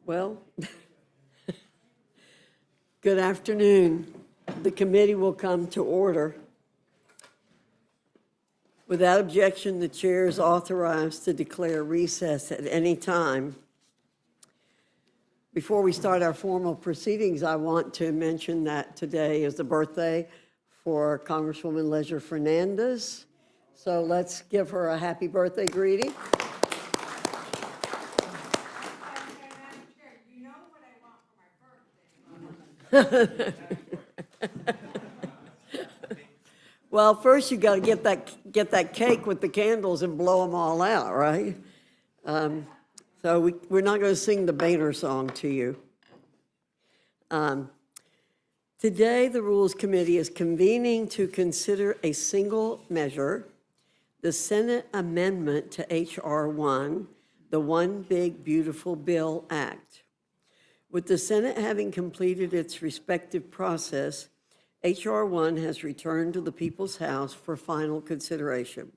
Well, good afternoon. The committee will come to order. Without objection, the chair is authorized to declare recess at any time. Before we start our formal proceedings, I want to mention that today is the birthday for Congresswoman Leisure Fernandez. So let's give her a happy birthday greeting. Well, first you got to get that cake with the candles and blow them all out, right? So we're not going to sing the Boehner song to you. Today, the Rules Committee is convening to consider a single measure, the Senate amendment to H.R. 1, the One Big Beautiful Bill Act. With the Senate having completed its respective process, H.R. 1 has returned to the People's House for final consideration.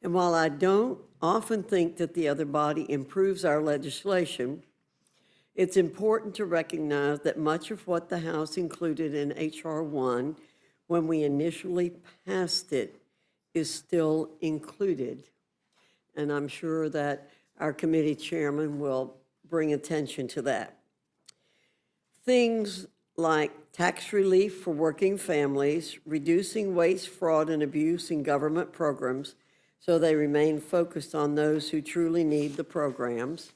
And while I don't often think that the other body improves our legislation, it's important to recognize that much of what the House included in H.R. 1 when we initially passed it is still included. And I'm sure that our committee chairman will bring attention to that. Things like tax relief for working families, reducing waste, fraud, and abuse in government programs so they remain focused on those who truly need the programs,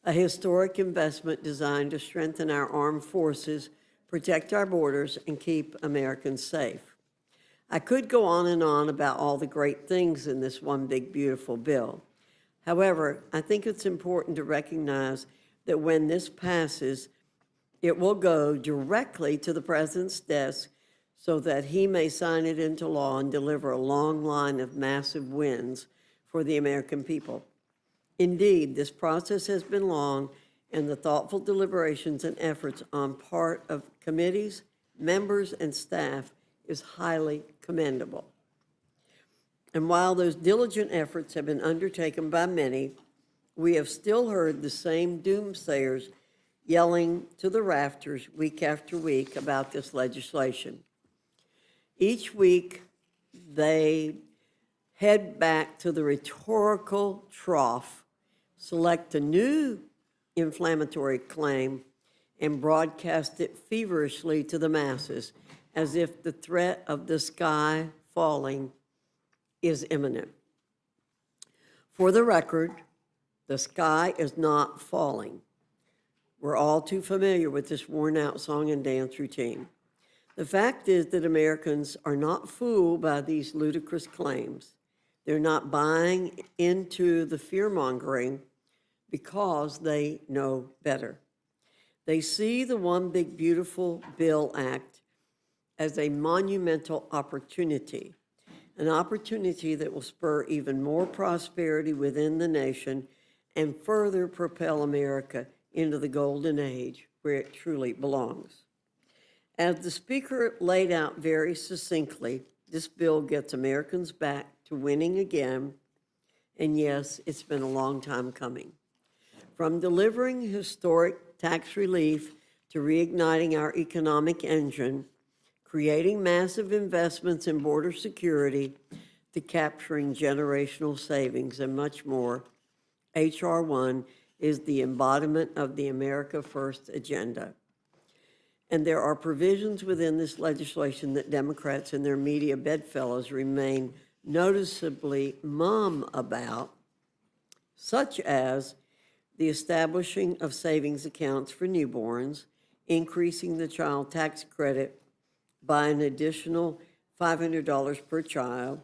a historic investment designed to strengthen our armed forces, protect our borders, and keep Americans safe. I could go on and on about all the great things in this One Big Beautiful Bill. However, I think it's important to recognize that when this passes, it will go directly to the president's desk so that he may sign it into law and deliver a long line of massive wins for the American people. Indeed, this process has been long, and the thoughtful deliberations and efforts on part of committees, members, and staff is highly commendable. And while those diligent efforts have been undertaken by many, we have still heard the same doomsayers yelling to the rafters week after week about this legislation. Each week, they head back to the rhetorical trough, select a new inflammatory claim, and broadcast it feverishly to the masses as if the threat of the sky falling is imminent. For the record, the sky is not falling. We're all too familiar with this worn-out song and dance routine. The fact is that Americans are not fooled by these ludicrous claims. They're not buying into the fear-mongering because they know better. They see the One Big Beautiful Bill Act as a monumental opportunity, an opportunity that will spur even more prosperity within the nation and further propel America into the golden age where it truly belongs. As the Speaker laid out very succinctly, this bill gets Americans back to winning again, and yes, it's been a long time coming. From delivering historic tax relief to reigniting our economic engine, creating massive investments in border security, to capturing generational savings and much more, H.R. 1 is the embodiment of the America First agenda. And there are provisions within this legislation that Democrats and their media bedfellows remain noticeably mum about, such as the establishing of savings accounts for newborns, increasing the child tax credit by an additional $500 per child,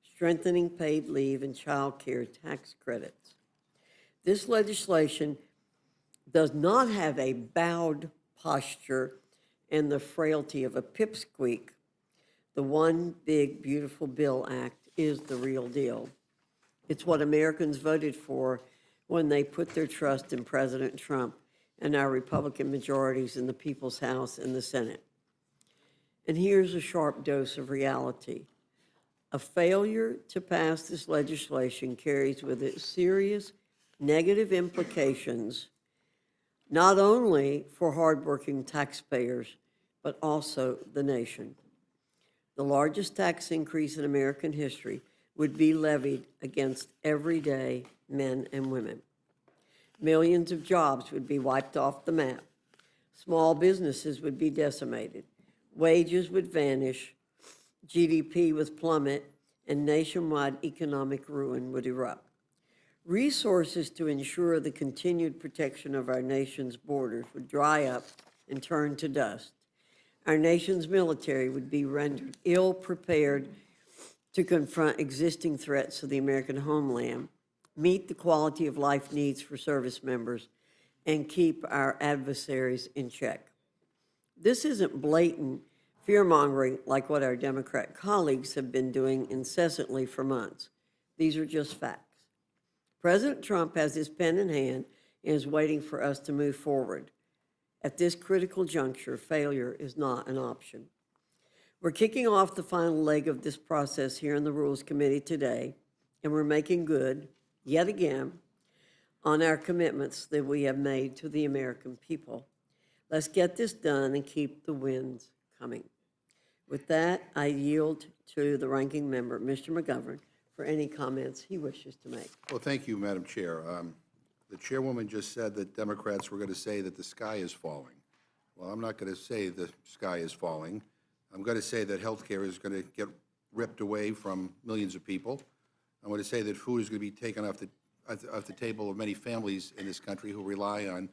strengthening paid leave and child care tax credits. This legislation does not have a bowed posture and the frailty of a pipsqueak. The One Big Beautiful Bill Act is the real deal. It's what Americans voted for when they put their trust in President Trump and our Republican majorities in the People's House and the Senate. And here's a sharp dose of reality. A failure to pass this legislation carries with it serious negative implications not only for hardworking taxpayers, but also the nation. The largest tax increase in American history would be levied against everyday men and women. Millions of jobs would be wiped off the map. Small businesses would be decimated. Wages would vanish. GDP would plummet, and nationwide economic ruin would erupt. Resources to ensure the continued protection of our nation's borders would dry up and turn to dust. Our nation's military would be rendered ill-prepared to confront existing threats to the American homeland, meet the quality of life needs for service members, and keep our adversaries in check. This isn't blatant fear-mongering like what our Democrat colleagues have been doing incessantly for months. These are just facts. President Trump has his pen in hand and is waiting for us to move forward. At this critical juncture, failure is not an option. We're kicking off the final leg of this process here in the Rules Committee today, and we're making good, yet again, on our commitments that we have made to the American people. Let's get this done and keep the wins coming. With that, I yield to the ranking member, Mr. McGovern, for any comments he wishes to make. Well, thank you, Madam Chair. The chairwoman just said that Democrats were going to say that the sky is falling. Well, I'm not going to say the sky is falling. I'm going to say that health care is going to get ripped away from millions of people. I'm going to say that food is going to be taken off the table of many families in this country who rely on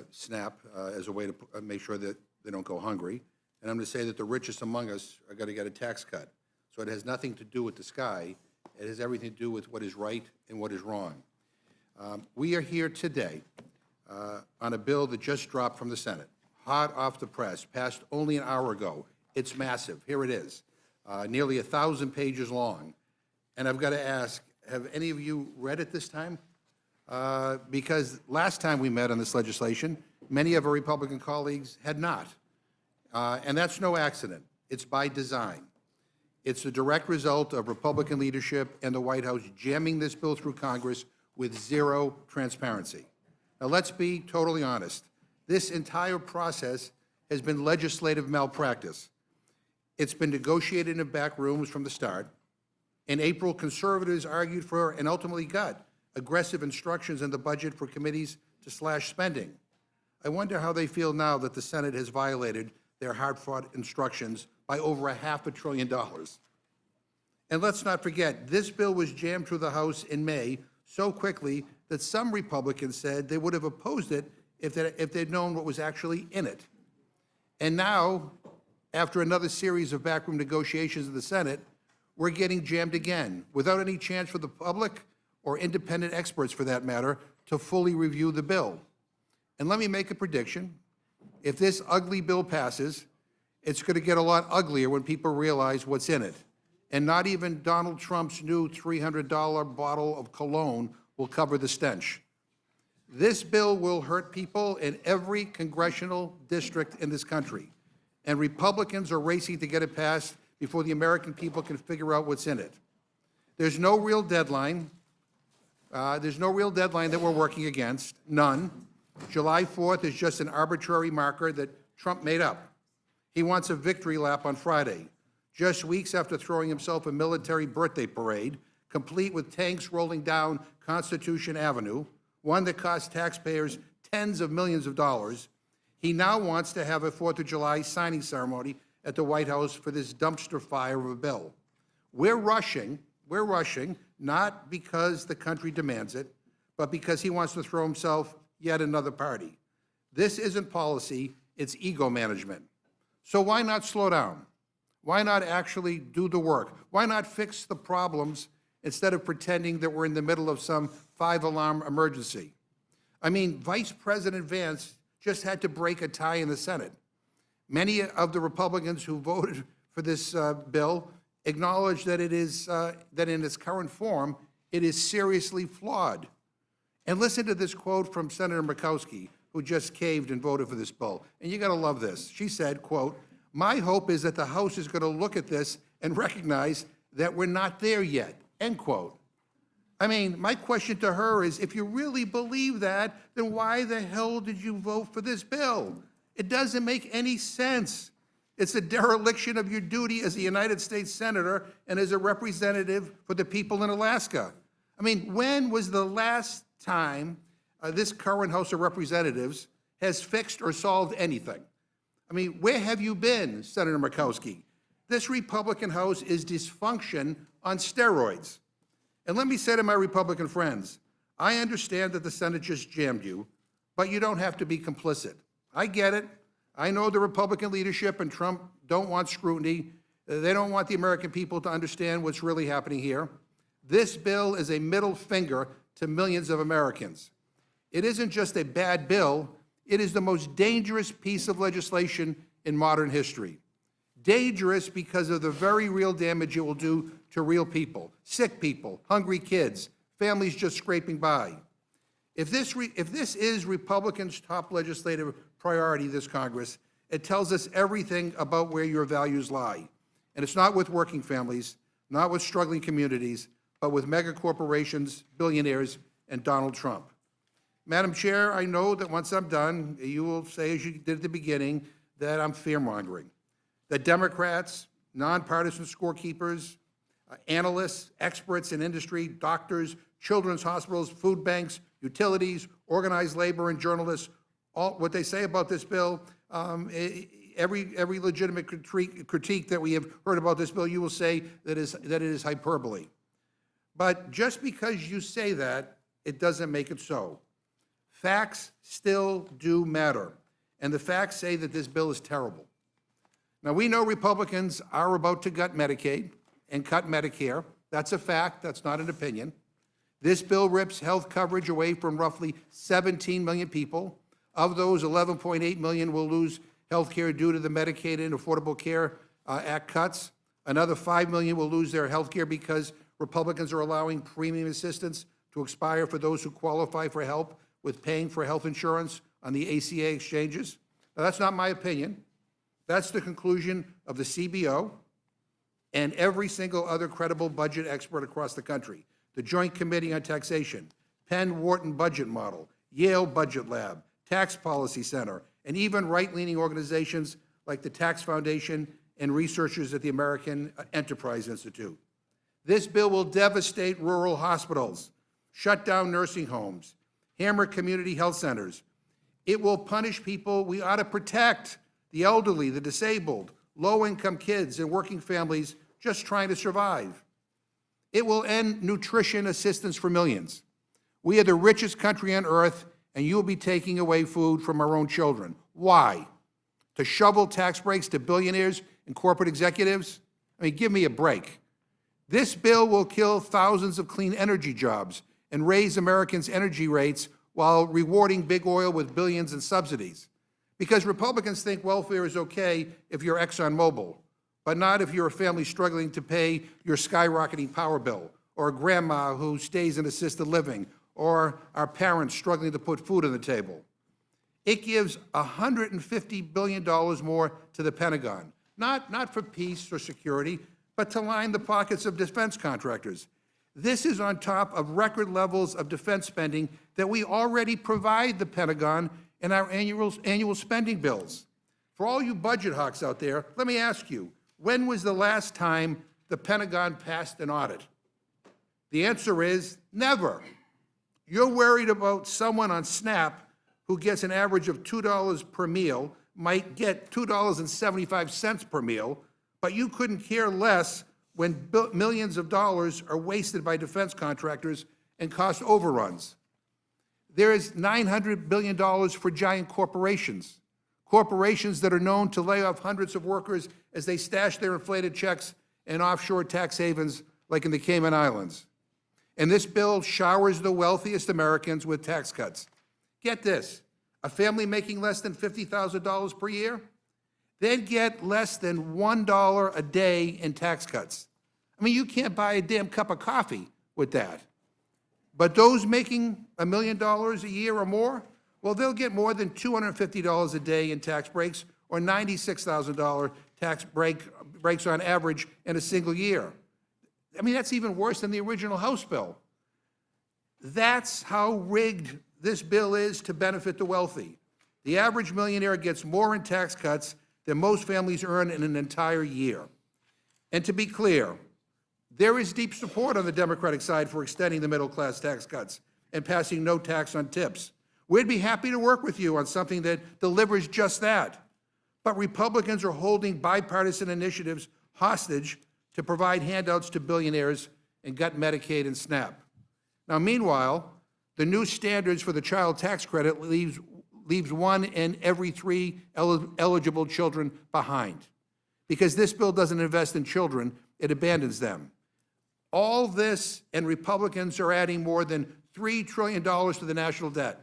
SNAP as a way to make sure that they don't go hungry. And I'm going to say that the richest among us are going to get a tax cut. So it has nothing to do with the sky. It has everything to do with what is right and what is wrong. We are here today on a bill that just dropped from the Senate, hot off the press, passed only an hour ago. It's massive. Here it is, nearly 1,000 pages long. And I've got to ask, have any of you read it this time? Because last time we met on this legislation, many of our Republican colleagues had not. And that's no accident. It's by design. It's the direct result of Republican leadership and the White House jamming this bill through Congress with zero transparency. Now, let's be totally honest. This entire process has been legislative malpractice. It's been negotiated in back rooms from the start. In April, conservatives argued for and ultimately got aggressive instructions in the budget for committees to slash spending. I wonder how they feel now that the Senate has violated their hard-fought instructions by over $500 billion. And let's not forget, this bill was jammed through the House in May so quickly that some Republicans said they would have opposed it if they'd known what was actually in it. And now, after another series of backroom negotiations in the Senate, we're getting jammed again, without any chance for the public or independent experts, for that matter, to fully review the bill. And let me make a prediction. If this ugly bill passes, it's going to get a lot uglier when people realize what's in it. And not even Donald Trump's new $300 bottle of cologne will cover the stench. This bill will hurt people in every congressional district in this country. And Republicans are racing to get it passed before the American people can figure out what's in it. There's no real deadline. There's no real deadline that we're working against, none. July 4th is just an arbitrary marker that Trump made up. He wants a victory lap on Friday, just weeks after throwing himself a military birthday parade, complete with tanks rolling down Constitution Avenue, one that cost taxpayers tens of millions of dollars. He now wants to have a 4th of July signing ceremony at the White House for this dumpster fire of a bill. We're rushing, not because the country demands it, but because he wants to throw himself yet another party. This isn't policy, it's ego management. So why not slow down? Why not actually do the work? Why not fix the problems instead of pretending that we're in the middle of some 5-alarm emergency? I mean, Vice President Vance just had to break a tie in the Senate. Many of the Republicans who voted for this bill acknowledge that it is that in its current form, it is seriously flawed. And listen to this quote from Senator Murkowski, who just caved and voted for this bill. And you got to love this. She said, quote, "My hope is that the House is going to look at this and recognize that we're not there yet," end quote. I mean, my question to her is, if you really believe that, then why the hell did you vote for this bill? It doesn't make any sense. It's a dereliction of your duty as a United States Senator and as a representative for the people in Alaska. I mean, when was the last time this current House of Representatives has fixed or solved anything? I mean, where have you been, Senator Murkowski? This Republican House is dysfunction on steroids. And let me say to my Republican friends, I understand that the Senate just jammed you, but you don't have to be complicit. I get it. I know the Republican leadership and Trump don't want scrutiny. They don't want the American people to understand what's really happening here. This bill is a middle finger to millions of Americans. It isn't just a bad bill, it is the most dangerous piece of legislation in modern history. Dangerous because of the very real damage it will do to real people, sick people, hungry kids, families just scraping by. If this is Republicans' top legislative priority this Congress, it tells us everything about where your values lie. And it's not with working families, not with struggling communities, but with mega corporations, billionaires, and Donald Trump. Madam Chair, I know that once I'm done, you will say, as you did at the beginning, that I'm fear-mongering, that Democrats, nonpartisan scorekeepers, analysts, experts in industry, doctors, children's hospitals, food banks, utilities, organized labor, and journalists, all what they say about this bill, every legitimate critique that we have heard about this bill, you will say that it is hyperbole. But just because you say that, it doesn't make it so. Facts still do matter, and the facts say that this bill is terrible. Now, we know Republicans are about to gut Medicaid and cut Medicare. That's a fact. That's not an opinion. This bill rips health coverage away from roughly 17 million people. Of those, 11.8 million will lose health care due to the Medicaid and Affordable Care Act cuts. Another 5 million will lose their health care because Republicans are allowing premium assistance to expire for those who qualify for help with paying for health insurance on the ACA exchanges. Now, that's not my opinion. That's the conclusion of the CBO and every single other credible budget expert across the country. The Joint Committee on Taxation, Penn-Wharton Budget Model, Yale Budget Lab, Tax Policy Center, and even right-leaning organizations like the Tax Foundation and researchers at the American Enterprise Institute. This bill will devastate rural hospitals, shut down nursing homes, hammer community health centers. It will punish people we ought to protect, the elderly, the disabled, low-income kids, and working families just trying to survive. It will end nutrition assistance for millions. We are the richest country on earth, and you will be taking away food from our own children. Why? To shovel tax breaks to billionaires and corporate executives? I mean, give me a break. This bill will kill thousands of clean energy jobs and raise Americans' energy rates while rewarding big oil with billions in subsidies. Because Republicans think welfare is okay if you're ExxonMobil, but not if you're a family struggling to pay your skyrocketing power bill, or a grandma who stays in assisted living, or our parents struggling to put food on the table. It gives $150 billion more to the Pentagon, not for peace or security, but to line the pockets of defense contractors. This is on top of record levels of defense spending that we already provide the Pentagon in our annual spending bills. For all you budget hawks out there, let me ask you, when was the last time the Pentagon passed an audit? The answer is never. You're worried about someone on SNAP who gets an average of $2 per meal, might get $2.75 per meal, but you couldn't care less when millions of dollars are wasted by defense contractors and cost overruns. There is $900 billion for giant corporations, corporations that are known to lay off hundreds of workers as they stash their inflated checks in offshore tax havens like in the Cayman Islands. And this bill showers the wealthiest Americans with tax cuts. Get this, a family making less than $50,000 per year, they'd get less than $1 a day in tax cuts. I mean, you can't buy a damn cup of coffee with that. But those making $1 million a year or more, well, they'll get more than $250 a day in tax breaks, or $96,000 tax breaks on average in a single year. I mean, that's even worse than the original House bill. That's how rigged this bill is to benefit the wealthy. The average millionaire gets more in tax cuts than most families earn in an entire year. And to be clear, there is deep support on the Democratic side for extending the middle-class tax cuts and passing no tax on tips. We'd be happy to work with you on something that delivers just that. But Republicans are holding bipartisan initiatives hostage to provide handouts to billionaires and gut Medicaid and SNAP. Now, meanwhile, the new standards for the child tax credit leaves 1 in every 3 eligible children behind. Because this bill doesn't invest in children, it abandons them. All this, and Republicans are adding more than $3 trillion to the national debt.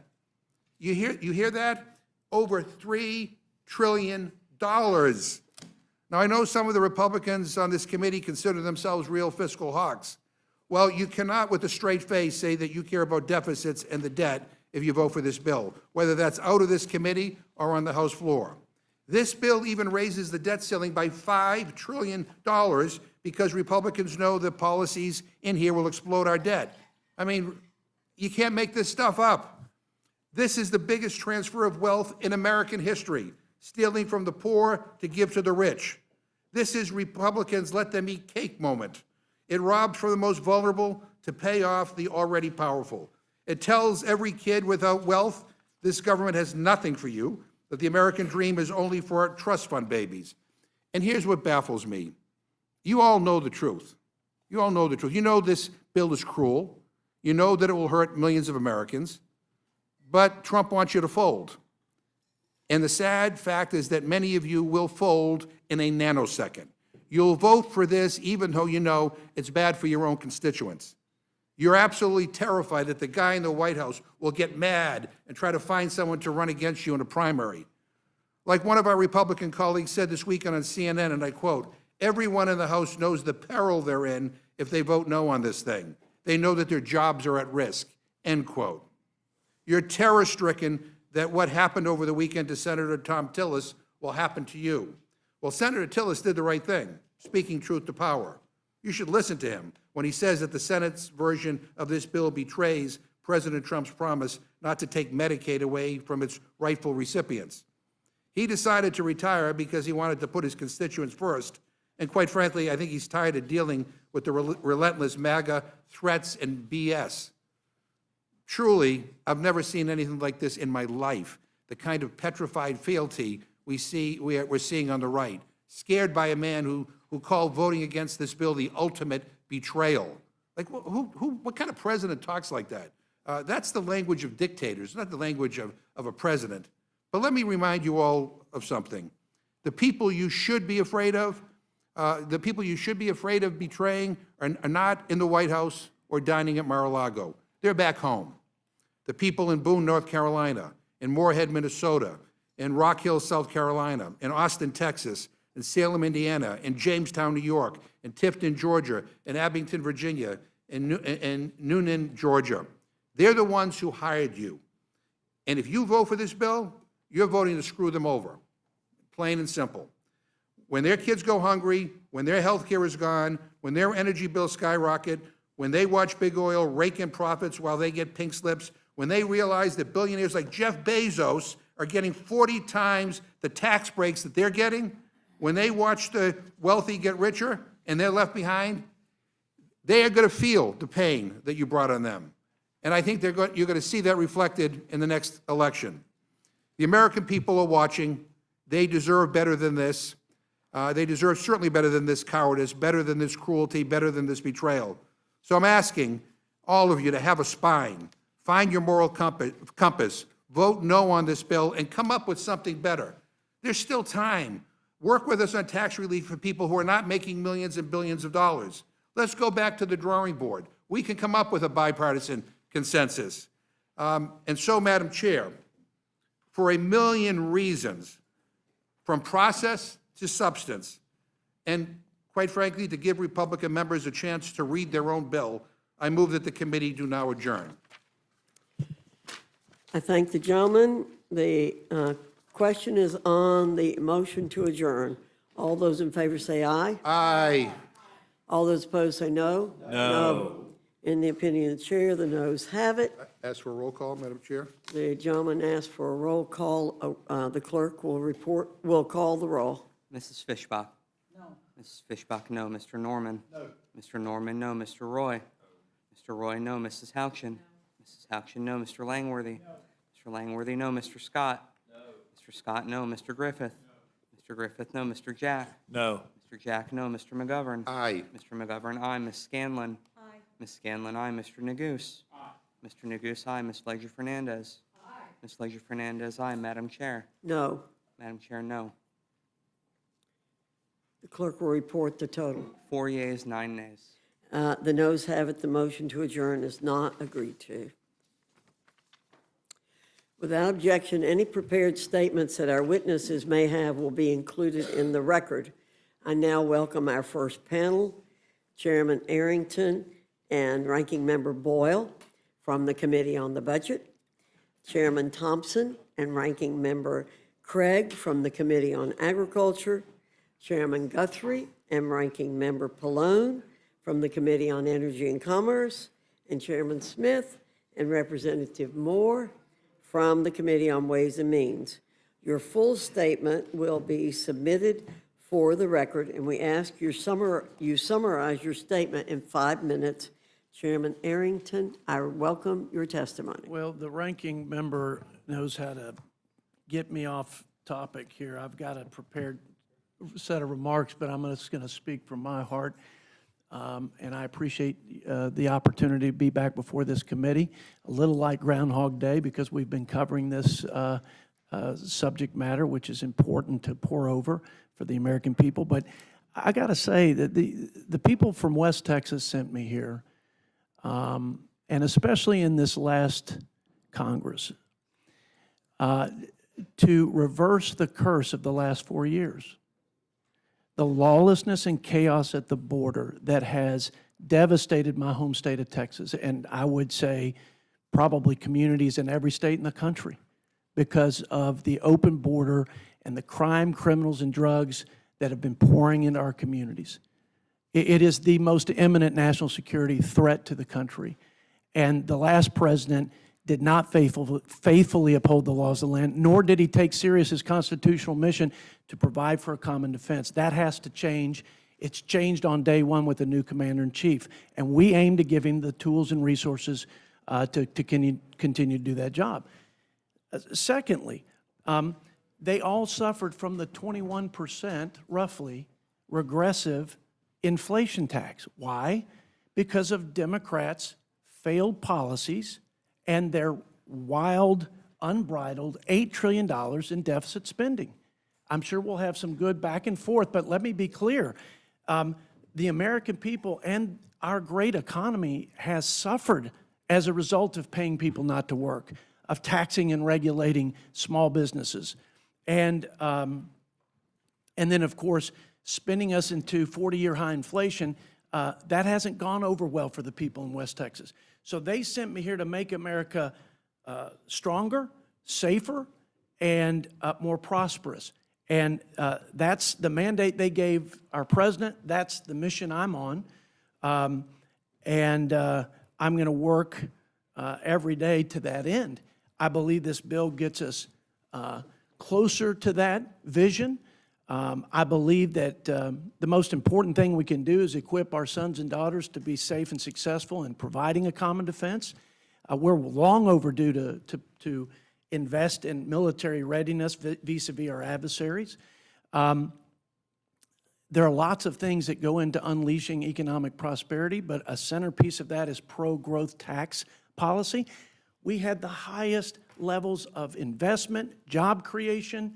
You hear that? Over $3 trillion. Now, I know some of the Republicans on this committee consider themselves real fiscal hawks. Well, you cannot, with a straight face, say that you care about deficits and the debt if you vote for this bill, whether that's out of this committee or on the House floor. This bill even raises the debt ceiling by $5 trillion because Republicans know the policies in here will explode our debt. I mean, you can't make this stuff up. This is the biggest transfer of wealth in American history, stealing from the poor to give to the rich. This is Republicans' let them eat cake moment. It robs from the most vulnerable to pay off the already powerful. It tells every kid without wealth, this government has nothing for you, that the American dream is only for trust fund babies. And here's what baffles me. You all know the truth. You all know the truth. You know this bill is cruel. You know that it will hurt millions of Americans. But Trump wants you to fold. And the sad fact is that many of you will fold in a nanosecond. You'll vote for this even though you know it's bad for your own constituents. You're absolutely terrified that the guy in the White House will get mad and try to find someone to run against you in a primary. Like one of our Republican colleagues said this weekend on CNN, and I quote, "Everyone in the House knows the peril they're in if they vote no on this thing. They know that their jobs are at risk," end quote. You're terror-stricken that what happened over the weekend to Senator Tom Tillis will happen to you. Well, Senator Tillis did the right thing, speaking truth to power. You should listen to him when he says that the Senate's version of this bill betrays President Trump's promise not to take Medicaid away from its rightful recipients. He decided to retire because he wanted to put his constituents first, and quite frankly, I think he's tired of dealing with the relentless MAGA threats and BS. Truly, I've never seen anything like this in my life, the kind of petrified fealty we're seeing on the right, scared by a man who called voting against this bill the ultimate betrayal. Like, what kind of president talks like that? That's the language of dictators, not the language of a president. But let me remind you all of something. The people you should be afraid of, betraying are not in the White House or dining at Mar-a-Lago. They're back home. The people in Boone, North Carolina, in Moorhead, Minnesota, in Rock Hill, South Carolina, in Austin, Texas, in Salem, Indiana, in Jamestown, New York, in Tifton, Georgia, in Abington, Virginia, in Noonan, Georgia. They're the ones who hired you. And if you vote for this bill, you're voting to screw them over, plain and simple. When their kids go hungry, when their health care is gone, when their energy bills skyrocket, when they watch big oil rake in profits while they get pink slips, when they realize that billionaires like Jeff Bezos are getting 40 times the tax breaks that they're getting, when they watch the wealthy get richer and they're left behind, they are going to feel the pain that you brought on them. And I think you're going to see that reflected in the next election. The American people are watching. They deserve better than this. They deserve certainly better than this cowardice, better than this cruelty, better than this betrayal. So I'm asking all of you to have a spine, find your moral compass, vote no on this bill, and come up with something better. There's still time. Work with us on tax relief for people who are not making millions and billions of dollars. Let's go back to the drawing board. We can come up with a bipartisan consensus. And so, Madam Chair, for a million reasons, from process to substance, and quite frankly, to give Republican members a chance to read their own bill, I move that the committee do now adjourn. I thank the gentleman. The question is on the motion to adjourn. All those in favor say aye. Aye. All those opposed say no. No. In the opinion of the chair, the noes have it. Ask for a roll call, Madam Chair. The gentleman asked for a roll call. The clerk will call the roll. Mrs. Fishbach? No. Mrs. Fishbach, no. Mr. Norman? No. Mr. Norman, no. Mr. Roy? Mr. Roy, no. Mrs. Houchin? Mrs. Houchin, no. Mr. Langworthy? No. Mr. Langworthy, no. Mr. Scott? No. Mr. Scott, no. Mr. Griffith? No. Mr. Griffith, no. Mr. Jack? No. Mr. Jack, no. Mr. McGovern? Aye. Mr. McGovern, aye. Ms. Scanlon? Aye. Ms. Scanlon, aye. Mr. Neguse? Aye. Mr. Neguse, aye. Ms. Leger-Fernandez? Aye. Ms. Leger-Fernandez, aye. Madam Chair? No. Madam Chair, no. The clerk will report the total. 4 yeas, 9 nays. The noes have it. The motion to adjourn is not agreed to. Without objection, any prepared statements that our witnesses may have will be included in the record. I now welcome our first panel, Chairman Arrington and Ranking Member Boyle from the Committee on the Budget, Chairman Thompson and Ranking Member Craig from the Committee on Agriculture, Chairman Guthrie and Ranking Member Pallone from the Committee on Energy and Commerce, and Chairman Smith and Representative Moore from the Committee on Ways and Means. Your full statement will be submitted for the record, and we ask you summarize your statement in 5 minutes. Chairman Arrington, I welcome your testimony. Well, the ranking member knows how to get me off topic here. I've got a prepared set of remarks, but I'm just going to speak from my heart. And I appreciate the opportunity to be back before this committee, a little like Groundhog Day, because we've been covering this subject matter, which is important to pour over for the American people. But I got to say that the people from West Texas sent me here, and especially in this last Congress, to reverse the curse of the last 4 years. The lawlessness and chaos at the border that has devastated my home state of Texas, and I would say probably communities in every state in the country, because of the open border and the crime, criminals, and drugs that have been pouring into our communities. It is the most imminent national security threat to the country. And the last president did not faithfully uphold the laws of the land, nor did he take serious his constitutional mission to provide for a common defense. That has to change. It's changed on day one with the new commander-in-chief, and we aim to give him the tools and resources to continue to do that job. Secondly, they all suffered from the 21%, roughly, regressive inflation tax. Why? Because of Democrats' failed policies and their wild, unbridled $8 trillion in deficit spending. I'm sure we'll have some good back and forth, but let me be clear. The American people and our great economy has suffered as a result of paying people not to work, of taxing and regulating small businesses, and then, of course, spinning us into 40-year high inflation. That hasn't gone over well for the people in West Texas. So they sent me here to make America stronger, safer, and more prosperous. And that's the mandate they gave our president. That's the mission I'm on. And I'm going to work every day to that end. I believe this bill gets us closer to that vision. I believe that the most important thing we can do is equip our sons and daughters to be safe and successful in providing a common defense. We're long overdue to invest in military readiness vis-a-vis our adversaries. There are lots of things that go into unleashing economic prosperity, but a centerpiece of that is pro-growth tax policy. We had the highest levels of investment, job creation,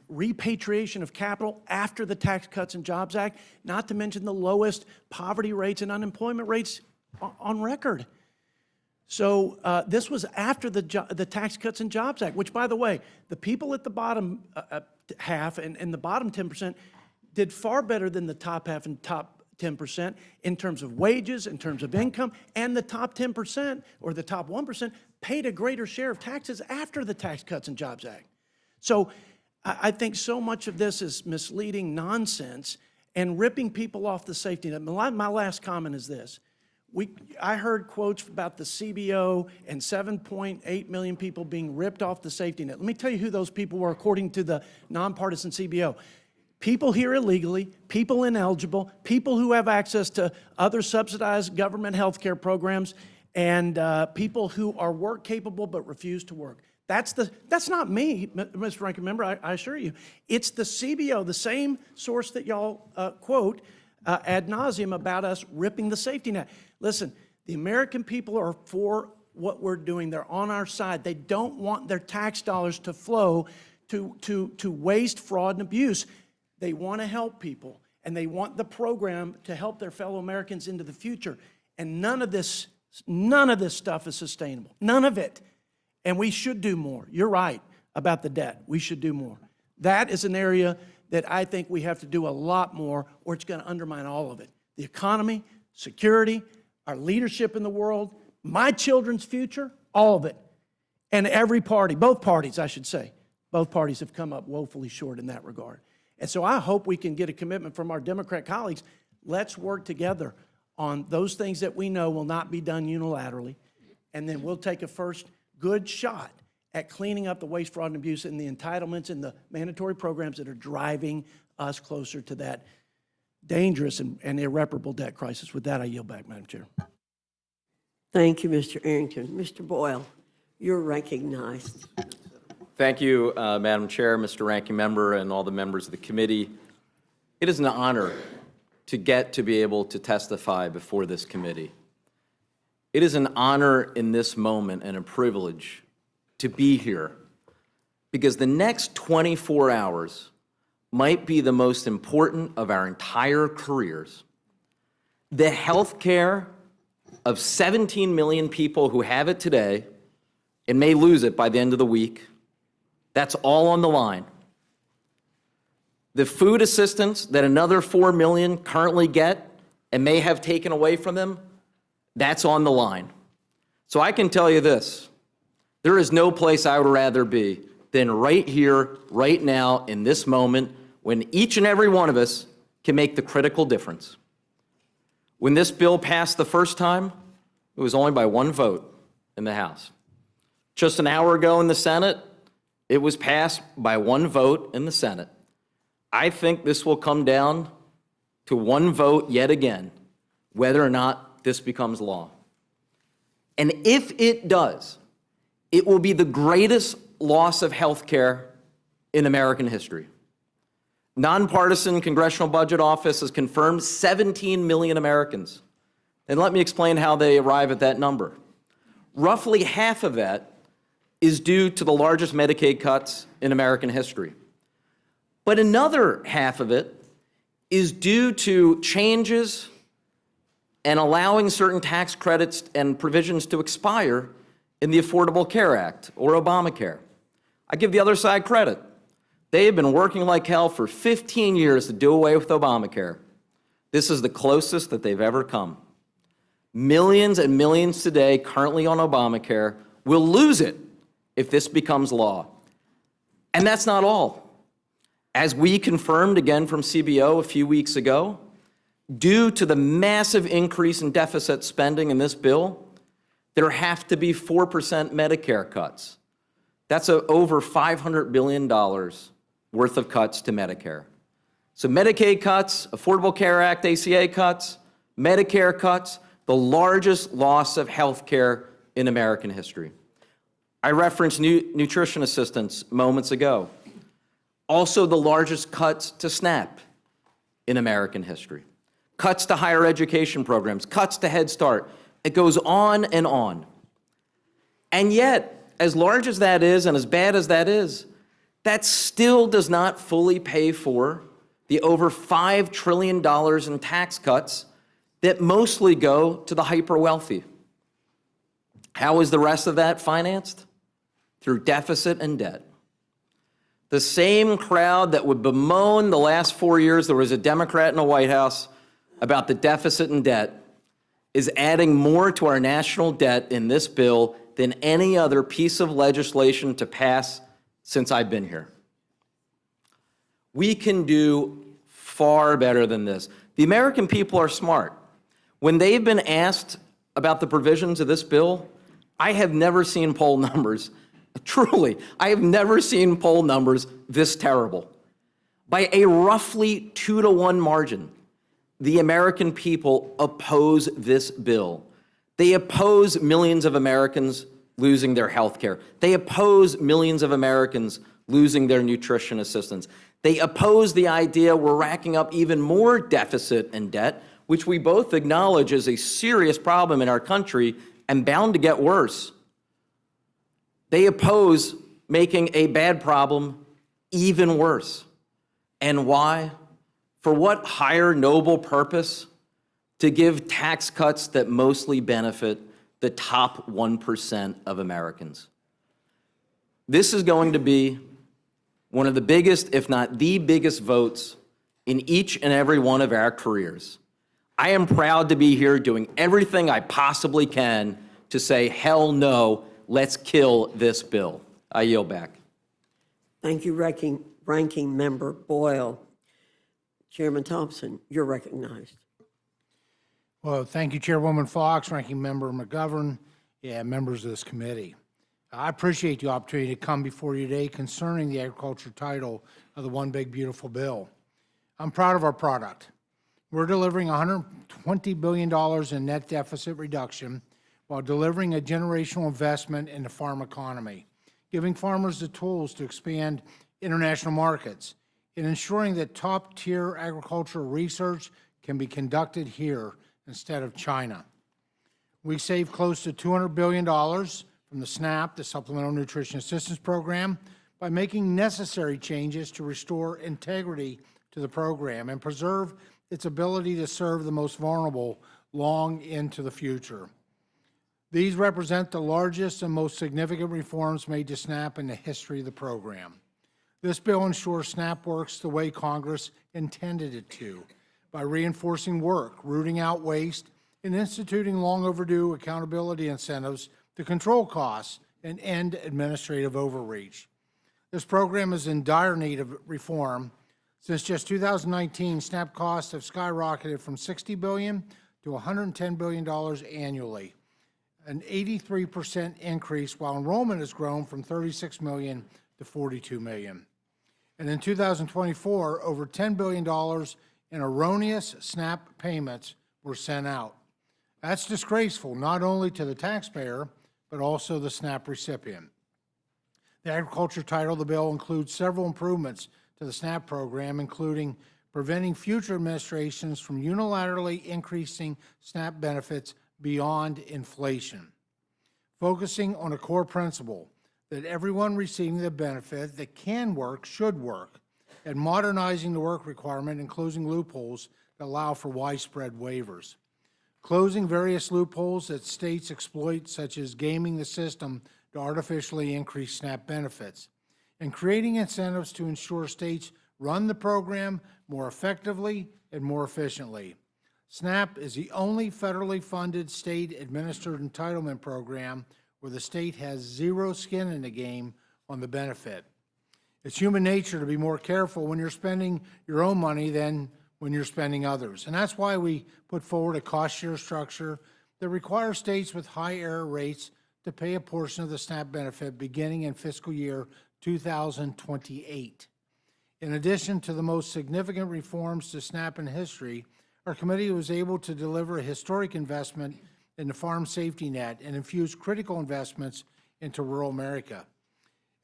repatriation of capital after the Tax Cuts and Jobs Act, not to mention the lowest poverty rates and unemployment rates on record. So this was after the Tax Cuts and Jobs Act, which, by the way, the people at the bottom half and the bottom 10% did far better than the top half and top 10% in terms of wages, in terms of income, and the top 10% or the top 1% paid a greater share of taxes after the Tax Cuts and Jobs Act. So I think so much of this is misleading nonsense and ripping people off the safety net. My last comment is this. I heard quotes about the CBO and 7.8 million people being ripped off the safety net. Let me tell you who those people were according to the nonpartisan CBO. People here illegally, people ineligible, people who have access to other subsidized government health care programs, and people who are work capable but refuse to work. That's not me, Mr. Ranking Member, I assure you. It's the CBO, the same source that y'all quote ad nauseum about us ripping the safety net. Listen, the American people are for what we're doing. They're on our side. They don't want their tax dollars to flow to waste, fraud, and abuse. They want to help people, and they want the program to help their fellow Americans into the future. And none of this stuff is sustainable. None of it. And we should do more. You're right about the debt. We should do more. That is an area that I think we have to do a lot more, or it's going to undermine all of it. The economy, security, our leadership in the world, my children's future, all of it. And every party, both parties, I should say, both parties have come up woefully short in that regard. And so I hope we can get a commitment from our Democrat colleagues. Let's work together on those things that we know will not be done unilaterally, and then we'll take a first good shot at cleaning up the waste, fraud, and abuse and the entitlements and the mandatory programs that are driving us closer to that dangerous and irreparable debt crisis. With that, I yield back, Madam Chair. Thank you, Mr. Arrington. Mr. Boyle, you're recognized. Thank you, Madam Chair, Mr. Ranking Member, and all the members of the committee. It is an honor to get to be able to testify before this committee. It is an honor in this moment and a privilege to be here, because the next 24 hours might be the most important of our entire careers. The health care of 17 million people who have it today and may lose it by the end of the week, that's all on the line. The food assistance that another 4 million currently get and may have taken away from them, that's on the line. So I can tell you this, there is no place I would rather be than right here, right now, in this moment, when each and every one of us can make the critical difference. When this bill passed the first time, it was only by one vote in the House. Just an hour ago in the Senate, it was passed by one vote in the Senate. I think this will come down to one vote yet again, whether or not this becomes law. And if it does, it will be the greatest loss of health care in American history. Nonpartisan Congressional Budget Office has confirmed 17 million Americans. And let me explain how they arrive at that number. Roughly half of that is due to the largest Medicaid cuts in American history. But another half of it is due to changes and allowing certain tax credits and provisions to expire in the Affordable Care Act, or Obamacare. I give the other side credit. They have been working like hell for 15 years to do away with Obamacare. This is the closest that they've ever come. Millions and millions today currently on Obamacare will lose it if this becomes law. And that's not all. As we confirmed again from CBO a few weeks ago, due to the massive increase in deficit spending in this bill, there have to be 4% Medicare cuts. That's over $500 billion worth of cuts to Medicare. So Medicaid cuts, Affordable Care Act, ACA cuts, Medicare cuts, the largest loss of health care in American history. I referenced nutrition assistance moments ago. Also the largest cuts to SNAP in American history. Cuts to higher education programs, cuts to Head Start. It goes on and on. And yet, as large as that is and as bad as that is, that still does not fully pay for the over $5 trillion in tax cuts that mostly go to the hyper-wealthy. How is the rest of that financed? Through deficit and debt. The same crowd that would bemoan the last 4 years there was a Democrat in the White House about the deficit and debt is adding more to our national debt in this bill than any other piece of legislation to pass since I've been here. We can do far better than this. The American people are smart. When they've been asked about the provisions of this bill, I have never seen poll numbers, truly, I have never seen poll numbers this terrible. By a roughly 2-to-1 margin, the American people oppose this bill. They oppose millions of Americans losing their health care. They oppose millions of Americans losing their nutrition assistance. They oppose the idea we're racking up even more deficit and debt, which we both acknowledge is a serious problem in our country and bound to get worse. They oppose making a bad problem even worse. And why? For what higher noble purpose? To give tax cuts that mostly benefit the top 1% of Americans. This is going to be one of the biggest, if not the biggest, votes in each and every one of our careers. I am proud to be here doing everything I possibly can to say, hell no, let's kill this bill. I yield back. Thank you, Ranking Member Boyle. Chairman Thompson, you're recognized. Well, thank you, Chairwoman Fox, Ranking Member McGovern, and members of this committee. I appreciate the opportunity to come before you today concerning the agriculture title of the One Big Beautiful Bill. I'm proud of our product. We're delivering $120 billion in net deficit reduction while delivering a generational investment in the farm economy, giving farmers the tools to expand international markets, and ensuring that top-tier agricultural research can be conducted here instead of China. We saved close to $200 billion from the SNAP, the Supplemental Nutrition Assistance Program, by making necessary changes to restore integrity to the program and preserve its ability to serve the most vulnerable long into the future. These represent the largest and most significant reforms made to SNAP in the history of the program. This bill ensures SNAP works the way Congress intended it to, by reinforcing work, rooting out waste, and instituting long overdue accountability incentives to control costs and end administrative overreach. This program is in dire need of reform. Since just 2019, SNAP costs have skyrocketed from $60 billion to $110 billion annually, an 83% increase, while enrollment has grown from 36 million to 42 million. And in 2024, over $10 billion in erroneous SNAP payments were sent out. That's disgraceful, not only to the taxpayer, but also the SNAP recipient. The agriculture title of the bill includes several improvements to the SNAP program, including preventing future administrations from unilaterally increasing SNAP benefits beyond inflation, focusing on a core principle that everyone receiving the benefit that can work should work, and modernizing the work requirement and closing loopholes that allow for widespread waivers. Closing various loopholes that states exploit, such as gaming the system to artificially increase SNAP benefits, and creating incentives to ensure states run the program more effectively and more efficiently. SNAP is the only federally funded state-administered entitlement program where the state has zero skin in the game on the benefit. It's human nature to be more careful when you're spending your own money than when you're spending others. And that's why we put forward a cost-share structure that requires states with high error rates to pay a portion of the SNAP benefit beginning in fiscal year 2028. In addition to the most significant reforms to SNAP in history, our committee was able to deliver a historic investment in the farm safety net and infuse critical investments into rural America.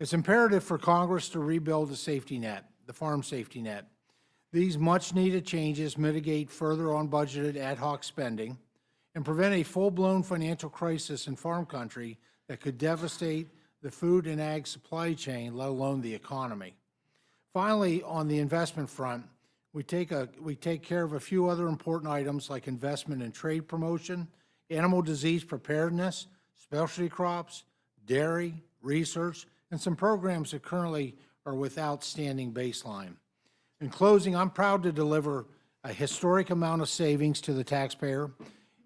It's imperative for Congress to rebuild the safety net, the farm safety net. These much-needed changes mitigate further unbudgeted ad hoc spending and prevent a full-blown financial crisis in farm country that could devastate the food and ag supply chain, let alone the economy. Finally, on the investment front, we take care of a few other important items like investment in trade promotion, animal disease preparedness, specialty crops, dairy, research, and some programs that currently are without standing baseline. In closing, I'm proud to deliver a historic amount of savings to the taxpayer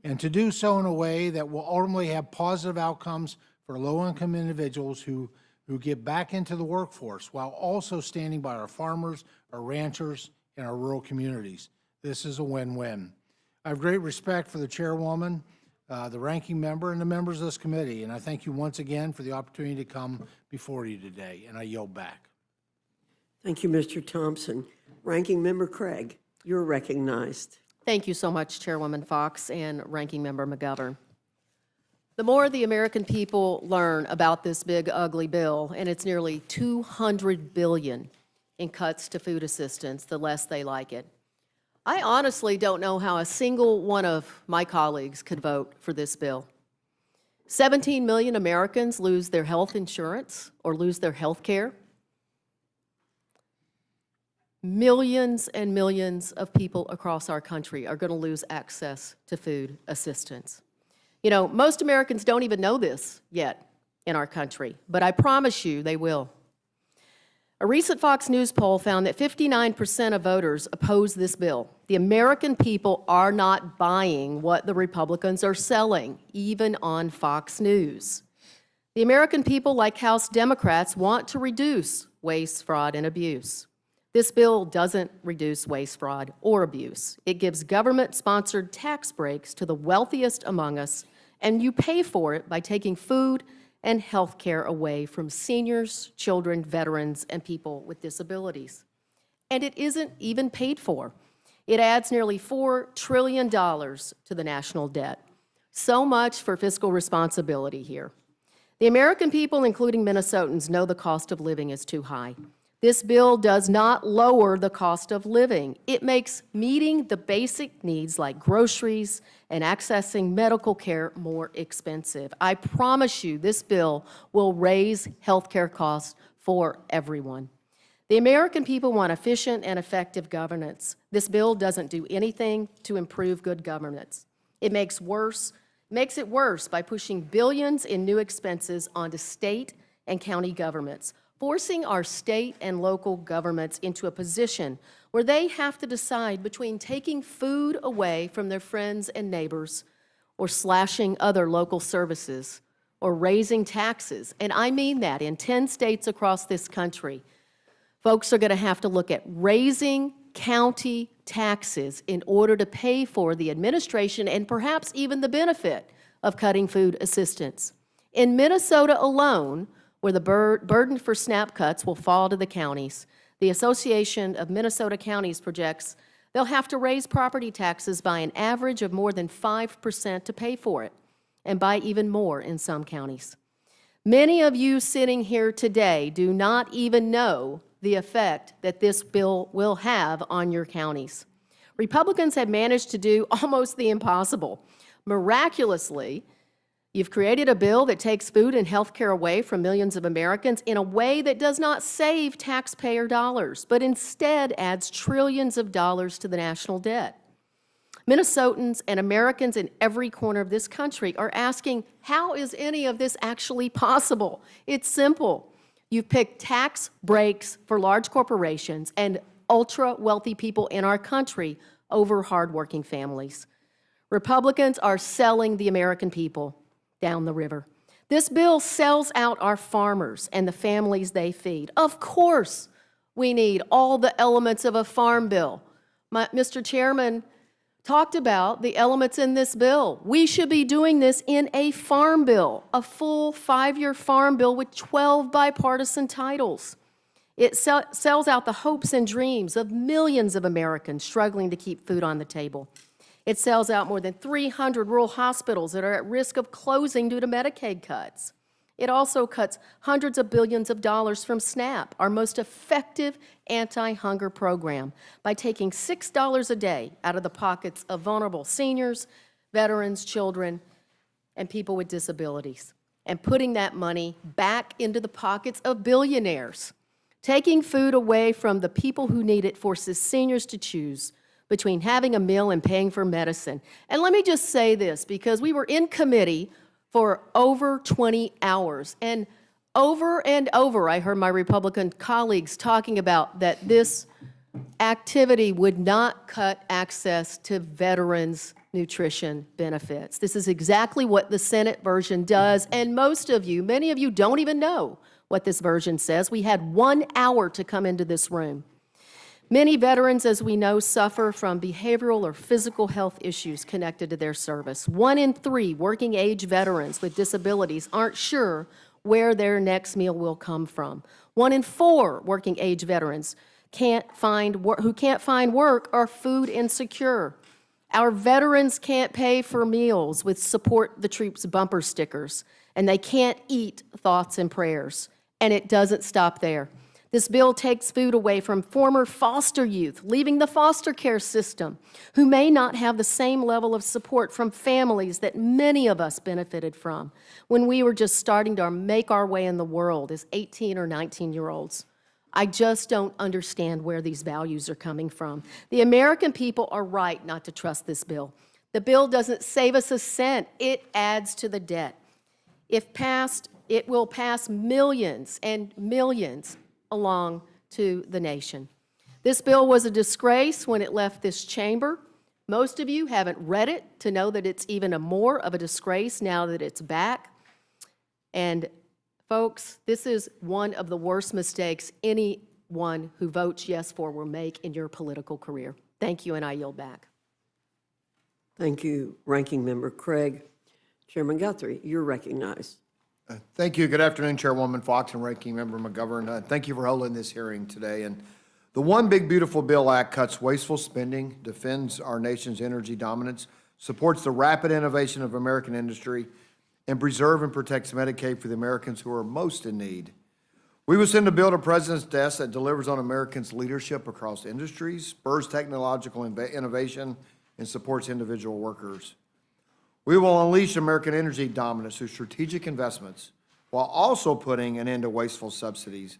and to do so in a way that will ultimately have positive outcomes for low-income individuals who get back into the workforce while also standing by our farmers, our ranchers, and our rural communities. This is a win-win. I have great respect for the chairwoman, the ranking member, and the members of this committee. And I thank you once again for the opportunity to come before you today, and I yield back. Thank you, Mr. Thompson. Ranking Member Craig, you're recognized. Thank you so much, Chairwoman Fox and Ranking Member McGovern. The more the American people learn about this big, ugly bill, and it's nearly $200 billion in cuts to food assistance, the less they like it. I honestly don't know how a single one of my colleagues could vote for this bill. 17 million Americans lose their health insurance or lose their health care. Millions and millions of people across our country are going to lose access to food assistance. You know, most Americans don't even know this yet in our country, but I promise you they will. A recent Fox News poll found that 59% of voters oppose this bill. The American people are not buying what the Republicans are selling, even on Fox News. The American people, like House Democrats, want to reduce waste, fraud, and abuse. This bill doesn't reduce waste, fraud, or abuse. It gives government-sponsored tax breaks to the wealthiest among us, and you pay for it by taking food and health care away from seniors, children, veterans, and people with disabilities. And it isn't even paid for. It adds nearly $4 trillion to the national debt. So much for fiscal responsibility here. The American people, including Minnesotans, know the cost of living is too high. This bill does not lower the cost of living. It makes meeting the basic needs like groceries and accessing medical care more expensive. I promise you this bill will raise health care costs for everyone. The American people want efficient and effective governance. This bill doesn't do anything to improve good governance. It makes it worse by pushing billions in new expenses onto state and county governments, forcing our state and local governments into a position where they have to decide between taking food away from their friends and neighbors or slashing other local services or raising taxes. And I mean that in 10 states across this country. Folks are going to have to look at raising county taxes in order to pay for the administration and perhaps even the benefit of cutting food assistance. In Minnesota alone, where the burden for SNAP cuts will fall to the counties, the Association of Minnesota Counties projects they'll have to raise property taxes by an average of more than 5% to pay for it, and by even more in some counties. Many of you sitting here today do not even know the effect that this bill will have on your counties. Republicans have managed to do almost the impossible. Miraculously, you've created a bill that takes food and health care away from millions of Americans in a way that does not save taxpayer dollars, but instead adds trillions of dollars to the national debt. Minnesotans and Americans in every corner of this country are asking, how is any of this actually possible? It's simple. You've picked tax breaks for large corporations and ultra-wealthy people in our country over hardworking families. Republicans are selling the American people down the river. This bill sells out our farmers and the families they feed. Of course, we need all the elements of a farm bill. Mr. Chairman talked about the elements in this bill. We should be doing this in a farm bill, a full 5-year farm bill with 12 bipartisan titles. It sells out the hopes and dreams of millions of Americans struggling to keep food on the table. It sells out more than 300 rural hospitals that are at risk of closing due to Medicaid cuts. It also cuts hundreds of billions of dollars from SNAP, our most effective anti-hunger program, by taking $6 a day out of the pockets of vulnerable seniors, veterans, children, and people with disabilities, and putting that money back into the pockets of billionaires. Taking food away from the people who need it forces seniors to choose between having a meal and paying for medicine. And let me just say this, because we were in committee for over 20 hours, and over I heard my Republican colleagues talking about that this activity would not cut access to veterans' nutrition benefits. This is exactly what the Senate version does, and many of you don't even know what this version says. We had 1 hour to come into this room. Many veterans, as we know, suffer from behavioral or physical health issues connected to their service. 1 in 3 working-age veterans with disabilities aren't sure where their next meal will come from. 1 in 4 working-age veterans who can't find work are food insecure. Our veterans can't pay for meals with Support the Troops bumper stickers, and they can't eat thoughts and prayers. And it doesn't stop there. This bill takes food away from former foster youth, leaving the foster care system, who may not have the same level of support from families that many of us benefited from when we were just starting to make our way in the world as 18 or 19-year-olds. I just don't understand where these values are coming from. The American people are right not to trust this bill. The bill doesn't save us a cent. It adds to the debt. If passed, it will pass millions and millions along to the nation. This bill was a disgrace when it left this chamber. Most of you haven't read it to know that it's even more of a disgrace now that it's back. And folks, this is one of the worst mistakes anyone who votes yes for will make in your political career. Thank you, and I yield back. Thank you, Ranking Member Craig. Chairman Guthrie, you're recognized. Thank you. Good afternoon, Chairwoman Fox and Ranking Member McGovern. Thank you for holding this hearing today. And the One Big Beautiful Bill Act cuts wasteful spending, defends our nation's energy dominance, supports the rapid innovation of American industry, and preserves and protects Medicaid for the Americans who are most in need. We will send a bill to President's desk that delivers on Americans' leadership across industries, spurs technological innovation, and supports individual workers. We will unleash American energy dominance through strategic investments while also putting an end to wasteful subsidies.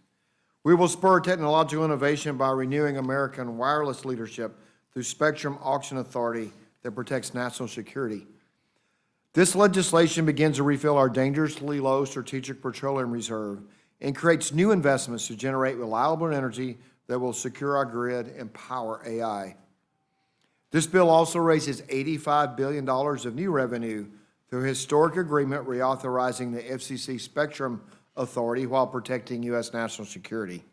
We will spur technological innovation by renewing American wireless leadership through spectrum auction authority that protects national security. This legislation begins to refill our dangerously low strategic petroleum reserve and creates new investments to generate reliable energy that will secure our grid and power AI. This bill also raises $85 billion of new revenue through a historic agreement reauthorizing the FCC Spectrum Authority while protecting U.S. national security.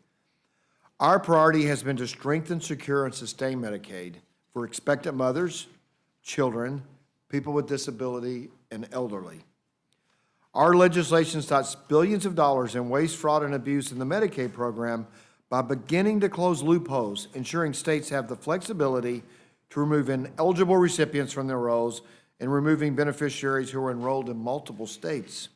Our priority has been to strengthen, secure, and sustain Medicaid for expectant mothers, children, people with disability, and elderly. Our legislation stops billions of dollars in waste, fraud, and abuse in the Medicaid program by beginning to close loopholes, ensuring states have the flexibility to remove ineligible recipients from their rolls and removing beneficiaries who are enrolled in multiple states.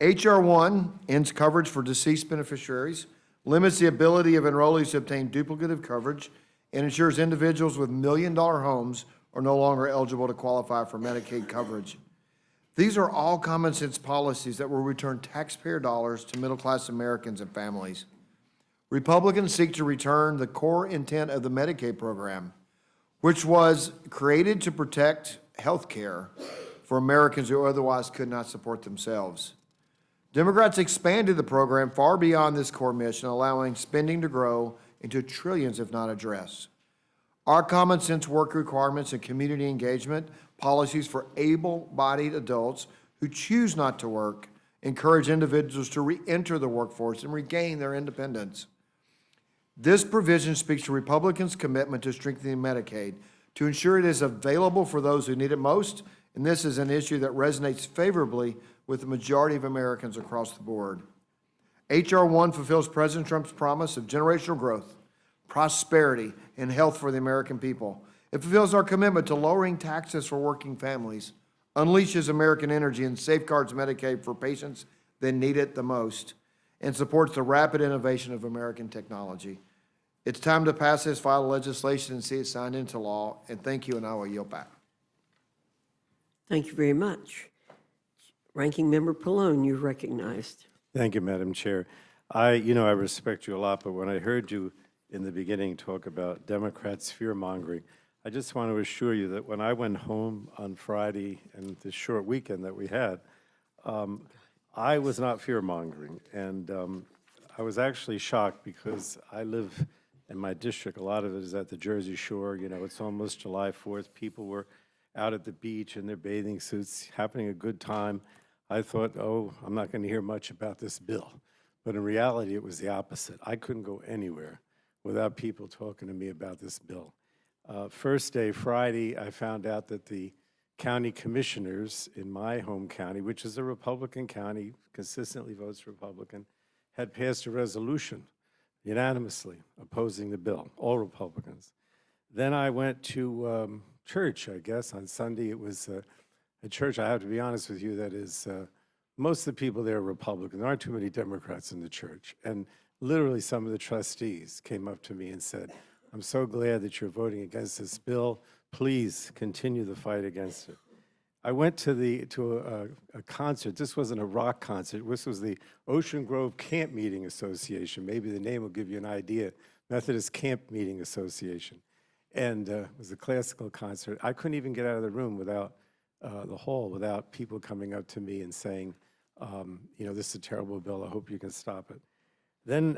H.R. 1 ends coverage for deceased beneficiaries, limits the ability of enrollees to obtain duplicative coverage, and ensures individuals with million-dollar homes are no longer eligible to qualify for Medicaid coverage. These are all common-sense policies that will return taxpayer dollars to middle-class Americans and families. Republicans seek to return the core intent of the Medicaid program, which was created to protect health care for Americans who otherwise could not support themselves. Democrats expanded the program far beyond this core mission, allowing spending to grow into trillions if not addressed. Our common sense work requirements and community engagement policies for able-bodied adults who choose not to work encourage individuals to re-enter the workforce and regain their independence. This provision speaks to Republicans' commitment to strengthening Medicaid to ensure it is available for those who need it most, and this is an issue that resonates favorably with the majority of Americans across the board. H.R. 1 fulfills President Trump's promise of generational growth, prosperity, and health for the American people. It fulfills our commitment to lowering taxes for working families, unleashes American energy, and safeguards Medicaid for patients that need it the most, and supports the rapid innovation of American technology. It's time to pass this vital legislation and see it signed into law, and thank you, and I will yield back. Thank you very much. Ranking Member Pallone, you're recognized. Thank you, Madam Chair. I respect you a lot, but when I heard you in the beginning talk about Democrats fear-mongering, I just want to assure you that when I went home on Friday and this short weekend that we had, I was not fear-mongering, and I was actually shocked because I live in my district. A lot of it is at the Jersey Shore. It's almost July 4th. People were out at the beach in their bathing suits, having a good time. I thought, oh, I'm not going to hear much about this bill. But in reality, it was the opposite. I couldn't go anywhere without people talking to me about this bill. First day, Friday, I found out that the county commissioners in my home county, which is a Republican county, consistently votes Republican, had passed a resolution unanimously opposing the bill, all Republicans. Then I went to church, I guess, on Sunday. It was a church, I have to be honest with you, that is, most of the people there are Republican. There aren't too many Democrats in the church. And literally some of the trustees came up to me and said, I'm so glad that you're voting against this bill. Please continue the fight against it. I went to a concert. This wasn't a rock concert. This was the Ocean Grove Camp Meeting Association. Maybe the name will give you an idea. Methodist Camp Meeting Association. And it was a classical concert. I couldn't even get out of the room without the hall without people coming up to me and saying, you know, this is a terrible bill. I hope you can stop it. Then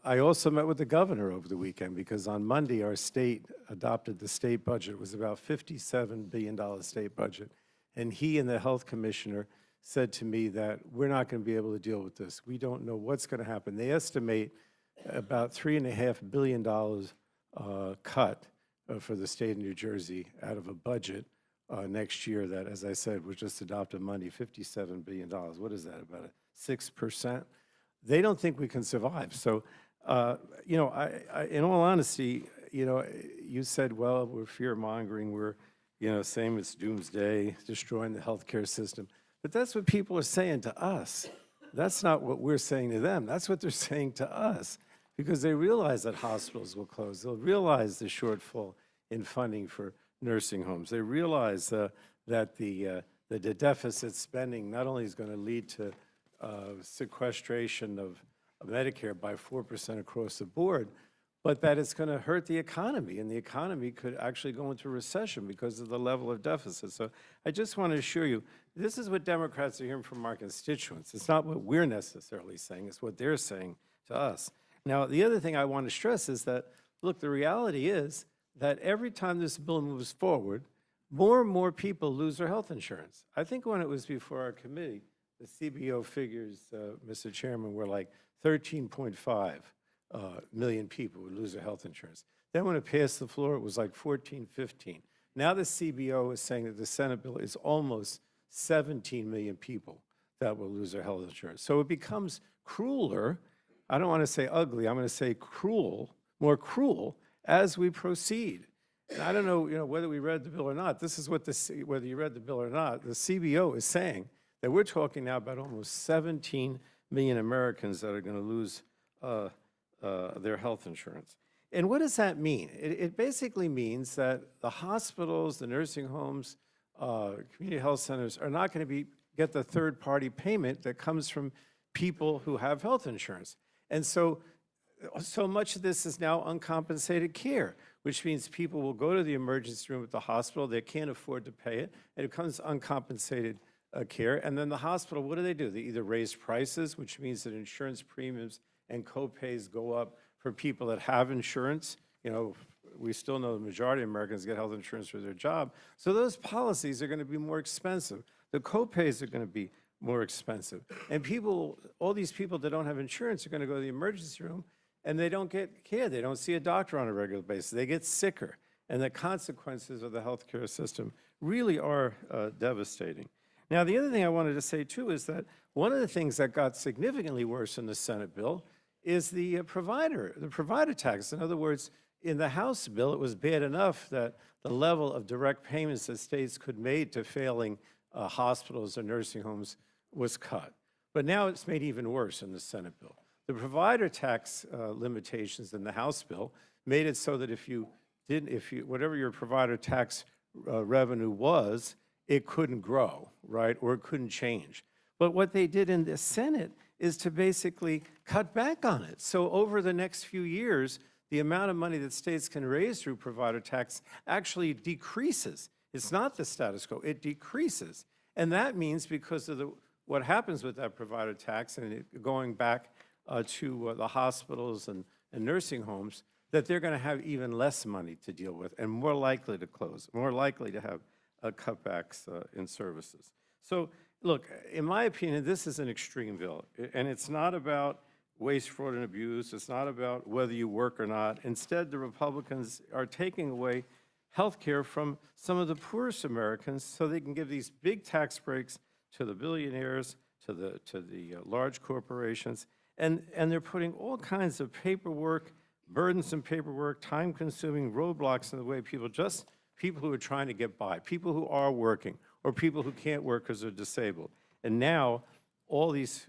I also met with the governor over the weekend because on Monday our state adopted the state budget. It was about $57 billion state budget. And he and the health commissioner said to me that we're not going to be able to deal with this. We don't know what's going to happen. They estimate about $3.5 billion cut for the state of New Jersey out of a budget next year that, as I said, was just adopted Monday, $57 billion. What is that, about 6%? They don't think we can survive. So, you know, in all honesty, you know, you said, well, we're fear-mongering, we're, you know, same as doomsday, destroying the healthcare system. But that's what people are saying to us. That's not what we're saying to them. That's what they're saying to us, because they realize that hospitals will close. They'll realize the shortfall in funding for nursing homes. They realize that the deficit spending not only is going to lead to sequestration of Medicare by 4% across the board, but that it's going to hurt the economy, and the economy could actually go into recession because of the level of deficit. So I just want to assure you, this is what Democrats are hearing from our constituents. It's not what we're necessarily saying, it's what they're saying to us. Now, the other thing I want to stress is that, look, the reality is that every time this bill moves forward, more and more people lose their health insurance. I think when it was before our committee, the CBO figures, Mr. Chairman, were like 13.5 million people would lose their health insurance. Then when it passed the floor, it was like 14, 15. Now the CBO is saying that the Senate bill is almost 17 million people that will lose their health insurance. So it becomes crueler. I don't want to say ugly. I'm going to say cruel, more cruel, as we proceed. And I don't know, you know, whether we read the bill or not. This is what whether you read the bill or not. The CBO is saying that we're talking now about almost 17 million Americans that are going to lose their health insurance. And what does that mean? It basically means that the hospitals, the nursing homes, community health centers are not going to get the third-party payment that comes from people who have health insurance. And so much of this is now uncompensated care, which means people will go to the emergency room at the hospital, they can't afford to pay it, and it becomes uncompensated care. And then the hospital, what do? They either raise prices, which means that insurance premiums and co-pays go up for people that have insurance. You know, we still know the majority of Americans get health insurance for their job. So those policies are going to be more expensive. The co-pays are going to be more expensive. And people, all these people that don't have insurance are going to go to the emergency room and they don't get care. They don't see a doctor on a regular basis. They get sicker. And the consequences of the healthcare system really are devastating. Now, the other thing I wanted to say, too, is that one of the things that got significantly worse in the Senate bill is the provider tax. In other words, in the House bill, it was bad enough that the level of direct payments that states could make to failing hospitals or nursing homes was cut. But now it's made even worse in the Senate bill. The provider tax limitations in the House bill made it so that whatever your provider tax revenue was, it couldn't grow, right, or it couldn't change. But what they did in the Senate is to basically cut back on it. So over the next few years, the amount of money that states can raise through provider tax actually decreases. It's not the status quo, it decreases. And that means because of what happens with that provider tax and it going back to the hospitals and nursing homes, that they're going to have even less money to deal with and more likely to close, more likely to have cutbacks in services. So look, in my opinion, this is an extreme bill, and it's not about waste, fraud, and abuse. It's not about whether you work or not. Instead, the Republicans are taking away health care from some of the poorest Americans so they can give these big tax breaks to the billionaires, to the large corporations, and they're putting all kinds of paperwork, burdensome paperwork, time-consuming roadblocks in the way people who are trying to get by, people who are working, or people who can't work because they're disabled. And now, all these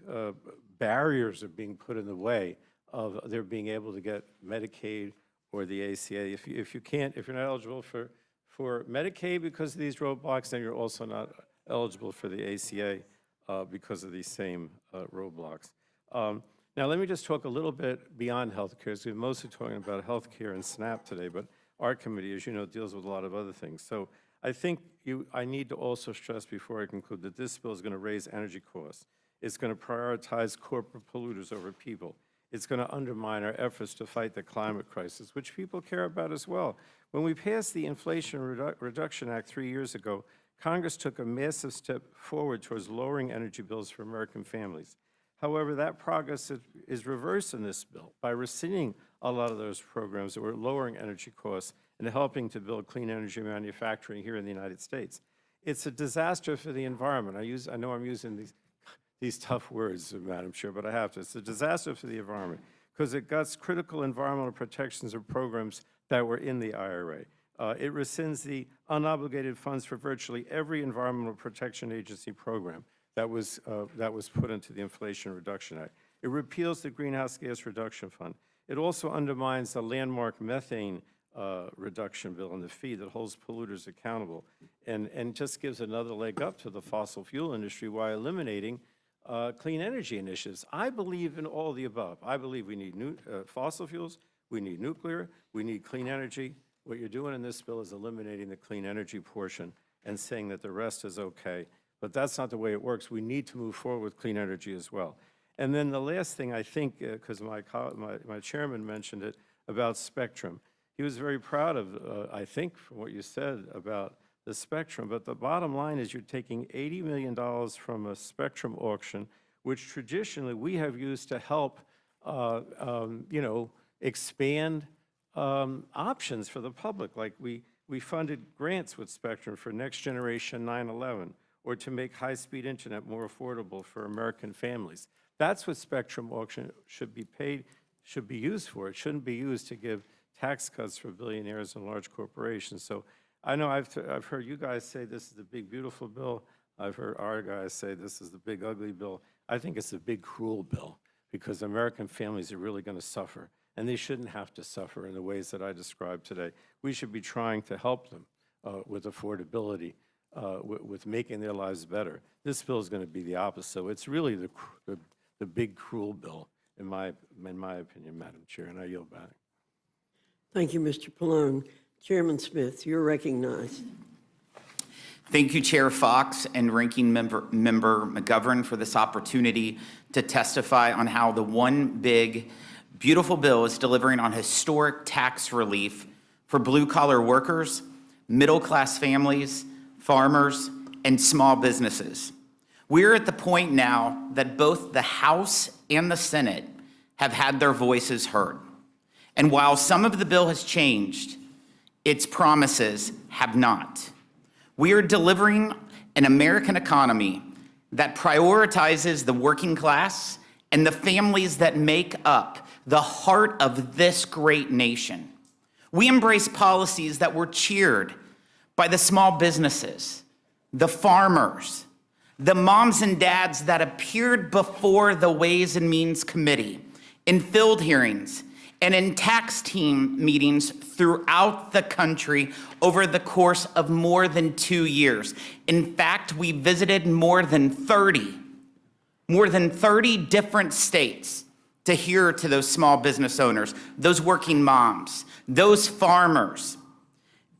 barriers are being put in the way of their being able to get Medicaid or the ACA. If you're not eligible for Medicaid because of these roadblocks, then you're also not eligible for the ACA because of these same roadblocks. Now, let me just talk a little bit beyond healthcare, because we're mostly talking about healthcare and SNAP today, but our committee, as you know, deals with a lot of other things. So I think I need to also stress before I conclude that this bill is going to raise energy costs. It's going to prioritize corporate polluters over people. It's going to undermine our efforts to fight the climate crisis, which people care about as well. When we passed the Inflation Reduction Act 3 years ago, Congress took a massive step forward towards lowering energy bills for American families. However, that progress is reversed in this bill by rescinding a lot of those programs that were lowering energy costs and helping to build clean energy manufacturing here in the United States. It's a disaster for the environment. I know I'm using these tough words, Madam Chair, but I have to. It's a disaster for the environment because it guts critical environmental protections or programs that were in the IRA. It rescinds the unobligated funds for virtually every environmental protection agency program that was put into the Inflation Reduction Act. It repeals the Greenhouse Gas Reduction Fund. It also undermines the landmark methane reduction bill and the fee that holds polluters accountable and just gives another leg up to the fossil fuel industry while eliminating clean energy initiatives. I believe in all the above. I believe we need fossil fuels, we need nuclear, we need clean energy. What you're doing in this bill is eliminating the clean energy portion and saying that the rest is okay. But that's not the way it works. We need to move forward with clean energy as well. And then the last thing I think, because my chairman mentioned it, about spectrum. He was very proud of, I think, from what you said about the spectrum. But the bottom line is you're taking $80 million from a spectrum auction, which traditionally we have used to help, expand options for the public. Like we funded grants with spectrum for next generation 9/11, or to make high-speed internet more affordable for American families. That's what spectrum auction should be used for. It shouldn't be used to give tax cuts for billionaires and large corporations. So I know I've heard you guys say this is the big, beautiful bill. I've heard our guys say this is the big, ugly bill. I think it's a big, cruel bill because American families are really going to suffer, and they shouldn't have to suffer in the ways that I described today. We should be trying to help them with affordability, with making their lives better. This bill is going to be the opposite. So it's really the big, cruel bill, in my opinion, Madam Chair, and I yield back. Thank you, Mr. Pallone. Chairman Smith, you're recognized. Thank you, Chair Fox and Ranking Member McGovern, for this opportunity to testify on how the one big, beautiful bill is delivering on historic tax relief for blue-collar workers, middle-class families, farmers, and small businesses. We're at the point now that both the House and the Senate have had their voices heard. And while some of the bill has changed, its promises have not. We are delivering an American economy that prioritizes the working class and the families that make up the heart of this great nation. We embrace policies that were cheered by the small businesses, the farmers, the moms and dads that appeared before the Ways and Means Committee in field hearings and in tax team meetings throughout the country over the course of more than 2 years. In fact, we visited more than 30 different states to hear to those small business owners, those working moms, those farmers.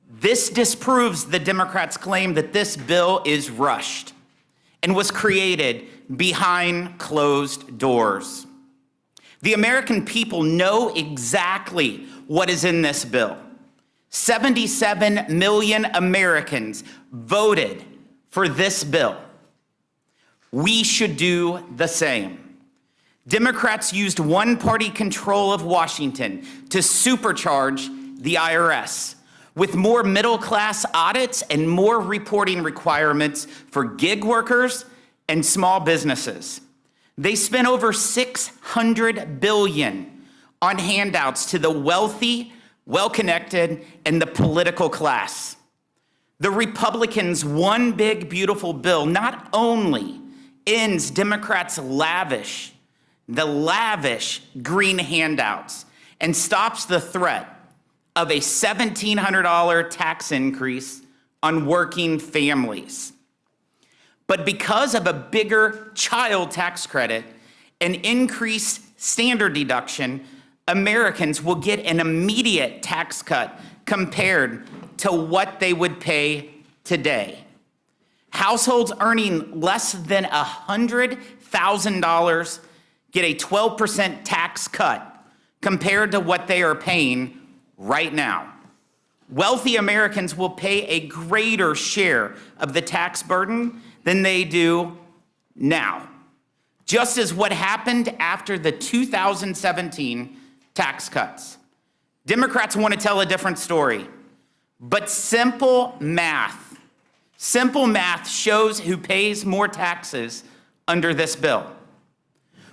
This disproves the Democrats' claim that this bill is rushed and was created behind closed doors. The American people know exactly what is in this bill. 77 million Americans voted for this bill. We should do the same. Democrats used one-party control of Washington to supercharge the IRS with more middle-class audits and more reporting requirements for gig workers and small businesses. They spent over $600 billion on handouts to the wealthy, well-connected, and the political class. The Republicans' one big beautiful bill not only ends Democrats' lavish green handouts and stops the threat of a $1,700 tax increase on working families, but because of a bigger child tax credit and increased standard deduction, Americans will get an immediate tax cut compared to what they would pay today. Households earning less than $100,000 get a 12% tax cut compared to what they are paying right now. Wealthy Americans will pay a greater share of the tax burden than they do now, just as what happened after the 2017 tax cuts. Democrats want to tell a different story, but simple math shows who pays more taxes under this bill.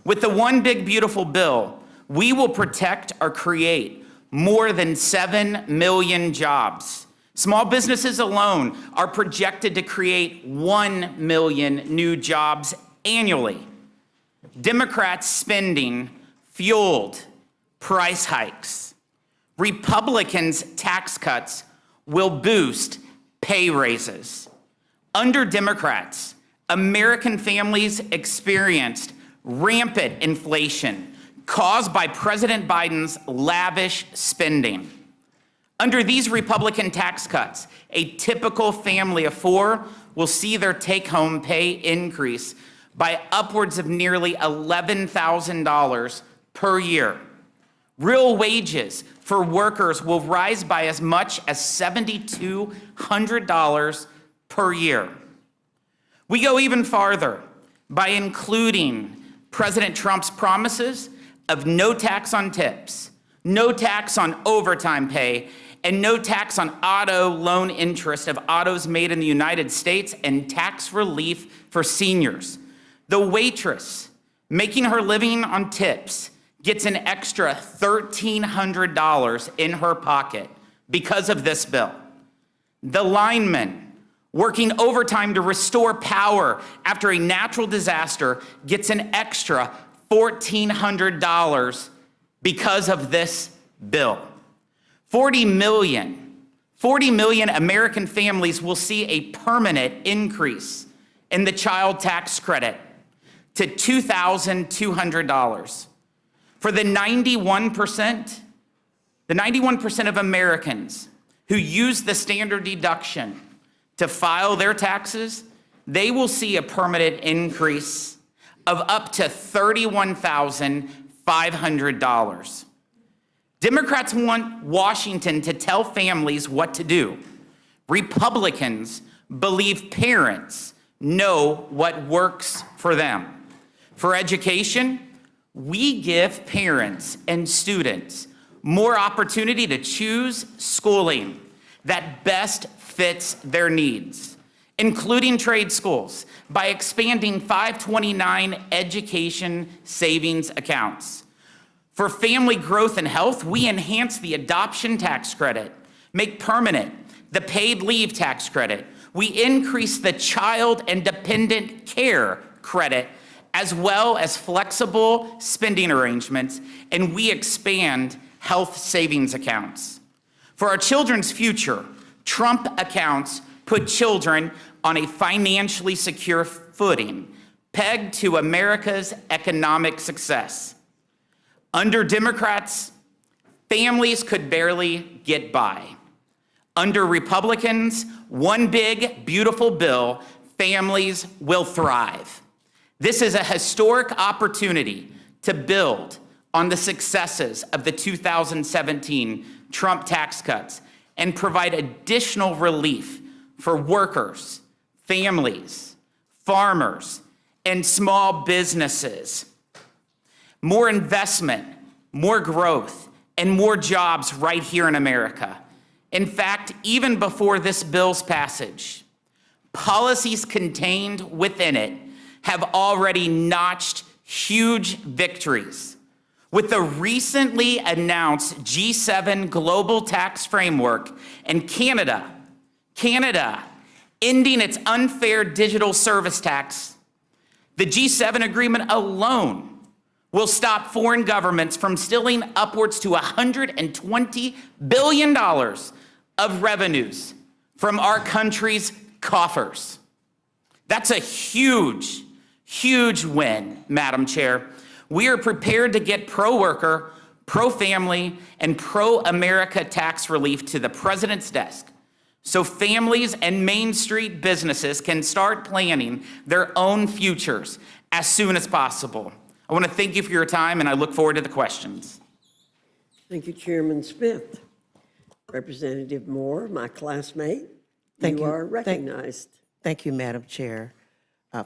With the one big beautiful bill, we will protect or create more than 7 million jobs. Small businesses alone are projected to create 1 million new jobs annually. Democrats' spending fueled price hikes. Republicans' tax cuts will boost pay raises. Under Democrats, American families experienced rampant inflation caused by President Biden's lavish spending. Under these Republican tax cuts, a typical family of 4 will see their take-home pay increase by upwards of nearly $11,000 per year. Real wages for workers will rise by as much as $7,200 per year. We go even farther by including President Trump's promises of no tax on tips, no tax on overtime pay, and no tax on auto loan interest of autos made in the United States, and tax relief for seniors. The waitress making her living on tips gets an extra $1,300 in her pocket because of this bill. The lineman working overtime to restore power after a natural disaster gets an extra $1,400 because of this bill. 40 million American families will see a permanent increase in the child tax credit to $2,200. For the 91% of Americans who use the standard deduction to file their taxes, they will see a permanent increase of up to $31,500. Democrats want Washington to tell families what to do. Republicans believe parents know what works for them. For education, we give parents and students more opportunity to choose schooling that best fits their needs, including trade schools, by expanding 529 education savings accounts. For family growth and health, we enhance the adoption tax credit, make permanent the paid leave tax credit. We increase the child and dependent care credit, as well as flexible spending arrangements, and we expand health savings accounts. For our children's future, Trump accounts put children on a financially secure footing, pegged to America's economic success. Under Democrats, families could barely get by. Under Republicans, one big, beautiful bill, families will thrive. This is a historic opportunity to build on the successes of the 2017 Trump tax cuts and provide additional relief for workers, families, farmers, and small businesses. more investment, more growth, and more jobs right here in America. In fact, even before this bill's passage, policies contained within it have already notched huge victories. With the recently announced G7 Global Tax Framework and Canada ending its unfair digital service tax, the G7 agreement alone will stop foreign governments from stealing upwards to $120 billion of revenues from our country's coffers. That's a huge, huge win, Madam Chair. We are prepared to get pro-worker, pro-family, and pro-America tax relief to the President's desk so families and Main Street businesses can start planning their own futures as soon as possible. I want to thank you for your time, and I look forward to the questions. Thank you, Chairman Smith. Representative Moore, my classmate, Thank you you. are recognized. Thank you, Madam Chair,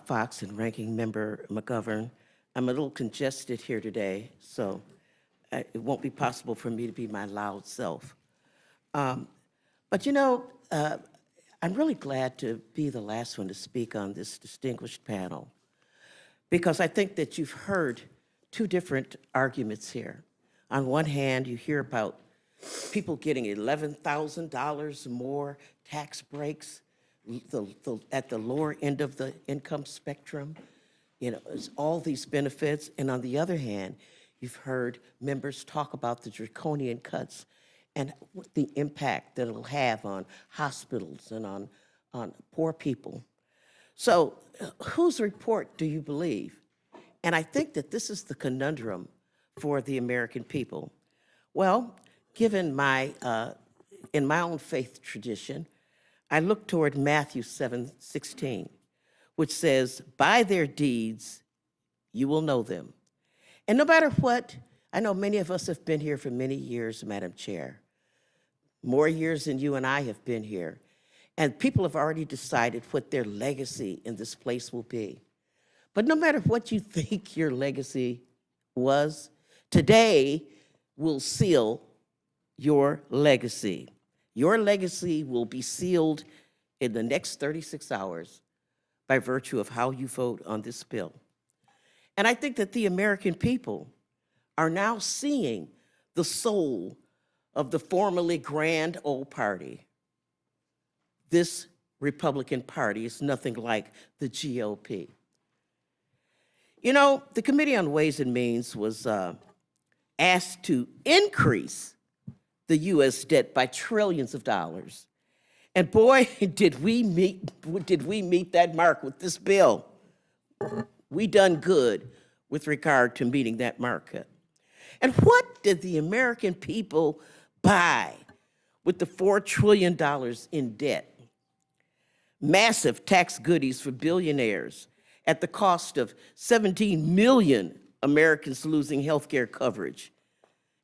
Fox and Ranking Member McGovern. I'm a little congested here today, so it won't be possible for me to be my loud self. But you know, I'm really glad to be the last one to speak on this distinguished panel, because I think that you've heard two different arguments here. On one hand, you hear about people getting $11,000 more tax breaks at the lower end of the income spectrum. You know, it's all these benefits. And on the other hand, you've heard members talk about the draconian cuts and the impact that it'll have on hospitals and on poor people. So whose report do you believe? And I think that this is the conundrum for the American people. Well, given in my own faith tradition, I look toward Matthew 7:16, which says, by their deeds, you will know them. And no matter what, I know many of us have been here for many years, Madam Chair, more years than you and I have been here. And people have already decided what their legacy in this place will be. But no matter what you think your legacy was, today will seal your legacy. Your legacy will be sealed in the next 36 hours by virtue of how you vote on this bill. And I think that the American people are now seeing the soul of the formerly grand old party. This Republican Party is nothing like the GOP. You know, the Committee on Ways and Means was asked to increase the U.S. debt by trillions of dollars. And boy, did we meet that mark with this bill. We done good with regard to meeting that mark. And what did the American people buy with the $4 trillion in debt? Massive tax goodies for billionaires at the cost of 17 million Americans losing health care coverage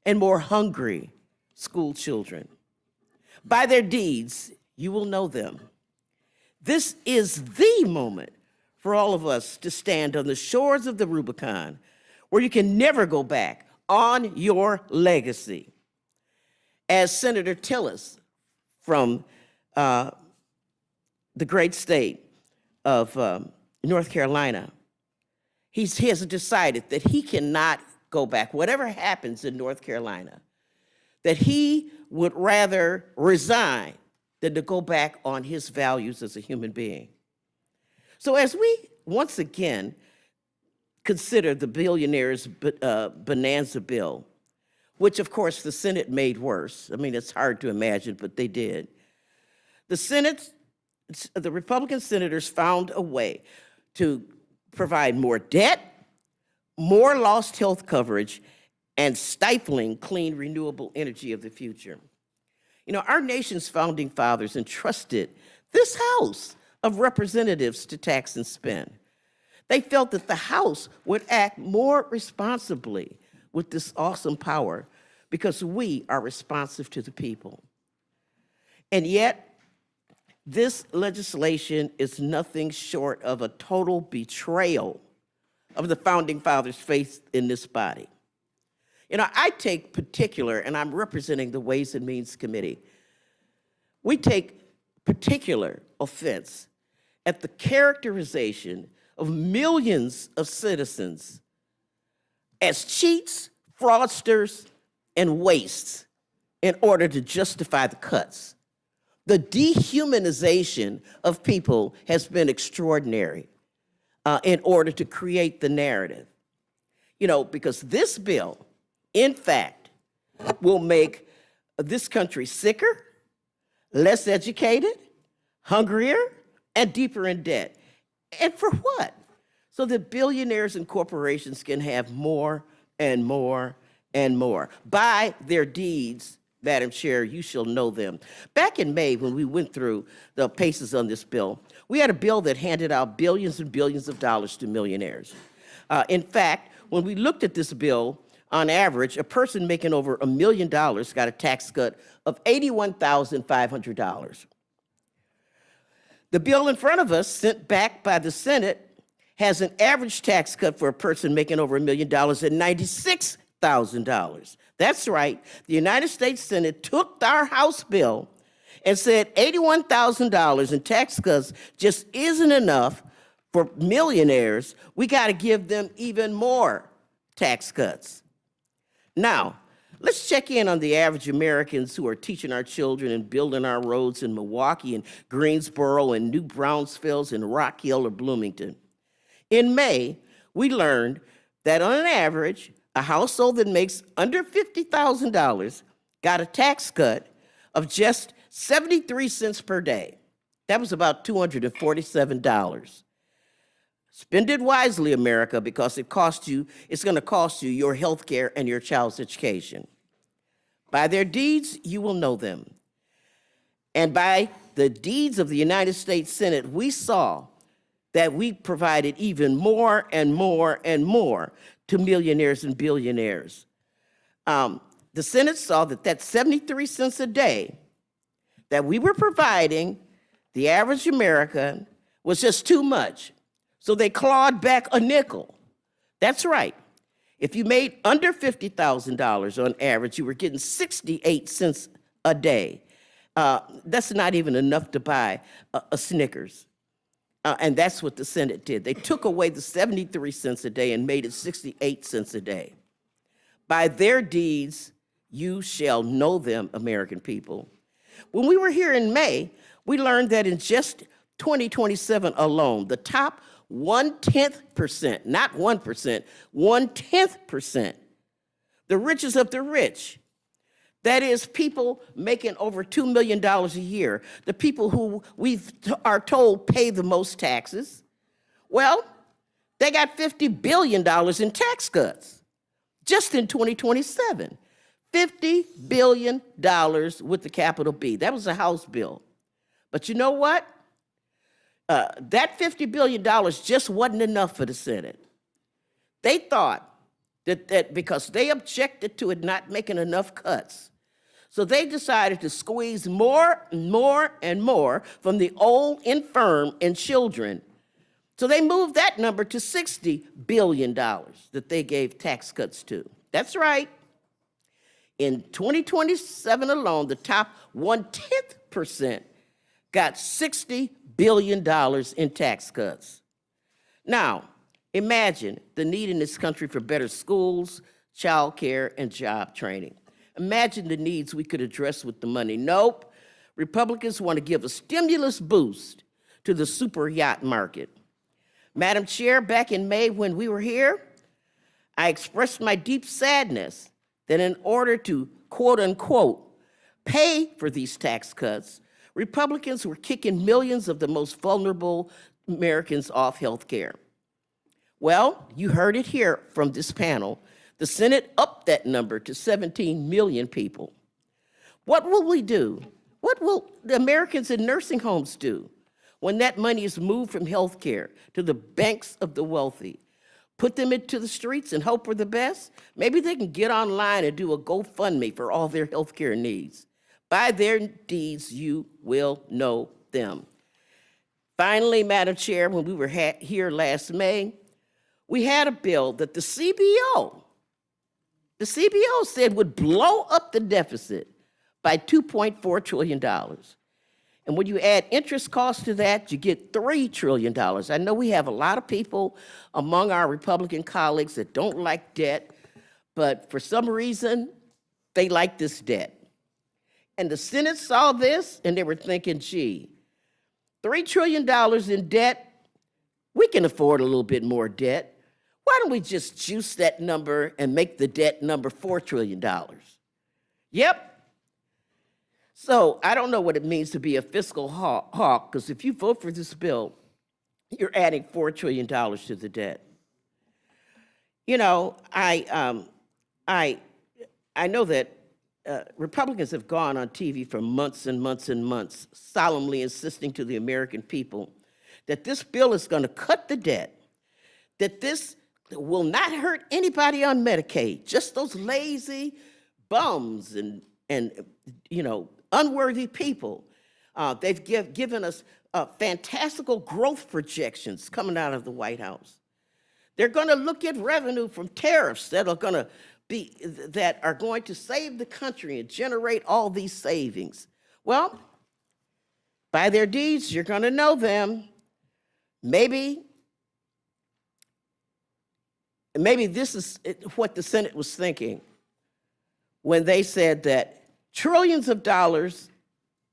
and more hungry school children. By their deeds, you will know them. This is the moment for all of us to stand on the shores of the Rubicon, where you can never go back on your legacy. As Senator Tillis from the great state of North Carolina, he has decided that he cannot go back, whatever happens in North Carolina, that he would rather resign than to go back on his values as a human being. So as we once again consider the billionaires' bonanza bill, which of course the Senate made worse. I mean, it's hard to imagine, but they did. The Republican senators found a way to provide more debt, more lost health coverage, and stifling clean, renewable energy of the future. You know, our nation's founding fathers entrusted this House of Representatives to tax and spend. They felt that the House would act more responsibly with this awesome power because we are responsive to the people. And yet, this legislation is nothing short of a total betrayal of the Founding Fathers' faith in this body. You know, I take particular, and I'm representing the Ways and Means Committee, we take particular offense at the characterization of millions of citizens as cheats, fraudsters, and wastes in order to justify the cuts. The dehumanization of people has been extraordinary in order to create the narrative. You know, because this bill, in fact, will make this country sicker, less educated, hungrier, and deeper in debt. And for what? So that billionaires and corporations can have more and more and more. By their deeds, Madam Chair, you shall know them. Back in May, when we went through the paces on this bill, we had a bill that handed out billions and billions of dollars to millionaires. In fact, when we looked at this bill, on average, a person making over $1 million got a tax cut of $81,500. The bill in front of us, sent back by the Senate, has an average tax cut for a person making over $1 million at $96,000. That's right. The United States Senate took our House bill and said $81,000 in tax cuts just isn't enough for millionaires. We got to give them even more tax cuts. Now, let's check in on the average Americans who are teaching our children and building our roads in Milwaukee and Greensboro and New Brownsville and Rock Hill or Bloomington. In May, we learned that on an average, a household that makes under $50,000 got a tax cut of just 73 cents per day. That was about $247. Spend it wisely, America, because it's going to cost you your health care and your child's education. By their deeds, you will know them. And by the deeds of the United States Senate, we saw that we provided even more and more and more to millionaires and billionaires. The Senate saw that 73 cents a day that we were providing the average American was just too much. So they clawed back a nickel. That's right. If you made under $50,000 on average, you were getting 68 cents a day. That's not even enough to buy a Snickers. And that's what the Senate did. They took away the 73 cents a day and made it 68 cents a day. By their deeds, you shall know them, American people. When we were here in May, we learned that in just 2027 alone, the top 1/10%, not 1%, 1/10%, the richest of the rich, that is, people making over $2 million a year, the people who we are told pay the most taxes, well, they got $50 billion in tax cuts just in 2027. $50 billion with the capital B. That was a House bill. But you know what? That $50 billion just wasn't enough for the Senate. They thought that because they objected to it not making enough cuts, so they decided to squeeze more and more and more from the old, infirm, and children. So they moved that number to $60 billion that they gave tax cuts to. That's right. In 2027 alone, the top 1/10% got $60 billion in tax cuts. Now, imagine the need in this country for better schools, child care, and job training. Imagine the needs we could address with the money. Nope. Republicans want to give a stimulus boost to the super yacht market. Madam Chair, back in May when we were here, I expressed my deep sadness that in order to, quote unquote, pay for these tax cuts, Republicans were kicking millions of the most vulnerable Americans off health care. Well, you heard it here from this panel. The Senate upped that number to 17 million people. What will we do? What will the Americans in nursing homes do when that money is moved from health care to the banks of the wealthy? Put them into the streets and hope for the best? Maybe they can get online and do a GoFundMe for all their health care needs. By their deeds, you will know them. Finally, Madam Chair, when we were here last May, we had a bill that the CBO said would blow up the deficit by $2.4 trillion. And when you add interest costs to that, you get $3 trillion. I know we have a lot of people among our Republican colleagues that don't like debt, but for some reason, they like this debt. And the Senate saw this, and they were thinking, gee, $3 trillion in debt, we can afford a little bit more debt. Why don't we just juice that number and make the debt number $4 trillion? Yep. So I don't know what it means to be a fiscal hawk, because if you vote for this bill, you're adding $4 trillion to the debt. You know, I know that Republicans have gone on TV for months and months and months, solemnly insisting to the American people that this bill is going to cut the debt, that this will not hurt anybody on Medicaid, just those lazy bums and you know, unworthy people. They've given us fantastical growth projections coming out of the White House. They're going to look at revenue from tariffs that are going to save the country and generate all these savings. Well, by their deeds, you're going to know them. Maybe this is what the Senate was thinking when they said that trillions of dollars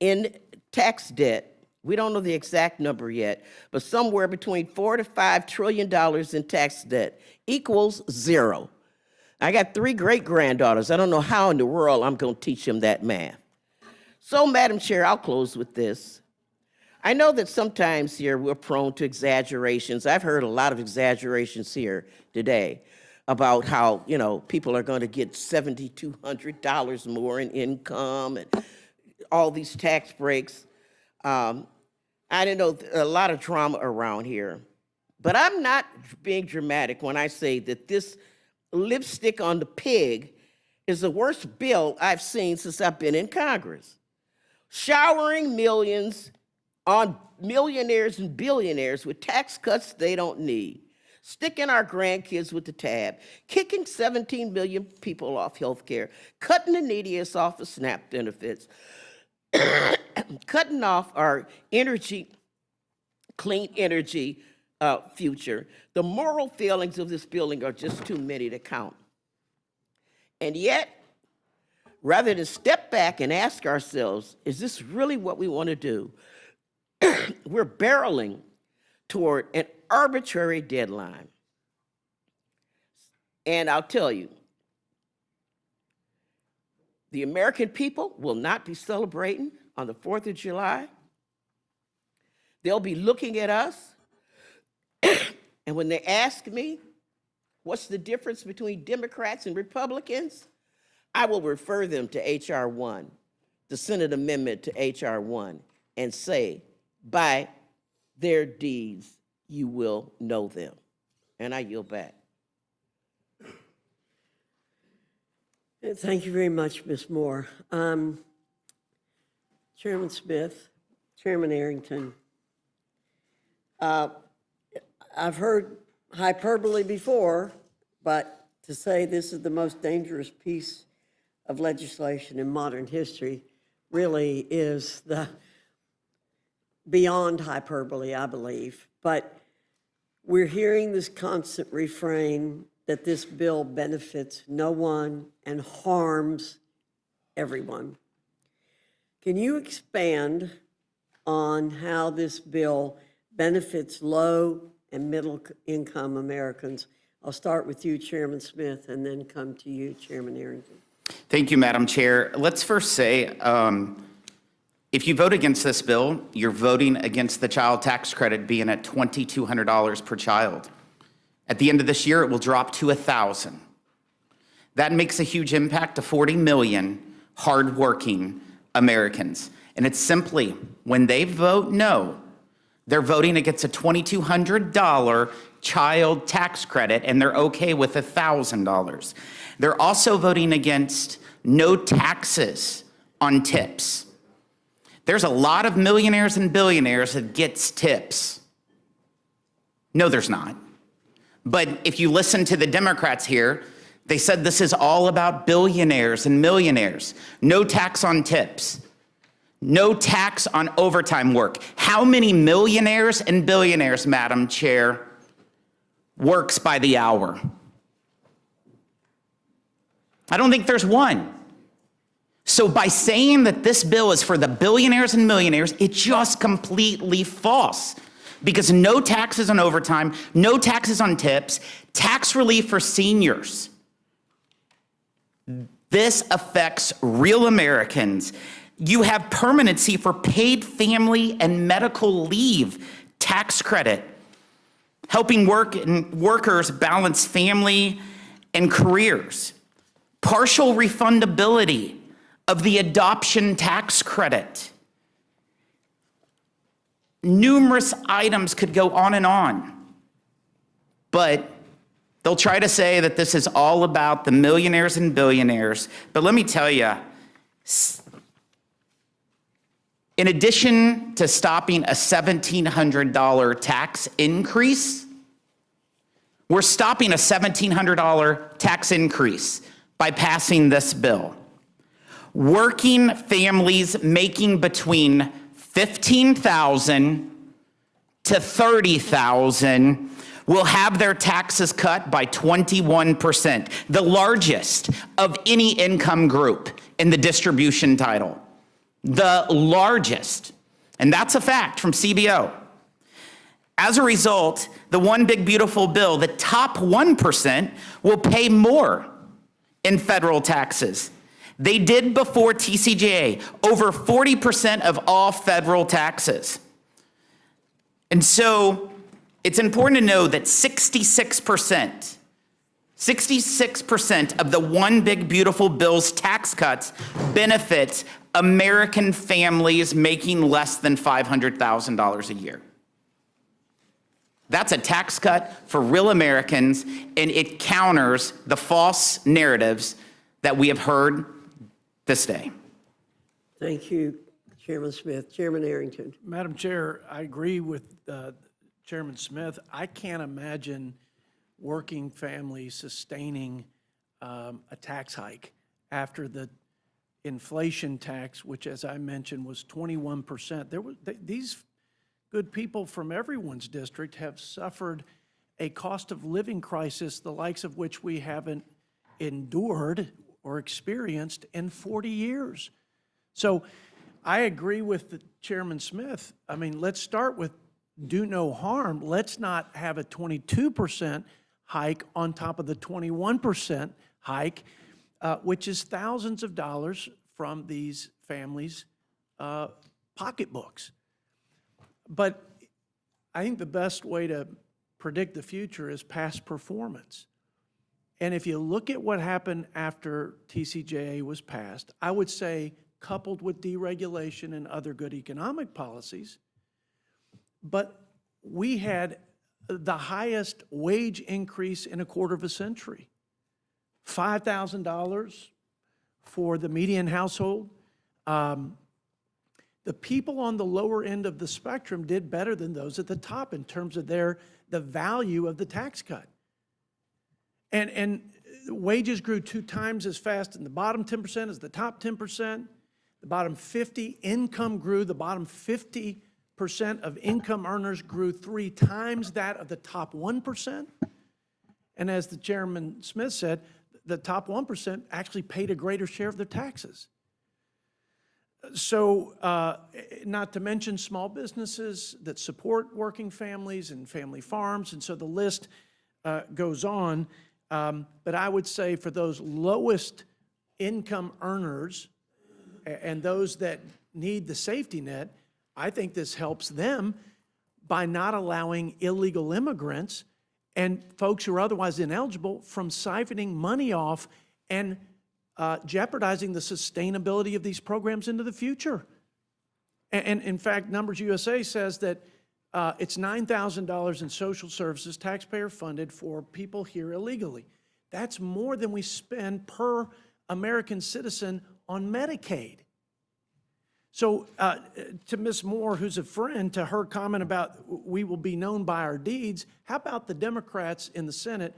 in tax debt, we don't know the exact number yet, but somewhere between $4 to $5 trillion in tax debt equals zero. I got 3 great-granddaughters. I don't know how in the world I'm going to teach them that math. So, Madam Chair, I'll close with this. I know that sometimes here we're prone to exaggerations. I've heard a lot of exaggerations here today about how, you know, people are going to get $7,200 more in income and all these tax breaks. I don't know, a lot of drama around here. But I'm not being dramatic when I say that this lipstick on the pig is the worst bill I've seen since I've been in Congress. Showering millions on millionaires and billionaires with tax cuts they don't need, sticking our grandkids with the tab, kicking 17 million people off health care, cutting the neediest off of SNAP benefits, cutting off our energy, clean energy future. The moral failings of this building are just too many to count. And yet, rather than step back and ask ourselves, is this really what we want to do? We're barreling toward an arbitrary deadline. And I'll tell you, the American people will not be celebrating on the 4th of July. They'll be looking at us, and when they ask me, what's the difference between Democrats and Republicans? I will refer them to H.R. 1, the Senate amendment to H.R. 1, and say, by their deeds, you will know them. And I yield back. Thank you very much, Ms. Moore. Chairman Smith, Chairman Arrington, I've heard hyperbole before, but to say this is the most dangerous piece of legislation in modern history really is the beyond hyperbole, I believe. But we're hearing this constant refrain that this bill benefits no one and harms everyone. Can you expand on how this bill benefits low and middle income Americans? I'll start with you, Chairman Smith, and then come to you, Chairman Arrington. Thank you, Madam Chair. Let's first say, if you vote against this bill, you're voting against the child tax credit being at $2,200 per child. At the end of this year, it will drop to $1,000. That makes a huge impact to 40 million hardworking Americans. And it's simply, when they vote no, they're voting against a $2,200 child tax credit, and they're okay with $1,000. They're also voting against no taxes on tips. There's a lot of millionaires and billionaires that gets tips. No, there's not. But if you listen to the Democrats here, they said this is all about billionaires and millionaires. No tax on tips. No tax on overtime work. How many millionaires and billionaires, Madam Chair, works by the hour? I don't think there's one. So by saying that this bill is for the billionaires and millionaires, it's just completely false. Because no taxes on overtime, no taxes on tips, tax relief for seniors. This affects real Americans. You have permanency for paid family and medical leave tax credit, helping workers balance family and careers. Partial refundability of the adoption tax credit. Numerous items could go on, but they'll try to say that this is all about the millionaires and billionaires. But let me tell you, in addition to stopping a $1,700 tax increase, we're stopping a $1,700 tax increase by passing this bill. Working families making between $15,000 to $30,000 will have their taxes cut by 21%, the largest of any income group in the distribution title. The largest. And that's a fact from CBO. As a result, the one big beautiful bill, the top 1% will pay more in federal taxes. They did before TCJA, over 40% of all federal taxes. And so it's important to know that 66% of the one big beautiful bill's tax cuts benefits American families making less than $500,000 a year. That's a tax cut for real Americans, and it counters the false narratives that we have heard this day. Thank you, Chairman Smith. Chairman Arrington. Madam Chair, I agree with Chairman Smith. I can't imagine working families sustaining a tax hike after the inflation tax, which, as I mentioned, was 21%. These good people from everyone's district have suffered a cost of living crisis, the likes of which we haven't endured or experienced in 40 years. So I agree with the Chairman Smith. I mean, let's start with do no harm. Let's not have a 22% hike on top of the 21% hike, which is thousands of dollars from these families' pocketbooks. But I think the best way to predict the future is past performance. And if you look at what happened after TCJA was passed, I would say, coupled with deregulation and other good economic policies, but we had the highest wage increase in a quarter of a century. $5,000 for the median household. The people on the lower end of the spectrum did better than those at the top in terms of the value of the tax cut. And wages grew 2 times as fast in the bottom 10% as the top 10%. The bottom 50 income grew. The bottom 50% of income earners grew 3 times that of the top 1%. And as the Chairman Smith said, the top 1% actually paid a greater share of their taxes. So not to mention small businesses that support working families and family farms, and so the list goes on. But I would say for those lowest income earners and those that need the safety net, I think this helps them by not allowing illegal immigrants and folks who are otherwise ineligible from siphoning money off and jeopardizing the sustainability of these programs into the future. And in fact, Numbers USA says that it's $9,000 in social services, taxpayer funded, for people here illegally. That's more than we spend per American citizen on Medicaid. So to Ms. Moore, who's a friend, to her comment about we will be known by our deeds, how about the Democrats in the Senate,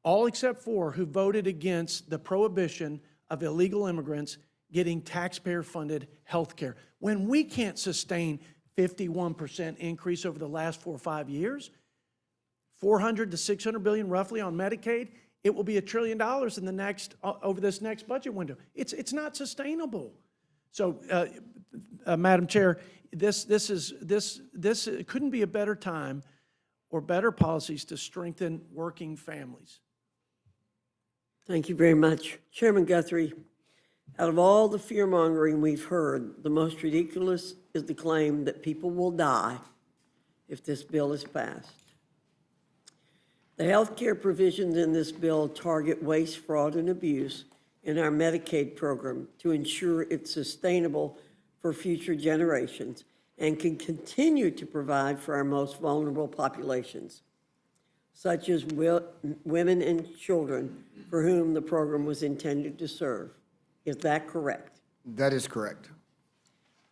all except 4, who voted against the prohibition of illegal immigrants getting taxpayer-funded health care? When we can't sustain 51% increase over the last 4 or 5 years, 400 to 600 billion roughly on Medicaid, it will be $1 trillion in the next, over this next budget window. It's not sustainable. So, Madam Chair, this couldn't be a better time or better policies to strengthen working families. Thank you very much. Chairman Guthrie, out of all the fear-mongering we've heard, the most ridiculous is the claim that people will die if this bill is passed. The health care provisions in this bill target waste, fraud, and abuse in our Medicaid program to ensure it's sustainable for future generations and can continue to provide for our most vulnerable populations, such as women and children for whom the program was intended to serve. Is that correct? That is correct.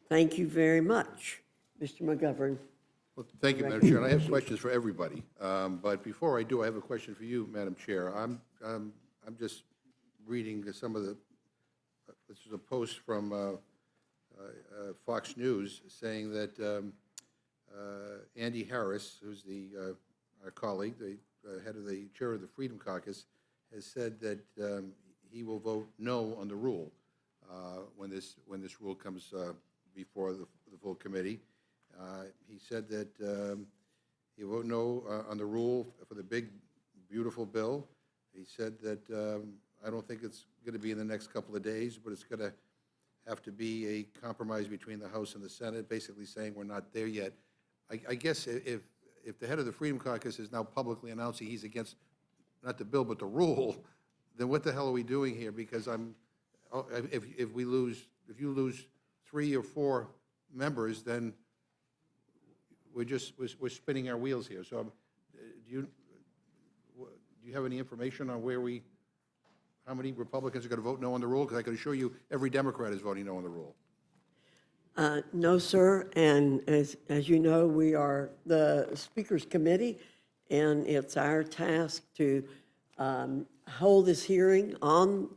Thank you very much. Mr. McGovern. Well, thank you, Madam Chair. And I have questions for everybody. But before I do, I have a question for you, Madam Chair. I'm just reading some of the, this is a post from Fox News saying that Andy Harris, who's our colleague, the head of the chair of the Freedom Caucus, has said that he will vote no on the rule when this rule comes before the full committee. He said that he'll vote no on the rule for the big, beautiful bill. He said that I don't think it's going to be in the next couple of days, but it's going to have to be a compromise between the House and the Senate, basically saying we're not there yet. I guess if the head of the Freedom Caucus is now publicly announcing he's against not the bill but the rule, then what the hell are we doing here? Because if you lose 3 or 4 members, then we're spinning our wheels here. So do you have any information on how many Republicans are going to vote no on the rule? Because I can assure you every Democrat is voting no on the rule. No, sir, and as you know, we are the Speaker's Committee, and it's our task to hold this hearing on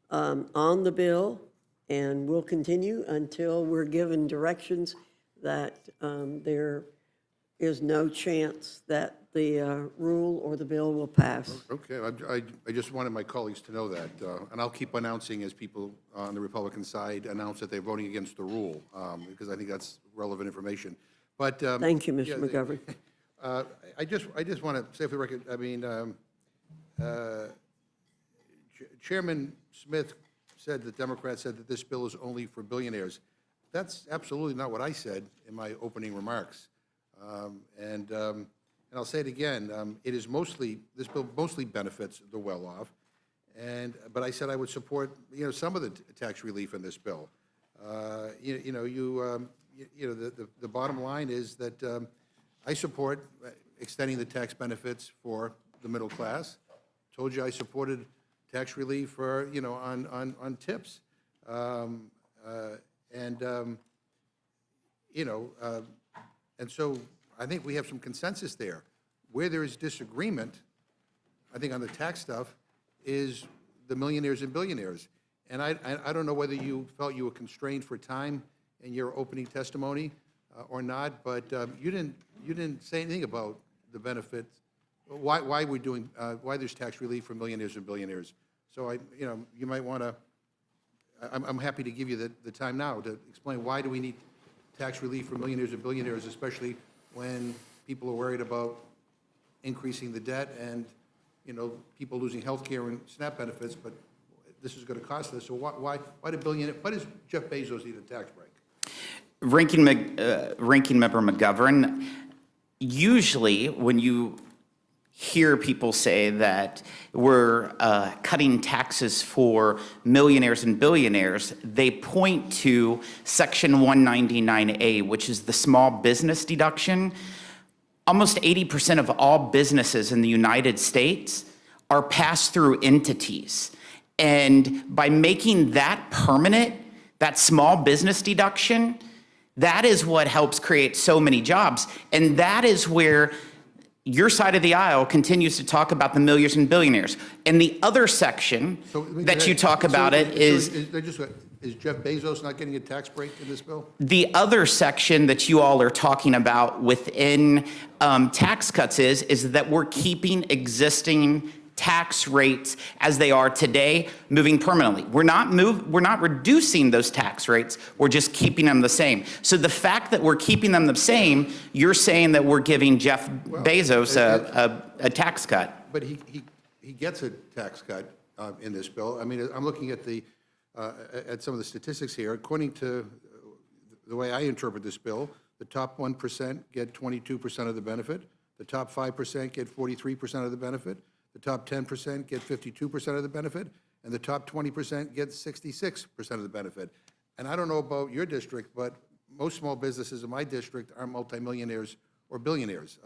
the bill, and we'll continue until we're given directions that there is no chance that the rule or the bill will pass. Okay, I just wanted my colleagues to know that, and I'll keep announcing as people on the Republican side announce that they're voting against the rule, because I think that's relevant information. But Thank you, Mr. McGovern. I just want to say for the record, I mean, Chairman Smith said that Democrats said that this bill is only for billionaires. That's absolutely not what I said in my opening remarks. And I'll say it again, this bill mostly benefits the well-off, but I said I would support, some of the tax relief in this bill. The bottom line is that I support extending the tax benefits for the middle class. Told you I supported tax relief for, on tips. And so I think we have some consensus there. Where there is disagreement, I think on the tax stuff, is the millionaires and billionaires. And I don't know whether you felt you were constrained for time in your opening testimony or not, but you didn't say anything about the benefits, why we're doing, why there's tax relief for millionaires and billionaires. So you might want to, I'm happy to give you the time now to explain why do we need tax relief for millionaires and billionaires, especially when people are worried about increasing the debt and, people losing health care and SNAP benefits, but this is going to cost us. So why does Jeff Bezos need a tax break? Ranking Member McGovern, usually when you hear people say that we're cutting taxes for millionaires and billionaires, they point to Section 199A, which is the small business deduction. Almost 80% of all businesses in the United States are pass-through entities. And by making that permanent, That small business deduction, that is what helps create so many jobs. And that is where your side of the aisle continues to talk about the millionaires and billionaires. And the other section that you talk about it is Jeff Bezos not getting a tax break in this bill? the other section that you all are talking about within tax cuts is that we're keeping existing tax rates as they are today, moving permanently. We're not reducing those tax rates. We're just keeping them the same. So the fact that we're keeping them the same, you're saying that we're giving Jeff Bezos a tax cut. But he gets a tax cut in this bill. I mean, I'm looking at at some of the statistics here. According to the way I interpret this bill, the top 1% get 22% of the benefit. The top 5% get 43% of the benefit. The top 10% get 52% of the benefit, and the top 20% get 66% of the benefit. And I don't know about your district, but most small businesses in my district are multimillionaires or billionaires.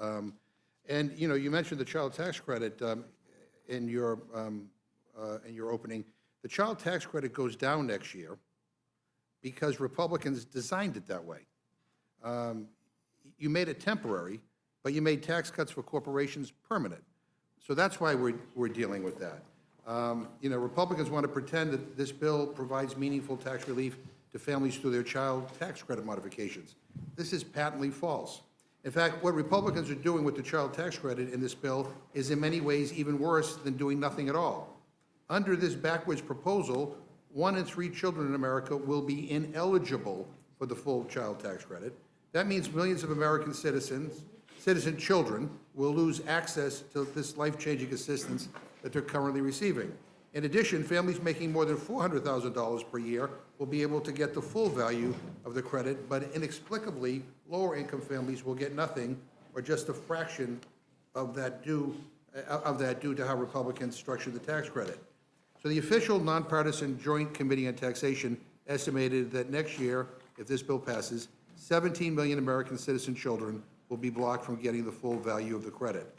And you mentioned the child tax credit in your opening. The child tax credit goes down next year because Republicans designed it that way. You made it temporary, but you made tax cuts for corporations permanent. So that's why we're dealing with that. Republicans want to pretend that this bill provides meaningful tax relief to families through their child tax credit modifications. This is patently false. In fact, what Republicans are doing with the child tax credit in this bill is in many ways even worse than doing nothing at all. Under this backwards proposal, 1 in 3 children in America will be ineligible for the full child tax credit. That means millions of American citizen children will lose access to this life-changing assistance that they're currently receiving. In addition, families making more than $400,000 per year will be able to get the full value of the credit, but inexplicably, lower-income families will get nothing or just a fraction of that due to how Republicans structured the tax credit. So the official nonpartisan Joint Committee on Taxation estimated that next year, if this bill passes, 17 million American citizen children will be blocked from getting the full value of the credit.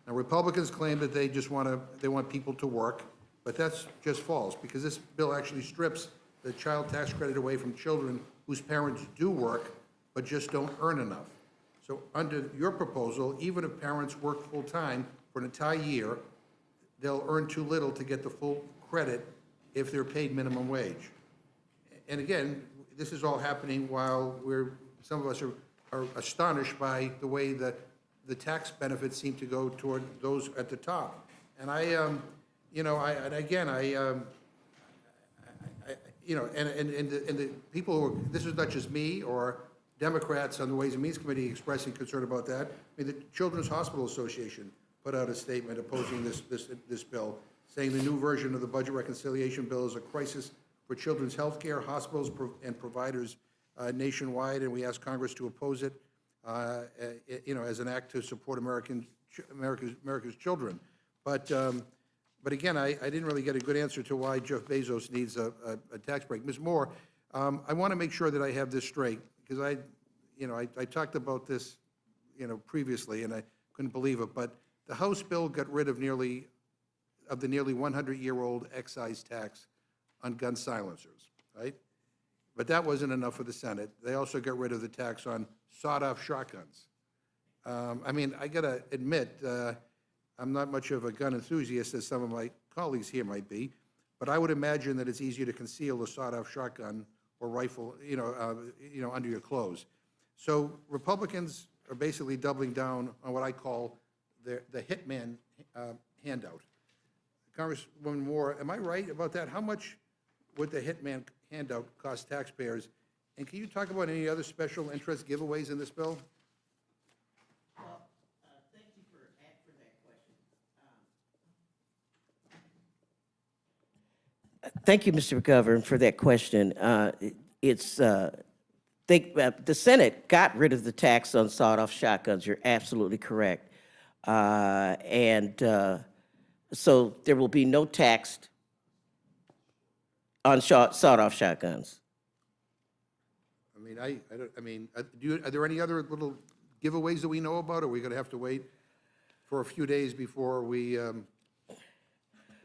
Now, Republicans claim that they want people to work, but that's just false, because this bill actually strips the child tax credit away from children whose parents do work, but just don't earn enough. So under your proposal, even if parents work full-time for an entire year, they'll earn too little to get the full credit if they're paid minimum wage. And again, this is all happening while some of us are astonished by the way that the tax benefits seem to go toward those at the top. And the people who are, this is not just me or Democrats on the Ways and Means Committee expressing concern about that. I mean, the Children's Hospital Association put out a statement opposing this bill, saying the new version of the budget reconciliation bill is a crisis for children's health care, hospitals, and providers nationwide, and we ask Congress to oppose it, as an act to support America's children. But again, I didn't really get a good answer to why Jeff Bezos needs a tax break. Ms. Moore, I want to make sure that I have this straight, because I talked about this, previously, and I couldn't believe it. But the House bill got rid of the nearly 100-year-old excise tax on gun silencers, right? But that wasn't enough for the Senate. They also got rid of the tax on sawed-off shotguns. I mean, I got to admit, I'm not much of a gun enthusiast, as some of my colleagues here might be, but I would imagine that it's easier to conceal a sawed-off shotgun or rifle, under your clothes. So Republicans are basically doubling down on what I call the hitman handout. Congresswoman Moore, am I right about that? How much would the hitman handout cost taxpayers? And can you talk about any other special interest giveaways in this bill? Well, thank you for that question. Thank you, Mr. McGovern, for that question. The Senate got rid of the tax on sawed-off shotguns. You're absolutely correct. So there will be no tax on sawed-off shotguns. Are there any other little giveaways that we know about, or are we going to have to wait for a few days before we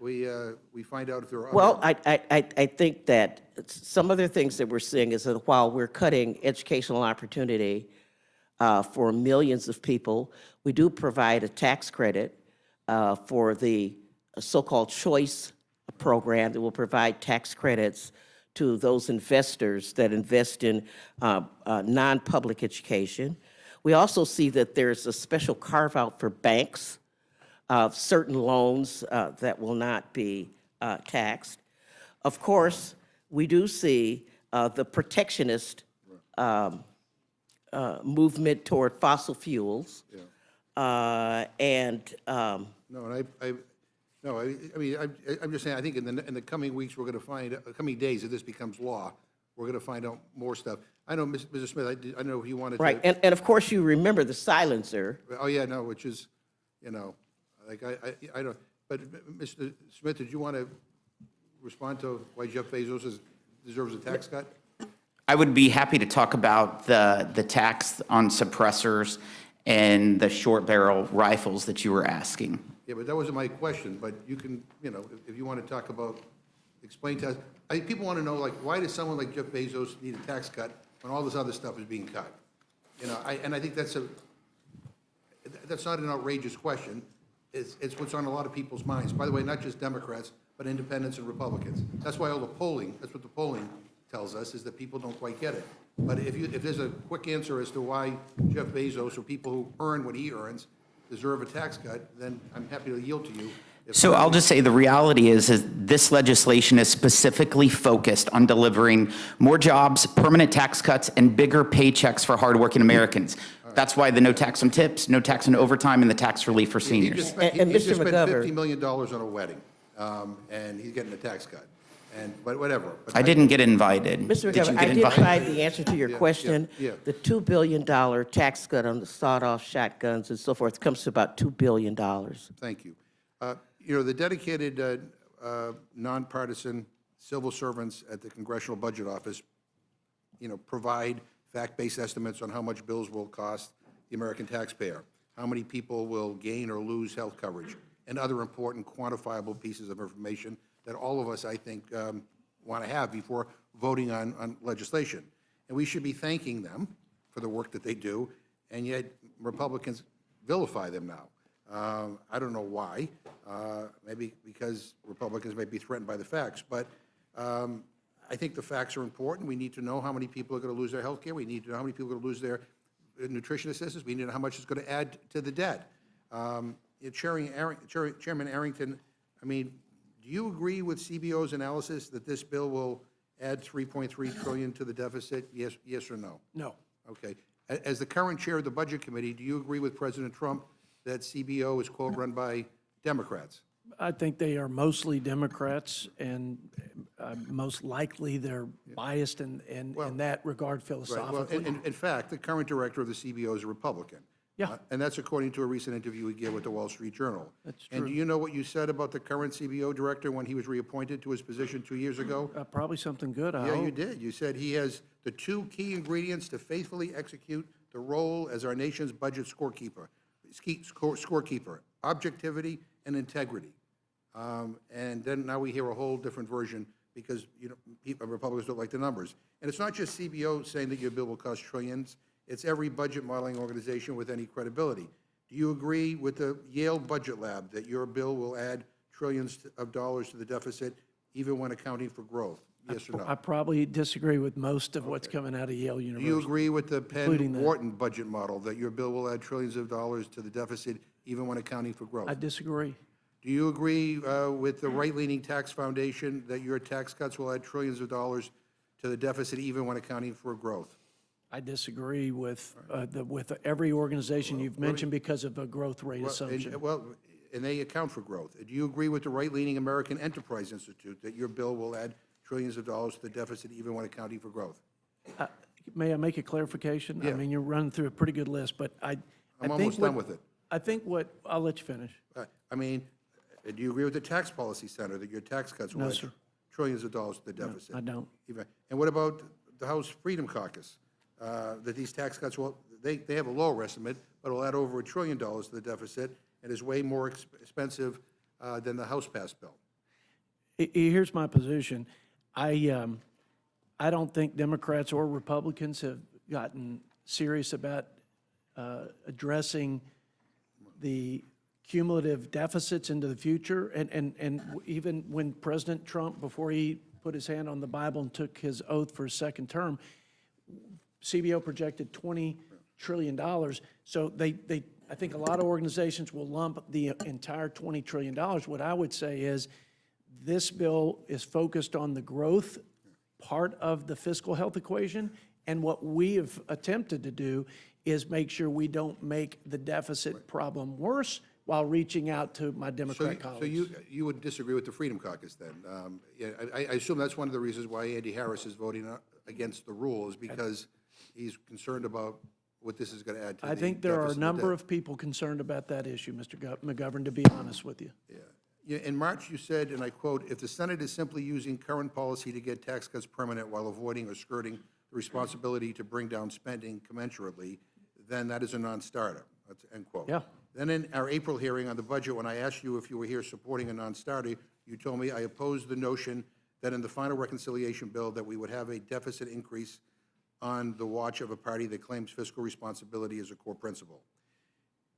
we find out if there are other. Well, I think that some other things that we're seeing is that while we're cutting educational opportunity for millions of people, we do provide a tax credit for the so-called choice program that will provide tax credits to those investors that invest in non-public education. We also see that there's a special carve-out for banks of certain loans that will not be taxed. Of course, we do see the protectionist movement toward fossil fuels. No, and I'm just saying, I think in the coming weeks, we're going to find, coming days, if this becomes law, we're going to find out more stuff. I know, Mr. Smith, I know you wanted to. Right, and of course, you remember the silencer. Oh, yeah, no, which is, like, I don't, but Mr. Smith, did you want to respond to why Jeff Bezos deserves a tax cut? I would be happy to talk about the tax on suppressors and the short barrel rifles that you were asking. Yeah, but that wasn't my question, but you can, if you want to talk about, explain to us, I think people want to know, like, why does someone like Jeff Bezos need a tax cut when all this other stuff is being cut? And I think that's not an outrageous question. It's what's on a lot of people's minds. By the way, not just Democrats, but independents and Republicans. That's why all the polling, that's what the polling tells us, is that people don't quite get it. But if there's a quick answer as to why Jeff Bezos or people who earn what he earns deserve a tax cut, then I'm happy to yield to you. So I'll just say the reality is this legislation is specifically focused on delivering more jobs, permanent tax cuts, and bigger paychecks for hardworking Americans. That's why the no tax on tips, no tax on overtime, and the tax relief for seniors. He just Mr. spent McGovern. $50 million on a wedding, and he's getting a tax cut. But whatever. But I didn't get invited. Mr. Did you McGovern, get I did invited? find the answer to your question. yeah. The $2 billion tax cut on the sawed-off shotguns and so forth comes to about $2 billion. Thank you. The dedicated, nonpartisan civil servants at the Congressional Budget Office, provide fact-based estimates on how much bills will cost the American taxpayer, how many people will gain or lose health coverage, and other important quantifiable pieces of information that all of us, I think, want to have before voting on legislation. And we should be thanking them for the work that they do, and yet Republicans vilify them now. I don't know why. Maybe because Republicans may be threatened by the facts, but I think the facts are important. We need to know how many people are going to lose their health care. We need to know how many people are going to lose their nutrition assistance. We need to know how much it's going to add to the debt. Chairman Arrington, do you agree with CBO's analysis that this bill will add $3.3 trillion to the deficit? Yes or no? No. Okay. As the current chair of the Budget Committee, do you agree with President Trump that CBO is, quote, run by Democrats? I think they are mostly Democrats, and most likely they're biased in that regard Right. Well, philosophically. in fact, the current director of the CBO is a Republican. Yeah. And that's according to a recent interview he gave with the Wall Street Journal. That's And true. do you know what you said about the current CBO director when he was reappointed to his position 2 years ago? Probably something good, I Yeah, you hope. did. You said he has the two key ingredients to faithfully execute the role as our nation's budget scorekeeper, objectivity and integrity. And then now we hear a whole different version because, Republicans don't like the numbers. And it's not just CBO saying that your bill will cost trillions. It's every budget modeling organization with any credibility. Do you agree with the Yale Budget Lab that your bill will add trillions of dollars to the deficit, even when accounting for growth? Yes or no? I probably disagree with most of what's coming out of Yale Do you University. agree with the including that. Penn-Wharton budget model that your bill will add trillions of dollars to the deficit, even when accounting for growth? I disagree. Do you agree with the right-leaning tax foundation that your tax cuts will add trillions of dollars to the deficit, even when accounting for growth? I disagree with every organization you've mentioned because of a growth rate assumption. And they account for growth. Do you agree with the right-leaning American Enterprise Institute that your bill will add trillions of dollars to the deficit, even when accounting for growth? May I make a clarification? Yeah. I mean, you're running through a pretty good list, but I I'm think almost done with it. I think I'll let you finish. Do you agree with the Tax Policy Center that your tax cuts will No, add sir. trillions of dollars to the deficit? I don't. And what about the House Freedom Caucus? That these tax cuts will, they have a lower estimate, but will add over $1 trillion to the deficit and is way more expensive than the House passed bill. Here's my position. I don't think Democrats or Republicans have gotten serious about addressing the cumulative deficits into the future. And even when President Trump, before he put his hand on the Bible and took his oath for his second term, CBO projected $20 trillion. So I think a lot of organizations will lump the entire $20 trillion. What I would say is this bill is focused on the growth part of the fiscal health equation. And what we have attempted to do is make sure we don't make the deficit problem worse while reaching out to my Democrat colleagues. So you would disagree with the Freedom Caucus then? Yeah, I assume that's one of the reasons why Andy Harris is voting against the rule, is because he's concerned about what this is going to add to the I think there are a deficit number debt. of people concerned about that issue, Mr. McGovern, to be honest with you. Yeah, in March, you said, and I quote, "If the Senate is simply using current policy to get tax cuts permanent while avoiding or skirting the responsibility to bring down spending commensurately, then that is a non-starter." That's end quote. Yeah. Then in our April hearing on the budget, when I asked you if you were here supporting a non-starter, you told me I opposed the notion that in the final reconciliation bill that we would have a deficit increase on the watch of a party that claims fiscal responsibility as a core principle.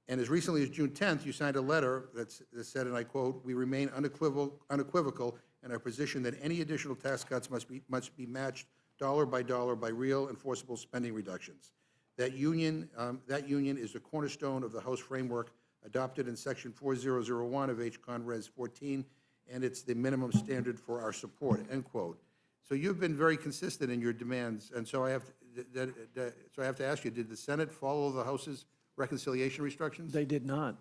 And as recently as June 10th, you signed a letter that said, and I quote, "We remain unequivocal in our position that any additional tax cuts must be matched dollar by real enforceable spending reductions. That union is the cornerstone of the House framework adopted in Section 4001 of H. Con. Res. 14, and it's the minimum standard for our support," end quote. So you've been very consistent in your demands, and so I have to ask you, did the Senate follow the House's reconciliation restrictions? They did not.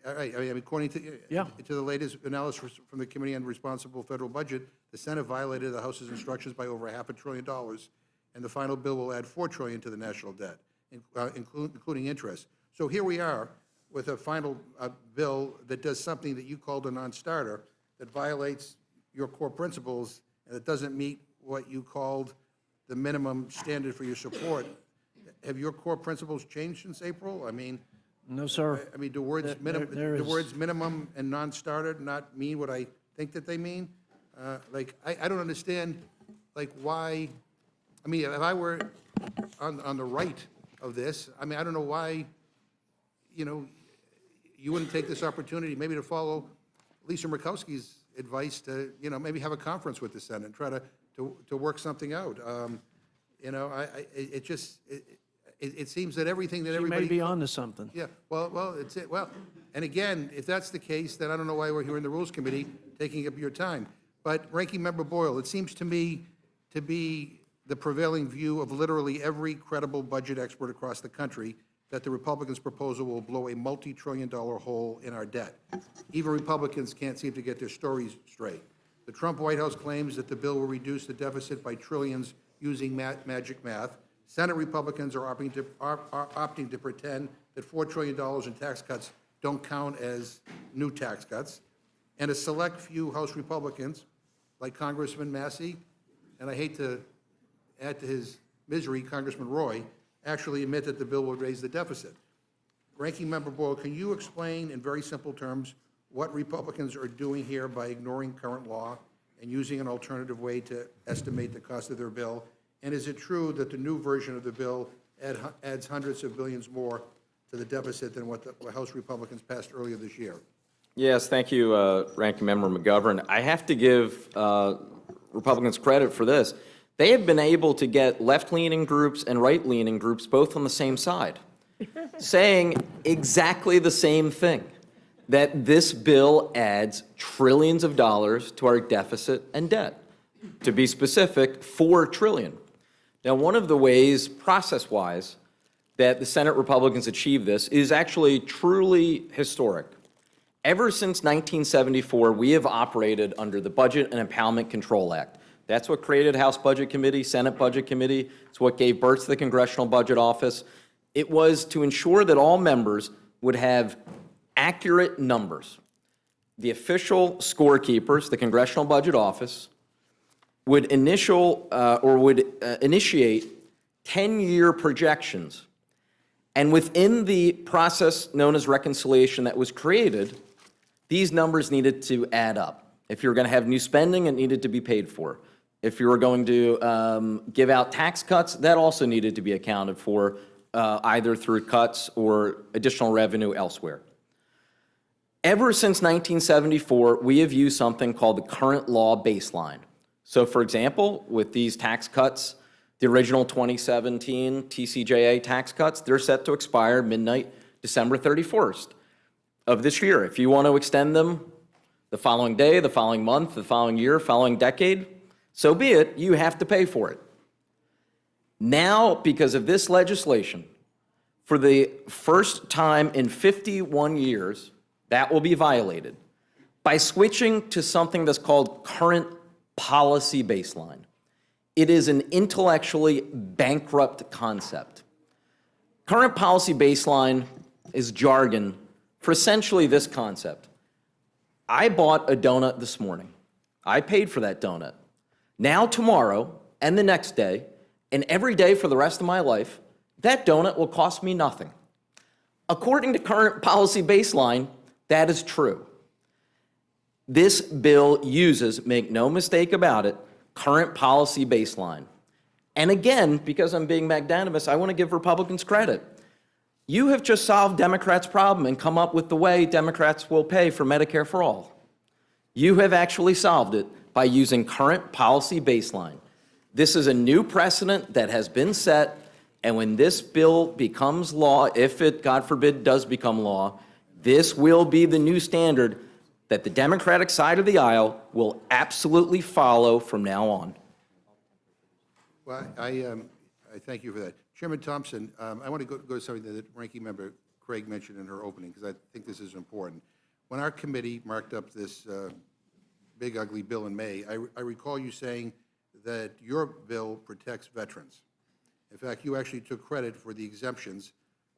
All right, I mean, according to the latest analysis from the Committee on Responsible Federal Budget, the Senate violated the House's instructions by over $500 billion, and the final bill will add $4 trillion to the national debt, including interest. So here we are with a final bill that does something that you called a non-starter, that violates your core principles, and it doesn't meet what you called the minimum standard for your support. Have your core principles changed since April? I mean, No, sir. I mean, do words minimum and non-starter not mean what I think that they mean? Like, I don't understand, like, why, I mean, if I were on the right of this, I mean, I don't know why, you know, you wouldn't take this opportunity maybe to follow Lisa Murkowski's advice to, you know, maybe have a conference with the Senate and try to work something out. You know, it seems that everything that You everybody. may be onto something. Yeah, well, it's it. Well, and again, if that's the case, then I don't know why we're here in the Rules Committee taking up your time. But Ranking Member Boyle, it seems to me to be the prevailing view of literally every credible budget expert across the country that the Republicans' proposal will blow a multi-trillion-dollar hole in our debt. Even Republicans can't seem to get their stories straight. The Trump White House claims that the bill will reduce the deficit by trillions using magic math. Senate Republicans are opting to pretend that $4 trillion in tax cuts don't count as new tax cuts. And a select few House Republicans, like Congressman Massey, and I hate to add to his misery, Congressman Roy, actually admit that the bill will raise the deficit. Ranking Member Boyle, can you explain in very simple terms what Republicans are doing here by ignoring current law and using an alternative way to estimate the cost of their bill? And is it true that the new version of the bill adds hundreds of billions more to the deficit than what the House Republicans passed earlier this year? Yes, thank you, Ranking Member McGovern. I have to give Republicans credit for this. They have been able to get left-leaning groups and right-leaning groups both on the same side, saying exactly the same thing, that this bill adds trillions of dollars to our deficit and debt. To be specific, $4 trillion. Now, one of the ways, process-wise, that the Senate Republicans achieved this is actually truly historic. Ever since 1974, we have operated under the Budget and Impoundment Control Act. That's what created House Budget Committee, Senate Budget Committee. It's what gave birth to the Congressional Budget Office. It was to ensure that all members would have accurate numbers. The official scorekeepers, the Congressional Budget Office, would initiate 10-year projections. And within the process known as reconciliation that was created, these numbers needed to add up. If you were going to have new spending, it needed to be paid for. If you were going to give out tax cuts, that also needed to be accounted for, either through cuts or additional revenue elsewhere. Ever since 1974, we have used something called the current law baseline. So for example, with these tax cuts, the original 2017 TCJA tax cuts, they're set to expire midnight December 31st of this year. If you want to extend them the following day, the following month, the following year, following decade, so be it, you have to pay for it. Now, because of this legislation, for the first time in 51 years, that will be violated by switching to something that's called current policy baseline. It is an intellectually bankrupt concept. Current policy baseline is jargon for essentially this concept. I bought a donut this morning. I paid for that donut. Now tomorrow and the next day and every day for the rest of my life, that donut will cost me nothing. According to current policy baseline, that is true. This bill uses, make no mistake about it, current policy baseline. And again, because I'm being magnanimous, I want to give Republicans credit. You have just solved Democrats' problem and come up with the way Democrats will pay for Medicare for all. You have actually solved it by using current policy baseline. This is a new precedent that has been set, and when this bill becomes law, if it, God forbid, does become law, this will be the new standard that the Democratic side of the aisle will absolutely follow from now on. Well, I thank you for that. Chairman Thompson, I want to go to something that Ranking Member Craig mentioned in her opening, because I think this is important. When our committee marked up this big, ugly bill in May, I recall you saying that your bill protects veterans. In fact, you actually took credit for the exemptions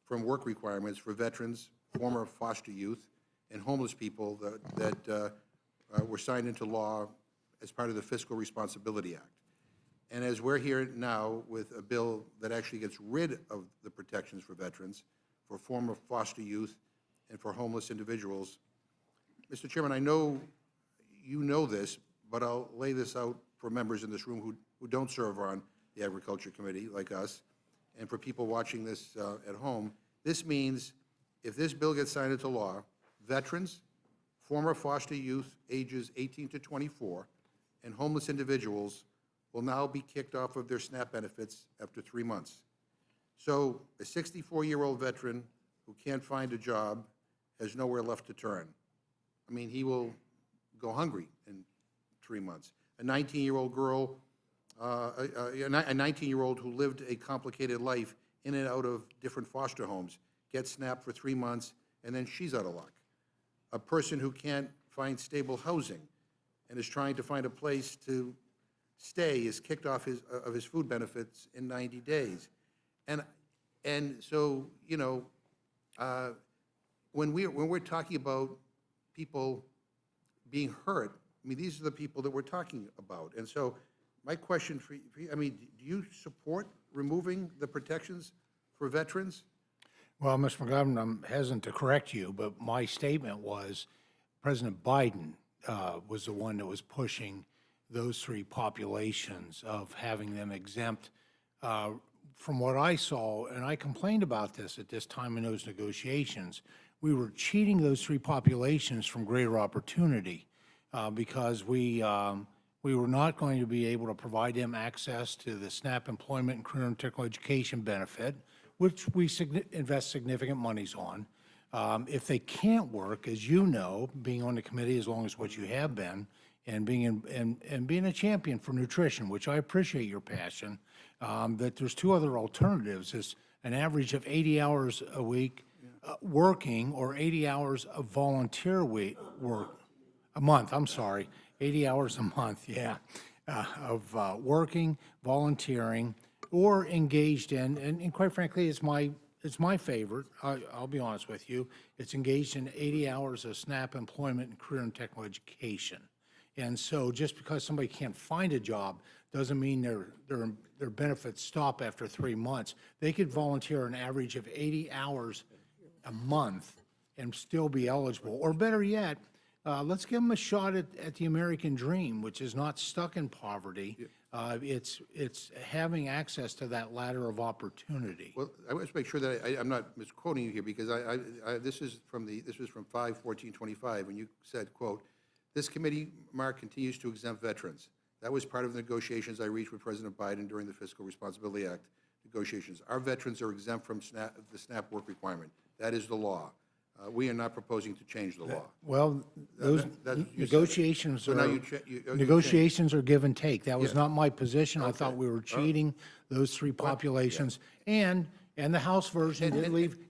from work requirements for veterans, former foster youth, and homeless people that were signed into law as part of the Fiscal Responsibility Act. And as we're here now with a bill that actually gets rid of the protections for veterans, for former foster youth, and for homeless individuals, Mr. Chairman, I know you know this, but I'll lay this out for members in this room who don't serve on the Agriculture Committee, like us, and for people watching this at home. This means if this bill gets signed into law, veterans, former foster youth ages 18 to 24, and homeless individuals will now be kicked off of their SNAP benefits after 3 months. So a 64-year-old veteran who can't find a job has nowhere left to turn. I mean, he will go hungry in 3 months. A 19-year-old girl, a 19-year-old who lived a complicated life in and out of different foster homes gets SNAP for 3 months, and then she's out of luck. A person who can't find stable housing and is trying to find a place to stay is kicked off of his food benefits in 90 days. And so, you know, when we're talking about people being hurt, I mean, these are the people that we're talking about. And so my question for you, I mean, do you support removing the protections for veterans? Well, Mr. McGovern, I'm hesitant to correct you, but my statement was President Biden was the one that was pushing those three populations of having them exempt. From what I saw, and I complained about this at this time in those negotiations, we were cheating those three populations from greater opportunity because we were not going to be able to provide them access to the SNAP employment and career and technical education benefit, which we invest significant monies on. If they can't work, as you know, being on the committee as long as what you have been, and being a champion for nutrition, which I appreciate your passion, that there's two other alternatives: is an average of 80 hours a week working, or 80 hours of volunteer work a month. I'm sorry, 80 hours a month, yeah, of working, volunteering, or engaged in, and quite frankly, it's my favorite. I'll be honest with you. It's engaged in 80 hours of SNAP employment and career and technical education. And so just because somebody can't find a job doesn't mean their benefits stop after 3 months. They could volunteer an average of 80 hours a month and still be eligible. Or better yet, let's give them a shot at the American dream, which is not stuck in poverty. It's having access to that ladder of opportunity. Well, I want to make sure that I'm not misquoting you here, because this was from 5/14/25, when you said, quote, "This committee, Mark, continues to exempt veterans. That was part of the negotiations I reached with President Biden during the Fiscal Responsibility Act negotiations. Our veterans are exempt from the SNAP work requirement. That is the law. We are not proposing to change the law." Well, those you said it. negotiations So now are, you cha- you- you negotiations are give and take. That was Yeah. not my position. I Okay. thought we were cheating those three populations. And the House version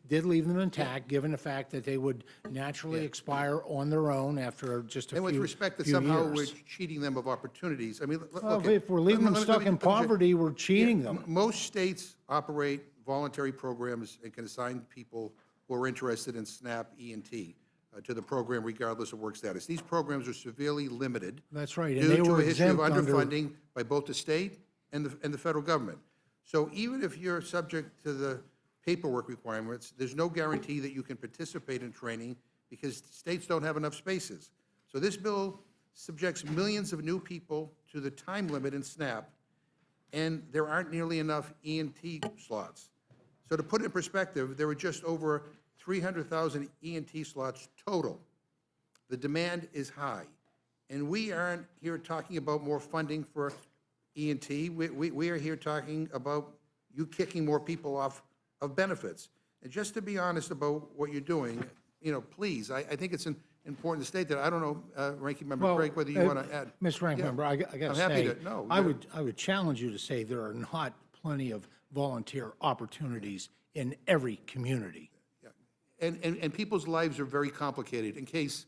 did leave them intact, given the fact that they would naturally expire on their own after just a few And years. with respect that somehow we're cheating them of opportunities, I mean, Well, look. if we're leaving them let me- stuck let me- in let me say- poverty, we're cheating Yeah, them. Most states operate voluntary programs and can assign people who are interested in SNAP E&T to the program regardless of work status. These programs are severely limited. That's right, and Due they to were a history of exempt under- underfunding by both the state and the federal government. So even if you're subject to the paperwork requirements, there's no guarantee that you can participate in training because states don't have enough spaces. So this bill subjects millions of new people to the time limit in SNAP, and there aren't nearly enough E&T slots. So to put it in perspective, there were just over 300,000 E&T slots total. The demand is high, and we aren't here talking about more funding for E&T. We are here talking about you kicking more people off of benefits. And just to be honest about what you're doing, please, I think it's important to state that. I don't know, Ranking Member Well, Craig, whether you want to add. Mr. Ranking Yeah. Member, I got to I'm happy say, to- no, I yeah. would challenge you to say there are not plenty of volunteer opportunities in every community. And people's lives are very complicated. In case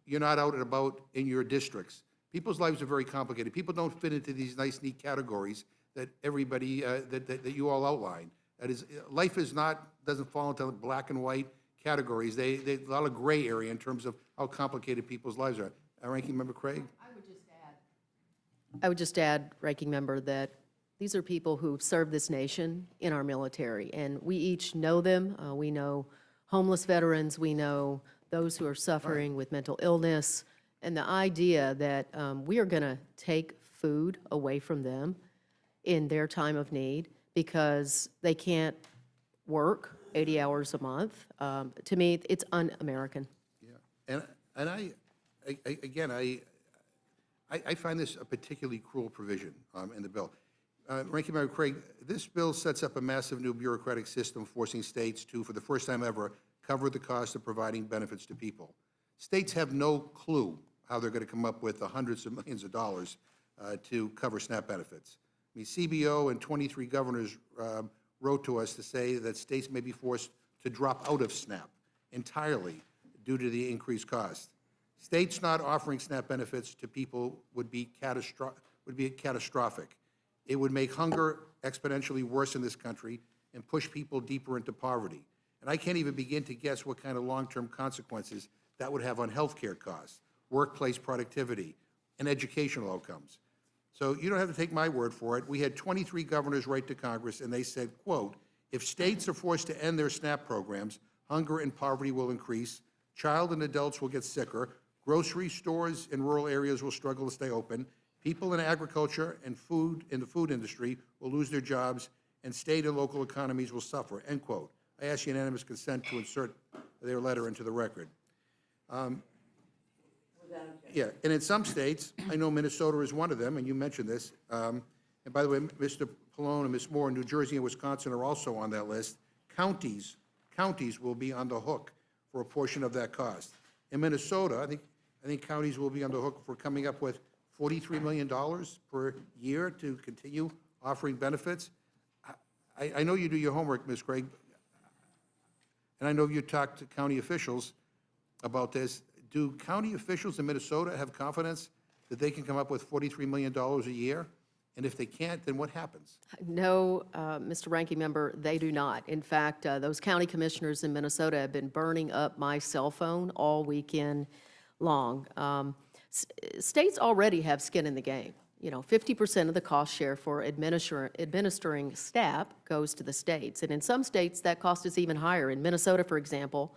you're not out and about in your districts, people's lives are very complicated. People don't fit into these nice, neat categories that everybody, that you all outline. That is, life doesn't fall into black and white categories. There's a lot of gray area in terms of how complicated people's lives are. Ranking Member Craig? I would just add, Ranking Member, that these are people who've served this nation in our military, and we each know them. We know homeless veterans, we know those who are suffering with mental illness, and the idea that we are going to take food away from them in their time of need because they can't work 80 hours a month, to me, it's un-American. Yeah, and I find this a particularly cruel provision in the bill. Ranking Member Craig, this bill sets up a massive new bureaucratic system forcing states to, for the first time ever, cover the cost of providing benefits to people. States have no clue how they're going to come up with the hundreds of millions of dollars to cover SNAP benefits. I mean, CBO and 23 governors wrote to us to say that states may be forced to drop out of SNAP entirely due to the increased cost. States not offering SNAP benefits to people would be catastrophic. It would make hunger exponentially worse in this country and push people deeper into poverty. And I can't even begin to guess what kind of long-term consequences that would have on healthcare costs, workplace productivity, and educational outcomes. So you don't have to take my word for it. We had 23 governors write to Congress, and they said, quote, "If states are forced to end their SNAP programs, hunger and poverty will increase, child and adults will get sicker, grocery stores in rural areas will struggle to stay open, people in agriculture and the food industry will lose their jobs, and state and local economies will suffer," end quote. I ask unanimous consent to insert their letter into the record. Yeah, and in some states, I know Minnesota is one of them, and you mentioned this. And by the way, Mr. Pallone and Ms. Moore, New Jersey and Wisconsin are also on that list. Counties will be on the hook for a portion of that cost. In Minnesota, I think counties will be on the hook for coming up with $43 million per year to continue offering benefits. I know you do your homework, Ms. Craig, and I know you talked to county officials about this. Do county officials in Minnesota have confidence that they can come up with $43 million a year? And if they can't, then what happens? No, Mr. Ranking Member, they do not. In fact, those county commissioners in Minnesota have been burning up my cell phone all weekend long. States already have skin in the game. 50% of the cost share for administering SNAP goes to the states. And in some states, that cost is even higher. In Minnesota, for example,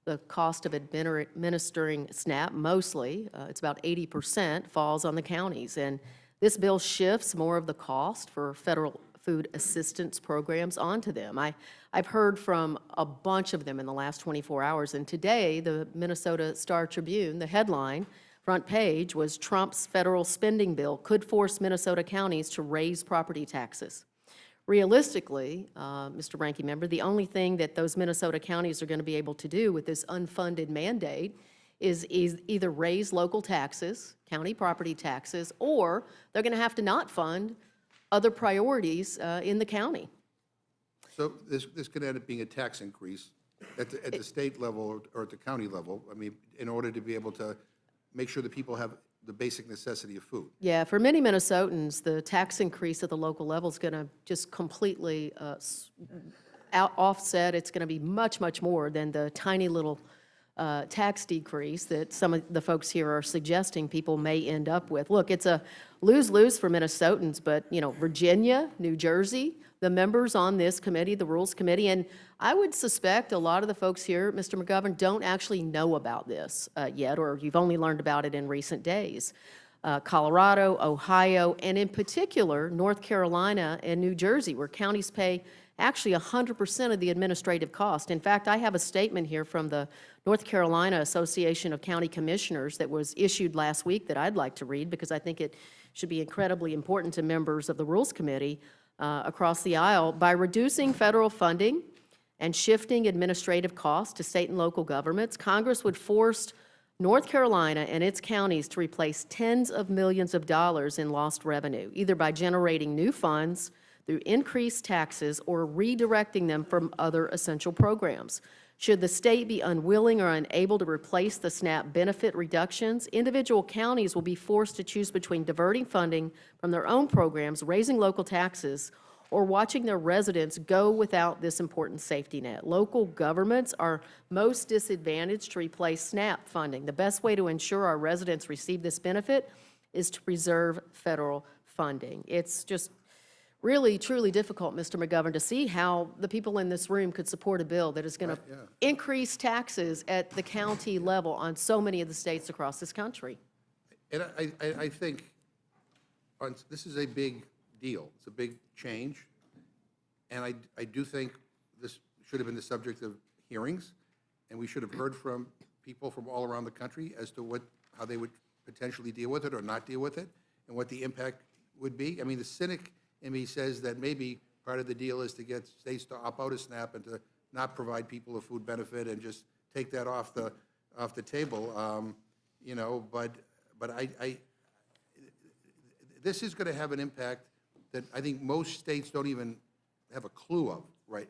the cost of administering SNAP mostly, it's about 80%, falls on the counties. And this bill shifts more of the cost for federal food assistance programs onto them. I've heard from a bunch of them in the last 24 hours, and today, the Minnesota Star Tribune, the headline, front page, was Trump's federal spending bill could force Minnesota counties to raise property taxes. Realistically, Mr. Ranking Member, the only thing that those Minnesota counties are going to be able to do with this unfunded mandate is either raise local taxes, county property taxes, or they're going to have to not fund other priorities in the county. So this could end up being a tax increase at the state level or at the county level, I mean, in order to be able to make sure that people have the basic necessity of food. Yeah, for many Minnesotans, the tax increase at the local level is going to just completely offset. It's going to be much, much more than the tiny little tax decrease that some of the folks here are suggesting people may end up with. Look, it's a lose-lose for Minnesotans, but, you know, Virginia, New Jersey, the members on this committee, the Rules Committee, and I would suspect a lot of the folks here, Mr. McGovern, don't actually know about this yet, or you've only learned about it in recent days. Colorado, Ohio, and in particular, North Carolina and New Jersey, where counties pay actually 100% of the administrative cost. In fact, I have a statement here from the North Carolina Association of County Commissioners that was issued last week that I'd like to read because I think it should be incredibly important to members of the Rules Committee across the aisle. By reducing federal funding and shifting administrative costs to state and local governments, Congress would force North Carolina and its counties to replace tens of millions of dollars in lost revenue, either by generating new funds through increased taxes or redirecting them from other essential programs. Should the state be unwilling or unable to replace the SNAP benefit reductions, individual counties will be forced to choose between diverting funding from their own programs, raising local taxes, or watching their residents go without this important safety net. Local governments are most disadvantaged to replace SNAP funding. The best way to ensure our residents receive this benefit is to preserve federal funding. It's just really, truly difficult, Mr. McGovern, to see how the people in this room could support a bill that is going to increase taxes at the county level on so many of the states across this country. And I think this is a big deal. It's a big change. And I do think this should have been the subject of hearings, and we should have heard from people from all around the country as to how they would potentially deal with it or not deal with it, and what the impact would be. I mean, the cynic in me says that maybe part of the deal is to get states to opt out of SNAP and to not provide people a food benefit and just take that off the table. You know, but this is going to have an impact that I think most states don't even have a clue of, right,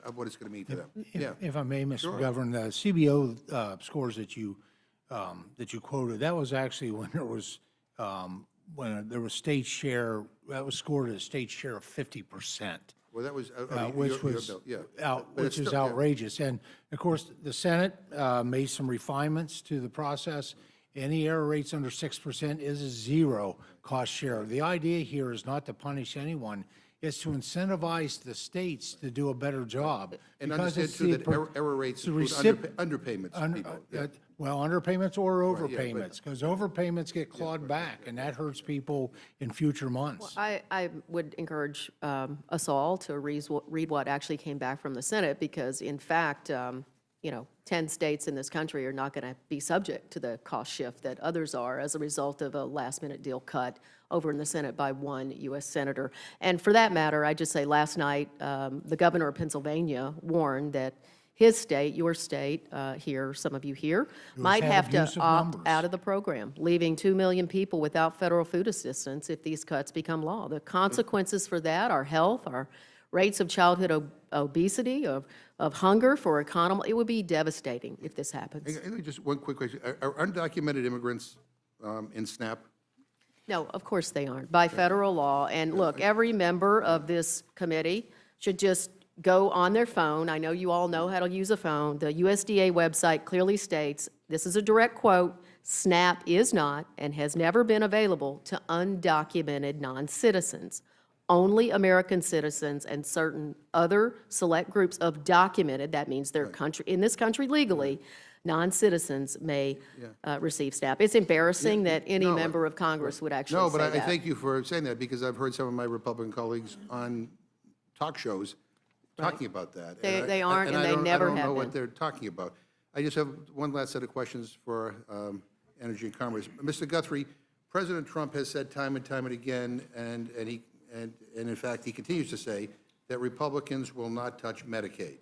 of what it's going to mean to them. If I may, Mr. Governor, the CBO scores that you quoted, that was actually when there was state share, that was scored at a state share of 50%. Well, that was Which was your bill, yeah. which is outrageous. And of course, the Senate made some refinements to the process. Any error rates under 6% is a zero cost share. The idea here is not to punish anyone. It's to incentivize the states to do a better job. And because understand it's too the that error rates the include underpayments to people. Yeah. well, underpayments or yeah, but- overpayments, because overpayments get clawed back, and that hurts people in future months. I would encourage us all to read what actually came back from the Senate, because in fact, 10 states in this country are not going to be subject to the cost shift that others are as a result of a last-minute deal cut over in the Senate by one U.S. senator. And for that matter, I just say last night, the governor of Pennsylvania warned that his state, your state here, some of you here, might had have to abusive opt numbers. out of the program, leaving 2 million people without federal food assistance if these cuts become law. The consequences for that are health, our rates of childhood obesity, of hunger for economy. It would be devastating if this happens. And just one quick question. Are undocumented immigrants in SNAP? No, of course they aren't, by federal law. And look, every member of this committee should just go on their phone. I know you all know how to use a phone. The USDA website clearly states, this is a direct quote, SNAP is not and has never been available to undocumented non-citizens. only American citizens and certain other select groups of documented, that means they're country, in this country legally, non-citizens may receive SNAP. It's embarrassing that any No, member of Congress would actually No, say but that. I thank you for saying that, because I've heard some of my Republican colleagues on talk shows talking about that. They aren't, and they never I don't know have what been. they're talking about. I just have one last set of questions for Energy and Commerce. Mr. Guthrie, President Trump has said time and time and again, and in fact, he continues to say, that Republicans will not touch Medicaid.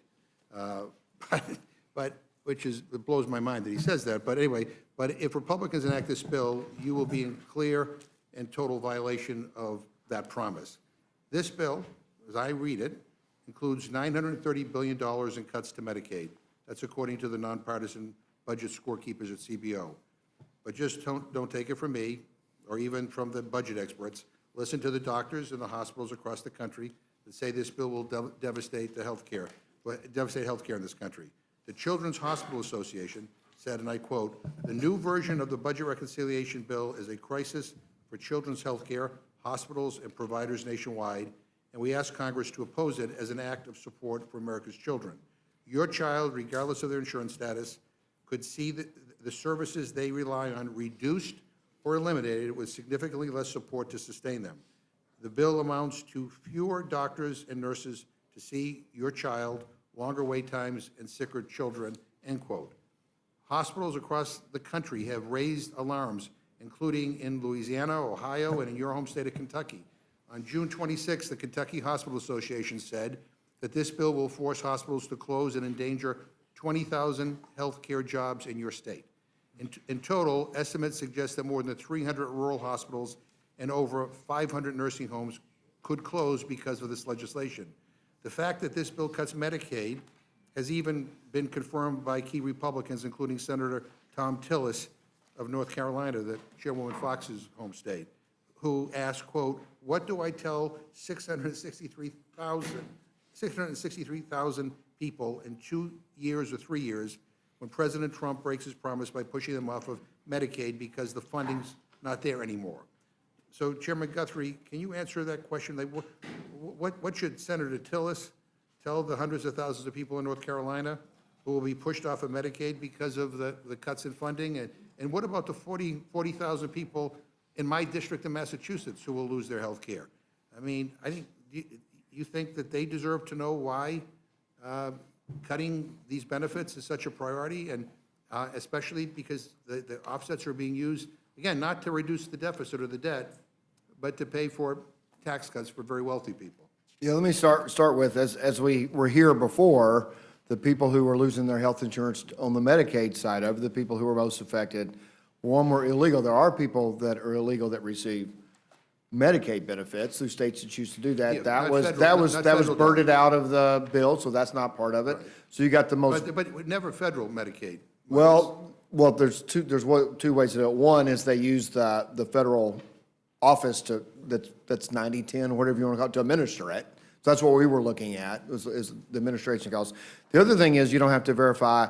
But which is, it blows my mind that he says that. But anyway, but if Republicans enact this bill, you will be in clear and total violation of that promise. This bill, as I read it, includes $930 billion in cuts to Medicaid. That's according to the nonpartisan budget scorekeepers at CBO. But just don't take it from me, or even from the budget experts. Listen to the doctors and the hospitals across the country that say this bill will devastate healthcare in this country. The Children's Hospital Association said, and I quote, "The new version of the budget reconciliation bill is a crisis for children's health care, hospitals, and providers nationwide, and we ask Congress to oppose it as an act of support for America's children. Your child, regardless of their insurance status, could see the services they rely on reduced or eliminated with significantly less support to sustain them. The bill amounts to fewer doctors and nurses to see your child, longer wait times, and sicker children," end quote. Hospitals across the country have raised alarms, including in Louisiana, Ohio, and in your home state of Kentucky. On June 26, the Kentucky Hospital Association said that this bill will force hospitals to close and endanger 20,000 healthcare jobs in your state. In total, estimates suggest that more than 300 rural hospitals and over 500 nursing homes could close because of this legislation. The fact that this bill cuts Medicaid has even been confirmed by key Republicans, including Senator Tom Tillis of North Carolina, the Chairwoman Fox's home state, who asked, quote, "What do I tell 663,000 people in 2 years or 3 years when President Trump breaks his promise by pushing them off of Medicaid because the funding's not there anymore?" So, Chairman Guthrie, can you answer that question? Like, what should Senator Tillis tell the hundreds of thousands of people in North Carolina who will be pushed off of Medicaid because of the cuts in funding? And what about the 40,000 people in my district in Massachusetts who will lose their health care? I mean, I think, you think that they deserve to know why cutting these benefits is such a priority, and especially because the offsets are being used, again, not to reduce the deficit or the debt, but to pay for tax cuts for very wealthy people. Yeah, let me start with, as we were here before, the people who were losing their health insurance on the Medicaid side of it, the people who were most affected, one, were illegal. There are people that are illegal that receive Medicaid benefits through states that choose to do that. Yeah, That not was, federal- that not was, that was federal birded out of the bill, so that's not part of it. So you got the most. But never federal Medicaid. Well, there's two ways to do it. One is they use the federal office that's 90/10, whatever you want to call it, to administer it. So that's what we were looking at, is the administration costs. The other thing is you don't have to verify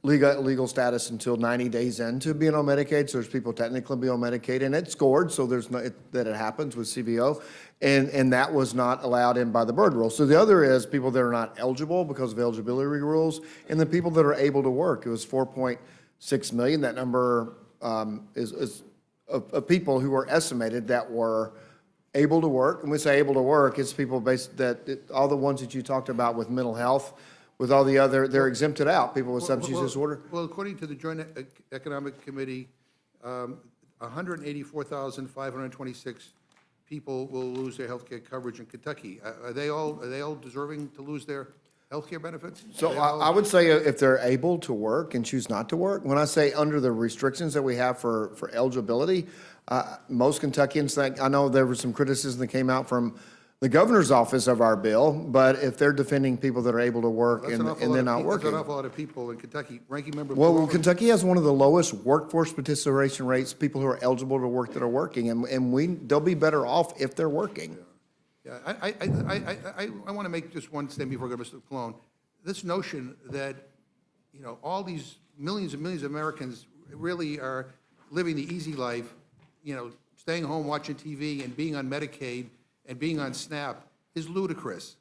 legal status until 90 days into being on Medicaid. So there's people technically be on Medicaid, and it's scored, so there's no, that it happens with CBO. And that was not allowed in by the Byrd rule. So the other is people that are not eligible because of eligibility rules, and the people that are able to work. It was 4.6 million. That number is of people who were estimated that were able to work. And when we say able to work, it's people all the ones that you talked about with mental health, with all the other, they're exempted out, people with substance use disorder. Well, according to the Joint Economic Committee, 184,526 people will lose their health care coverage in Kentucky. Are they all deserving to lose their health care benefits? So I would say if they're able to work and choose not to work, when I say under the restrictions that we have for eligibility, most Kentuckians think, I know there was some criticism that came out from the governor's office of our bill, but if they're defending people that are able to work and they're not That's working. an awful lot of people in Kentucky. Ranking Member Well, Palmer- Kentucky has one of the lowest workforce participation rates, people who are eligible to work that are working, and they'll be better off if they're working. Yeah, I want to make just one statement before I go to Mr. Colon. This notion that, all these millions and millions of Americans really are living the easy life, staying home, watching TV, and being on Medicaid, and being on SNAP is ludicrous.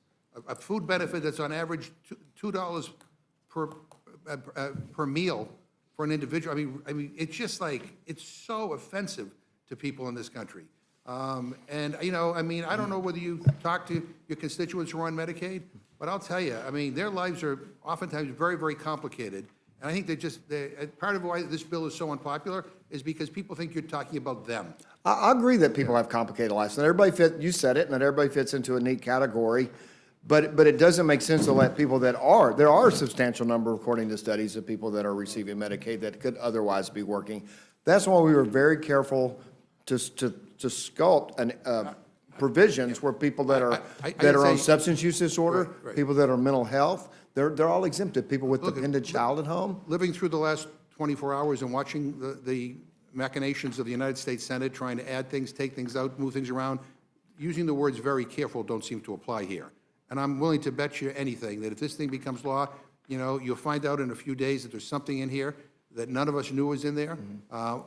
A food benefit that's on average $2 per meal for an individual. I mean, it's just like, it's so offensive to people in this country. And, you know, I mean, I don't know whether you talk to your constituents who are on Medicaid, but I'll tell you, I mean, their lives are oftentimes very, very complicated. And I think part of why this bill is so unpopular is because people think you're talking about them. I agree that people have complicated lives. Not everybody you said it, not everybody fits into a neat category. But it doesn't make sense to let people there are a substantial number, according to studies, of people that are receiving Medicaid that could otherwise be working. That's why we were very careful to sculpt provisions where people that are on substance use disorder, Right. people that are mental health, they're all exempted. People with Look, dependent child at home. Living through the last 24 hours and watching the machinations of the United States Senate trying to add things, take things out, move things around, using the words "very careful" don't seem to apply here. And I'm willing to bet you anything that if this thing becomes law, you know, you'll find out in a few days that there's something in here that none of us knew was in there,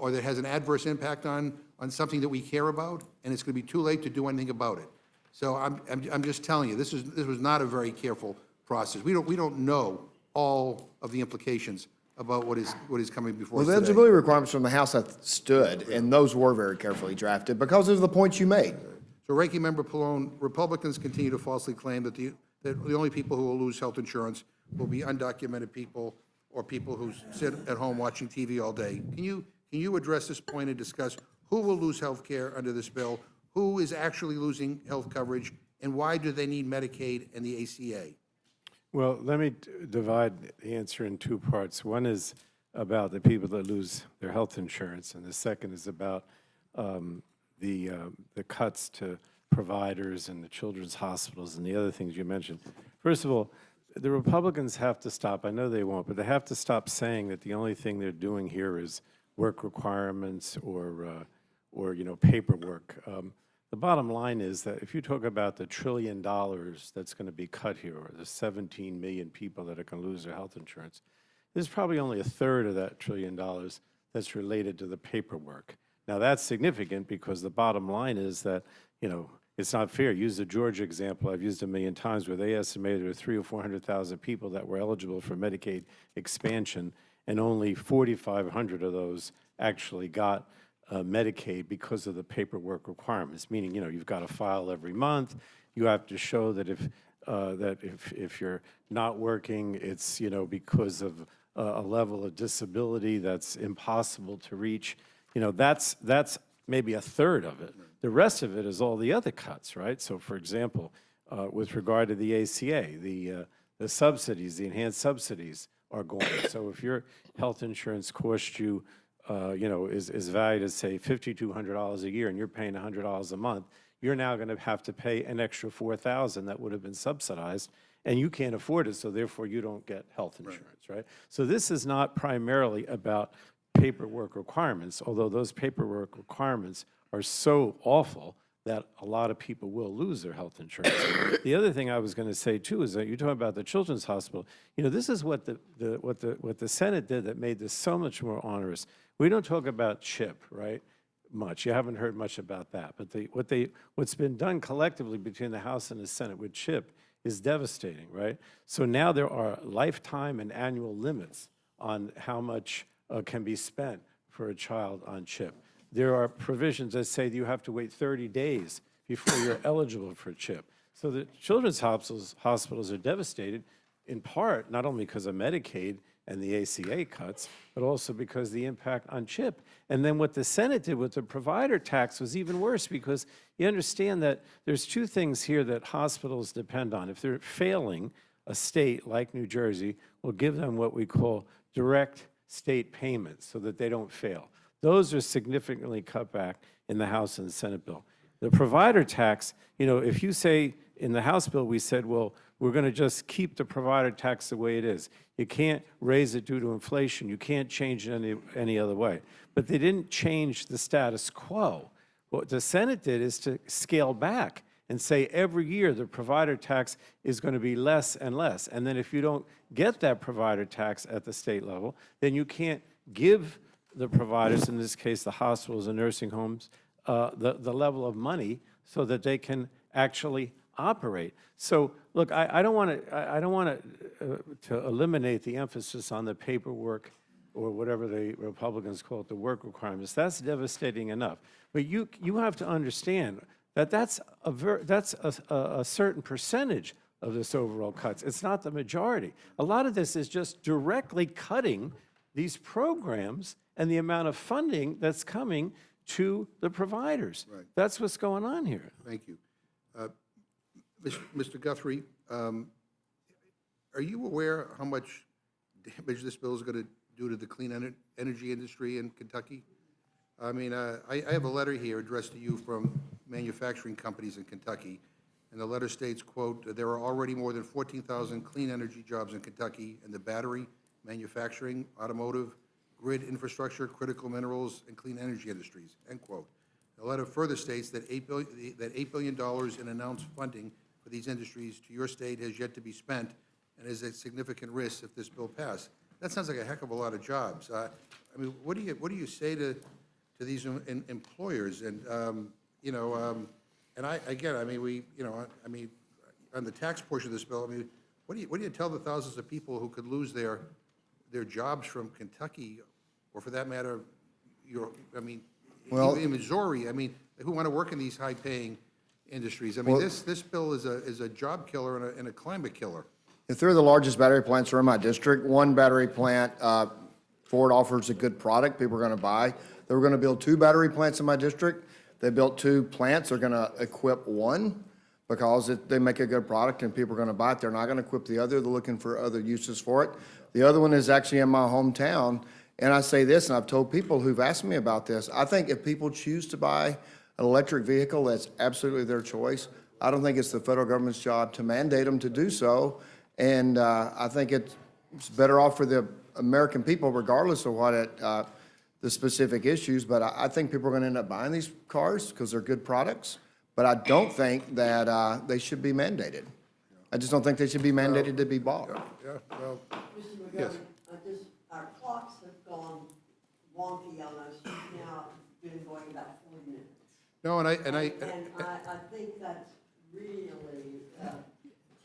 or that has an adverse impact on something that we care about, and it's going to be too late to do anything about it. So I'm just telling you, this was not a very careful process. We don't know all of the implications about what is coming before us Well, the today. eligibility requirements from the House have stood, and those were very carefully drafted because of the points you made. So Ranking Member Pallone, Republicans continue to falsely claim that the only people who will lose health insurance will be undocumented people or people who sit at home watching TV all day. Can you address this point and discuss who will lose health care under this bill, who is actually losing health coverage, and why do they need Medicaid and the ACA? Well, let me divide the answer in two parts. One is about the people that lose their health insurance, and the second is about the cuts to providers and the children's hospitals and the other things you mentioned. First of all, the Republicans have to stop, I know they won't, but they have to stop saying that the only thing they're doing here is work requirements or you know, paperwork. The bottom line is that if you talk about the $1 trillion that's going to be cut here, or the 17 million people that are going to lose their health insurance, there's probably only a third of that $1 trillion that's related to the paperwork. Now, that's significant because the bottom line is that, you know, it's not fair. Use the Georgia example I've used a million times, where they estimated there were 300,000 or 400,000 people that were eligible for Medicaid expansion, and only 4,500 of those actually got Medicaid because of the paperwork requirements, meaning, you know, you've got to file every month. You have to show that if you're not working, it's, you know, because of a level of disability that's impossible to reach. You know, that's maybe a third of it. The rest of it is all the other cuts, right? So, for example, with regard to the ACA, the subsidies, the enhanced subsidies are gone. So if your health insurance costs you, you know, is valued at, say, $5,200 a year, and you're paying $100 a month, you're now going to have to pay an extra $4,000 that would have been subsidized, and you can't afford it, so therefore you don't get health insurance, right? So this is not primarily about paperwork requirements, although those paperwork requirements are so awful that a lot of people will lose their health insurance. The other thing I was going to say too is that you're talking about the Children's Hospital. You know, this is what the Senate did that made this so much more onerous. We don't talk about CHIP, right? Much. You haven't heard much about that. But what's been done collectively between the House and the Senate with CHIP is devastating, right? So now there are lifetime and annual limits on how much can be spent for a child on CHIP. There are provisions that say that you have to wait 30 days before you're eligible for CHIP. So the children's hospitals are devastated, in part, not only because of Medicaid and the ACA cuts, but also because of the impact on CHIP. And then what the Senate did with the provider tax was even worse, because you understand that there's two things here that hospitals depend on. If they're failing, a state like New Jersey will give them what we call direct state payments so that they don't fail. Those are significantly cut back in the House and the Senate bill. The provider tax, you know, if you say in the House bill, we said, well, we're going to just keep the provider tax the way it is. You can't raise it due to inflation. You can't change it any other way. But they didn't change the status quo. What the Senate did is to scale back and say every year the provider tax is going to be less and less. And then if you don't get that provider tax at the state level, then you can't give the providers, in this case the hospitals and nursing homes, the level of money so that they can actually operate. So, look, I don't want to eliminate the emphasis on the paperwork or whatever the Republicans call it, the work requirements. That's devastating enough. But you have to understand that that's a certain percentage of this overall cuts. It's not the majority. A lot of this is just directly cutting these programs and the amount of funding that's coming to the providers. Right. That's what's going on here. Thank you. Mr. Guthrie, are you aware how much damage this bill is going to do to the clean energy industry in Kentucky? I mean, I have a letter here addressed to you from manufacturing companies in Kentucky, and the letter states, quote, "There are already more than 14,000 clean energy jobs in Kentucky in the battery, manufacturing, automotive, grid infrastructure, critical minerals, and clean energy industries," end quote. The letter further states that $8 billion in announced funding for these industries to your state has yet to be spent and is a significant risk if this bill passed. That sounds like a heck of a lot of jobs. I mean, what do you say to these employers? And and I mean, on the tax portion of this bill, I mean, what do you tell the thousands of people who could lose their jobs from Kentucky, or for that matter, Well, in Missouri? I mean, who want to work in these high-paying industries? I mean, Well- this bill is a job killer and a climate killer. If they're the largest battery plants are in my district, one battery plant, Ford offers a good product people are going to buy. They were going to build 2 battery plants in my district. They built 2 plants. They're going to equip one because they make a good product and people are going to buy it. They're not going to equip the other. They're looking for other uses for it. The other one is actually in my hometown. And I say this, and I've told people who've asked me about this, I think if people choose to buy an electric vehicle, that's absolutely their choice. I don't think it's the federal government's job to mandate them to do so. And I think it's better off for the American people, regardless of what the specific issues. But I think people are going to end up buying these cars because they're good products. But I don't think that they should be mandated. I just don't think they should be mandated to be bought. Yeah, well, Mr. Yes. McGovern, our clocks have gone wonky on us. Now, been going about 40 minutes. no, and I And I think that's really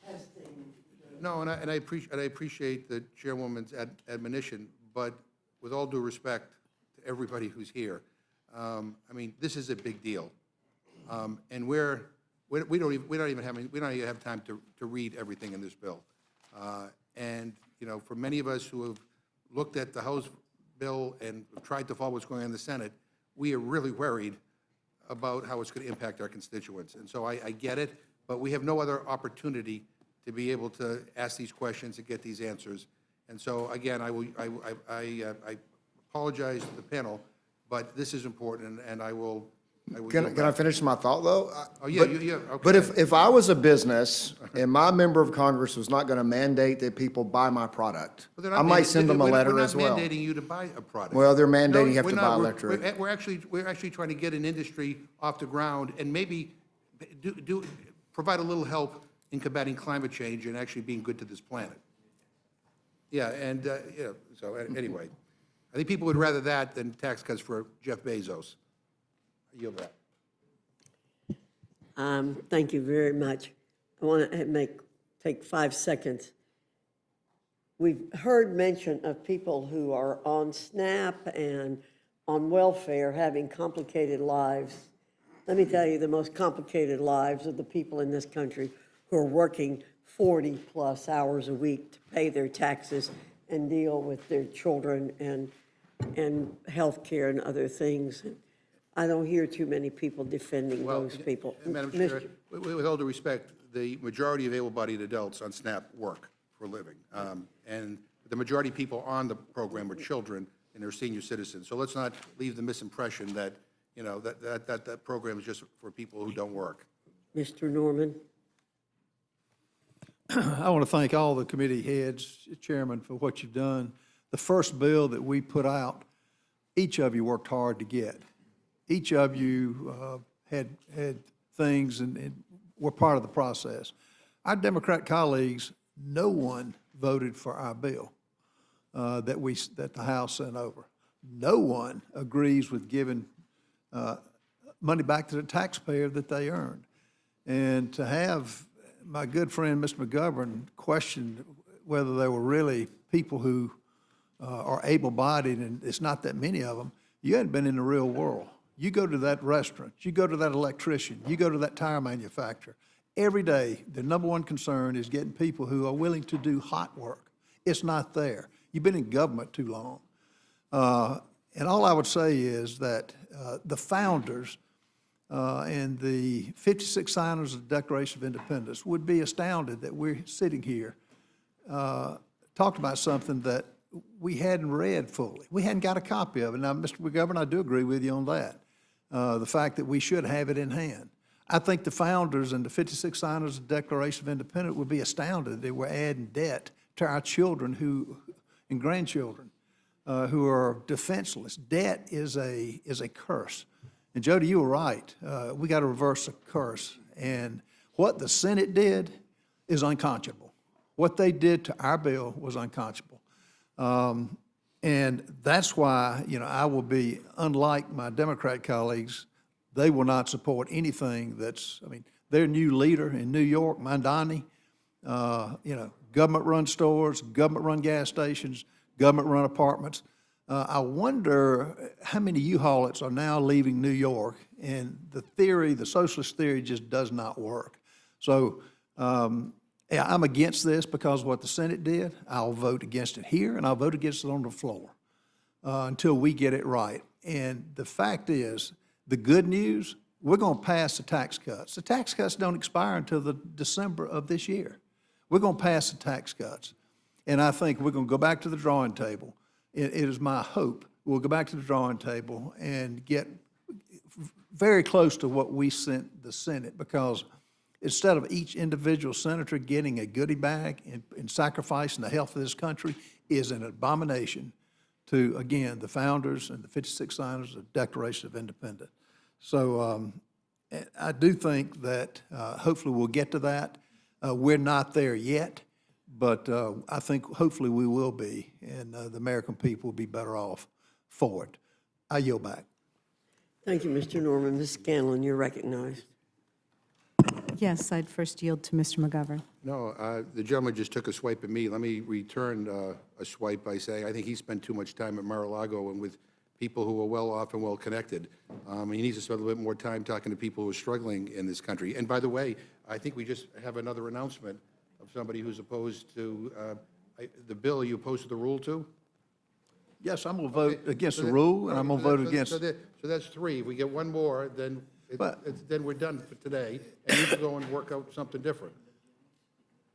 testing. No, and I appreciate the chairwoman's admonition, but with all due respect to everybody who's here, I mean, this is a big deal, and we don't even have time to read everything in this bill, and for many of us who have looked at the House bill and tried to follow what's going on in the Senate, we are really worried about how it's going to impact our constituents, and so I get it, but we have no other opportunity to be able to ask these questions and get these answers. And so, again, I apologize to the panel, but this is important, and I will. Can I finish my thought, though? Oh, yeah, But- yeah, okay. But if I was a business and my member of Congress was not going to mandate that people buy my product, But they're not I might mandating- send them a letter as well. We're not mandating you to buy a product. Well, they're mandating No, you have we're to not. buy We're- electric. We're actually trying to get an industry off the ground and maybe provide a little help in combating climate change and actually being good to this planet. Yeah, and, so anyway, I think people would rather that than tax cuts for Jeff Bezos. I yield back. Thank you very much. I want to take 5 seconds. We've heard mention of people who are on SNAP and on welfare having complicated lives. Let me tell you, the most complicated lives of the people in this country who are working 40-plus hours a week to pay their taxes and deal with their children and health care and other things. I don't hear too many people defending those people. Madam Chair, with all due respect, the majority of able-bodied adults on SNAP work for a living. And the majority of people on the program are children and they're senior citizens. So let's not leave the misimpression that, that program is just for people who don't work. Mr. Norman? I want to thank all the committee heads, Chairman, for what you've done. The first bill that we put out, each of you worked hard to get. Each of you had things and were part of the process. Our Democrat colleagues, no one voted for our bill that the House sent over. No one agrees with giving money back to the taxpayer that they earned. And to have my good friend, Mr. McGovern, question whether they were really people who are able-bodied, and it's not that many of them, you hadn't been in the real world. You go to that restaurant, you go to that electrician, you go to that tire manufacturer, every day, the number one concern is getting people who are willing to do hot work. It's not there. You've been in government too long. And all I would say is that the founders and the 56 signers of the Declaration of Independence would be astounded that we're sitting here talking about something that we hadn't read fully. We hadn't got a copy of it. Now, Mr. McGovern, I do agree with you on that, the fact that we should have it in hand. I think the founders and the 56 signers of the Declaration of Independence would be astounded that we're adding debt to our children and grandchildren who are defenseless. Debt is a curse. And Jody, you were right. We got to reverse the curse. And what the Senate did is unconscionable. What they did to our bill was unconscionable. And that's why, I will be, unlike my Democrat colleagues, they will not support anything their new leader in New York, Mandani, government-run stores, government-run gas stations, government-run apartments. I wonder how many U-Haulers are now leaving New York, and the socialist theory just does not work. So, yeah, I'm against this because of what the Senate did. I'll vote against it here, and I'll vote against it on the floor until we get it right. And the fact is, the good news, we're going to pass the tax cuts. The tax cuts don't expire until the December of this year. We're going to pass the tax cuts. And I think we're going to go back to the drawing table. It is my hope we'll go back to the drawing table and get very close to what we sent the Senate, because instead of each individual senator getting a goodie bag and sacrificing the health of this country is an abomination to, again, the founders and the 56 signers of the Declaration of Independence. So I do think that hopefully we'll get to that. We're not there yet, but I think hopefully we will be, and the American people will be better off for it. I yield back. Thank you, Mr. Norman. Ms. Scanlon, you're recognized. Yes, I'd first yield to Mr. McGovern. No, the gentleman just took a swipe at me. Let me return a swipe by saying I think he spent too much time at Mar-a-Lago and with people who are well-off and well-connected. He needs to spend a little bit more time talking to people who are struggling in this country. And by the way, I think we just have another announcement of somebody who's opposed to the bill. Are you opposed to the rule, too? Yes, I'm going to vote against the rule, and I'm going to vote against. So that's three. If we get one more, then then we're done for today, and you can go and work out something different.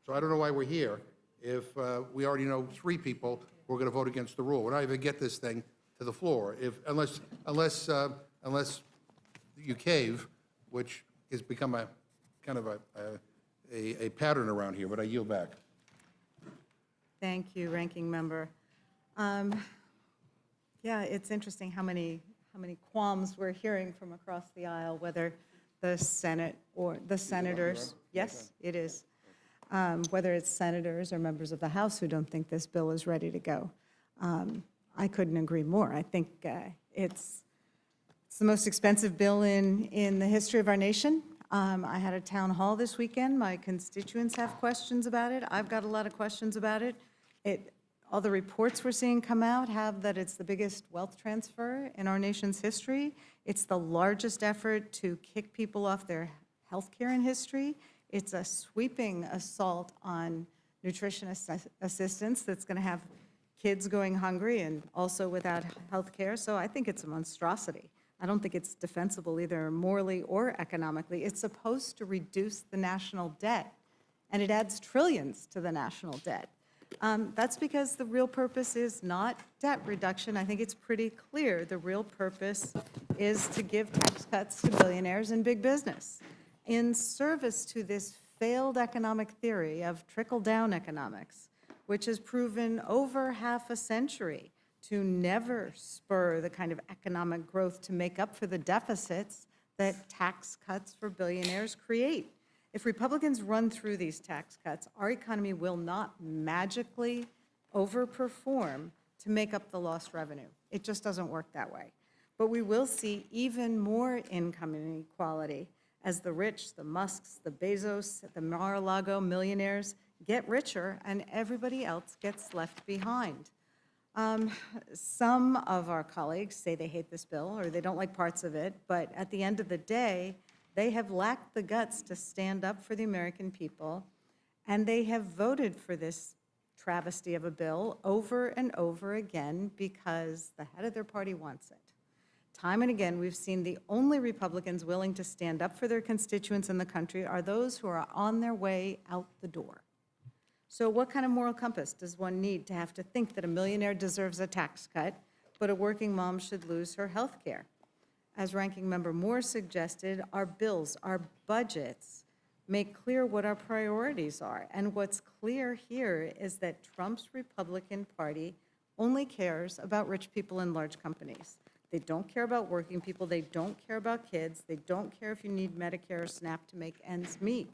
So I don't know why we're here if we already know three people who are going to vote against the rule. We're not even get this thing to the floor unless you cave, which has become a kind of a pattern around here. But I yield back. Thank you, Ranking Member. Yeah, it's interesting how many qualms we're hearing from across the aisle, whether the Senate or the senators. Yes, it is. Whether it's senators or members of the House who don't think this bill is ready to go. I couldn't agree more. I think it's the most expensive bill in the history of our nation. I had a town hall this weekend. My constituents have questions about it. I've got a lot of questions about it. All the reports we're seeing come out have that it's the biggest wealth transfer in our nation's history. It's the largest effort to kick people off their health care in history. It's a sweeping assault on nutrition assistance that's going to have kids going hungry and also without health care. So I think it's a monstrosity. I don't think it's defensible either morally or economically. It's supposed to reduce the national debt, and it adds trillions to the national debt. That's because the real purpose is not debt reduction. I think it's pretty clear. The real purpose is to give tax cuts to billionaires and big business in service to this failed economic theory of trickle-down economics, which has proven over half a century to never spur the kind of economic growth to make up for the deficits that tax cuts for billionaires create. If Republicans run through these tax cuts, our economy will not magically overperform to make up the lost revenue. It just doesn't work that way. But we will see even more income inequality as the rich, the Musks, the Bezos, the Mar-a-Lago millionaires get richer and everybody else gets left behind. Some of our colleagues say they hate this bill or they don't like parts of it, but at the end of the day, they have lacked the guts to stand up for the American people, and they have voted for this travesty of a bill over and over again because the head of their party wants it. Time and again, we've seen the only Republicans willing to stand up for their constituents in the country are those who are on their way out the door. So what kind of moral compass does one need to have to think that a millionaire deserves a tax cut, but a working mom should lose her health care? As Ranking Member Moore suggested, our bills, our budgets make clear what our priorities are. And what's clear here is that Trump's Republican Party only cares about rich people and large companies. They don't care about working people. They don't care about kids. They don't care if you need Medicare or SNAP to make ends meet.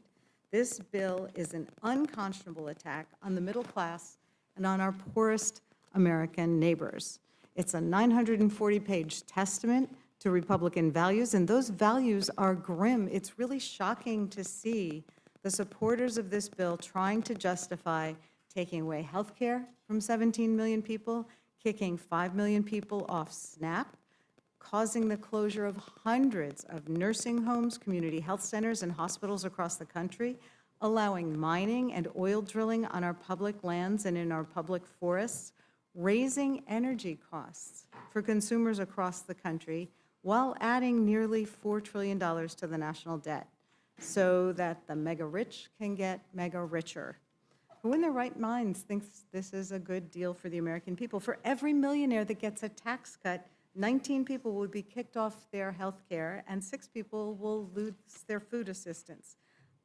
This bill is an unconscionable attack on the middle class and on our poorest American neighbors. It's a 940-page testament to Republican values, and those values are grim. It's really shocking to see the supporters of this bill trying to justify taking away health care from 17 million people, kicking 5 million people off SNAP, causing the closure of hundreds of nursing homes, community health centers, and hospitals across the country, allowing mining and oil drilling on our public lands and in our public forests, raising energy costs for consumers across the country, while adding nearly $4 trillion to the national debt so that the mega rich can get mega richer. Who in their right minds thinks this is a good deal for the American people? For every millionaire that gets a tax cut, 19 people will be kicked off their health care and 6 people will lose their food assistance.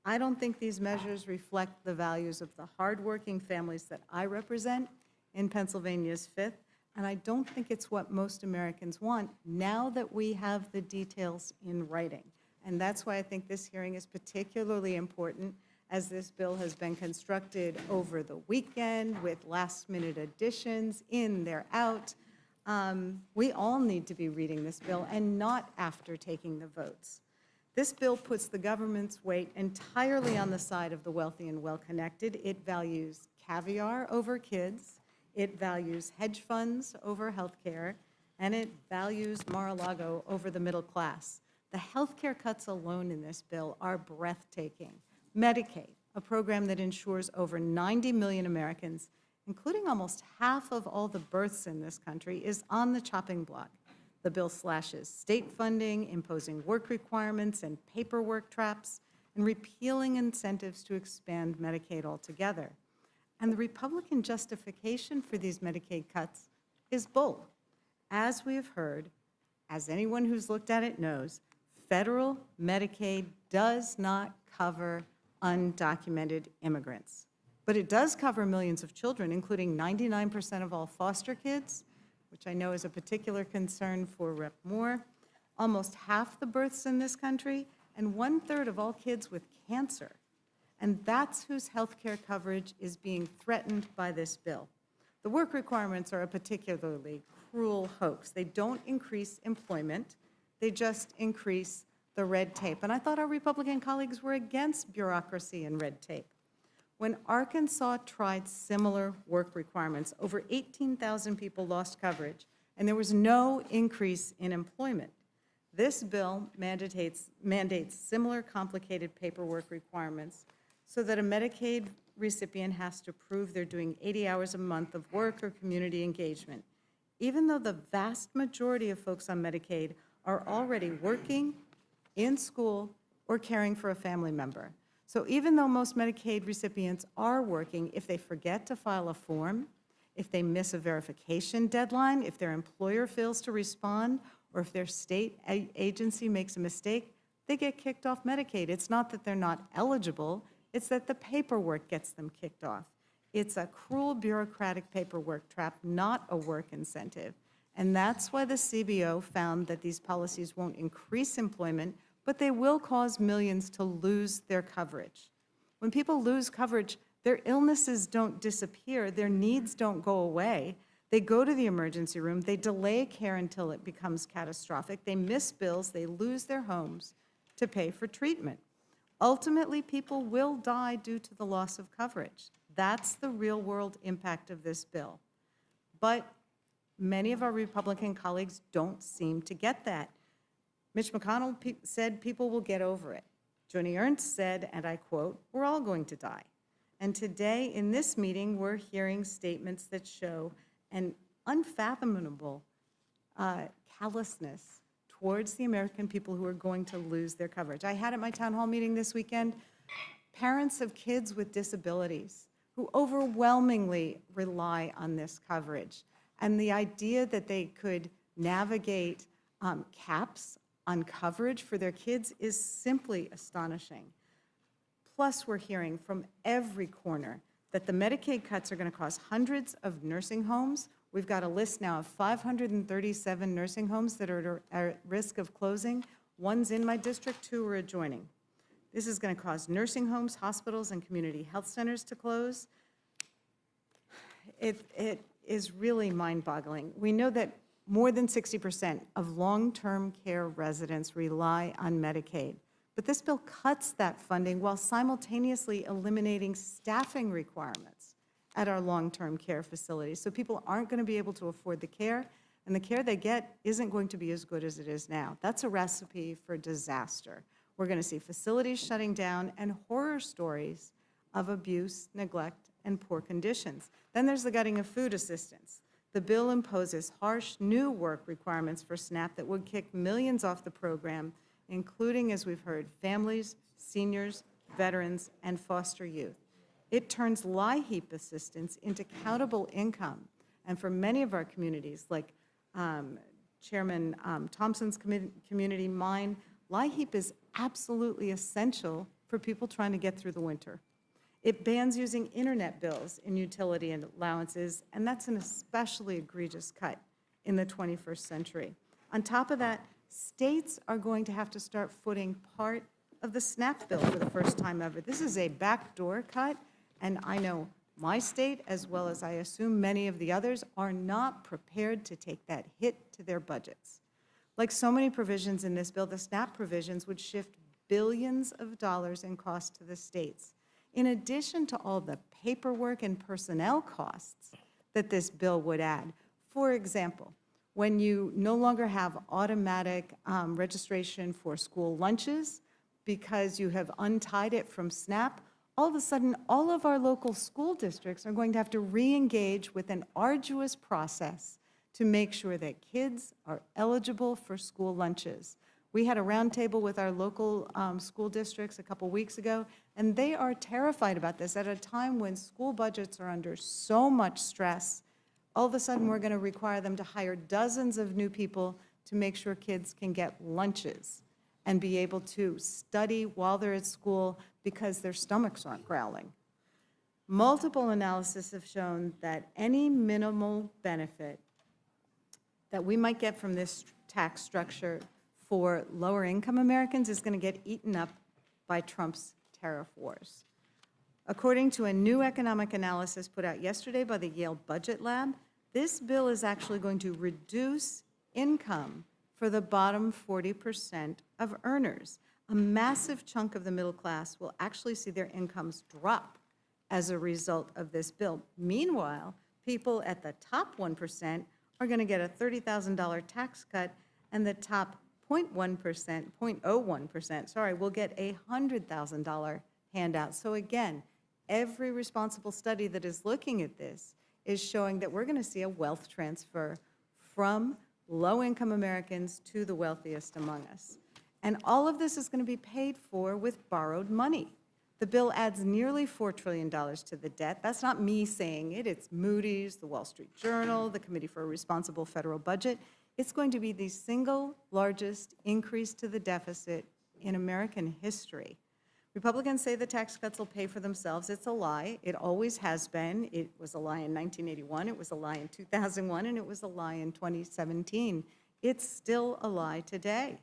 I don't think these measures reflect the values of the hardworking families that I represent in Pennsylvania's 5th. And I don't think it's what most Americans want now that we have the details in writing. And that's why I think this hearing is particularly important, as this bill has been constructed over the weekend with last-minute additions, in, they're out. We all need to be reading this bill and not after taking the votes. This bill puts the government's weight entirely on the side of the wealthy and well-connected. It values caviar over kids. It values hedge funds over health care, and it values Mar-a-Lago over the middle class. The health care cuts alone in this bill are breathtaking. Medicaid, a program that ensures over 90 million Americans, including almost half of all the births in this country, is on the chopping block. The bill slashes state funding, imposing work requirements and paperwork traps, and repealing incentives to expand Medicaid altogether. And the Republican justification for these Medicaid cuts is bull. As we have heard, as anyone who's looked at it knows, federal Medicaid does not cover undocumented immigrants. But it does cover millions of children, including 99% of all foster kids, which I know is a particular concern for Rep. Moore, almost half the births in this country, and 1/3 of all kids with cancer. And that's whose health care coverage is being threatened by this bill. The work requirements are a particularly cruel hoax. They don't increase employment, they just increase the red tape. And I thought our Republican colleagues were against bureaucracy and red tape. When Arkansas tried similar work requirements, over 18,000 people lost coverage, and there was no increase in employment. This bill mandates similar complicated paperwork requirements so that a Medicaid recipient has to prove they're doing 80 hours a month of work or community engagement, even though the vast majority of folks on Medicaid are already working, in school, or caring for a family member. So even though most Medicaid recipients are working, if they forget to file a form, if they miss a verification deadline, if their employer fails to respond, or if their state agency makes a mistake, they get kicked off Medicaid. It's not that they're not eligible, it's that the paperwork gets them kicked off. It's a cruel bureaucratic paperwork trap, not a work incentive. And that's why the CBO found that these policies won't increase employment, but they will cause millions to lose their coverage. When people lose coverage, their illnesses don't disappear, their needs don't go away. They go to the emergency room, they delay care until it becomes catastrophic, they miss bills, they lose their homes. to pay for treatment. Ultimately, people will die due to the loss of coverage. That's the real-world impact of this bill. But many of our Republican colleagues don't seem to get that. Mitch McConnell said people will get over it. Joni Ernst said, and I quote, "We're all going to die." And today, in this meeting, we're hearing statements that show an unfathomable callousness towards the American people who are going to lose their coverage. I had at my town hall meeting this weekend parents of kids with disabilities who overwhelmingly rely on this coverage. And the idea that they could navigate caps on coverage for their kids is simply astonishing. Plus, we're hearing from every corner that the Medicaid cuts are going to cost hundreds of nursing homes. We've got a list now of 537 nursing homes that are at risk of closing. One's in my district, 2 are adjoining. This is going to cause nursing homes, hospitals, and community health centers to close. It is really mind-boggling. We know that more than 60% of long-term care residents rely on Medicaid. But this bill cuts that funding while simultaneously eliminating staffing requirements at our long-term care facilities. So people aren't going to be able to afford the care, and the care they get isn't going to be as good as it is now. That's a recipe for disaster. We're going to see facilities shutting down and horror stories of abuse, neglect, and poor conditions. Then there's the gutting of food assistance. The bill imposes harsh new work requirements for SNAP that would kick millions off the program, including, as we've heard, families, seniors, veterans, and foster youth. It turns LIHEAP assistance into countable income. And for many of our communities, like Chairman Thompson's community, mine, LIHEAP is absolutely essential for people trying to get through the winter. It bans using internet bills in utility and allowances, and that's an especially egregious cut in the 21st century. On top of that, states are going to have to start footing part of the SNAP bill for the first time ever. This is a backdoor cut, and I know my state, as well as I assume many of the others, are not prepared to take that hit to their budgets. Like so many provisions in this bill, the SNAP provisions would shift billions of dollars in cost to the states, in addition to all the paperwork and personnel costs that this bill would add. For example, when you no longer have automatic registration for school lunches because you have untied it from SNAP, all of a sudden, all of our local school districts are going to have to re-engage with an arduous process to make sure that kids are eligible for school lunches. We had a roundtable with our local school districts a couple weeks ago, and they are terrified about this at a time when school budgets are under so much stress. All of a sudden, we're going to require them to hire dozens of new people to make sure kids can get lunches and be able to study while they're at school because their stomachs aren't growling. Multiple analyses have shown that any minimal benefit that we might get from this tax structure for lower-income Americans is going to get eaten up by Trump's tariff wars. According to a new economic analysis put out yesterday by the Yale Budget Lab, this bill is actually going to reduce income for the bottom 40% of earners. A massive chunk of the middle class will actually see their incomes drop as a result of this bill. Meanwhile, people at the top 1% are going to get a $30,000 tax cut, and the top 0.01%, will get a $100,000 handout. So again, every responsible study that is looking at this is showing that we're going to see a wealth transfer from low-income Americans to the wealthiest among us. And all of this is going to be paid for with borrowed money. The bill adds nearly $4 trillion to the debt. That's not me saying it. It's Moody's, the Wall Street Journal, the Committee for a Responsible Federal Budget. It's going to be the single largest increase to the deficit in American history. Republicans say the tax cuts will pay for themselves. It's a lie. It always has been. It was a lie in 1981, it was a lie in 2001, and it was a lie in 2017. It's still a lie today.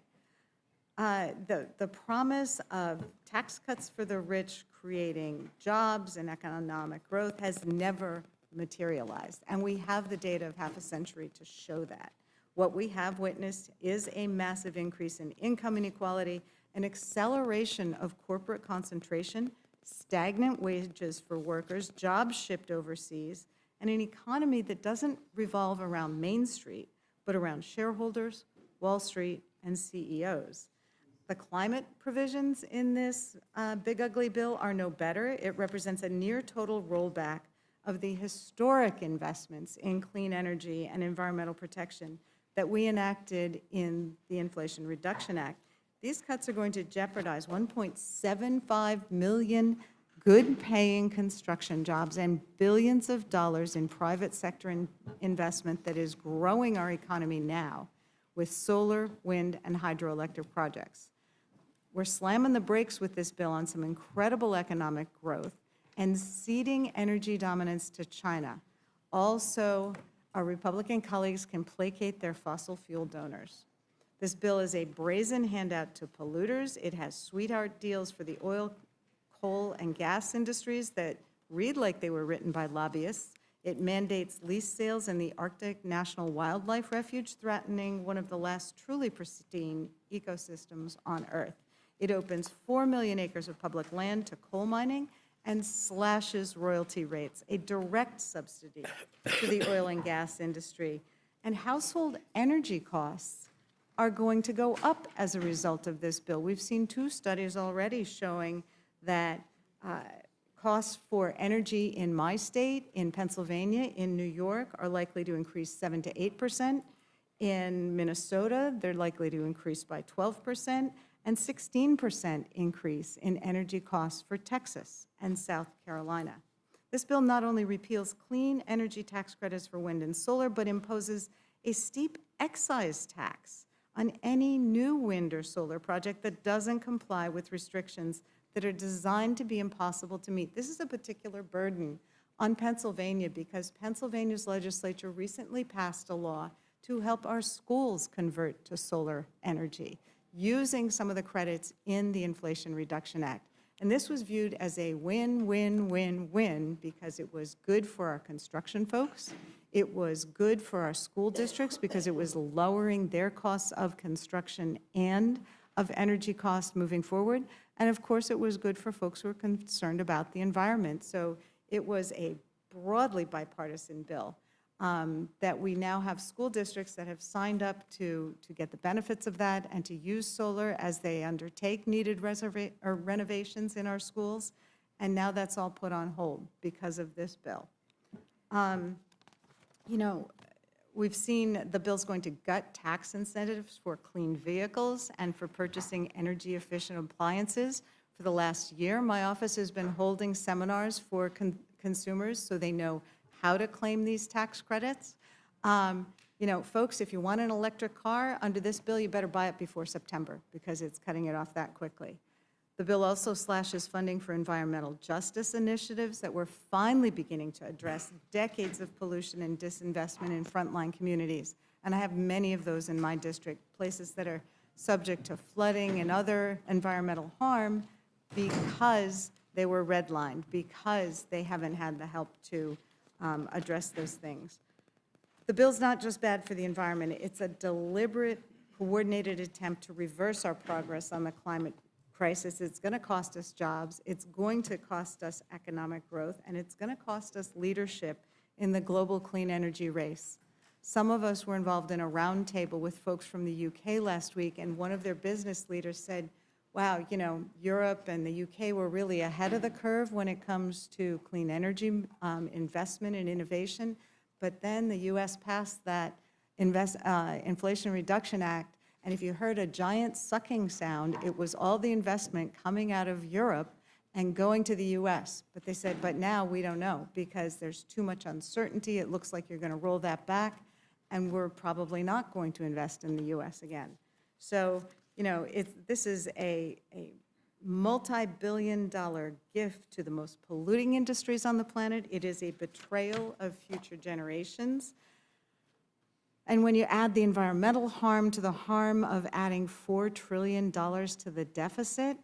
The promise of tax cuts for the rich creating jobs and economic growth has never materialized, and we have the data of half a century to show that. What we have witnessed is a massive increase in income inequality an acceleration of corporate concentration, stagnant wages for workers, jobs shipped overseas, and an economy that doesn't revolve around Main Street, but around shareholders, Wall Street, and CEOs. The climate provisions in this big ugly bill are no better. It represents a near total rollback of the historic investments in clean energy and environmental protection that we enacted in the Inflation Reduction Act. These cuts are going to jeopardize 1.75 million good-paying construction jobs and billions of dollars in private sector investment that is growing our economy now with solar, wind, and hydroelectric projects. We're slamming the brakes with this bill on some incredible economic growth and ceding energy dominance to China. Also, our Republican colleagues can placate their fossil fuel donors. This bill is a brazen handout to polluters. It has sweetheart deals for the oil, coal, and gas industries that read like they were written by lobbyists. It mandates lease sales in the Arctic National Wildlife Refuge, threatening one of the last truly pristine ecosystems on Earth. It opens 4 million acres of public land to coal mining and slashes royalty rates, a direct subsidy to the oil and gas industry. And household energy costs are going to go up as a result of this bill. We've seen 2 studies already showing that costs for energy in my state, in Pennsylvania, in New York, are likely to increase 7 to 8%. In Minnesota, they're likely to increase by 12%, and 16% increase in energy costs for Texas and South Carolina. This bill not only repeals clean energy tax credits for wind and solar, but imposes a steep excise tax on any new wind or solar project that doesn't comply with restrictions that are designed to be impossible to meet. This is a particular burden on Pennsylvania because Pennsylvania's legislature recently passed a law to help our schools convert to solar energy, using some of the credits in the Inflation Reduction Act. And this was viewed as a win-win-win-win because it was good for our construction folks, it was good for our school districts because it was lowering their costs of construction and of energy costs moving forward, and of course it was good for folks who are concerned about the environment. So it was a broadly bipartisan bill. That we now have school districts that have signed up to get the benefits of that and to use solar as they undertake needed renovations in our schools. And now that's all put on hold because of this bill. You know, we've seen the bill's going to gut tax incentives for clean vehicles and for purchasing energy-efficient appliances. For the last year, my office has been holding seminars for consumers so they know how to claim these tax credits. You know, folks, if you want an electric car under this bill, you better buy it before September because it's cutting it off that quickly. The bill also slashes funding for environmental justice initiatives that we're finally beginning to address decades of pollution and disinvestment in frontline communities. And I have many of those in my district, places that are subject to flooding and other environmental harm because they were redlined, because they haven't had the help to address those things. The bill's not just bad for the environment, it's a deliberate, coordinated attempt to reverse our progress on the climate crisis. It's going to cost us jobs, it's going to cost us economic growth, and it's going to cost us leadership in the global clean energy race. Some of us were involved in a roundtable with folks from the UK last week, and one of their business leaders said, wow, you know, Europe and the UK were really ahead of the curve when it comes to clean energy investment and innovation, but then the US passed that Inflation Reduction Act, and if you heard a giant sucking sound, it was all the investment coming out of Europe and going to the US. But they said, but now we don't know because there's too much uncertainty. It looks like you're going to roll that back, and we're probably not going to invest in the US again. So, you know, this is a multi-billion-dollar gift to the most polluting industries on the planet. It is a betrayal of future generations. And when you add the environmental harm to the harm of adding $4 trillion to the deficit,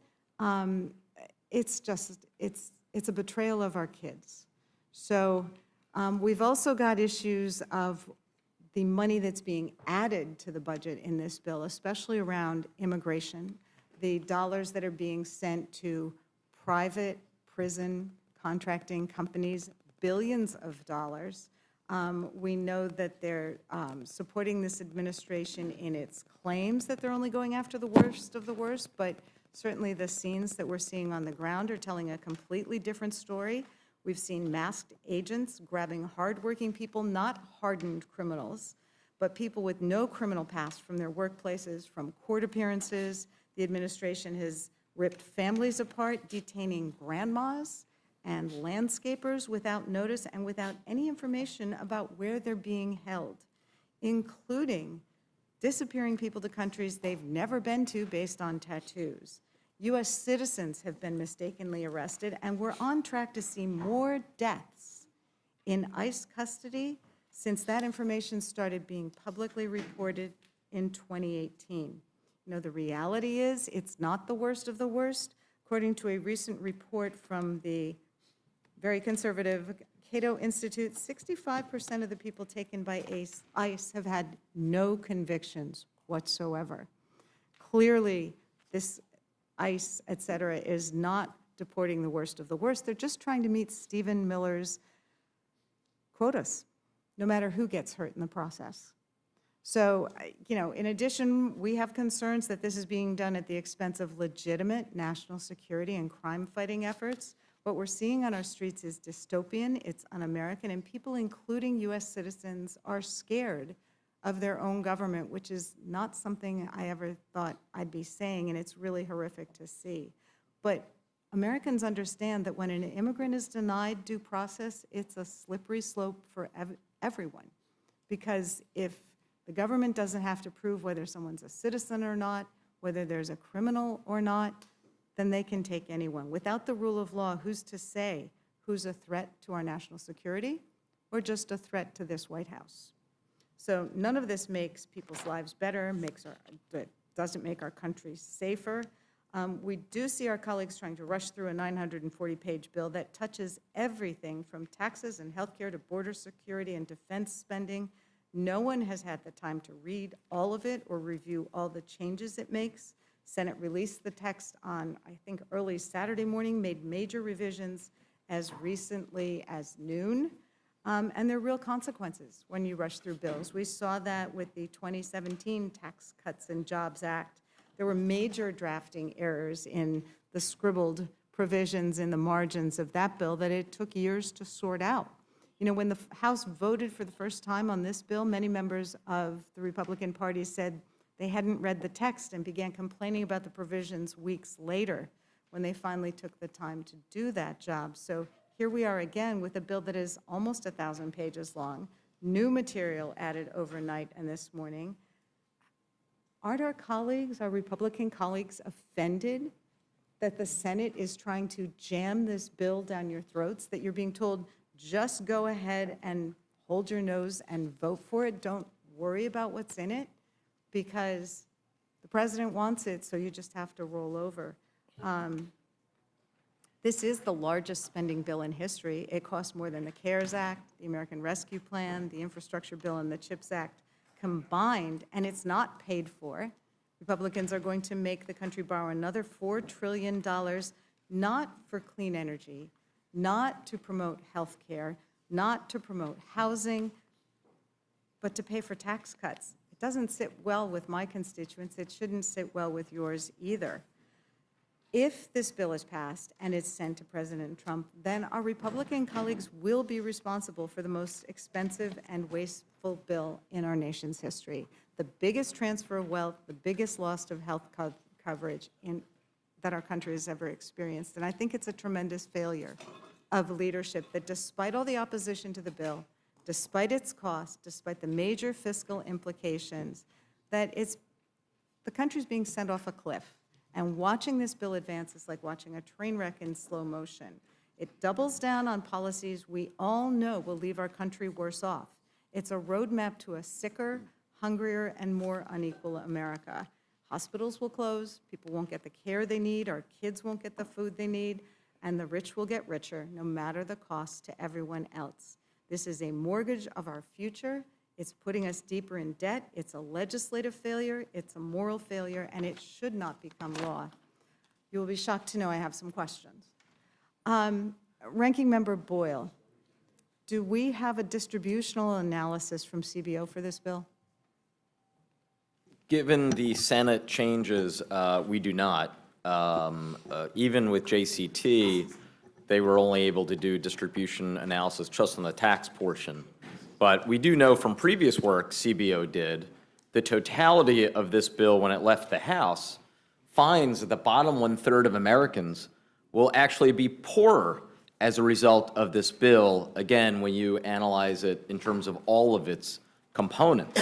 it's a betrayal of our kids. So we've also got issues of the money that's being added to the budget in this bill, especially around immigration. the dollars that are being sent to private prison contracting companies, billions of dollars. We know that they're supporting this administration in its claims that they're only going after the worst of the worst, but certainly the scenes that we're seeing on the ground are telling a completely different story. We've seen masked agents grabbing hardworking people, not hardened criminals, but people with no criminal past from their workplaces, from court appearances. The administration has ripped families apart, detaining grandmas and landscapers without notice and without any information about where they're being held, including disappearing people to countries they've never been to based on tattoos. U.S. citizens have been mistakenly arrested, and we're on track to see more deaths in ICE custody since that information started being publicly reported in 2018. You know, the reality is it's not the worst of the worst. According to a recent report from the very conservative Cato Institute, 65% of the people taken by ICE have had no convictions whatsoever. Clearly, this ICE, et cetera, is not deporting the worst of the worst. They're just trying to meet Stephen Miller's quotas, no matter who gets hurt in the process. So, you know, in addition, we have concerns that this is being done at the expense of legitimate national security and crime-fighting efforts. What we're seeing on our streets is dystopian, it's un-American, and people, including U.S. citizens, are scared of their own government, which is not something I ever thought I'd be saying, and it's really horrific to see. But Americans understand that when an immigrant is denied due process, it's a slippery slope for everyone. Because if the government doesn't have to prove whether someone's a citizen or not, whether there's a criminal or not, then they can take anyone. Without the rule of law, who's to say who's a threat to our national security or just a threat to this White House? So none of this makes people's lives better, doesn't make our country safer. We do see our colleagues trying to rush through a 940-page bill that touches everything from taxes and healthcare to border security and defense spending. No one has had the time to read all of it or review all the changes it makes. Senate released the text on, I think, early Saturday morning, made major revisions as recently as noon. And there are real consequences when you rush through bills. We saw that with the 2017 Tax Cuts and Jobs Act. There were major drafting errors in the scribbled provisions in the margins of that bill that it took years to sort out. You know, when the House voted for the first time on this bill, many members of the Republican Party said they hadn't read the text and began complaining about the provisions weeks later when they finally took the time to do that job. So here we are again with a bill that is almost 1,000 pages long, new material added overnight and this morning. Aren't our colleagues, our Republican colleagues, offended that the Senate is trying to jam this bill down your throats, that you're being told, just go ahead and hold your nose and vote for it, don't worry about what's in it, because the president wants it, so you just have to roll over. This is the largest spending bill in history. It costs more than the CARES Act, the American Rescue Plan, the Infrastructure Bill, and the CHIPS Act combined, and it's not paid for. Republicans are going to make the country borrow another $4 trillion, not for clean energy, not to promote health care, not to promote housing, but to pay for tax cuts. It doesn't sit well with my constituents. It shouldn't sit well with yours either. If this bill is passed and it's sent to President Trump, then our Republican colleagues will be responsible for the most expensive and wasteful bill in our nation's history. The biggest transfer of wealth, the biggest loss of health coverage that our country has ever experienced. And I think it's a tremendous failure of leadership that despite all the opposition to the bill, despite its cost, despite the major fiscal implications, that the country's being sent off a cliff. And watching this bill advance is like watching a train wreck in slow motion. It doubles down on policies we all know will leave our country worse off. It's a roadmap to a sicker, hungrier, and more unequal America. Hospitals will close, people won't get the care they need, our kids won't get the food they need, and the rich will get richer, no matter the cost to everyone else. This is a mortgage of our future. It's putting us deeper in debt. It's a legislative failure. It's a moral failure, and it should not become law. You will be shocked to know I have some questions. Ranking Member Boyle, do we have a distributional analysis from CBO for this bill? Given the Senate changes, we do not. Even with JCT, they were only able to do distribution analysis just on the tax portion. But we do know from previous work CBO did, the totality of this bill when it left the House finds that the bottom 1/3 of Americans will actually be poorer as a result of this bill, again, when you analyze it in terms of all of its components.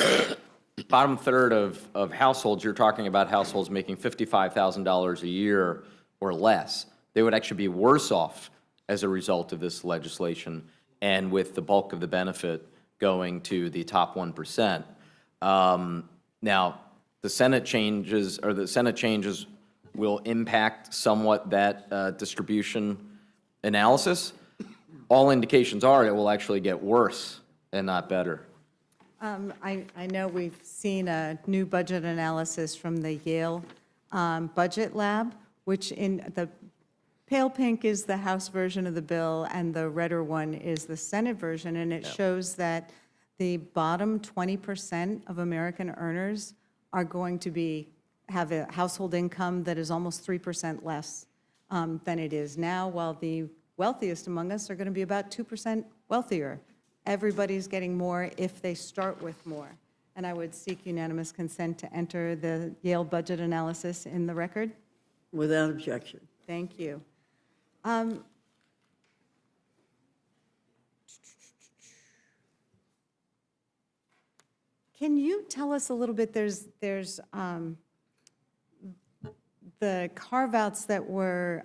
Bottom third of households, you're talking about households making $55,000 a year or less. They would actually be worse off as a result of this legislation, and with the bulk of the benefit going to the top 1%. Now, the Senate changes will impact somewhat that distribution analysis. All indications are it will actually get worse and not better. I know we've seen a new budget analysis from the Yale Budget Lab, which in the pale pink is the House version of the bill, and the redder one is the Senate version, and it shows that the bottom 20% of American earners are going to have a household income that is almost 3% less than it is now, while the wealthiest among us are going to be about 2% wealthier. Everybody's getting more if they start with more. And I would seek unanimous consent to enter the Yale budget analysis in the record. Without objection. Thank you. Can you tell us a little bit, there's the carve-outs that were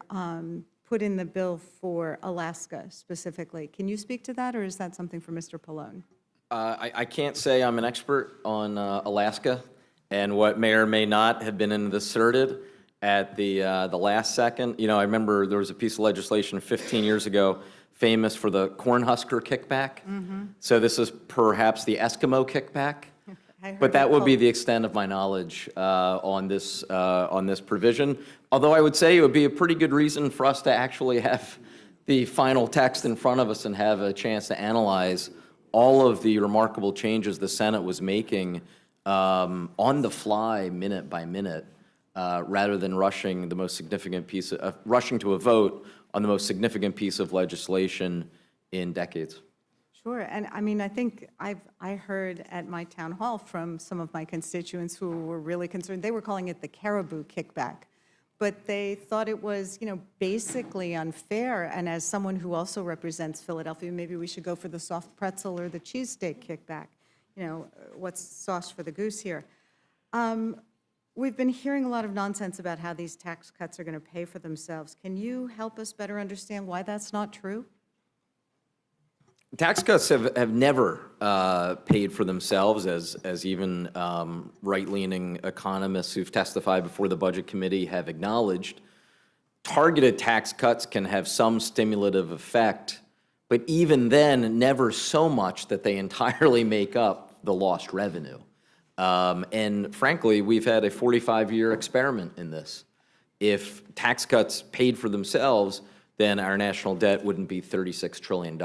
put in the bill for Alaska specifically. Can you speak to that, or is that something for Mr. Pallone? I can't say I'm an expert on Alaska and what may or may not have been inserted at the last second. You know, I remember there was a piece of legislation 15 years ago famous for the Cornhusker kickback. So this is perhaps the Eskimo kickback. But that would be the extent of my knowledge on this provision. Although I would say it would be a pretty good reason for us to actually have the final text in front of us and have a chance to analyze all of the remarkable changes the Senate was making on the fly, minute by minute, rather than rushing the most significant piece of, rushing to a vote on the most significant piece of legislation in decades. Sure, and I mean, I think I heard at my town hall from some of my constituents who were really concerned. They were calling it the caribou kickback, but they thought it was, you know, basically unfair. And as someone who also represents Philadelphia, maybe we should go for the soft pretzel or the cheesesteak kickback. You know, what's sauce for the goose here? We've been hearing a lot of nonsense about how these tax cuts are going to pay for themselves. Can you help us better understand why that's not true? Tax cuts have never paid for themselves, as even right-leaning economists who've testified before the Budget Committee have acknowledged. Targeted tax cuts can have some stimulative effect, but even then, never so much that they entirely make up the lost revenue. And frankly, we've had a 45-year experiment in this. If tax cuts paid for themselves, then our national debt wouldn't be $36 trillion.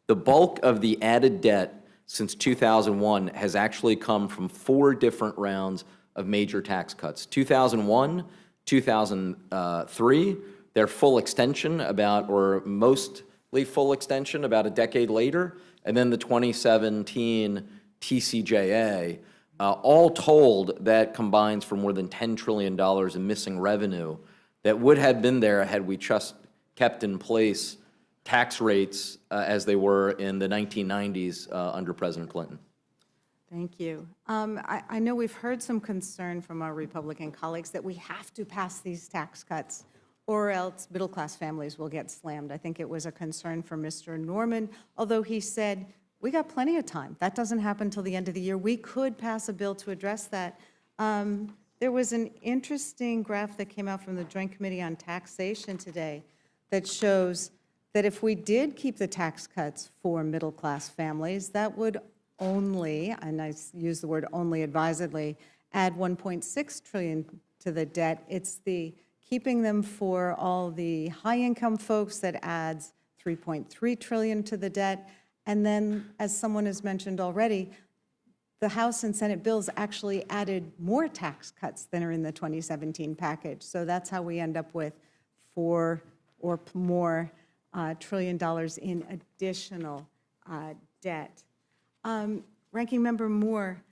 The bulk of the added debt since 2001 has actually come from 4 different rounds of major tax cuts. 2001, 2003, their full extension or mostly full extension about a decade later, and then the 2017 TCJA. All told, that combines for more than $10 trillion in missing revenue that would have been there had we just kept in place tax rates as they were in the 1990s under President Clinton. Thank you. I know we've heard some concern from our Republican colleagues that we have to pass these tax cuts or else middle-class families will get slammed. I think it was a concern for Mr. Norman, although he said, we got plenty of time. That doesn't happen until the end of the year. We could pass a bill to address that. There was an interesting graph that came out from the Joint Committee on Taxation today that shows that if we did keep the tax cuts for middle-class families, that would only, and I use the word only advisedly, add 1.6 trillion to the debt. It's the keeping them for all the high-income folks that adds 3.3 trillion to the debt. And then, as someone has mentioned already, the House and Senate bills actually added more tax cuts than are in the 2017 package. So that's how we end up with $4 or more trillion in additional debt. Ranking Member Moore,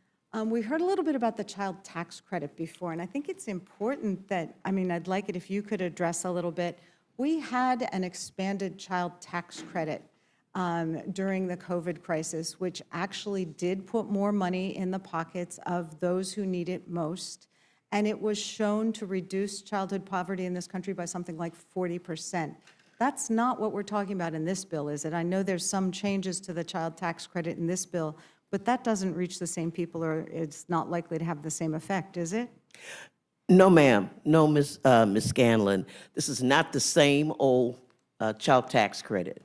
we heard a little bit about the child tax credit before, and I think it's important that, I'd like it if you could address a little bit. We had an expanded child tax credit during the COVID crisis, which actually did put more money in the pockets of those who need it most. And it was shown to reduce childhood poverty in this country by something like 40%. That's not what we're talking about in this bill, is it? I know there's some changes to the child tax credit in this bill, but that doesn't reach the same people, or it's not likely to have the same effect, is it? No, ma'am. No, Ms. Scanlon. This is not the same old child tax credit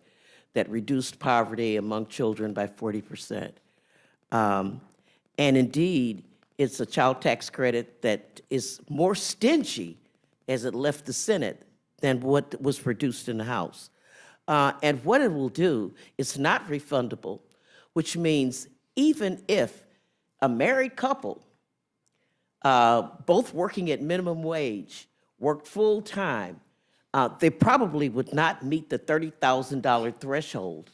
that reduced poverty among children by 40%. And indeed, it's a child tax credit that is more stingy as it left the Senate than what was produced in the House. And what it will do, it's not refundable, which means even if a married couple, both working at minimum wage, worked full-time, they probably would not meet the $30,000 threshold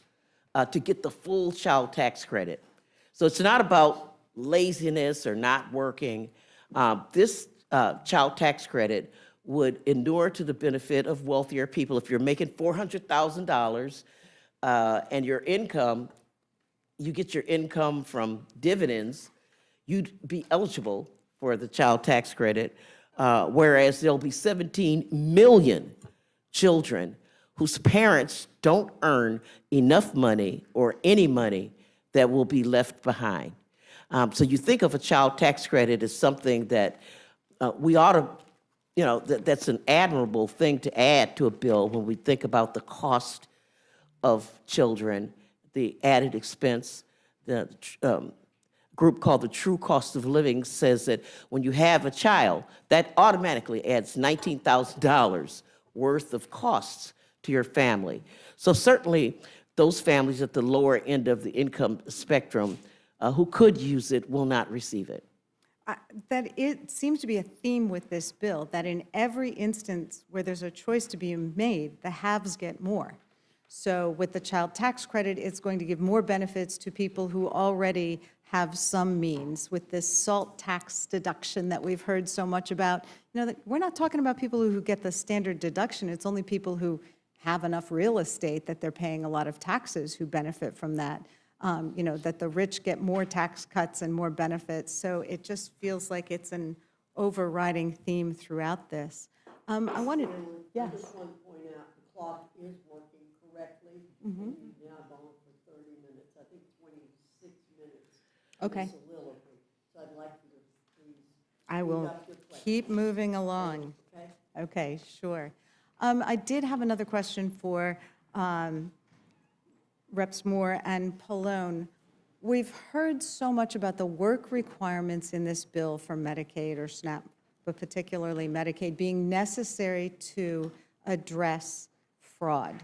to get the full child tax credit. So it's not about laziness or not working. This child tax credit would inure to the benefit of wealthier people. If you're making $400,000 and your income, you get your income from dividends, you'd be eligible for the child tax credit, whereas there'll be 17 million children whose parents don't earn enough money or any money that will be left behind. So you think of a child tax credit as something that we ought to, that's an admirable thing to add to a bill when we think about the cost of children, the added expense. The group called the True Cost of Living says that when you have a child, that automatically adds $19,000 worth of costs to your family. So certainly those families at the lower end of the income spectrum who could use it will not receive it. That it seems to be a theme with this bill, that in every instance where there's a choice to be made, the haves get more. So with the child tax credit, it's going to give more benefits to people who already have some means. With this SALT tax deduction that we've heard so much about, we're not talking about people who get the standard deduction. It's only people who have enough real estate that they're paying a lot of taxes who benefit from that. That the rich get more tax cuts and more benefits. So it just feels like it's an overriding theme throughout this. I wanted, yes. I just want to point out the clock is working correctly. You've now gone for 30 minutes, I think 26 minutes. Okay. Soliloquy. So I'd like you to please. I will keep moving along. Okay. Okay, sure. I did have another question for Reps Moore and Pallone. We've heard so much about the work requirements in this bill for Medicaid or SNAP, but particularly Medicaid, being necessary to address fraud.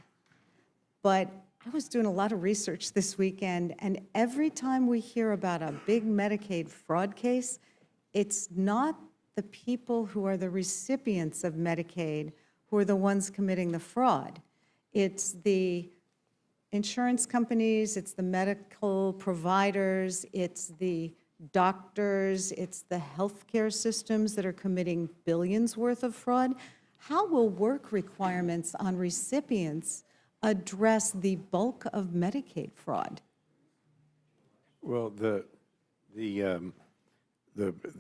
But I was doing a lot of research this weekend, and every time we hear about a big Medicaid fraud case, it's not the people who are the recipients of Medicaid who are the ones committing the fraud. It's the insurance companies, it's the medical providers, it's the doctors, it's the healthcare systems that are committing billions worth of fraud. How will work requirements on recipients address the bulk of Medicaid fraud? Well, the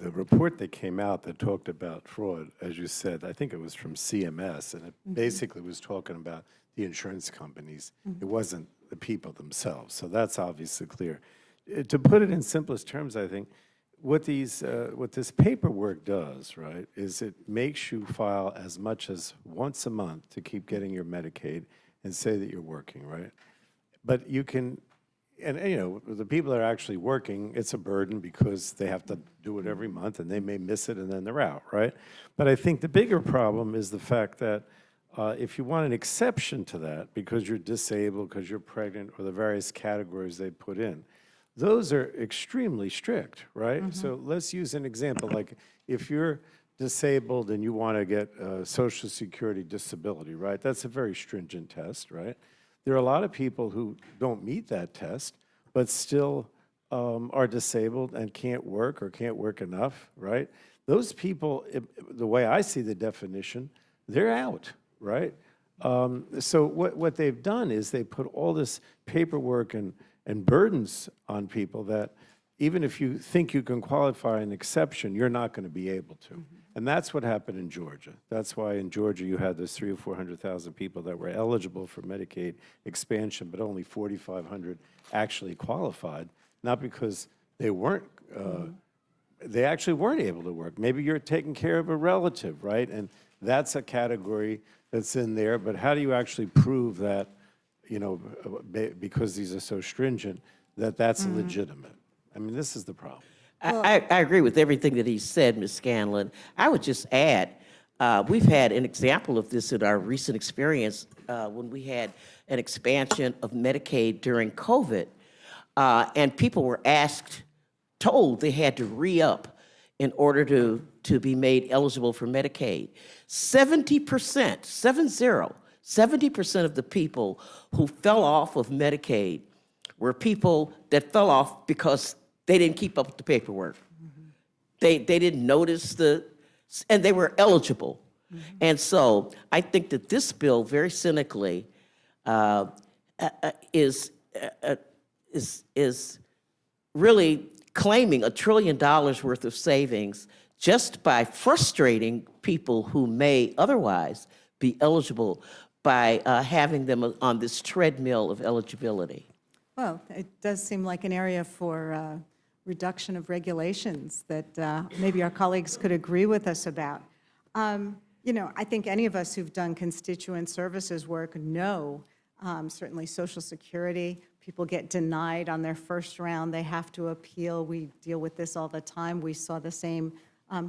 report that came out that talked about fraud, as you said, I think it was from CMS, and it basically was talking about the insurance companies. It wasn't the people themselves, so that's obviously clear. To put it in simplest terms, I think, what this paperwork does, right, is it makes you file as much as once a month to keep getting your Medicaid and say that you're working, right? But you can, and, you know, the people that are actually working, it's a burden because they have to do it every month, and they may miss it, and then they're out, right? But I think the bigger problem is the fact that if you want an exception to that, because you're disabled, because you're pregnant, or the various categories they put in, those are extremely strict, right? So let's use an example, like if you're disabled and you want to get Social Security disability, right? That's a very stringent test, right? There are a lot of people who don't meet that test, but still are disabled and can't work or can't work enough, right? Those people, the way I see the definition, they're out, right? So what they've done is they put all this paperwork and burdens on people that even if you think you can qualify an exception, you're not going to be able to. And that's what happened in Georgia. That's why in Georgia you had those 300,000 or 400,000 people that were eligible for Medicaid expansion, but only 4,500 actually qualified, not because they weren't, they actually weren't able to work. Maybe you're taking care of a relative, right? And that's a category that's in there, but how do you actually prove that, you know, because these are so stringent, that that's legitimate? I mean, this is the problem. I agree with everything that he said, Ms. Scanlon. I would just add, we've had an example of this in our recent experience when we had an expansion of Medicaid during COVID, and people were told they had to re-up in order to be made eligible for Medicaid. 70% of the people who fell off of Medicaid were people that fell off because they didn't keep up with the paperwork. They didn't notice and they were eligible. And so I think that this bill, very cynically, is really claiming $1 trillion worth of savings just by frustrating people who may otherwise be eligible by having them on this treadmill of eligibility. Well, it does seem like an area for reduction of regulations that maybe our colleagues could agree with us about. You know, I think any of us who've done constituent services work know, certainly Social Security, people get denied on their first round, they have to appeal. We deal with this all the time. We saw the same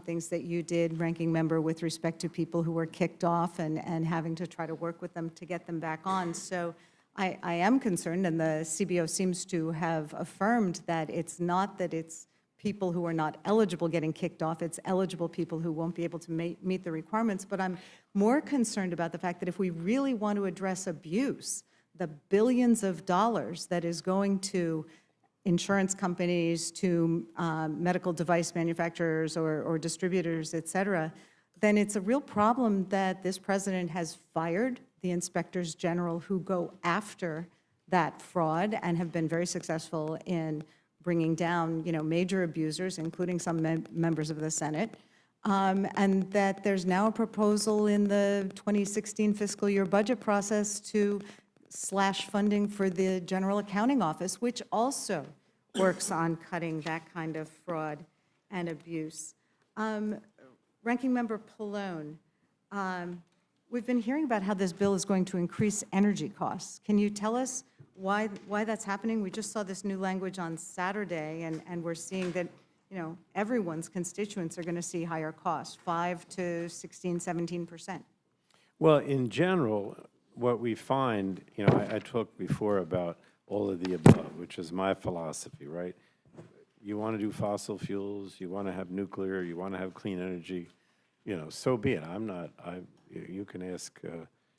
things that you did, Ranking Member, with respect to people who were kicked off and having to try to work with them to get them back on. So I am concerned, and the CBO seems to have affirmed that it's not that it's people who are not eligible getting kicked off, it's eligible people who won't be able to meet the requirements. But I'm more concerned about the fact that if we really want to address abuse, the billions of dollars that is going to insurance companies, to medical device manufacturers or distributors, et cetera, then it's a real problem that this president has fired the inspectors general who go after that fraud and have been very successful in bringing down, you know, major abusers, including some members of the Senate, and that there's now a proposal in the 2016 fiscal year budget process to slash funding for the General Accounting Office, which also works on cutting that kind of fraud and abuse. Ranking Member Pallone, we've been hearing about how this bill is going to increase energy costs. Can you tell us why that's happening? We just saw this new language on Saturday, and we're seeing that, you know, everyone's constituents are going to see higher costs, 5 to 16, 17%. Well, in general, what we find, you know, I talked before about all of the above, which is my philosophy, right? You want to do fossil fuels, you want to have nuclear, you want to have clean energy, you know, so be it. You can ask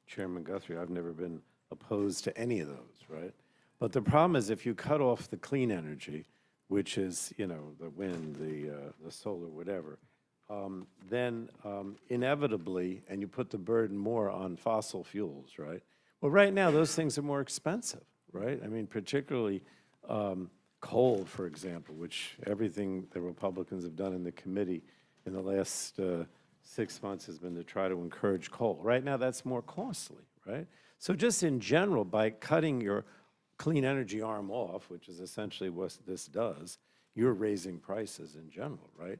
Chairman Guthrie, I've never been opposed to any of those, right? But the problem is if you cut off the clean energy, which is, you know, the wind, the solar, whatever, then inevitably, and you put the burden more on fossil fuels, right? Well, right now, those things are more expensive, right? I mean, particularly coal, for example, which everything the Republicans have done in the committee in the last 6 months has been to try to encourage coal. Right now, that's more costly, right? So just in general, by cutting your clean energy arm off, which is essentially what this does, you're raising prices in general, right?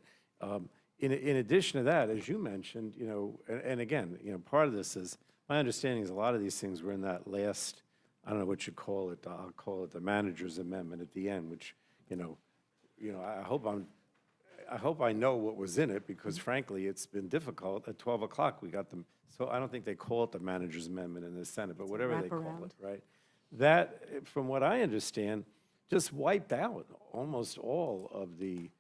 In addition to that, as you mentioned, you know, and again, you know, part of this is, my understanding is a lot of these things were in that last I don't know what you call it, I'll call it the manager's amendment at the end, which, I hope I know what was in it, because frankly, it's been difficult. At 12 o'clock, we got them, so I don't think they call it the manager's amendment in the Senate, but whatever they call wraparound. it, right? That, from what I understand, just wiped out almost all of the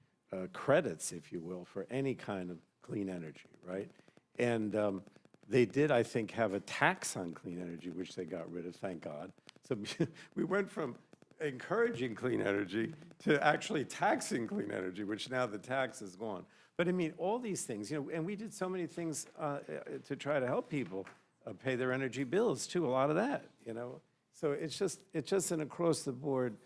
credits, if you will, for any kind of clean energy, right? And they did, I think, have a tax on clean energy, which they got rid of, thank God. So we went from encouraging clean energy to actually taxing clean energy, which now the tax is gone. But I mean, all these things, and we did so many things to try to help people pay their energy bills too, a lot of that, So it's just an across-the-board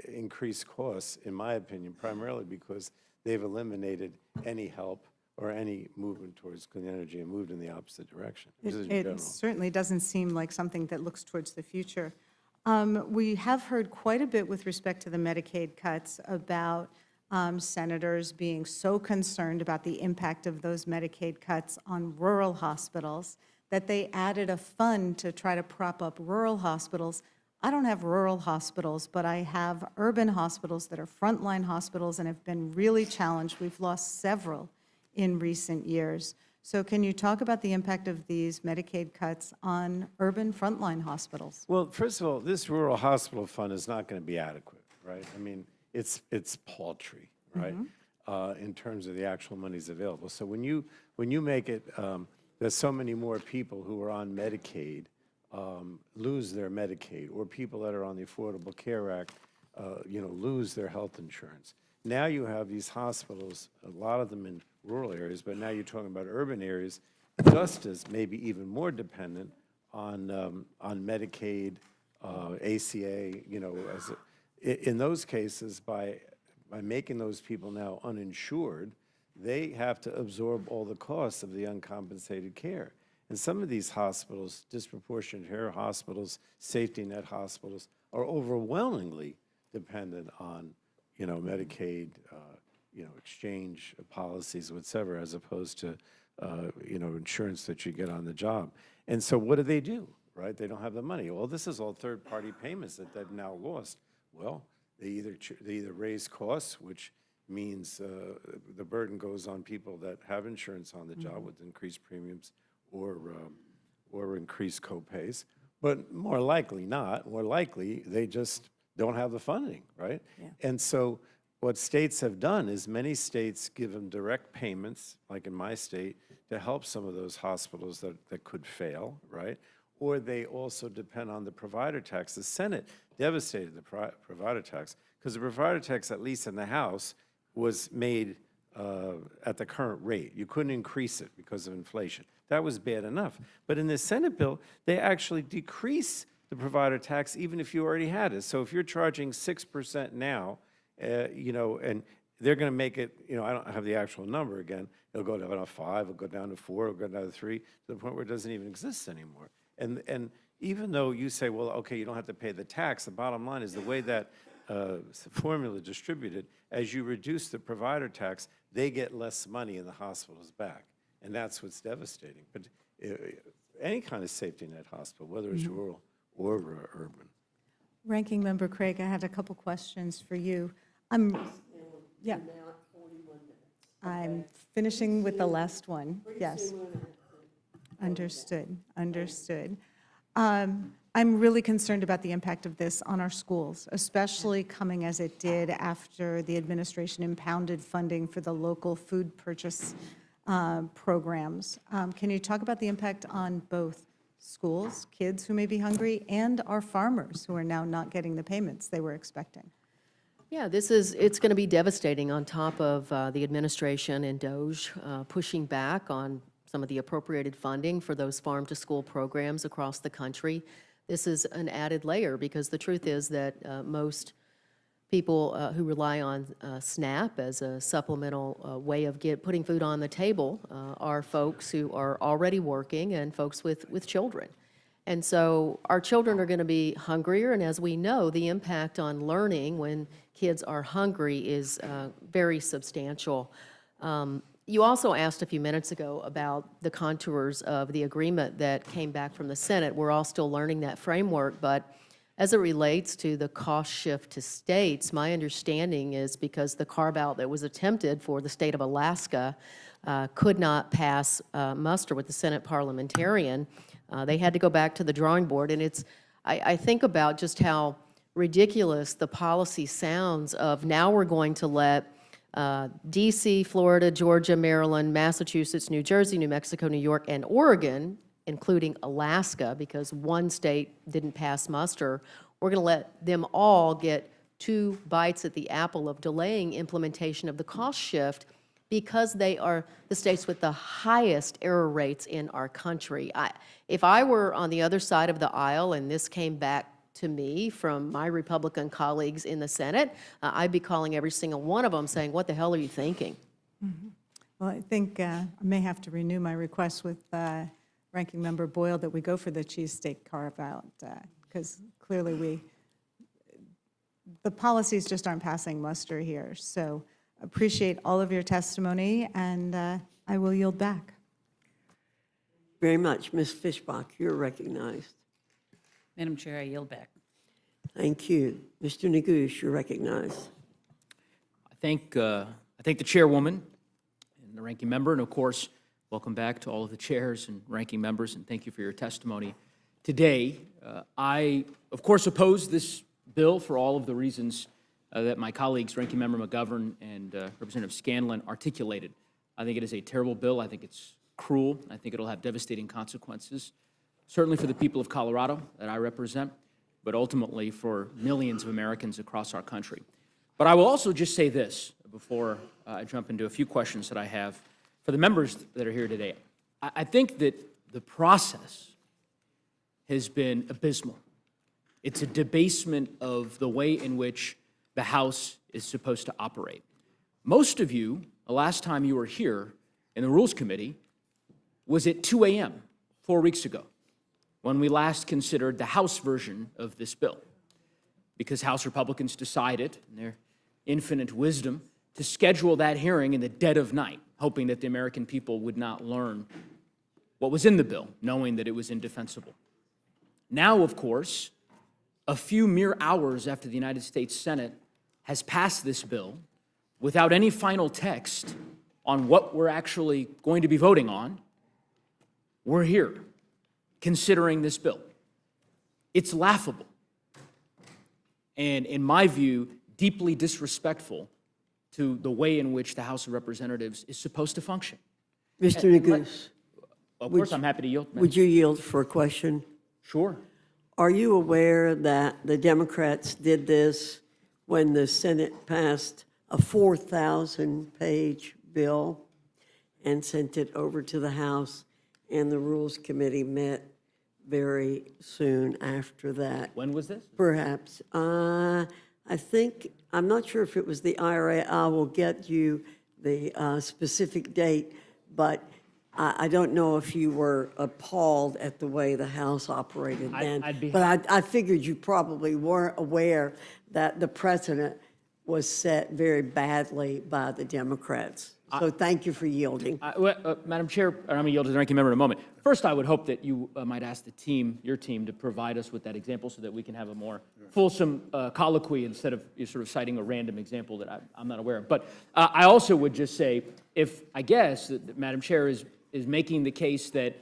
increased costs, in my opinion, primarily because they've eliminated any help or any movement towards clean energy and moved in the opposite direction. just in It general. certainly doesn't seem like something that looks towards the future. We have heard quite a bit with respect to the Medicaid cuts about senators being so concerned about the impact of those Medicaid cuts on rural hospitals that they added a fund to try to prop up rural hospitals. I don't have rural hospitals, but I have urban hospitals that are frontline hospitals and have been really challenged. We've lost several in recent years. So can you talk about the impact of these Medicaid cuts on urban frontline hospitals? Well, first of all, this rural hospital fund is not going to be adequate, right? I mean, it's paltry, right? In terms of the actual monies available. So when you make it, there's so many more people who are on Medicaid lose their Medicaid, or people that are on the Affordable Care Act, lose their health insurance. Now you have these hospitals, a lot of them in rural areas, but now you're talking about urban areas, just as maybe even more dependent on Medicaid, ACA, in those cases, by making those people now uninsured, they have to absorb all the costs of the uncompensated care. And some of these hospitals, disproportionate care hospitals, safety net hospitals, are overwhelmingly dependent on, Medicaid, exchange policies, whatever, as opposed to, insurance that you get on the job. And so what do? Right? They don't have the money. Well, this is all third-party payments that they've now lost. Well, they either raise costs, which means the burden goes on people that have insurance on the job with increased premiums or increased co-pays. But more likely not. More likely, they just don't have the funding, right? Yeah. And so what states have done is many states give them direct payments, like in my state, to help some of those hospitals that could fail, right? Or they also depend on the provider tax. The Senate devastated the provider tax because the provider tax, at least in the House, was made at the current rate. You couldn't increase it because of inflation. That was bad enough. But in the Senate bill, they actually decrease the provider tax even if you already had it. So if you're charging 6% now, and they're going to make it, I don't have the actual number again, it'll go down to 5, it'll go down to 4, it'll go down to 3, to the point where it doesn't even exist anymore. And even though you say, well, okay, you don't have to pay the tax, the bottom line is the way that formula distributed, as you reduce the provider tax, they get less money in the hospitals back. And that's what's devastating. But any kind of safety net hospital, whether it's rural or urban. Ranking Member Craig, I had a couple questions for you. Yeah. I'm finishing with the last one. Yes. Understood. I'm really concerned about the impact of this on our schools, especially coming as it did after the administration impounded funding for the local food purchase programs. Can you talk about the impact on both schools, kids who may be hungry, and our farmers who are now not getting the payments they were expecting? Yeah, it's going to be devastating on top of the administration and DOGE pushing back on some of the appropriated funding for those farm-to-school programs across the country. This is an added layer because the truth is that most people who rely on SNAP as a supplemental way of putting food on the table are folks who are already working and folks with children. And so our children are going to be hungrier, and as we know, the impact on learning when kids are hungry is very substantial. You also asked a few minutes ago about the contours of the agreement that came back from the Senate. We're all still learning that framework, but as it relates to the cost shift to states, my understanding is because the carve-out that was attempted for the state of Alaska could not pass muster with the Senate parliamentarian, they had to go back to the drawing board. And I think about just how ridiculous the policy sounds of now we're going to let D.C., Florida, Georgia, Maryland, Massachusetts, New Jersey, New Mexico, New York, and Oregon, including Alaska, because one state didn't pass muster, we're going to let them all get 2 bites at the apple of delaying implementation of the cost shift because they are the states with the highest error rates in our country. If I were on the other side of the aisle and this came back to me from my Republican colleagues in the Senate, I'd be calling every single one of them saying, what the hell are you thinking? Well, I think I may have to renew my request with Ranking Member Boyle that we go for the cheesesteak carve-out, because clearly the policies just aren't passing muster here. So appreciate all of your testimony, and I will yield back. Very much. Ms. Fishbach, you're recognized. Madam Chair, I yield back. Thank you. Mr. Neguse, you're recognized. I thank the chairwoman and the ranking member, and of course, welcome back to all of the chairs and ranking members, and thank you for your testimony today. I, of course, oppose this bill for all of the reasons that my colleagues, Ranking Member McGovern and Representative Scanlon, articulated. I think it is a terrible bill. I think it's cruel. I think it'll have devastating consequences, certainly for the people of Colorado that I represent, but ultimately for millions of Americans across our country. But I will also just say this before I jump into a few questions that I have for the members that are here today. I think that the process has been abysmal. It's a debasement of the way in which the House is supposed to operate. Most of you, the last time you were here in the Rules Committee was at 2 a.m. 4 weeks ago, when we last considered the House version of this bill, because House Republicans decided, in their infinite wisdom, to schedule that hearing in the dead of night, hoping that the American people would not learn what was in the bill, knowing that it was indefensible. Now, of course, a few mere hours after the United States Senate has passed this bill without any final text on what we're actually going to be voting on, we're here considering this bill. It's laughable, and in my view, deeply disrespectful to the way in which the House of Representatives is supposed to function. Mr. Neguse, Of course, I'm happy to yield. would you yield for a question? Sure. Are you aware that the Democrats did this when the Senate passed a 4,000-page bill and sent it over to the House, and the Rules Committee met very soon after that? When was this? Perhaps. I think, I'm not sure if it was the IRA. I will get you the specific date, but I don't know if you were appalled at the way the House operated then. But I figured you probably weren't aware that the precedent was set very badly by the Democrats. So thank you for yielding. Madam Chair, I'm going to yield to the ranking member in a moment. First, I would hope that you might ask the team, your team, to provide us with that example so that we can have a more fulsome colloquy instead of you sort of citing a random example that I'm not aware of. But I also would just say, if I guess that Madam Chair is making the case that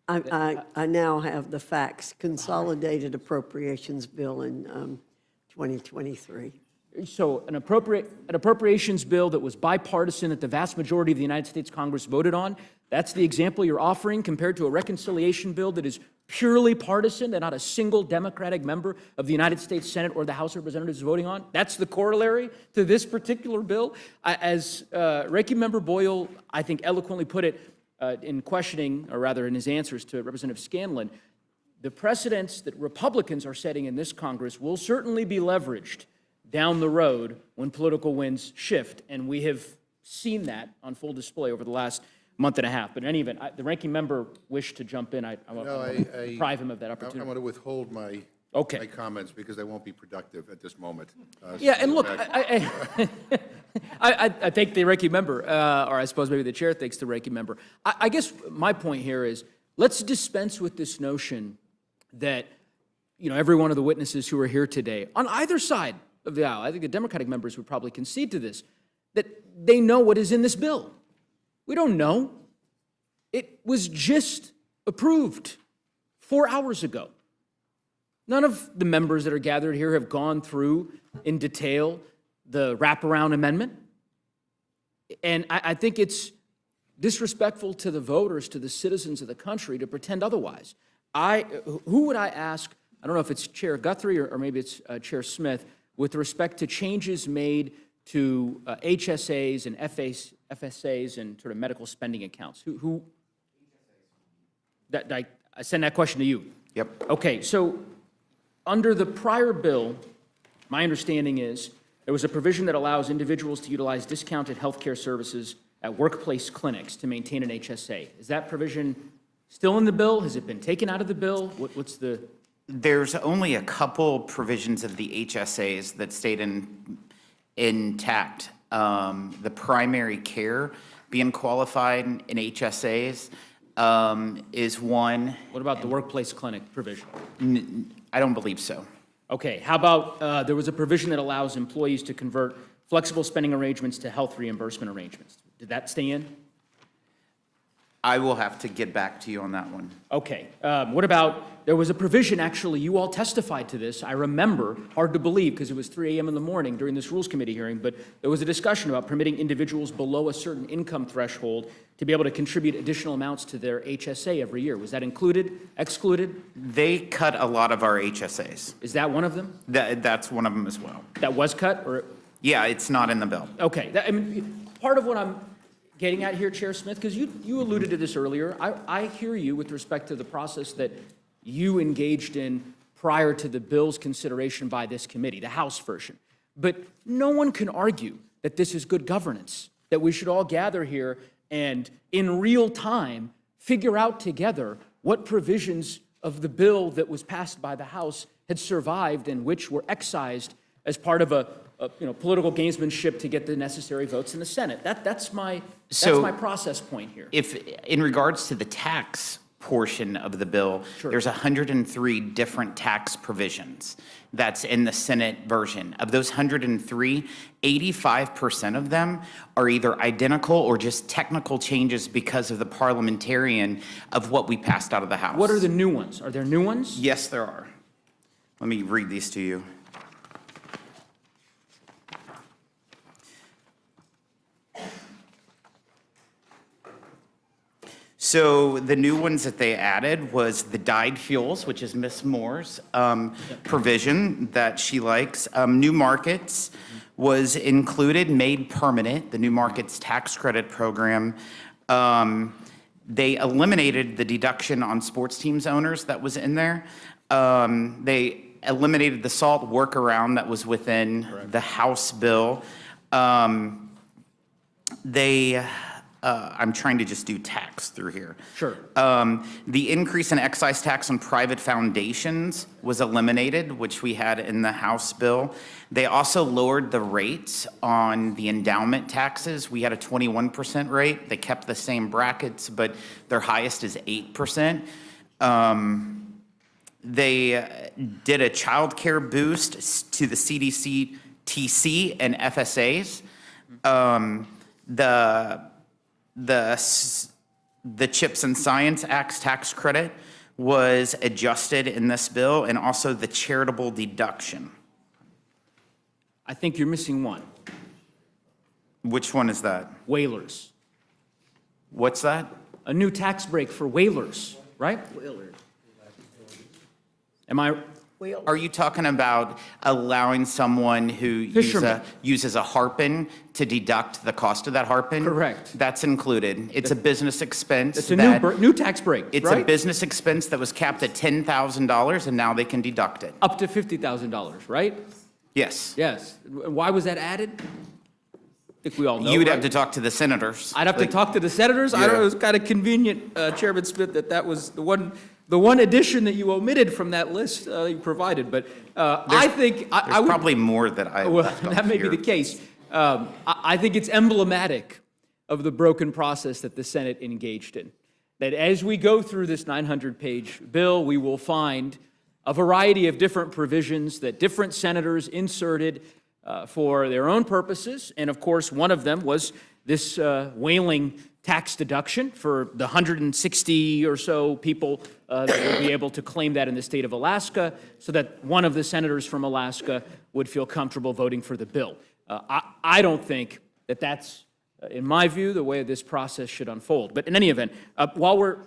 I now have the facts. Consolidated Appropriations Bill in 2023. So an appropriations bill that was bipartisan that the vast majority of the United States Congress voted on, that's the example you're offering compared to a reconciliation bill that is purely partisan that not a single Democratic member of the United States Senate or the House of Representatives is voting on? That's the corollary to this particular bill? As Ranking Member Boyle, I think, eloquently put it in questioning, or rather in his answers to Representative Scanlon, the precedents that Republicans are setting in this Congress will certainly be leveraged down the road when political winds shift, and we have seen that on full display over the last month and a half. But in any event, the ranking member wished to jump in. I want to deprive him of that opportunity. I want to withhold my comments because they won't be productive at this moment. Yeah, and look, I think the ranking member, or I suppose maybe the chair thinks the ranking member. I guess my point here is, let's dispense with this notion that, every one of the witnesses who are here today, on either side of the aisle, I think the Democratic members would probably concede to this, that they know what is in this bill. We don't know. It was just approved 4 hours ago. None of the members that are gathered here have gone through in detail the wraparound amendment. And I think it's disrespectful to the voters, to the citizens of the country, to pretend otherwise. Who would I ask, I don't know if it's Chair Guthrie or maybe it's Chair Smith, with respect to changes made to HSAs and FSAs and sort of medical spending accounts? I send that question to you. Yep. Okay, so under the prior bill, my understanding is there was a provision that allows individuals to utilize discounted health care services at workplace clinics to maintain an HSA. Is that provision still in the bill? Has it been taken out of the bill? What's the... There's only a couple provisions of the HSAs that stayed intact. The primary care being qualified in HSAs is one. What about the workplace clinic provision? I don't believe so. Okay, how about there was a provision that allows employees to convert flexible spending arrangements to health reimbursement arrangements. Did that stay in? I will have to get back to you on that one. Okay, what about, there was a provision, actually, you all testified to this, I remember, hard to believe because it was 3 a.m. in the morning during this Rules Committee hearing, but there was a discussion about permitting individuals below a certain income threshold to be able to contribute additional amounts to their HSA every year. Was that included, excluded? They cut a lot of our HSAs. Is that one of them? That's one of them as well. That was cut, or? Yeah, it's not in the bill. Okay, I mean, part of what I'm getting at here, Chair Smith, because you alluded to this earlier, I hear you with respect to the process that you engaged in prior to the bill's consideration by this committee, the House version. But no one can argue that this is good governance, that we should all gather here and in real time figure out together what provisions of the bill that was passed by the House had survived and which were excised as part of a political gamesmanship to get the necessary votes in the Senate. That's my process point here. If, in regards to the tax portion of the bill, there's 103 different tax provisions that's in the Senate version. Of those 103, 85% of them are either identical or just technical changes because of the parliamentarian of what we passed out of the House. What are the new ones? Are there new ones? Yes, there are. Let me read these to you. So the new ones that they added was the dyed fuels, which is Ms. Moore's provision that she likes. New markets was included, made permanent, the new markets tax credit program. They eliminated the deduction on sports teams owners that was in there. They eliminated the SALT workaround that was within the House bill. I'm trying to just do tax through here. Sure. The increase in excise tax on private foundations was eliminated, which we had in the House bill. They also lowered the rates on the endowment taxes. We had a 21% rate. They kept the same brackets, but their highest is 8%. They did a child care boost to the CDC, TC, and FSAs. The CHIPS and Science Act tax credit was adjusted in this bill, and also the charitable deduction. I think you're missing one. Which one is that? Whalers. What's that? A new tax break for whalers, right? Am I? Are you talking about allowing someone who uses a harpin to deduct the cost of that harpin? Correct. That's included. It's a business expense. It's a new tax break, It's right? a business expense that was capped at $10,000, and now they can deduct it. Up to $50,000, right? Yes. Yes. Why was that added? I think we all know. You would right? have to talk to the senators. I'd have to talk to the senators? I don't know, it was kind of convenient, Chairman Smith, that was the one addition that you omitted from that list you provided, but I think I would... probably more that I Well, left off that may be here. the case. I think it's emblematic of the broken process that the Senate engaged in. That as we go through this 900-page bill, we will find a variety of different provisions that different senators inserted for their own purposes. And of course, one of them was this whaling tax deduction for the 160 or so people that will be able to claim that in the state of Alaska, so that one of the senators from Alaska would feel comfortable voting for the bill. I don't think that that's, in my view, the way this process should unfold. But in any event, while we're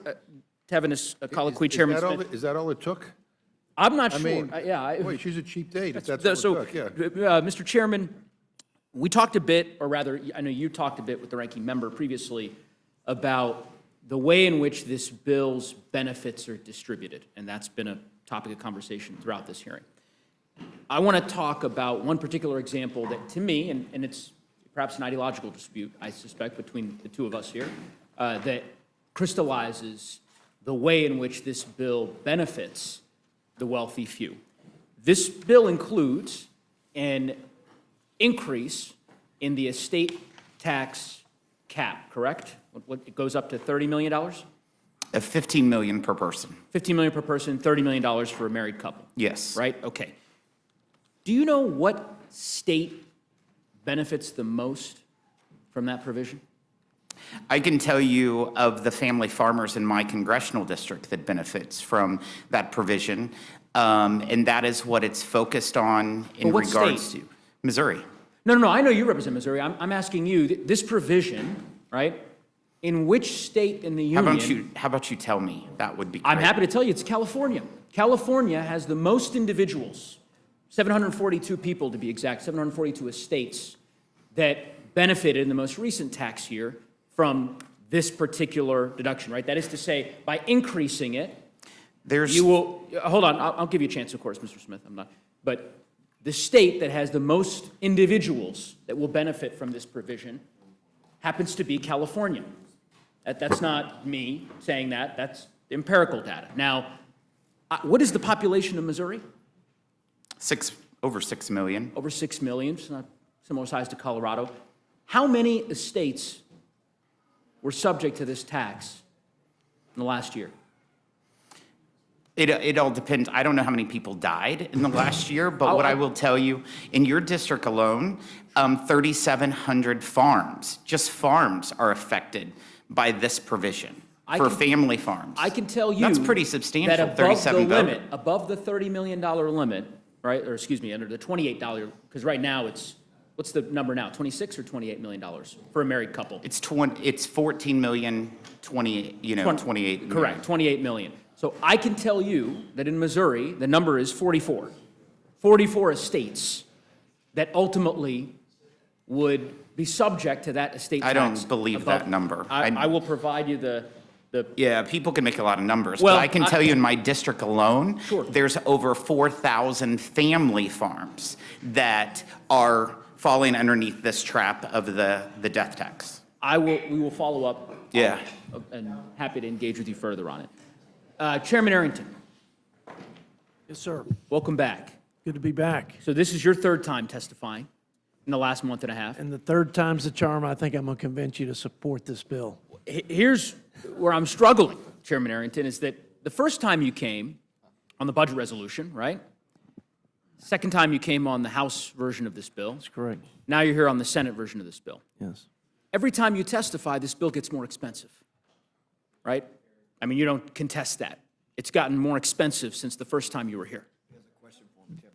having this colloquy, Chairman Smith, Is that all it took? I'm not I sure. mean, Yeah. boy, she's a cheap date if that's all So, it took, yeah. Mr. Chairman, we talked a bit, or rather, I know you talked a bit with the ranking member previously about the way in which this bill's benefits are distributed, and that's been a topic of conversation throughout this hearing. I want to talk about one particular example that, to me, and it's perhaps an ideological dispute, I suspect, between the two of us here, that crystallizes the way in which this bill benefits the wealthy few. This bill includes an increase in the estate tax cap, correct? It goes up to $30 million? $15 million per person. $15 million per person, $30 million for a married couple. Yes. Right? Okay. Do you know what state benefits the most from that provision? I can tell you of the family farmers in my congressional district that benefits from that provision, and that is what it's focused on in what regards state? to Missouri. No, I know you represent Missouri. I'm asking you, this provision, right, in which state in the union... How about you tell me? That would be great. I'm happy to tell you, it's California. California has the most individuals, 742 people to be exact, 742 estates that benefited in the most recent tax year from this particular deduction, right? That is to say, by increasing it, you will... Hold on, I'll give you a chance, of course, Mr. Smith. I'm not... But the state that has the most individuals that will benefit from this provision happens to be California. That's not me saying that. That's empirical data. Now, what is the population of Missouri? Over 6 million. Over 6 million. It's not similar size to Colorado. How many estates were subject to this tax in the last year? It all depends. I don't know how many people died in the last year, but what I will tell you, in your district alone, 3,700 farms, just farms, are affected by this provision for family farms. I can tell you that's pretty substantial. That above 37 the limit, above the $30 million limit, right? Or excuse me, under the $28, because right now it's, what's the number now? 26 or $28 million for a married couple? It's 14 million, 28 million. Correct, 28 million. So I can tell you that in Missouri, the number is 44. 44 estates that ultimately would be subject to that estate tax. I don't believe that number. I will provide you the... Yeah, people can make a lot of numbers, Well, but I can tell you in my district alone, Sure. there's over 4,000 family farms that are falling underneath this trap of the death tax. We will follow up. Yeah. And happy to engage with you further on it. Chairman Arrington, Yes, sir. welcome back. Good to be back. So this is your third time testifying in the last month and a half. And the third time's the charm. I think I'm going to convince you to support this bill. Here's where I'm struggling, Chairman Arrington, is that the first time you came on the budget resolution, right? Second time you came on the House version of this bill. That's correct. Now you're here on the Senate version of this bill. Yes. Every time you testify, this bill gets more expensive, right? I mean, you don't contest that. It's gotten more expensive since the first time you were here.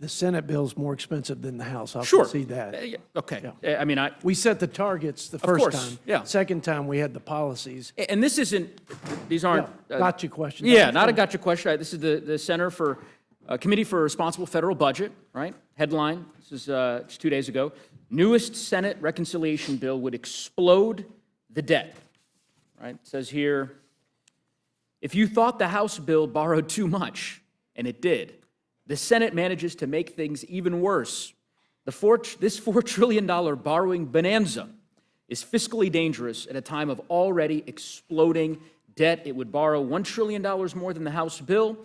The Senate bill's more expensive than the House. I'll Sure. concede that. Yeah, okay. I mean, We set the targets the first course, time. yeah. Second time, we had the policies. and this isn't, these aren't. Gotcha question. Yeah, not a gotcha question. Right? This is the Center for, Committee for Responsible Federal Budget, right? Headline, this is just 2 days ago. Newest Senate reconciliation bill would explode the debt, right? It says here, if you thought the House bill borrowed too much, and it did, the Senate manages to make things even worse. This $4 trillion borrowing bonanza is fiscally dangerous at a time of already exploding debt. It would borrow $1 trillion more than the House bill,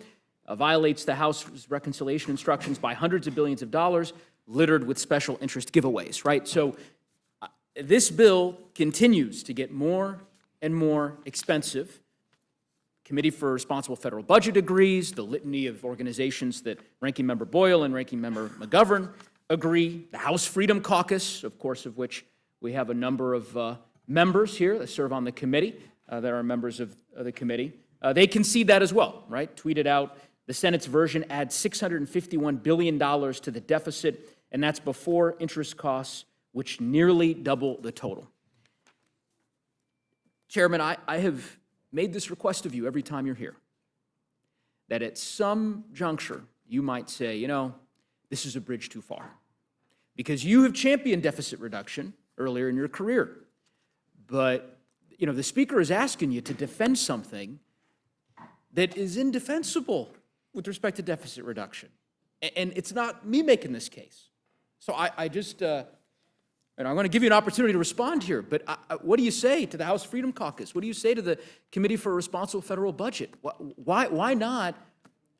violates the House's reconciliation instructions by hundreds of billions of dollars, littered with special interest giveaways, right? So This bill continues to get more and more expensive. Committee for Responsible Federal Budget agrees, the litany of organizations that Ranking Member Boyle and Ranking Member McGovern agree, the House Freedom Caucus, of course, of which we have a number of members here that serve on the committee, that are members of the committee. They concede that as well, right? Tweeted out, the Senate's version adds $651 billion to the deficit, and that's before interest costs, which nearly double the total. Chairman, I have made this request of you every time you're here, that at some juncture, you might say, you know, this is a bridge too far. Because you have championed deficit reduction earlier in your career. But, you know, the Speaker is asking you to defend something that is indefensible with respect to deficit reduction. And it's not me making this case. So I just, and I'm going to give you an opportunity to respond here, but what do you say to the House Freedom Caucus? What do you say to the Committee for a Responsible Federal Budget? Why not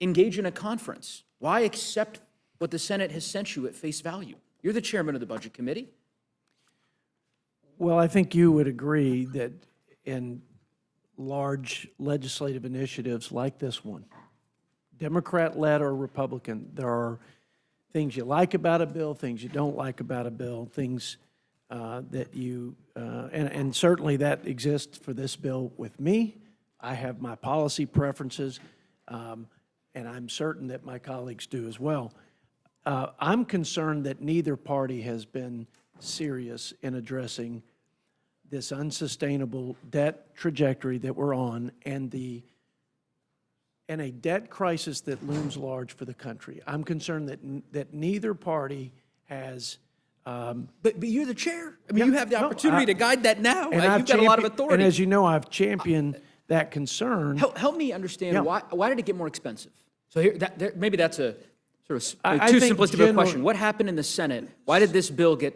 engage in a conference? Why accept what the Senate has sent you at face value? You're the chairman of the Budget Committee. Well, I think you would agree that in large legislative initiatives like this one, Democrat-led or Republican, there are things you like about a bill, things you don't like about a bill, things that you, and certainly that exists for this bill with me. I have my policy preferences, and I'm certain that my colleagues do as well. I'm concerned that neither party has been serious in addressing this unsustainable debt trajectory that we're on and a debt crisis that looms large for the country. I'm concerned that neither party has. But you're the chair. I mean, you have the opportunity to guide that now. And You've got a lot of authority. And as you know, I've championed that concern. Help me understand, Yeah. why did it get more expensive? So here, maybe that's a sort of I too think simplistic of a question. What happened in the Senate? Why did this bill get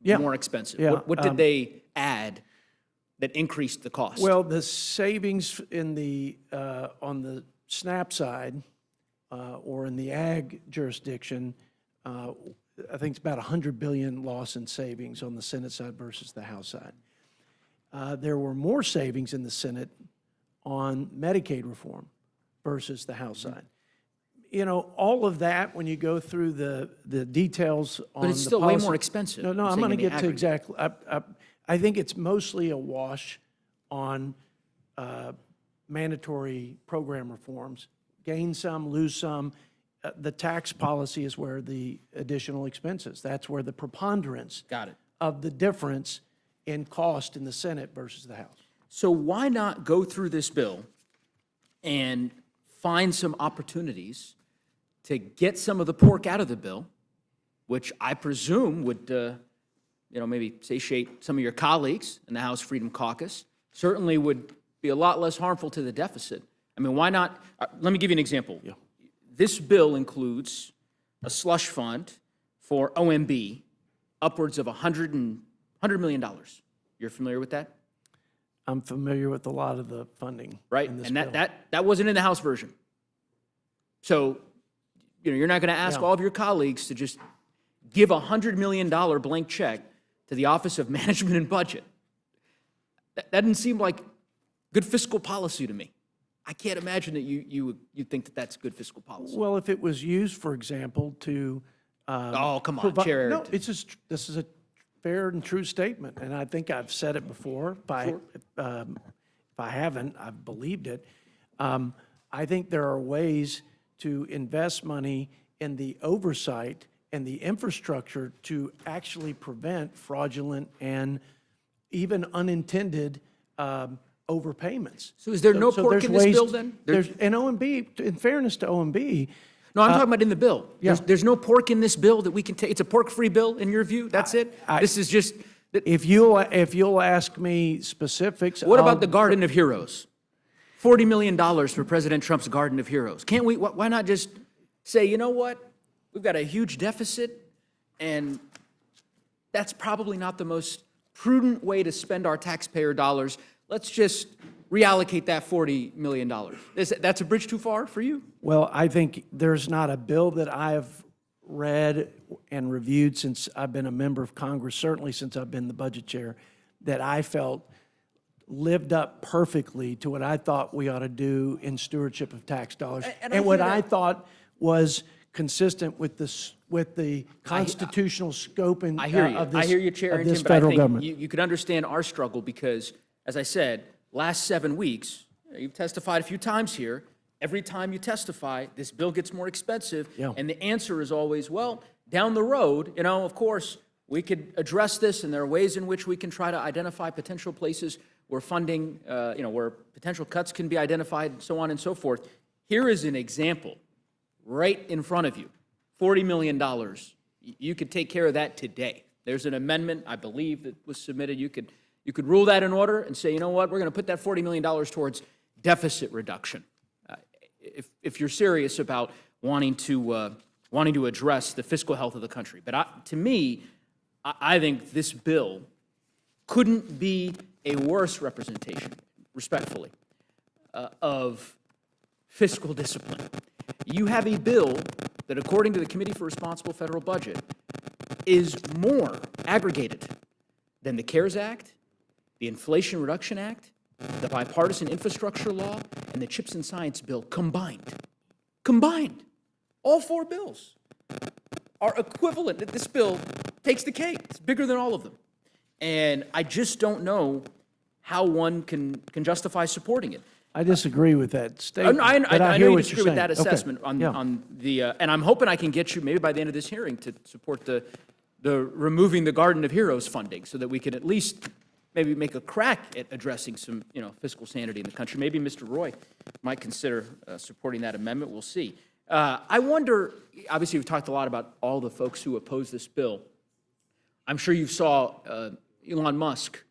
more expensive? Yeah. What did they add that increased the cost? Well, the savings in the, on the SNAP side, or in the ag jurisdiction, I think it's about $100 billion loss in savings on the Senate side versus the House side. There were more savings in the Senate on Medicaid reform versus the House side. You know, all of that, when you go through the details on But it's the still way policy- more expensive. No, I'm I'm going to saying in the get to aggregate. exactly. I think it's mostly a wash on mandatory program reforms. Gain some, lose some. The tax policy is where the additional expenses. That's where the preponderance Got it. of the difference in cost in the Senate versus the House. So why not go through this bill and find some opportunities to get some of the pork out of the bill, which I presume would, maybe satiate some of your colleagues in the House Freedom Caucus, certainly would be a lot less harmful to the deficit. I mean, why not? Let me give you an example. Yeah. This bill includes a slush fund for OMB upwards of $100 million. You're familiar with that? I'm familiar with a lot of the funding. Right, in this and bill. that wasn't in the House version. So, you're not going to ask Yeah. all of your colleagues to just give a $100 million blank check to the Office of Management and Budget. That didn't seem like good fiscal policy to me. I can't imagine that you think that that's good fiscal policy. Well, if it was used, for example, to Oh, come on, Chair. No, it's just, this is a fair and true statement, and I think I've said it before. If I haven't, I've believed it. I think there are ways to invest money in the oversight and the infrastructure to actually prevent fraudulent and even unintended overpayments. So is there no pork there's in this ways bill to- then? There's, and OMB, in fairness to OMB, No, I'm talking about in the bill. yeah. There's no pork in this bill that we can take. It's a pork-free bill in your view? That's it? This is just, if you'll ask me specifics. what I'll- about the Garden of Heroes? $40 million for President Trump's Garden of Heroes. Can't we, why not just say, you know what? We've got a huge deficit, and that's probably not the most prudent way to spend our taxpayer dollars. Let's just reallocate that $40 million. That's a bridge too far for you? Well, I think there's not a bill that I have read and reviewed since I've been a member of Congress, certainly since I've been the budget chair, that I felt lived up perfectly to what I thought we ought to do in stewardship of tax dollars. And what I thought was consistent with the constitutional scope and I hear you. of this, I hear you, Chair of Harrington, this but I federal think government. you could understand our struggle because, as I said, last 7 weeks, you've testified a few times here. Every time you testify, this bill gets more expensive. Yeah. And the answer is always, well, down the road, of course, we could address this, and there are ways in which we can try to identify potential places where funding, where potential cuts can be identified, and so on and so forth. Here is an example right in front of you. $40 million. You could take care of that today. There's an amendment, I believe, that was submitted. You could rule that in order and say, you know what, we're going to put that $40 million towards deficit reduction. If you're serious about wanting to address the fiscal health of the country. But to me, I think this bill couldn't be a worse representation, respectfully, of fiscal discipline. You have a bill that, according to the Committee for Responsible Federal Budget, is more aggregated than the CARES Act, the Inflation Reduction Act, the Bipartisan Infrastructure Law, and the CHIPS and Science Bill combined. Combined. All 4 bills are equivalent. This bill takes the cake. It's bigger than all of them. And I just don't know how one can justify supporting it. I disagree with that statement. I but know hear you what disagree you're with that saying. Okay. assessment Yeah. on the, and I'm hoping I can get you, maybe by the end of this hearing, to support the removing the Garden of Heroes funding so that we can at least maybe make a crack at addressing some, fiscal sanity in the country. Maybe Mr. Roy might consider supporting that amendment. We'll see. I wonder, obviously, we've talked a lot about all the folks who oppose this bill. I'm sure you saw Elon Musk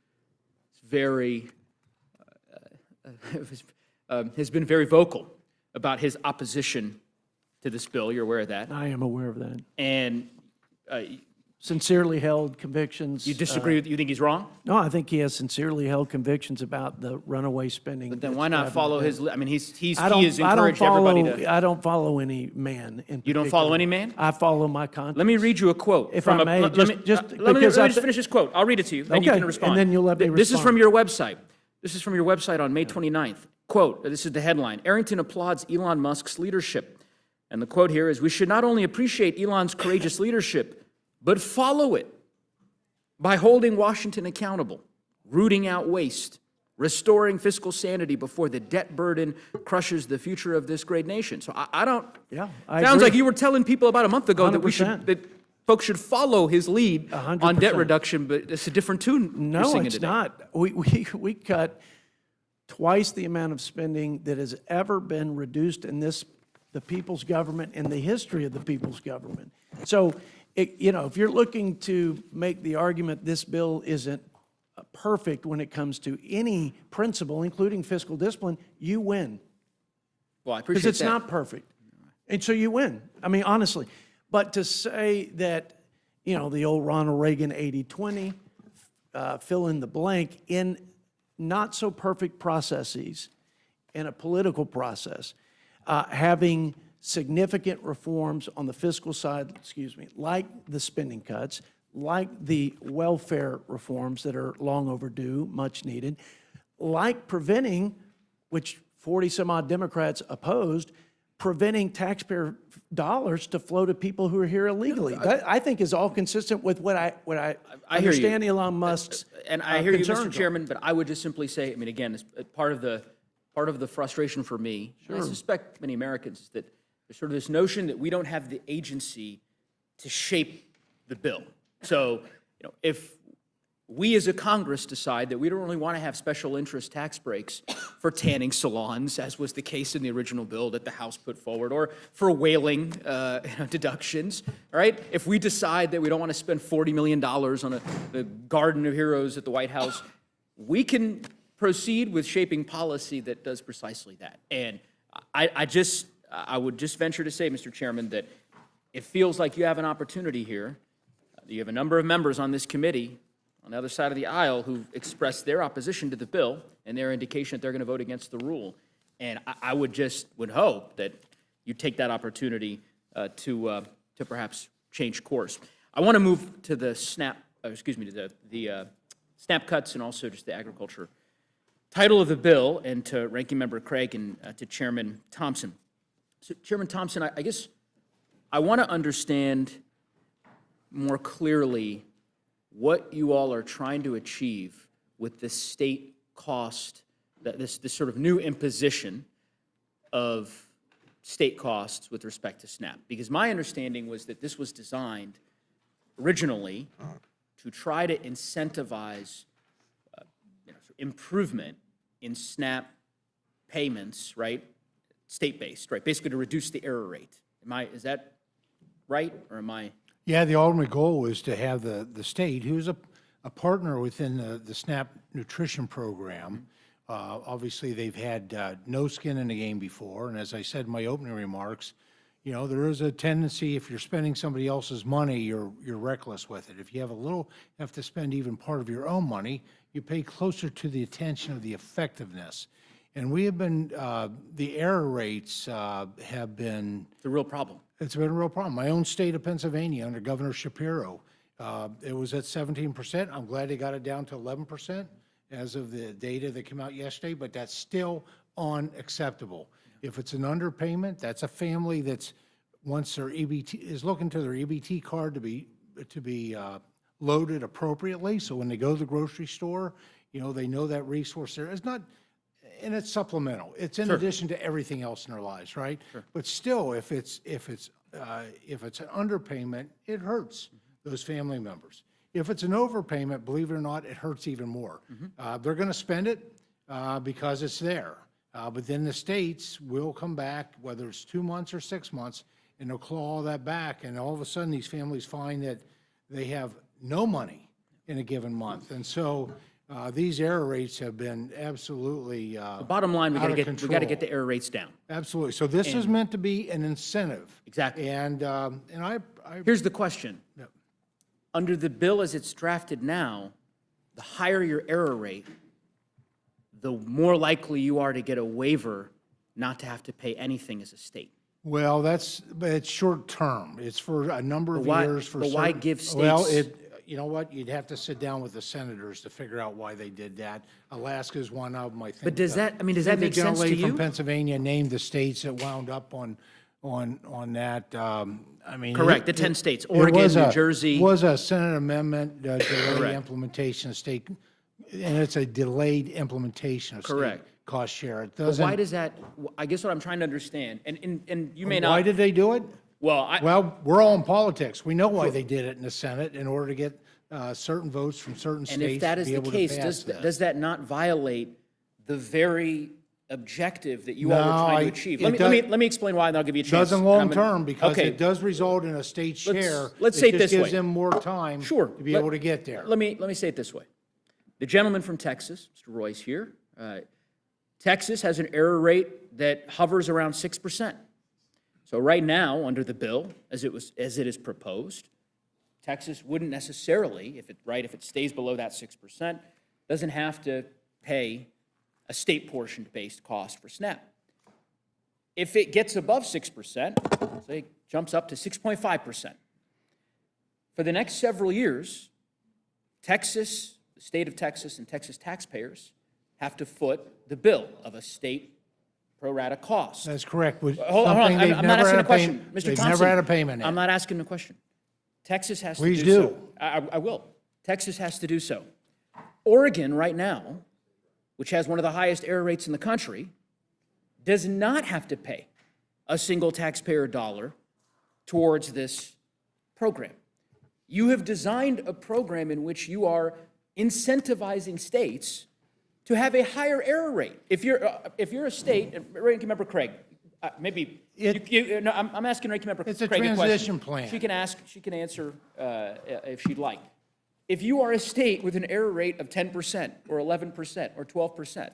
has been very vocal about his opposition to this bill. You're aware of that. I am aware of that. And Sincerely held convictions. you disagree with, you think he's wrong? No, I think he has sincerely held convictions about the runaway spending. But then that's why not driving follow the his, bill. I mean, he I has encouraged everybody to. I don't follow any man in You don't follow any man? I follow my conscience. Let me read you a quote. If from I may, let me just let me because just finish this quote. I'll read it to you, then you Okay, can respond. and then you'll let me This is respond. from your website. This is from your website on May 29th. Quote, this is the headline, Arrington applauds Elon Musk's leadership. And the quote here is, we should not only appreciate Elon's courageous leadership, but follow it by holding Washington accountable, rooting out waste, restoring fiscal sanity before the debt burden crushes the future of this great nation. So I don't, Yeah, I sounds agree. like you were telling people about a month ago that 100%. that folks should follow his lead on debt 100%. reduction, but it's a different tune you're No, singing it's today. not. We cut twice the amount of spending that has ever been reduced in the people's government in the history of the people's government. So, if you're looking to make the argument this bill isn't perfect when it comes to any principle, including fiscal discipline, you win. Well, I appreciate that. Because it's not perfect. And so you win. I mean, honestly. But to say that, the old Ronald Reagan 80-20, fill in the blank, in not so perfect processes, in a political process, having significant reforms on the fiscal side, like the spending cuts, like the welfare reforms that are long overdue, much needed, like preventing, which 40-some-odd Democrats opposed, preventing taxpayer dollars to flow to people who are here illegally. That, I think, is all consistent with what I hear understand you. Elon Musk's And I hear you, concerns Mr. are. Chairman, but I would just simply say, I mean, again, it's part of the frustration for me, and I suspect many Americans, is that there's sort of this notion that we don't have the agency to shape the bill. So, if we as a Congress decide that we don't really want to have special interest tax breaks for tanning salons, as was the case in the original bill that the House put forward, or for whaling deductions, all right? If we decide that we don't want to spend $40 million on the Garden of Heroes at the White House, we can proceed with shaping policy that does precisely that. And I would just venture to say, Mr. Chairman, that it feels like you have an opportunity here. You have a number of members on this committee on the other side of the aisle who've expressed their opposition to the bill and their indication that they're going to vote against the rule. And I would hope that you take that opportunity to to perhaps change course. I want to move to the SNAP, to the SNAP cuts and also just the agriculture title of the bill, and to Ranking Member Craig and to Chairman Thompson. So Chairman Thompson, I guess I want to understand more clearly what you all are trying to achieve with this state cost, this sort of new imposition of state costs with respect to SNAP. Because my understanding was that this was designed originally to try to incentivize improvement in SNAP payments, right? State-based, right? Basically to reduce the error rate. Is that right, or am I? Yeah, the ultimate goal is to have the state, who's a partner within the SNAP nutrition program. Obviously, they've had no skin in the game before, and as I said in my opening remarks, you know, there is a tendency, if you're spending somebody else's money, you're reckless with it. If you have to spend even part of your own money, you pay closer to the attention of the effectiveness. And we have been, the error rates have been. It's a real problem. It's been a real problem. My own state of Pennsylvania, under Governor Shapiro, it was at 17%. I'm glad they got it down to 11% as of the data that came out yesterday, but that's still unacceptable. If it's an underpayment, that's a family that's, once their EBT, is looking to their EBT card to be loaded appropriately, so when they go to the grocery store, you know, they know that resource there. It's not, and it's supplemental. It's in addition to everything else in their lives, right? But still, if it's an underpayment, it hurts those family members. If it's an overpayment, believe it or not, it hurts even more. They're going to spend it because it's there. But then the states will come back, whether it's 2 months or 6 months, and they'll claw all that back. And all of a sudden, these families find that they have no money in a given month. And so these error rates have been absolutely The bottom line, we got to get the error rates down. Absolutely. So this is meant to be an incentive. Exactly. And I Here's the question. Yep. Under the bill as it's drafted now, the higher your error rate, the more likely you are to get a waiver not to have to pay anything as a state. Well, but it's short term. It's for a number of years. But why give states? Well, you know what? You'd have to sit down with the senators to figure out why they did that. Alaska's one of them, I think. But does that make sense to the gentlelady you? from Pennsylvania named the states that wound up on that. I mean, Correct, the 10 states, Oregon, New Jersey. It was a Senate amendment, delay implementation of state, and it's a delayed implementation of state cost share. It But doesn't. why does that, I guess what I'm trying to understand, and you may not. Why did they do it? Well, Well, we're all in politics. We know why they did it in the Senate, in order to get certain votes from certain and states if that to is be the able case, to pass this. does that not violate the very objective that you all were trying to achieve? Let me explain why, and I'll give you a chance. Doesn't long-term, because Okay. it does result in a state share. let's say it this just way. gives them more time Sure. to be able to get there. Let me say it this way. The gentleman from Texas, Mr. Roy's here. Texas has an error rate that hovers around 6%. So right now, under the bill, as it is proposed, Texas wouldn't necessarily, if it stays below that 6%, doesn't have to pay a state portion-based cost for SNAP. If it gets above 6%, say it jumps up to 6.5%. For the next several years, Texas, the state of Texas, and Texas taxpayers have to foot the bill of a state pro rata cost. That's correct. Hold on, I'm not asking a question. Mr. They've Thompson, never had a payment yet. I'm not asking a question. Texas has Please to do do. so. I will. Texas has to do so. Oregon right now, which has one of the highest error rates in the country, does not have to pay a single taxpayer dollar towards this program. You have designed a program in which you are incentivizing states to have a higher error rate. If you're a state, Ranking Member Craig, maybe no, I'm asking Ranking Member Craig It's a question. transition plan. She can answer if she'd like. If you are a state with an error rate of 10% or 11% or 12%,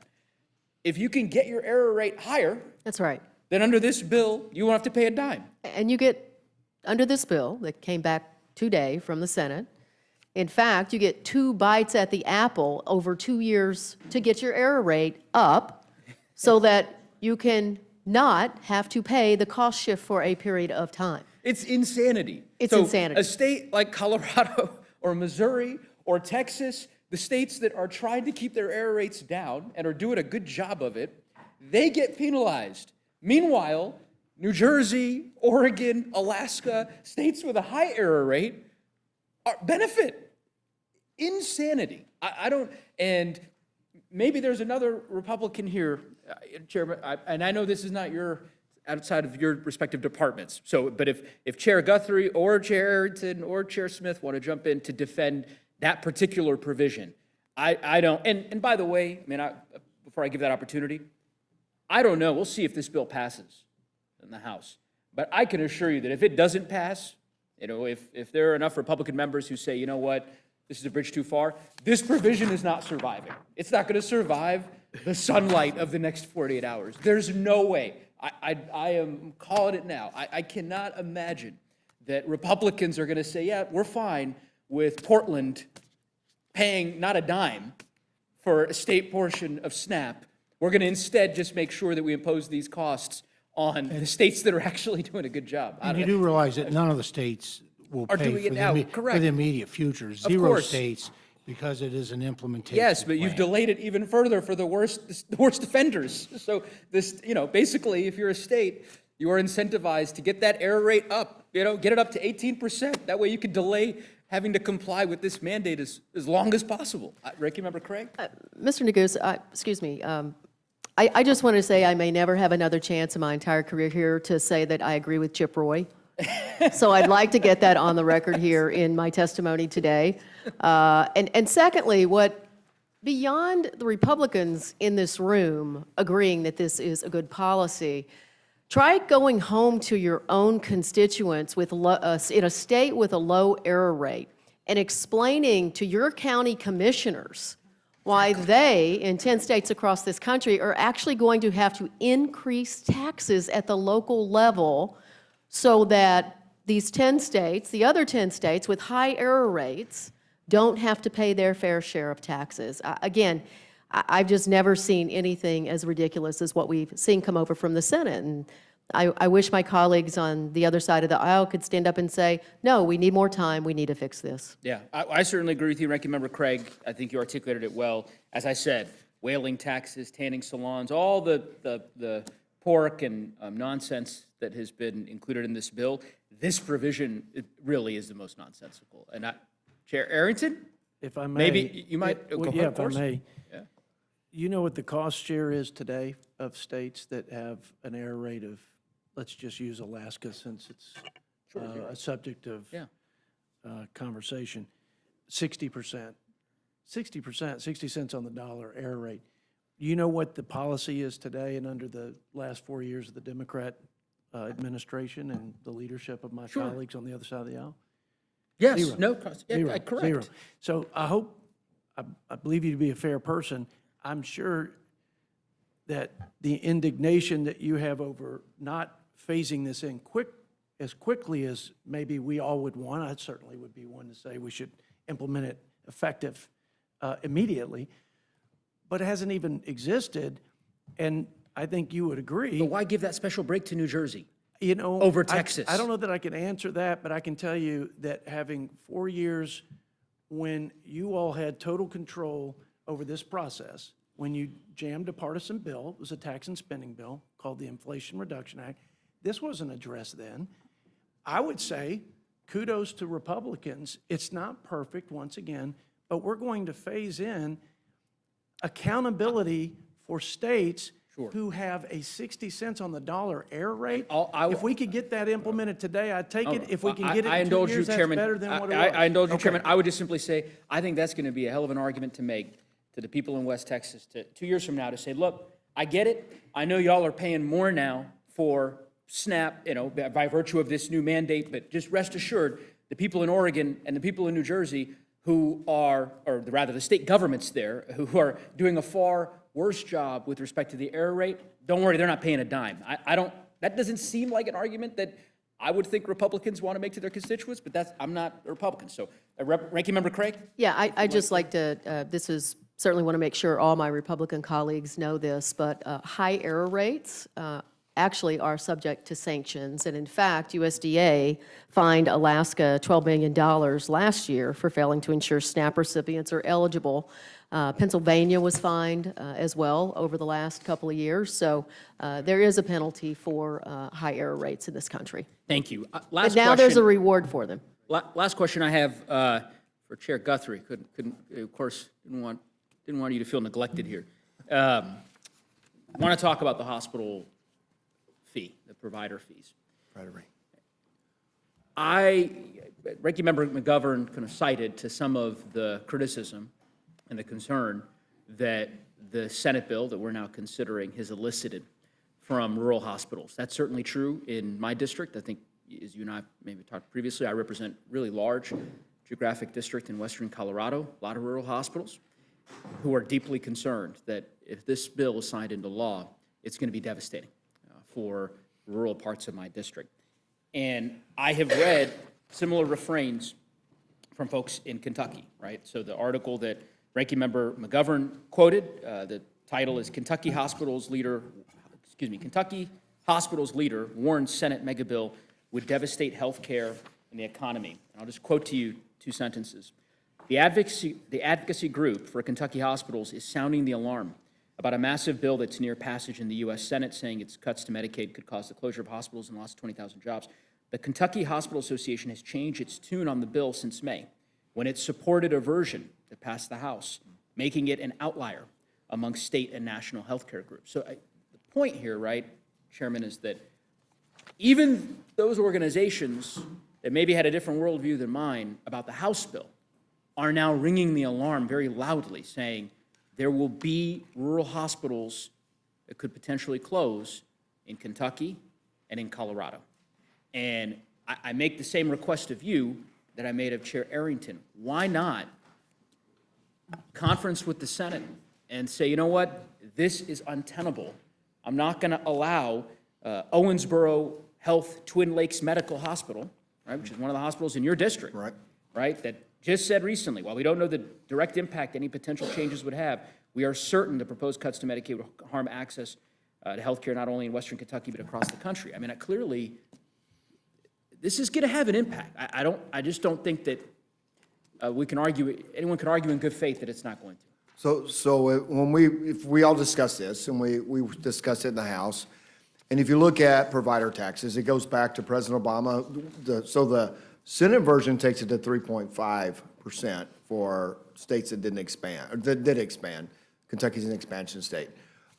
if you can get your error rate higher, That's right. then under this bill, you won't have to pay a dime. And you get, under this bill that came back today from the Senate, in fact, you get 2 bites at the apple over 2 years to get your error rate up so that you can not have to pay the cost shift for a period of time. It's insanity. It's So insanity. a state like Colorado or Missouri or Texas, the states that are trying to keep their error rates down and are doing a good job of it, they get penalized. Meanwhile, New Jersey, Oregon, Alaska, states with a high error rate benefit. Insanity. I don't, and maybe there's another Republican here, Chairman, and I know this is not outside of your respective departments. So, but if Chair Guthrie or Chair Arrington or Chair Smith want to jump in to defend that particular provision, I don't, and by the way, I mean, before I give that opportunity, I don't know, we'll see if this bill passes in the House. But I can assure you that if it doesn't pass, if there are enough Republican members who say, you know what, this is a bridge too far, this provision is not surviving. It's not going to survive the sunlight of the next 48 hours. There's no way. I am calling it now. I cannot imagine that Republicans are going to say, yeah, we're fine with Portland paying not a dime for a state portion of SNAP. We're going to instead just make sure that we impose these costs on the states that are actually doing a good job. And you do realize that none of the states will Are pay doing it now, for correct. the immediate future. Zero course. states, because it is an implementation Yes, but you've plan. delayed it even further for the worst offenders. So this, basically, if you're a state, you are incentivized to get that error rate up. Get it up to 18%. That way you can delay having to comply with this mandate as long as possible. Ranking Member Craig? Mr. Neguse, excuse me, I just want to say I may never have another chance in my entire career here to say that I agree with Chip Roy. So I'd like to get that on the record here in my testimony today. And secondly, beyond the Republicans in this room agreeing that this is a good policy, try going home to your own constituents in a state with a low error rate and explaining to your county commissioners why they, in 10 states across this country, are actually going to have to increase taxes at the local level so that these 10 states, the other 10 states with high error rates, don't have to pay their fair share of taxes. Again, I've just never seen anything as ridiculous as what we've seen come over from the Senate. And I wish my colleagues on the other side of the aisle could stand up and say, no, we need more time, we need to fix this. Yeah, I certainly agree with you, Ranking Member Craig. I think you articulated it well. As I said, whaling taxes, tanning salons, all the pork and nonsense that has been included in this bill, this provision it really is the most nonsensical. And Chair Arrington? If I may. Maybe you might, go ahead, Yeah, of if I course. may. Yeah. You know what the cost share is today of states that have an error rate of, let's just use Alaska since it's a subject of Yeah. conversation, 60%. 60%, 60 cents on the dollar error rate. You know what the policy is today and under the last 4 years of the Democrat administration and the leadership of my colleagues on the other side of the aisle? Yes, Zero. no cost. Yeah, Zero. correct. Zero. So I believe you to be a fair person. I'm sure that the indignation that you have over not phasing this in as quickly as maybe we all would want, I certainly would be one to say we should implement it effective immediately, but it hasn't even existed, and I think you would agree. But why give that special break to New Jersey? Over Texas. I don't know that I can answer that, but I can tell you that having 4 years when you all had total control over this process, when you jammed a partisan bill, it was a tax and spending bill called the Inflation Reduction Act, this wasn't addressed then. I would say kudos to Republicans. It's not perfect, once again, but we're going to phase in accountability for states who have a 60 cents on the dollar error rate. If we could get that implemented today, I'd take it. If we can get it in 2 years, that's better than what it was. I indulge you, Okay. Chairman. I would just simply say, I think that's going to be a hell of an argument to make to the people in West Texas 2 years from now to say, look, I get it. I know y'all are paying more now for SNAP, by virtue of this new mandate, but just rest assured, the people in Oregon and the people in New Jersey who are, or rather the state governments there, who are doing a far worse job with respect to the error rate, don't worry, they're not paying a dime. That doesn't seem like an argument that I would think Republicans want to make to their constituents, but I'm not a Republican. So, Ranking Member Craig? Yeah, I just like to, certainly want to make sure all my Republican colleagues know this, but high error rates actually are subject to sanctions. And in fact, USDA fined Alaska $12 million last year for failing to ensure SNAP recipients are eligible. Pennsylvania was fined as well over the last couple of years. So there is a penalty for high error rates in this country. Thank you. But Last now there's a question. reward for them. Last question I have for Chair Guthrie. Couldn't of course, didn't want you to feel neglected here. I want to talk about the hospital fee, the provider fees. Ranking Member McGovern kind of cited to some of the criticism and the concern that the Senate bill that we're now considering has elicited from rural hospitals. That's certainly true in my district. I think, as you and I maybe talked previously, I represent a really large geographic district in western Colorado, a lot of rural hospitals who are deeply concerned that if this bill is signed into law, it's going to be devastating for rural parts of my district. And I have read similar refrains from folks in Kentucky, right? So the article that Ranking Member McGovern quoted, the title is Kentucky Hospitals Leader warns Senate mega bill would devastate health care and the economy. And I'll just quote to you 2 sentences. The advocacy group for Kentucky hospitals is sounding the alarm about a massive bill that's near passage in the U.S. Senate, saying its cuts to Medicaid could cause the closure of hospitals and loss of 20,000 jobs. The Kentucky Hospital Association has changed its tune on the bill since May, when it supported a version that passed the House, making it an outlier among state and national healthcare groups. So the point here, right, Chairman, is that even those organizations that maybe had a different worldview than mine about the House bill are now ringing the alarm very loudly, saying there will be rural hospitals that could potentially close in Kentucky and in Colorado. And I make the same request of you that I made of Chair Arrington. Why not conference with the Senate and say, you know what, this is untenable. I'm not going to allow Owensboro Health Twin Lakes Medical Hospital, right, which is one of the hospitals in your district, right, that just said recently, while we don't know the direct impact any potential changes would have, we are certain the proposed cuts to Medicaid will harm access to health care not only in western Kentucky but across the country. I mean, clearly, this is going to have an impact. I just don't think that anyone can argue in good faith that it's not going to. So if we all discuss this, and we discuss it in the House, and if you look at provider taxes, it goes back to President Obama. So the Senate version takes it to 3.5% for states that didn't expand, or that did expand. Kentucky's an expansion state.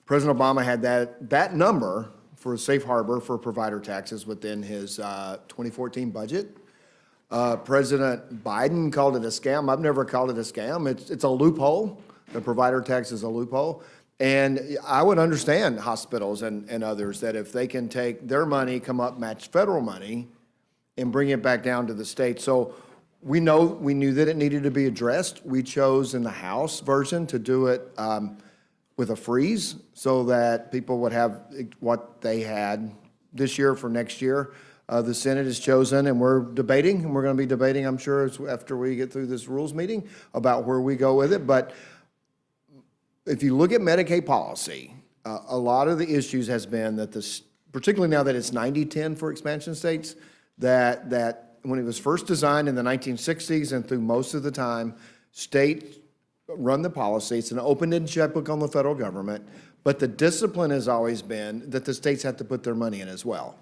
President Obama had that number for a safe harbor for provider taxes within his 2014 budget. President Biden called it a scam. I've never called it a scam. It's a loophole. The provider tax is a loophole. And I would understand hospitals and others that if they can take their money, come up, match federal money, and bring it back down to the state. So we knew that it needed to be addressed. We chose in the House version to do it with a freeze so that people would have what they had this year for next year. The Senate has chosen, and we're debating, and we're going to be debating, I'm sure, after we get through this rules meeting, about where we go with it. But if you look at Medicaid policy, a lot of the issues has been that particularly now that it's 90-10 for expansion states, that when it was first designed in the 1960s and through most of the time, states run the policy. It's an open-ended checkbook on the federal government, but the discipline has always been that the states have to put their money in as well.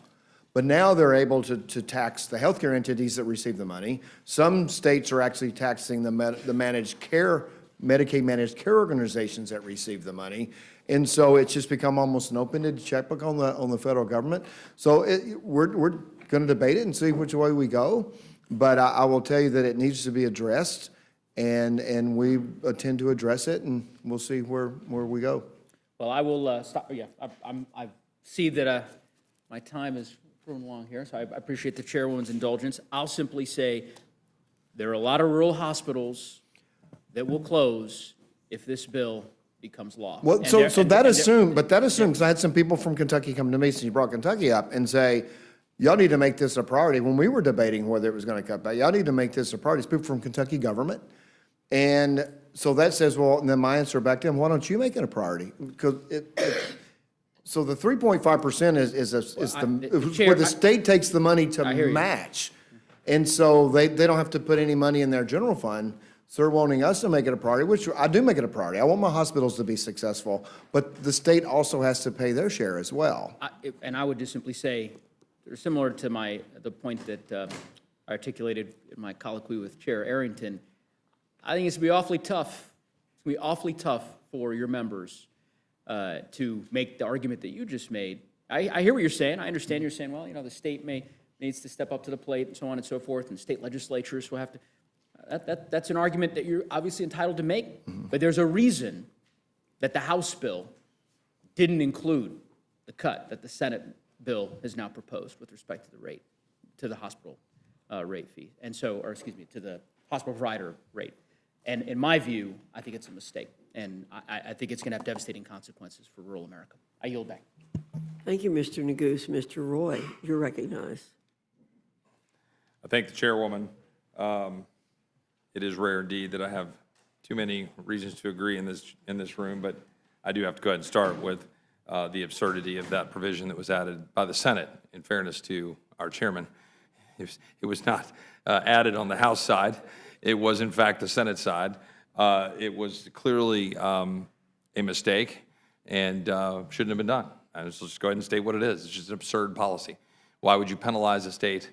But now they're able to tax the healthcare entities that receive the money. Some states are actually taxing the managed care, Medicaid managed care organizations that receive the money. And so it's just become almost an open-ended checkbook on the federal government. So we're going to debate it and see which way we go. But I will tell you that it needs to be addressed, and we intend to address it, and we'll see where we go. Well, I will stop. Yeah, I see that my time is running along here, so I appreciate the chairwoman's indulgence. I'll simply say there are a lot of rural hospitals that will close if this bill becomes law. Well, that assumes, because I had some people from Kentucky come to me since you brought Kentucky up and say, y'all need to make this a priority. When we were debating whether it was going to cut back, y'all need to make this a priority. It's people from Kentucky government. And so that says, well, and then my answer back to him, why don't you make it a priority? Because So the 3.5% is Chair, where the state takes the money to I hear you. match. And so they don't have to put any money in their general fund. So they're wanting us to make it a priority, which I do make it a priority. I want my hospitals to be successful, but the state also has to pay their share as well. And I would just simply say, similar to the point that I articulated in my colloquy with Chair Arrington, I think it's going to be awfully tough. It's going to be awfully tough for your members to make the argument that you just made. I hear what you're saying. I understand you're saying, well, the state needs to step up to the plate and so on and so forth, and state legislatures will have to. That's an argument that you're obviously entitled to make, but there's a reason that the House bill didn't include the cut that the Senate bill has now proposed with respect to the rate, to the hospital rate fee, and so, or excuse me, to the hospital provider rate. And in my view, I think it's a mistake, and I think it's going to have devastating consequences for rural America. I yield back. Thank you, Mr. Neguse. Mr. Roy, you're recognized. I thank the chairwoman. It is rare indeed that I have too many reasons to agree in this room, but I do have to go ahead and start with the absurdity of that provision that was added by the Senate. In fairness to our chairman, it was not added on the House side. It was, in fact, the Senate side. It was clearly a mistake and shouldn't have been done. Let's just go ahead and state what it is. It's just an absurd policy. Why would you penalize a state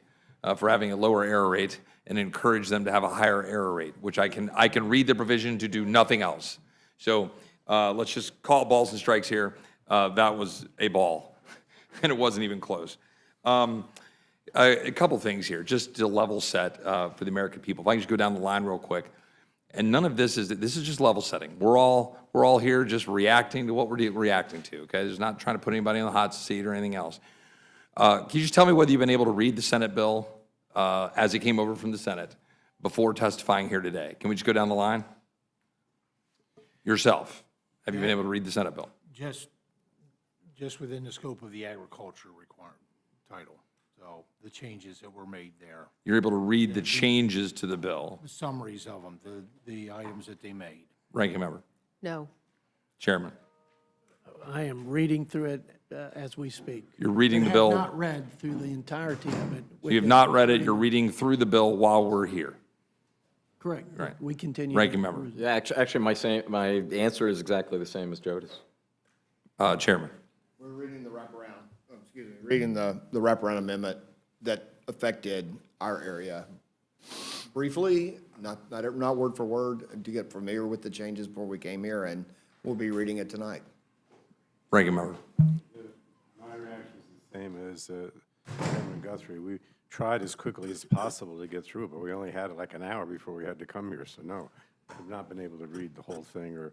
for having a lower error rate and encourage them to have a higher error rate, which I can read the provision to do nothing else. So let's just call balls and strikes here. That was a ball, and it wasn't even close. A couple things here, just to level set for the American people. If I can just go down the line real quick. And none of this is just level setting. We're all here just reacting to what we're reacting to, okay? There's not trying to put anybody on the hot seat or anything else. Can you just tell me whether you've been able to read the Senate bill as it came over from the Senate before testifying here today? Can we just go down the line? Yourself, have you been able to read the Senate bill? Just within the scope of the agriculture title. So the changes that were made there, You're able to read the changes to the bill. the summaries of them, the items that they made. Ranking member, No. chairman, I am reading through it as we speak. you're reading the I bill. have not read through the entirety of it. So you have not read it. You're reading through the bill while we're here. Correct. Right. We continue. Ranking member, Yeah, actually, my answer is exactly the same as Jody's. chairman. We're reading the wraparound, reading the wraparound amendment that affected our area. Briefly, not word for word, to get familiar with the changes before we came here, and we'll be reading it tonight. Ranking member. My reaction is the same as Chairman Guthrie. We tried as quickly as possible to get through it, but we only had like an hour before we had to come here. So no, I've not been able to read the whole thing or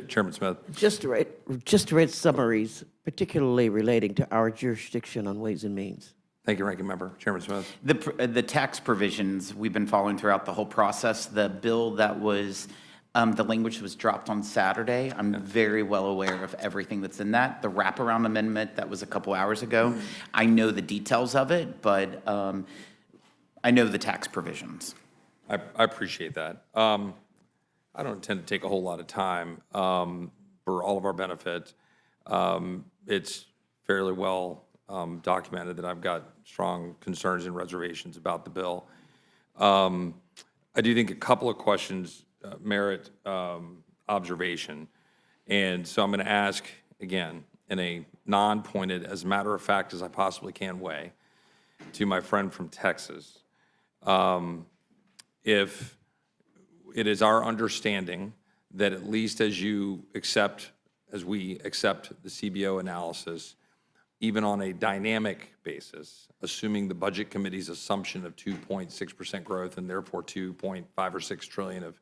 Chairman Smith. Just to read summaries, particularly relating to our jurisdiction on Ways and Means. Thank you, Ranking Member. Chairman Smith. The tax provisions we've been following throughout the whole process. The bill that was, the language was dropped on Saturday. I'm very well aware of everything that's in that. The wraparound amendment that was a couple hours ago, I know the details of it, but I know the tax provisions. I appreciate that. I don't intend to take a whole lot of time for all of our benefit. It's fairly well documented that I've got strong concerns and reservations about the bill. I do think a couple of questions merit observation. And so I'm going to ask, again, in a non-pointed, as a matter of fact as I possibly can way, to my friend from Texas, if it is our understanding that at least as we accept the CBO analysis, even on a dynamic basis, assuming the Budget Committee's assumption of 2.6% growth and therefore 2.5 or 6 trillion of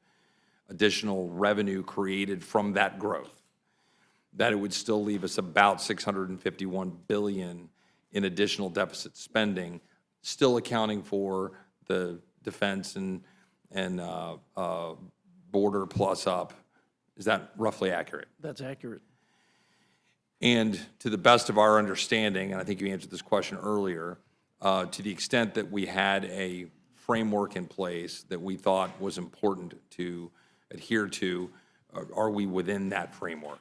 additional revenue created from that growth, that it would still leave us about $651 billion in additional deficit spending, still accounting for the defense and border plus up. Is that roughly accurate? That's accurate. And to the best of our understanding, and I think you answered this question earlier, to the extent that we had a framework in place that we thought was important to adhere to, are we within that framework?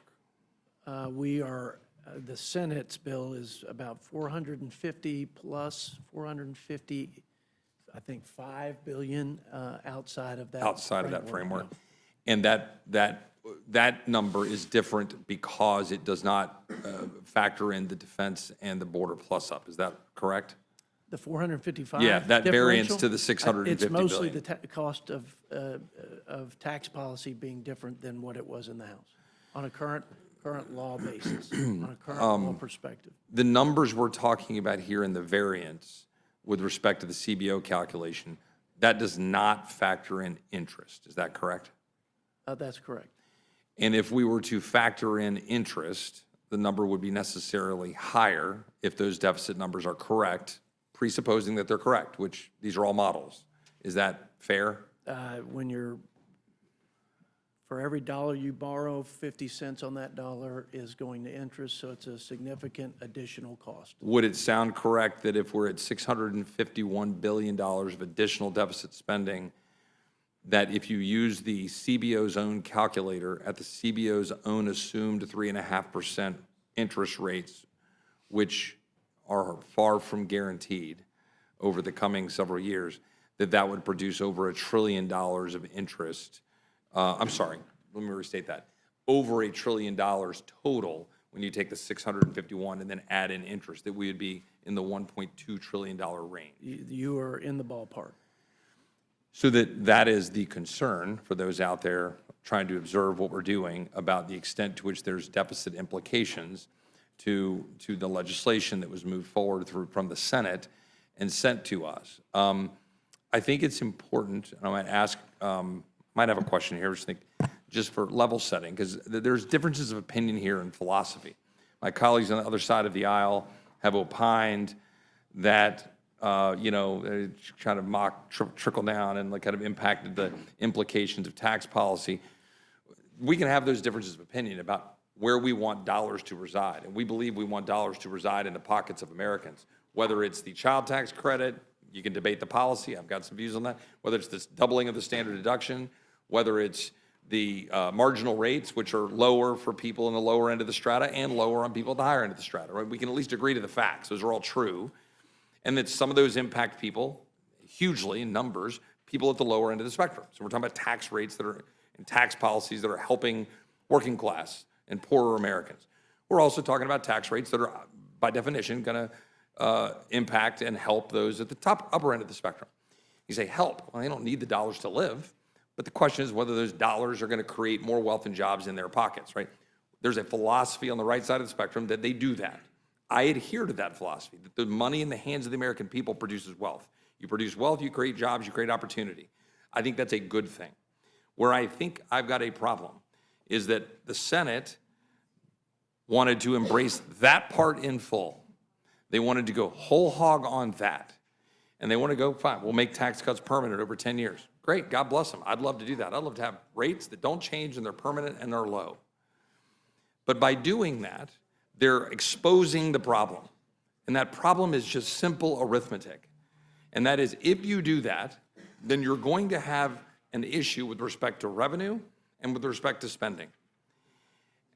We are The Senate's bill is about 450 plus 450, I think 5 billion outside of that. Outside of that framework. And that number is different because it does not factor in the defense and the border plus up. Is that correct? The 455 Yeah, that variance differential? to the 650 It's mostly billion. the cost of tax policy being different than what it was in the House on a current law basis, on a current law perspective. The numbers we're talking about here in the variance with respect to the CBO calculation, that does not factor in interest. Is that correct? That's correct. And if we were to factor in interest, the number would be necessarily higher if those deficit numbers are correct, presupposing that they're correct, which these are all models. Is that fair? For every dollar you borrow, 50 cents on that dollar is going to interest, so it's a significant additional cost. Would it sound correct that if we're at $651 billion of additional deficit spending, that if you use the CBO's own calculator at the CBO's own assumed 3.5% interest rates, which are far from guaranteed over the coming several years, that would produce over $1 trillion of interest? I'm sorry, let me restate that. Over $1 trillion total when you take the 651 and then add in interest, that we would be in the $1.2 trillion range. You are in the ballpark. So that is the concern for those out there trying to observe what we're doing about the extent to which there's deficit implications to the legislation that was moved forward from the Senate and sent to us. I think it's important, and I might ask, might have a question here, just for level setting, because there's differences of opinion here in philosophy. My colleagues on the other side of the aisle have opined that kind of mock trickle down and kind of impacted the implications of tax policy. We can have those differences of opinion about where we want dollars to reside, and we believe we want dollars to reside in the pockets of Americans. Whether it's the child tax credit, you can debate the policy, I've got some views on that. Whether it's this doubling of the standard deduction, whether it's the marginal rates, which are lower for people in the lower end of the strata and lower on people at the higher end of the strata, right? We can at least agree to the facts. Those are all true. And that some of those impact people hugely in numbers, people at the lower end of the spectrum. So we're talking about tax rates that are, and tax policies that are helping working class and poorer Americans. We're also talking about tax rates that are, by definition, going to impact and help those at the upper end of the spectrum. You say help. Well, they don't need the dollars to live. But the question is whether those dollars are going to create more wealth and jobs in their pockets, right? There's a philosophy on the right side of the spectrum that they do that. I adhere to that philosophy, that the money in the hands of the American people produces wealth. You produce wealth, you create jobs, you create opportunity. I think that's a good thing. Where I think I've got a problem is that the Senate wanted to embrace that part in full. They wanted to go whole hog on that. And they want to go, fine, we'll make tax cuts permanent over 10 years. Great, God bless them. I'd love to do that. I'd love to have rates that don't change and they're permanent and they're low. But by doing that, they're exposing the problem. And that problem is just simple arithmetic. And that is, if you do that, then you're going to have an issue with respect to revenue and with respect to spending.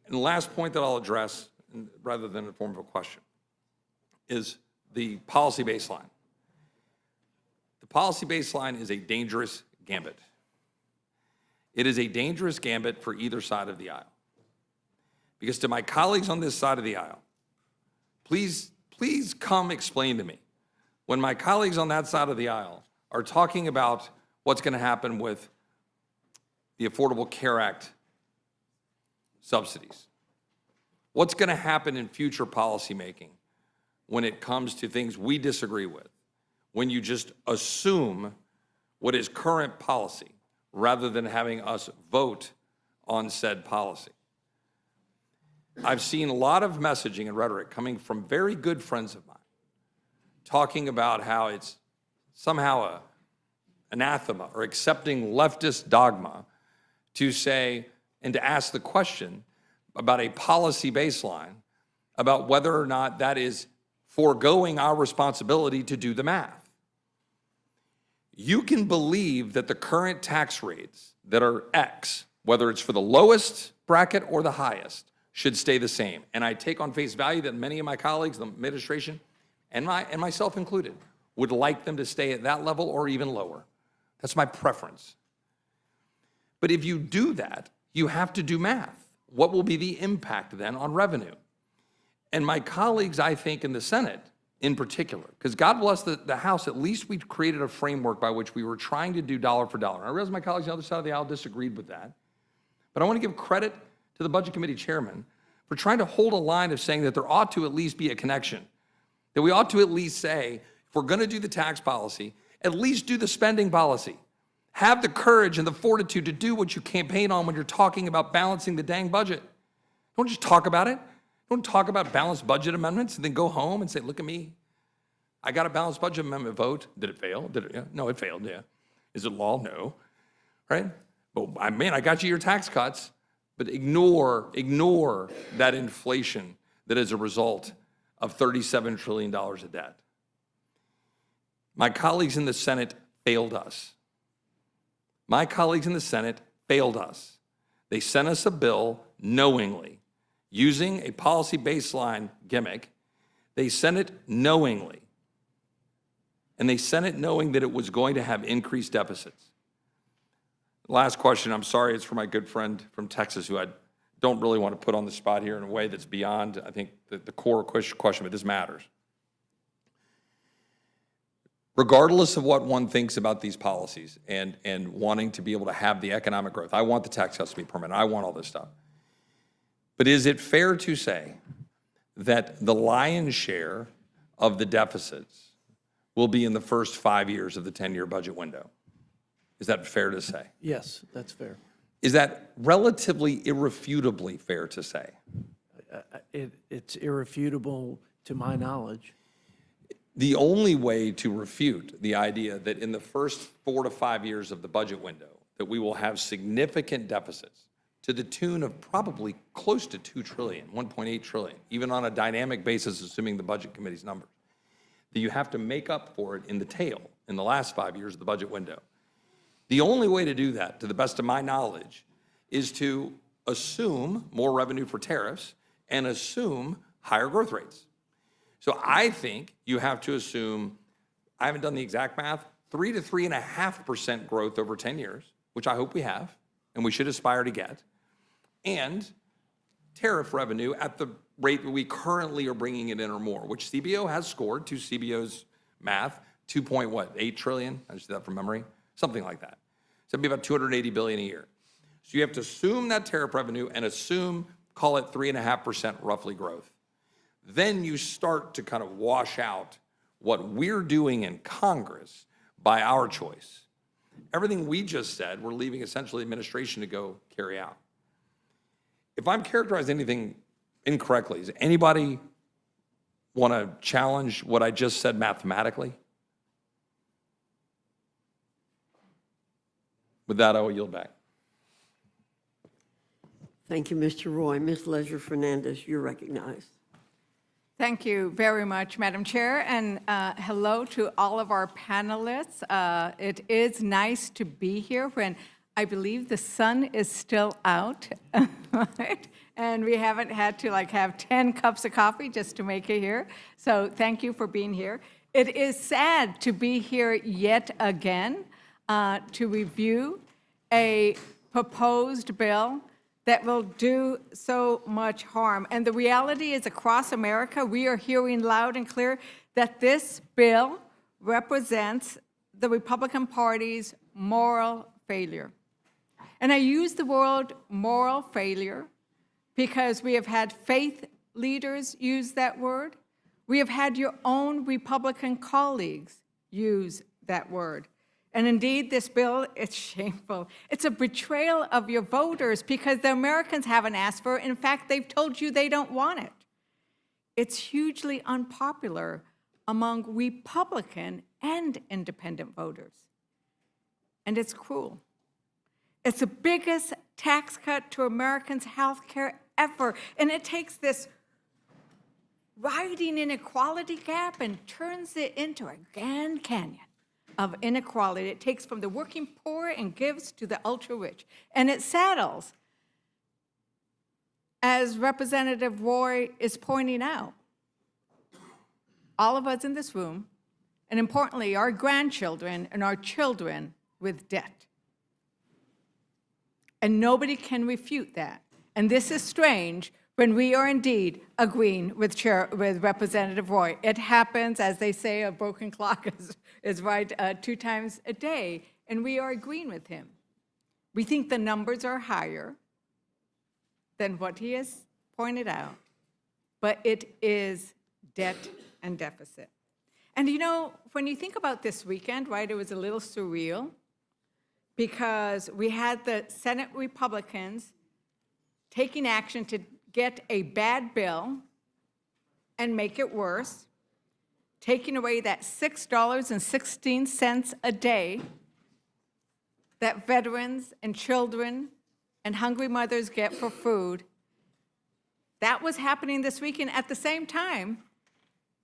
And the last point that I'll address, rather than in the form of a question, is the policy baseline. The policy baseline is a dangerous gambit. It is a dangerous gambit for either side of the aisle. Because to my colleagues on this side of the aisle, please come explain to me, when my colleagues on that side of the aisle are talking about what's going to happen with the Affordable Care Act subsidies, what's going to happen in future policymaking when it comes to things we disagree with, when you just assume what is current policy rather than having us vote on said policy. I've seen a lot of messaging and rhetoric coming from very good friends of mine talking about how it's somehow anathema or accepting leftist dogma to say and to ask the question about a policy baseline about whether or not that is foregoing our responsibility to do the math. You can believe that the current tax rates that are X, whether it's for the lowest bracket or the highest, should stay the same. And I take on face value that many of my colleagues, the administration, and myself included, would like them to stay at that level or even lower. That's my preference. But if you do that, you have to do math. What will be the impact then on revenue? And my colleagues, I think, in the Senate in particular, because God bless the House, at least we created a framework by which we were trying to do dollar for dollar. And I realize my colleagues on the other side of the aisle disagreed with that. But I want to give credit to the Budget Committee chairman for trying to hold a line of saying that there ought to at least be a connection, that we ought to at least say, if we're going to do the tax policy, at least do the spending policy. Have the courage and the fortitude to do what you campaign on when you're talking about balancing the dang budget. Don't just talk about it. Don't talk about balanced budget amendments and then go home and say, look at me. I got a balanced budget amendment vote. Did it fail? Did it? Yeah. No, it failed, yeah. Is it law? No. Right? But man, I got you your tax cuts. But ignore that inflation that is a result of $37 trillion of debt. My colleagues in the Senate failed us. My colleagues in the Senate failed us. They sent us a bill knowingly, using a policy baseline gimmick. They sent it knowingly. And they sent it knowing that it was going to have increased deficits. Last question, I'm sorry, it's for my good friend from Texas, who I don't really want to put on the spot here in a way that's beyond, I think, the core question, but this matters. Regardless of what one thinks about these policies and wanting to be able to have the economic growth, I want the tax cuts to be permanent, I want all this stuff. But is it fair to say that the lion's share of the deficits will be in the first 5 years of the 10-year budget window? Is that fair to say? Yes, that's fair. Is that relatively irrefutably fair to say? It's irrefutable to my knowledge. The only way to refute the idea that in the first 4 to 5 years of the budget window, that we will have significant deficits to the tune of probably close to $2 trillion, $1.8 trillion, even on a dynamic basis, assuming the Budget Committee's numbers, that you have to make up for it in the tail, in the last 5 years of the budget window. The only way to do that, to the best of my knowledge, is to assume more revenue for tariffs and assume higher growth rates. So I think you have to assume, I haven't done the exact math, 3 to 3.5% growth over 10 years, which I hope we have, and we should aspire to get, and tariff revenue at the rate that we currently are bringing it in or more, which CBO has scored, to CBO's math, 2.8 trillion? I just did that from memory. Something like that. So it'd be about $280 billion a year. So you have to assume that tariff revenue and assume, call it 3.5% roughly growth. Then you start to kind of wash out what we're doing in Congress by our choice. Everything we just said, we're leaving essentially the administration to go carry out. If I'm characterizing anything incorrectly, does anybody want to challenge what I just said mathematically? With that, I will yield back. Thank you, Mr. Roy. Ms. Leisure-Fernandez, you're recognized. Thank you very much, Madam Chair, and hello to all of our panelists. It is nice to be here when I believe the sun is still out, right? And we haven't had to have 10 cups of coffee just to make it here. So thank you for being here. It is sad to be here yet again to review a proposed bill that will do so much harm. And the reality is, across America, we are hearing loud and clear that this bill represents the Republican Party's moral failure. And I use the word moral failure because we have had faith leaders use that word. We have had your own Republican colleagues use that word. And indeed, this bill, it's shameful. It's a betrayal of your voters because the Americans haven't asked for it. In fact, they've told you they don't want it. It's hugely unpopular among Republican and independent voters. And it's cruel. It's the biggest tax cut to Americans' health care ever. And it takes this rising inequality gap and turns it into a Grand Canyon of inequality. It takes from the working poor and gives to the ultra-rich. And it saddles as Representative Roy is pointing out, all of us in this room, and importantly, our grandchildren and our children with debt. And nobody can refute that. And this is strange when we are indeed agreeing with Representative Roy. It happens, as they say, a broken clock is right 2 times a day, and we are agreeing with him. We think the numbers are higher than what he has pointed out, but it is debt and deficit. And you know, when you think about this weekend, right, it was a little surreal because we had the Senate Republicans taking action to get a bad bill and make it worse, taking away that $6.16 a day that veterans and children and hungry mothers get for food. That was happening this weekend at the same time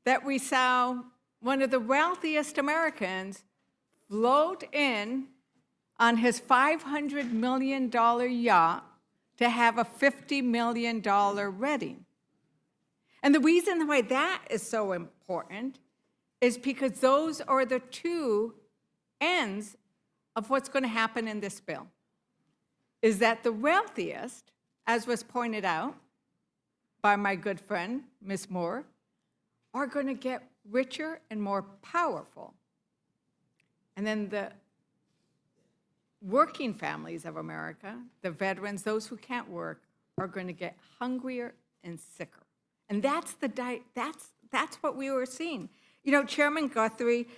that we saw one of the wealthiest Americans float in on his $500 million yacht to have a $50 million wedding. And the reason why that is so important is because those are the two ends of what's going to happen in this bill. Is that the wealthiest, as was pointed out by my good friend, Ms. Moore, are going to get richer and more powerful. And then the working families of America, the veterans, those who can't work, are going to get hungrier and sicker. And that's what we were seeing. You know, Chairman Guthrie,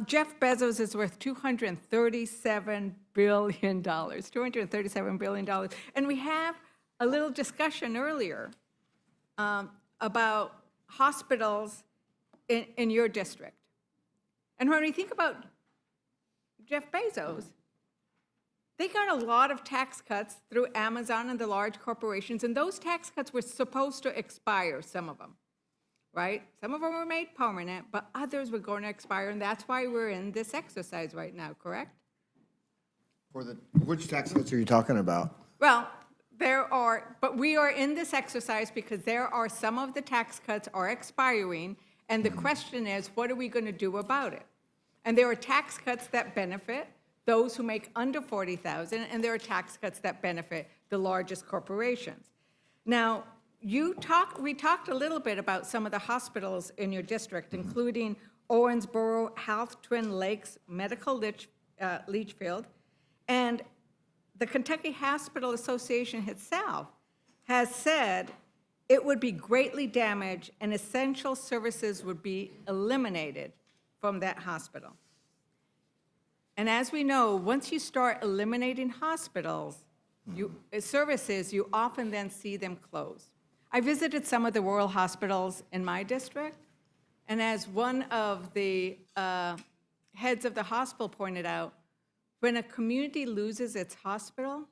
Jeff Bezos is worth $237 billion, $237 billion. And we have a little discussion earlier about hospitals in your district. And when we think about Jeff Bezos, they got a lot of tax cuts through Amazon and the large corporations, and those tax cuts were supposed to expire, some of them, right? Some of them were made permanent, but others were going to expire, and that's why we're in this exercise right now, correct? Which tax cuts are you talking about? Well, but we are in this exercise because there are some of the tax cuts are expiring, and the question is, what are we going to do about it? And there are tax cuts that benefit those who make under $40,000, and there are tax cuts that benefit the largest corporations. Now, we talked a little bit about some of the hospitals in your district, including Owensboro Health, Twin Lakes Medical Leachfield, and the Kentucky Hospital Association itself has said it would be greatly damaged and essential services would be eliminated from that hospital. And as we know, once you start eliminating hospitals, services, you often then see them close. I visited some of the rural hospitals in my district, and as one of the heads of the hospital pointed out, when a community loses its hospital,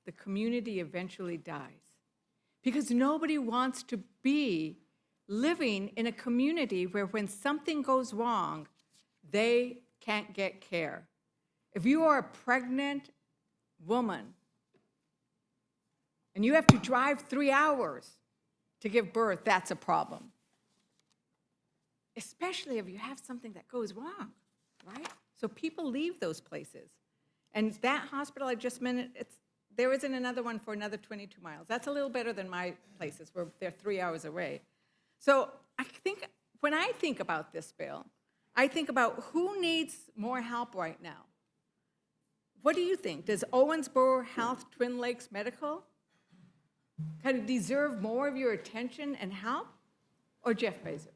the community eventually dies. Because nobody wants to be living in a community where when something goes wrong, they can't get care. If you are a pregnant woman and you have to drive 3 hours to give birth, that's a problem. Especially if you have something that goes wrong, right? So people leave those places. And that hospital I just mentioned, there isn't another one for another 22 miles. That's a little better than my places where they're 3 hours away. So I think, when I think about this bill, I think about who needs more help right now. What do you think? Does Owensboro Health, Twin Lakes Medical kind of deserve more of your attention and help, or Jeff Bezos?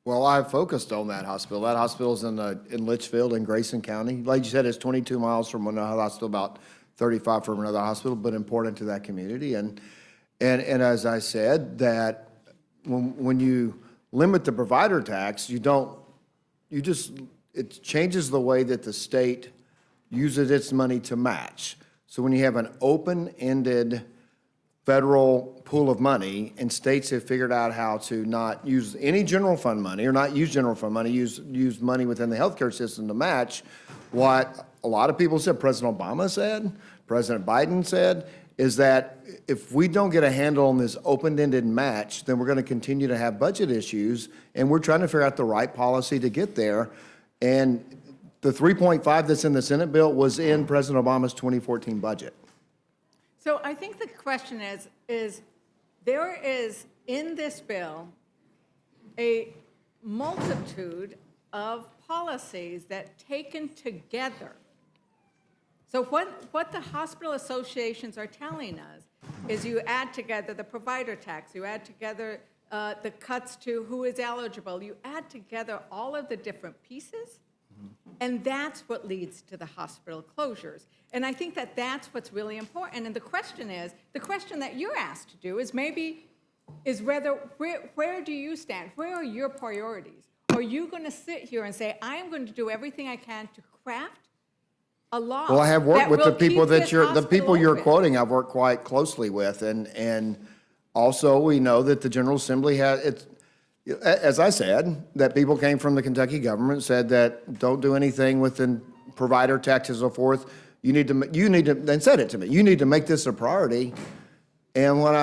Well, I've focused on that hospital. That hospital's in Litchfield in Grayson County. Like you said, it's 22 miles from another hospital, about 35 from another hospital, but important to that community. And as I said, that when you limit the provider tax, it changes the way that the state uses its money to match. So when you have an open-ended federal pool of money, and states have figured out how to not use any general fund money, or not use general fund money, use money within the healthcare system to match what a lot of people said, President Obama said, President Biden said, is that if we don't get a handle on this open-ended match, then we're going to continue to have budget issues, and we're trying to figure out the right policy to get there. And the 3.5 that's in the Senate bill was in President Obama's 2014 budget. So I think the question is there is in this bill a multitude of policies that taken together. So what the hospital associations are telling us is you add together the provider tax, you add together the cuts to who is eligible, you add together all of the different pieces, and that's what leads to the hospital closures. And I think that that's what's really important. And the question that you're asked to do is where do you stand? Where are your priorities? Are you going to sit here and say, I am going to do everything I can to craft a law? Well, I have worked that with the will people keep that this you're hospital quoting. I've worked quite closely with, and also we know that the General Assembly has, as I said, that people came from the Kentucky government, said that don't do anything with the provider tax and so forth. You need to, and said it to me, you need to make this a priority. And when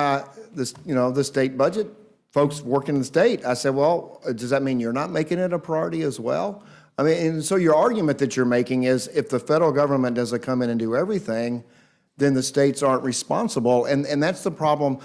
the state budget, folks working in the state, I said, well, does that mean you're not making it a priority as well? I mean, and so your argument that you're making is if the federal government doesn't come in and do everything, then the states aren't responsible. And that's the problem.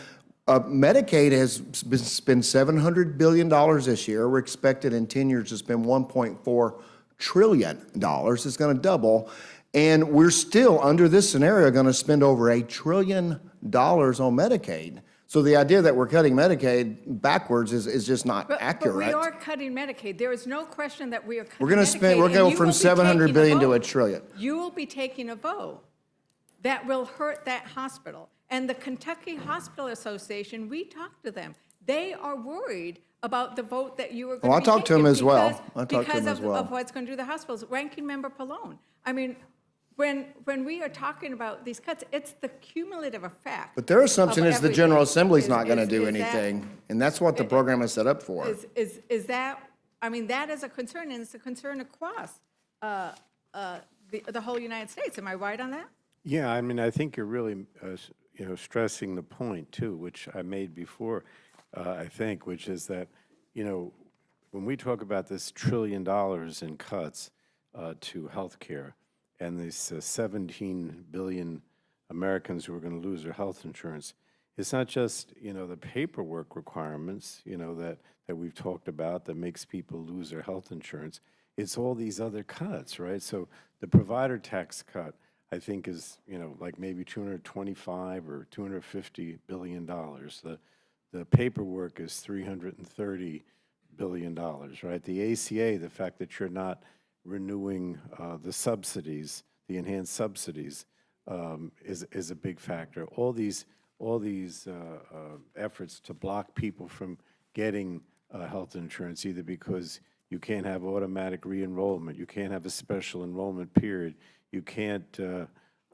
Medicaid has spent $700 billion this year. We're expected in 10 years to spend $1.4 trillion. It's going to double. And we're still, under this scenario, going to spend over $1 trillion on Medicaid. So the idea that we're cutting Medicaid backwards is just not accurate. But we are cutting Medicaid. There is no question that we are cutting We're going to spend, we're going from 700 billion to $1 trillion. You will be taking a vote that will hurt that hospital. And the Kentucky Hospital Association, we talked to them. They are worried about the vote that you are going to be Well, I talked to them as well. Because of what's going to do to the hospitals. Ranking Member Pallone, I mean, when we are talking about these cuts, it's the cumulative effect. But their assumption is the General Assembly's is- not going to is- do is that- anything, and that's what the program is set up for. Is that, I mean, that is a concern, and it's a concern across the whole United States. Am I right on that? Yeah, I mean, I think you're really, stressing the point too, which I made before, I think, which is that, when we talk about this $1 trillion in cuts to healthcare and these 17 billion Americans who are going to lose their health insurance, it's not just, the paperwork requirements, that we've talked about that makes people lose their health insurance. It's all these other cuts, right? So the provider tax cut, I think, is, like maybe $225 or $250 billion. The paperwork is $330 billion, right? The ACA, the fact that you're not renewing the subsidies, the enhanced subsidies, is a big factor. All these efforts to block people from getting health insurance, either because you can't have automatic re-enrollment, you can't have a special enrollment period, you can't,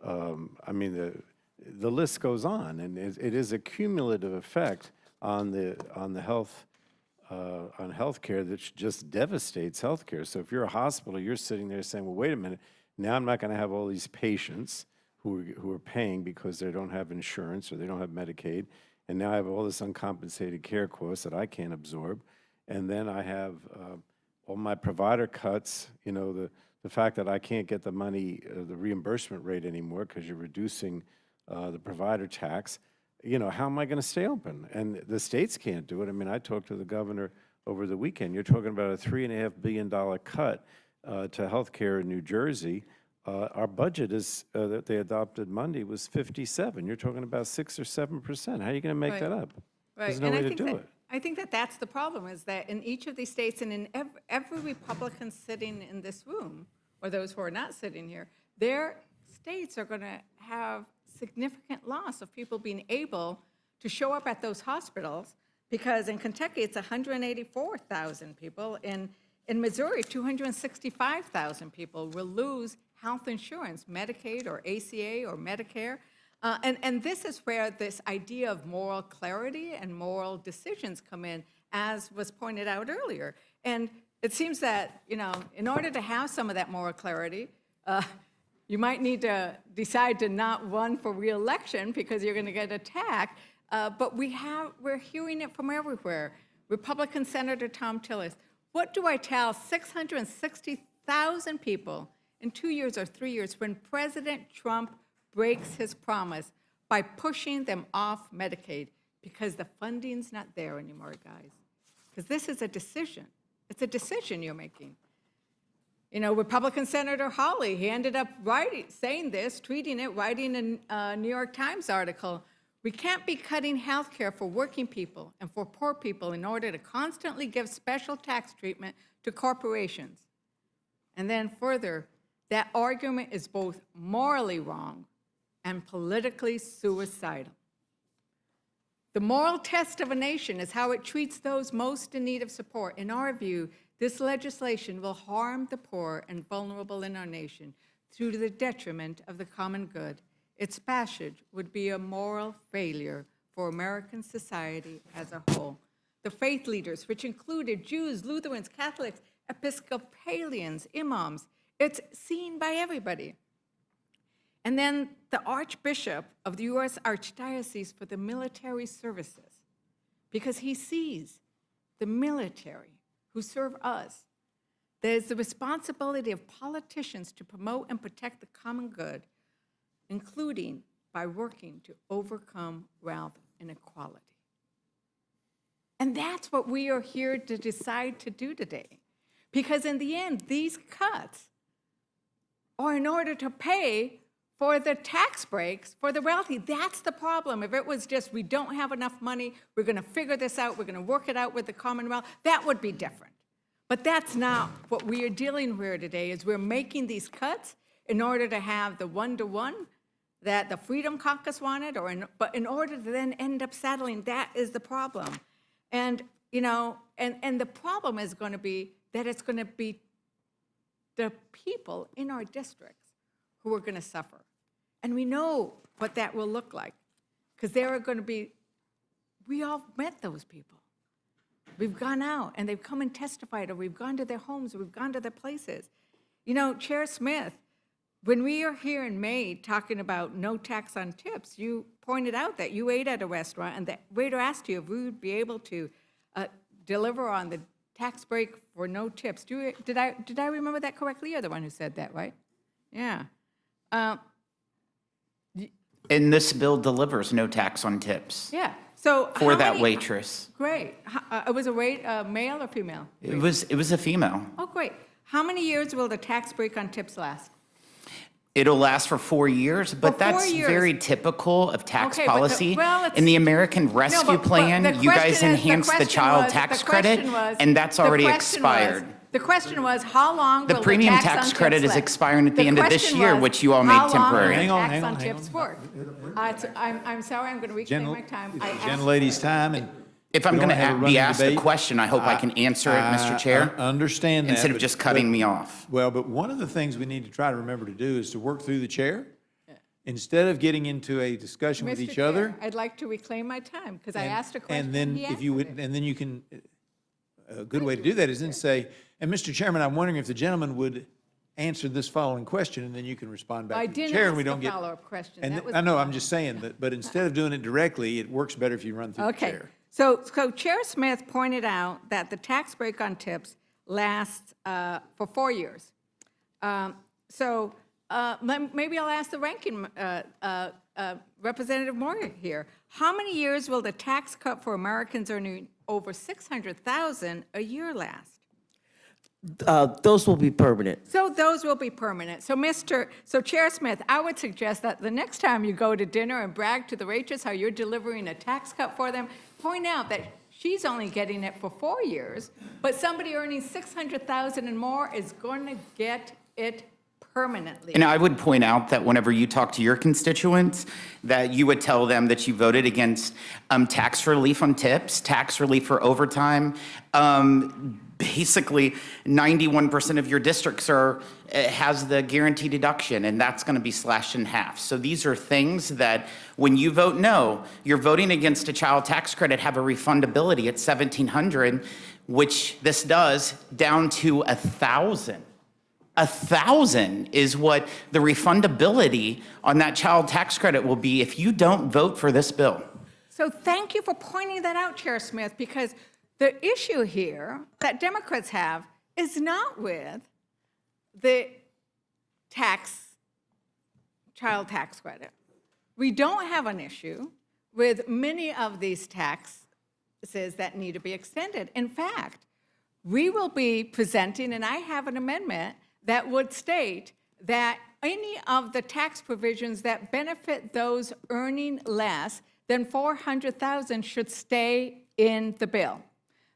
I mean, the list goes on, and it is a cumulative effect on healthcare that just devastates healthcare. So if you're a hospital, you're sitting there saying, well, wait a minute, now I'm not going to have all these patients who are paying because they don't have insurance or they don't have Medicaid, and now I have all this uncompensated care costs that I can't absorb, and then I have all my provider cuts, the fact that I can't get the money, the reimbursement rate anymore because you're reducing the provider tax. How am I going to stay open? And the states can't do it. I mean, I talked to the governor over the weekend. You're talking about a $3.5 billion cut to health care in New Jersey. Our budget is that they adopted Monday was 57. You're talking about 6 or 7%. How are you going to make that up? Right. There's no way to do it. I think that that's the problem, is that in each of these states and in every Republican sitting in this room, or those who are not sitting here, their states are going to have significant loss of people being able to show up at those hospitals, because in Kentucky, it's 184,000 people. In Missouri, 265,000 people will lose health insurance, Medicaid or ACA or Medicare. And this is where this idea of moral clarity and moral decisions come in, as was pointed out earlier. And it seems that, in order to have some of that moral clarity, you might need to decide to not run for reelection because you're going to get attacked. But we're hearing it from everywhere. Republican Senator Tom Tillis, what do I tell 660,000 people in 2 years or 3 years when President Trump breaks his promise by pushing them off Medicaid because the funding's not there anymore, guys? Because this is a decision. It's a decision you're making. Republican Senator Hawley, he ended up saying this, tweeting it, writing a New York Times article. We can't be cutting health care for working people and for poor people in order to constantly give special tax treatment to corporations. And then further, that argument is both morally wrong and politically suicidal. The moral test of a nation is how it treats those most in need of support. In our view, this legislation will harm the poor and vulnerable in our nation to the detriment of the common good. Its passage would be a moral failure for American society as a whole. The faith leaders, which included Jews, Lutherans, Catholics, Episcopalians, imams, it's seen by everybody. And then the Archbishop of the U.S. Archdiocese for the Military Services, because he sees the military who serve us. There's the responsibility of politicians to promote and protect the common good, including by working to overcome wealth inequality. And that's what we are here to decide to do today. Because in the end, these cuts are in order to pay for the tax breaks for the wealthy. That's the problem. If it was just, we don't have enough money, we're going to figure this out, we're going to work it out with the Commonwealth, that would be different. But that's not what we are dealing with today, is we're making these cuts in order to have the one-to-one that the Freedom Caucus wanted, but in order to then end up settling, that is the problem. And, and the problem is going to be that it's going to be the people in our districts who are going to suffer. And we know what that will look like, because there are going to be, we all met those people. We've gone out, and they've come and testified, or we've gone to their homes, or we've gone to their places. Chair Smith, when we are here in May talking about no tax on tips, you pointed out that you ate at a restaurant, and the waiter asked you if we would be able to deliver on the tax break for no tips. Did I remember that correctly? You're the one who said that, right? Yeah. And this bill delivers no tax on tips. Yeah. So for that waitress. Great. Was it male or female? It was a female. Oh, great. How many years will the tax break on tips last? It'll last for 4 years, but that's very typical of tax policy. In the American Rescue Plan, you guys enhanced the child tax credit, and that's already expired. The question was, how long will the premium tax credit is expiring at the end of this year, which you all made temporary. Hang on, tax on tips work? I'm sorry, I'm going to reclaim my time. Gentlelady's time, and if I'm going to be asked a question, I hope I can answer it, Mr. Chair. I understand that. Instead of just cutting me off. Well, but one of the things we need to try to remember to do is to work through the chair. Instead of getting into a discussion with each other. I'd like to reclaim my time, because I asked a question. And then if you would, and then you can, a good way to do that is then say, and Mr. Chairman, I'm wondering if the gentleman would answer this following question, and then you can respond back to the chair, and we don't get. I didn't ask a follow-up question. And I know, I'm just saying that, but instead of doing it directly, it works better if you run through the chair. So Chair Smith pointed out that the tax break on tips lasts for 4 years. Maybe I'll ask the ranking Representative Moore here. How many years will the tax cut for Americans earning over $600,000 a year last? Those will be permanent. So those will be permanent. So Chair Smith, I would suggest that the next time you go to dinner and brag to the waitress how you're delivering a tax cut for them, point out that she's only getting it for 4 years, but somebody earning $600,000 and more is going to get it permanently. And I would point out that whenever you talk to your constituents, that you would tell them that you voted against tax relief on tips, tax relief for overtime. Basically, 91% of your districts has the guaranteed deduction, and that's going to be slashed in half. So these are things that when you vote no, you're voting against a child tax credit, have a refundability at $1,700, which this does, down to $1,000. $1,000 is what the refundability on that child tax credit will be if you don't vote for this bill. So thank you for pointing that out, Chair Smith, because the issue here that Democrats have is not with the child tax credit. We don't have an issue with many of these taxes that need to be extended. In fact, we will be presenting, and I have an amendment that would state that any of the tax provisions that benefit those earning less than $400,000 should stay in the bill.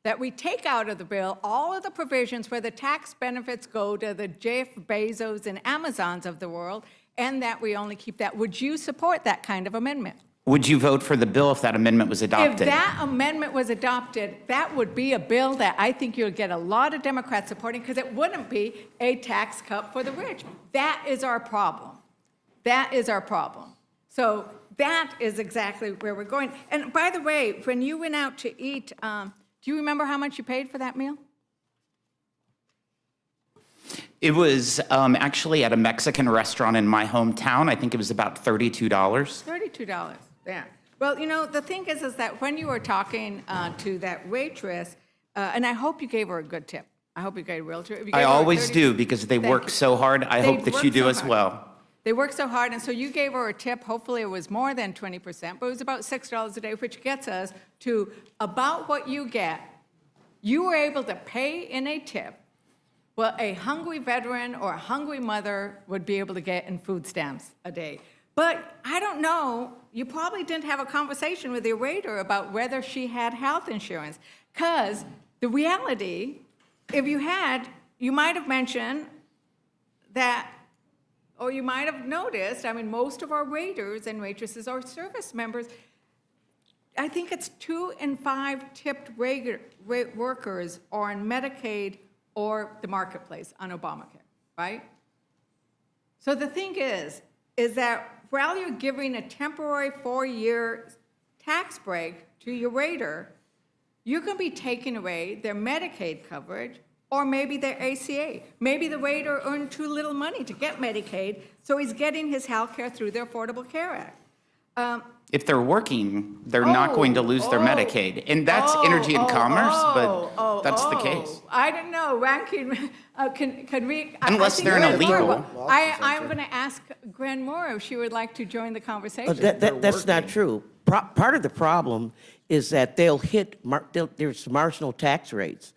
That we take out of the bill all of the provisions where the tax benefits go to the Jeff Bezos and Amazons of the world, and that we only keep that. Would you support that kind of amendment? Would you vote for the bill if that amendment was adopted? If that amendment was adopted, that would be a bill that I think you'll get a lot of Democrats supporting, because it wouldn't be a tax cut for the rich. That is our problem. That is our problem. So that is exactly where we're going. And by the way, when you went out to eat, do you remember how much you paid for that meal? It was actually at a Mexican restaurant in my hometown. I think it was about $32. $32, yeah. Well, you know, the thing is that when you were talking to that waitress, and I hope you gave her a good tip. I hope you gave her a real tip. I always do, because they work so hard. I hope that you do as well. They work so hard, and so you gave her a tip. Hopefully it was more than 20%, but it was about $6 a day, which gets us to about what you get. You were able to pay in a tip what a hungry veteran or a hungry mother would be able to get in food stamps a day. But I don't know, you probably didn't have a conversation with your waiter about whether she had health insurance, because the reality, if you had, you might have mentioned that, or you might have noticed, I mean, most of our waiters and waitresses are service members. I think it's 2 in 5 tipped workers are on Medicaid or the marketplace on Obamacare, right? So the thing is that while you're giving a temporary 4-year tax break to your waiter, you can be taking away their Medicaid coverage, or maybe their ACA. Maybe the waiter earned too little money to get Medicaid, so he's getting his health care through the Affordable Care Act. If they're working, they're not going to lose their Medicaid. And that's energy and commerce, but that's the case. I don't know, Ranking, can we? Unless they're an illegal. I'm going to ask Gwen Moore if she would like to join the conversation. That's not true. Part of the problem is that they'll hit, there's marginal tax rates.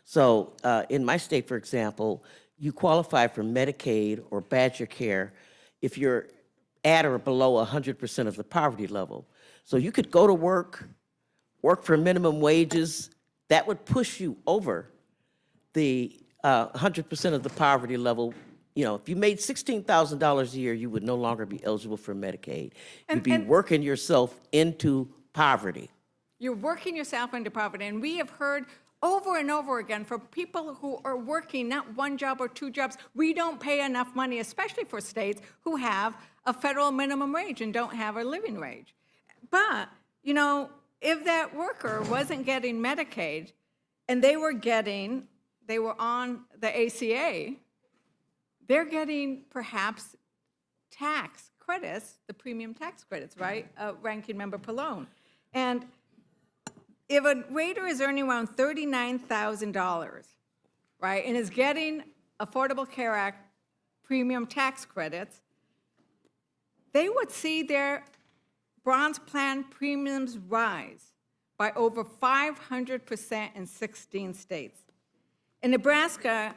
So in my state, for example, you qualify for Medicaid or Badger Care if you're at or below 100% of the poverty level. So you could go to work for minimum wages, that would push you over the 100% of the poverty level. You know, if you made $16,000 a year, you would no longer be eligible for Medicaid. You'd be working yourself into poverty. You're working yourself into poverty, and we have heard over and over again from people who are working not 1 job or 2 jobs, we don't pay enough money, especially for states who have a federal minimum wage and don't have a living wage. But, you know, if that worker wasn't getting Medicaid and they were on the ACA, they're getting perhaps tax credits, the premium tax credits, right? Ranking Member Pallone. And if a waiter is earning around $39,000, right, and is getting Affordable Care Act premium tax credits, they would see their bronze plan premiums rise by over 500% in 16 states. In Nebraska,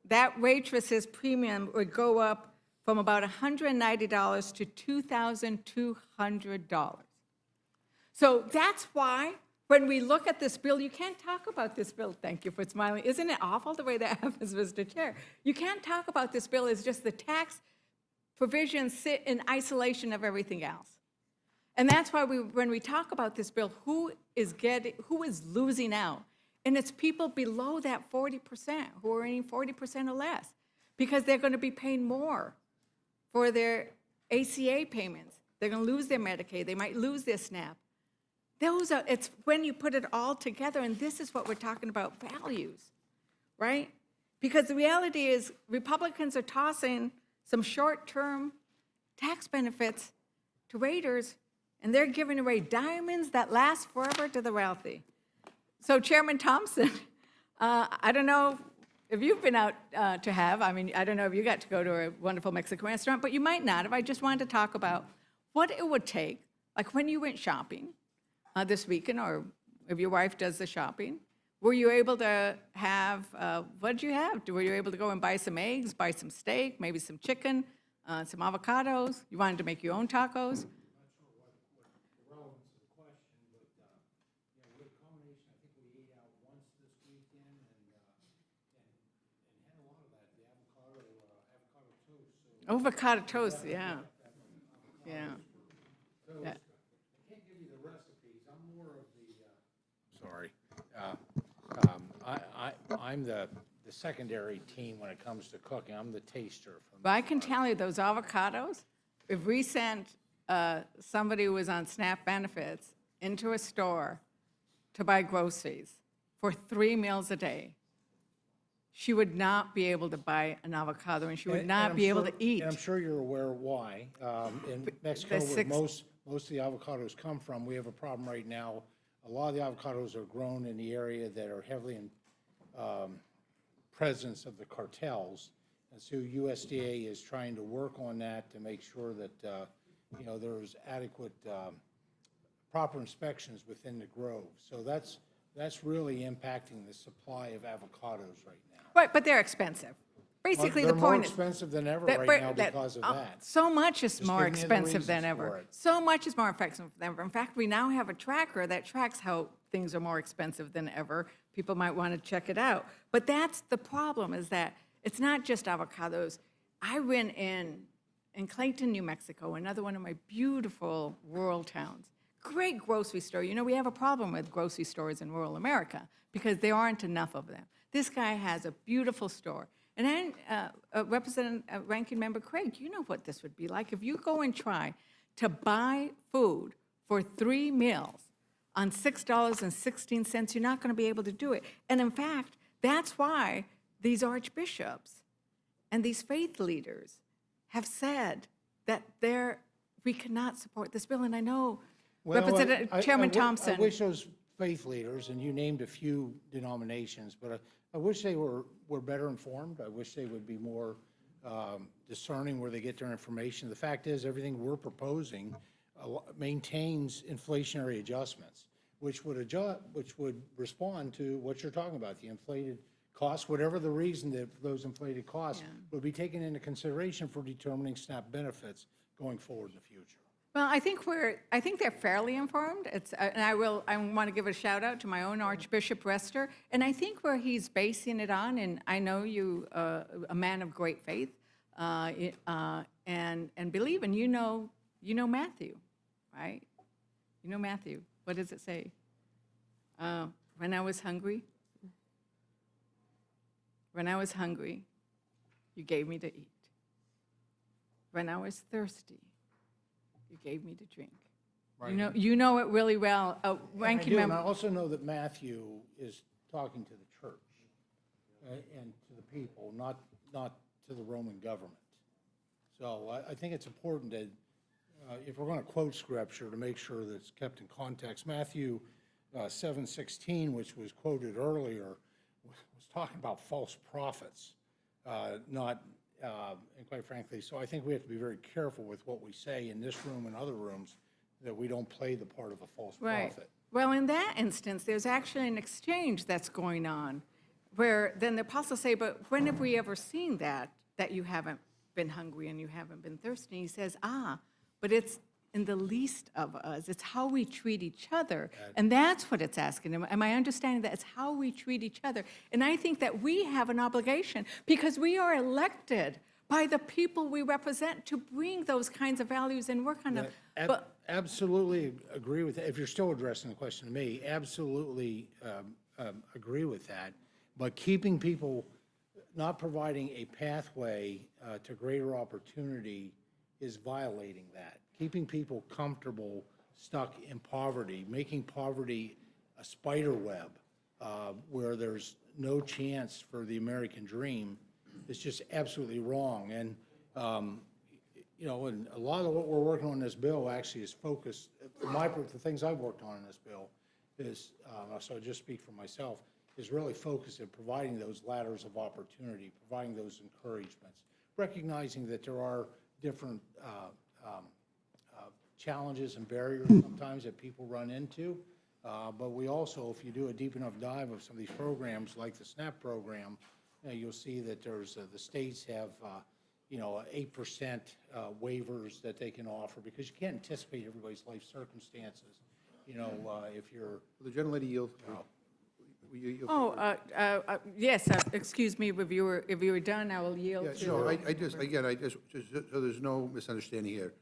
that waitress's premium would go up from about $190 to $2,200. So that's why when we look at this bill, you can't talk about this bill, thank you for smiling. Isn't it awful the way that happens, Mr. Chair? You can't talk about this bill as just the tax provisions sit in isolation of everything else. And that's why when we talk about this bill, who is losing out? And it's people below that 40% who are earning 40% or less, because they're going to be paying more for their ACA payments. They're going to lose their Medicaid. They might lose their SNAP. It's when you put it all together, and this is what we're talking about, values, right? Because the reality is Republicans are tossing some short-term tax benefits to raiders, and they're giving away diamonds that last forever to the wealthy. So Chairman Thompson, I don't know if you've been out I don't know if you got to go to a wonderful Mexican restaurant, but you might not have. I just wanted to talk about what it would take, like when you went shopping this weekend, or if your wife does the shopping, were you able to have, what did you have? Were you able to go and buy some eggs, buy some steak, maybe some chicken, some avocados? You wanted to make your own tacos? Avocado toast, yeah. Yeah. Yeah. Sorry. I'm the secondary team when it comes to cooking. I'm the taster. But I can tell you, those avocados, if we sent somebody who was on SNAP benefits into a store to buy groceries for 3 meals a day, she would not be able to buy an avocado, and she would not be able to eat. And I'm sure you're aware why. In Mexico, where most of the avocados come from, we have a problem right now. A lot of the avocados are grown in the area that are heavily in presence of the cartels. And so USDA is trying to work on that to make sure that, there's adequate proper inspections within the grove. So that's really impacting the supply of avocados right now. Right, but they're expensive. Basically, the point is. They're more expensive than ever right now because of that. So much is Just more give me the expensive than reasons for ever. it. So much is more expensive than ever. In fact, we now have a tracker that tracks how things are more expensive than ever. People might want to check it out. But that's the problem, is that it's not just avocados. I went in Clayton, New Mexico, another one of my beautiful rural towns. Great grocery store. We have a problem with grocery stores in rural America because there aren't enough of them. This guy has a beautiful store. And then, Ranking Member Craig, you know what this would be like. If you go and try to buy food for 3 meals on $6.16, you're not going to be able to do it. And in fact, that's why these archbishops and these faith leaders have said that we cannot support this bill. And I know Chairman Thompson. I wish those faith leaders, and you named a few denominations, but I wish they were better informed. I wish they would be more discerning where they get their information. The fact is, everything we're proposing maintains inflationary adjustments, which would respond to what you're talking about, the inflated costs, whatever the reason that those inflated costs would be taken into consideration for determining SNAP benefits going forward in the future. Well, I think they're fairly informed. I want to give a shout out to my own Archbishop Rester, and I think where he's basing it on, and I know you, a man of great faith, and believe, and you know Matthew, right? You know Matthew. What does it say? When I was hungry, you gave me to eat. When I was thirsty, you gave me to drink. Right. You know it really well. Ranking Member. And I also know that Matthew is talking to the church and to the people, not to the Roman government. So I think it's important that if we're going to quote Scripture, to make sure that it's kept in context. Matthew 7:16, which was quoted earlier, was talking about false prophets, and quite frankly, so I think we have to be very careful with what we say in this room and other rooms, that we don't play the part of a false prophet. Well, in that instance, there's actually an exchange that's going on, where then the apostles say, but when have we ever seen that you haven't been hungry and you haven't been thirsty? And he says, but it's in the least of us. It's how we treat each other. And that's what it's asking. Am I understanding that? It's how we treat each other. And I think that we have an obligation because we are elected by the people we represent to bring those kinds of values and work on them. But Absolutely agree with that. If you're still addressing the question to me, absolutely agree with that. But keeping people, not providing a pathway to greater opportunity is violating that. Keeping people comfortable, stuck in poverty, making poverty a spider web where there's no chance for the American dream is just absolutely wrong. And, you know, and a lot of what we're working on in this bill actually is focused, the things I've worked on in this bill is, so I just speak for myself, is really focused at providing those ladders of opportunity, providing those encouragements, recognizing that there are different challenges and barriers sometimes that people run into. But we also, if you do a deep enough dive of some of these programs, like the SNAP program, you'll see that there's, the states have, you know, 8% waivers that they can offer because you can't anticipate everybody's life circumstances. You know, if you're. The gentlelady yield. Yes, excuse me, if you were done, I will yield Yeah, to. no, I just, so there's no misunderstanding here.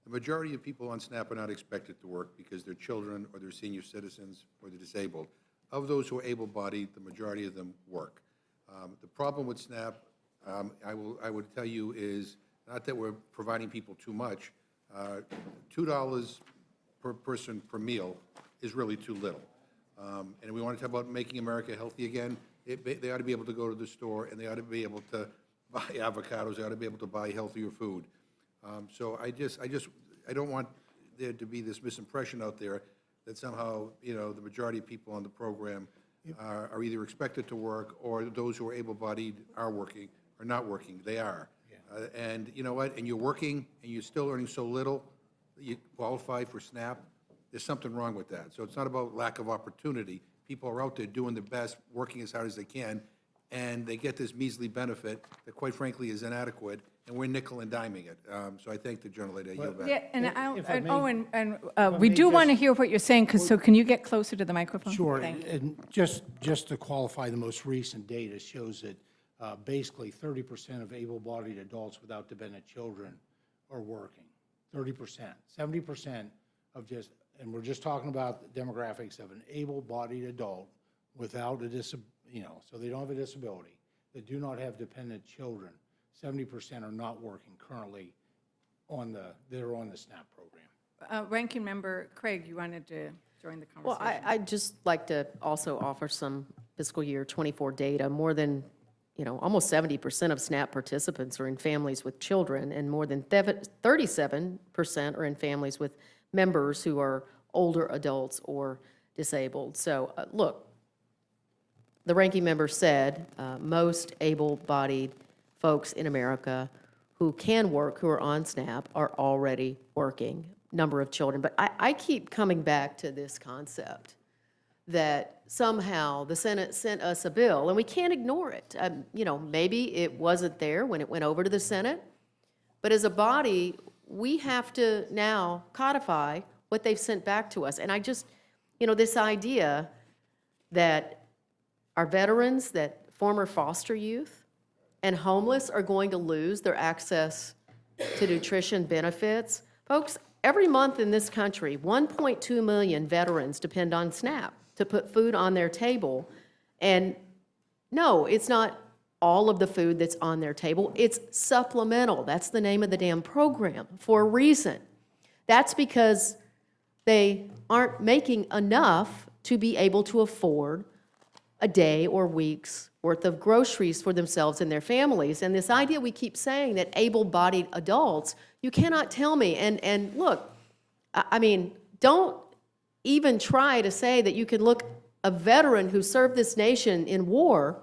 The majority of people on SNAP are not expected to work because they're children or they're senior citizens or they're disabled. Of those who are able-bodied, the majority of them work. The problem with SNAP, I would tell you, is not that we're providing people too much. $2 per person per meal is really too little. And we want to talk about making America healthy again. They ought to be able to go to the store and they ought to be able to buy avocados. They ought to be able to buy healthier food. So I don't want there to be this misimpression out there that somehow, you know, the majority of people on the program are either expected to work or those who are able-bodied are working or not working. They are. And you know what? And you're working and you're still earning so little that you qualify for SNAP. There's something wrong with that. So it's not about lack of opportunity. People are out there doing their best, working as hard as they can, and they get this measly benefit that, quite frankly, is inadequate, and we're nickel and diming it. So I thank the gentlelady. I yield back. Yeah, and If I may- we may do want to just- hear what you're saying, so can you get closer to the microphone? Sure, Thank you. and just to qualify, the most recent data shows that basically 30% of able-bodied adults without dependent children are working. 30%, 70% of just, and we're just talking about the demographics of an able-bodied adult without a so they don't have a disability, that do not have dependent children. 70% are not working currently they're on the SNAP program. Ranking Member Craig, you wanted to join the Well, conversation. I'd just like to also offer some fiscal year '24 data. More than, almost 70% of SNAP participants are in families with children, and more than 37% are in families with members who are older adults or disabled. So, look, the ranking member said most able-bodied folks in America who can work, who are on SNAP, are already working, number of children. But I keep coming back to this concept that somehow the Senate sent us a bill, and we can't ignore it. Maybe it wasn't there when it went over to the Senate, but as a body, we have to now codify what they've sent back to us. And I just, this idea that our veterans, that former foster youth, and homeless are going to lose their access to nutrition benefits. Folks, every month in this country, 1.2 million veterans depend on SNAP to put food on their table. And no, it's not all of the food that's on their table. It's supplemental. That's the name of the damn program for a reason. That's because they aren't making enough to be able to afford a day or week's worth of groceries for themselves and their families. And this idea we keep saying that able-bodied adults, you cannot tell me, and look, I mean, don't even try to say that you can look a veteran who served this nation in war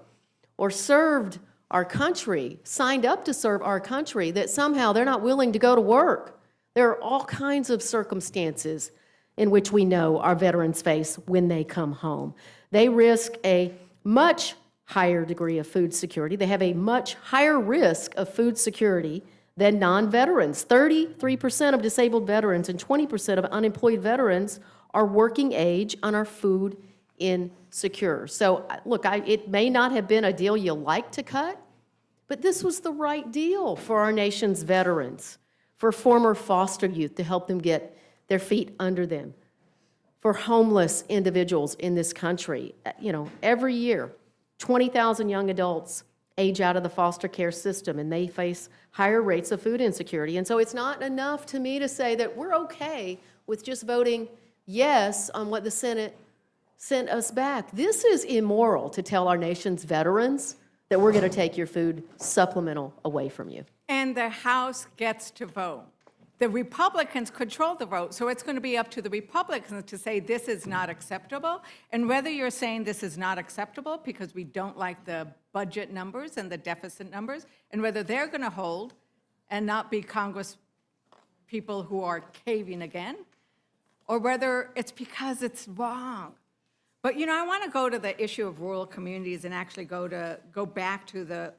or served our country, signed up to serve our country, that somehow they're not willing to go to work. There are all kinds of circumstances in which we know our veterans face when they come home. They risk a much higher degree of food security. They have a much higher risk of food security than non-veterans. 33% of disabled veterans and 20% of unemployed veterans are working age and are food insecure. So look, it may not have been a deal you like to cut, but this was the right deal for our nation's veterans, for former foster youth to help them get their feet under them, for homeless individuals in this country. You know, every year, 20,000 young adults age out of the foster care system, and they face higher rates of food insecurity. And so it's not enough to me to say that we're okay with just voting yes on what the Senate sent us back. This is immoral to tell our nation's veterans that we're going to take your food supplemental away from you. And the House gets to vote. The Republicans control the vote, so it's going to be up to the Republicans to say this is not acceptable. And whether you're saying this is not acceptable because we don't like the budget numbers and the deficit numbers, and whether they're going to hold and not be Congress people who are caving again, or whether it's because it's wrong. But, you know, I want to go to the issue of rural communities and actually go back to the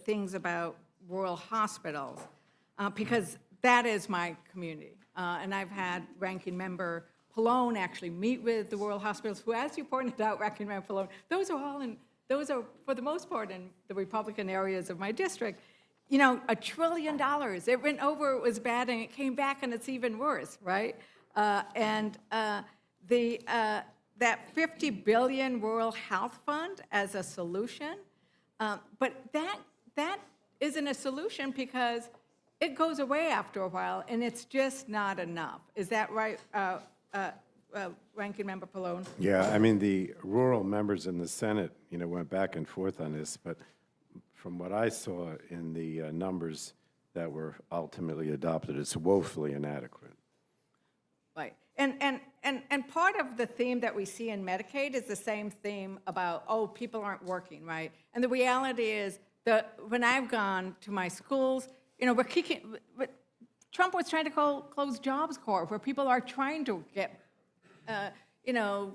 things about rural hospitals, because that is my community. And I've had Ranking Member Pallone actually meet with the rural hospitals, who, as you pointed out, Ranking Member Pallone, those are for the most part in the Republican areas of my district. You know, $1 trillion. It went over, it was bad, and it came back, and it's even worse, right? That $50 billion rural health fund as a solution, but that isn't a solution because it goes away after a while, and it's just not enough. Is that right, Ranking Member Pallone? Yeah, I mean, the rural members in the Senate, you know, went back and forth on this, but from what I saw in the numbers that were ultimately adopted, it's woefully inadequate. Right. And part of the theme that we see in Medicaid is the same theme about, oh, people aren't working, right? And the reality is that when I've gone to my schools, you know, Trump was trying to close Jobs Corps, where people are trying to get, you know,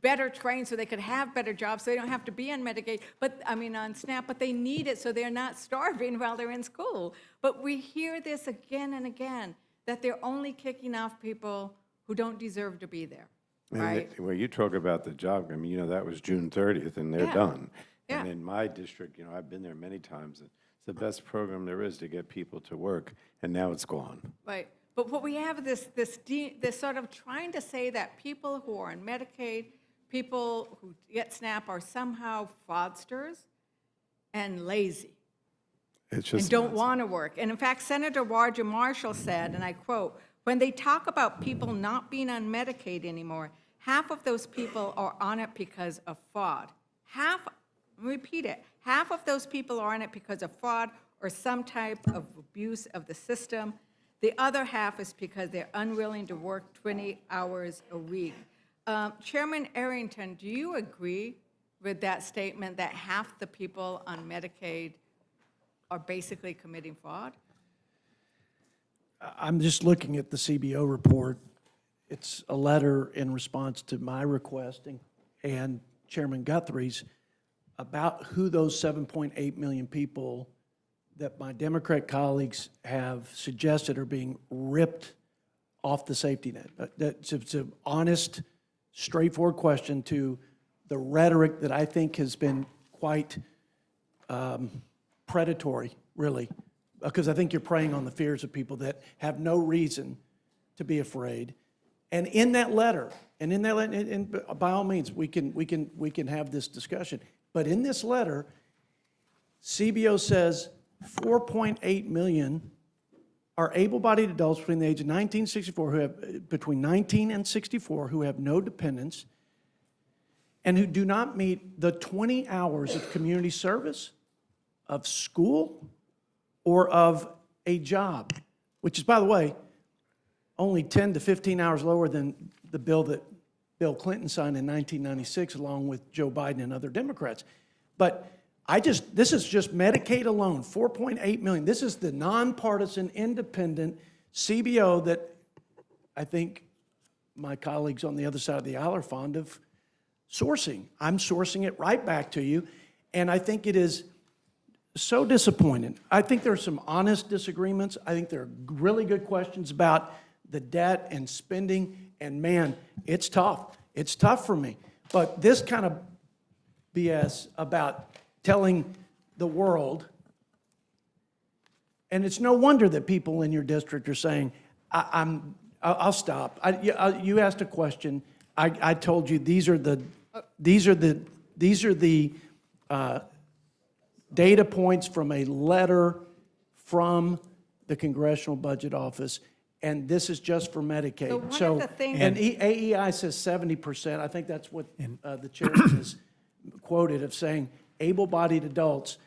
better trained so they could have better jobs, so they don't have to be on Medicaid, on SNAP, but they need it so they're not starving while they're in school. But we hear this again and again, that they're only kicking off people who don't deserve to be there, right? Well, you talk about the job, I mean, you know, that was June 30th, and they're done. Yeah. And in my district, you know, I've been there many times. It's the best program there is to get people to work, and now it's gone. Right. But what we have is this sort of trying to say that people who are on Medicaid, people who get SNAP are somehow fraudsters and lazy. It's just and don't want to work. And in fact, Senator Roger Marshall said, and I quote, "When they talk about people not being on Medicaid anymore, half of those people are on it because of fraud. Repeat it, half of those people are on it because of fraud or some type of abuse of the system. The other half is because they're unwilling to work 20 hours a week." Chairman Arrington, do you agree with that statement that half the people on Medicaid are basically committing fraud? I'm just looking at the CBO report. It's a letter in response to my requesting and Chairman Guthrie's about who those 7.8 million people that my Democrat colleagues have suggested are being ripped off the safety net. It's an honest, straightforward question to the rhetoric that I think has been quite predatory, really, because I think you're preying on the fears of people that have no reason to be afraid. And in that letter, and by all means, we can have this discussion. But in this letter, CBO says 4.8 million are able-bodied adults between the age of 19 and 64 who have between 19 and 64 who have no dependents and who do not meet the 20 hours of community service, of school, or of a job, which is, by the way, only 10 to 15 hours lower than the bill that Bill Clinton signed in 1996 along with Joe Biden and other Democrats. But this is just Medicaid alone, 4.8 million. This is the nonpartisan, independent CBO that I think my colleagues on the other side of the aisle are fond of sourcing. I'm sourcing it right back to you, and I think it is so disappointed. I think there are some honest disagreements. I think there are really good questions about the debt and spending, and man, it's tough. It's tough for me. But this kind of BS about telling the world, and it's no wonder that people in your district are saying, I'll stop. You asked a question. I told you these are the data points from a letter from the Congressional Budget Office, and this is just for Medicaid. So one of the things- And AEI says 70%. I think that's what the chairman is quoted of saying able-bodied adults,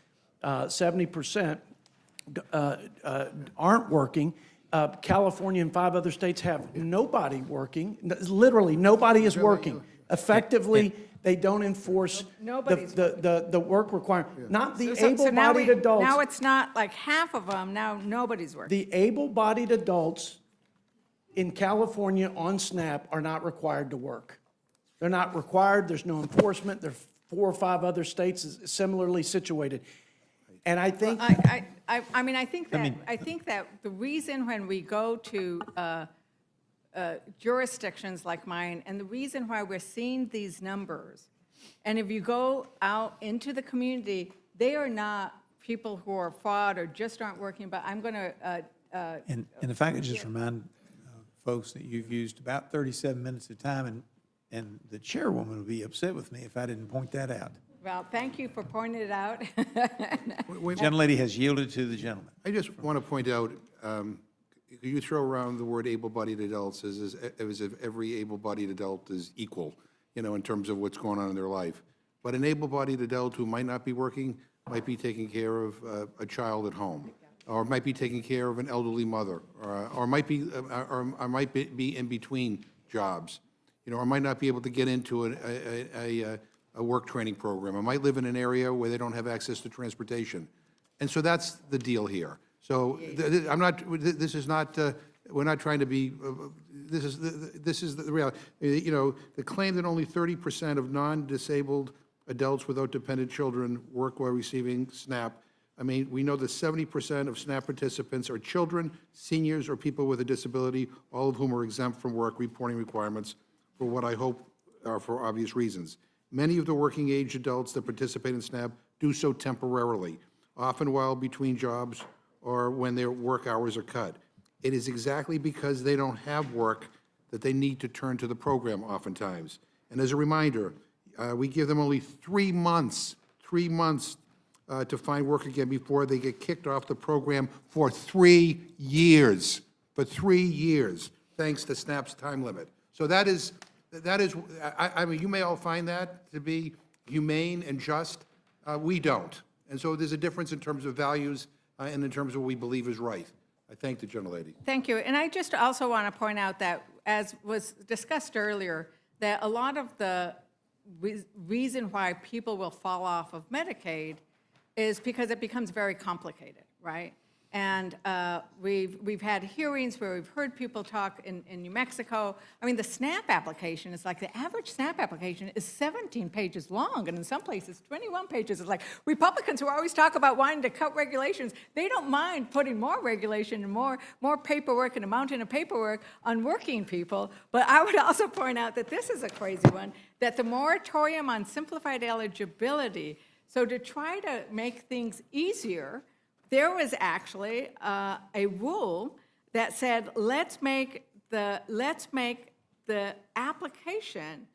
70% aren't working. California and 5 other states have nobody working. Literally, nobody is working. Effectively, they don't enforce Nobody's the work requirement. Not the So now able-bodied adults. Now it's not like half of them, now nobody's working. The able-bodied adults in California on SNAP are not required to work. They're not required, there's no enforcement, there are 4 or 5 other states similarly situated. And I think. I mean, I think that the reason when we go to jurisdictions like mine, and the reason why we're seeing these numbers, and if you go out into the community, they are not people who are fraud or just aren't working, but I'm going to. And if I could just remind folks that you've used about 37 minutes of time, and the chairwoman would be upset with me if I didn't point that out. Well, thank you for pointing it out. The gentlelady has yielded to the gentleman. I just want to point out, you throw around the word able-bodied adults as if every able-bodied adult is equal, in terms of what's going on in their life. But an able-bodied adult who might not be working might be taking care of a child at home, or might be taking care of an elderly mother, or might be in between jobs, or might not be able to get into a work training program. I might live in an area where they don't have access to transportation. And so that's the deal here. So this is not, we're not trying to be, this is the reality. The claim that only 30% of non-disabled adults without dependent children work while receiving SNAP. I mean, we know that 70% of SNAP participants are children, seniors, or people with a disability, all of whom are exempt from work reporting requirements for what I hope are for obvious reasons. Many of the working-age adults that participate in SNAP do so temporarily, often while between jobs or when their work hours are cut. It is exactly because they don't have work that they need to turn to the program oftentimes. And as a reminder, we give them only 3 months to find work again before they get kicked off the program for 3 years, thanks to SNAP's time limit. So that is, I mean, you may all find that to be humane and just. We don't. And so there's a difference in terms of values and in terms of what we believe is right. I thank the gentlelady. Thank you. And I just also want to point out that, as was discussed earlier, that a lot of the reason why people will fall off of Medicaid is because it becomes very complicated, right? And we've had hearings where we've heard people talk in New Mexico. I mean, the SNAP application is like, the average SNAP application is 17 pages long, and in some places 21 pages. It's like Republicans who always talk about wanting to cut regulations, they don't mind putting more regulation and more paperwork and a mountain of paperwork on working people. But I would also point out that this is a crazy one, that the moratorium on simplified eligibility, so to try to make things easier, there was actually a rule that said, let's make the application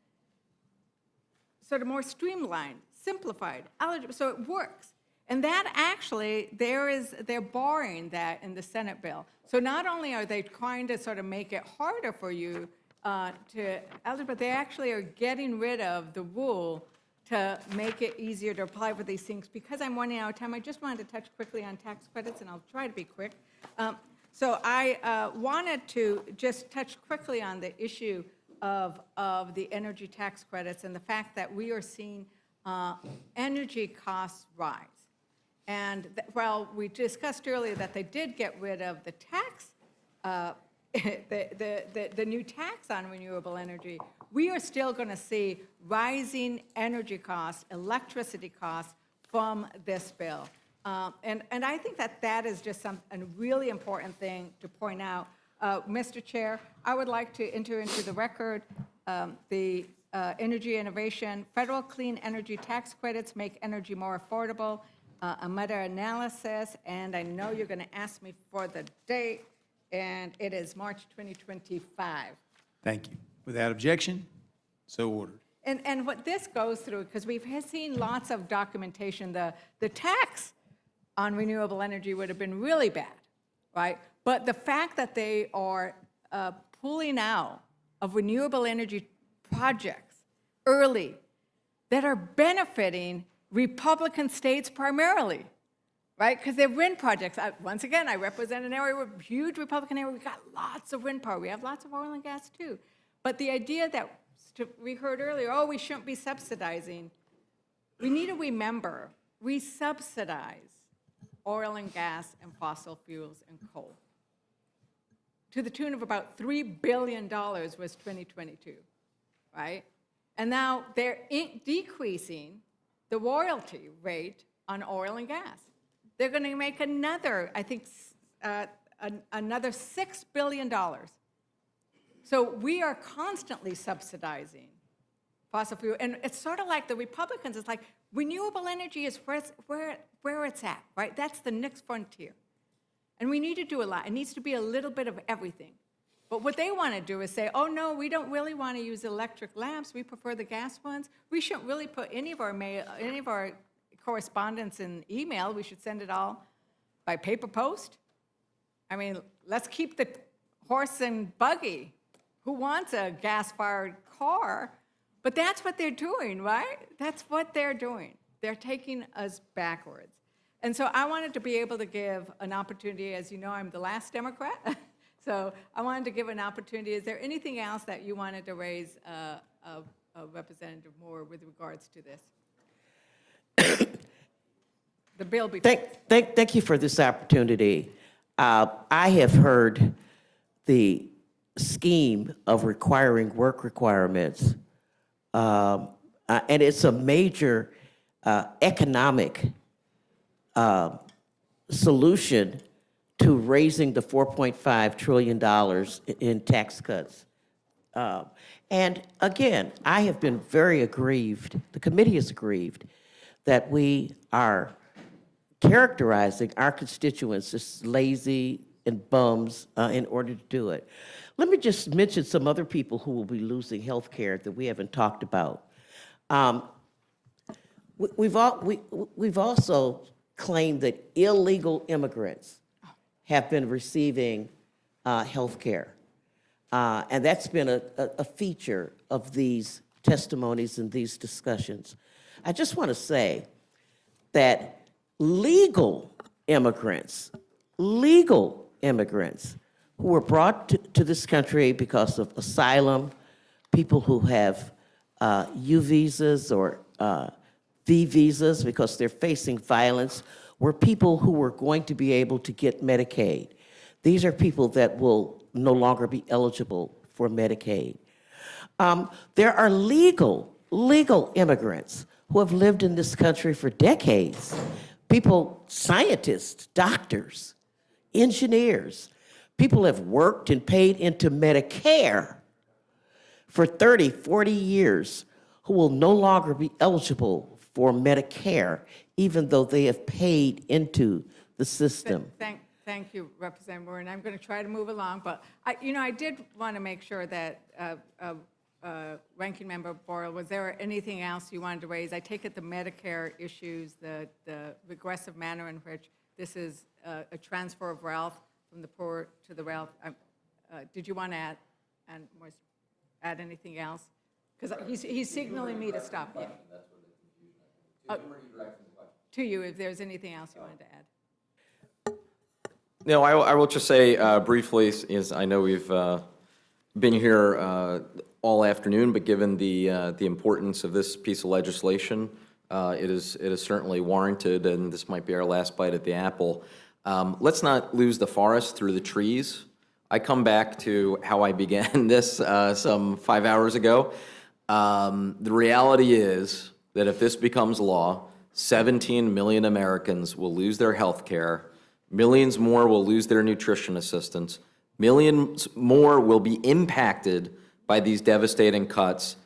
sort of more streamlined, simplified, eligible, so it works. And that actually, they're barring that in the Senate bill. So not only are they trying to sort of make it harder for you to eligible, but they actually are getting rid of the rule to make it easier to apply for these things. Because I'm running out of time, I just wanted to touch quickly on tax credits, and I'll try to be quick. So I wanted to just touch quickly on the issue of the energy tax credits and the fact that we are seeing energy costs rise. And while we discussed earlier that they did get rid of the tax, the new tax on renewable energy, we are still going to see rising energy costs, electricity costs from this bill. And I think that that is just a really important thing to point out. Mr. Chair, I would like to enter into the record the energy innovation, federal clean energy tax credits make energy more affordable, a meta-analysis, and I know you're going to ask me for the date, and it is March 2025. Thank you. Without objection, so ordered. And what this goes through, because we've seen lots of documentation, the tax on renewable energy would have been really bad, right? But the fact that they are pulling out of renewable energy projects early that are benefiting Republican states primarily, right? Because they're wind projects. Once again, I represent an area, a huge Republican area. We've got lots of wind power. We have lots of oil and gas too. But the idea that we heard earlier, oh, we shouldn't be subsidizing. We need to remember, we subsidize oil and gas and fossil fuels and coal to the tune of about $3 billion was 2022, right? And now they're decreasing the royalty rate on oil and gas. They're going to make another, I think, another $6 billion. So we are constantly subsidizing fossil fuel. And it's sort of like the Republicans, it's like renewable energy is where it's at, right? That's the next frontier. And we need to do a lot. It needs to be a little bit of everything. But what they want to do is say, oh, no, we don't really want to use electric lamps. We prefer the gas ones. We shouldn't really put any of our correspondence in email. We should send it all by paper post. I mean, let's keep the horse and buggy. Who wants a gas-fired car? But that's what they're doing, right? That's what they're doing. They're taking us backwards. And so I wanted to be able to give an opportunity. As you know, I'm the last Democrat. So I wanted to give an opportunity. Is there anything else that you wanted to raise, Representative Moore, with regards to this? The bill before. Thank you for this opportunity. I have heard the scheme of requiring work requirements, and it's a major economic solution to raising the $4.5 trillion in tax cuts. And again, I have been very aggrieved, the committee is aggrieved, that we are characterizing our constituents as lazy and bums in order to do it. Let me just mention some other people who will be losing health care that we haven't talked about. We've also claimed that illegal immigrants have been receiving health care. And that's been a feature of these testimonies and these discussions. I just want to say that legal immigrants who were brought to this country because of asylum, people who have U visas or V visas because they're facing violence, were people who were going to be able to get Medicaid. These are people that will no longer be eligible for Medicaid. There are legal immigrants who have lived in this country for decades. People, scientists, doctors, engineers, people have worked and paid into Medicare for 30, 40 years who will no longer be eligible for Medicare, even though they have paid into the system. Thank you, Representative Moore, and I'm going to try to move along, but I did want to make sure that Ranking Member Boyle, was there anything else you wanted to raise? I take it the Medicare issues, the regressive manner in which this is a transfer of wealth from the poor to the wealth. Did you want to add anything else? Because he's signaling me to stop. Yeah. To you, if there's anything else you wanted to add. No, I will just say briefly, is I know we've been here all afternoon, but given the importance of this piece of legislation, it is certainly warranted, and this might be our last bite at the apple. Let's not lose the forest through the trees. I come back to how I began this some 5 hours ago. The reality is that if this becomes law, 17 million Americans will lose their health care, millions more will lose their nutrition assistance, millions more will be impacted by these devastating cuts,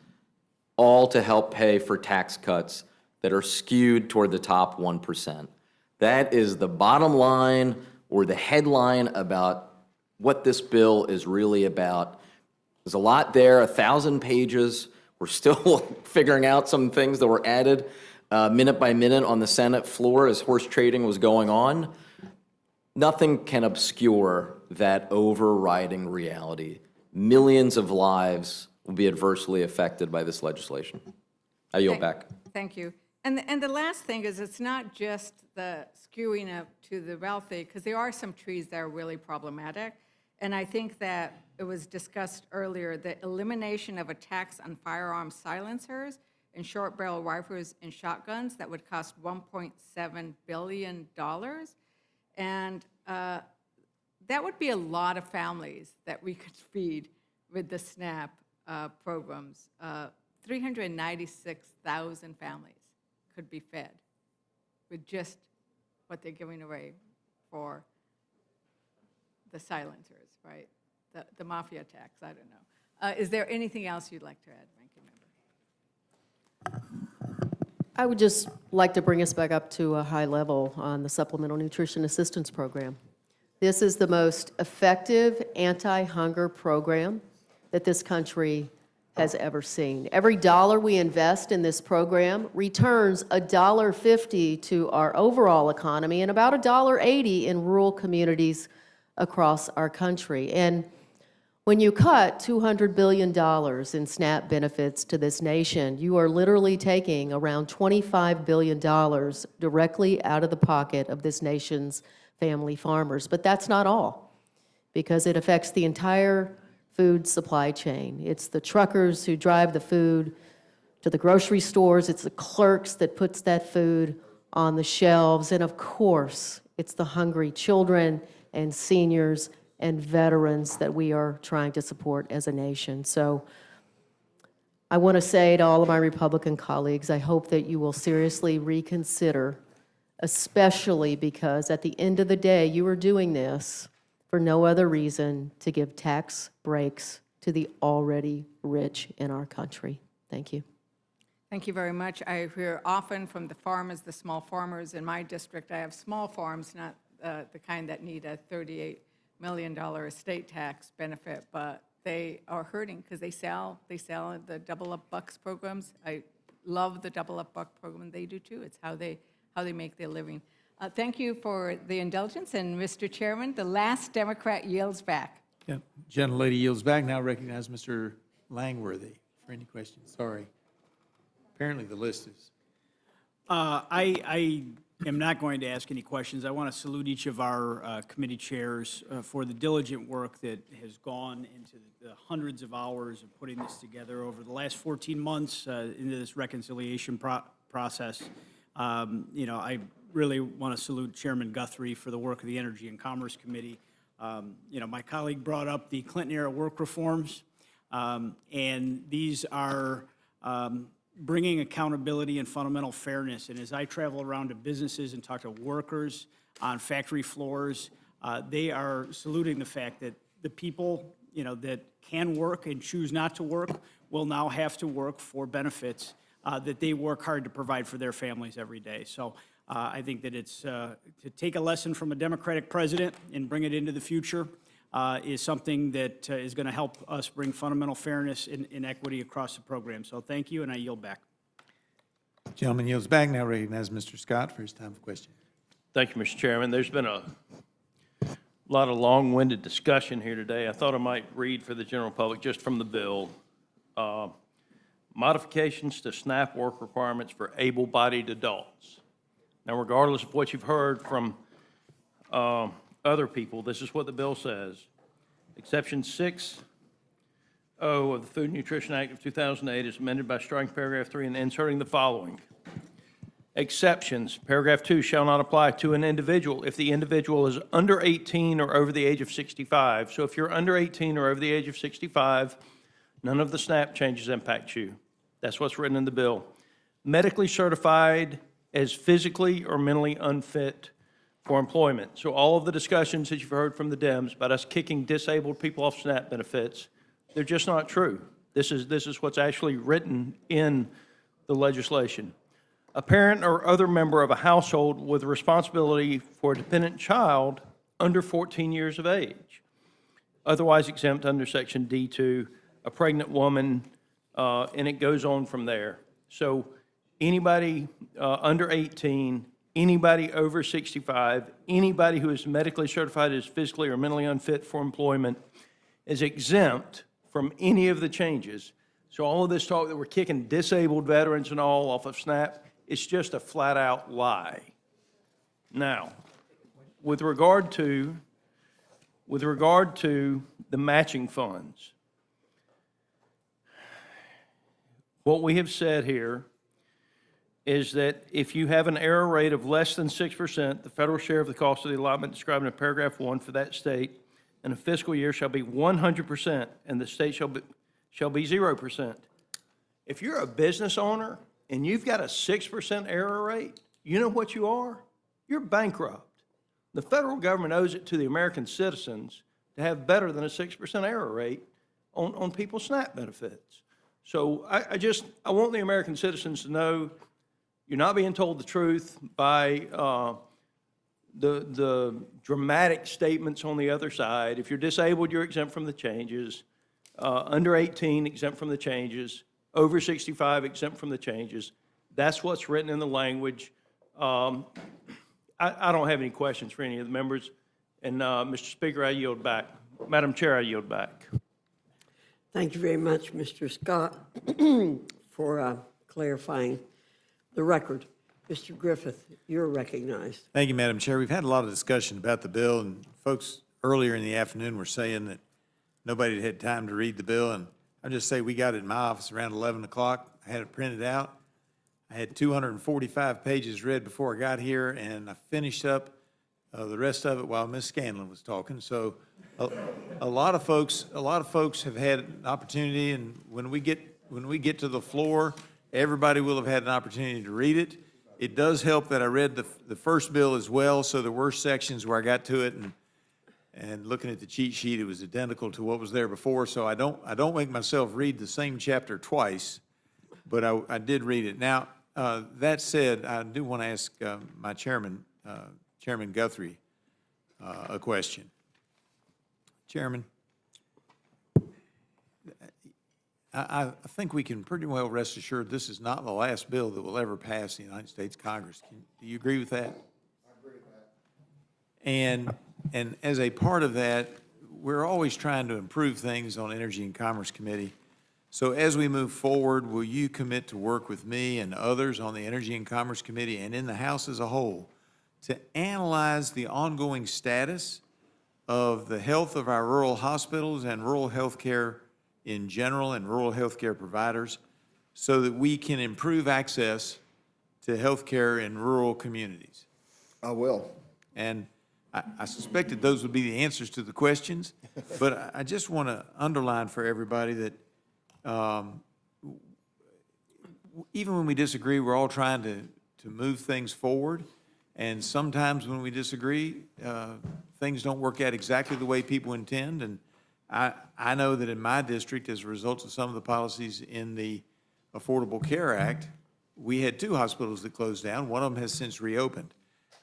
all to help pay for tax cuts that are skewed toward the top 1%. That is the bottom line or the headline about what this bill is really about. There's a lot there, 1,000 pages. We're still figuring out some things that were added minute by minute on the Senate floor as horse trading was going on. Nothing can obscure that overriding reality. Millions of lives will be adversely affected by this legislation. I yield back. Thank you. And the last thing is, it's not just the skewing up to the wealthy, because there are some trees that are really problematic. And I think that it was discussed earlier, the elimination of a tax on firearm silencers and short barrel rifles and shotguns that would cost $1.7 billion. And that would be a lot of families that we could feed with the SNAP programs. 396,000 families could be fed with just what they're giving away for the silencers, right? The mafia tax, I don't know. Is there anything else you'd like to add, Ranking Member? I would just like to bring us back up to a high level on the Supplemental Nutrition Assistance Program. This is the most effective anti-hunger program that this country has ever seen. Every dollar we invest in this program returns $1.50 to our overall economy and about $1.80 in rural communities across our country. And when you cut $200 billion in SNAP benefits to this nation, you are literally taking around $25 billion directly out of the pocket of this nation's family farmers. But that's not all, because it affects the entire food supply chain. It's the truckers who drive the food to the grocery stores. It's the clerks that puts that food on the shelves. And of course, it's the hungry children and seniors and veterans that we are trying to support as a nation. So I want to say to all of my Republican colleagues, I hope that you will seriously reconsider, especially because at the end of the day, you are doing this for no other reason to give tax breaks to the already rich in our country. Thank you. Thank you very much. I hear often from the farmers, the small farmers. In my district, I have small farms, not the kind that need a $38 million estate tax benefit, but they are hurting because they sell the Double Up Bucks programs. I love the Double Up Buck program. They do too. It's how they make their living. Thank you for the indulgence, and Mr. Chairman, the last Democrat yields back. Yeah, gentlelady yields back. Now recognize Mr. Langworthy for any questions. Sorry. Apparently the list is. I am not going to ask any questions. I want to salute each of our committee chairs for the diligent work that has gone into the hundreds of hours of putting this together over the last 14 months into this reconciliation process. I really want to salute Chairman Guthrie for the work of the Energy and Commerce Committee. My colleague brought up the Clinton-era work reforms, and these are bringing accountability and fundamental fairness. And as I travel around to businesses and talk to workers on factory floors, they are saluting the fact that the people, that can work and choose not to work will now have to work for benefits that they work hard to provide for their families every day. So I think that it's to take a lesson from a Democratic president and bring it into the future is something that is going to help us bring fundamental fairness and equity across the program. So thank you, and I yield back. Gentleman yields back. Now recognize Mr. Scott for his time for question. Thank you, Mr. Chairman. There's been a lot of long-winded discussion here today. I thought I might read for the general public just from the bill. Modifications to SNAP work requirements for able-bodied adults. Now, regardless of what you've heard from other people, this is what the bill says. Exception 6(o) of the Food and Nutrition Act of 2008 is amended by striking paragraph 3 and inserting the following. Exceptions, paragraph 2, shall not apply to an individual if the individual is under 18 or over the age of 65. So if you're under 18 or over the age of 65, none of the SNAP changes impact you. That's what's written in the bill. Medically certified as physically or mentally unfit for employment. So all of the discussions that you've heard from the Dems about us kicking disabled people off SNAP benefits, they're just not true. This is what's actually written in the legislation. A parent or other member of a household with responsibility for a dependent child under 14 years of age, otherwise exempt under Section D2, a pregnant woman, and it goes on from there. So anybody under 18, anybody over 65, anybody who is medically certified as physically or mentally unfit for employment is exempt from any of the changes. So all of this talk that we're kicking disabled veterans and all off of SNAP, it's just a flat-out lie. Now, with regard to the matching funds, what we have said here is that if you have an error rate of less than 6%, the federal share of the cost of the allotment described in paragraph 1 for that state in a fiscal year shall be 100%, and the state shall be 0%. If you're a business owner and you've got a 6% error rate, you know what you are? You're bankrupt. The federal government owes it to the American citizens to have better than a 6% error rate on people's SNAP benefits. So I want the American citizens to know you're not being told the truth by the dramatic statements on the other side. If you're disabled, you're exempt from the changes. Under 18, exempt from the changes. Over 65, exempt from the changes. That's what's written in the language. I don't have any questions for any of the members. And Mr. Speaker, I yield back. Madam Chair, I yield back. Thank you very much, Mr. Scott, for clarifying the record. Mr. Griffith, you're recognized. Thank you, Madam Chair. We've had a lot of discussion about the bill, and folks earlier in the afternoon were saying that nobody had had time to read the bill, and I'll just say we got it in my office around 11 o'clock. I had it printed out. I had 245 pages read before I got here, and I finished up the rest of it while Ms. Scanlon was talking. So a lot of folks have had an opportunity, and when we get to the floor, everybody will have had an opportunity to read it. It does help that I read the first bill as well, so there were sections where I got to it, and looking at the cheat sheet, it was identical to what was there before. So I don't make myself read the same chapter twice, but I did read it. Now, that said, I do want to ask my chairman, Chairman Guthrie, a question. Chairman, I think we can pretty well rest assured this is not the last bill that will ever pass the United States Congress. Do you agree with that? I agree with that. And as a part of that, we're always trying to improve things on Energy and Commerce Committee. So as we move forward, will you commit to work with me and others on the Energy and Commerce Committee and in the House as a whole to analyze the ongoing status of the health of our rural hospitals and rural health care in general and rural health care providers so that we can improve access to health care in rural communities? I will. And I suspected those would be the answers to the questions, but I just want to underline for everybody that even when we disagree, we're all trying to move things forward. And sometimes when we disagree, things don't work out exactly the way people intend. And I know that in my district, as a result of some of the policies in the Affordable Care Act, we had 2 hospitals that closed down. One of them has since reopened.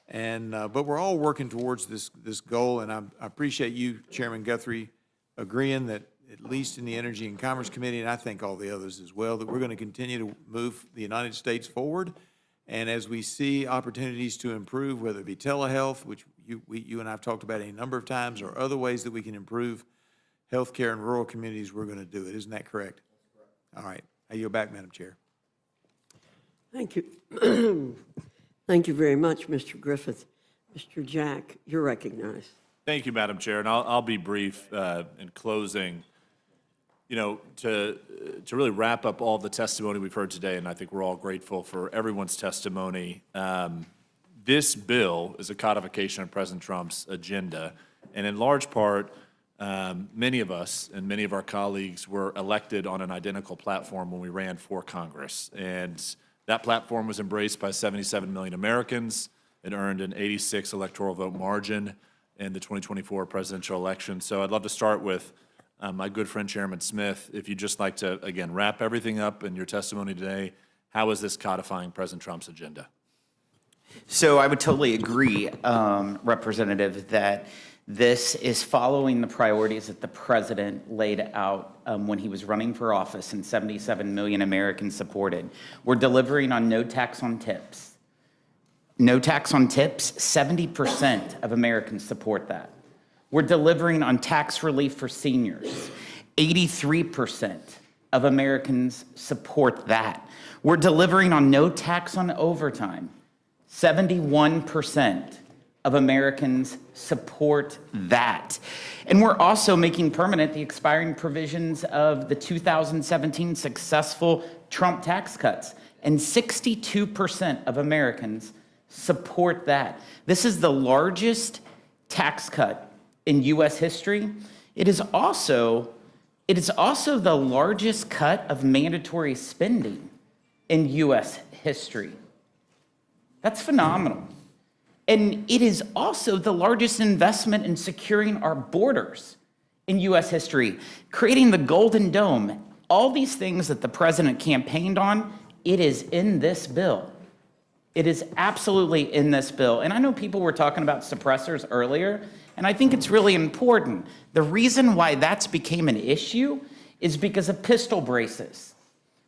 And but we're all working towards this goal, and I appreciate you, Chairman Guthrie, agreeing that at least in the Energy and Commerce Committee, and I think all the others as well, that we're going to continue to move the United States forward. And as we see opportunities to improve, whether it be telehealth, which you and I have talked about a number of times, or other ways that we can improve healthcare in rural communities, we're going to do it. Isn't that correct? That's correct. All right. I yield back, Madam Chair. Thank you. Thank you very much, Mr. Griffith. Mr. Jack, you're recognized. Thank you, Madam Chair, and I'll be brief in closing. You know, to really wrap up all the testimony we've heard today, and I think we're all grateful for everyone's testimony. This bill is a codification of President Trump's agenda, and in large part, many of us and many of our colleagues were elected on an identical platform when we ran for Congress. And That platform was embraced by 77 million Americans. It earned an 86 electoral vote margin in the 2024 presidential election. So I'd love to start with my good friend Chairman Smith. If you'd just like to, again, wrap everything up in your testimony today, how is this codifying President Trump's agenda? So I would totally agree, Representative, that this is following the priorities that the president laid out when he was running for office and 77 million Americans supported. We're delivering on no tax on tips. No tax on tips, 70% of Americans support that. We're delivering on tax relief for seniors. 83% of Americans support that. We're delivering on no tax on overtime. 71% of Americans support that. And we're also making permanent the expiring provisions of the 2017 successful Trump tax cuts. And 62% of Americans support that. This is the largest tax cut in U.S. history. It is also the largest cut of mandatory spending in U.S. history. That's phenomenal. And it is also the largest investment in securing our borders in U.S. history, creating the Golden Dome. All these things that the president campaigned on, it is in this bill. It is absolutely in this bill. And I know people were talking about suppressors earlier, and I think it's really important. The reason why that's became an issue is because of pistol braces.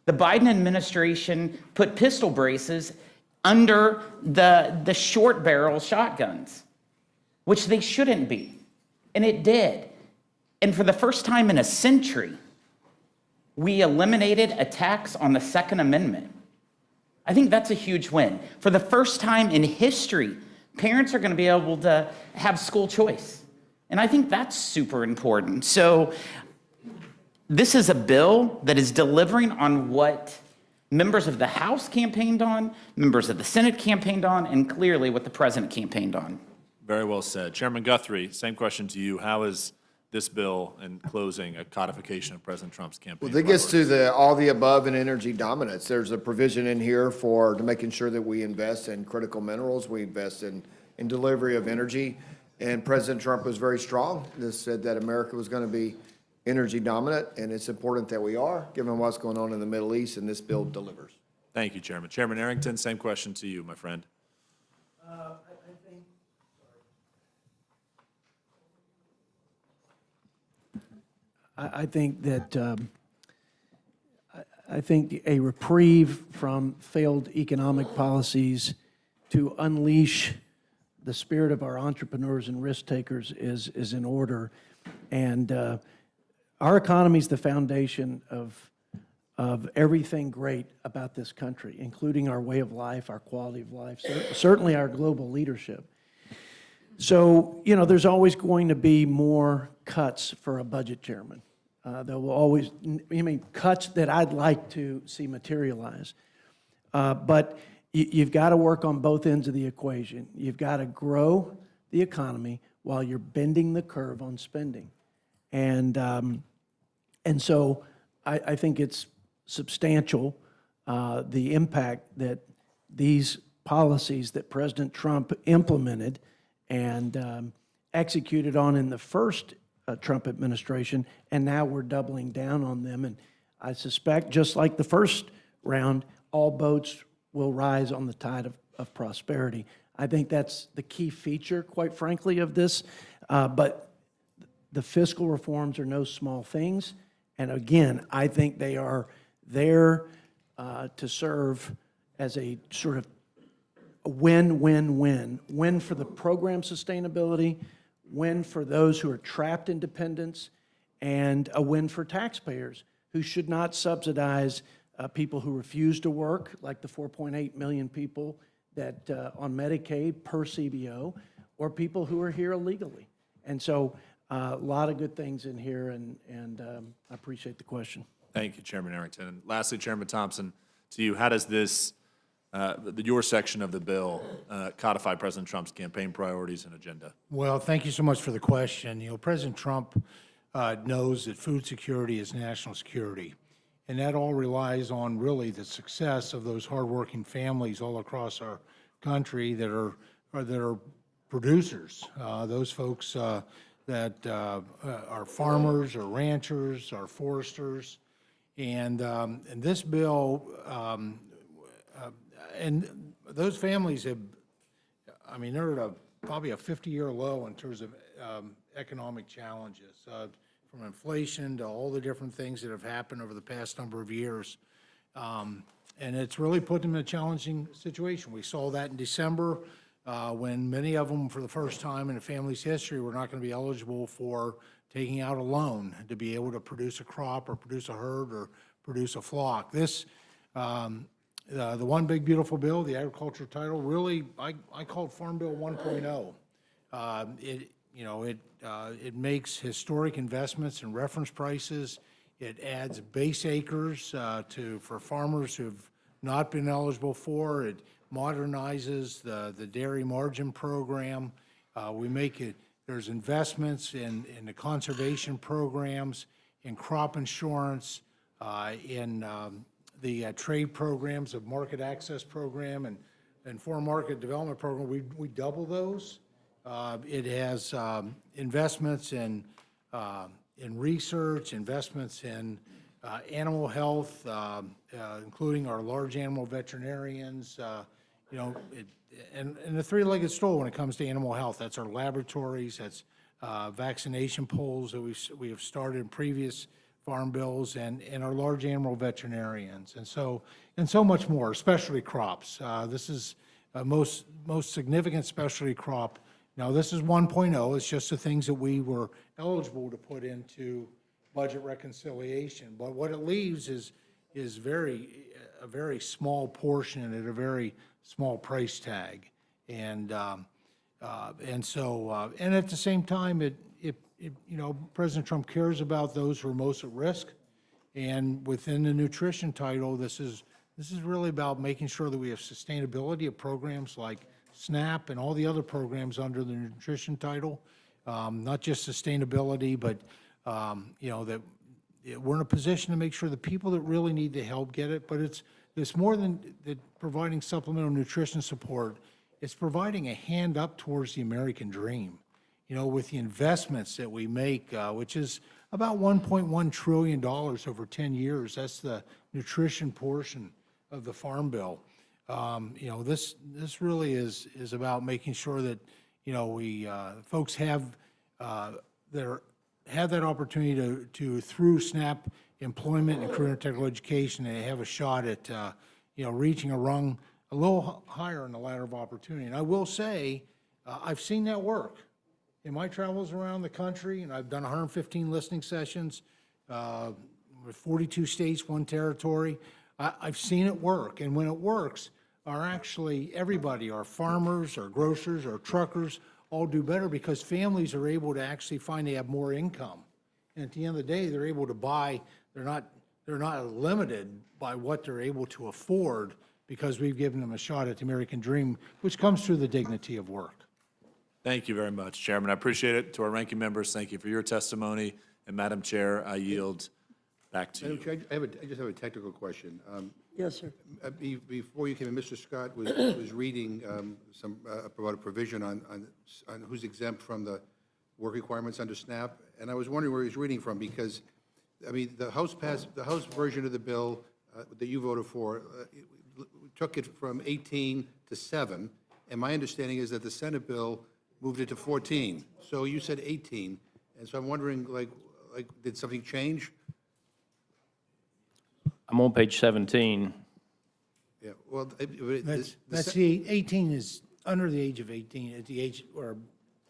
The Biden administration put pistol braces under the short barrel shotguns, which they shouldn't be. And it did. And for the first time in a century, we eliminated a tax on the Second Amendment. I think that's a huge win. For the first time in history, parents are going to be able to have school choice. And I think that's super important. So this is a bill that is delivering on what members of the House campaigned on, members of the Senate campaigned on, and clearly what the president campaigned on. Very well said. Chairman Guthrie, same question to you. How is this bill, in closing, a codification of President Trump's campaign? Well, that gets to all the above in energy dominance. There's a provision in here for making sure that we invest in critical minerals, we invest in delivery of energy. And President Trump was very strong. This said that America was going to be energy dominant, and it's important that we are, given what's going on in the Middle East, and this bill delivers. Thank you, Chairman. Chairman Arrington, same question to you, my friend. I think that I think a reprieve from failed economic policies to unleash the spirit of our entrepreneurs and risk takers is in order. And our economy is the foundation of everything great about this country, including our way of life, our quality of life, certainly our global leadership. So, you know, there's always going to be more cuts for a budget chairman. There will always, cuts that I'd like to see materialize. But you've got to work on both ends of the equation. You've got to grow the economy while you're bending the curve on spending. And so I think it's substantial, the impact that these policies that President Trump implemented and executed on in the first Trump administration, and now we're doubling down on them. And I suspect, just like the first round, all boats will rise on the tide of prosperity. I think that's the key feature, quite frankly, of this. But the fiscal reforms are no small things. And again, I think they are there to serve as a sort of a win-win-win. Win for the program sustainability, win for those who are trapped in dependence, and a win for taxpayers who should not subsidize people who refuse to work, like the 4.8 million people that on Medicaid per CBO, or people who are here illegally. And so a lot of good things in here, and I appreciate the question. Thank you, Chairman Arrington. And lastly, Chairman Thompson, to you, how does this, your section of the bill, codify President Trump's campaign priorities and agenda? Well, thank you so much for the question. You know, President Trump knows that food security is national security. And that all relies on really the success of those hardworking families all across our country that are producers. Those folks that are farmers or ranchers or foresters. And this bill, and those families have, I mean, they're at probably a 50-year low in terms of economic challenges, from inflation to all the different things that have happened over the past number of years. And it's really put them in a challenging situation. We saw that in December when many of them, for the first time in a family's history, were not going to be eligible for taking out a loan to be able to produce a crop or produce a herd or produce a flock. This, the One Big Beautiful Bill, the agriculture title, really, I call it Farm Bill 1.0. It makes historic investments in reference prices. It adds base acres for farmers who have not been eligible for. It modernizes the dairy margin program. We make it, there's investments in the conservation programs, in crop insurance, in the trade programs, of market access program and foreign market development program. We double those. It has investments in research, investments in animal health, including our large animal veterinarians, and the three-legged stool when it comes to animal health. That's our laboratories, that's vaccination polls that we have started in previous farm bills, and our large animal veterinarians, and so much more. Specialty crops. This is most significant specialty crop. Now, this is 1.0. It's just the things that we were eligible to put into budget reconciliation. But what it leaves is a very small portion at a very small price tag, and at the same time, President Trump cares about those who are most at risk, and within the nutrition title, this is really about making sure that we have sustainability of programs like SNAP and all the other programs under the nutrition title, not just sustainability, but that we're in a position to make sure the people that really need the help get it. But it's more than providing supplemental nutrition support. It's providing a hand up towards the American dream, with the investments that we make, which is about $1.1 trillion over 10 years. That's the nutrition portion of the Farm Bill. This really is about making sure that, we folks have that opportunity to through SNAP employment and career and technical education, and have a shot at, reaching a rung a little higher in the ladder of opportunity. And I will say, I've seen that work in my travels around the country, and I've done 115 listening sessions with 42 states, 1 territory. I've seen it work, and when it works, everybody, our farmers, our grocers, our truckers, all do better because families are able to actually find they have more income. And at the end of the day, they're able to buy, they're not limited by what they're able to afford because we've given them a shot at the American dream, which comes through the dignity of work. Thank you very much, Chairman. I appreciate it. To our ranking members, thank you for your testimony. And Madam Chair, I yield back to you. Madam Chair, I just have a technical question. Yes, sir. Before you came in, Mr. Scott was reading about a provision on who's exempt from the work requirements under SNAP, and I was wondering where he was reading from because, the House version of the bill that you voted for took it from 18 to 7, and my understanding is that the Senate bill moved it to 14. So you said 18, and so I'm wondering, did something change? I'm on page 17. Yeah, well, That's the 18 is under the age of 18, at the age, or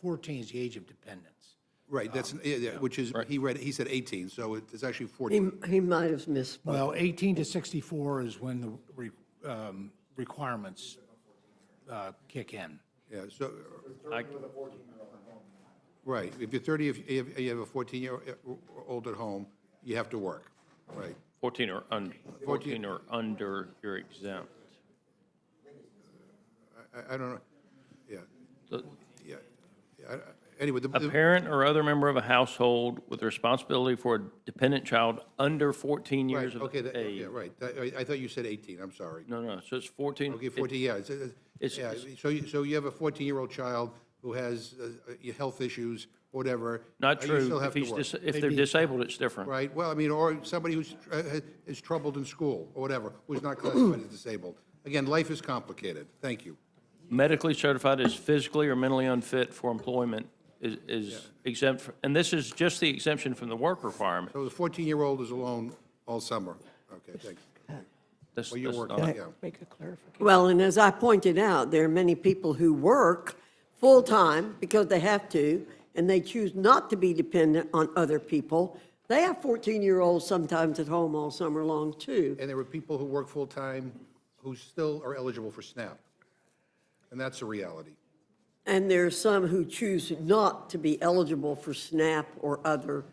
14 is the age of dependence. Right, that's, which is, he said 18, so it's actually 14. He might have misspoke. Well, 18 to 64 is when the requirements kick in. Yeah, so. Right, if you're 30, if you have a 14-year-old at home, you have to work, right? 14 or under, you're exempt. I don't know, yeah. Anyway, A parent or other member of a household with responsibility for a dependent child under 14 years right, of okay, age. yeah, right. I thought you said 18, I'm sorry. No, so it's 14. Okay, 14, yeah. Yeah, so you have a 14-year-old child who has health issues, whatever. Not You true. still have If to he's, work. if they're disabled, it's different. Right, well, I mean, or somebody who's is troubled in school, or whatever, who's not classified as disabled. Again, life is complicated. Thank you. Medically certified as physically or mentally unfit for employment is exempt, and this is just the exemption from the work requirement. So the 14-year-old is alone all summer. Okay, thanks. That's- Well, you're that's working, not- yeah. Make a clarification. Well, and as I pointed out, there are many people who work full-time because they have to, and they choose not to be dependent on other people. They have 14-year-olds sometimes at home all summer long, too. And there are people who work full-time who still are eligible for SNAP. And that's a reality. And there are some who choose not to be eligible for SNAP or other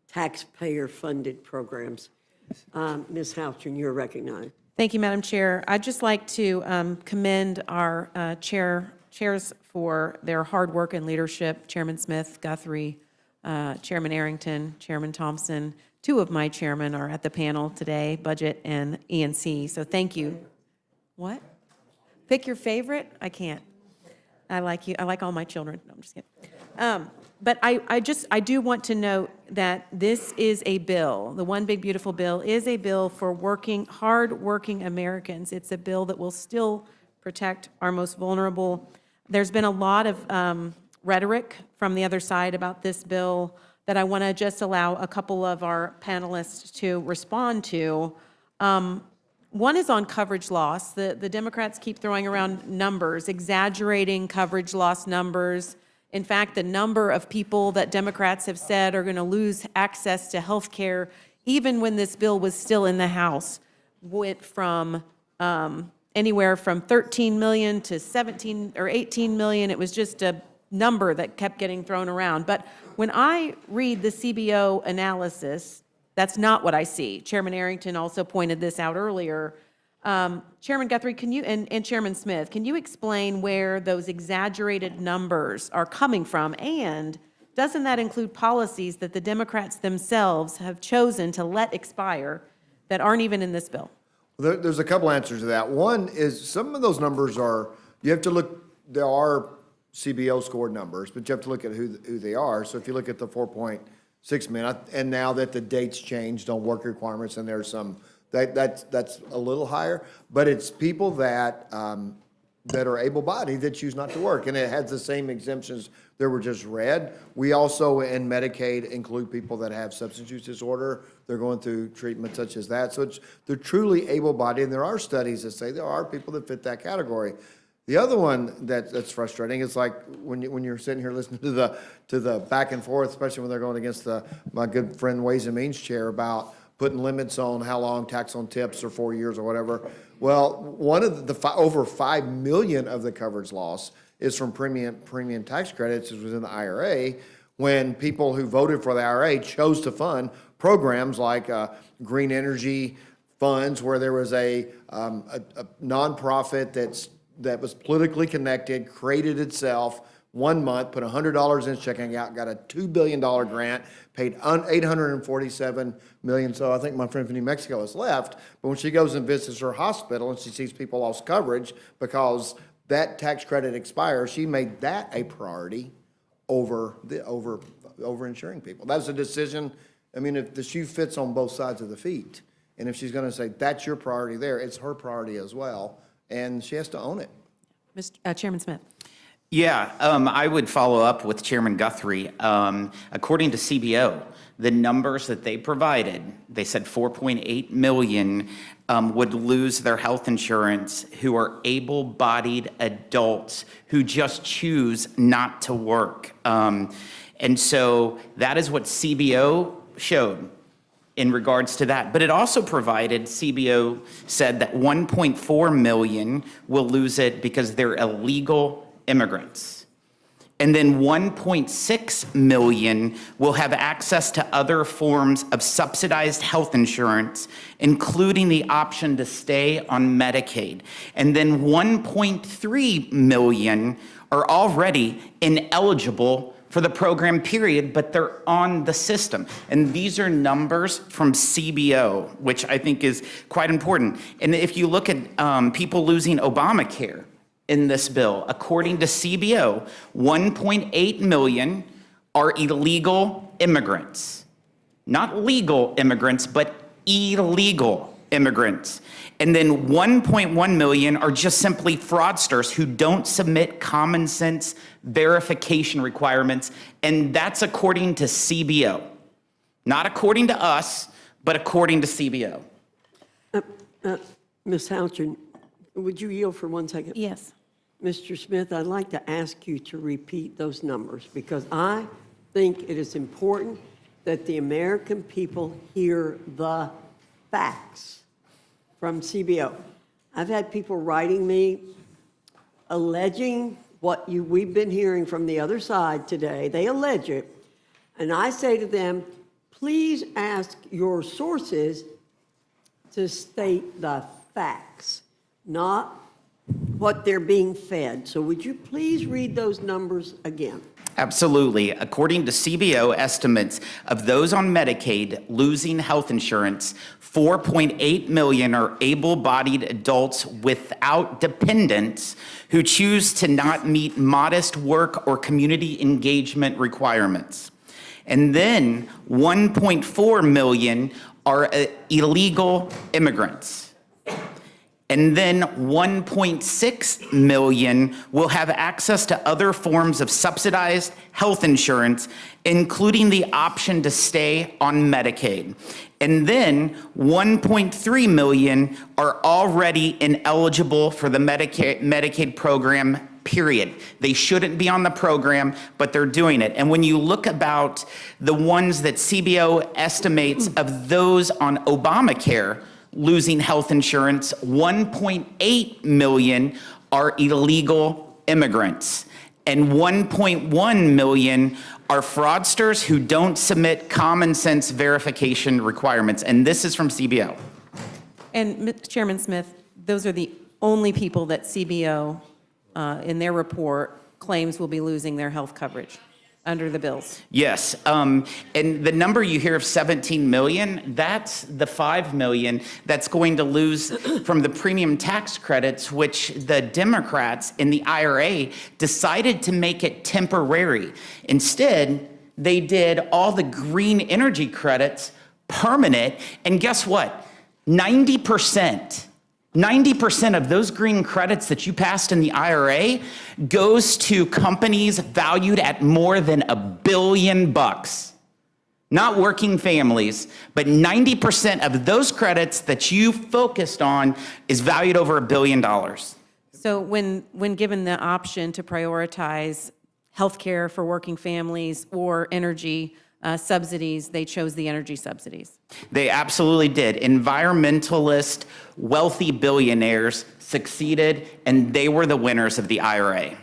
taxpayer-funded programs. Ms. Houchin, you're recognized. Thank you, Madam Chair. I'd just like to commend our chairs for their hard work and leadership, Chairman Smith, Guthrie, Chairman Arrington, Chairman Thompson. Two of my chairmen are at the panel today, Budget and E&C, so thank you. What? Pick your favorite? I can't. I like you. I like all my children. No, I'm just kidding. But I do want to note that this is a bill, the One Big Beautiful Bill is a bill for hard-working Americans. It's a bill that will still protect our most vulnerable. There's been a lot of rhetoric from the other side about this bill that I want to just allow a couple of our panelists to respond to. One is on coverage loss. The Democrats keep throwing around numbers, exaggerating coverage loss numbers. In fact, the number of people that Democrats have said are going to lose access to health care, even when this bill was still in the House, went from anywhere from 13 million to 17 or 18 million. It was just a number that kept getting thrown around. But when I read the CBO analysis, that's not what I see. Chairman Arrington also pointed this out earlier. Chairman Guthrie, can you, and Chairman Smith, can you explain where those exaggerated numbers are coming from? And doesn't that include policies that the Democrats themselves have chosen to let expire that aren't even in this bill? There's a couple answers to that. One is some of those numbers are, you have to look, there are CBO scored numbers, but you have to look at who they are. So if you look at the 4.6 million, and now that the dates changed on work requirements, and there's some, that's a little higher, but it's people that that are able-bodied that choose not to work, and it has the same exemptions that were just read. We also, in Medicaid, include people that have substance use disorder. They're going through treatment such as that. So they're truly able-bodied, and there are studies that say there are people that fit that category. The other one that's frustrating is like when you're sitting here listening to the back and forth, especially when they're going against my good friend Ways and Means chair about putting limits on how long tax on tips or 4 years or whatever. Well, one of the over 5 million of the coverage loss is from premium tax credits, which was in the IRA, when people who voted for the IRA chose to fund programs like green energy funds, where there was a nonprofit that was politically connected, created itself, 1 month, put $100 in its checking account, got a $2 billion grant, paid $847 million. So I think my friend from New Mexico has left. But when she goes and visits her hospital and she sees people lost coverage because that tax credit expires, she made that a priority over insuring people. That's a decision. I mean, if the shoe fits on both sides of the feet, and if she's going to say that's your priority there, it's her priority as well, and she has to own it. Chairman Smith. Yeah, I would follow up with Chairman Guthrie. According to CBO, the numbers that they provided, they said 4.8 million would lose their health insurance who are able-bodied adults who just choose not to work. And so that is what CBO showed in regards to that. But it also provided, CBO said that 1.4 million will lose it because they're illegal immigrants. And then 1.6 million will have access to other forms of subsidized health insurance, including the option to stay on Medicaid. And then 1.3 million are already ineligible for the program period, but they're on the system. And these are numbers from CBO, which I think is quite important. And if you look at people losing Obamacare in this bill, according to CBO, 1.8 million are illegal immigrants. Not legal immigrants, but illegal immigrants. And then 1.1 million are just simply fraudsters who don't submit common sense verification requirements, and that's according to CBO. Not according to us, but according to CBO. Ms. Houchin, would you yield for 1 second? Yes. Mr. Smith, I'd like to ask you to repeat those numbers because I think it is important that the American people hear the facts from CBO. I've had people writing me alleging what we've been hearing from the other side today. They allege it. And I say to them, please ask your sources to state the facts, not what they're being fed. So would you please read those numbers again? Absolutely. According to CBO estimates of those on Medicaid losing health insurance, 4.8 million are able-bodied adults without dependents who choose to not meet modest work or community engagement requirements. And then 1.4 million are illegal immigrants. And then 1.6 million will have access to other forms of subsidized health insurance, including the option to stay on Medicaid. And then 1.3 million are already ineligible for the Medicaid program, period. They shouldn't be on the program, but they're doing it. And when you look about the ones that CBO estimates of those on Obamacare losing health insurance, 1.8 million are illegal immigrants, and 1.1 million are fraudsters who don't submit common sense verification requirements. And this is from CBO. And Chairman Smith, those are the only people that CBO, in their report, claims will be losing their health coverage under the bills. Yes, and the number you hear of 17 million, that's the 5 million that's going to lose from the premium tax credits, which the Democrats in the IRA decided to make it temporary. Instead, they did all the green energy credits permanent, and guess what? 90% of those green credits that you passed in the IRA goes to companies valued at more than $1 billion. Not working families, but 90% of those credits that you focused on is valued over $1 billion. So when given the option to prioritize healthcare for working families or energy subsidies, they chose the energy subsidies. They absolutely did. Environmentalist, wealthy billionaires succeeded, and they were the winners of the IRA.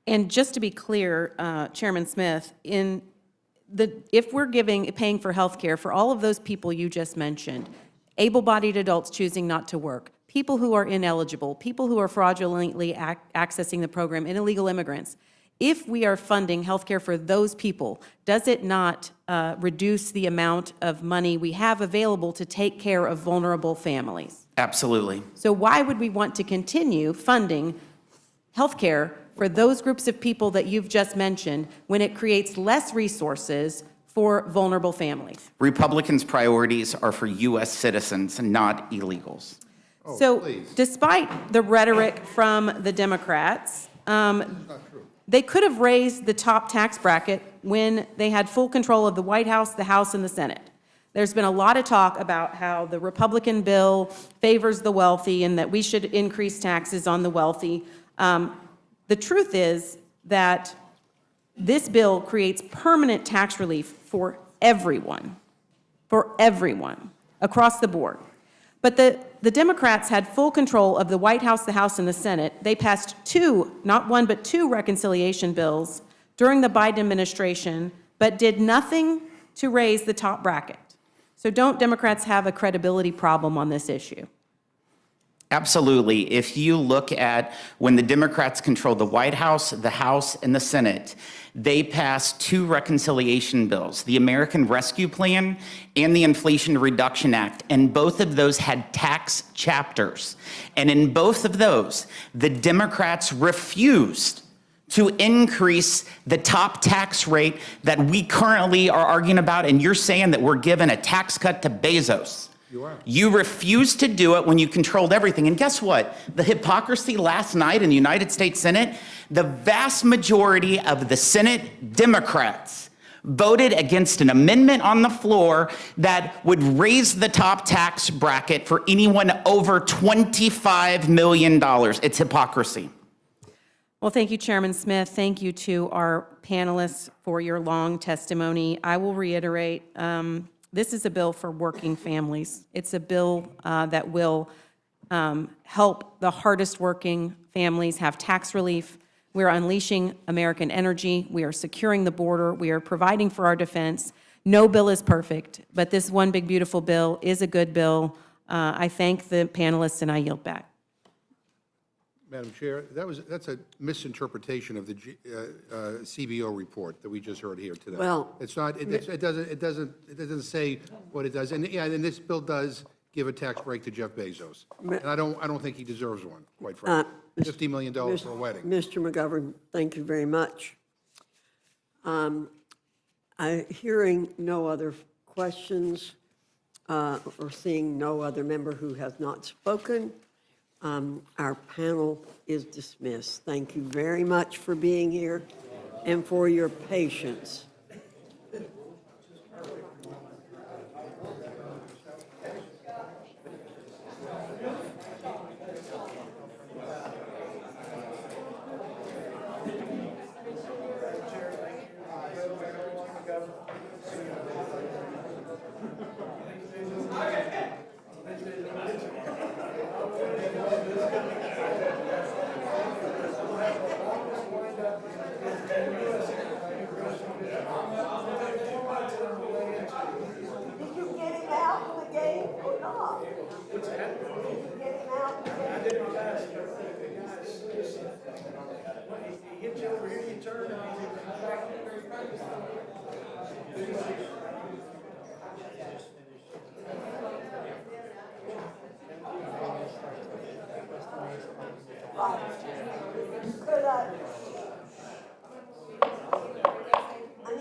And just to be clear, Chairman Smith, if we're paying for healthcare for all of those people you just mentioned, able-bodied adults choosing not to work, people who are ineligible, people who are fraudulently accessing the program, illegal immigrants, if we are funding healthcare for those people, does it not reduce the amount of money we have available to take care of vulnerable families? Absolutely. So why would we want to continue funding healthcare for those groups of people that you've just mentioned when it creates less resources for vulnerable families? Republicans' priorities are for U.S. citizens, not illegals. Despite the rhetoric from the Democrats, they could have raised the top tax bracket when they had full control of the White House, the House, and the Senate. There's been a lot of talk about how the Republican bill favors the wealthy and that we should increase taxes on the wealthy. The truth is that this bill creates permanent tax relief for everyone across the board. But the Democrats had full control of the White House, the House, and the Senate. They passed not one, but two reconciliation bills during the Biden administration, but did nothing to raise the top bracket. So don't Democrats have a credibility problem on this issue? Absolutely. If you look at when the Democrats controlled the White House, the House, and the Senate, they passed 2 reconciliation bills, the American Rescue Plan and the Inflation Reduction Act, and both of those had tax chapters. And in both of those, the Democrats refused to increase the top tax rate that we currently are arguing about, and you're saying that we're giving a tax cut to Bezos. You refused to do it when you controlled everything. And guess what? The hypocrisy last night in the United States Senate, the vast majority of the Senate Democrats voted against an amendment on the floor that would raise the top tax bracket for anyone over $25 million. It's hypocrisy. Well, thank you, Chairman Smith. Thank you to our panelists for your long testimony. I will reiterate, this is a bill for working families. It's a bill that will help the hardest working families have tax relief. We're unleashing American energy. We are securing the border. We are providing for our defense. No bill is perfect, but this one big beautiful bill is a good bill. I thank the panelists and I yield back. Madam Chair, that's a misinterpretation of the CBO report that we just heard here today. Well, it's not. It doesn't say what it does. And yeah, and this bill does give a tax break to Jeff Bezos, and I don't think he deserves one, quite frankly. $50 million for a wedding. Mr. McGovern, thank you very much. Hearing no other questions or seeing no other member who has not spoken, our panel is dismissed. Thank you very much for being here and for your patience.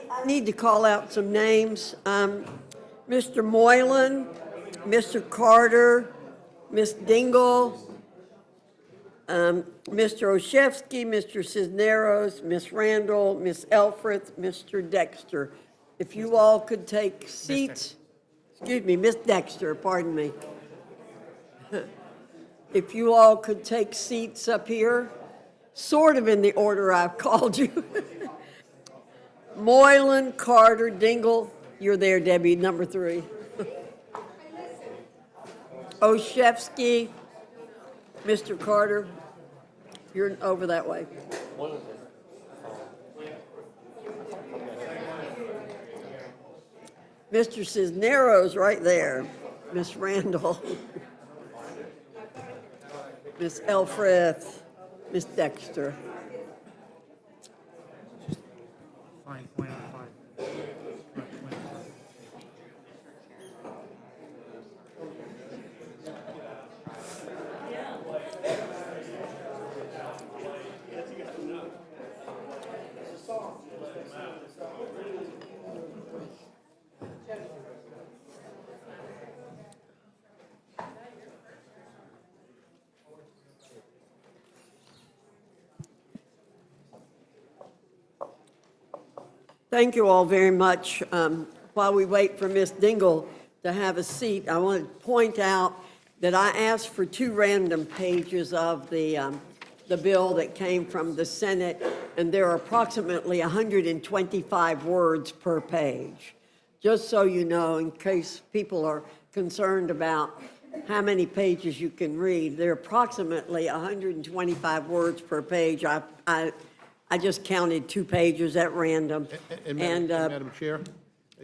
I need to call out some names. Mr. Moylan, Mr. Carter, Ms. Dingle, Mr. Olszewski, Mr. Cisneros, Ms. Randall, Ms. Elfreth, Mr. Dexter. If you all could take seats. Excuse me, Ms. Dexter, pardon me. If you all could take seats up here, sort of in the order I've called you. Moylan, Carter, Dingle, you're there, Debbie, number 3. Olszewski, Mr. Carter, you're over that way. Mr. Cisneros right there. Miss Randall. Miss Elfreth, Miss Dexter. Fine, point on 5. Thank you all very much. While we wait for Ms. Dingle to have a seat, I want to point out that I asked for 2 random pages of the bill that came from the Senate, and there are approximately 125 words per page. Just so you know, in case people are concerned about how many pages you can read, there are approximately 125 words per page. I just counted 2 pages at random. And Madam Chair,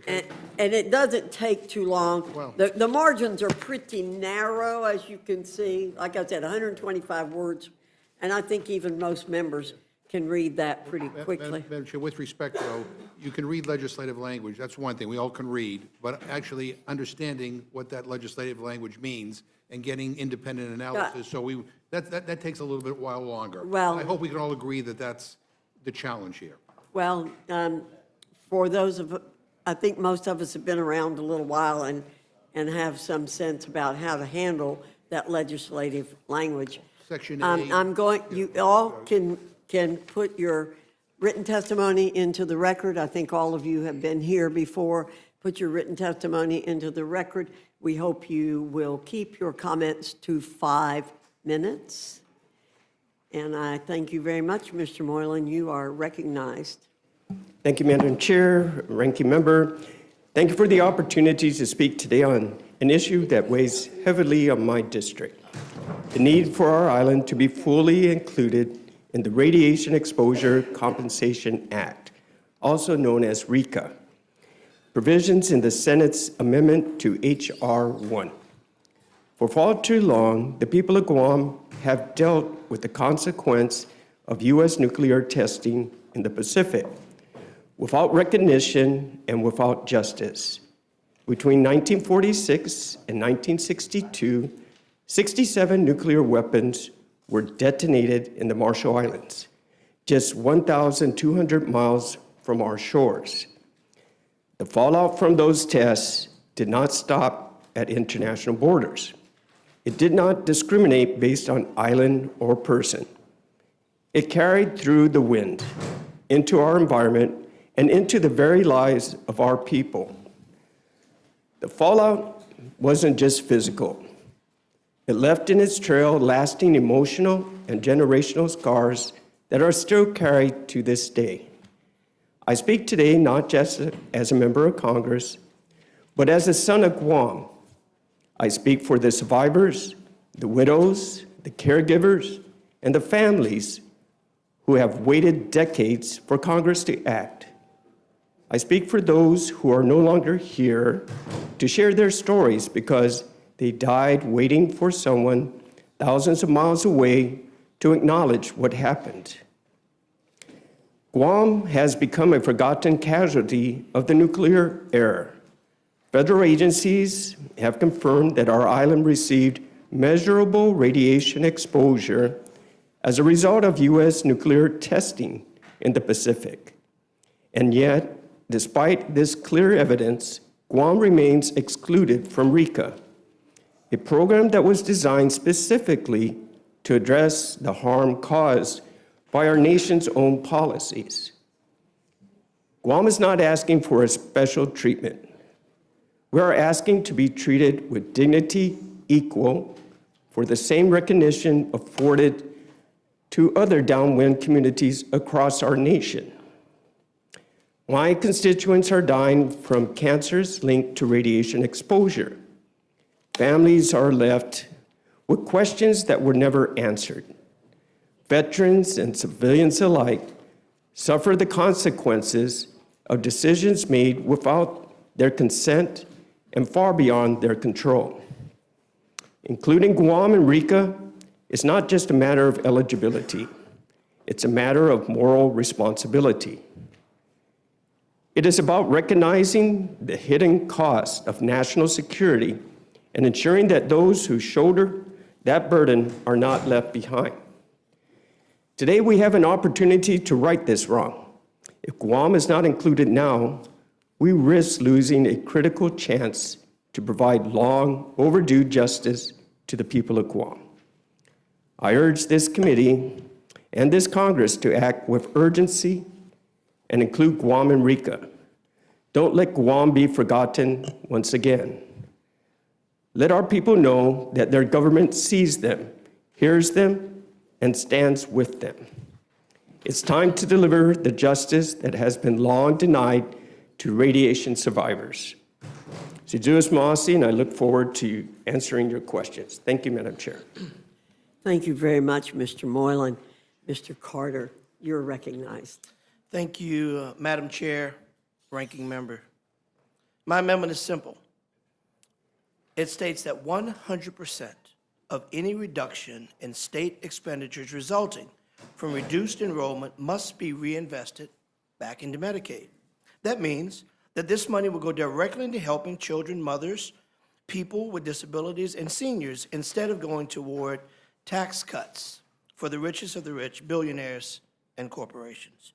And it doesn't take too long. The margins are pretty narrow, as you can see. Like I said, 125 words, and I think even most members can read that pretty quickly. Madam Chair, with respect, though, you can read legislative language, that's one thing, we all can read, but actually understanding what that legislative language means and getting independent analysis, so that takes a little bit while longer. Well- I hope we can all agree that that's the challenge here. Well, for those of, I think most of us have been around a little while and have some sense about how to handle that legislative language. Section A. I'm going, you all can put your written testimony into the record. I think all of you have been here before. Put your written testimony into the record. We hope you will keep your comments to 5 minutes. And I thank you very much, Mr. Moylan. You are recognized. Thank you, Madam Chair, Ranking Member. Thank you for the opportunity to speak today on an issue that weighs heavily on my district, the need for our island to be fully included in the Radiation Exposure Compensation Act, also known as RECA, provisions in the Senate's amendment to H.R. 1. For far too long, the people of Guam have dealt with the consequence of U.S. nuclear testing in the Pacific without recognition and without justice. Between 1946 and 1962, 67 nuclear weapons were detonated in the Marshall Islands, just 1,200 miles from our shores. The fallout from those tests did not stop at international borders. It did not discriminate based on island or person. It carried through the wind, into our environment, and into the very lives of our people. The fallout wasn't just physical. It left in its trail lasting emotional and generational scars that are still carried to this day. I speak today not just as a member of Congress, but as a son of Guam. I speak for the survivors, the widows, the caregivers, and the families who have waited decades for Congress to act. I speak for those who are no longer here to share their stories because they died waiting for someone thousands of miles away to acknowledge what happened. Guam has become a forgotten casualty of the nuclear era. Federal agencies have confirmed that our island received measurable radiation exposure as a result of U.S. nuclear testing in the Pacific. And yet, despite this clear evidence, Guam remains excluded from RECA, a program that was designed specifically to address the harm caused by our nation's own policies. Guam is not asking for a special treatment. We are asking to be treated with dignity equal for the same recognition afforded to other downwind communities across our nation. My constituents are dying from cancers linked to radiation exposure. Families are left with questions that were never answered. Veterans and civilians alike suffer the consequences of decisions made without their consent and far beyond their control. Including Guam and RECA is not just a matter of eligibility. It's a matter of moral responsibility. It is about recognizing the hidden cost of national security and ensuring that those who shoulder that burden are not left behind. Today, we have an opportunity to right this wrong. If Guam is not included now, we risk losing a critical chance to provide long overdue justice to the people of Guam. I urge this committee and this Congress to act with urgency and include Guam and RECA. Don't let Guam be forgotten once again. Let our people know that their government sees them, hears them, and stands with them. It's time to deliver the justice that has been long denied to radiation survivors. Si Juris Maasi, and I look forward to answering your questions. Thank you, Madam Chair. Thank you very much, Mr. Moylan. Mr. Carter, you're recognized. Thank you, Madam Chair, Ranking Member. My amendment is simple. It states that 100% of any reduction in state expenditures resulting from reduced enrollment must be reinvested back into Medicaid. That means that this money will go directly into helping children, mothers, people with disabilities, and seniors instead of going toward tax cuts for the richest of the rich, billionaires, and corporations.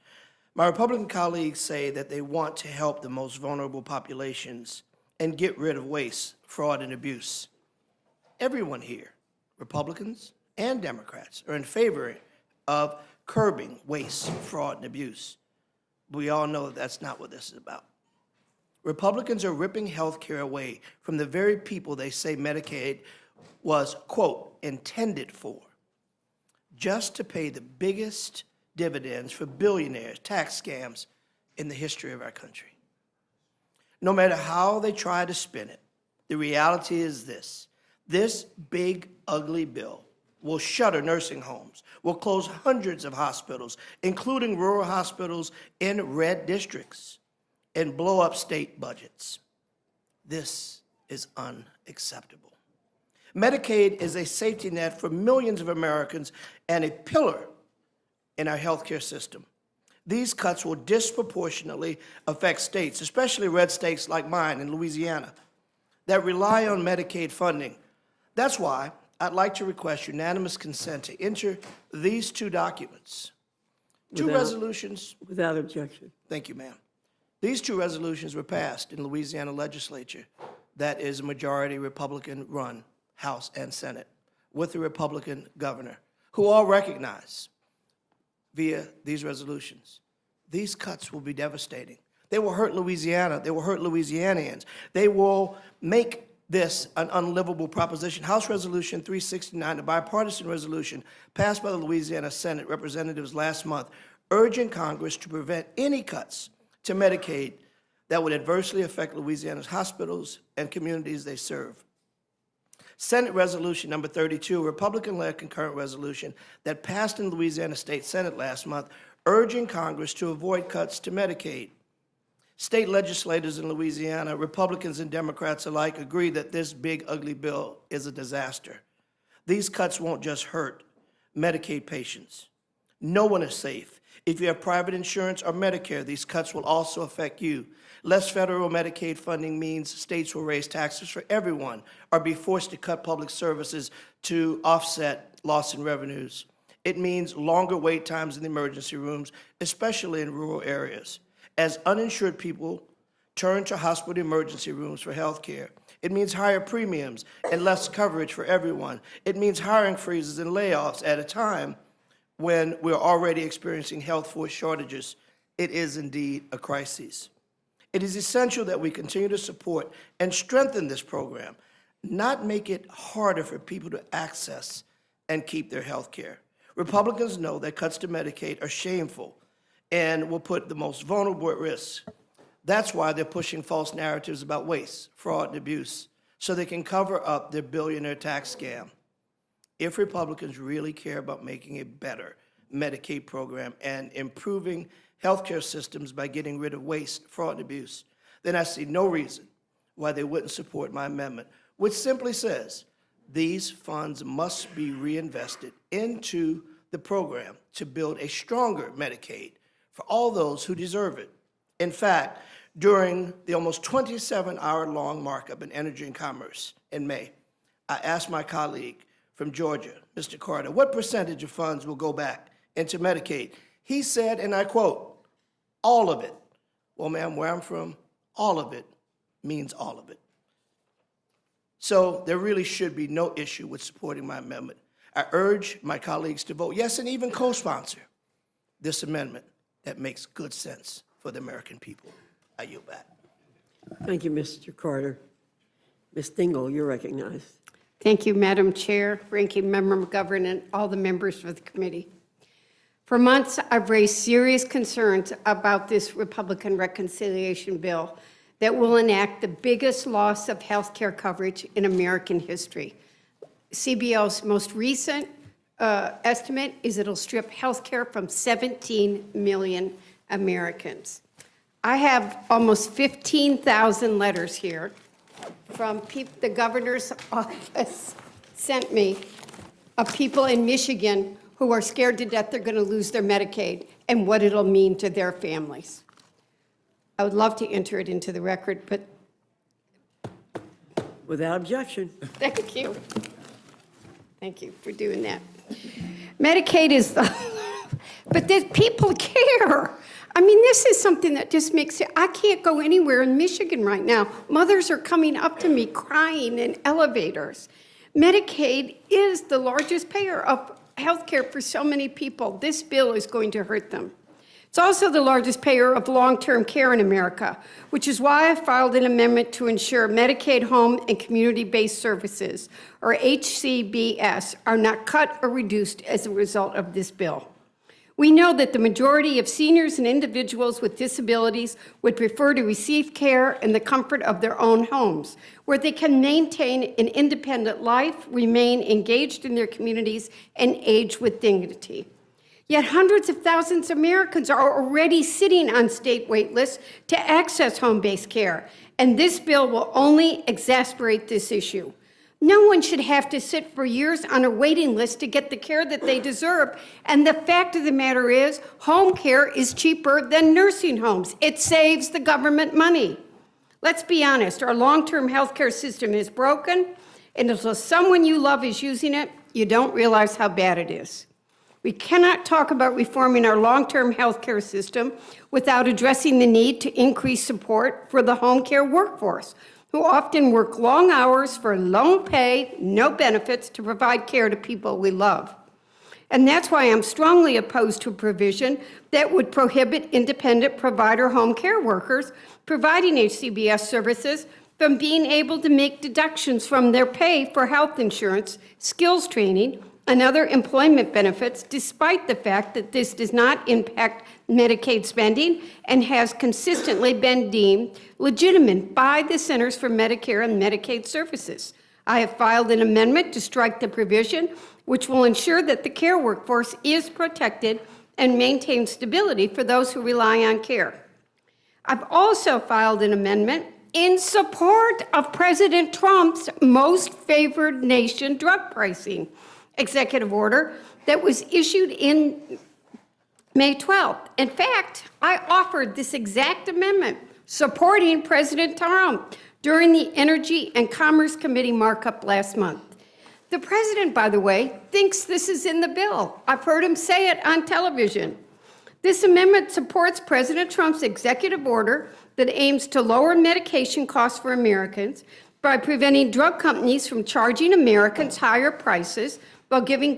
My Republican colleagues say that they want to help the most vulnerable populations and get rid of waste, fraud, and abuse. Everyone here, Republicans and Democrats, are in favor of curbing waste, fraud, and abuse. We all know that that's not what this is about. Republicans are ripping health care away from the very people they say Medicaid was, quote, intended for, just to pay the biggest dividends for billionaires, tax scams in the history of our country. No matter how they try to spin it, the reality is this. This big, ugly bill will shutter nursing homes, will close hundreds of hospitals, including rural hospitals in red districts, and blow up state budgets. This is unacceptable. Medicaid is a safety net for millions of Americans and a pillar in our healthcare system. These cuts will disproportionately affect states, especially red states like mine in Louisiana, that rely on Medicaid funding. That's why I'd like to request unanimous consent to enter these two documents. Two resolutions. Without objection. Thank you, ma'am. These two resolutions were passed in Louisiana legislature that is a majority Republican-run House and Senate with a Republican governor who all recognize via these resolutions, these cuts will be devastating. They will hurt Louisiana. They will hurt Louisianians. They will make this an unlivable proposition. House Resolution 369, a bipartisan resolution passed by the Louisiana Senate representatives last month, urging Congress to prevent any cuts to Medicaid that would adversely affect Louisiana's hospitals and communities they serve. Senate Resolution number 32, a Republican-led concurrent resolution that passed in Louisiana State Senate last month, urging Congress to avoid cuts to Medicaid. State legislators in Louisiana, Republicans and Democrats alike, agree that this big, ugly bill is a disaster. These cuts won't just hurt Medicaid patients. No one is safe. If you have private insurance or Medicare, these cuts will also affect you. Less federal Medicaid funding means states will raise taxes for everyone or be forced to cut public services to offset loss in revenues. It means longer wait times in the emergency rooms, especially in rural areas. As uninsured people turn to hospital emergency rooms for health care, it means higher premiums and less coverage for everyone. It means hiring freezes and layoffs at a time when we're already experiencing health force shortages. It is indeed a crisis. It is essential that we continue to support and strengthen this program, not make it harder for people to access and keep their health care. Republicans know that cuts to Medicaid are shameful and will put the most vulnerable at risk. That's why they're pushing false narratives about waste, fraud, and abuse, so they can cover up their billionaire tax scam. If Republicans really care about making a better Medicaid program and improving healthcare systems by getting rid of waste, fraud, and abuse, then I see no reason why they wouldn't support my amendment, which simply says these funds must be reinvested into the program to build a stronger Medicaid for all those who deserve it. In fact, during the almost 27-hour-long markup in Energy and Commerce in May, I asked my colleague from Georgia, Mr. Carter, what percentage of funds will go back into Medicaid? He said, and I quote, all of it. Well, ma'am, where I'm from, all of it means all of it. So there really should be no issue with supporting my amendment. I urge my colleagues to vote yes and even co-sponsor this amendment that makes good sense for the American people. I yield back. Thank you, Mr. Carter. Ms. Dingell, you're recognized. Thank you, Madam Chair, Ranking Member McGovern, and all the members of the committee. For months, I've raised serious concerns about this Republican reconciliation bill that will enact the biggest loss of health care coverage in American history. CBO's most recent estimate is it'll strip health care from 17 million Americans. I have almost 15,000 letters here from the governor's office sent me of people in Michigan who are scared to death they're going to lose their Medicaid and what it'll mean to their families. I would love to enter it into the record, but Without objection. thank you. Thank you for doing that. Medicaid is the, but people care. I mean, this is something that just makes it, I can't go anywhere in Michigan right now. Mothers are coming up to me crying in elevators. Medicaid is the largest payer of health care for so many people. This bill is going to hurt them. It's also the largest payer of long-term care in America, which is why I filed an amendment to ensure Medicaid home and community-based services, or HCBS, are not cut or reduced as a result of this bill. We know that the majority of seniors and individuals with disabilities would prefer to receive care in the comfort of their own homes, where they can maintain an independent life, remain engaged in their communities, and age with dignity. Yet hundreds of thousands of Americans are already sitting on state wait lists to access home-based care, and this bill will only exacerbate this issue. No one should have to sit for years on a waiting list to get the care that they deserve, and the fact of the matter is, home care is cheaper than nursing homes. It saves the government money. Let's be honest, our long-term health care system is broken, and until someone you love is using it, you don't realize how bad it is. We cannot talk about reforming our long-term health care system without addressing the need to increase support for the home care workforce, who often work long hours for low pay, no benefits to provide care to people we love. And that's why I'm strongly opposed to a provision that would prohibit independent provider home care workers providing HCBS services from being able to make deductions from their pay for health insurance, skills training, and other employment benefits, despite the fact that this does not impact Medicaid spending and has consistently been deemed legitimate by the Centers for Medicare and Medicaid Services. I have filed an amendment to strike the provision, which will ensure that the care workforce is protected and maintain stability for those who rely on care. I've also filed an amendment in support of President Trump's most favored nation drug pricing executive order that was issued in May 12th. In fact, I offered this exact amendment supporting President Trump during the Energy and Commerce Committee markup last month. The president, by the way, thinks this is in the bill. I've heard him say it on television. This amendment supports President Trump's executive order that aims to lower medication costs for Americans by preventing drug companies from charging Americans higher prices while giving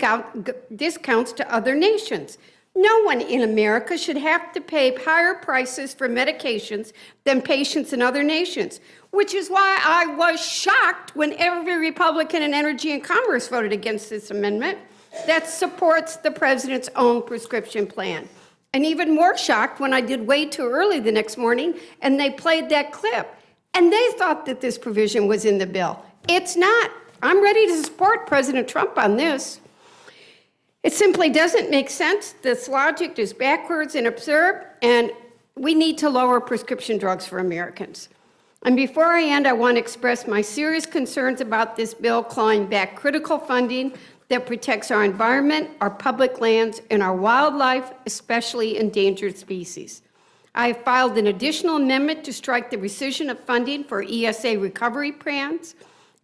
discounts to other nations. No one in America should have to pay higher prices for medications than patients in other nations, which is why I was shocked when every Republican in Energy and Commerce voted against this amendment that supports the president's own prescription plan. And even more shocked when I did way too early the next morning and they played that clip. And they thought that this provision was in the bill. It's not. I'm ready to support President Trump on this. It simply doesn't make sense. This logic is backwards and absurd, and we need to lower prescription drugs for Americans. And before I end, I want to express my serious concerns about this bill clawing back critical funding that protects our environment, our public lands, and our wildlife, especially endangered species. I have filed an additional amendment to strike the rescission of funding for ESA recovery plans.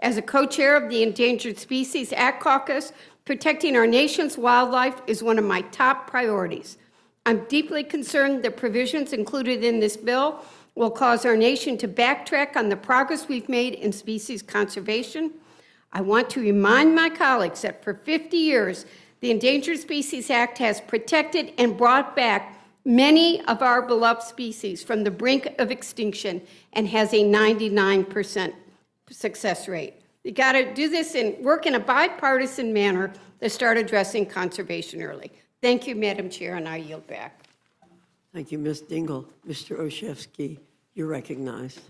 As a co-chair of the Endangered Species Act Caucus, protecting our nation's wildlife is one of my top priorities. I'm deeply concerned that provisions included in this bill will cause our nation to backtrack on the progress we've made in species conservation. I want to remind my colleagues that for 50 years, the Endangered Species Act has protected and brought back many of our beloved species from the brink of extinction and has a 99% success rate. You got to do this and work in a bipartisan manner to start addressing conservation early. Thank you, Madam Chair, and I yield back. Thank you, Ms. Dingle. Mr. Olszewski, you're recognized.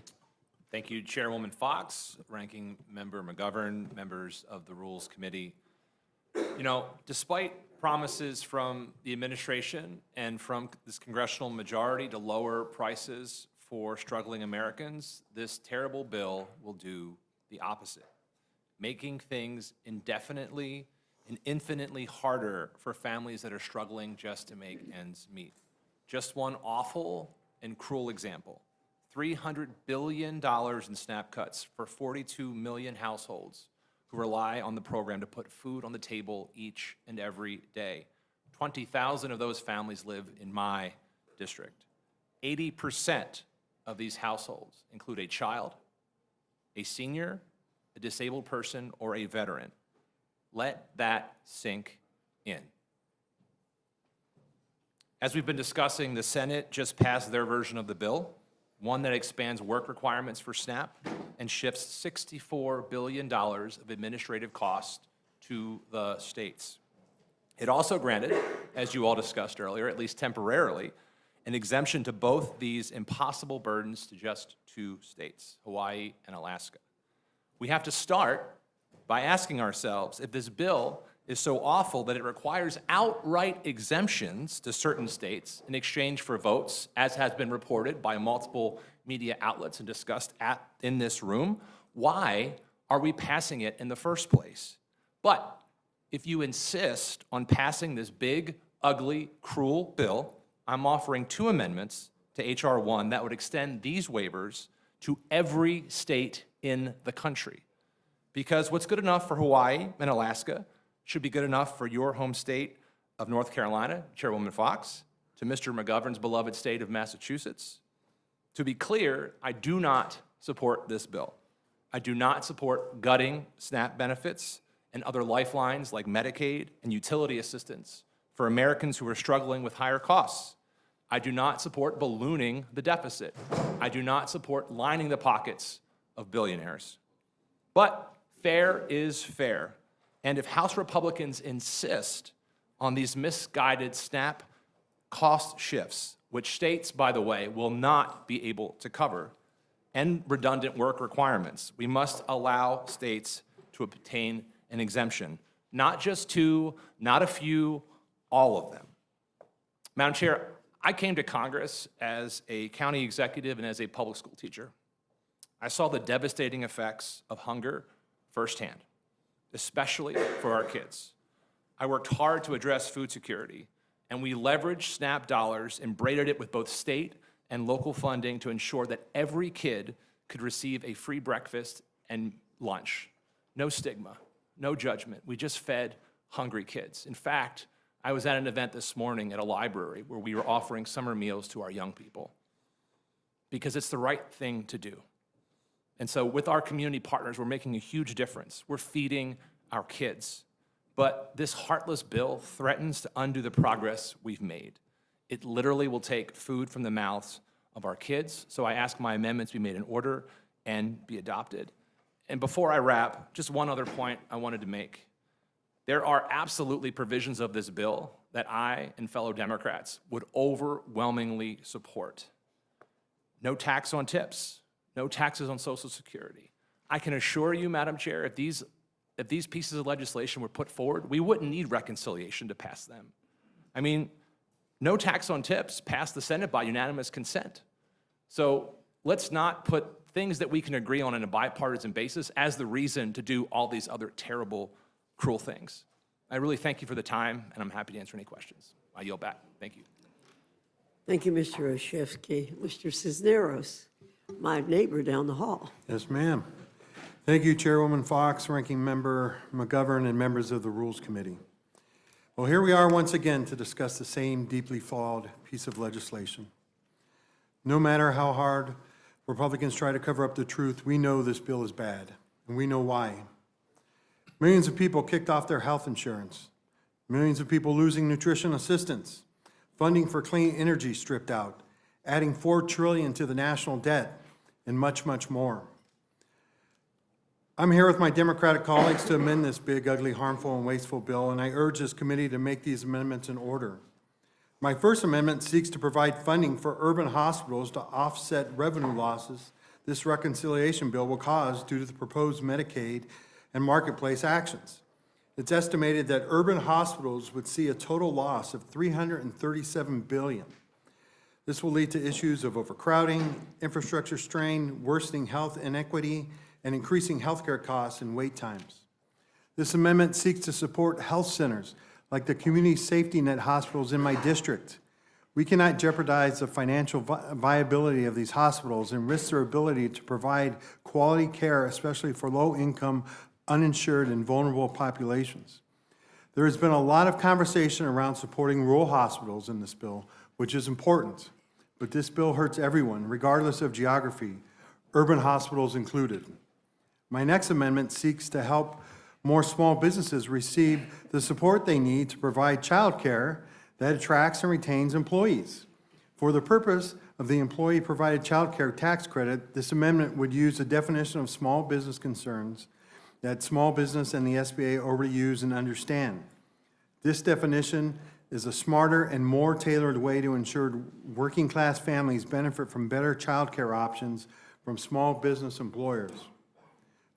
Thank you, Chairwoman Fox, Ranking Member McGovern, members of the Rules Committee. You know, despite promises from the administration and from this congressional majority to lower prices for struggling Americans, this terrible bill will do the opposite, making things indefinitely and infinitely harder for families that are struggling just to make ends meet. Just one awful and cruel example. $300 billion in SNAP cuts for 42 million households who rely on the program to put food on the table each and every day. 20,000 of those families live in my district. 80% of these households include a child, a senior, a disabled person, or a veteran. Let that sink in. As we've been discussing, the Senate just passed their version of the bill, one that expands work requirements for SNAP and shifts $64 billion of administrative costs to the states. It also granted, as you all discussed earlier, at least temporarily, an exemption to both these impossible burdens to just 2 states, Hawaii and Alaska. We have to start by asking ourselves if this bill is so awful that it requires outright exemptions to certain states in exchange for votes, as has been reported by multiple media outlets and discussed in this room. Why are we passing it in the first place? But if you insist on passing this big, ugly, cruel bill, I'm offering 2 amendments to H.R. 1 that would extend these waivers to every state in the country. Because what's good enough for Hawaii and Alaska should be good enough for your home state of North Carolina, Chairwoman Fox, to Mr. McGovern's beloved state of Massachusetts. To be clear, I do not support this bill. I do not support gutting SNAP benefits and other lifelines like Medicaid and utility assistance for Americans who are struggling with higher costs. I do not support ballooning the deficit. I do not support lining the pockets of billionaires. But fair is fair. And if House Republicans insist on these misguided SNAP cost shifts, which states, by the way, will not be able to cover, and redundant work requirements, we must allow states to obtain an exemption. Not just 2, not a few, all of them. Madam Chair, I came to Congress as a county executive and as a public school teacher. I saw the devastating effects of hunger firsthand, especially for our kids. I worked hard to address food security, and we leveraged SNAP dollars and braided it with both state and local funding to ensure that every kid could receive a free breakfast and lunch. No stigma, no judgment. We just fed hungry kids. In fact, I was at an event this morning at a library where we were offering summer meals to our young people because it's the right thing to do. And so with our community partners, we're making a huge difference. We're feeding our kids. But this heartless bill threatens to undo the progress we've made. It literally will take food from the mouths of our kids. So I ask my amendments be made in order and be adopted. And before I wrap, just one other point I wanted to make. There are absolutely provisions of this bill that I and fellow Democrats would overwhelmingly support. No tax on tips. No taxes on Social Security. I can assure you, Madam Chair, if these pieces of legislation were put forward, we wouldn't need reconciliation to pass them. I mean, no tax on tips passed the Senate by unanimous consent. So let's not put things that we can agree on a bipartisan basis as the reason to do all these other terrible, cruel things. I really thank you for the time, and I'm happy to answer any questions. I yield back. Thank you. Thank you, Mr. Olszewski. Mr. Cisneros, my neighbor down the hall. Yes, ma'am. Thank you, Chairwoman Fox, Ranking Member McGovern, and members of the Rules Committee. Well, here we are once again to discuss the same deeply flawed piece of legislation. No matter how hard Republicans try to cover up the truth, we know this bill is bad, and we know why. Millions of people kicked off their health insurance, millions of people losing nutrition assistance, funding for clean energy stripped out, adding $4 trillion to the national debt, and much, much more. I'm here with my Democratic colleagues to amend this big, ugly, harmful, and wasteful bill, and I urge this committee to make these amendments in order. My first amendment seeks to provide funding for urban hospitals to offset revenue losses this reconciliation bill will cause due to the proposed Medicaid and marketplace actions. It's estimated that urban hospitals would see a total loss of $337 billion. This will lead to issues of overcrowding, infrastructure strain, worsening health inequity, and increasing healthcare costs and wait times. This amendment seeks to support health centers like the community safety net hospitals in my district. We cannot jeopardize the financial viability of these hospitals and risk their ability to provide quality care, especially for low-income, uninsured, and vulnerable populations. There has been a lot of conversation around supporting rural hospitals in this bill, which is important, but this bill hurts everyone, regardless of geography, urban hospitals included. My next amendment seeks to help more small businesses receive the support they need to provide child care that attracts and retains employees. For the purpose of the employee-provided child care tax credit, this amendment would use the definition of small business concerns that small business and the SBA already use and understand. This definition is a smarter and more tailored way to ensure working-class families benefit from better child care options from small business employers.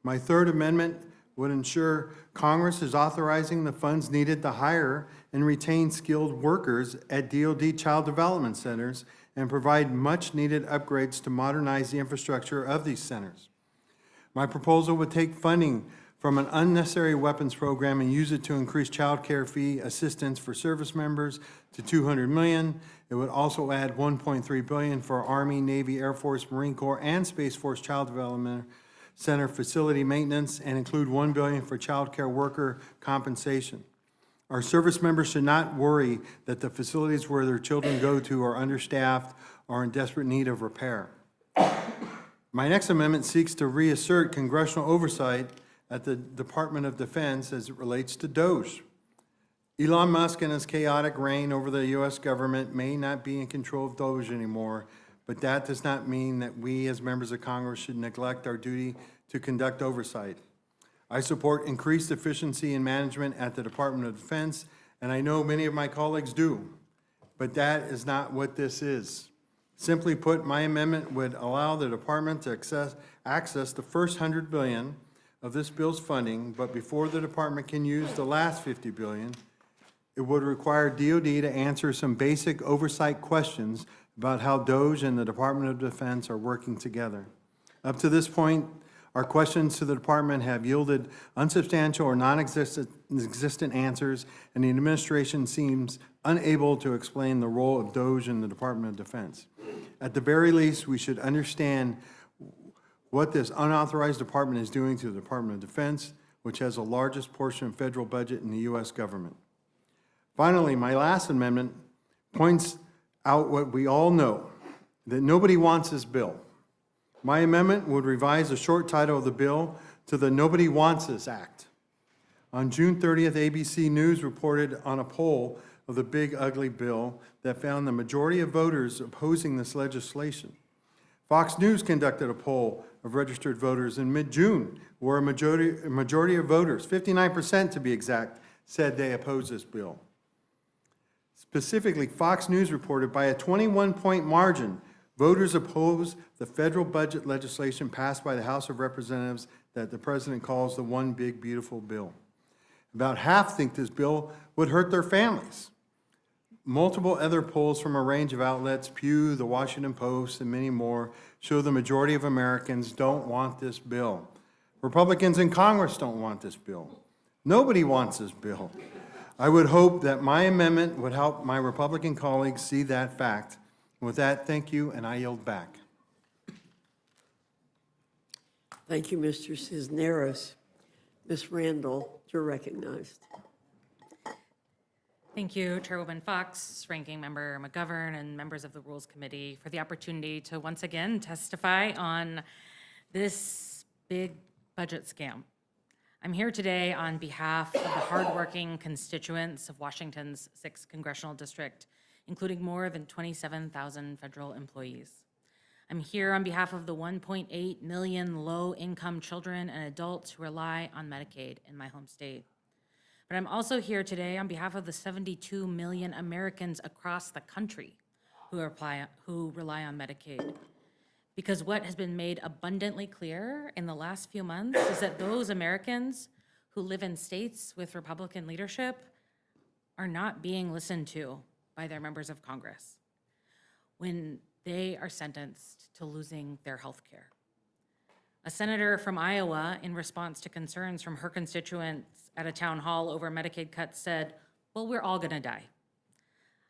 My third amendment would ensure Congress is authorizing the funds needed to hire and retain skilled workers at DoD child development centers and provide much-needed upgrades to modernize the infrastructure of these centers. My proposal would take funding from an unnecessary weapons program and use it to increase child care fee assistance for service members to $200 million. It would also add $1.3 billion for Army, Navy, Air Force, Marine Corps, and Space Force Child Development Center facility maintenance and include $1 billion for child care worker compensation. Our service members should not worry that the facilities where their children go to are understaffed or in desperate need of repair. My next amendment seeks to reassert congressional oversight at the Department of Defense as it relates to DOGE. Elon Musk and his chaotic reign over the U.S. government may not be in control of DOGE anymore, but that does not mean that we as members of Congress should neglect our duty to conduct oversight. I support increased efficiency in management at the Department of Defense, and I know many of my colleagues do, but that is not what this is. Simply put, my amendment would allow the department to access the first $100 billion of this bill's funding, but before the department can use the last $50 billion, it would require DoD to answer some basic oversight questions about how DOGE and the Department of Defense are working together. Up to this point, our questions to the department have yielded unsubstantial or non-existent answers, and the administration seems unable to explain the role of DOGE in the Department of Defense. At the very least, we should understand what this unauthorized department is doing to the Department of Defense, which has the largest portion of federal budget in the U.S. government. Finally, my last amendment points out what we all know, that nobody wants this bill. My amendment would revise the short title of the bill to the Nobody Wants This Act. On June 30th, ABC News reported on a poll of the big ugly bill that found the majority of voters opposing this legislation. Fox News conducted a poll of registered voters in mid-June, where a majority of voters, 59% to be exact, said they oppose this bill. Specifically, Fox News reported by a 21-point margin, voters oppose the federal budget legislation passed by the House of Representatives that the president calls the One Big Beautiful Bill. About half think this bill would hurt their families. Multiple other polls from a range of outlets, Pew, The Washington Post, and many more, show the majority of Americans don't want this bill. Republicans in Congress don't want this bill. Nobody wants this bill. I would hope that my amendment would help my Republican colleagues see that fact. With that, thank you, and I yield back. Thank you, Mr. Cisneros. Ms. Randall, you're recognized. Thank you, Chairwoman Fox, Ranking Member McGovern, and members of the Rules Committee for the opportunity to once again testify on this big budget scam. I'm here today on behalf of the hardworking constituents of Washington's 6th Congressional District, including more than 27,000 federal employees. I'm here on behalf of the 1.8 million low-income children and adults who rely on Medicaid in my home state. But I'm also here today on behalf of the 72 million Americans across the country who rely on Medicaid. Because what has been made abundantly clear in the last few months is that those Americans who live in states with Republican leadership are not being listened to by their members of Congress when they are sentenced to losing their health care. A senator from Iowa, in response to concerns from her constituents at a town hall over Medicaid cuts, said, "Well, we're all gonna die."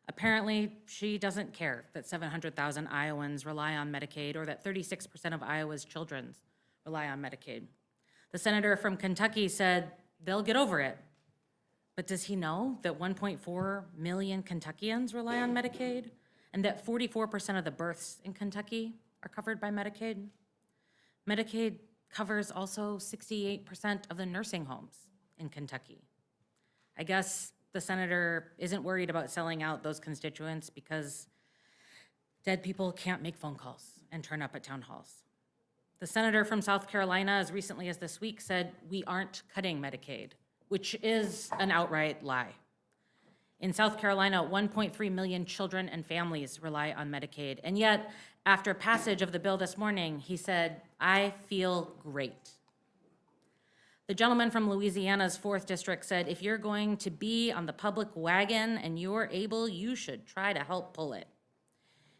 Apparently, she doesn't care that 700,000 Iowans rely on Medicaid or that 36% of Iowa's children rely on Medicaid. The senator from Kentucky said they'll get over it. But does he know that 1.4 million Kentuckians rely on Medicaid and that 44% of the births in Kentucky are covered by Medicaid? Medicaid covers also 68% of the nursing homes in Kentucky. I guess the senator isn't worried about selling out those constituents because dead people can't make phone calls and turn up at town halls. The senator from South Carolina, as recently as this week, said, "We aren't cutting Medicaid," which is an outright lie. In South Carolina, 1.3 million children and families rely on Medicaid. And yet, after passage of the bill this morning, he said, "I feel great." The gentleman from Louisiana's 4th District said, "If you're going to be on the public wagon and you're able, you should try to help pull it."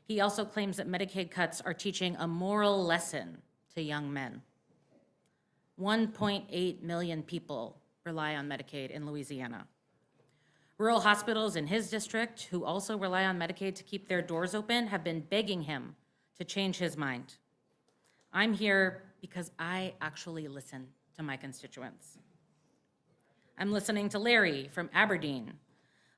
He also claims that Medicaid cuts are teaching a moral lesson to young men. 1.8 million people rely on Medicaid in Louisiana. Rural hospitals in his district, who also rely on Medicaid to keep their doors open, have been begging him to change his mind. I'm here because I actually listen to my constituents. I'm listening to Larry from Aberdeen,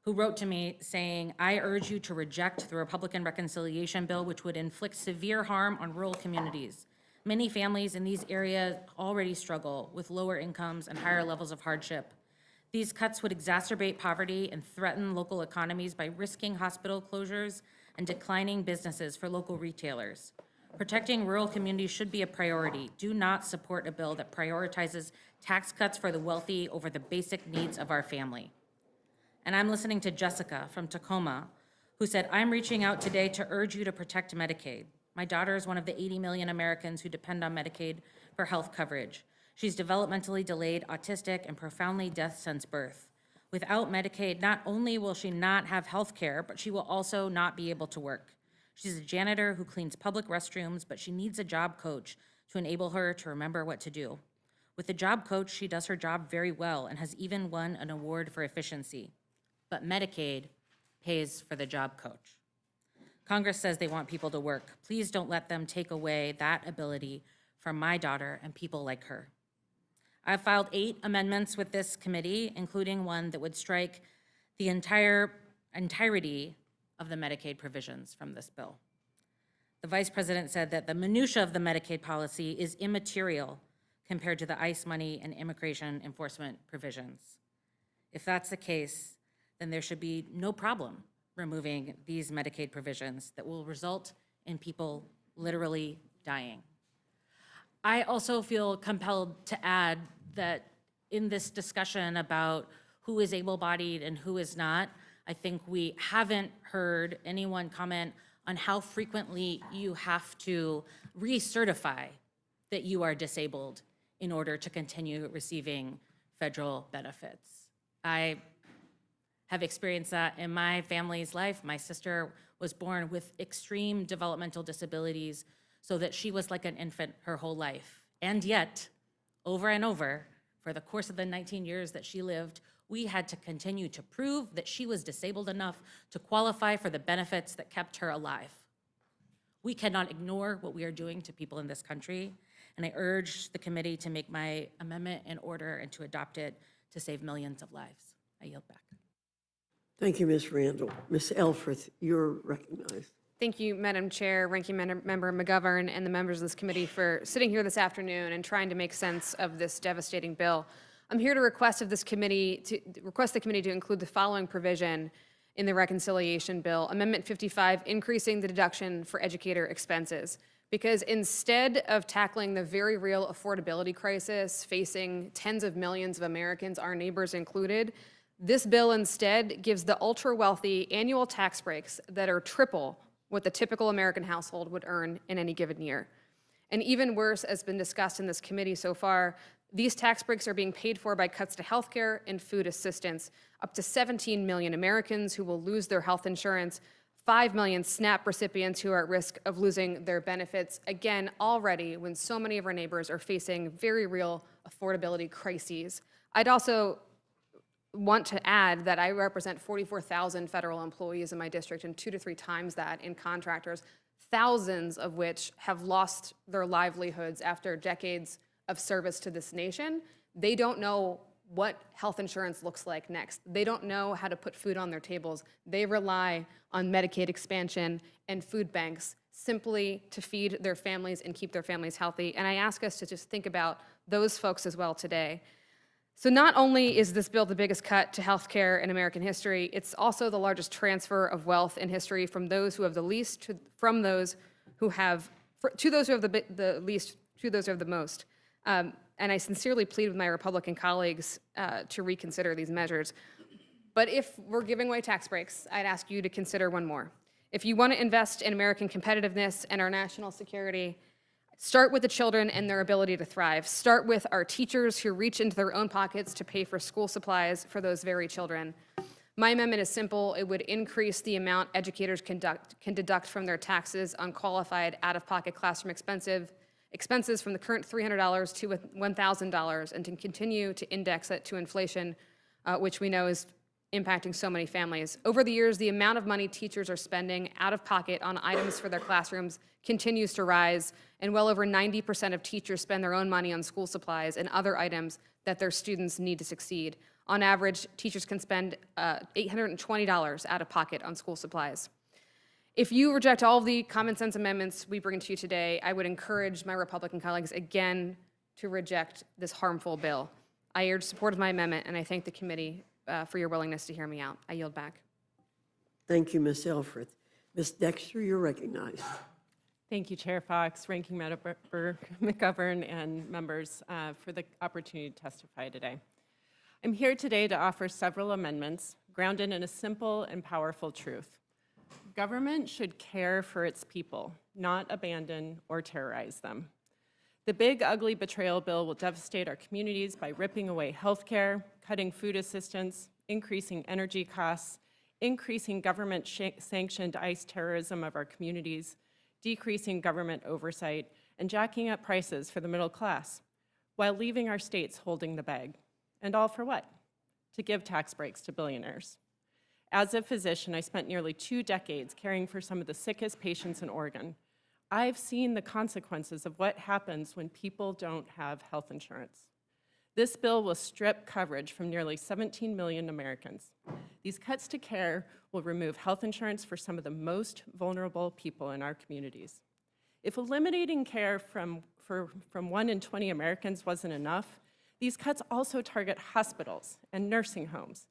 who wrote to me saying, "I urge you to reject the Republican reconciliation bill, which would inflict severe harm on rural communities. Many families in these areas already struggle with lower incomes and higher levels of hardship. These cuts would exacerbate poverty and threaten local economies by risking hospital closures and declining businesses for local retailers. Protecting rural communities should be a priority. Do not support a bill that prioritizes tax cuts for the wealthy over the basic needs of our family." And I'm listening to Jessica from Tacoma, who said, "I'm reaching out today to urge you to protect Medicaid. My daughter is one of the 80 million Americans who depend on Medicaid for health coverage. She's developmentally delayed, autistic, and profoundly deaf since birth. Without Medicaid, not only will she not have health care, but she will also not be able to work. She's a janitor who cleans public restrooms, but she needs a job coach to enable her to remember what to do. With the job coach, she does her job very well and has even won an award for efficiency. But Medicaid pays for the job coach. Congress says they want people to work. Please don't let them take away that ability from my daughter and people like her." I've filed 8 amendments with this committee, including one that would strike the entirety of the Medicaid provisions from this bill. The Vice President said that the minutia of the Medicaid policy is immaterial compared to the ICE money and immigration enforcement provisions. If that's the case, then there should be no problem removing these Medicaid provisions that will result in people literally dying. I also feel compelled to add that in this discussion about who is able-bodied and who is not, I think we haven't heard anyone comment on how frequently you have to recertify that you are disabled in order to continue receiving federal benefits. I have experienced that in my family's life. My sister was born with extreme developmental disabilities so that she was like an infant her whole life. And yet, over and over, for the course of the 19 years that she lived, we had to continue to prove that she was disabled enough to qualify for the benefits that kept her alive. We cannot ignore what we are doing to people in this country, and I urge the committee to make my amendment in order and to adopt it to save millions of lives. I yield back. Thank you, Ms. Randall. Ms. Elfreth, you're recognized. Thank you, Madam Chair, Ranking Member McGovern, and the members of this committee for sitting here this afternoon and trying to make sense of this devastating bill. I'm here to request the committee to include the following provision in the reconciliation bill, Amendment 55, increasing the deduction for educator expenses. Because instead of tackling the very real affordability crisis facing tens of millions of Americans, our neighbors included, this bill instead gives the ultra-wealthy annual tax breaks that are triple what the typical American household would earn in any given year. And even worse, as been discussed in this committee so far, These tax breaks are being paid for by cuts to healthcare and food assistance. Up to 17 million Americans who will lose their health insurance, 5 million SNAP recipients who are at risk of losing their benefits. Again, already when so many of our neighbors are facing very real affordability crises. I'd also want to add that I represent 44,000 federal employees in my district and 2 to 3 times that in contractors, thousands of which have lost their livelihoods after decades of service to this nation. They don't know what health insurance looks like next. They don't know how to put food on their tables. They rely on Medicaid expansion and food banks simply to feed their families and keep their families healthy. And I ask us to just think about those folks as well today. So not only is this bill the biggest cut to health care in American history, it's also the largest transfer of wealth in history from those who have the least to those who have the least to those who have the most. And I sincerely plead with my Republican colleagues to reconsider these measures. But if we're giving away tax breaks, I'd ask you to consider one more. If you want to invest in American competitiveness and our national security, start with the children and their ability to thrive. Start with our teachers who reach into their own pockets to pay for school supplies for those very children. My amendment is simple. It would increase the amount educators can deduct from their taxes on qualified out-of-pocket classroom expenses from the current $300 to $1,000 and to continue to index it to inflation, which we know is impacting so many families. Over the years, the amount of money teachers are spending out of pocket on items for their classrooms continues to rise, and well over 90% of teachers spend their own money on school supplies and other items that their students need to succeed. On average, teachers can spend $820 out of pocket on school supplies. If you reject all of the common sense amendments we bring to you today, I would encourage my Republican colleagues again to reject this harmful bill. I urge support of my amendment, and I thank the committee for your willingness to hear me out. I yield back. Thank you, Ms. Elfreth. Ms. Dexter, you're recognized. Thank you, Chair Fox, Ranking Member McGovern, and members for the opportunity to testify today. I'm here today to offer several amendments grounded in a simple and powerful truth. Government should care for its people, not abandon or terrorize them. The big, ugly betrayal bill will devastate our communities by ripping away health care, cutting food assistance, increasing energy costs, increasing government-sanctioned ICE terrorism of our communities, decreasing government oversight, and jacking up prices for the middle class, while leaving our states holding the bag. And all for what? To give tax breaks to billionaires. As a physician, I spent nearly 2 decades caring for some of the sickest patients in Oregon. I've seen the consequences of what happens when people don't have health insurance. This bill will strip coverage from nearly 17 million Americans. These cuts to care will remove health insurance for some of the most vulnerable people in our communities. If eliminating care from 1 in 20 Americans wasn't enough, these cuts also target hospitals and nursing homes.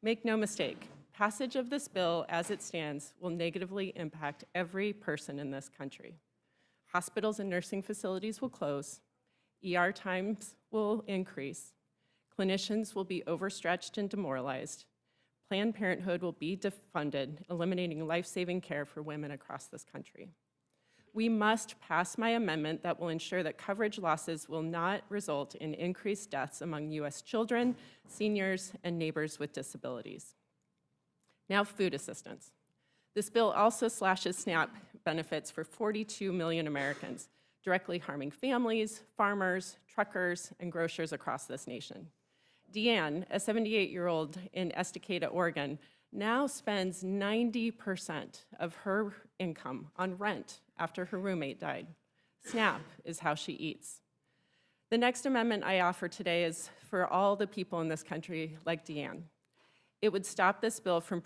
Make no mistake, passage of this bill as it stands will negatively impact every person in this country. Hospitals and nursing facilities will close, ER times will increase, clinicians will be overstretched and demoralized, Planned Parenthood will be defunded, eliminating life-saving care for women across this country. We must pass my amendment that will ensure that coverage losses will not result in increased deaths among U.S. children, seniors, and neighbors with disabilities. Now, food assistance. This bill also slashes SNAP benefits for 42 million Americans, directly harming families, farmers, truckers, and grocers across this nation. Deanne, a 78-year-old in Estacada, Oregon, now spends 90% of her income on rent after her roommate died. SNAP is how she eats. The next amendment I offer today is for all the people in this country like Deanne. It would stop this bill from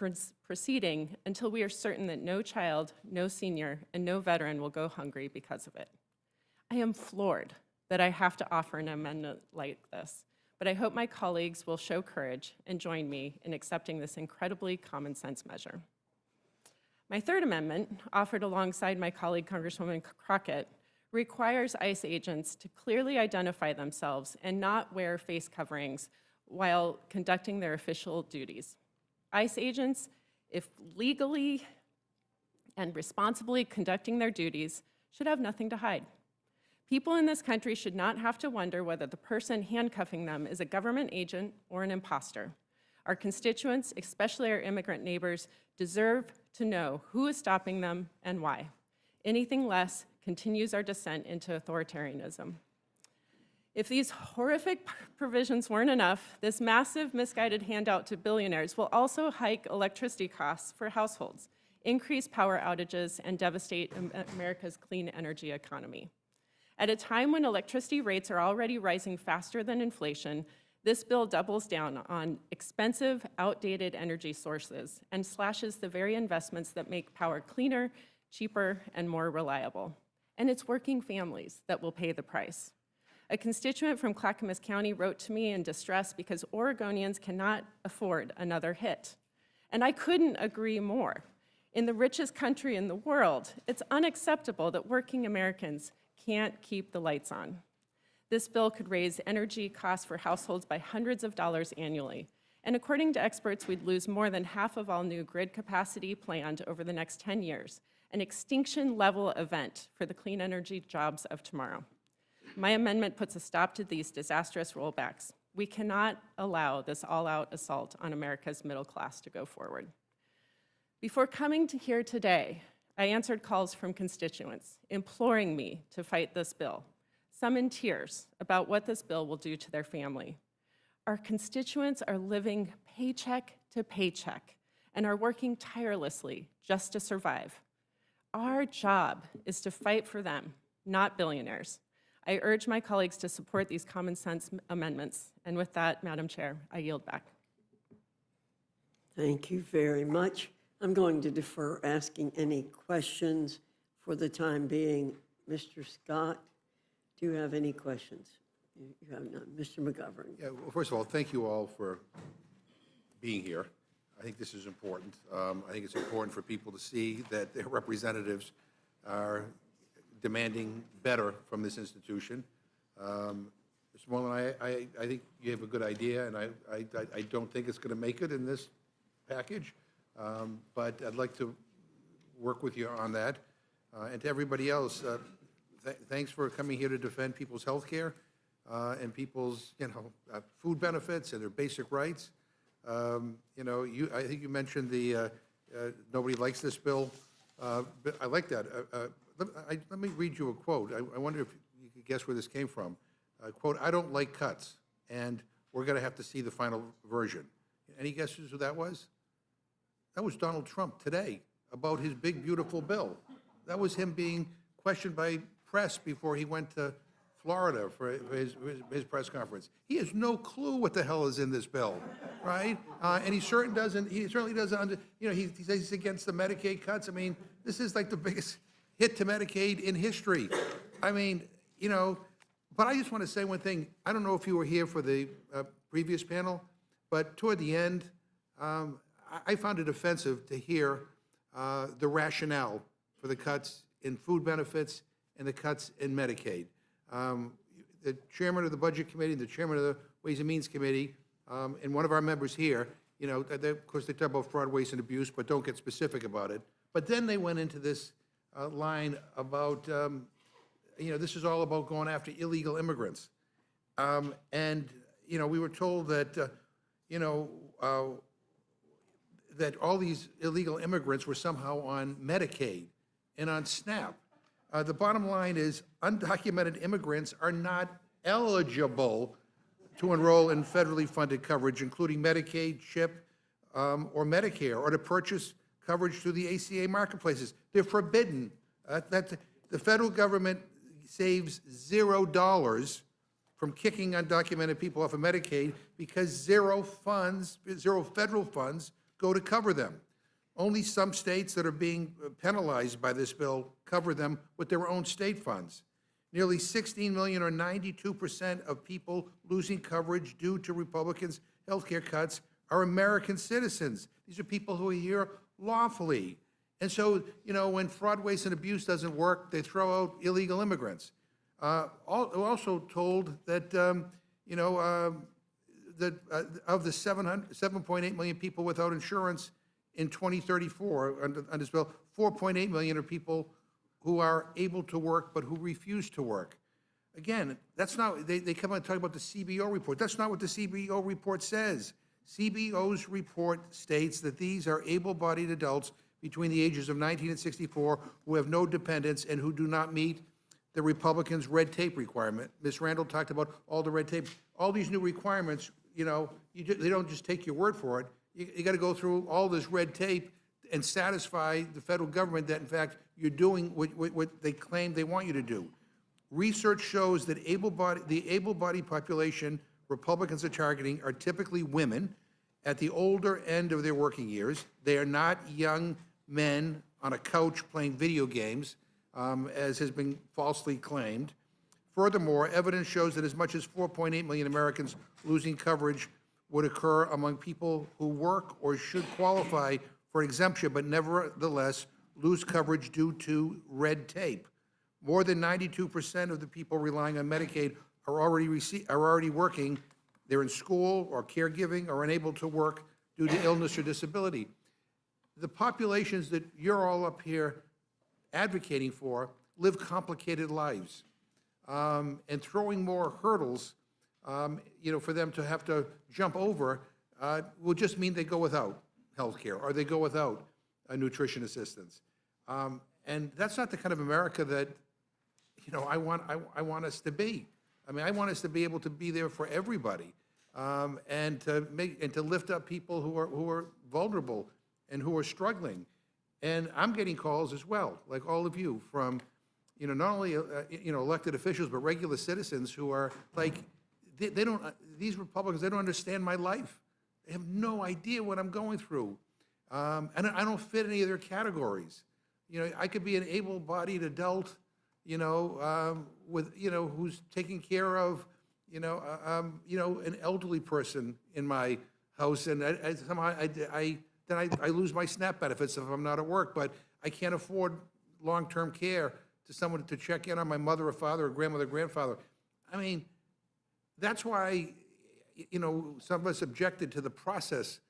proceeding until we are certain that no child, no senior, and no veteran will go hungry because of it. I am floored that I have to offer an amendment like this, but I hope my colleagues will show courage and join me in accepting this incredibly common sense measure. My third amendment, offered alongside my colleague Congresswoman Crockett, requires ICE agents to clearly identify themselves and not wear face coverings while conducting their official duties. ICE agents, if legally and responsibly conducting their duties, should have nothing to hide. People in this country should not have to wonder whether the person handcuffing them is a government agent or an imposter. Our constituents, especially our immigrant neighbors, deserve to know who is stopping them and why. Anything less continues our descent into authoritarianism. If these horrific provisions weren't enough, this massive misguided handout to billionaires will also hike electricity costs for households, increase power outages, and devastate America's clean energy economy. At a time when electricity rates are already rising faster than inflation, this bill doubles down on expensive, outdated energy sources and slashes the very investments that make power cleaner, cheaper, and more reliable. And it's working families that will pay the price. A constituent from Clackamas County wrote to me in distress because Oregonians cannot afford another hit. And I couldn't agree more. In the richest country in the world, it's unacceptable that working Americans can't keep the lights on. This bill could raise energy costs for households by hundreds of dollars annually. And according to experts, we'd lose more than half of all new grid capacity planned over the next 10 years, an extinction-level event for the clean energy jobs of tomorrow. My amendment puts a stop to these disastrous rollbacks. We cannot allow this all-out assault on America's middle class to go forward. Before coming to here today, I answered calls from constituents imploring me to fight this bill, some in tears about what this bill will do to their family. Our constituents are living paycheck to paycheck and are working tirelessly just to survive. Our job is to fight for them, not billionaires. I urge my colleagues to support these common sense amendments. And with that, Madam Chair, I yield back. Thank you very much. I'm going to defer asking any questions for the time being. Mr. Scott, do you have any questions? You have none. Mr. McGovern. Yeah, well, first of all, thank you all for being here. I think this is important. I think it's important for people to see that their representatives are demanding better from this institution. Mr. Mullen, I think you have a good idea, and I don't think it's going to make it in this package, but I'd like to work with you on that. And to everybody else, thanks for coming here to defend people's health care and people's, food benefits and their basic rights. I think you mentioned the nobody likes this bill. But I like that. Let me read you a quote. I wonder if you could guess where this came from. Quote, "I don't like cuts, and we're going to have to see the final version." Any guesses who that was? That was Donald Trump today about his big, beautiful bill. That was him being questioned by press before he went to Florida for his press conference. He has no clue what the hell is in this bill, right? And he certainly doesn't. He says he's against the Medicaid cuts. I mean, this is like the biggest hit to Medicaid in history. I mean, but I just want to say one thing. I don't know if you were here for the previous panel, but toward the end, I found it offensive to hear the rationale for the cuts in food benefits and the cuts in Medicaid. The chairman of the Budget Committee, the chairman of the Ways and Means Committee, and one of our members here, of course, they talk about fraud, waste, and abuse, but don't get specific about it. But then they went into this line about, this is all about going after illegal immigrants. And we were told that, that all these illegal immigrants were somehow on Medicaid and on SNAP. The bottom line is undocumented immigrants are not eligible to enroll in federally funded coverage, including Medicaid, CHIP, or Medicare, or to purchase coverage through the ACA marketplaces. They're forbidden. The federal government saves $0 from kicking undocumented people off of Medicaid because zero federal funds go to cover them. Only some states that are being penalized by this bill cover them with their own state funds. Nearly 16 million, or 92% of people losing coverage due to Republicans' health care cuts are American citizens. These are people who are here lawfully. And so, when fraud, waste, and abuse doesn't work, they throw out illegal immigrants. Also told that, that of the 7.8 million people without insurance in 2034 under this bill, 4.8 million are people who are able to work but who refuse to work. Again, that's not, they come out and talk about the CBO report. That's not what the CBO report says. CBO's report states that these are able-bodied adults between the ages of 19 and 64 who have no dependents and who do not meet the Republicans' red tape requirement. Ms. Randall talked about all the red tape. All these new requirements, you know, they don't just take your word for it. You got to go through all this red tape and satisfy the federal government that, in fact, you're doing what they claim they want you to do. Research shows that the able-bodied population Republicans are targeting are typically women at the older end of their working years. They are not young men on a couch playing video games, as has been falsely claimed. Furthermore, evidence shows that as much as 4.8 million Americans losing coverage would occur among people who work or should qualify for exemption, but nevertheless lose coverage due to red tape. More than 92% of the people relying on Medicaid are already working. They're in school or caregiving or unable to work due to illness or disability. The populations that you're all up here advocating for live complicated lives, and throwing more hurdles, you know, for them to have to jump over will just mean they go without health care or they go without nutrition assistance. And that's not the kind of America that, you know, I want us to be. I mean, I want us to be able to be there for everybody, and to lift up people who are vulnerable and who are struggling. And I'm getting calls as well, like all of you, from, you know, not only you know, elected officials, but regular citizens who are like, they don't, these Republicans, they don't understand my life. They have no idea what I'm going through, and I don't fit any of their categories. You know, I could be an able-bodied adult, you know, with, you know, who's taking care of, you know, an elderly person in my house, and somehow I lose my SNAP benefits if I'm not at work, but I can't afford long-term care to someone to check in on my mother or father or grandmother or grandfather. I mean, that's why, you know, some of us objected to the process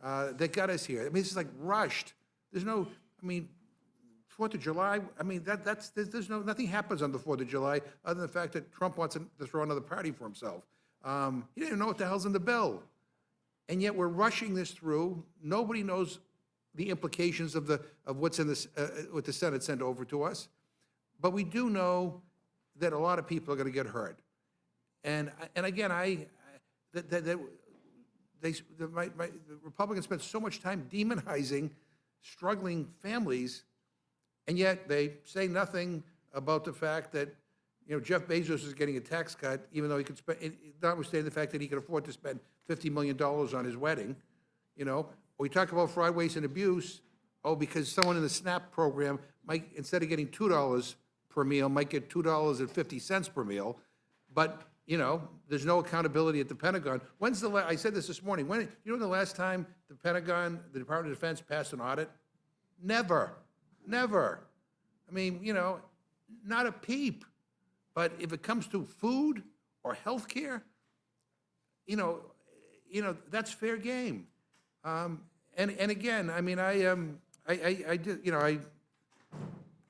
that got us here. I mean, this is like rushed. There's no, I mean, 4th of July, I mean, there's nothing happens on the 4th of July other than the fact that Trump wants to throw another party for himself. He didn't know what the hell's in the bill. And yet we're rushing this through. Nobody knows the implications of what's in this, what the Senate sent over to us. But we do know that a lot of people are going to get hurt. And again, the Republicans spent so much time demonizing struggling families, and yet they say nothing about the fact that, you know, Jeff Bezos is getting a tax cut, even though he could spend, notwithstanding the fact that he could afford to spend $50 million on his wedding, you know. We talk about fraud, waste, and abuse. Oh, because someone in the SNAP program might, instead of getting $2 per meal, might get $2.50 per meal. But, you know, there's no accountability at the Pentagon. When's the I said this morning. When, you know, the last time the Pentagon, the Department of Defense passed an audit? Never. Never. I mean, you know, not a peep. But if it comes to food or health care, you know, that's fair game. And again, I mean, I did, you know,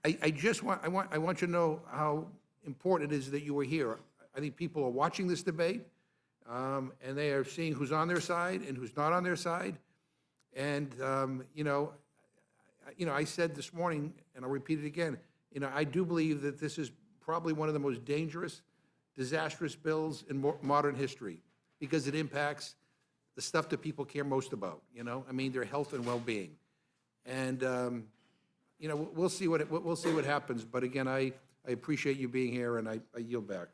I just want, I want you to know how important it is that you are here. I think people are watching this debate, and they are seeing who's on their side and who's not on their side. And, you know, I said this morning, and I'll repeat it again, you know, I do believe that this is probably one of the most dangerous, disastrous bills in modern history, because it impacts the stuff that people care most about, you know? I mean, their health and well-being. And, you know, we'll see what happens. But again, I appreciate you being here, and I yield back.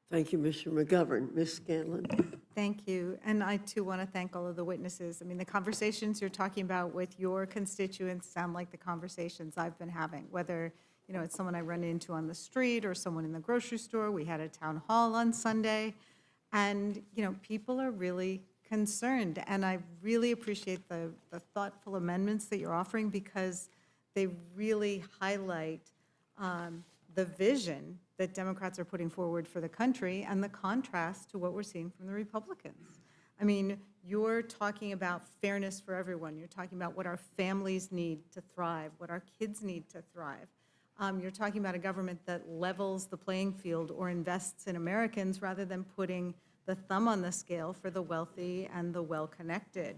Thank you, Mr. McGovern. Ms. Scanlon? Thank you. And I, too, want to thank all of the witnesses. I mean, the conversations you're talking about with your constituents sound like the conversations I've been having, whether, you know, it's someone I run into on the street or someone in the grocery store. We had a town hall on Sunday. And, you know, people are really concerned. And I really appreciate the thoughtful amendments that you're offering, because they really highlight the vision that Democrats are putting forward for the country and the contrast to what we're seeing from the Republicans. I mean, you're talking about fairness for everyone. You're talking about what our families need to thrive, what our kids need to thrive. You're talking about a government that levels the playing field or invests in Americans rather than putting the thumb on the scale for the wealthy and the well-connected.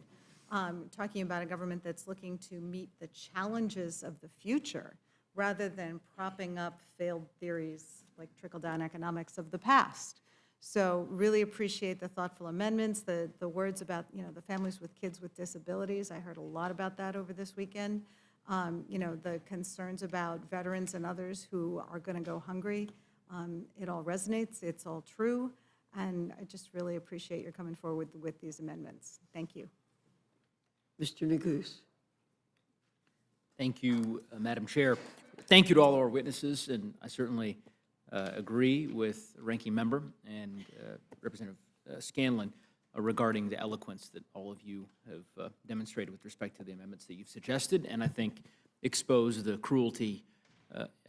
Talking about a government that's looking to meet the challenges of the future rather than propping up failed theories like trickle-down economics of the past. So really appreciate the thoughtful amendments, the words about, the families with kids with disabilities. I heard a lot about that over this weekend. The concerns about veterans and others who are going to go hungry. It all resonates, it's all true, and I just really appreciate your coming forward with these amendments. Thank you. Mr. Neguse. Thank you, Madam Chair. Thank you to all our witnesses, and I certainly agree with Ranking Member and Representative Scanlon regarding the eloquence that all of you have demonstrated with respect to the amendments that you've suggested, and I think expose the cruelty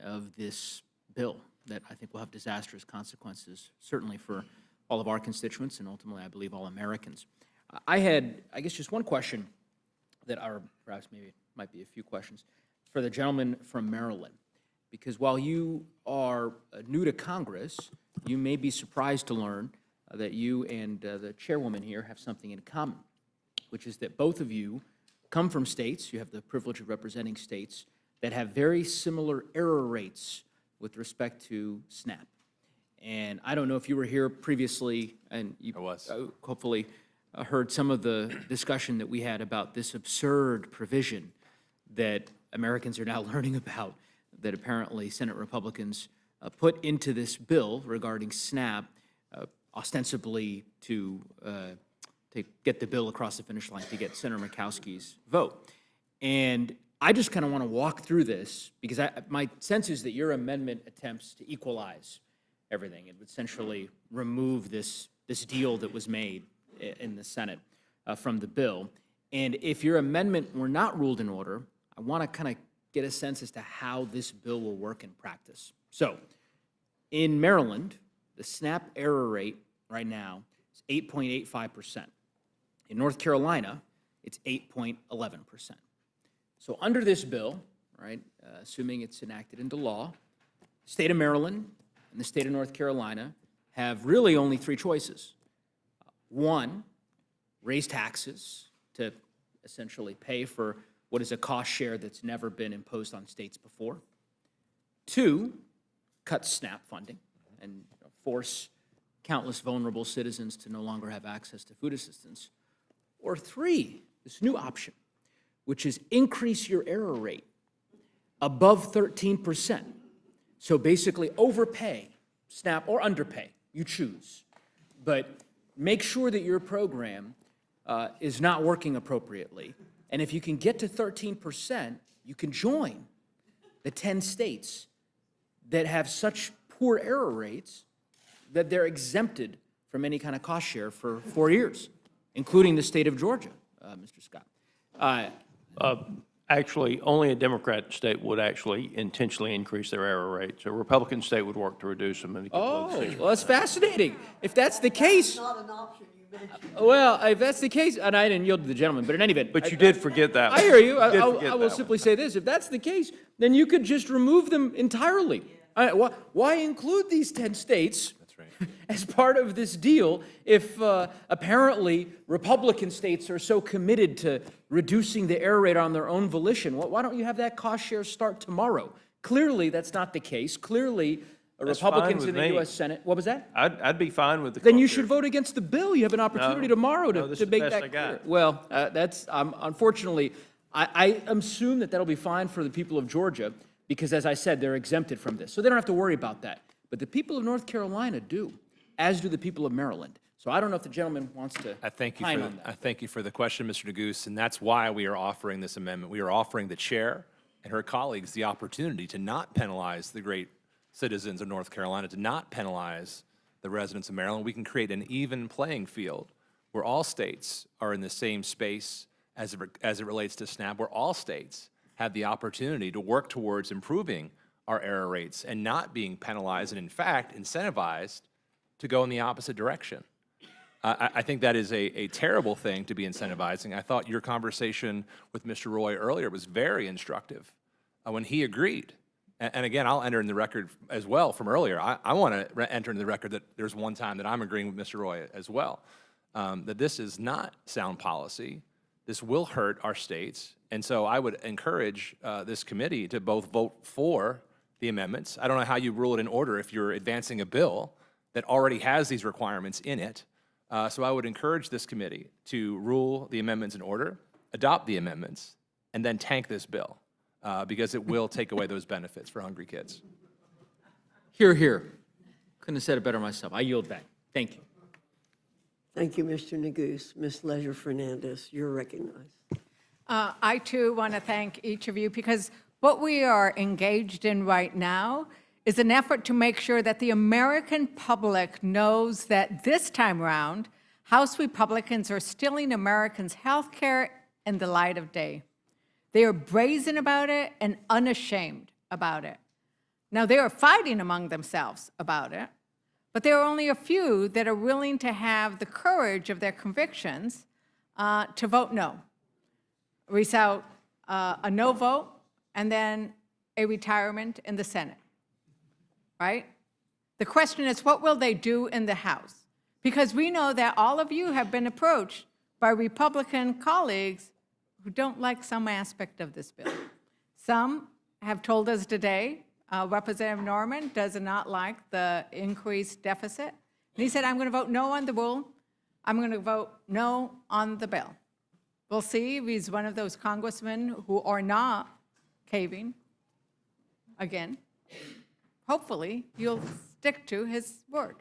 of this bill that I think will have disastrous consequences, certainly for all of our constituents and ultimately, I believe, all Americans. I had, I guess, just one question that are perhaps maybe it might be a few questions for the gentleman from Maryland, because while you are new to Congress, you may be surprised to learn that you and the chairwoman here have something in common, which is that both of you come from states, you have the privilege of representing states, that have very similar error rates with respect to SNAP. And I don't know if you were here previously, and you hopefully heard some of the discussion that we had about this absurd provision that Americans are now learning about, that apparently Senate Republicans put into this bill regarding SNAP, ostensibly to get the bill across the finish line, to get Senator Murkowski's vote. And I just kind of want to walk through this, because my sense is that your amendment attempts to equalize everything. It would essentially remove this deal that was made in the Senate from the bill. And if your amendment were not ruled in order, I want to kind of get a sense as to how this bill will work in practice. So, in Maryland, the SNAP error rate right now is 8.85%. In North Carolina, it's 8.11%. So under this bill, right, assuming it's enacted into law, the state of Maryland and the state of North Carolina have really only three choices. One, raise taxes to essentially pay for what is a cost share that's never been imposed on states before. Two, cut SNAP funding and force countless vulnerable citizens to no longer have access to food assistance. Or three, this new option, which is increase your error rate above 13%. So basically overpay SNAP or underpay, you choose. But make sure that your program is not working appropriately. And if you can get to 13%, you can join the 10 states that have such poor error rates that they're exempted from any kind of cost share for 4 years, including the state of Georgia, Mr. Scott. Actually, only a Democrat state would actually intentionally increase their error rates. A Republican state would work to reduce them. And well, that's fascinating. If that's the case, well, if that's the case, and I didn't yield to the gentleman, but in any event. But you did forget that one. I hear you. I will simply say this. If that's the case, then you could just remove them entirely. Why include these 10 states as part of this deal if apparently Republican states are so committed to reducing the error rate on their own volition? Why don't you have that cost share start tomorrow? Clearly, that's not the case. Clearly, Republicans in the U.S. Senate. What was that? I'd be fine with the. Then you should vote against the bill. You have an opportunity tomorrow to make that clear. got. Well, that's unfortunately, I assume that that'll be fine for the people of Georgia because, as I said, they're exempted from this, so they don't have to worry about that. But the people of North Carolina do, as do the people of Maryland. So I don't know if the gentleman wants to opine on that. I thank you for the question, Mr. Neguse, and that's why we are offering this amendment. We are offering the chair and her colleagues the opportunity to not penalize the great citizens of North Carolina, to not penalize the residents of Maryland. We can create an even playing field where all states are in the same space as it relates to SNAP, where all states have the opportunity to work towards improving our error rates and not being penalized and, in fact, incentivized to go in the opposite direction. I think that is a terrible thing to be incentivizing. I thought your conversation with Mr. Roy earlier was very instructive when he agreed And again, I'll enter in the record as well from earlier. I want to enter in the record that there's one time that I'm agreeing with Mr. Roy as well, that this is not sound policy. This will hurt our states. And so I would encourage this committee to both vote for the amendments. I don't know how you rule it in order if you're advancing a bill that already has these requirements in it. So I would encourage this committee to rule the amendments in order, adopt the amendments, and then tank this bill, because it will take away those benefits for hungry kids. Hear, hear. Couldn't have said it better myself. I yield back. Thank you. Thank you, Mr. Neguse. Ms. Leisure Fernandez, you're recognized. I too want to thank each of you, because what we are engaged in right now is an effort to make sure that the American public knows that this time around, House Republicans are stealing Americans' health care in the light of day. They are brazen about it and unashamed about it. Now, they are fighting among themselves about it, but there are only a few that are willing to have the courage of their convictions to vote no. We saw a no vote and then a retirement in the Senate, right? The question is, what will they do in the House? Because we know that all of you have been approached by Republican colleagues who don't like some aspect of this bill. Some have told us today, Representative Norman does not like the increased deficit. And he said, I'm going to vote no on the rule. I'm going to vote no on the bill. We'll see if he's one of those congressmen who are not caving again. Hopefully, you'll stick to his word.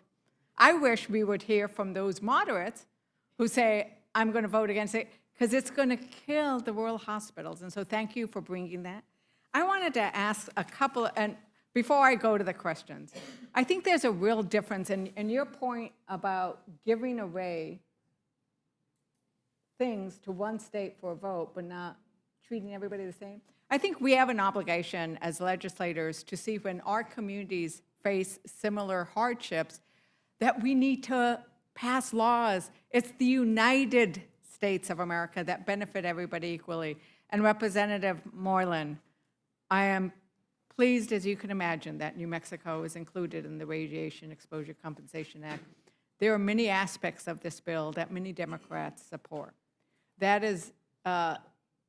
I wish we would hear from those moderates who say, I'm going to vote against it, because it's going to kill the rural hospitals. And so thank you for bringing that. I wanted to ask a couple, and before I go to the questions, I think there's a real difference in your point about giving away things to one state for a vote, but not treating everybody the same. I think we have an obligation as legislators to see when our communities face similar hardships that we need to pass laws. It's the United States of America that benefit everybody equally. And Representative Moreland, I am pleased, as you can imagine, that New Mexico is included in the Radiation Exposure Compensation Act. There are many aspects of this bill that many Democrats support. That is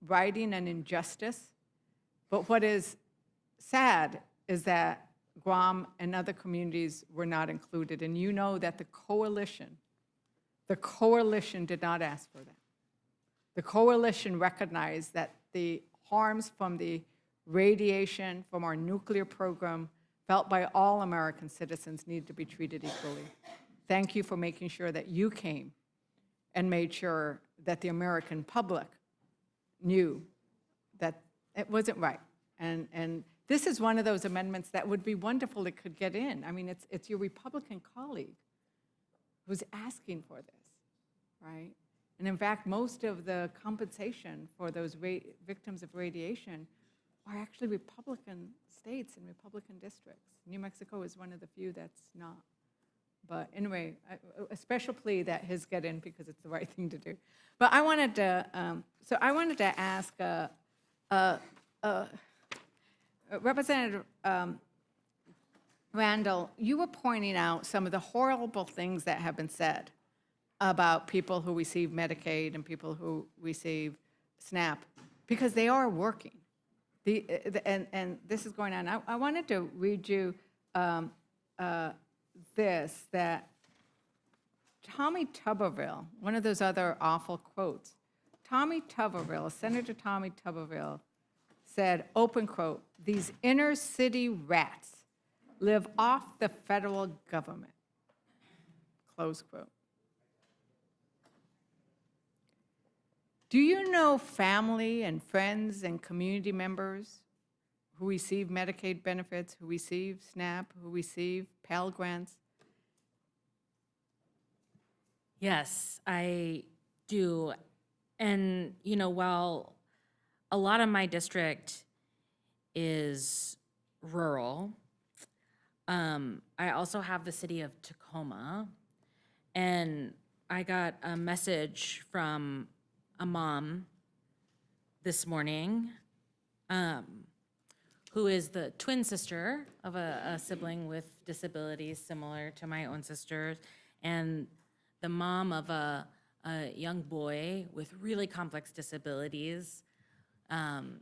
righting an injustice. But what is sad is that Guam and other communities were not included. And you know that the coalition did not ask for that. The coalition recognized that the harms from the radiation from our nuclear program felt by all American citizens need to be treated equally. Thank you for making sure that you came and made sure that the American public knew that it wasn't right. And this is one of those amendments that would be wonderful it could get in. I mean, it's your Republican colleague who's asking for this, right? And in fact, most of the compensation for those victims of radiation are actually Republican states and Republican districts. New Mexico is one of the few that's not. But anyway, a special plea that his get in because it's the right thing to do. But I wanted to ask Representative Randall, you were pointing out some of the horrible things that have been said about people who receive Medicaid and people who receive SNAP, because they are working. And this is going on. I wanted to read you this, that Tommy Tuberville, one of those other awful quotes, Senator Tommy Tuberville said, open quote, "These inner city rats live off the federal government," close quote. Do you know family and friends and community members who receive Medicaid benefits, who receive SNAP, who receive Pell Grants? Yes, I do. And, you know, while a lot of my district is rural, I also have the city of Tacoma, and I got a message from a mom this morning who is the twin sister of a sibling with disabilities similar to my own sisters, and the mom of a young boy with really complex disabilities. You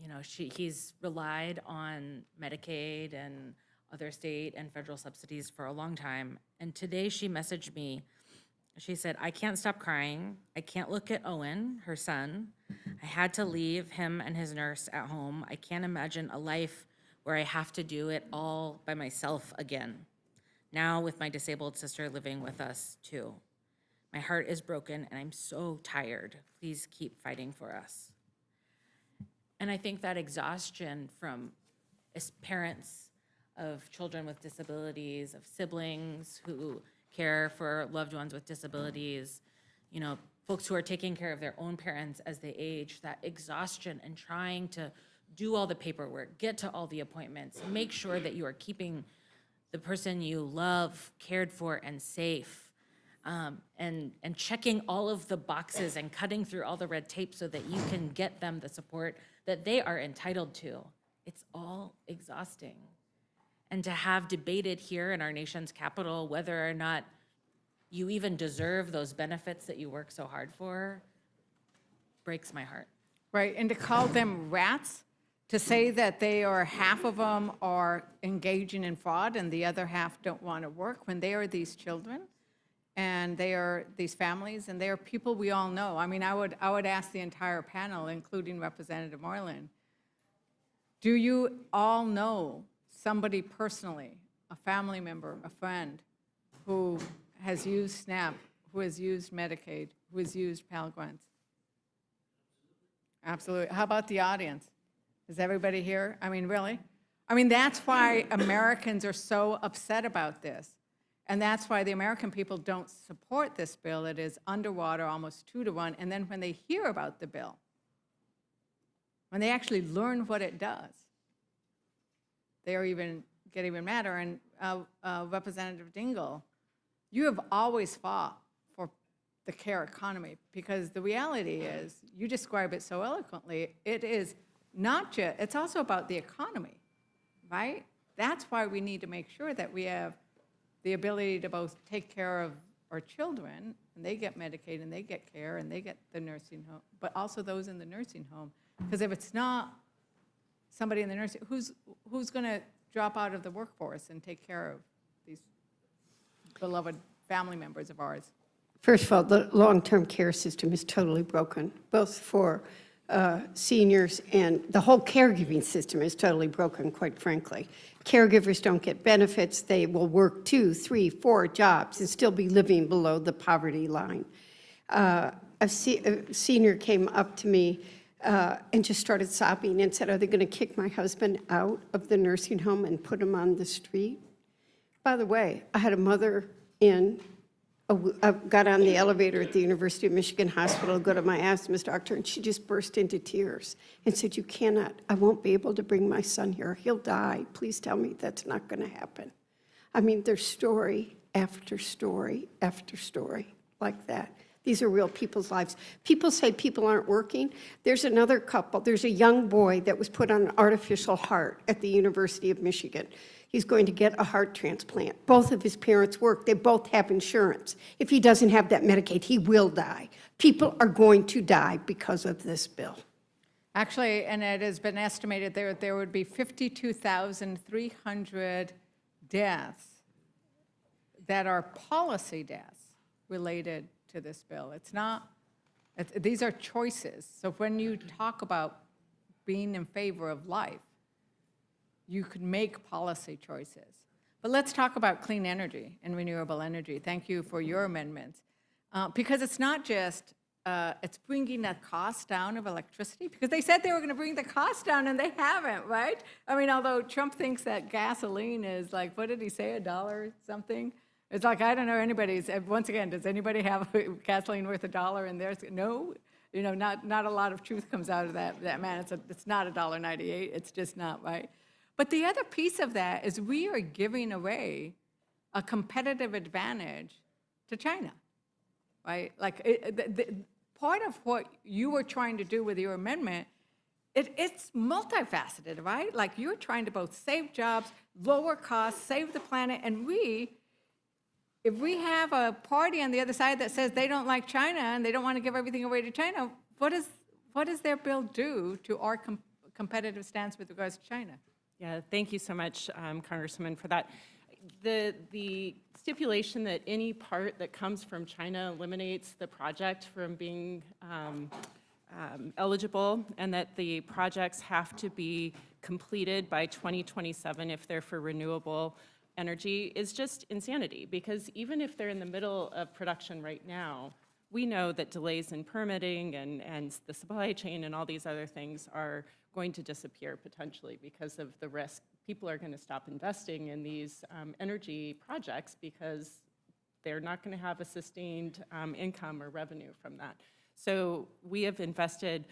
know, he's relied on Medicaid and other state and federal subsidies for a long time. And today she messaged me. She said, I can't stop crying. I can't look at Owen, her son. I had to leave him and his nurse at home. I can't imagine a life where I have to do it all by myself again. Now with my disabled sister living with us too. My heart is broken and I'm so tired. Please keep fighting for us. And I think that exhaustion from as parents of children with disabilities, of siblings who care for loved ones with disabilities, you know, folks who are taking care of their own parents as they age, that exhaustion and trying to do all the paperwork, get to all the appointments, make sure that you are keeping the person you love cared for and safe, and checking all of the boxes and cutting through all the red tape so that you can get them the support that they are entitled to. It's all exhausting. And to have debated here in our nation's capital whether or not you even deserve those benefits that you work so hard for breaks my heart. Right, and to call them rats, to say that they are, half of them are engaging in fraud and the other half don't want to work, when they are these children and they are these families and they are people we all know. I mean, I would ask the entire panel, including Representative Moreland, do you all know somebody personally, a family member, a friend, who has used SNAP, who has used Medicaid, who has used Pell Grants? Absolutely. How about the audience? Is everybody here? I mean, really? I mean, that's why Americans are so upset about this. And that's why the American people don't support this bill. It is underwater, almost 2-to-1. And then when they hear about the bill, when they actually learn what it does, they get even madder. And Representative Dingell, you have always fought for the care economy, because the reality is, you describe it so eloquently, it is not just, it's also about the economy, right? That's why we need to make sure that we have the ability to both take care of our children, and they get Medicaid, and they get care, and they get the nursing home, but also those in the nursing home. Because if it's not somebody in the nursing, who's going to drop out of the workforce and take care of these beloved family members of ours? First of all, the long-term care system is totally broken, both for seniors, and the whole caregiving system is totally broken, quite frankly. Caregivers don't get benefits. They will work 2, 3, 4 jobs and still be living below the poverty line. A senior came up to me and just started sobbing and said, are they going to kick my husband out of the nursing home and put him on the street? By the way, I had a mother got on the elevator at the University of Michigan Hospital to go to my asthma doctor, and she just burst into tears and said, you cannot, I won't be able to bring my son here. He'll die. Please tell me that's not going to happen. I mean, there's story after story after story like that. These are real people's lives. People say people aren't working. There's another couple. There's a young boy that was put on an artificial heart at the University of Michigan. He's going to get a heart transplant. Both of his parents work. They both have insurance. If he doesn't have that Medicaid, he will die. People are going to die because of this bill. Actually, and it has been estimated there would be 52,300 deaths that are policy deaths related to this bill. These are choices. So when you talk about being in favor of life, you could make policy choices. But let's talk about clean energy and renewable energy. Thank you for your amendments. Because it's not just, it's bringing the cost down of electricity, because they said they were going to bring the cost down and they haven't, right? I mean, although Trump thinks that gasoline is like, what did he say, $1 something? It's like, I don't know anybody's, once again, does anybody have gasoline worth $1 in theirs? No. You know, not a lot of truth comes out of that man. It's not $1.98. It's just not, right? But the other piece of that is we are giving away a competitive advantage to China, right? Like part of what you were trying to do with your amendment it's multifaceted, right? Like you're trying to both save jobs, lower costs, save the planet, and if we have a party on the other side that says they don't like China and they don't want to give everything away to China, what does their bill do to our competitive stance with regards to China? Yeah, thank you so much, Congresswoman, for that. The stipulation that any part that comes from China eliminates the project from being eligible, and that the projects have to be completed by 2027 if they're for renewable energy is just insanity, because even if they're in the middle of production right now, we know that delays in permitting and the supply chain and all these other things are going to disappear potentially because of the risk. People are going to stop investing in these energy projects because they're not going to have a sustained income or revenue from that. So we have invested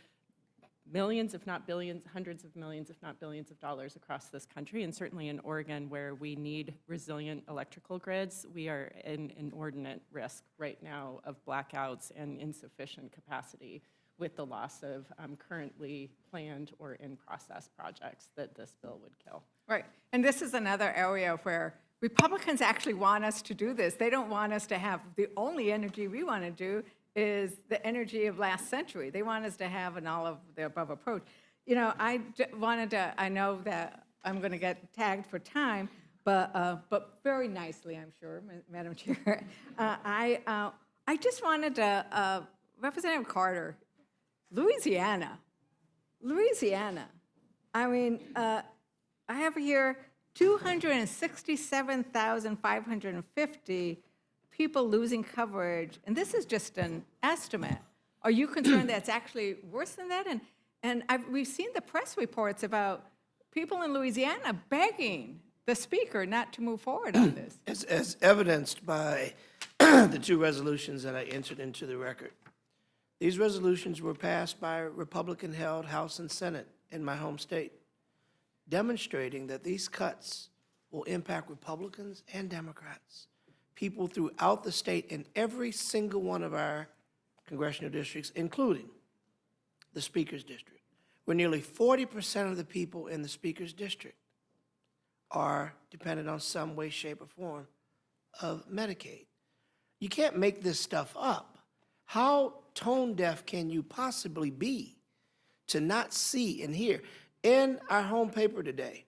millions, if not billions, hundreds of millions, if not billions of dollars across this country, and certainly in Oregon, where we need resilient electrical grids, we are in inordinate risk right now of blackouts and insufficient capacity with the loss of currently planned or in-process projects that this bill would kill. Right, and this is another area where Republicans actually want us to do this. They don't want us to have, the only energy we want to do is the energy of last century. They want us to have an all of the above approach. You know, I know that I'm going to get tagged for time, but very nicely, I'm sure, Madam Chair. I just wanted to, Representative Carter, Louisiana. I mean, I have here 267,550 people losing coverage, and this is just an estimate. Are you concerned that's actually worse than that? And we've seen the press reports about people in Louisiana begging the speaker not to move forward on this. As evidenced by the two resolutions that I entered into the record. These resolutions were passed by Republican-held House and Senate in my home state, demonstrating that these cuts will impact Republicans and Democrats, people throughout the state in every single one of our congressional districts, including the Speaker's District, where nearly 40% of the people in the Speaker's District are dependent on some way, shape, or form of Medicaid. You can't make this stuff up. How tone deaf can you possibly be to not see and hear? In our home paper today,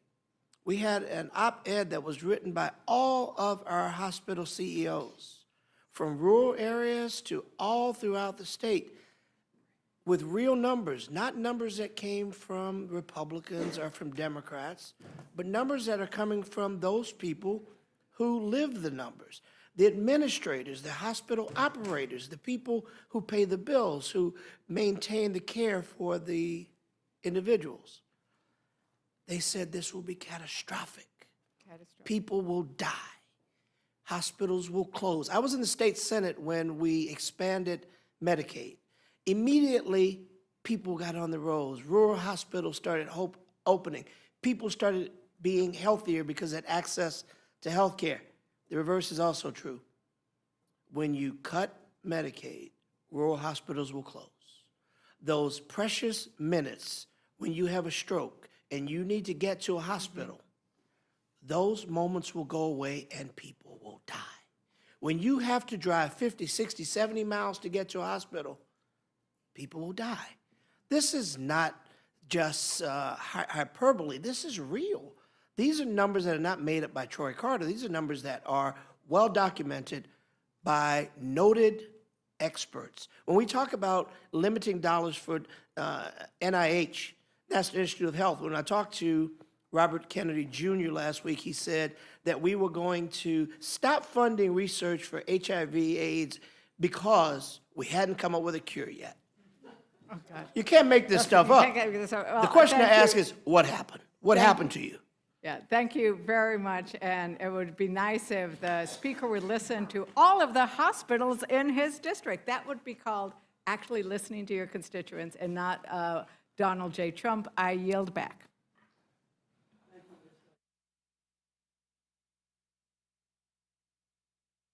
we had an op-ed that was written by all of our hospital CEOs, from rural areas to all throughout the state, with real numbers, not numbers that came from Republicans or from Democrats, but numbers that are coming from those people who live the numbers. The administrators, the hospital operators, the people who pay the bills, who maintain the care for the individuals. They said this will be catastrophic. People will die. Hospitals will close. I was in the state Senate when we expanded Medicaid. Immediately, people got on the roads. Rural hospitals started opening. People started being healthier because they had access to health care. The reverse is also true. When you cut Medicaid, rural hospitals will close. Those precious minutes when you have a stroke and you need to get to a hospital, those moments will go away and people will die. When you have to drive 50, 60, 70 miles to get to a hospital, people will die. This is not just hyperbole. This is real. These are numbers that are not made up by Troy Carter. These are numbers that are well documented by noted experts. When we talk about limiting dollars for NIH, National Institute of Health, when I talked to Robert Kennedy Jr. last week, he said that we were going to stop funding research for HIV/AIDS because we hadn't come up with a cure yet. Oh, God. You can't make this stuff up. The question I ask is, what happened? What happened to you? Yeah, thank you very much, and it would be nice if the speaker would listen to all of the hospitals in his district. That would be called actually listening to your constituents and not Donald J. Trump. I yield back.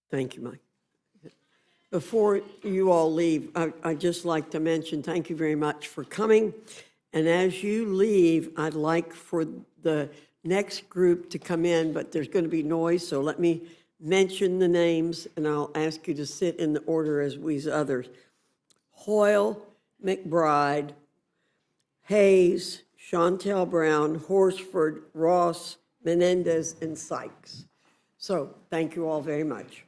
Thank you, Mike. Before you all leave, I'd just like to mention, thank you very much for coming. And as you leave, I'd like for the next group to come in, but there's going to be noise, so let me mention the names, and I'll ask you to sit in the order as these others. Hoyle, McBride, Hayes, Chantel Brown, Horsford, Ross, Menendez, and Sykes. So thank you all very much.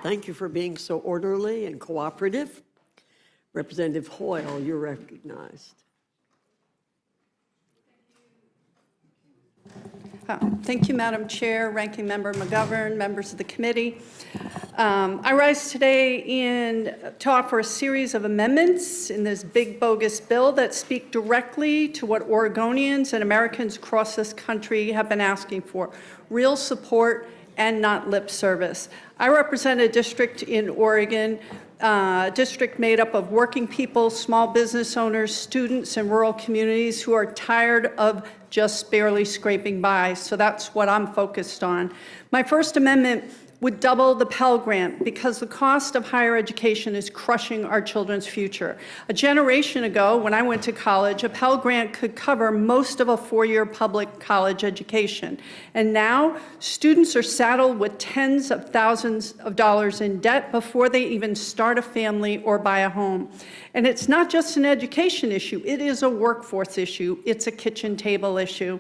Thank you for being so orderly and cooperative. Representative Hoyle, you're recognized. Thank you, Madam Chair, Ranking Member McGovern, members of the committee. I rise today to offer a series of amendments in this big bogus bill that speak directly to what Oregonians and Americans across this country have been asking for: real support and not lip service. I represent a district in Oregon, district made up of working people, small business owners, students, and rural communities who are tired of just barely scraping by. So that's what I'm focused on. My first amendment would double the Pell Grant because the cost of higher education is crushing our children's future. A generation ago, when I went to college, a Pell Grant could cover most of a four-year public college education. And now, students are saddled with tens of thousands of dollars in debt before they even start a family or buy a home. And it's not just an education issue, it is a workforce issue, it's a kitchen table issue.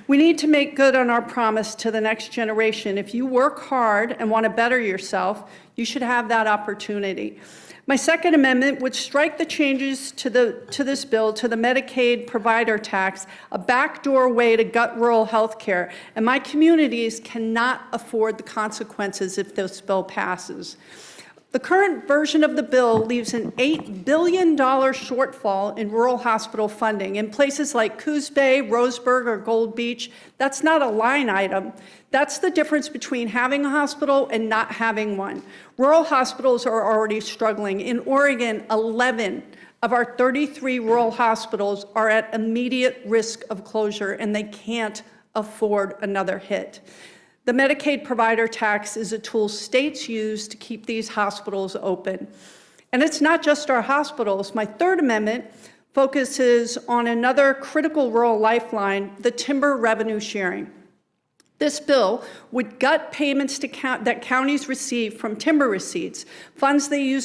We need to make good on our promise to the next generation. If you work hard and want to better yourself, you should have that opportunity. My second amendment would strike the changes to this bill to the Medicaid provider tax, a backdoor way to gut rural health care, and my communities cannot afford the consequences if this bill passes. The current version of the bill leaves an $8 billion shortfall in rural hospital funding. In places like Coos Bay, Roseburg, or Gold Beach, that's not a line item. That's the difference between having a hospital and not having one. Rural hospitals are already struggling. In Oregon, 11 of our 33 rural hospitals are at immediate risk of closure, and they can't afford another hit. The Medicaid provider tax is a tool states use to keep these hospitals open. And it's not just our hospitals. My third amendment focuses on another critical rural lifeline, the timber revenue sharing. This bill would gut payments that counties receive from timber receipts, funds they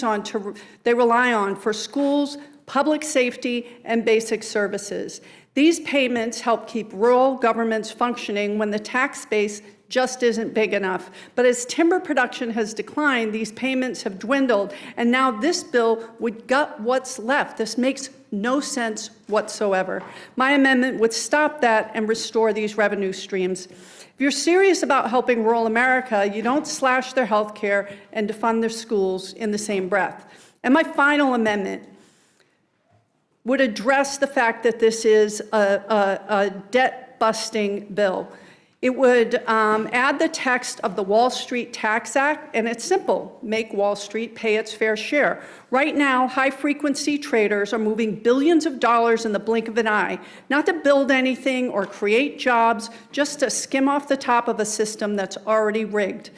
rely on for schools, public safety, and basic services. These payments help keep rural governments functioning when the tax base just isn't big enough. But as timber production has declined, these payments have dwindled, and now this bill would gut what's left. This makes no sense whatsoever. My amendment would stop that and restore these revenue streams. If you're serious about helping rural America, you don't slash their health care and defund their schools in the same breath. And my final amendment would address the fact that this is a debt-busting bill. It would add the text of the Wall Street Tax Act, and it's simple: make Wall Street pay its fair share. Right now, high-frequency traders are moving billions of dollars in the blink of an eye, not to build anything or create jobs, just to skim off the top of a system that's already rigged.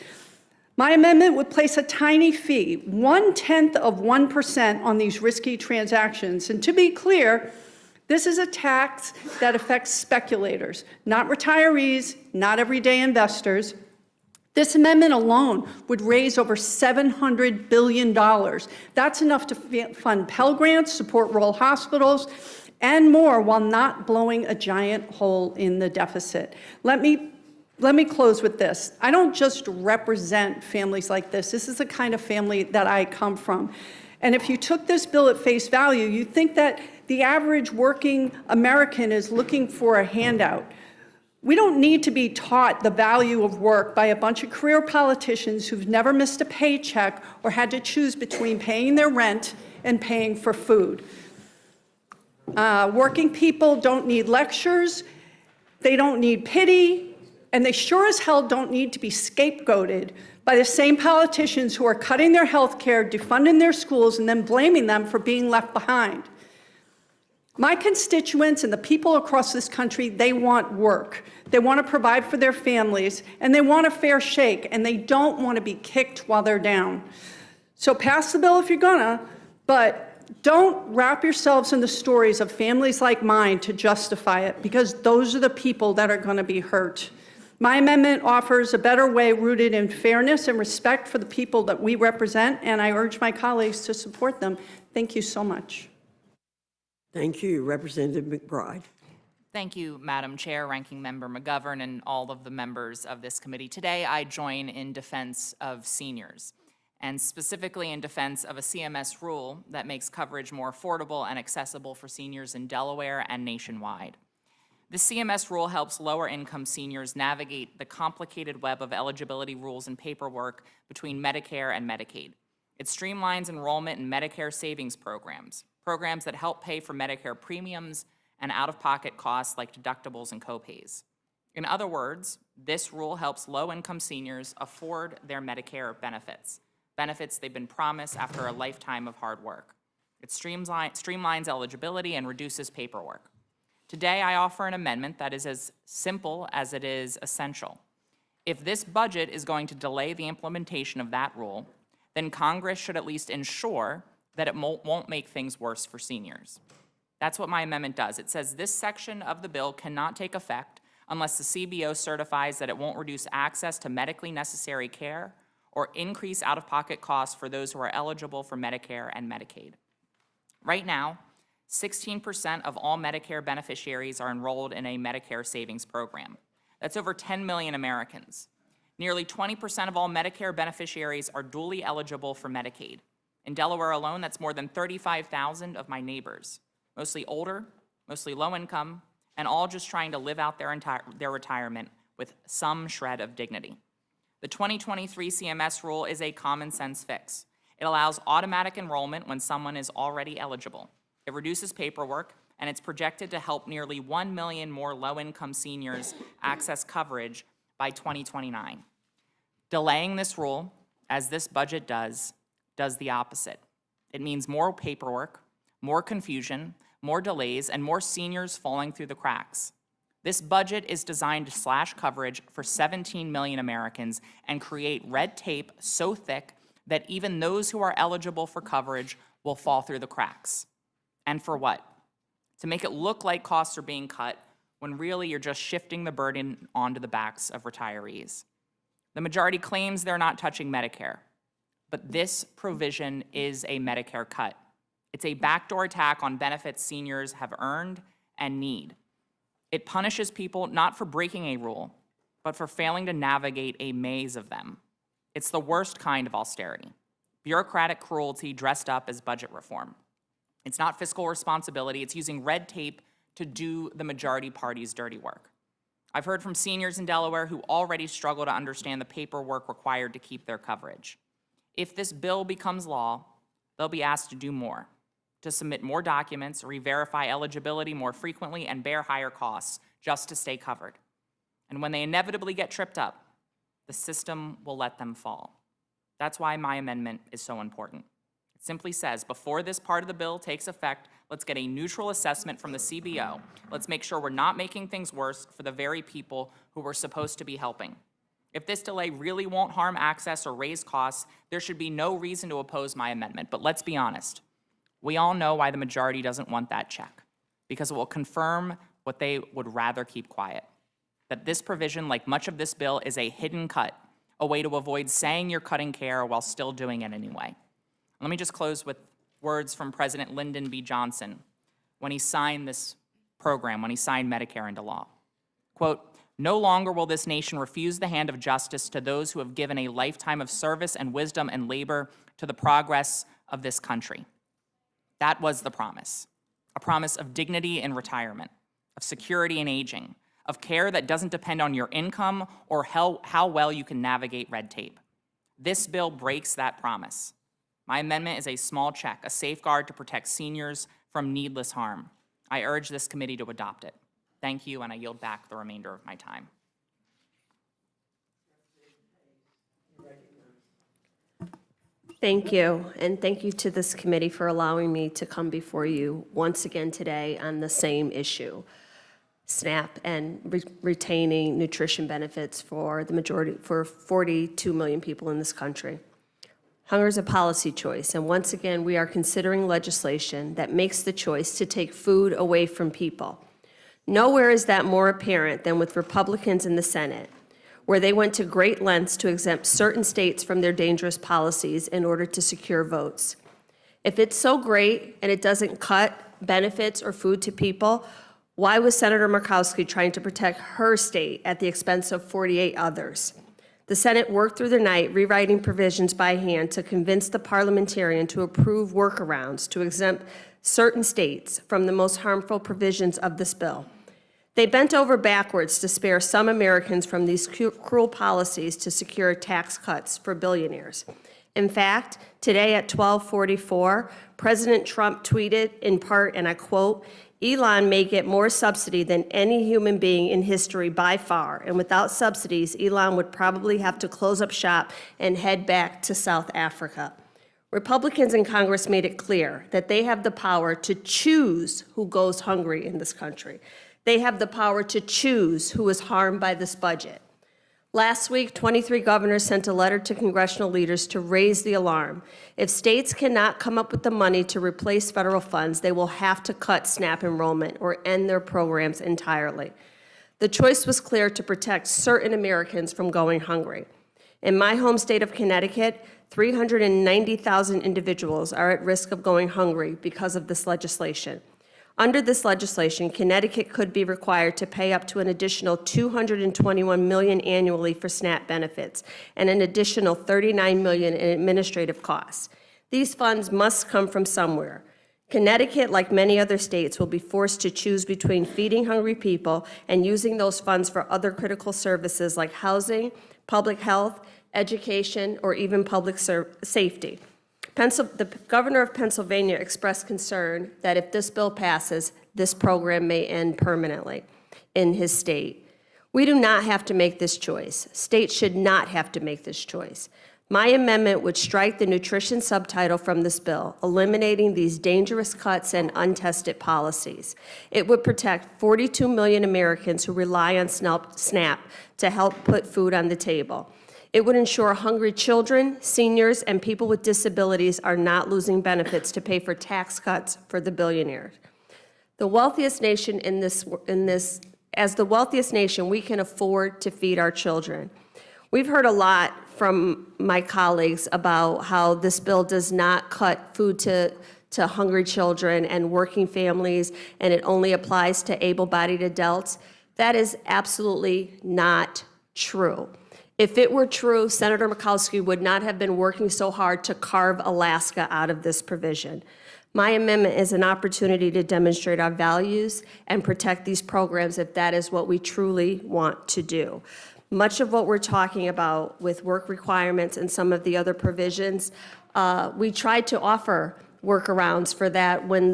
My amendment would place a tiny fee, 0.1% on these risky transactions. And to be clear, this is a tax that affects speculators, not retirees, not everyday investors. This amendment alone would raise over $700 billion. That's enough to fund Pell Grants, support rural hospitals, and more, while not blowing a giant hole in the deficit. Let me close with this. I don't just represent families like this. This is the kind of family that I come from. And if you took this bill at face value, you'd think that the average working American is looking for a handout. We don't need to be taught the value of work by a bunch of career politicians who've never missed a paycheck or had to choose between paying their rent and paying for food. Working people don't need lectures, they don't need pity, and they sure as hell don't need to be scapegoated by the same politicians who are cutting their health care, defunding their schools, and then blaming them for being left behind. My constituents and the people across this country, they want work. They want to provide for their families, and they want a fair shake, and they don't want to be kicked while they're down. So pass the bill if you're gonna, but don't wrap yourselves in the stories of families like mine to justify it, because those are the people that are going to be hurt. My amendment offers a better way rooted in fairness and respect for the people that we represent, and I urge my colleagues to support them. Thank you so much. Thank you, Representative McBride. Thank you, Madam Chair, Ranking Member McGovern, and all of the members of this committee. Today, I join in defense of seniors, and specifically in defense of a CMS rule that makes coverage more affordable and accessible for seniors in Delaware and nationwide. The CMS rule helps lower-income seniors navigate the complicated web of eligibility rules and paperwork between Medicare and Medicaid. It streamlines enrollment in Medicare savings programs that help pay for Medicare premiums and out-of-pocket costs like deductibles and copays. In other words, this rule helps low-income seniors afford their Medicare benefits they've been promised after a lifetime of hard work. It streamlines eligibility and reduces paperwork. Today, I offer an amendment that is as simple as it is essential. If this budget is going to delay the implementation of that rule, then Congress should at least ensure that it won't make things worse for seniors. That's what my amendment does. It says this section of the bill cannot take effect unless the CBO certifies that it won't reduce access to medically necessary care or increase out-of-pocket costs for those who are eligible for Medicare and Medicaid. Right now, 16% of all Medicare beneficiaries are enrolled in a Medicare savings program. That's over 10 million Americans. Nearly 20% of all Medicare beneficiaries are dually eligible for Medicaid. In Delaware alone, that's more than 35,000 of my neighbors, mostly older, mostly low income, and all just trying to live out their retirement with some shred of dignity. The 2023 CMS rule is a common sense fix. It allows automatic enrollment when someone is already eligible. It reduces paperwork, and it's projected to help nearly 1 million more low-income seniors access coverage by 2029. Delaying this rule, as this budget does the opposite. It means more paperwork, more confusion, more delays, and more seniors falling through the cracks. This budget is designed to slash coverage for 17 million Americans and create red tape so thick that even those who are eligible for coverage will fall through the cracks. And for what? To make it look like costs are being cut when really you're just shifting the burden onto the backs of retirees. The majority claims they're not touching Medicare, but this provision is a Medicare cut. It's a backdoor attack on benefits seniors have earned and need. It punishes people not for breaking a rule, but for failing to navigate a maze of them. It's the worst kind of austerity, bureaucratic cruelty dressed up as budget reform. It's not fiscal responsibility. It's using red tape to do the majority party's dirty work. I've heard from seniors in Delaware who already struggle to understand the paperwork required to keep their coverage. If this bill becomes law, they'll be asked to do more, to submit more documents, re-verify eligibility more frequently, and bear higher costs just to stay covered. And when they inevitably get tripped up, the system will let them fall. That's why my amendment is so important. It simply says, before this part of the bill takes effect, let's get a neutral assessment from the CBO. Let's make sure we're not making things worse for the very people who we're supposed to be helping. If this delay really won't harm access or raise costs, there should be no reason to oppose my amendment. But let's be honest. We all know why the majority doesn't want that check, because it will confirm what they would rather keep quiet. That this provision, like much of this bill, is a hidden cut, a way to avoid saying you're cutting care while still doing it anyway. Let me just close with words from President Lyndon B. Johnson when he signed this program, when he signed Medicare into law. Quote, "No longer will this nation refuse the hand of justice to those who have given a lifetime of service and wisdom and labor to the progress of this country." That was the promise, a promise of dignity in retirement, of security in aging, of care that doesn't depend on your income or how well you can navigate red tape. This bill breaks that promise. My amendment is a small check, a safeguard to protect seniors from needless harm. I urge this committee to adopt it. Thank you, and I yield back the remainder of my time. Thank you, and thank you to this committee for allowing me to come before you once again today on the same issue, SNAP and retaining nutrition benefits for the majority, for 42 million people in this country. Hunger is a policy choice, and once again, we are considering legislation that makes the choice to take food away from people. Nowhere is that more apparent than with Republicans in the Senate, where they went to great lengths to exempt certain states from their dangerous policies in order to secure votes. If it's so great and it doesn't cut benefits or food to people, why was Senator Murkowski trying to protect her state at the expense of 48 others? The Senate worked through the night rewriting provisions by hand to convince the parliamentarian to approve workarounds to exempt certain states from the most harmful provisions of this bill. They bent over backwards to spare some Americans from these cruel policies to secure tax cuts for billionaires. In fact, today at 12:44, President Trump tweeted in part, and I quote, "Elon may get more subsidy than any human being in history by far, and without subsidies, Elon would probably have to close up shop and head back to South Africa." Republicans in Congress made it clear that they have the power to choose who goes hungry in this country. They have the power to choose who is harmed by this budget. Last week, 23 governors sent a letter to congressional leaders to raise the alarm. If states cannot come up with the money to replace federal funds, they will have to cut SNAP enrollment or end their programs entirely. The choice was clear to protect certain Americans from going hungry. In my home state of Connecticut, 390,000 individuals are at risk of going hungry because of this legislation. Under this legislation, Connecticut could be required to pay up to an additional $221 million annually for SNAP benefits and an additional $39 million in administrative costs. These funds must come from somewhere. Connecticut, like many other states, will be forced to choose between feeding hungry people and using those funds for other critical services like housing, public health, education, or even public safety. The governor of Pennsylvania expressed concern that if this bill passes, this program may end permanently in his state. We do not have to make this choice. States should not have to make this choice. My amendment would strike the nutrition subtitle from this bill, eliminating these dangerous cuts and untested policies. It would protect 42 million Americans who rely on SNAP to help put food on the table. It would ensure hungry children, seniors, and people with disabilities are not losing benefits to pay for tax cuts for the billionaires. The wealthiest nation as the wealthiest nation, we can afford to feed our children. We've heard a lot from my colleagues about how this bill does not cut food to hungry children and working families, and it only applies to able-bodied adults. That is absolutely not true. If it were true, Senator Murkowski would not have been working so hard to carve Alaska out of this provision. My amendment is an opportunity to demonstrate our values and protect these programs if that is what we truly want to do. Much of what we're talking about with work requirements and some of the other provisions, we tried to offer workarounds for that when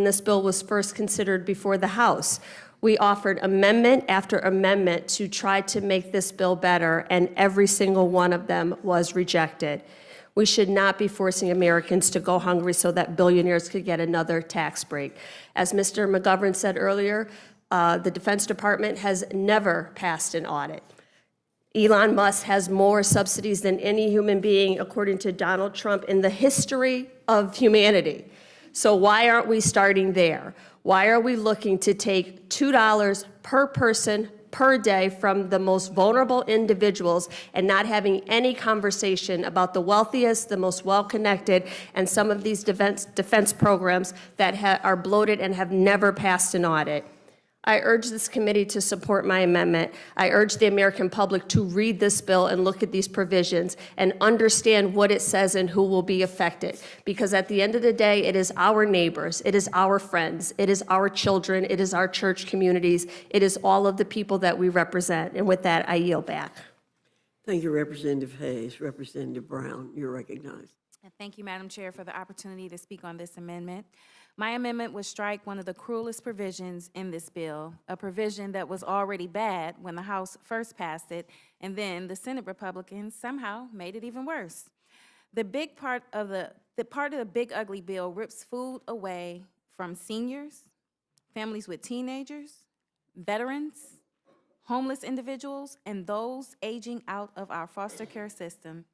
this bill was first considered before the House. We offered amendment after amendment to try to make this bill better, and every single one of them was rejected. We should not be forcing Americans to go hungry so that billionaires could get another tax break. As Mr. McGovern said earlier, the Defense Department has never passed an audit. Elon Musk has more subsidies than any human being, according to Donald Trump, in the history of humanity. So why aren't we starting there? Why are we looking to take $2 per person per day from the most vulnerable individuals and not having any conversation about the wealthiest, the most well-connected, and some of these defense programs that are bloated and have never passed an audit? I urge this committee to support my amendment. I urge the American public to read this bill and look at these provisions and understand what it says and who will be affected. Because at the end of the day, it is our neighbors, it is our friends, it is our children, it is our church communities, it is all of the people that we represent. And with that, I yield back. Thank you, Representative Hayes. Representative Brown, you're recognized. Thank you, Madam Chair, for the opportunity to speak on this amendment. My amendment would strike one of the cruelest provisions in this bill, a provision that was already bad when the House first passed it, and then the Senate Republicans somehow made it even worse. The part of the big ugly bill rips food away from seniors, families with teenagers, veterans, homeless individuals, and those aging out of our foster care system,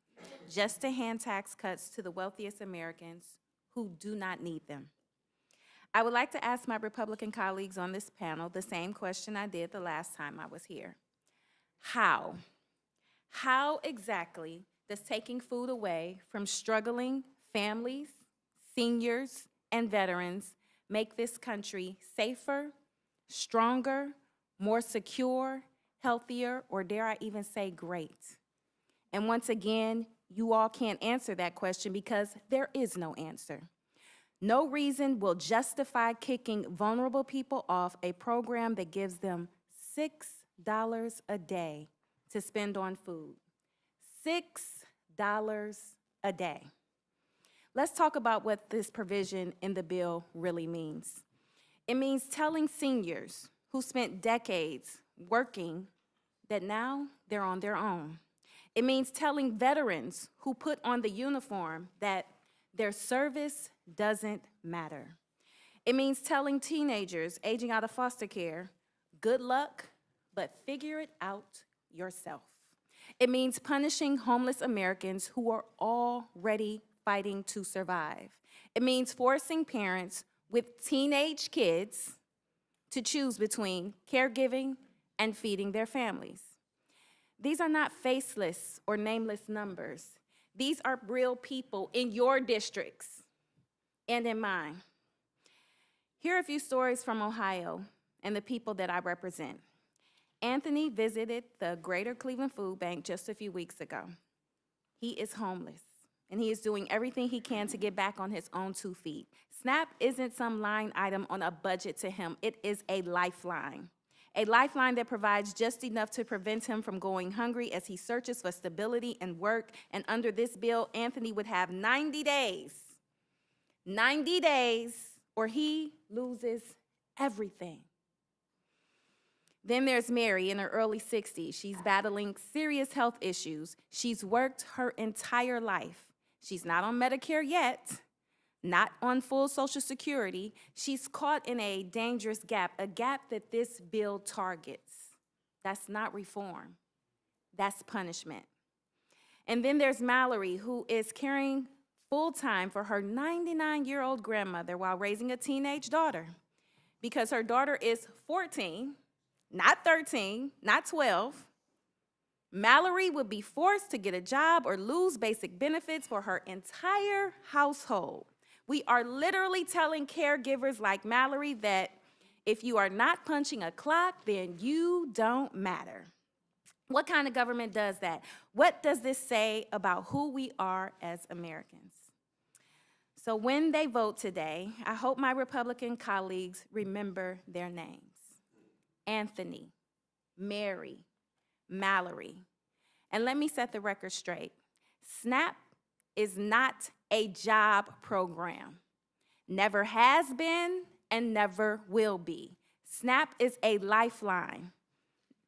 just to hand tax cuts to the wealthiest Americans who do not need them. I would like to ask my Republican colleagues on this panel the same question I did the last time I was here. How? How exactly does taking food away from struggling families, seniors, and veterans make this country safer, stronger, more secure, healthier, or dare I even say great? And once again, you all can't answer that question because there is no answer. No reason will justify kicking vulnerable people off a program that gives them $6 a day to spend on food. $6 a day. Let's talk about what this provision in the bill really means. It means telling seniors who spent decades working that now they're on their own. It means telling veterans who put on the uniform that their service doesn't matter. It means telling teenagers aging out of foster care, good luck, but figure it out yourself. It means punishing homeless Americans who are already fighting to survive. It means forcing parents with teenage kids to choose between caregiving and feeding their families. These are not faceless or nameless numbers. These are real people in your districts and in mine. Here are a few stories from Ohio and the people that I represent. Anthony visited the Greater Cleveland Food Bank just a few weeks ago. He is homeless, and he is doing everything he can to get back on his own 2 feet. SNAP isn't some line item on a budget to him. It is a lifeline that provides just enough to prevent him from going hungry as he searches for stability and work. And under this bill, Anthony would have 90 days, or he loses everything. Then there's Mary in her early 60s. She's battling serious health issues. She's worked her entire life. She's not on Medicare yet, not on full Social Security. She's caught in a dangerous gap, a gap that this bill targets. That's not reform. That's punishment. And then there's Mallory, who is caring full-time for her 99-year-old grandmother while raising a teenage daughter. Because her daughter is 14, not 13, not 12. Mallory would be forced to get a job or lose basic benefits for her entire household. We are literally telling caregivers like Mallory that if you are not punching a clock, then you don't matter. What kind of government does that? What does this say about who we are as Americans? So when they vote today, I hope my Republican colleagues remember their names. Anthony, Mary, Mallory. And let me set the record straight. SNAP is not a job program. Never has been and never will be. SNAP is a lifeline,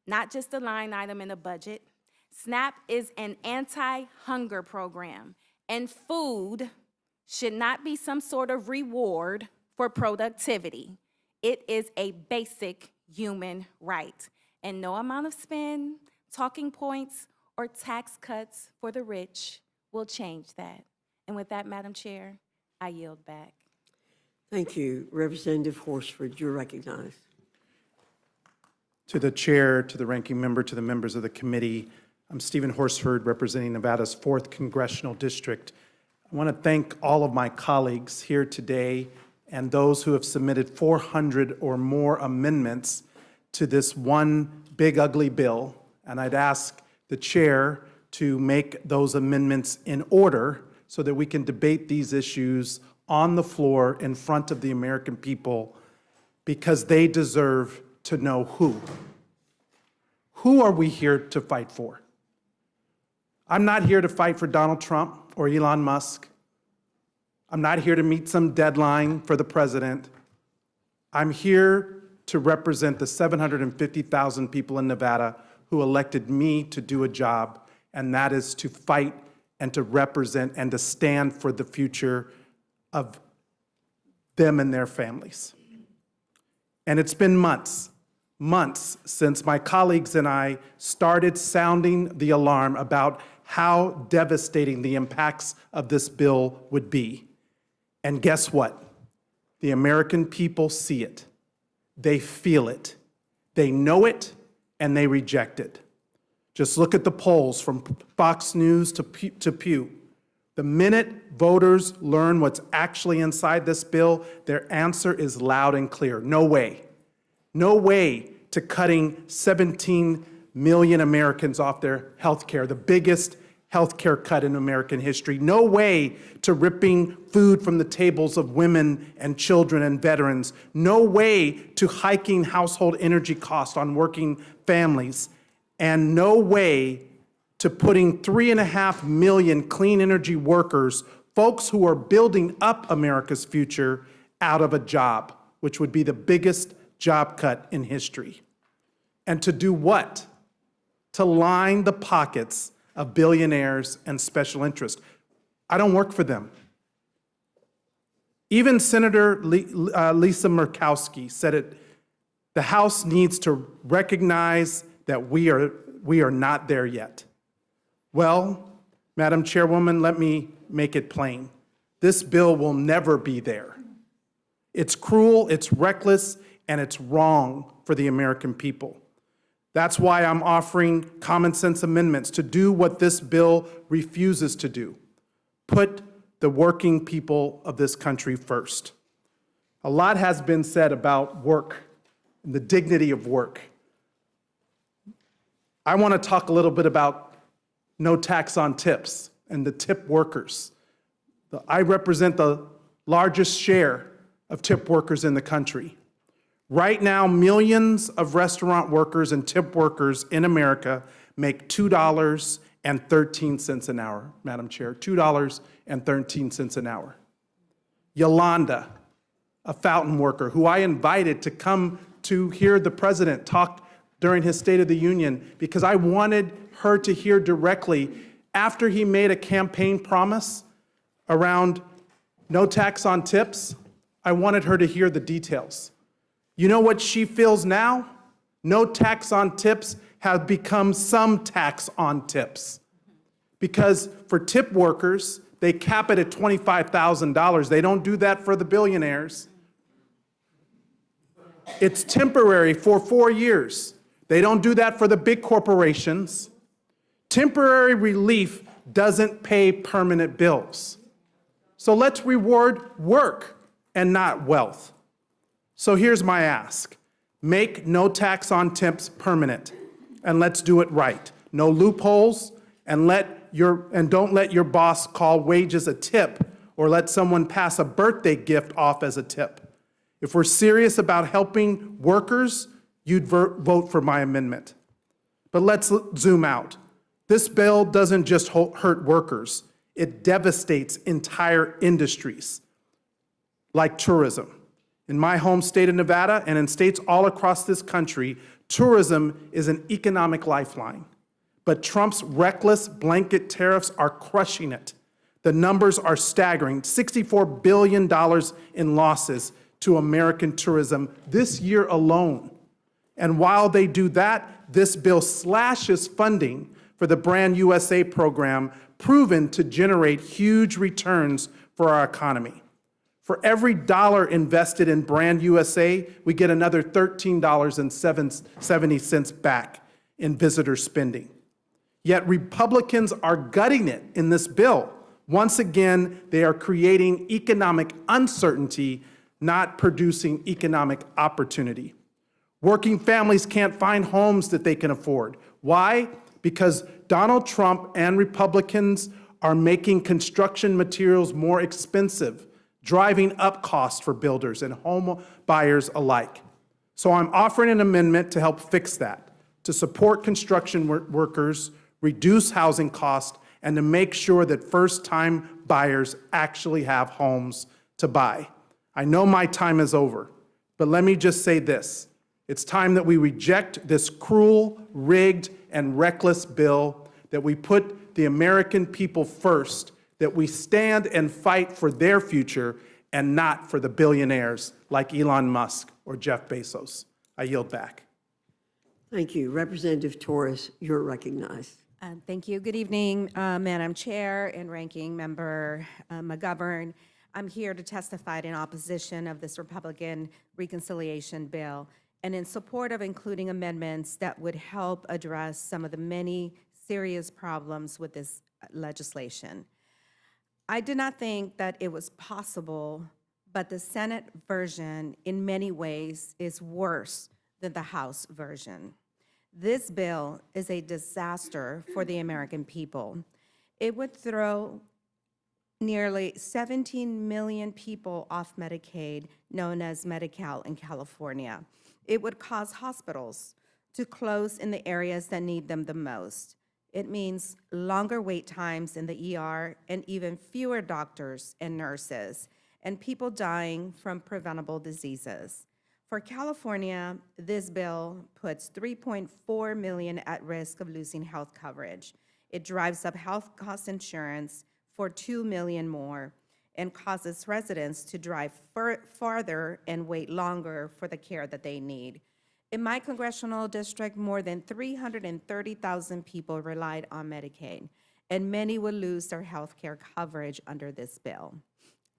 not just a line item in a budget. SNAP is an anti-hunger program, and food should not be some sort of reward for productivity. It is a basic human right, and no amount of spin, talking points, or tax cuts for the rich will change that. And with that, Madam Chair, I yield back. Thank you. Representative Horsford, you're recognized. To the chair, to the ranking member, to the members of the committee, I'm Stephen Horsford, representing Nevada's 4th Congressional District. I want to thank all of my colleagues here today and those who have submitted 400 or more amendments to this one big ugly bill. And I'd ask the chair to make those amendments in order so that we can debate these issues on the floor in front of the American people, because they deserve to know who. Who are we here to fight for? I'm not here to fight for Donald Trump or Elon Musk. I'm not here to meet some deadline for the president. I'm here to represent the 750,000 people in Nevada who elected me to do a job, and that is to fight and to represent and to stand for the future of them and their families. And it's been months since my colleagues and I started sounding the alarm about how devastating the impacts of this bill would be. And guess what? The American people see it. They feel it. They know it, and they reject it. Just look at the polls from Fox News to Pew. The minute voters learn what's actually inside this bill, their answer is loud and clear. No way. No way to cutting 17 million Americans off their health care, the biggest health care cut in American history. No way to ripping food from the tables of women and children and veterans. No way to hiking household energy costs on working families. And no way to putting 3.5 million clean energy workers, folks who are building up America's future, out of a job, which would be the biggest job cut in history. And to do what? To line the pockets of billionaires and special interests. I don't work for them. Even Senator Lisa Murkowski said it. The House needs to recognize that we are not there yet. Well, Madam Chairwoman, let me make it plain. This bill will never be there. It's cruel, it's reckless, and it's wrong for the American people. That's why I'm offering common sense amendments to do what this bill refuses to do. Put the working people of this country first. A lot has been said about work and the dignity of work. I want to talk a little bit about no tax on tips and the tip workers. I represent the largest share of tip workers in the country. Right now, millions of restaurant workers and tip workers in America make $2.13 an hour, Madam Chair, $2.13 an hour. Yolanda, a fountain worker who I invited to come to hear the president talk during his State of the Union because I wanted her to hear directly after he made a campaign promise around no tax on tips. I wanted her to hear the details. You know what she feels now? No tax on tips has become some tax on tips. Because for tip workers, they cap it at $25,000. They don't do that for the billionaires. It's temporary for 4 years. They don't do that for the big corporations. Temporary relief doesn't pay permanent bills. So let's reward work and not wealth. So here's my ask. Make no tax on tips permanent, and let's do it right. No loopholes, and don't let your boss call wages a tip or let someone pass a birthday gift off as a tip. If we're serious about helping workers, you'd vote for my amendment. But let's zoom out. This bill doesn't just hurt workers, it devastates entire industries, like tourism. In my home state of Nevada and in states all across this country, tourism is an economic lifeline. But Trump's reckless blanket tariffs are crushing it. The numbers are staggering, $64 billion in losses to American tourism this year alone. And while they do that, this bill slashes funding for the Brand USA program, proven to generate huge returns for our economy. For every dollar invested in Brand USA, we get another $13.70 back in visitor spending. Yet Republicans are gutting it in this bill. Once again, they are creating economic uncertainty, not producing economic opportunity. Working families can't find homes that they can afford. Why? Because Donald Trump and Republicans are making construction materials more expensive, driving up costs for builders and home buyers alike. So I'm offering an amendment to help fix that, to support construction workers, reduce housing costs, and to make sure that first-time buyers actually have homes to buy. I know my time is over, but let me just say this. It's time that we reject this cruel, rigged, and reckless bill, that we put the American people first, that we stand and fight for their future and not for the billionaires like Elon Musk or Jeff Bezos. I yield back. Thank you. Representative Torres, you're recognized. Thank you. Good evening, Madam Chair and Ranking Member McGovern. I'm here to testify in opposition of this Republican reconciliation bill and in support of including amendments that would help address some of the many serious problems with this legislation. I did not think that it was possible, but the Senate version in many ways is worse than the House version. This bill is a disaster for the American people. It would throw nearly 17 million people off Medicaid, known as Medi-Cal in California. It would cause hospitals to close in the areas that need them the most. It means longer wait times in the ER and even fewer doctors and nurses, and people dying from preventable diseases. For California, this bill puts 3.4 million at risk of losing health coverage. It drives up health cost insurance for 2 million more and causes residents to drive farther and wait longer for the care that they need. In my congressional district, more than 330,000 people relied on Medicaid, and many will lose their health care coverage under this bill.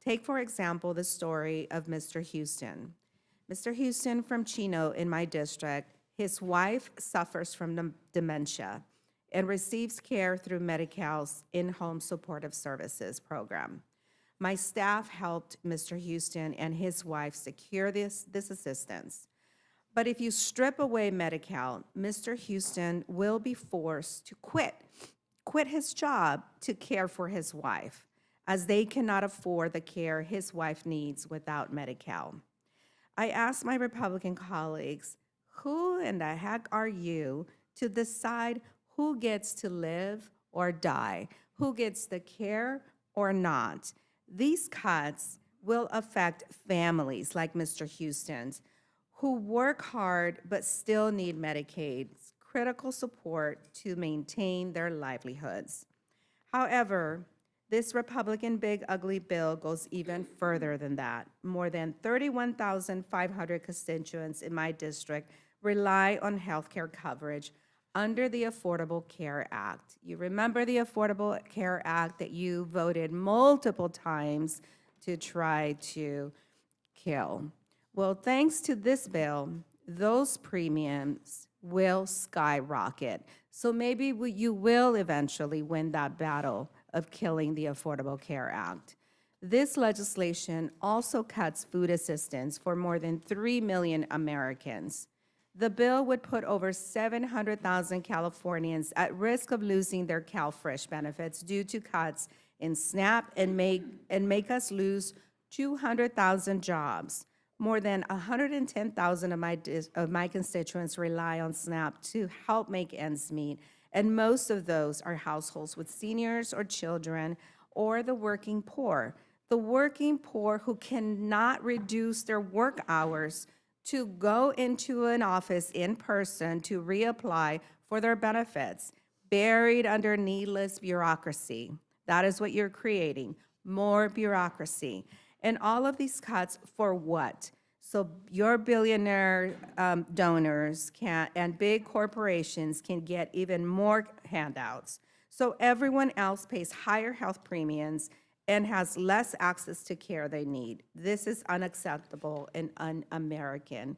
Take, for example, the story of Mr. Houston. Mr. Houston from Chino in my district, his wife suffers from dementia and receives care through Medi-Cal's in-home supportive services program. My staff helped Mr. Houston and his wife secure this assistance. But if you strip away Medi-Cal, Mr. Houston will be forced to quit his job to care for his wife, as they cannot afford the care his wife needs without Medi-Cal. I asked my Republican colleagues, who in the heck are you to decide who gets to live or die, who gets the care or not? These cuts will affect families like Mr. Houston's, who work hard but still need Medicaid's critical support to maintain their livelihoods. However, this Republican big ugly bill goes even further than that. More than 31,500 constituents in my district rely on health care coverage under the Affordable Care Act. You remember the Affordable Care Act that you voted multiple times to try to kill. Well, thanks to this bill, those premiums will skyrocket. So maybe you will eventually win that battle of killing the Affordable Care Act. This legislation also cuts food assistance for more than 3 million Americans. The bill would put over 700,000 Californians at risk of losing their CalFresh benefits due to cuts in SNAP and make us lose 200,000 jobs. More than 110,000 of my constituents rely on SNAP to help make ends meet, and most of those are households with seniors or children or the working poor. The working poor who cannot reduce their work hours to go into an office in person to reapply for their benefits, buried under needless bureaucracy. That is what you're creating, more bureaucracy. And all of these cuts for what? So your billionaire donors and big corporations can get even more handouts. So everyone else pays higher health premiums and has less access to care they need. This is unacceptable and un-American.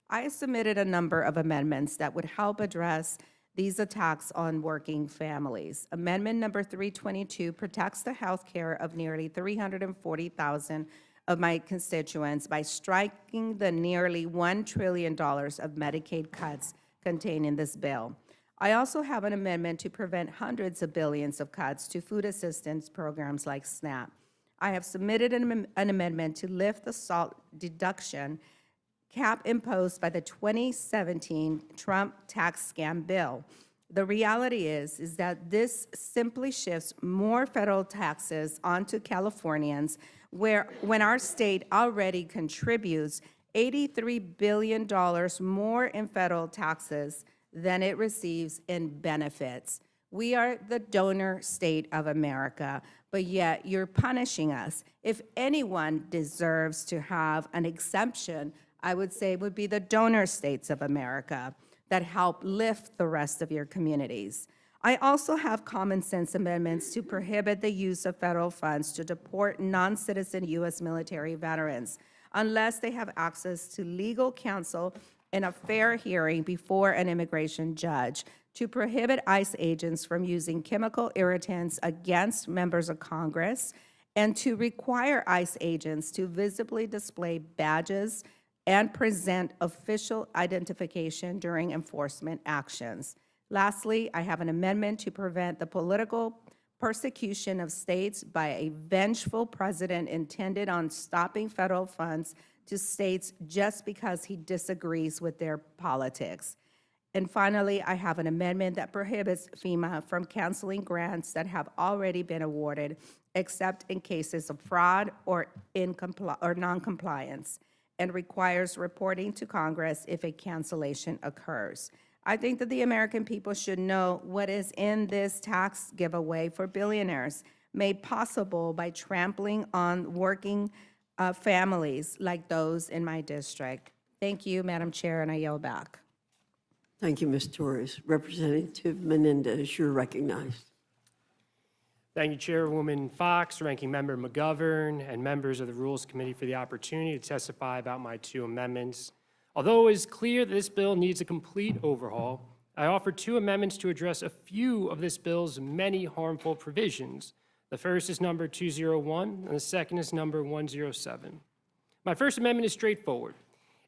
I submitted a number of amendments that would help address these attacks on working families. Amendment number 322 protects the health care of nearly 340,000 of my constituents by striking the nearly $1 trillion of Medicaid cuts contained in this bill. I also have an amendment to prevent hundreds of billions of cuts to food assistance programs like SNAP. I have submitted an amendment to lift the SALT deduction cap imposed by the 2017 Trump tax scam bill. The reality is that this simply shifts more federal taxes onto Californians, when our state already contributes $83 billion more in federal taxes than it receives in benefits. We are the donor state of America, but yet you're punishing us. If anyone deserves to have an exemption, I would say it would be the donor states of America that help lift the rest of your communities. I also have common sense amendments to prohibit the use of federal funds to deport non-citizen U.S. military veterans unless they have access to legal counsel and a fair hearing before an immigration judge, to prohibit ICE agents from using chemical irritants against members of Congress, and to require ICE agents to visibly display badges and present official identification during enforcement actions. Lastly, I have an amendment to prevent the political persecution of states by a vengeful president intended on stopping federal funds to states just because he disagrees with their politics. And finally, I have an amendment that prohibits FEMA from canceling grants that have already been awarded, except in cases of fraud or noncompliance, and requires reporting to Congress if a cancellation occurs. I think that the American people should know what is in this tax giveaway for billionaires, made possible by trampling on working families like those in my district. Thank you, Madam Chair, and I yield back. Thank you, Ms. Torres. Representative Menendez, you're recognized. Thank you, Chairwoman Fox, Ranking Member McGovern, and members of the Rules Committee for the opportunity to testify about my two amendments. Although it is clear that this bill needs a complete overhaul, I offer two amendments to address a few of this bill's many harmful provisions. The first is number 201, and the second is number 107. My first amendment is straightforward.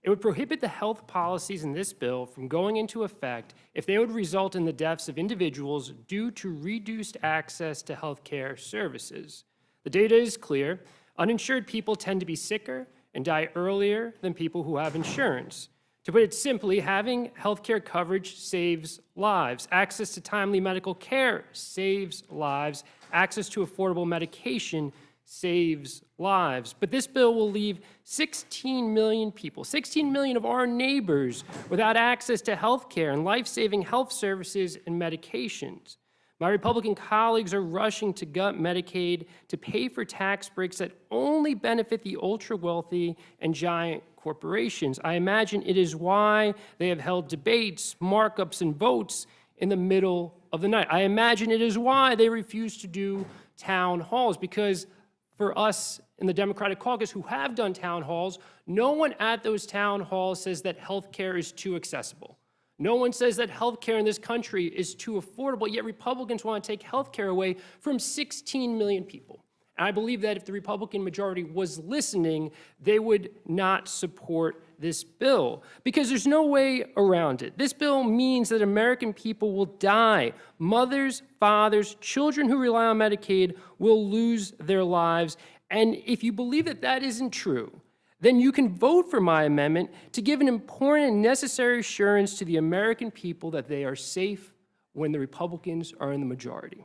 It would prohibit the health policies in this bill from going into effect if they would result in the deaths of individuals due to reduced access to health care services. The data is clear. Uninsured people tend to be sicker and die earlier than people who have insurance. To put it simply, having health care coverage saves lives. Access to timely medical care saves lives. Access to affordable medication saves lives. But this bill will leave 16 million people, 16 million of our neighbors, without access to health care and life-saving health services and medications. My Republican colleagues are rushing to gut Medicaid to pay for tax breaks that only benefit the ultra-wealthy and giant corporations. I imagine it is why they have held debates, markups, and votes in the middle of the night. I imagine it is why they refuse to do town halls, because for us in the Democratic caucus who have done town halls, no one at those town halls says that health care is too accessible. No one says that health care in this country is too affordable, yet Republicans want to take health care away from 16 million people. And I believe that if the Republican majority was listening, they would not support this bill, because there's no way around it. This bill means that American people will die. Mothers, fathers, children who rely on Medicaid will lose their lives. And if you believe that that isn't true, then you can vote for my amendment to give an important and necessary assurance to the American people that they are safe when the Republicans are in the majority.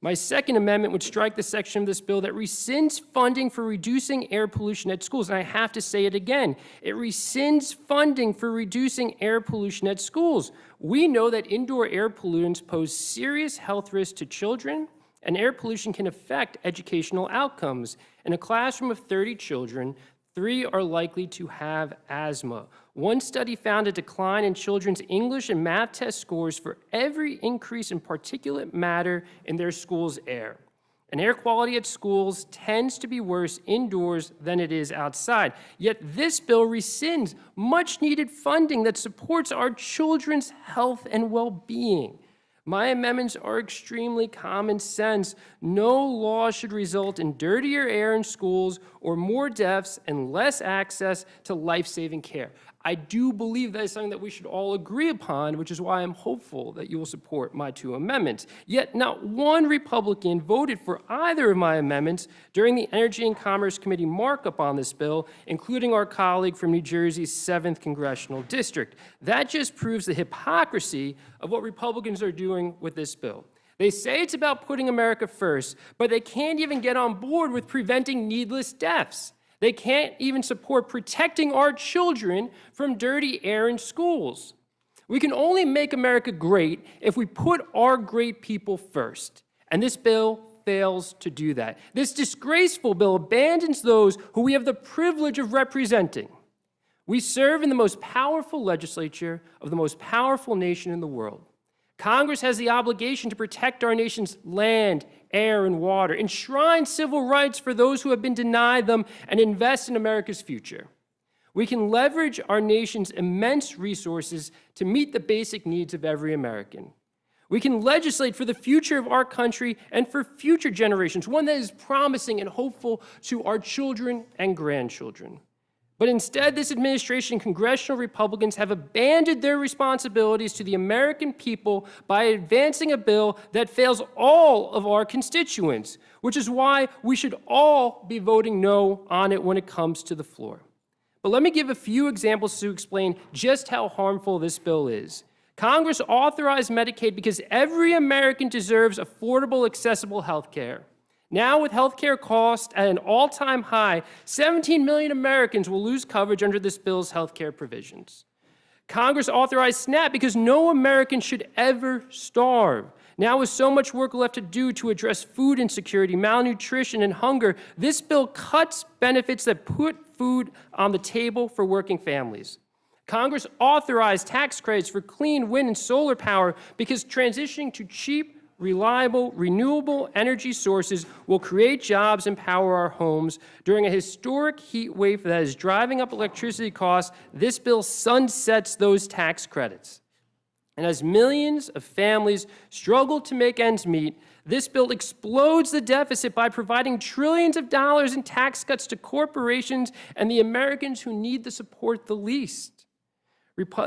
My second amendment would strike the section of this bill that rescinds funding for reducing air pollution at schools. And I have to say it again. It rescinds funding for reducing air pollution at schools. We know that indoor air pollutants pose serious health risks to children, and air pollution can affect educational outcomes. In a classroom of 30 children, 3 are likely to have asthma. One study found a decline in children's English and math test scores for every increase in particulate matter in their school's air. And air quality at schools tends to be worse indoors than it is outside. Yet this bill rescinds much-needed funding that supports our children's health and well-being. My amendments are extremely common sense. No law should result in dirtier air in schools or more deaths and less access to life-saving care. I do believe that is something that we should all agree upon, which is why I'm hopeful that you will support my 2 amendments. Yet not one Republican voted for either of my amendments during the Energy and Commerce Committee markup on this bill, including our colleague from New Jersey's 7th Congressional District. That just proves the hypocrisy of what Republicans are doing with this bill. They say it's about putting America first, but they can't even get on board with preventing needless deaths. They can't even support protecting our children from dirty air in schools. We can only make America great if we put our great people first. And this bill fails to do that. This disgraceful bill abandons those who we have the privilege of representing. We serve in the most powerful legislature of the most powerful nation in the world. Congress has the obligation to protect our nation's land, air, and water, enshrine civil rights for those who have been denied them, and invest in America's future. We can leverage our nation's immense resources to meet the basic needs of every American. We can legislate for the future of our country and for future generations, one that is promising and hopeful to our children and grandchildren. But instead, this administration and congressional Republicans have abandoned their responsibilities to the American people by advancing a bill that fails all of our constituents, which is why we should all be voting no on it when it comes to the floor. But let me give a few examples to explain just how harmful this bill is. Congress authorized Medicaid because every American deserves affordable, accessible health care. Now, with health care costs at an all-time high, 17 million Americans will lose coverage under this bill's health care provisions. Congress authorized SNAP because no American should ever starve. Now, with so much work left to do to address food insecurity, malnutrition, and hunger, this bill cuts benefits that put food on the table for working families. Congress authorized tax credits for clean wind and solar power because transitioning to cheap, reliable, renewable energy sources will create jobs and power our homes. During a historic heat wave that is driving up electricity costs, this bill sunsets those tax credits. And as millions of families struggle to make ends meet, this bill explodes the deficit by providing trillions of dollars in tax cuts to corporations and the Americans who need the support the least.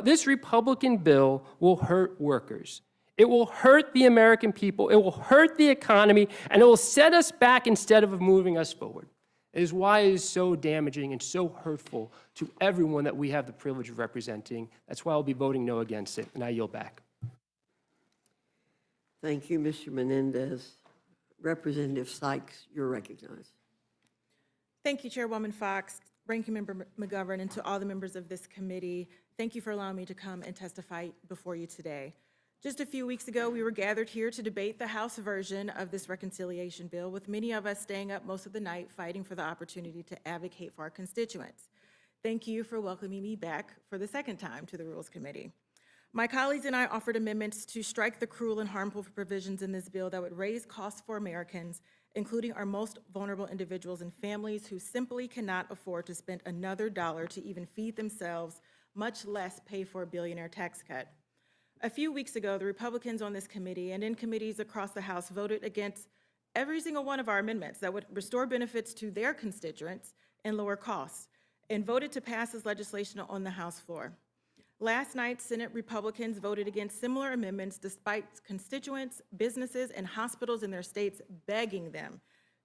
This Republican bill will hurt workers. It will hurt the American people, it will hurt the economy, and it will set us back instead of moving us forward. It is why it is so damaging and so hurtful to everyone that we have the privilege of representing. That's why I'll be voting no against it, and I yield back. Thank you, Mr. Menendez. Representative Sykes, you're recognized. Thank you, Chairwoman Fox, Ranking Member McGovern, and to all the members of this committee. Thank you for allowing me to come and testify before you today. Just a few weeks ago, we were gathered here to debate the House version of this reconciliation bill, with many of us staying up most of the night fighting for the opportunity to advocate for our constituents. Thank you for welcoming me back for the second time to the Rules Committee. My colleagues and I offered amendments to strike the cruel and harmful provisions in this bill that would raise costs for Americans, including our most vulnerable individuals and families who simply cannot afford to spend another dollar to even feed themselves, much less pay for a billionaire tax cut. A few weeks ago, the Republicans on this committee and in committees across the House voted against every single one of our amendments that would restore benefits to their constituents and lower costs. and voted to pass this legislation on the House floor. Last night, Senate Republicans voted against similar amendments despite constituents, businesses, and hospitals in their states begging them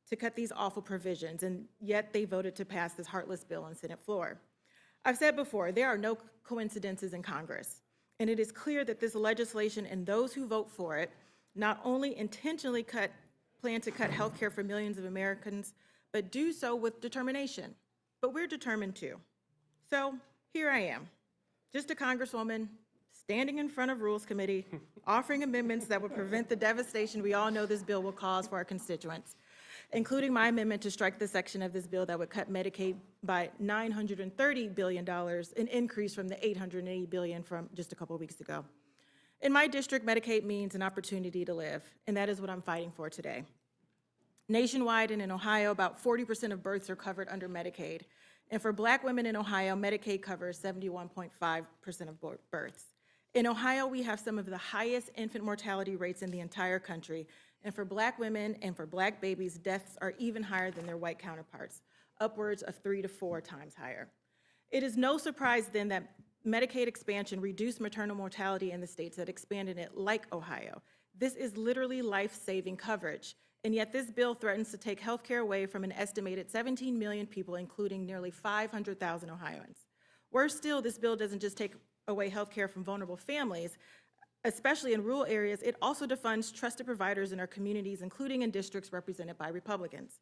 to cut these awful provisions, and yet they voted to pass this heartless bill on Senate floor. I've said before, there are no coincidences in Congress, and it is clear that this legislation and those who vote for it not only intentionally plan to cut health care for millions of Americans, but do so with determination. But we're determined too. So here I am, just a Congresswoman standing in front of Rules Committee, offering amendments that would prevent the devastation we all know this bill will cause for our constituents, including my amendment to strike the section of this bill that would cut Medicaid by $930 billion, an increase from the $880 billion from just a couple of weeks ago. In my district, Medicaid means an opportunity to live, and that is what I'm fighting for today. Nationwide and in Ohio, about 40% of births are covered under Medicaid. And for Black women in Ohio, Medicaid covers 71.5% of births. In Ohio, we have some of the highest infant mortality rates in the entire country. And for Black women and for Black babies, deaths are even higher than their white counterparts, upwards of 3 to 4 times higher. It is no surprise then that Medicaid expansion reduced maternal mortality in the states that expanded it, like Ohio. This is literally life-saving coverage. And yet this bill threatens to take health care away from an estimated 17 million people, including nearly 500,000 Ohioans. Worse still, this bill doesn't just take away health care from vulnerable families, especially in rural areas, it also defunds trusted providers in our communities, including in districts represented by Republicans.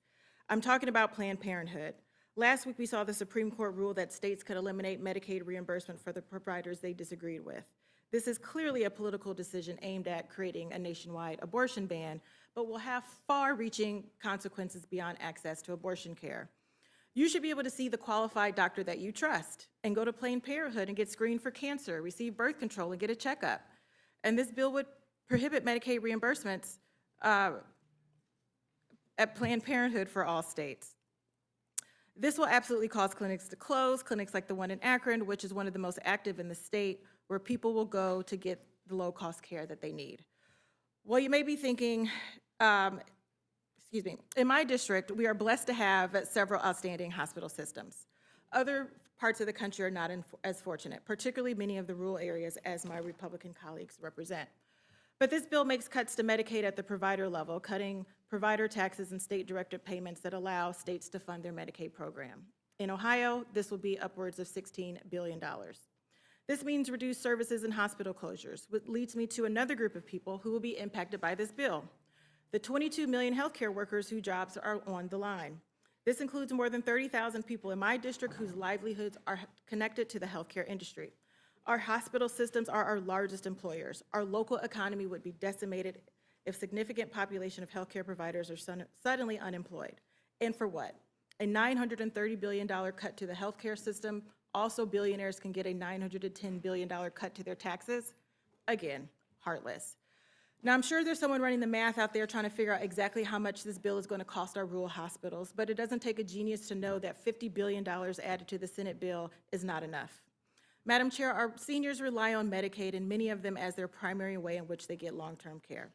I'm talking about Planned Parenthood. Last week, we saw the Supreme Court rule that states could eliminate Medicaid reimbursement for the providers they disagreed with. This is clearly a political decision aimed at creating a nationwide abortion ban, but will have far-reaching consequences beyond access to abortion care. You should be able to see the qualified doctor that you trust and go to Planned Parenthood and get screened for cancer, receive birth control, and get a checkup. And this bill would prohibit Medicaid reimbursements at Planned Parenthood for all states. This will absolutely cause clinics to close, clinics like the one in Akron, which is one of the most active in the state, where people will go to get the low-cost care that they need. Well, you may be thinking, in my district, we are blessed to have several outstanding hospital systems. Other parts of the country are not as fortunate, particularly many of the rural areas, as my Republican colleagues represent. But this bill makes cuts to Medicaid at the provider level, cutting provider taxes and state-directed payments that allow states to fund their Medicaid program. In Ohio, this will be upwards of $16 billion. This means reduced services and hospital closures, which leads me to another group of people who will be impacted by this bill, the 22 million healthcare workers whose jobs are on the line. This includes more than 30,000 people in my district whose livelihoods are connected to the healthcare industry. Our hospital systems are our largest employers. Our local economy would be decimated if significant population of healthcare providers are suddenly unemployed. And for what? A $930 billion cut to the healthcare system. Also, billionaires can get a $910 billion cut to their taxes. Again, heartless. Now, I'm sure there's someone running the math out there trying to figure out exactly how much this bill is going to cost our rural hospitals, but it doesn't take a genius to know that $50 billion added to the Senate bill is not enough. Madam Chair, our seniors rely on Medicaid, and many of them as their primary way in which they get long-term care.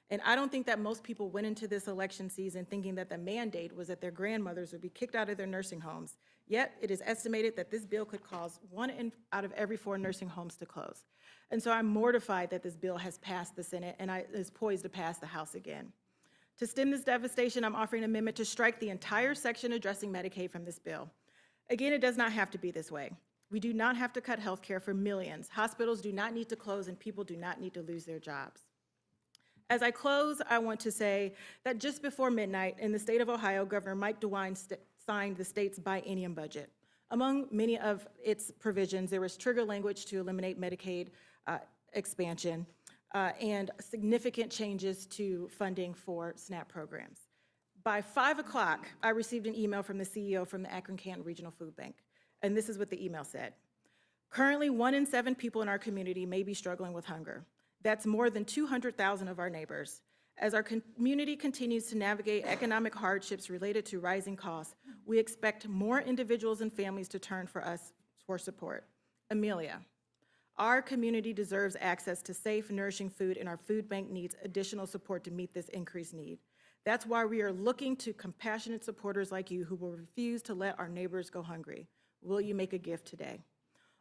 And I don't think that most people went into this election season thinking that the mandate was that their grandmothers would be kicked out of their nursing homes. Yet, it is estimated that this bill could cause 1 out of every 4 nursing homes to close. And so I'm mortified that this bill has passed the Senate and is poised to pass the House again. To stem this devastation, I'm offering an amendment to strike the entire section addressing Medicaid from this bill. Again, it does not have to be this way. We do not have to cut health care for millions. Hospitals do not need to close, and people do not need to lose their jobs. As I close, I want to say that just before midnight in the state of Ohio, Governor Mike DeWine signed the state's biennium budget. Among many of its provisions, there was trigger language to eliminate Medicaid expansion and significant changes to funding for SNAP programs. By 5 o'clock, I received an email from the CEO from the Akron-Canton Regional Food Bank, and this is what the email said. Currently, 1 in 7 people in our community may be struggling with hunger. That's more than 200,000 of our neighbors. As our community continues to navigate economic hardships related to rising costs, we expect more individuals and families to turn for us for support. Amelia, our community deserves access to safe, nourishing food, and our food bank needs additional support to meet this increased need. That's why we are looking to compassionate supporters like you who will refuse to let our neighbors go hungry. Will you make a gift today?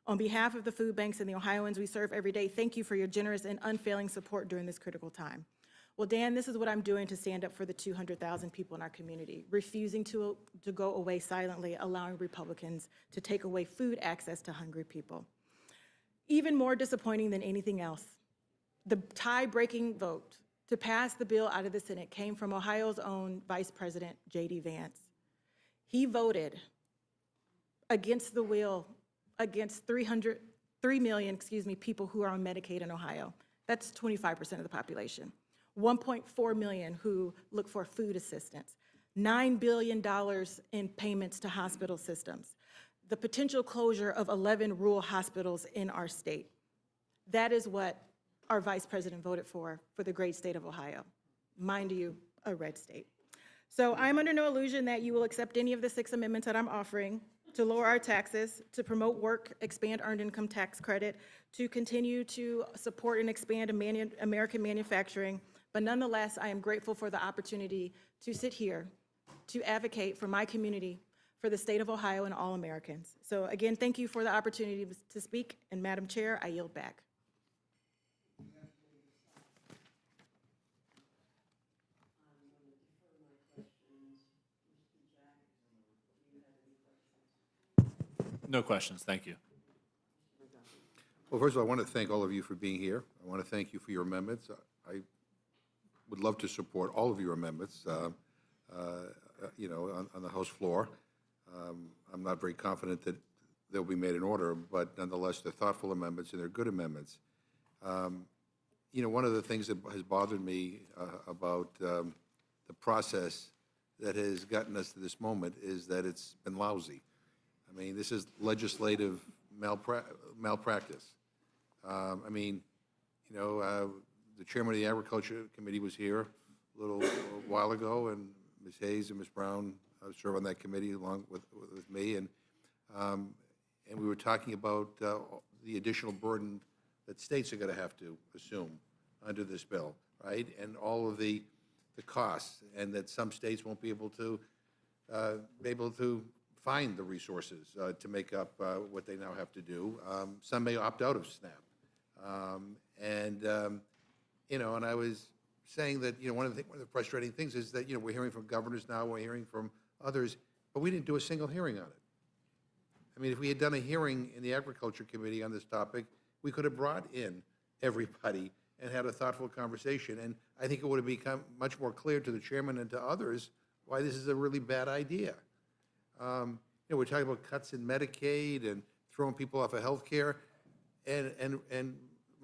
On behalf of the food banks and the Ohioans we serve every day, thank you for your generous and unfailing support during this critical time. Well, Dan, this is what I'm doing to stand up for the 200,000 people in our community, refusing to go away silently, allowing Republicans to take away food access to hungry people. Even more disappointing than anything else, the tie-breaking vote to pass the bill out of the Senate came from Ohio's own Vice President, J.D. Vance. He voted against the will, against 3 million, people who are on Medicaid in Ohio. That's 25% of the population. 1.4 million who look for food assistance. $9 billion in payments to hospital systems. The potential closure of 11 rural hospitals in our state. That is what our vice president voted for the great state of Ohio. Mind you, a red state. So I'm under no illusion that you will accept any of the 6 amendments that I'm offering to lower our taxes, to promote work, expand earned income tax credit, to continue to support and expand American manufacturing. But nonetheless, I am grateful for the opportunity to sit here, to advocate for my community, for the state of Ohio and all Americans. So again, thank you for the opportunity to speak, and Madam Chair, I yield back. No questions, thank you. Well, first of all, I want to thank all of you for being here. I want to thank you for your amendments. I would love to support all of your amendments, you know, on the House floor. I'm not very confident that they'll be made in order, but nonetheless, they're thoughtful amendments and they're good amendments. You know, one of the things that has bothered me about the process that has gotten us to this moment is that it's been lousy. I mean, this is legislative malpractice. I mean, you know, the chairman of the Agriculture Committee was here a little while ago, and Ms. Hayes and Ms. Brown serve on that committee along with me, and we were talking about the additional burden that states are going to have to assume under this bill, right? And all of the costs, and that some states won't be able to find the resources to make up what they now have to do. Some may opt out of SNAP. You know, and I was saying that, you know, one of the frustrating things is that, you know, we're hearing from governors now, we're hearing from others, but we didn't do a single hearing on it. I mean, if we had done a hearing in the Agriculture Committee on this topic, we could have brought in everybody and had a thoughtful conversation. And I think it would have become much more clear to the chairman and to others why this is a really bad idea. You know, we're talking about cuts in Medicaid and throwing people off of health care, and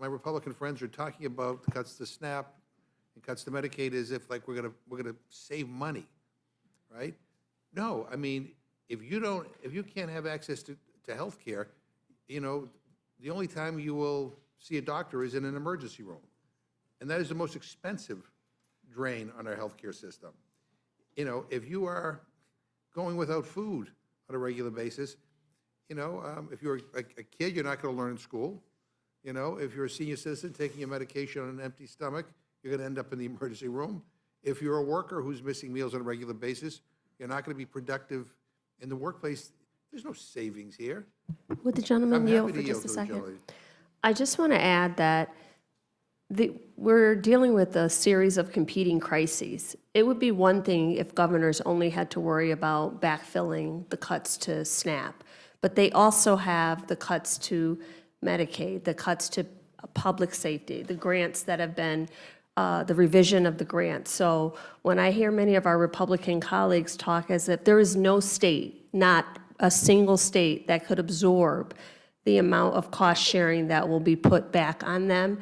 my Republican friends are talking about cuts to SNAP and cuts to Medicaid as if like we're gonna save money, right? No, I mean, if you can't have access to health care, you know, the only time you will see a doctor is in an emergency room, and that is the most expensive drain on our health care system. You know, if you are going without food on a regular basis, you know, if you're a kid, you're not going to learn in school. You know, if you're a senior citizen taking your medication on an empty stomach, you're going to end up in the emergency room. If you're a worker who's missing meals on a regular basis, you're not going to be productive in the workplace. There's no savings here. Would the gentleman I'm yield happy for to just yield a to the second? gentleman. I just want to add that we're dealing with a series of competing crises. It would be one thing if governors only had to worry about backfilling the cuts to SNAP, but they also have the cuts to Medicaid, the cuts to public safety, the grants that have been, the revision of the grants. So when I hear many of our Republican colleagues talk as if there is no state, not a single state, that could absorb the amount of cost sharing that will be put back on them.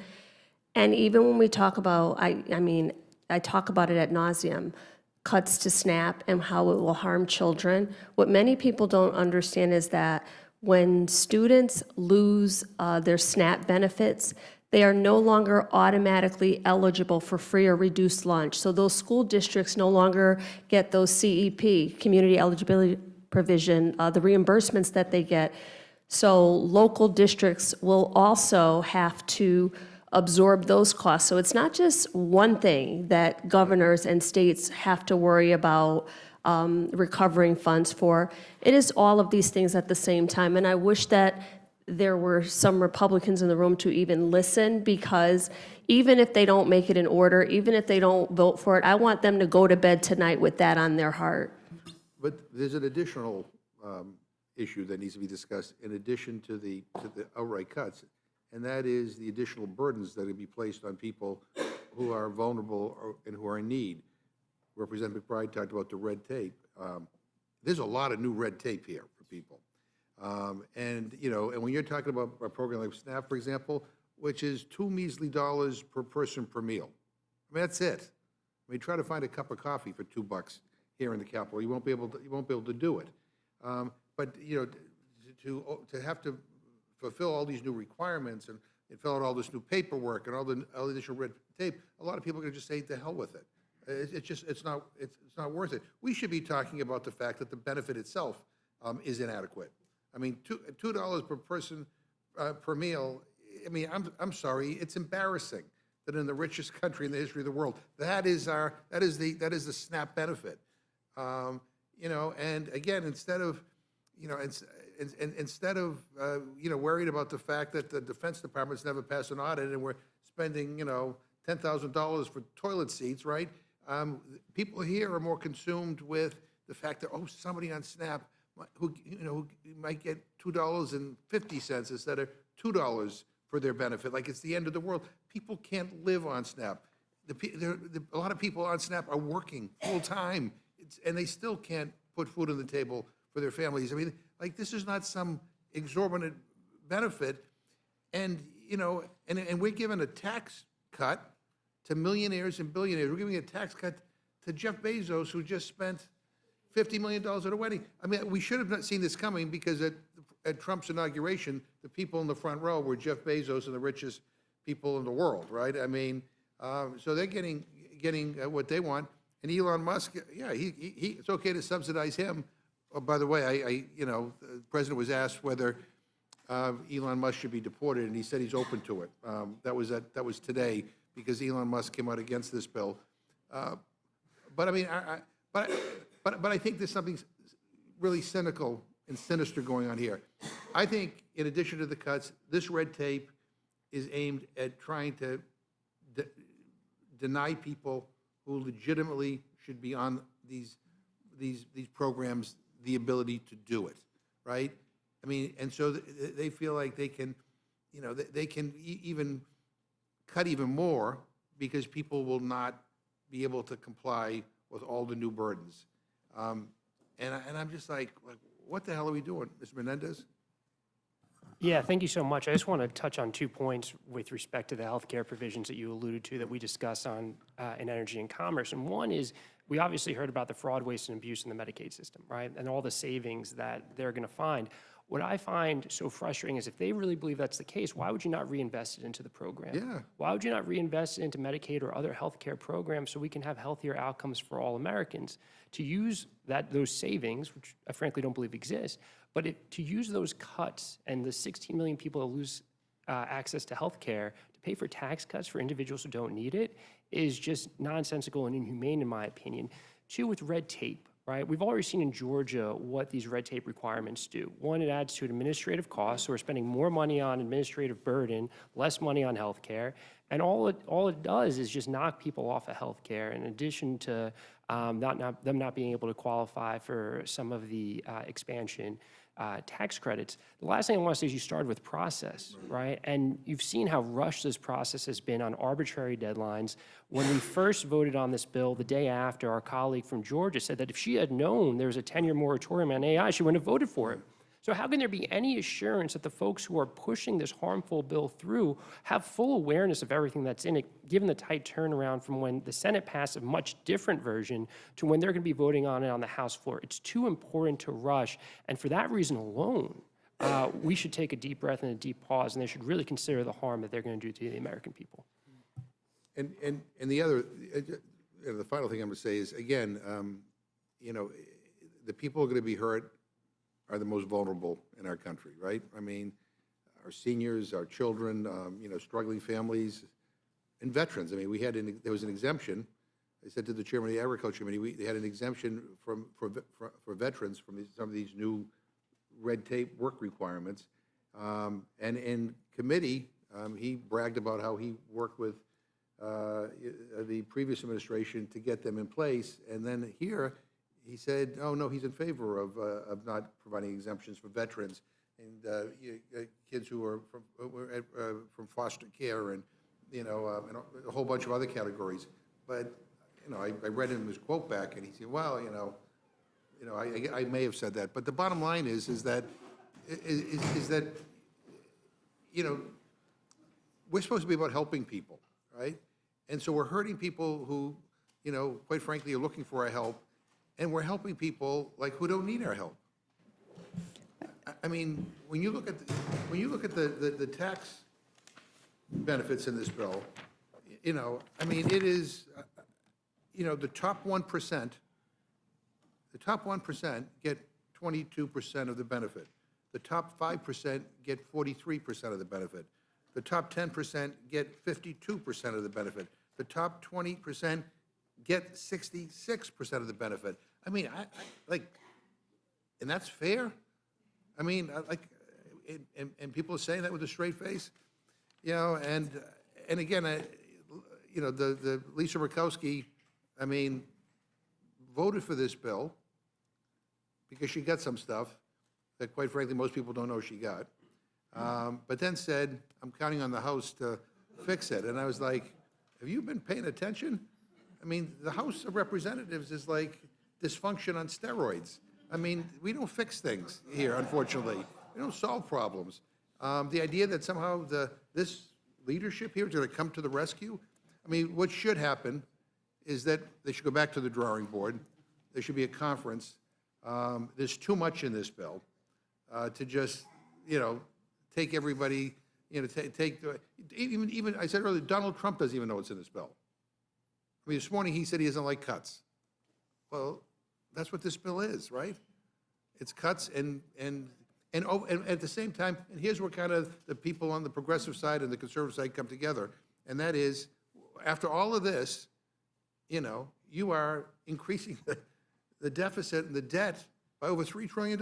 And even when we talk about, I mean, I talk about it ad nauseum, cuts to SNAP and how it will harm children. What many people don't understand is that when students lose their SNAP benefits, they are no longer automatically eligible for free or reduced lunch. So those school districts no longer get those CEP, community eligibility provision, the reimbursements that they get. So local districts will also have to absorb those costs. So it's not just one thing that governors and states have to worry about recovering funds for. It is all of these things at the same time, and I wish that there were some Republicans in the room to even listen, because even if they don't make it in order, even if they don't vote for it, I want them to go to bed tonight with that on their heart. But there's an additional issue that needs to be discussed in addition to the outright cuts, and that is the additional burdens that will be placed on people who are vulnerable and who are in need. Representative McBride talked about the red tape. There's a lot of new red tape here for people. And when you're talking about a program like SNAP, for example, which is $2 measly per person per meal. I mean, that's it. I mean, try to find a cup of coffee for $2 here in the Capitol. You won't be able to do it. But to have to fulfill all these new requirements and fill out all this new paperwork and all the additional red tape, a lot of people are going to just say, "To hell with it." It's not worth it. We should be talking about the fact that the benefit itself is inadequate. I mean, $2 per person per meal. I mean, I'm sorry, it's embarrassing that in the richest country in the history of the world, that is the SNAP benefit. And again, instead of worried about the fact that the Defense Department's never passed an audit and we're spending $10,000 for toilet seats, right? People here are more consumed with the fact that, oh, somebody on SNAP who might get $2.50 instead of $2 for their benefit, like it's the end of the world. People can't live on SNAP. A lot of people on SNAP are working full time, and they still can't put food on the table for their families. I mean, like, this is not some exorbitant benefit, and we're giving a tax cut to millionaires and billionaires. We're giving a tax cut to Jeff Bezos, who just spent $50 million at a wedding. I mean, we should have not seen this coming, because at Trump's inauguration, the people in the front row were Jeff Bezos and the richest people in the world, right? I mean, so they're getting what they want. And Elon Musk, yeah, it's okay to subsidize him. Oh, by the way, the president was asked whether Elon Musk should be deported, and he said he's open to it. That was today, because Elon Musk came out against this bill. But I mean, but I think there's something really cynical and sinister going on here. I think, in addition to the cuts, this red tape is aimed at trying to deny people who legitimately should be on these programs the ability to do it, right? I mean, and so they feel like they can, they can even cut even more, because people will not be able to comply with all the new burdens. And I'm just like, what the hell are we doing, Mr. Menendez? Yeah, thank you so much. I just want to touch on 2 points with respect to the healthcare provisions that you alluded to that we discussed on in Energy and Commerce. And one is, we obviously heard about the fraud, waste, and abuse in the Medicaid system, right? And all the savings that they're going to find. What I find so frustrating is, if they really believe that's the case, why would you not reinvest it into the program? Yeah. Why would you not reinvest it into Medicaid or other healthcare programs so we can have healthier outcomes for all Americans? To use those savings, which I frankly don't believe exist, but to use those cuts and the 16 million people that lose access to healthcare to pay for tax cuts for individuals who don't need it is just nonsensical and inhumane, in my opinion. 2, with red tape. Right? We've already seen in Georgia what these red tape requirements do. 1, it adds to administrative costs, so we're spending more money on administrative burden, less money on health care, and all it does is just knock people off of health care, in addition to them not being able to qualify for some of the expansion tax credits. The last thing I want to say is, you started with process, right? And you've seen how rushed this process has been on arbitrary deadlines. When we first voted on this bill, the day after, our colleague from Georgia said that if she had known there was a 10-year moratorium on AI, she wouldn't have voted for it. So how can there be any assurance that the folks who are pushing this harmful bill through have full awareness of everything that's in it, given the tight turnaround from when the Senate passed a much different version to when they're going to be voting on it on the House floor? It's too important to rush, and for that reason alone, we should take a deep breath and a deep pause, and they should really consider the harm that they're going to do to the American people. And the other, the final thing I'm going to say is, again, the people who are going to be hurt are the most vulnerable in our country, right? I mean, our seniors, our children, struggling families, and veterans. I mean, there was an exemption. I said to the chairman of the Agriculture Committee, they had an exemption for veterans from some of these new red tape work requirements. And in committee, he bragged about how he worked with the previous administration to get them in place. And then here, he said, oh, no, he's in favor of not providing exemptions for veterans and kids who are from foster care and, and a whole bunch of other categories. But, I read him his quote back, and he said, well, I may have said that. But the bottom line is that we're supposed to be about helping people, right? And so we're hurting people who, quite frankly, are looking for our help, and we're helping people who don't need our help. I mean, when you look at the tax benefits in this bill, I mean, it is, the top 1%. The top 1% get 22% of the benefit. The top 5% get 43% of the benefit. The top 10% get 52% of the benefit. The top 20% get 66% of the benefit. I mean, and that's fair? I mean, and people are saying that with a straight face, and again, the Lisa Murkowski, I mean, voted for this bill because she got some stuff that, quite frankly, most people don't know she got, but then said, I'm counting on the House to fix it. And I was like, have you been paying attention? I mean, the House of Representatives is like dysfunction on steroids. I mean, we don't fix things here, unfortunately. We don't solve problems. The idea that somehow this leadership here is going to come to the rescue, I mean, what should happen is that they should go back to the drawing board. There should be a conference. There's too much in this bill to just, take everybody, even I said earlier, Donald Trump doesn't even know what's in this bill. I mean, this morning he said he doesn't like cuts. Well, that's what this bill is, right? It's cuts and at the same time, and here's where kind of the people on the progressive side and the conservative side come together, and that is, after all of this, you are increasing the deficit and the debt by over $3 trillion.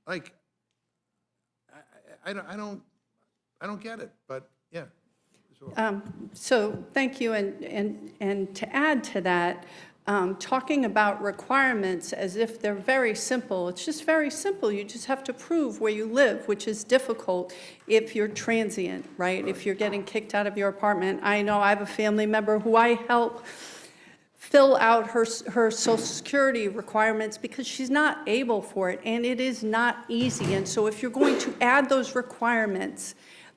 Like, I don't get it, but yeah. So thank you, and to add to that, talking about requirements as if they're very simple, it's just very simple. You just have to prove where you live, which is difficult if you're transient, right? If you're getting kicked out of your apartment. I know I have a family member who I help fill out her Social Security requirements because she's not able for it, and it is not easy. And so if you're going to add those requirements,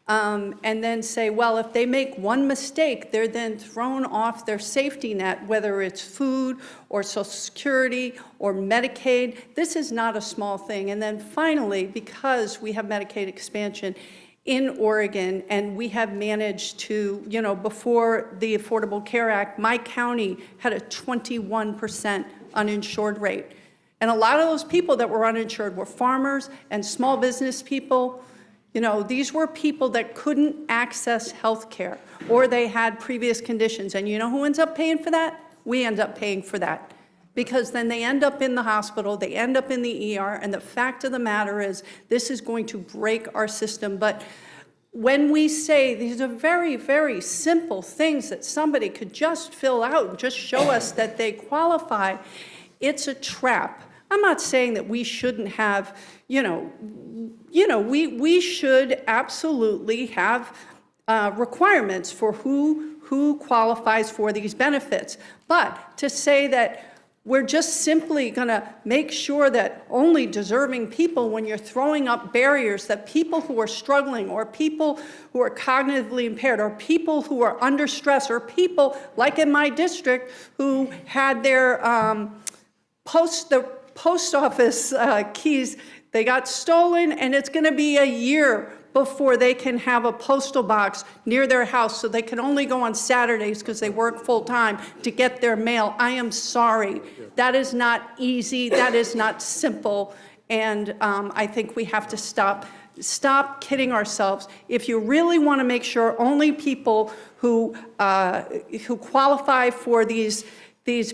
and then say, well, if they make one mistake, they're then thrown off their safety net, whether it's food or Social Security or Medicaid. This is not a small thing. And then finally, because we have Medicaid expansion in Oregon, and we have managed to, before the Affordable Care Act, my county had a 21% uninsured rate. And a lot of those people that were uninsured were farmers and small business people. These were people that couldn't access health care, or they had previous conditions. And you know who ends up paying for that? We end up paying for that. Because then they end up in the hospital, they end up in the ER, and the fact of the matter is, this is going to break our system. But when we say these are very, very simple things that somebody could just fill out and just show us that they qualify, it's a trap. I'm not saying that we shouldn't have, we should absolutely have requirements for who qualifies for these benefits. But to say that we're just simply going to make sure that only deserving people, when you're throwing up barriers, that people who are struggling, or people who are cognitively impaired, or people who are under stress, or people like in my district who had their post office keys, they got stolen, and it's going to be a year before they can have a postal box near their house, so they can only go on Saturdays because they work full-time to get their mail. I am sorry. That is not easy. That is not simple. And I think we have to stop stop kidding ourselves. If you really want to make sure only people who qualify for these things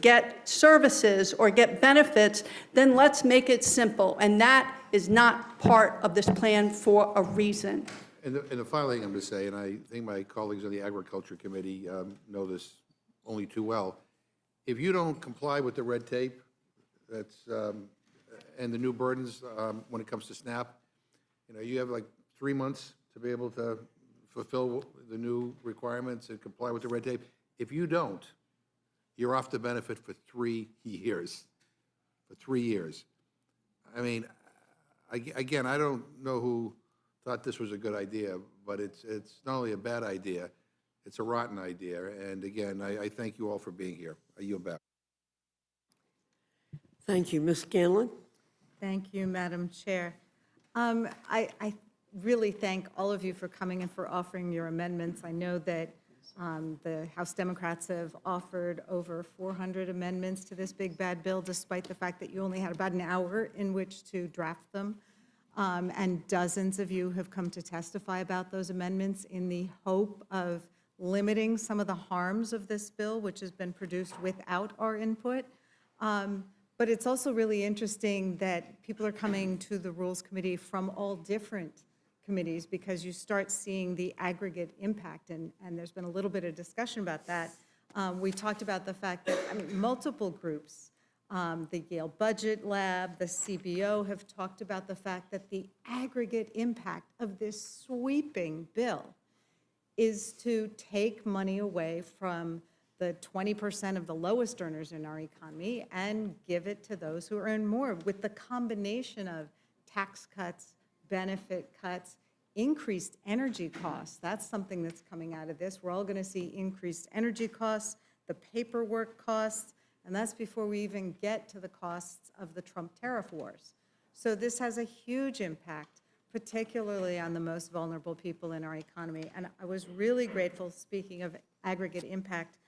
get services or get benefits, then let's make it simple. And that is not part of this plan for a reason. And the final thing I'm going to say, and I think my colleagues on the Agriculture Committee know this only too well, if you don't comply with the red tape that's, and the new burdens when it comes to SNAP, you have like 3 months to be able to fulfill the new requirements and comply with the red tape. If you don't, you're off the benefit for 3 years. For 3 years. I mean, again, I don't know who thought this was a good idea, but it's not only a bad idea, it's a rotten idea. And again, I thank you all for being here. I yield back. Thank you. Ms. Scanlon? Thank you, Madam Chair. I really thank all of you for coming and for offering your amendments. I know that the House Democrats have offered over 400 amendments to this big bad bill, despite the fact that you only had about an hour in which to draft them. And dozens of you have come to testify about those amendments in the hope of limiting some of the harms of this bill, which has been produced without our input. But it's also really interesting that people are coming to the Rules Committee from all different committees, because you start seeing the aggregate impact, and there's been a little bit of discussion about that. We talked about the fact that multiple groups, the Yale Budget Lab, the CBO, have talked about the fact that the aggregate impact of this sweeping bill is to take money away from the 20% of the lowest earners in our economy and give it to those who earn more, with the combination of tax cuts, benefit cuts, increased energy costs. That's something that's coming out of this. We're all going to see increased energy costs, the paperwork costs, and that's before we even get to the costs of the Trump tariff wars. So this has a huge impact, particularly on the most vulnerable people in our economy. And I was really grateful, speaking of aggregate impact,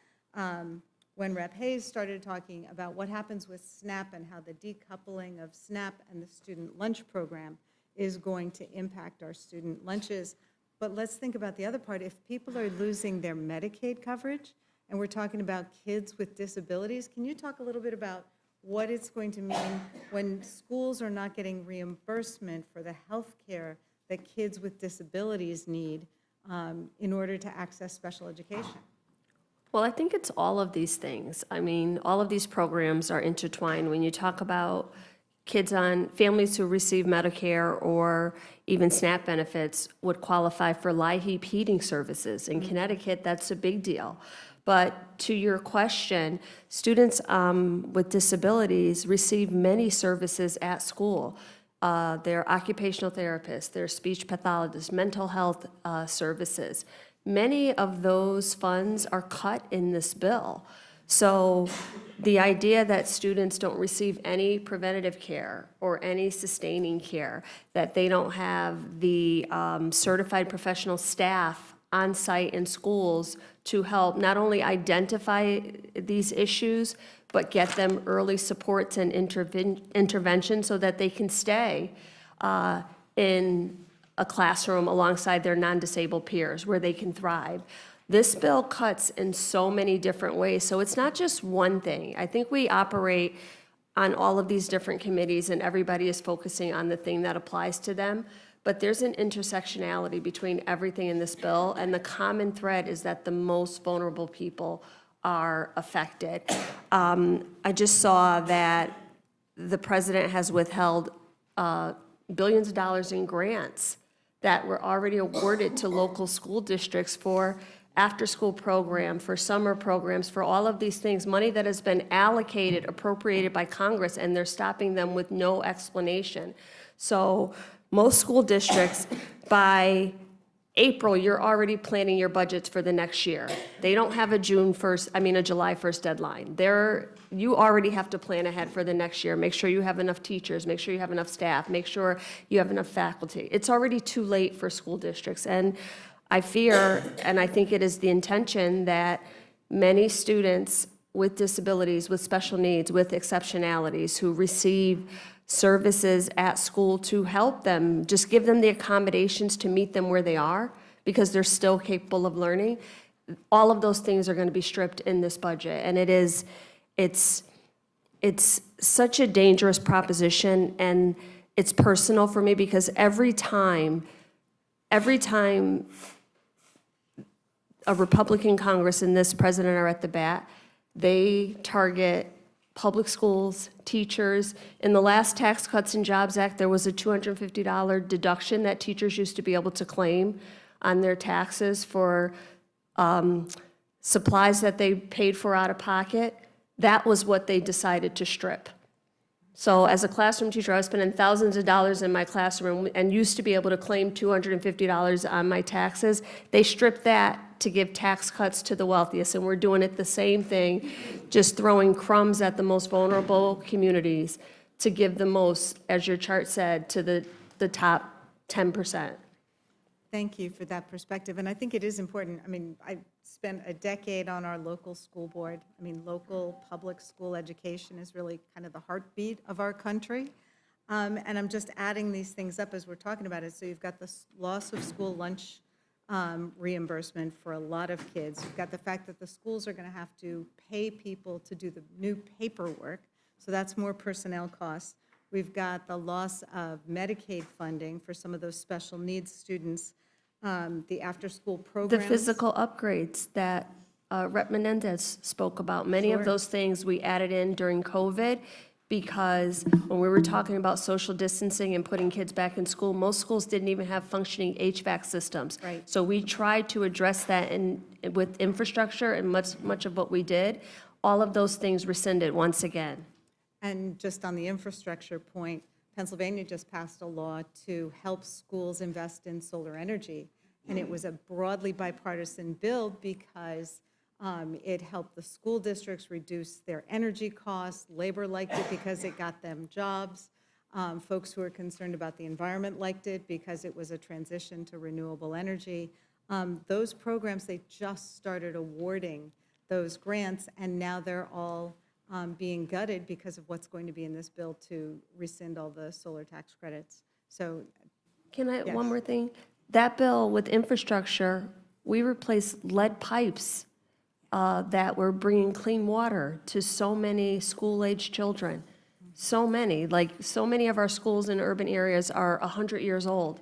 when Rep. Hayes started talking about what happens with SNAP and how the decoupling of SNAP and the student lunch program is going to impact our student lunches. But let's think about the other part. If people are losing their Medicaid coverage, and we're talking about kids with disabilities, can you talk a little bit about what it's going to mean when schools are not getting reimbursement for the health care that kids with disabilities need in order to access special education? Well, I think it's all of these things. I mean, all of these programs are intertwined. When you talk about families who receive Medicare or even SNAP benefits would qualify for LIHEAP heating services. In Connecticut, that's a big deal. But to your question, students with disabilities receive many services at school. Their occupational therapists, their speech pathologists, mental health services. Many of those funds are cut in this bill. So the idea that students don't receive any preventative care or any sustaining care, that they don't have the certified professional staff on site in schools to help not only identify these issues, but get them early supports and intervention so that they can stay in a classroom alongside their non-disabled peers where they can thrive. This bill cuts in so many different ways, so it's not just one thing. I think we operate on all of these different committees and everybody is focusing on the thing that applies to them, but there's an intersectionality between everything in this bill, and the common thread is that the most vulnerable people are affected. I just saw that the president has withheld billions of dollars in grants that were already awarded to local school districts for after-school program, for summer programs, for all of these things, money that has been allocated, appropriated by Congress, and they're stopping them with no explanation. So most school districts, by April, you're already planning your budgets for the next year. They don't have a July 1st deadline. You already have to plan ahead for the next year. Make sure you have enough teachers, make sure you have enough staff, make sure you have enough faculty. It's already too late for school districts. And I fear, and I think it is the intention, that many students with disabilities, with special needs, with exceptionalities who receive services at school to help them, just give them the accommodations to meet them where they are, because they're still capable of learning. All of those things are going to be stripped in this budget, and it's such a dangerous proposition, and it's personal for me because every time a Republican Congress and this president are at the bat, they target public schools, teachers. In the last Tax Cuts and Jobs Act, there was a $250 deduction that teachers used to be able to claim on their taxes for supplies that they paid for out of pocket. That was what they decided to strip. So as a classroom teacher, I was spending thousands of dollars in my classroom and used to be able to claim $250 on my taxes. They stripped that to give tax cuts to the wealthiest, and we're doing it the same thing, just throwing crumbs at the most vulnerable communities to give the most, as your chart said, to the top 10%. Thank you for that perspective, and I think it is important. I mean, I spent a decade on our local school board. I mean, local public school education is really kind of the heartbeat of our country. And I'm just adding these things up as we're talking about it. So you've got the loss of school lunch reimbursement for a lot of kids. You've got the fact that the schools are going to have to pay people to do the new paperwork, so that's more personnel costs. We've got the loss of Medicaid funding for some of those special needs students, the after-school The programs. physical upgrades that Rep. Menendez spoke about, many of Sure. those things we added in during COVID, because when we were talking about social distancing and putting kids back in school, most schools didn't even have functioning HVAC systems. Right. So we tried to address that with infrastructure, and much of what we did, all of those things rescinded once again. And just on the infrastructure point, Pennsylvania just passed a law to help schools invest in solar energy. And it was a broadly bipartisan bill because it helped the school districts reduce their energy costs. Labor liked it because it got them jobs. Folks who are concerned about the environment liked it because it was a transition to renewable energy. Those programs, they just started awarding those grants, and now they're all being gutted because of what's going to be in this bill to rescind all the solar tax credits. So, Can I, yes. one more thing? That bill with infrastructure, we replaced lead pipes that were bringing clean water to so many school-aged children. So many, like so many of our schools in urban areas are 100 years old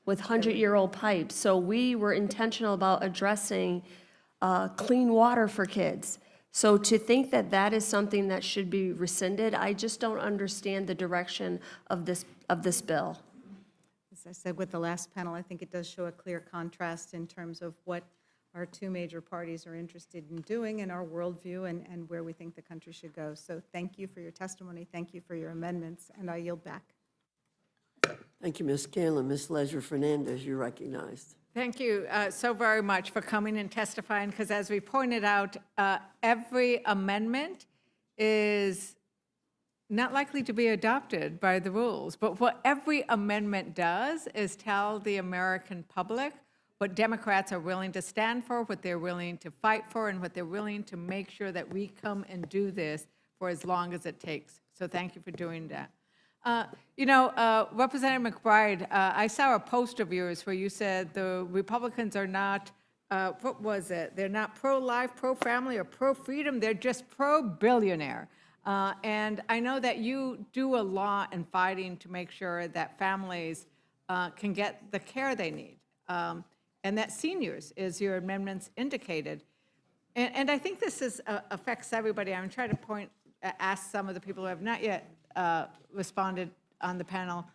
with 100-year-old pipes. So we were intentional about addressing clean water for kids. So to think that that is something that should be rescinded, I just don't understand the direction of this bill. As I said with the last panel, I think it does show a clear contrast in terms of what our two major parties are interested in doing and our worldview and where we think the country should go. So thank you for your testimony. Thank you for your amendments, and I yield back. Thank you, Ms. Scanlon. Ms. Leisure Fernandez, you're recognized. Thank you so very much for coming and testifying, because as we pointed out, every amendment is not likely to be adopted by the rules. But what every amendment does is tell the American public what Democrats are willing to stand for, what they're willing to fight for, and what they're willing to make sure that we come and do this for as long as it takes. So thank you for doing that. Representative McBride, I saw a post of yours where you said the Republicans are not, what was it? They're not pro-life, pro-family, or pro-freedom. They're just pro-billionaire. And I know that you do a lot in fighting to make sure that families can get the care they need, and that seniors, as your amendments indicated. And I think this affects everybody. I'm trying to ask some of the people who have not yet responded on the panel.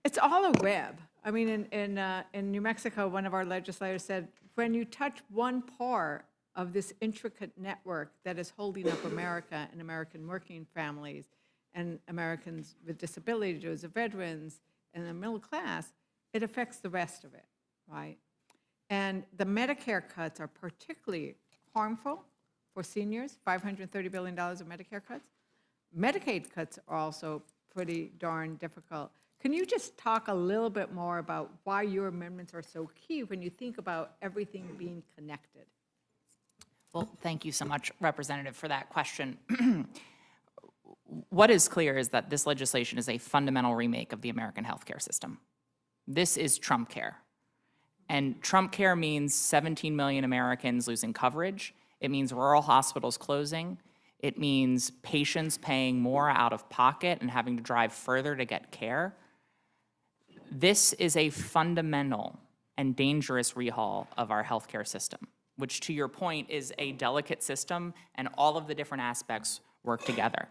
It's all a web. I mean, in New Mexico, one of our legislators said, when you touch one part of this intricate network that is holding up America and American working families and Americans with disabilities, the veterans, and the middle class, it affects the rest of it, right? And the Medicare cuts are particularly harmful for seniors, $530 billion of Medicare cuts. Medicaid cuts are also pretty darn difficult. Can you just talk a little bit more about why your amendments are so key when you think about everything being connected? Well, thank you so much, Representative, for that question. What is clear is that this legislation is a fundamental remake of the American healthcare system. This is Trump care. And Trump care means 17 million Americans losing coverage. It means rural hospitals closing. It means patients paying more out of pocket and having to drive further to get care. This is a fundamental and dangerous rehaul of our healthcare system, which, to your point, is a delicate system, and all of the different aspects work together.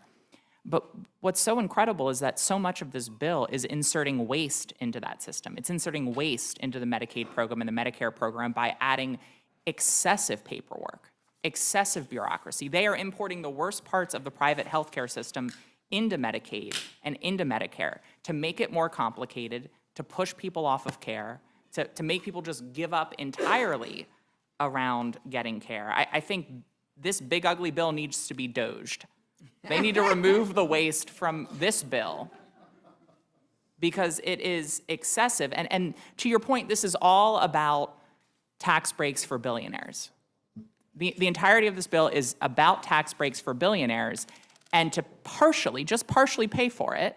But what's so incredible is that so much of this bill is inserting waste into that system. It's inserting waste into the Medicaid program and the Medicare program by adding excessive paperwork, excessive bureaucracy. They are importing the worst parts of the private healthcare system into Medicaid and into Medicare to make it more complicated, to push people off of care, to make people just give up entirely around getting care. I think this big ugly bill needs to be doged. They need to remove the waste from this bill because it is excessive. And to your point, this is all about tax breaks for billionaires. The entirety of this bill is about tax breaks for billionaires, and to just partially pay for it,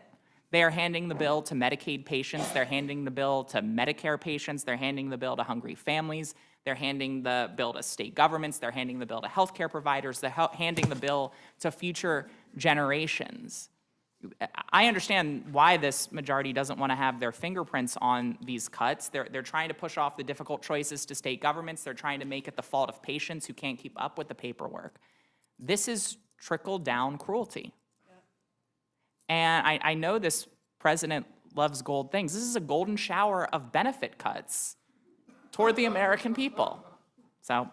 they are handing the bill to Medicaid patients, they're handing the bill to Medicare patients, they're handing the bill to hungry families, they're handing the bill to state governments, they're handing the bill to healthcare providers, they're handing the bill to future generations. I understand why this majority doesn't want to have their fingerprints on these cuts. They're trying to push off the difficult choices to state governments. They're trying to make it the fault of patients who can't keep up with the paperwork. This is trickle-down cruelty. And I know this president loves gold things. This is a golden shower of benefit cuts toward the American people. So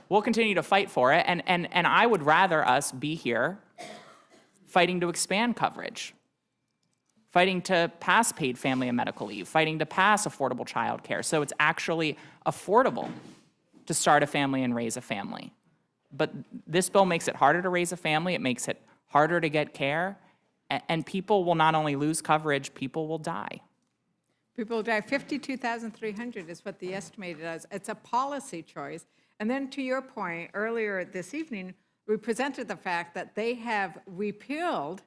we'll continue to fight for it. And I would rather us be here fighting to expand coverage, fighting to pass paid family and medical leave, fighting to pass affordable child care so it's actually affordable to start a family and raise a family. But this bill makes it harder to raise a family, it makes it harder to get care, and people will not only lose coverage, people will die. People will die. 52,300 is what the estimated is. It's a policy choice. And then to your point, earlier this evening, we presented the fact that they have repealed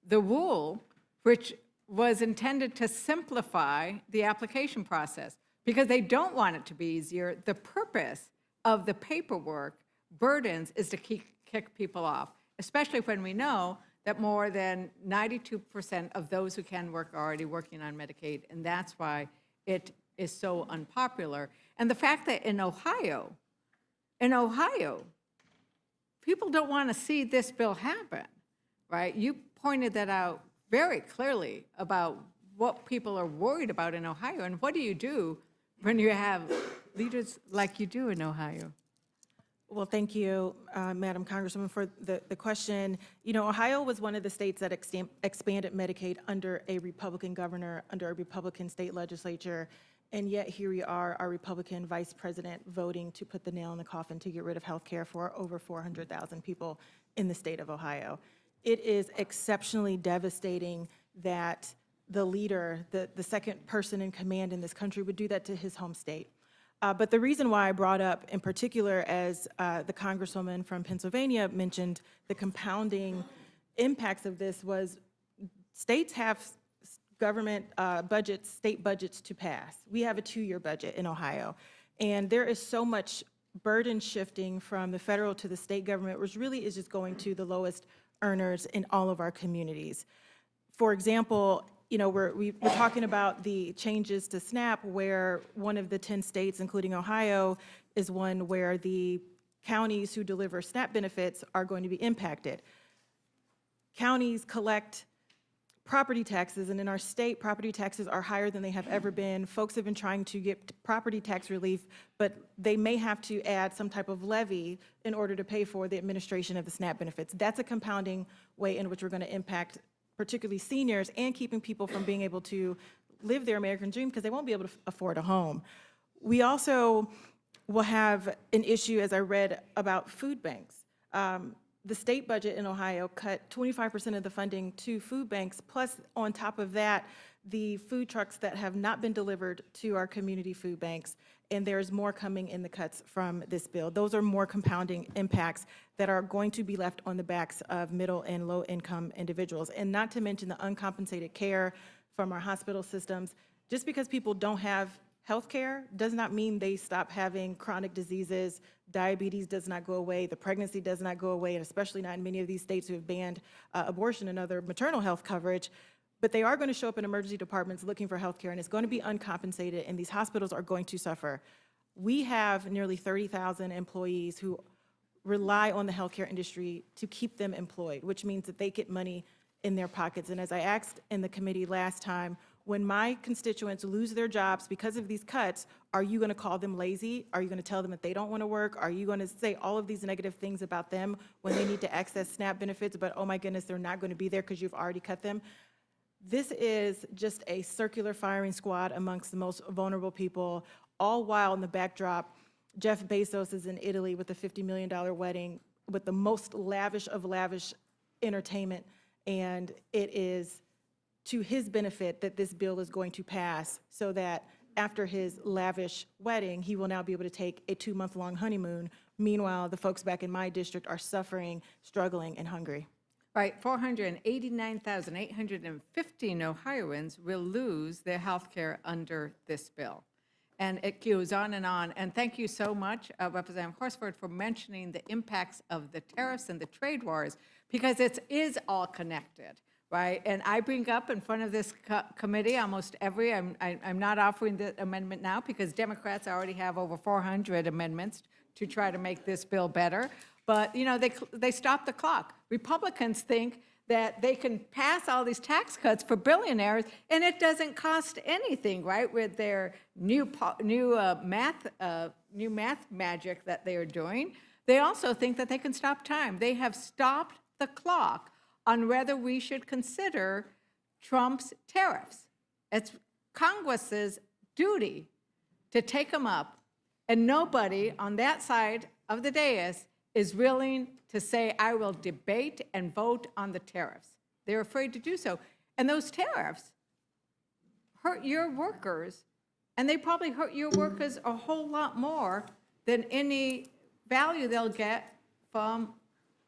the rule which was intended to simplify the application process because they don't want it to be easier. The purpose of the paperwork burdens is to kick people off, especially when we know that more than 92% of those who can work are already working on Medicaid, and that's why it is so unpopular. And the fact that in Ohio, people don't want to see this bill happen, right? You pointed that out very clearly about what people are worried about in Ohio, and what do you do when you have leaders like you do in Ohio? Well, thank you, Madam Congresswoman, for the question. You know, Ohio was one of the states that expanded Medicaid under a Republican governor, under a Republican state legislature, and yet here we are, our Republican vice president voting to put the nail in the coffin to get rid of health care for over 400,000 people in the state of Ohio. It is exceptionally devastating that the leader, the second person in command in this country, would do that to his home state. But the reason why I brought up, in particular, as the Congresswoman from Pennsylvania mentioned, the compounding impacts of this was states have government budgets, state budgets to pass. We have a 2-year budget in Ohio. And there is so much burden shifting from the federal to the state government, which really is just going to the lowest earners in all of our communities. For example, you know, we're talking about the changes to SNAP, where one of the 10 states, including Ohio, is one where the counties who deliver SNAP benefits are going to be impacted. Counties collect property taxes, and in our state, property taxes are higher than they have ever been. Folks have been trying to get property tax relief, but they may have to add some type of levy in order to pay for the administration of the SNAP benefits. That's a compounding way in which we're going to impact particularly seniors, and keeping people from being able to live their American dream because they won't be able to afford a home. We also will have an issue, as I read, about food banks. The state budget in Ohio cut 25% of the funding to food banks, plus on top of that, the food trucks that have not been delivered to our community food banks. and there's more coming in the cuts from this bill. Those are more compounding impacts that are going to be left on the backs of middle and low-income individuals, and not to mention the uncompensated care from our hospital systems. Just because people don't have health care does not mean they stop having chronic diseases. Diabetes does not go away. The pregnancy does not go away, and especially not in many of these states who have banned abortion and other maternal health coverage. But they are going to show up in emergency departments looking for health care, and it's going to be uncompensated, and these hospitals are going to suffer. We have nearly 30,000 employees who rely on the healthcare industry to keep them employed, which means that they get money in their pockets. And as I asked in the committee last time, when my constituents lose their jobs because of these cuts, are you going to call them lazy? Are you going to tell them that they don't want to work? Are you going to say all of these negative things about them when they need to access SNAP benefits, but oh my goodness, they're not going to be there because you've already cut them? This is just a circular firing squad amongst the most vulnerable people, all while in the backdrop, Jeff Bezos is in Italy with a $50 million wedding with the most lavish of lavish entertainment, and it is to his benefit that this bill is going to pass, so that after his lavish wedding, he will now be able to take a 2-month-long honeymoon. Meanwhile, the folks back in my district are suffering, struggling, and hungry. Right, 489,815 Ohioans will lose their health care under this bill. And it goes on, and thank you so much, Representative Horsford, for mentioning the impacts of the tariffs and the trade wars, because it is all connected, right? And I bring up in front of this committee almost every, I'm not offering the amendment now because Democrats already have over 400 amendments to try to make this bill better. But, you know, they stop the clock. Republicans think that they can pass all these tax cuts for billionaires, and it doesn't cost anything, right? With their new math magic that they are doing, they also think that they can stop time. They have stopped the clock on whether we should consider Trump's tariffs. It's Congress's duty to take them up, and nobody on that side of the dais is willing to say, I will debate and vote on the tariffs. They're afraid to do so. And those tariffs hurt your workers, and they probably hurt your workers a whole lot more than any value they'll get from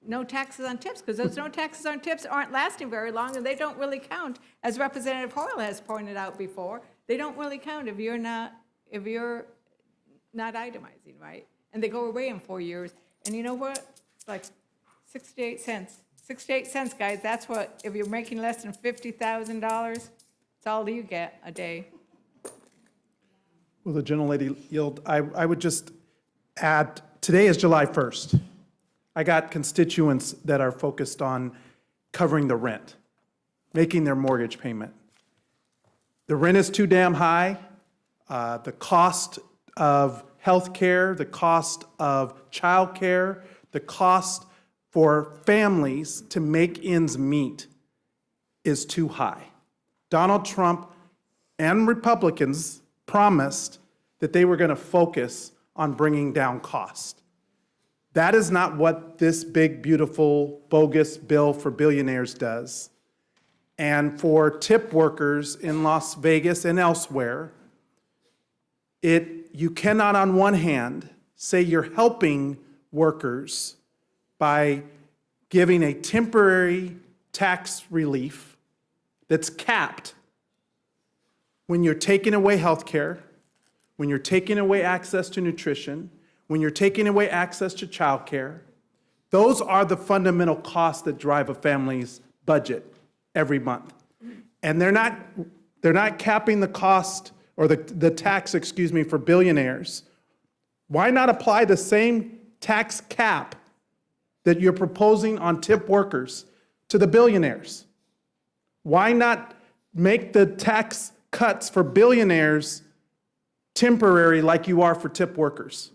no taxes on tips, because those no taxes on tips aren't lasting very long, and they don't really count, as Representative Hoyle has pointed out before. They don't really count if you're not itemizing, right? And they go away in 4 years. And you know what? It's like 68 cents. 68 cents, guys. That's what, if you're making less than $50,000, it's all you get a day. Will the gentlelady yield? I would just add, today is July 1st. I got constituents that are focused on covering the rent, making their mortgage payment. The rent is too damn high. The cost of health care, the cost of child care, the cost for families to make ends meet is too high. Donald Trump and Republicans promised that they were going to focus on bringing down cost. That is not what this big, beautiful, bogus bill for billionaires does. And for tip workers in Las Vegas and elsewhere, you cannot, on one hand, say you're helping workers by giving a temporary tax relief that's capped when you're taking away health care, when you're taking away access to nutrition, when you're taking away access to child care. Those are the fundamental costs that drive a family's budget every month. And they're not capping the cost or the tax, for billionaires. Why not apply the same tax cap that you're proposing on tip workers to the billionaires? Why not make the tax cuts for billionaires temporary like you are for tip workers?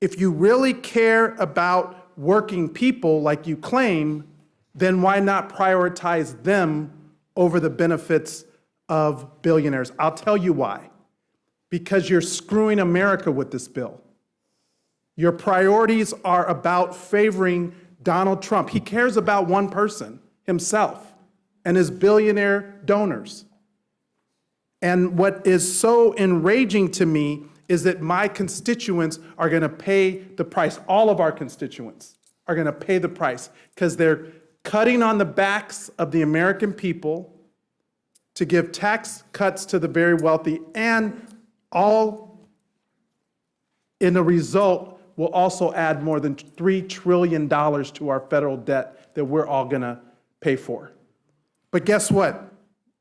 If you really care about working people like you claim, then why not prioritize them over the benefits of billionaires? I'll tell you why. Because you're screwing America with this bill. Your priorities are about favoring Donald Trump. He cares about one person, himself, and his billionaire donors. And what is so enraging to me is that my constituents are going to pay the price. All of our constituents are going to pay the price because they're cutting on the backs of the American people to give tax cuts to the very wealthy, and all in the result will also add more than $3 trillion to our federal debt that we're all going to pay for. But guess what?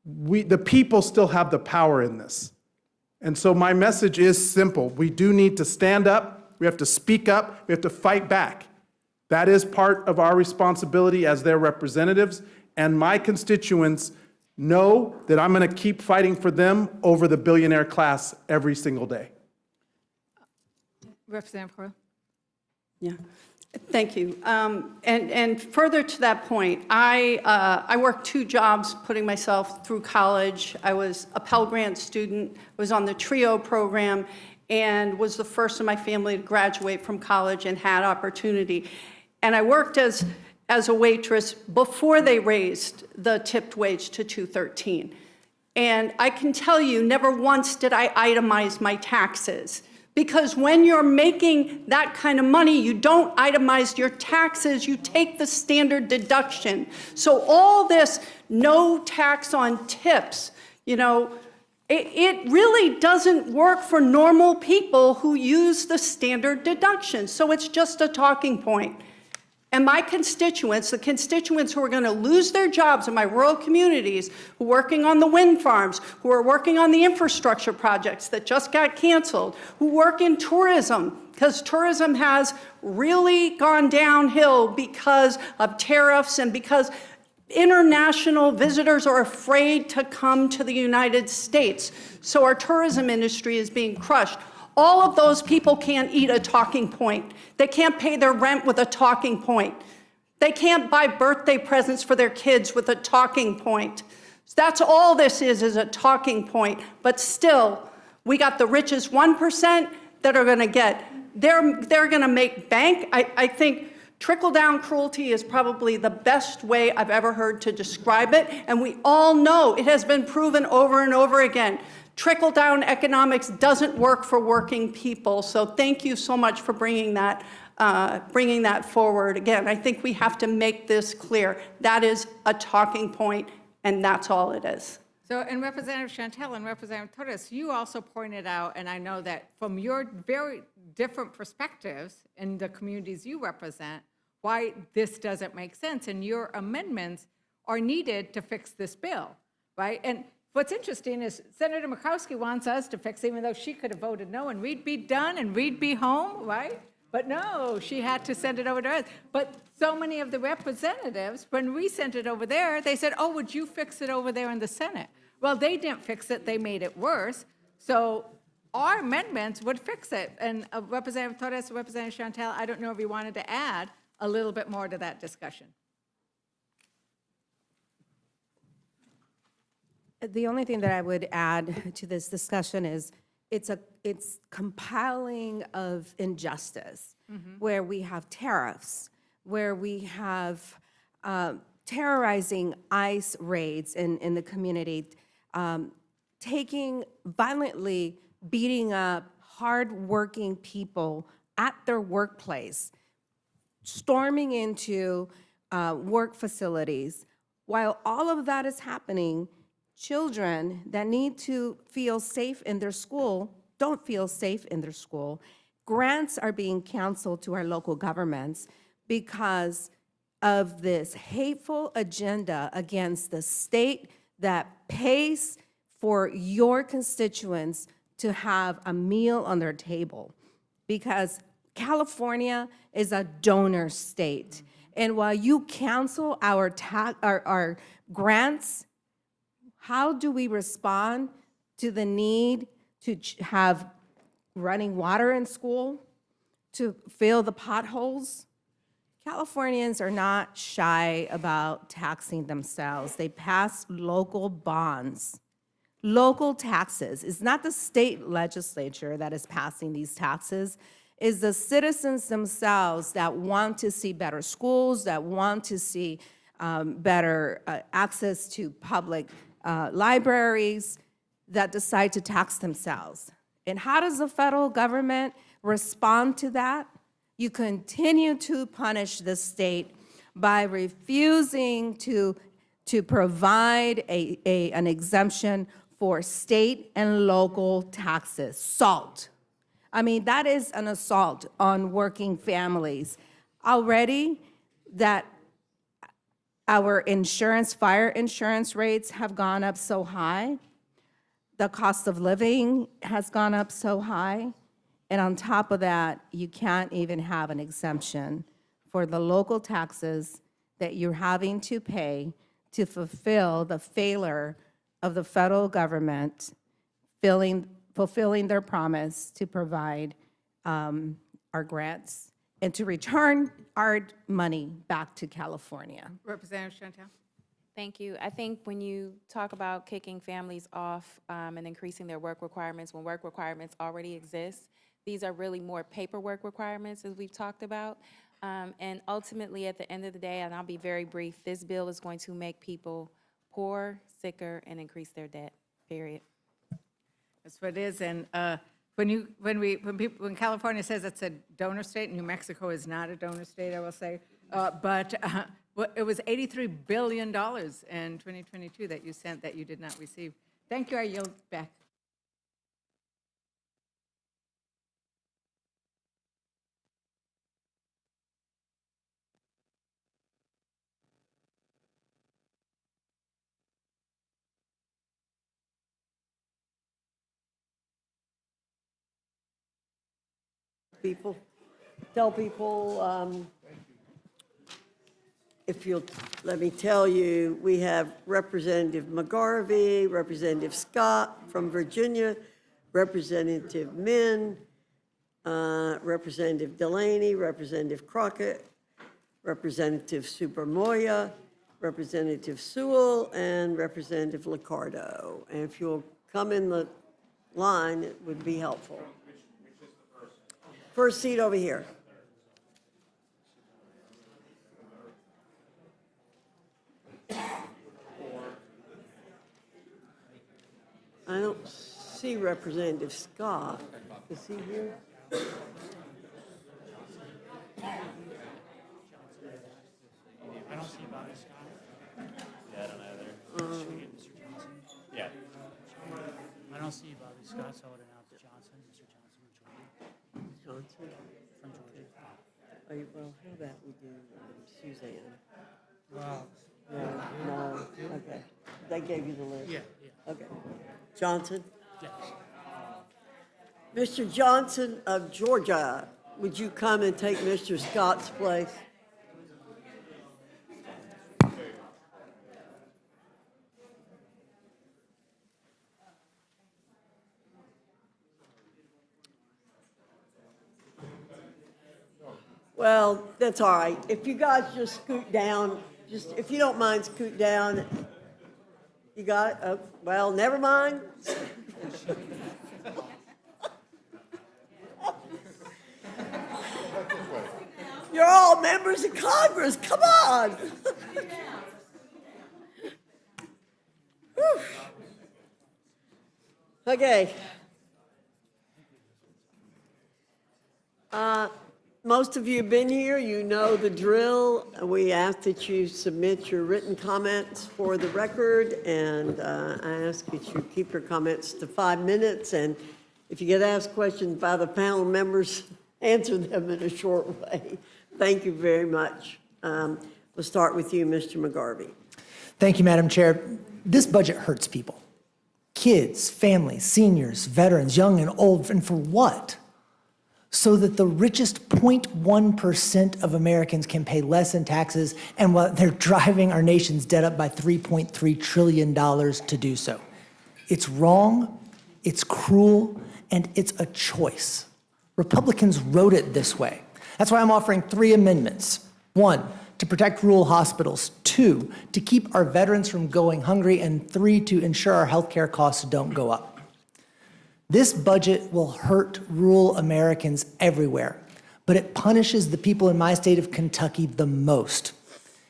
The people still have the power in this. And so my message is simple. We do need to stand up. We have to speak up. We have to fight back. That is part of our responsibility as their representatives. And my constituents know that I'm going to keep fighting for them over the billionaire class every single day. Representative Coyle. Yeah, thank you. And further to that point, I worked 2 jobs putting myself through college. I was a Pell Grant student, was on the TRIO program, and was the first in my family to graduate from college and had opportunity. And I worked as a waitress before they raised the tipped wage to $2.13. And I can tell you, never once did I itemize my taxes. Because when you're making that kind of money, you don't itemize your taxes, you take the standard deduction. So all this no tax on tips, you know, it really doesn't work for normal people who use the standard deduction. So it's just a talking point. And my constituents, the constituents who are going to lose their jobs in my rural communities, who are working on the wind farms, who are working on the infrastructure projects that just got canceled, who work in tourism, because tourism has really gone downhill because of tariffs and because international visitors are afraid to come to the United States. So our tourism industry is being crushed. All of those people can't eat a talking point. They can't pay their rent with a talking point. They can't buy birthday presents for their kids with a talking point. That's all this is a talking point. But still, we got the richest 1% that are going to get. They're going to make bank. I think trickle-down cruelty is probably the best way I've ever heard to describe it. And we all know it has been proven over and over again. Trickle-down economics doesn't work for working people. So thank you so much for bringing that forward. Again, I think we have to make this clear. That is a talking point, and that's all it is. So, and Representative Chantel and Representative Torres, you also pointed out, and I know that from your very different perspectives in the communities you represent, why this doesn't make sense, and your amendments are needed to fix this bill, right? And what's interesting is Senator Murkowski wants us to fix, even though she could have voted no, and we'd be done and we'd be home, right? But no, she had to send it over to us. But so many of the representatives, when we sent it over there, they said, oh, would you fix it over there in the Senate? Well, they didn't fix it, they made it worse. So our amendments would fix it. And Representative Torres, Representative Chantel, I don't know if you wanted to add a little bit more to that discussion. The only thing that I would add to this discussion is it's compiling of injustice, where we have tariffs, where we have terrorizing ICE raids in the community, violently beating up hardworking people at their workplace, storming into work facilities. While all of that is happening, children that need to feel safe in their school don't feel safe in their school. Grants are being canceled to our local governments because of this hateful agenda against the state that pays for your constituents to have a meal on their table. Because California is a donor state. And while you cancel our grants, how do we respond to the need to have running water in school, to fill the potholes? Californians are not shy about taxing themselves. They pass local bonds, local taxes. It's not the state legislature that is passing these taxes. It's the citizens themselves that want to see better schools, that want to see better access to public libraries, that decide to tax themselves. And how does the federal government respond to that? You continue to punish the state by refusing to provide an exemption for state and local taxes, SALT. I mean, that is an assault on working families. Already, that our insurance, fire insurance rates have gone up so high. The cost of living has gone up so high. And on top of that, you can't even have an exemption for the local taxes that you're having to pay to fulfill the failure of the federal government fulfilling their promise to provide our grants and to return our money back to California. Representative Chantel? Thank you. I think when you talk about kicking families off and increasing their work requirements, when work requirements already exist, these are really more paperwork requirements, as we've talked about. And ultimately, at the end of the day, and I'll be very brief, this bill is going to make people poor, sicker, and increase their debt, period. That's what it is, and when California says it's a donor state, New Mexico is not a donor state, I will say, but it was $83 billion in 2022 that you sent that you did not receive. Thank you, I yield back. Tell people, if you'll let me tell you, we have Representative McGarvey, Representative Scott from Virginia, Representative Min, Representative Delaney, Representative Crockett, Representative Supermoya, Representative Sewell, and Representative Liccardo. And if you'll come in the line, it would be helpful. First seat over here. I don't see Representative Scott. Is he here? I don't see Bobby Scott. Yeah, I don't either. Should we get Mr. Johnson? Yeah. I don't see Bobby Scott, so I would announce Johnson, Mr. Johnson from Georgia. Johnson? From Georgia. Well, how about we do Suzanne? Wow. Yeah, no, okay. They gave you the list? Yeah. Okay. Johnson? Yes. Mr. Johnson of Georgia, would you come and take Mr. Scott's place? Well, that's all right. If you guys just scoot down, if you don't mind, scoot down. You got it? Oh, well, never mind. You're all members of Congress. Come on. Whew. Okay. Most of you have been here. You know the drill. We ask that you submit your written comments for the record, and I ask that you keep your comments to 5 minutes. And if you get asked questions by the panel members, answer them in a short way. Thank you very much. We'll start with you, Mr. McGarvey. Thank you, Madam Chair. This budget hurts people. Kids, families, seniors, veterans, young and old, and for what? So that the richest 0.1% of Americans can pay less in taxes, and while they're driving our nation's debt up by $3.3 trillion to do so. It's wrong, it's cruel, and it's a choice. Republicans wrote it this way. That's why I'm offering 3 amendments. 1, to protect rural hospitals. 2, to keep our veterans from going hungry. And 3, to ensure our healthcare costs don't go up. This budget will hurt rural Americans everywhere, but it punishes the people in my state of Kentucky the most.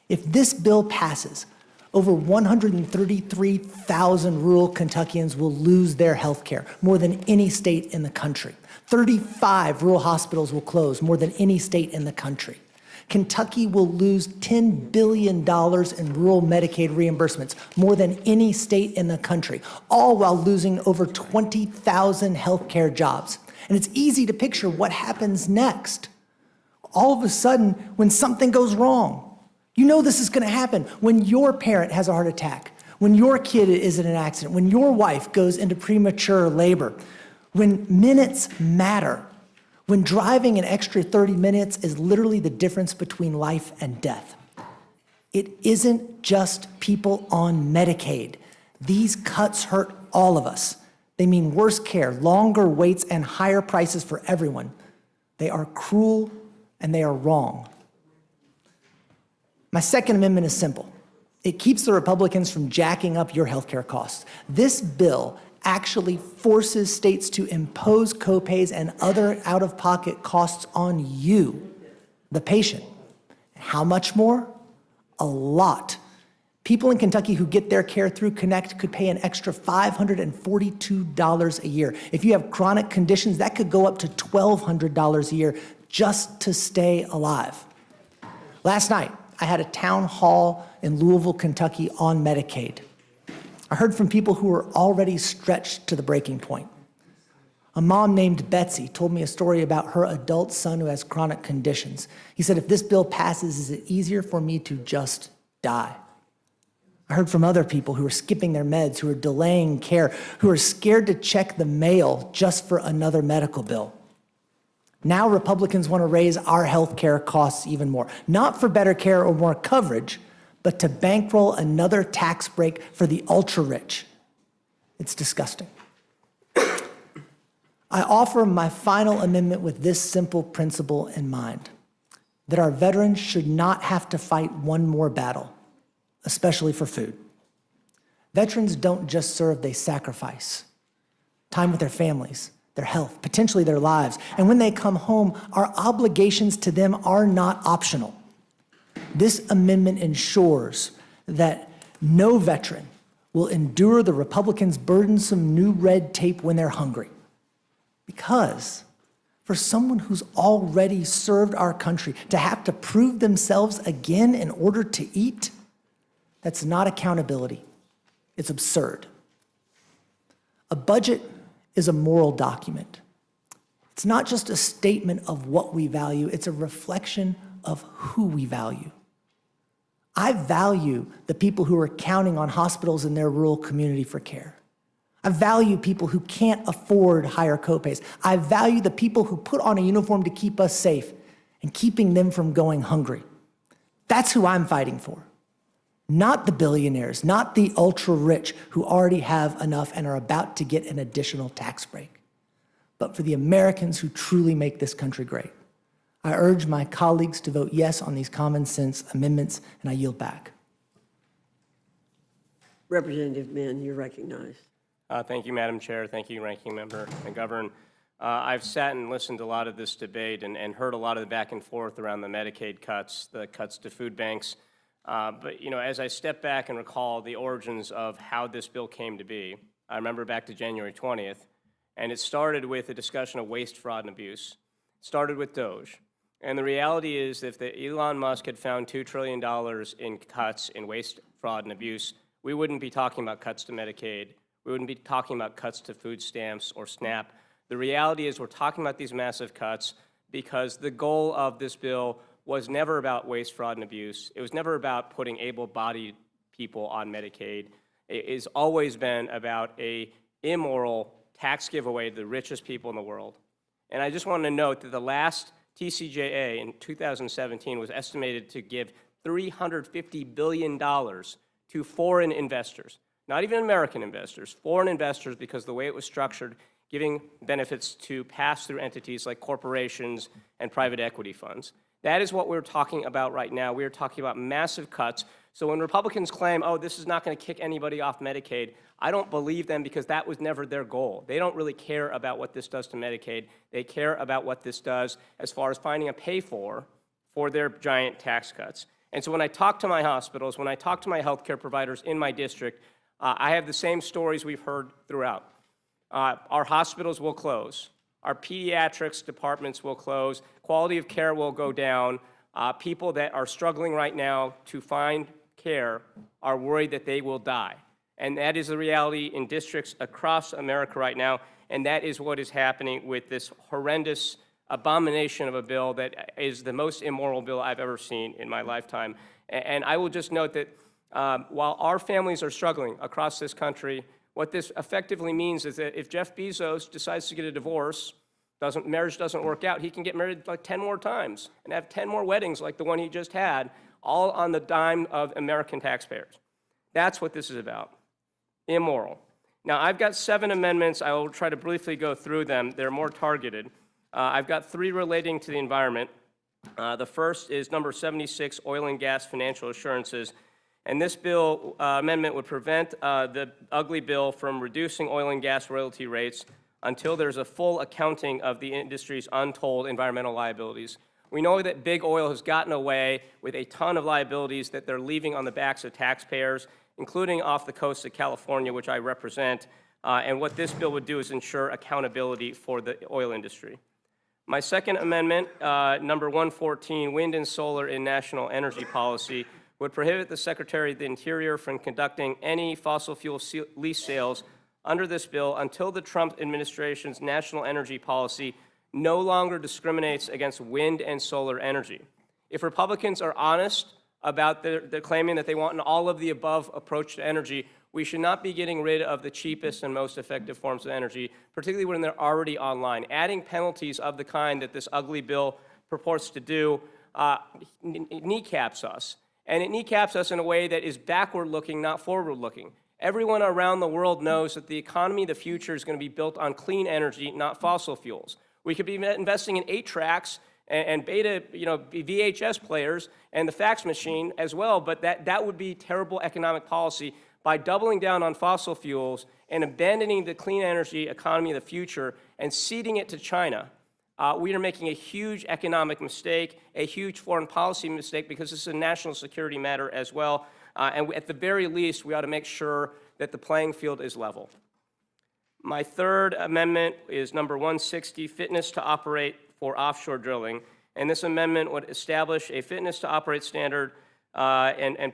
If this bill passes, Over 133,000 rural Kentuckians will lose their health care, more than any state in the country. 35 rural hospitals will close, more than any state in the country. Kentucky will lose $10 billion in rural Medicaid reimbursements, more than any state in the country, all while losing over 20,000 healthcare jobs. And it's easy to picture what happens next. All of a sudden, when something goes wrong, you know this is going to happen. When your parent has a heart attack, when your kid is in an accident, when your wife goes into premature labor, when minutes matter, when driving an extra 30 minutes is literally the difference between life and death. It isn't just people on Medicaid. These cuts hurt all of us. They mean worse care, longer waits, and higher prices for everyone. They are cruel and they are wrong. My second amendment is simple. It keeps the Republicans from jacking up your healthcare costs. This bill actually forces states to impose copays and other out-of-pocket costs on you, the patient. How much more? A lot. People in Kentucky who get their care through Connect could pay an extra $542 a year. If you have chronic conditions, that could go up to $1,200 a year just to stay alive. Last night, I had a town hall in Louisville, Kentucky on Medicaid. I heard from people who were already stretched to the breaking point. A mom named Betsy told me a story about her adult son who has chronic conditions. He said, if this bill passes, is it easier for me to just die? I heard from other people who are skipping their meds, who are delaying care, who are scared to check the mail just for another medical bill. Now Republicans want to raise our health care costs even more, not for better care or more coverage, but to bankroll another tax break for the ultra-rich. It's disgusting. I offer my final amendment with this simple principle in mind, that our veterans should not have to fight one more battle, especially for food. Veterans don't just serve, they sacrifice. Time with their families, their health, potentially their lives. And when they come home, our obligations to them are not optional. This amendment ensures that no veteran will endure the Republicans' burdensome new red tape when they're hungry. Because for someone who's already served our country to have to prove themselves again in order to eat, that's not accountability. It's absurd. A budget is a moral document. It's not just a statement of what we value, it's a reflection of who we value. I value the people who are counting on hospitals in their rural community for care. I value people who can't afford higher copays. I value the people who put on a uniform to keep us safe and keeping them from going hungry. That's who I'm fighting for. Not the billionaires, not the ultra-rich who already have enough and are about to get an additional tax break, but for the Americans who truly make this country great. I urge my colleagues to vote yes on these common sense amendments, and I yield back. Representative Mann, you're recognized. Thank you, Madam Chair. Thank you, Ranking Member McGovern. I've sat and listened to a lot of this debate and heard a lot of the back and forth around the Medicaid cuts, the cuts to food banks. But, you know, as I step back and recall the origins of how this bill came to be, I remember back to January 20th, and it started with a discussion of waste, fraud, and abuse. It started with DOGE. And the reality is, if Elon Musk had found $2 trillion in cuts in waste, fraud, and abuse, we wouldn't be talking about cuts to Medicaid. We wouldn't be talking about cuts to food stamps or SNAP. The reality is we're talking about these massive cuts because the goal of this bill was never about waste, fraud, and abuse. It was never about putting able-bodied people on Medicaid. It has always been about an immoral tax giveaway to the richest people in the world. And I just want to note that the last TCJA in 2017 was estimated to give $350 billion to foreign investors. Not even American investors, foreign investors, because the way it was structured, giving benefits to pass-through entities like corporations and private equity funds. That is what we're talking about right now. We are talking about massive cuts. So when Republicans claim, oh, this is not going to kick anybody off Medicaid, I don't believe them because that was never their goal. They don't really care about what this does to Medicaid. They care about what this does as far as finding a pay for their giant tax cuts. And so when I talk to my hospitals, when I talk to my healthcare providers in my district, I have the same stories we've heard throughout. Our hospitals will close. Our pediatrics departments will close. Quality of care will go down. People that are struggling right now to find care are worried that they will die. And that is the reality in districts across America right now. And that is what is happening with this horrendous abomination of a bill that is the most immoral bill I've ever seen in my lifetime. And I will just note that while our families are struggling across this country, what this effectively means is that if Jeff Bezos decides to get a divorce, marriage doesn't work out, he can get married like 10 more times and have 10 more weddings like the one he just had, all on the dime of American taxpayers. That's what this is about. Immoral. Now, I've got 7 amendments. I will try to briefly go through them. They're more targeted. I've got 3 relating to the environment. The first is number 76, oil and gas financial assurances. And this bill amendment would prevent the ugly bill from reducing oil and gas royalty rates until there's a full accounting of the industry's untold environmental liabilities. We know that big oil has gotten away with a ton of liabilities that they're leaving on the backs of taxpayers, including off the coast of California, which I represent. And what this bill would do is ensure accountability for the oil industry. My second amendment, number 114, wind and solar in national energy policy, would prohibit the Secretary of the Interior from conducting any fossil fuel lease sales under this bill until the Trump administration's national energy policy no longer discriminates against wind and solar energy. If Republicans are honest about their claiming that they want an all-of-the-above approach to energy, we should not be getting rid of the cheapest and most effective forms of energy, particularly when they're already online. Adding penalties of the kind that this ugly bill purports to do kneecaps us. And it kneecaps us in a way that is backward-looking, not forward-looking. Everyone around the world knows that the economy of the future is going to be built on clean energy, not fossil fuels. We could be investing in 8-tracks and beta, VHS players and the fax machine as well, but that would be terrible economic policy. By doubling down on fossil fuels and abandoning the clean energy economy of the future and ceding it to China, we are making a huge economic mistake, a huge foreign policy mistake, because this is a national security matter as well. And at the very least, we ought to make sure that the playing field is level. My third amendment is number 160, fitness to operate for offshore drilling. And this amendment would establish a fitness to operate standard and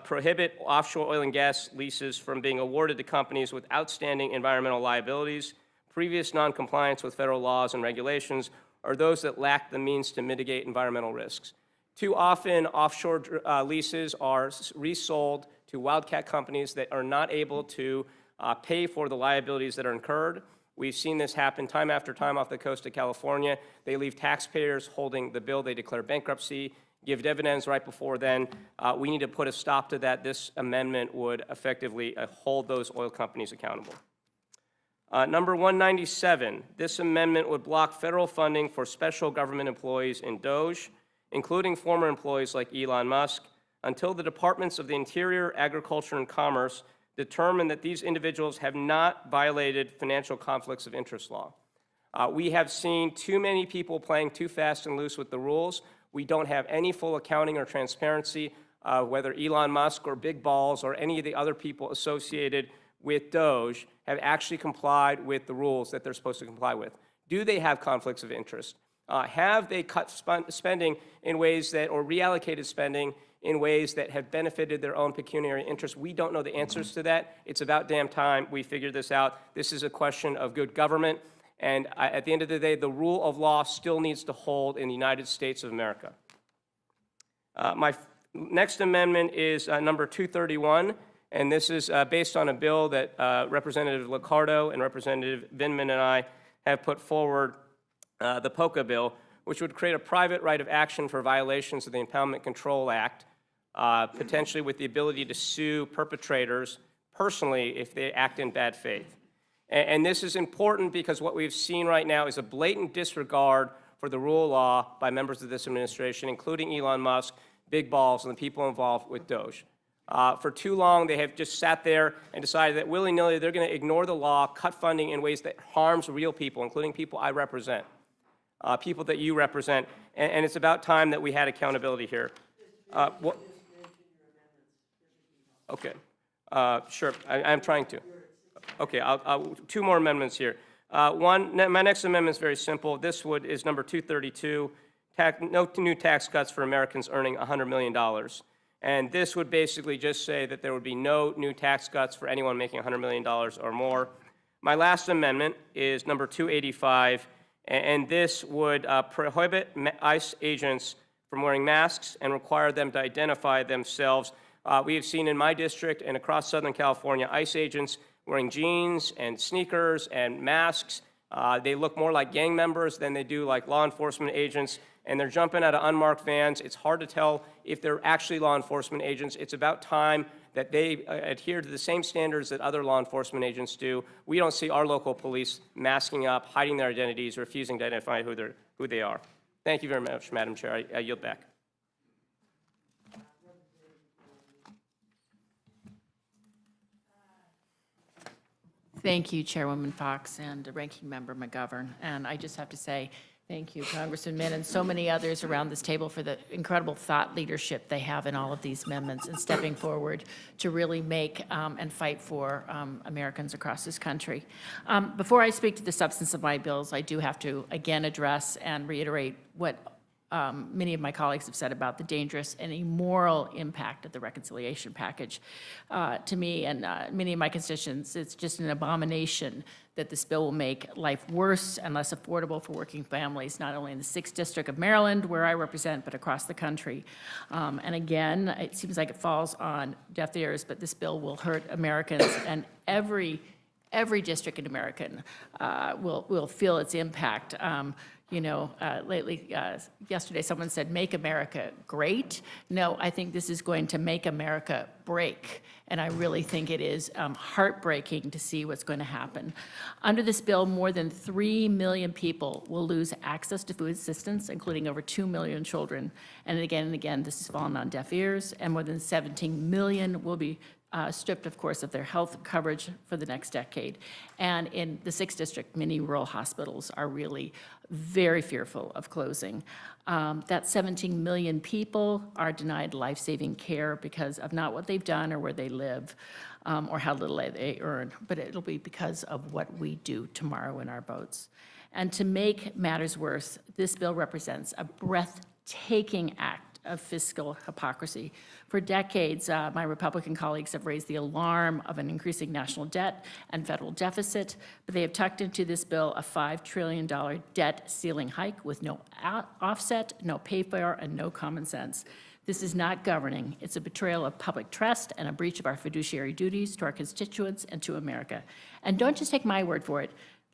prohibit offshore oil and gas leases from being awarded to companies with outstanding environmental liabilities, previous noncompliance with federal laws and regulations, or those that lack the means to mitigate environmental risks. Too often, offshore leases are resold to wildcat companies that are not able to pay for the liabilities that are incurred. We've seen this happen time after time off the coast of California. They leave taxpayers holding the bill. They declare bankruptcy, give dividends right before then. We need to put a stop to that. This amendment would effectively hold those oil companies accountable. Number 197, this amendment would block federal funding for special government employees in DOGE, including former employees like Elon Musk, until the Departments of the Interior, Agriculture, and Commerce determine that these individuals have not violated financial conflicts of interest law. We have seen too many people playing too fast and loose with the rules. We don't have any full accounting or transparency, whether Elon Musk or Big Balls or any of the other people associated with DOGE have actually complied with the rules that they're supposed to comply with. Do they have conflicts of interest? Have they cut spending in ways that, or reallocated spending in ways that have benefited their own pecuniary interests? We don't know the answers to that. It's about damn time we figure this out. This is a question of good government, and at the end of the day, the rule of law still needs to hold in the United States of America. My next amendment is number 231, and this is based on a bill that Representative Liccardo and Representative Vindman and I have put forward, the POCA bill, which would create a private right of action for violations of the Impoundment Control Act, potentially with the ability to sue perpetrators personally if they act in bad faith. And this is important because what we've seen right now is a blatant disregard for the rule of law by members of this administration, including Elon Musk, Big Balls, and the people involved with DOGE. For too long, they have just sat there and decided that willy-nilly they're going to ignore the law, cut funding in ways that harms real people, including people I represent, people that you represent, and it's about time that we had accountability here. What? Okay, sure, I'm trying to. Okay, two more amendments here. My next amendment is very simple. This is number 232, no new tax cuts for Americans earning $100 million. And this would basically just say that there would be no new tax cuts for anyone making $100 million or more. My last amendment is number 285, and this would prohibit ICE agents from wearing masks and require them to identify themselves. We have seen in my district and across Southern California, ICE agents wearing jeans and sneakers and masks. They look more like gang members than they do like law enforcement agents, and they're jumping out of unmarked vans. It's hard to tell if they're actually law enforcement agents. It's about time that they adhere to the same standards that other law enforcement agents do. We don't see our local police masking up, hiding their identities, refusing to identify who they are. Thank you very much, Madam Chair. I yield back. Thank you, Chairwoman Fox and Ranking Member McGovern. And I just have to say thank you, Congressman Min, and so many others around this table for the incredible thought leadership they have in all of these amendments and stepping forward to really make and fight for Americans across this country. Before I speak to the substance of my bills, I do have to again address and reiterate what many of my colleagues have said about the dangerous and immoral impact of the reconciliation package. To me and many of my constituents, it's just an abomination that this bill will make life worse and less affordable for working families, not only in the 6th District of Maryland, where I represent, but across the country. And again, it seems like it falls on deaf ears, but this bill will hurt Americans, and every district in America will feel its impact. Yesterday someone said, make America great. No, I think this is going to make America break. And I really think it is heartbreaking to see what's going to happen. Under this bill, more than 3 million people will lose access to food assistance, including over 2 million children. And again, this has fallen on deaf ears, and more than 17 million will be stripped, of course, of their health coverage for the next decade. And in the 6th District, many rural hospitals are really very fearful of closing. That 17 million people are denied life-saving care because of not what they've done or where they live or how little they earn, but it'll be because of what we do tomorrow in our votes. And to make matters worse, this bill represents a breathtaking act of fiscal hypocrisy. For decades, my Republican colleagues have raised the alarm of an increasing national debt and federal deficit, but they have tucked into this bill a $5 trillion debt ceiling hike with no offset, no pay for, and no common sense. This is not governing. It's a betrayal of public trust and a breach of our fiduciary duties to our constituents and to America. And don't just take my word for it.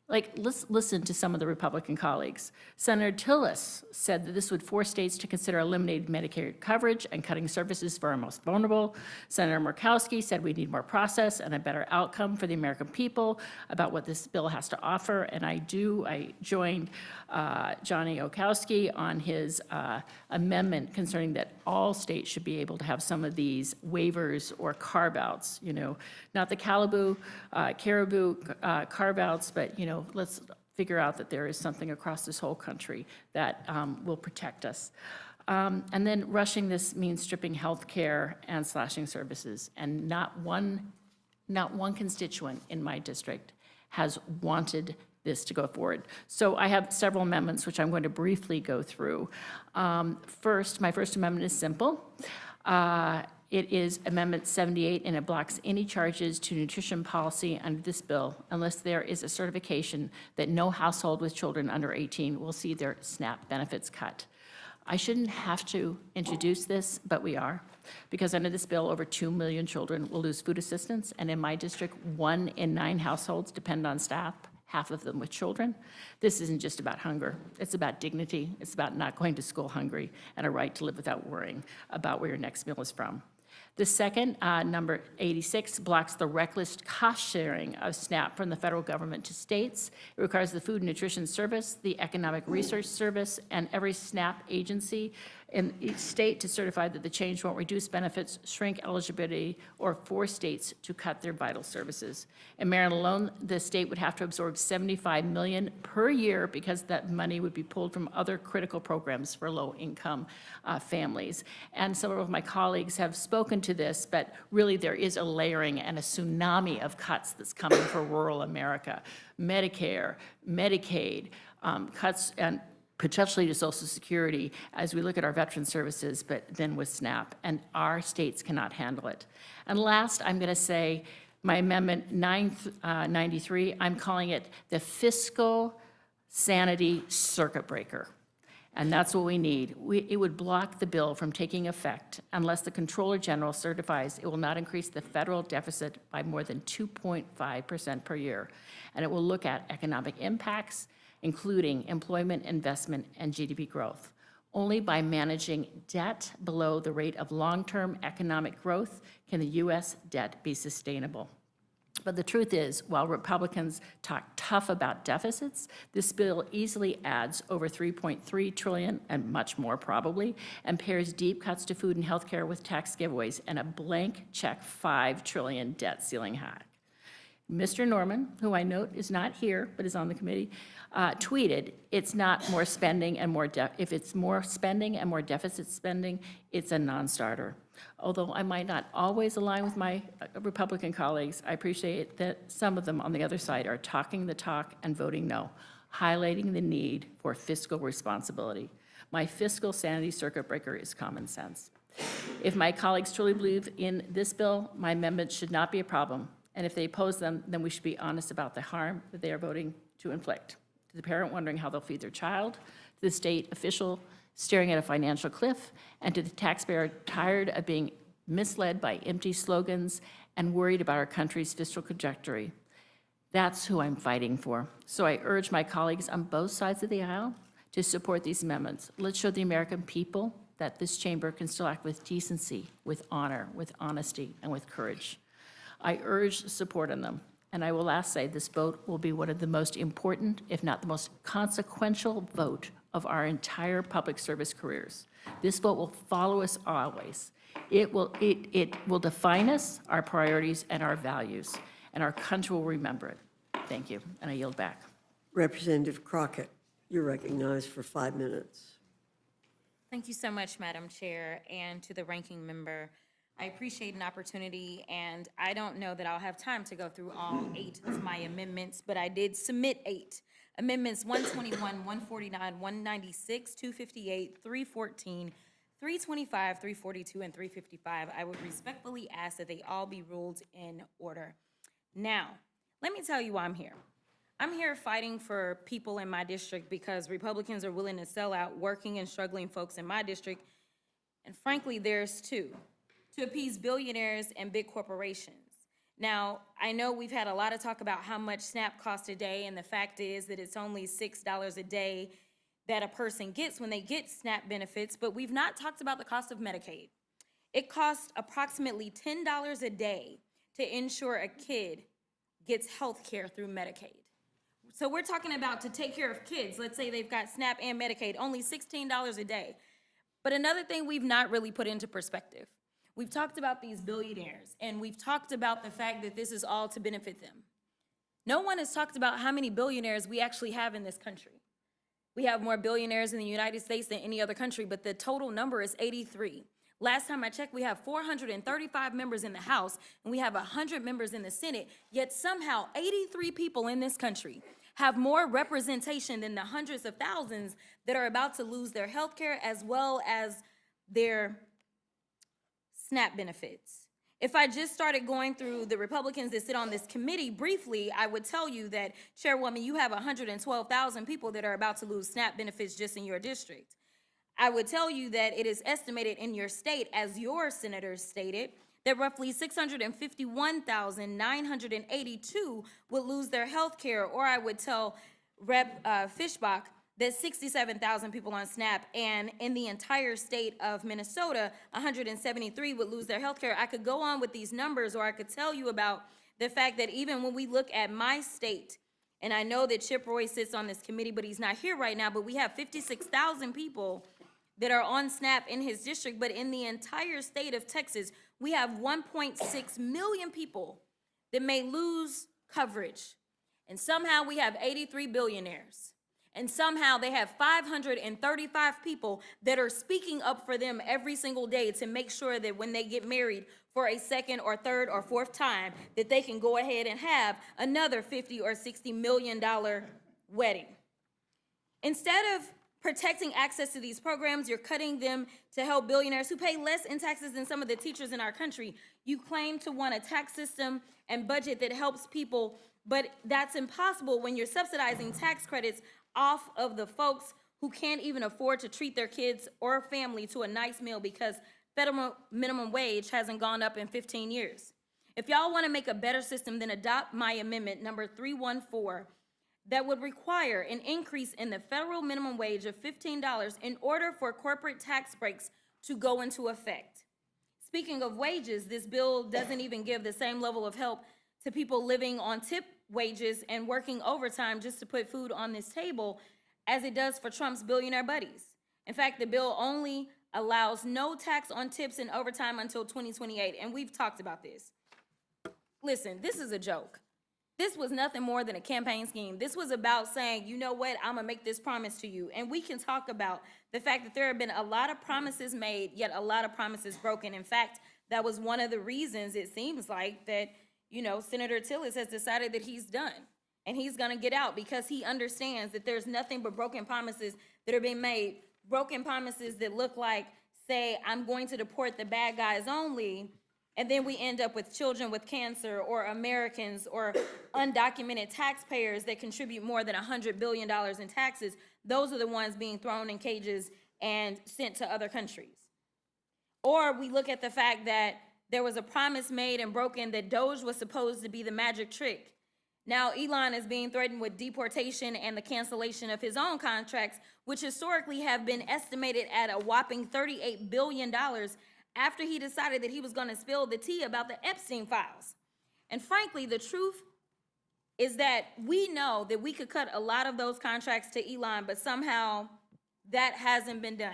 Let's listen to some of the Republican colleagues. Senator Tillis said that this would force states to consider eliminating Medicare coverage and cutting services for our most vulnerable. Senator Murkowski said we need more process and a better outcome for the American people about what this bill has to offer. And I joined Johnny Okowski on his amendment concerning that all states should be able to have some of these waivers or carve-outs, not the caribou carve-outs, but, let's figure out that there is something across this whole country that will protect us. And then rushing this means stripping health care and slashing services. And not one constituent in my district has wanted this to go forward. So I have several amendments, which I'm going to briefly go through. My first amendment is simple. It is Amendment 78, and it blocks any charges to nutrition policy under this bill unless there is a certification that no household with children under 18 will see their SNAP benefits cut. I shouldn't have to introduce this, but we are, because under this bill, over 2 million children will lose food assistance, and in my district, 1 in 9 households depend on SNAP, half of them with children. This isn't just about hunger. It's about dignity. It's about not going to school hungry and a right to live without worrying about where your next meal is from. The second, number 86, blocks the reckless cost-sharing of SNAP from the federal government to states. It requires the Food and Nutrition Service, the Economic Research Service, and every SNAP agency in each state to certify that the change won't reduce benefits, shrink eligibility, or force states to cut their vital services. In Maryland alone, the state would have to absorb $75 million per year because that money would be pulled from other critical programs for low-income families. And several of my colleagues have spoken to this, but really there is a layering and a tsunami of cuts that's coming for rural America. Medicare, Medicaid, cuts and potentially to Social Security as we look at our veteran services, but then with SNAP, and our states cannot handle it. And last, I'm going to say my amendment 993, I'm calling it the fiscal sanity circuit breaker. And that's what we need. It would block the bill from taking effect unless the Comptroller General certifies it will not increase the federal deficit by more than 2.5% per year. And it will look at economic impacts, including employment, investment, and GDP growth. Only by managing debt below the rate of long-term economic growth can the U.S. debt be sustainable. But the truth is, while Republicans talk tough about deficits, this bill easily adds over $3.3 trillion, and much more probably, and pairs deep cuts to food and health care with tax giveaways and a blank check $5 trillion debt ceiling hack. Mr. Norman, who I note is not here but is on the committee, tweeted, "It's not more spending and more if it's more spending and more deficit spending, it's a non-starter." Although I might not always align with my Republican colleagues, I appreciate that some of them on the other side are talking the talk and voting no, highlighting the need for fiscal responsibility. My fiscal sanity circuit breaker is common sense. If my colleagues truly believe in this bill, my amendment should not be a problem. And if they oppose them, then we should be honest about the harm that they are voting to inflict. To the parent wondering how they'll feed their child, to the state official staring at a financial cliff, and to the taxpayer tired of being misled by empty slogans and worried about our country's fiscal trajectory. That's who I'm fighting for. So I urge my colleagues on both sides of the aisle to support these amendments. Let's show the American people that this chamber can still act with decency, with honor, with honesty, and with courage. I urge support on them, and I will last say this vote will be one of the most important, if not the most consequential vote of our entire public service careers. This vote will follow us always. It will define us, our priorities, and our values, and our country will remember it. Thank you, and I yield back. Representative Crockett, you're recognized for 5 minutes. Thank you so much, Madam Chair, and to the ranking member. I appreciate an opportunity, and I don't know that I'll have time to go through all 8 of my amendments, but I did submit 8. Amendments 121, 149, 196, 258, 314, 325, 342, and 355. I would respectfully ask that they all be ruled in order. Now, let me tell you why I'm here. I'm here fighting for people in my district because Republicans are willing to sell out working and struggling folks in my district, and frankly, there's two, to appease billionaires and big corporations. Now, I know we've had a lot of talk about how much SNAP costs a day, and the fact is that it's only $6 a day that a person gets when they get SNAP benefits, but we've not talked about the cost of Medicaid. It costs approximately $10 a day to ensure a kid gets health care through Medicaid. So we're talking about to take care of kids, let's say they've got SNAP and Medicaid, only $16 a day. But another thing we've not really put into perspective, we've talked about these billionaires, and we've talked about the fact that this is all to benefit them. No one has talked about how many billionaires we actually have in this country. We have more billionaires in the United States than any other country, but the total number is 83. Last time I checked, we have 435 members in the House, and we have 100 members in the Senate, yet somehow 83 people in this country have more representation than the hundreds of thousands that are about to lose their health care as well as their SNAP benefits. If I just started going through the Republicans that sit on this committee briefly, I would tell you that, Chairwoman, you have 112,000 people that are about to lose SNAP benefits just in your district. I would tell you that it is estimated in your state, as your senators stated, that roughly 651,982 would lose their health care, or I would tell Rep. Fishbach that 67,000 people on SNAP, and in the entire state of Minnesota, 173 would lose their health care. I could go on with these numbers, or I could tell you about the fact that even when we look at my state, and I know that Chip Roy sits on this committee, but he's not here right now, but we have 56,000 people that are on SNAP in his district, but in the entire state of Texas, we have 1.6 million people that may lose coverage. And somehow we have 83 billionaires. And somehow they have 535 people that are speaking up for them every single day to make sure that when they get married for a second or third or fourth time, that they can go ahead and have another $50 or $60 million wedding. Instead of protecting access to these programs, you're cutting them to help billionaires who pay less in taxes than some of the teachers in our country. You claim to want a tax system and budget that helps people, but that's impossible when you're subsidizing tax credits off of the folks who can't even afford to treat their kids or family to a nice meal because federal minimum wage hasn't gone up in 15 years. If y'all want to make a better system, then adopt my amendment number 314 that would require an increase in the federal minimum wage of $15 in order for corporate tax breaks to go into effect. Speaking of wages, this bill doesn't even give the same level of help to people living on tip wages and working overtime just to put food on this table as it does for Trump's billionaire buddies. In fact, the bill only allows no tax on tips and overtime until 2028, and we've talked about this. Listen, this is a joke. This was nothing more than a campaign scheme. This was about saying, you know what, I'm gonna make this promise to you. And we can talk about the fact that there have been a lot of promises made, yet a lot of promises broken. In fact, that was one of the reasons it seems like that, you know, Senator Tillis has decided that he's done and he's gonna get out because he understands that there's nothing but broken promises that are being made, broken promises that look like, say, I'm going to deport the bad guys only, and then we end up with children with cancer or Americans or undocumented taxpayers that contribute more than $100 billion in taxes. Those are the ones being thrown in cages and sent to other countries. Or we look at the fact that there was a promise made and broken that DOGE was supposed to be the magic trick. Now Elon is being threatened with deportation and the cancellation of his own contracts, which historically have been estimated at a whopping $38 billion after he decided that he was going to spill the tea about the Epstein files. And frankly, the truth is that we know that we could cut a lot of those contracts to Elon, but somehow that hasn't been done.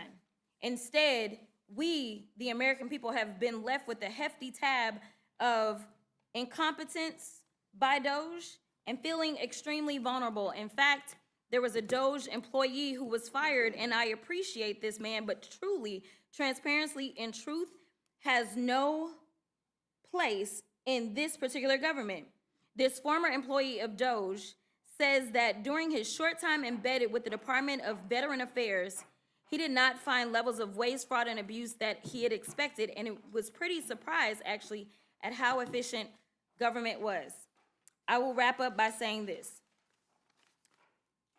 Instead, we, the American people, have been left with the hefty tab of incompetence by DOGE and feeling extremely vulnerable. In fact, there was a DOGE employee who was fired, and I appreciate this man, but truly, transparency and truth has no place in this particular government. This former employee of DOGE says that during his short time embedded with the Department of Veteran Affairs, he did not find levels of waste, fraud, and abuse that he had expected, and it was pretty surprised, actually, at how efficient government was. I will wrap up by saying this.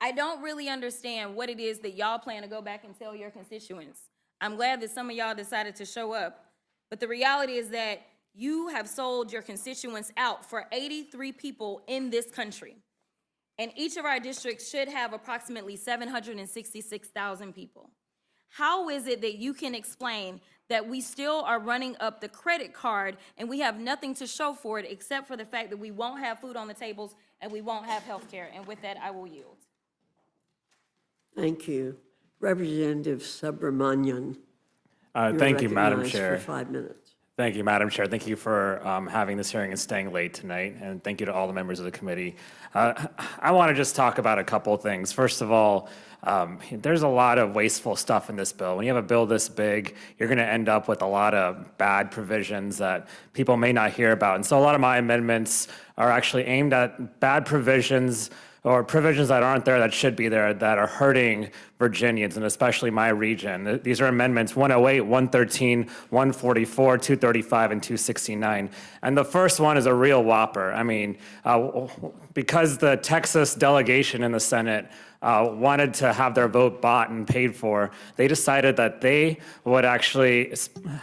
I don't really understand what it is that y'all plan to go back and tell your constituents. I'm glad that some of y'all decided to show up, but the reality is that you have sold your constituents out for 83 people in this country. And each of our districts should have approximately 766,000 people. How is it that you can explain that we still are running up the credit card and we have nothing to show for it except for the fact that we won't have food on the tables and we won't have health care? And with that, I will yield. Thank you. Representative Subramanian. Thank you, Madam recognized Chair. for 5 minutes. Thank you, Madam Chair. Thank you for having this hearing and staying late tonight, and thank you to all the members of the committee. I want to just talk about a couple of things. First of all, there's a lot of wasteful stuff in this bill. When you have a bill this big, you're going to end up with a lot of bad provisions that people may not hear about. And so a lot of my amendments are actually aimed at bad provisions or provisions that aren't there that should be there that are hurting Virginians, and especially my region. These are amendments 108, 113, 144, 235, and 269. And the first one is a real whopper. I mean, because the Texas delegation in the Senate wanted to have their vote bought and paid for, they decided that they would actually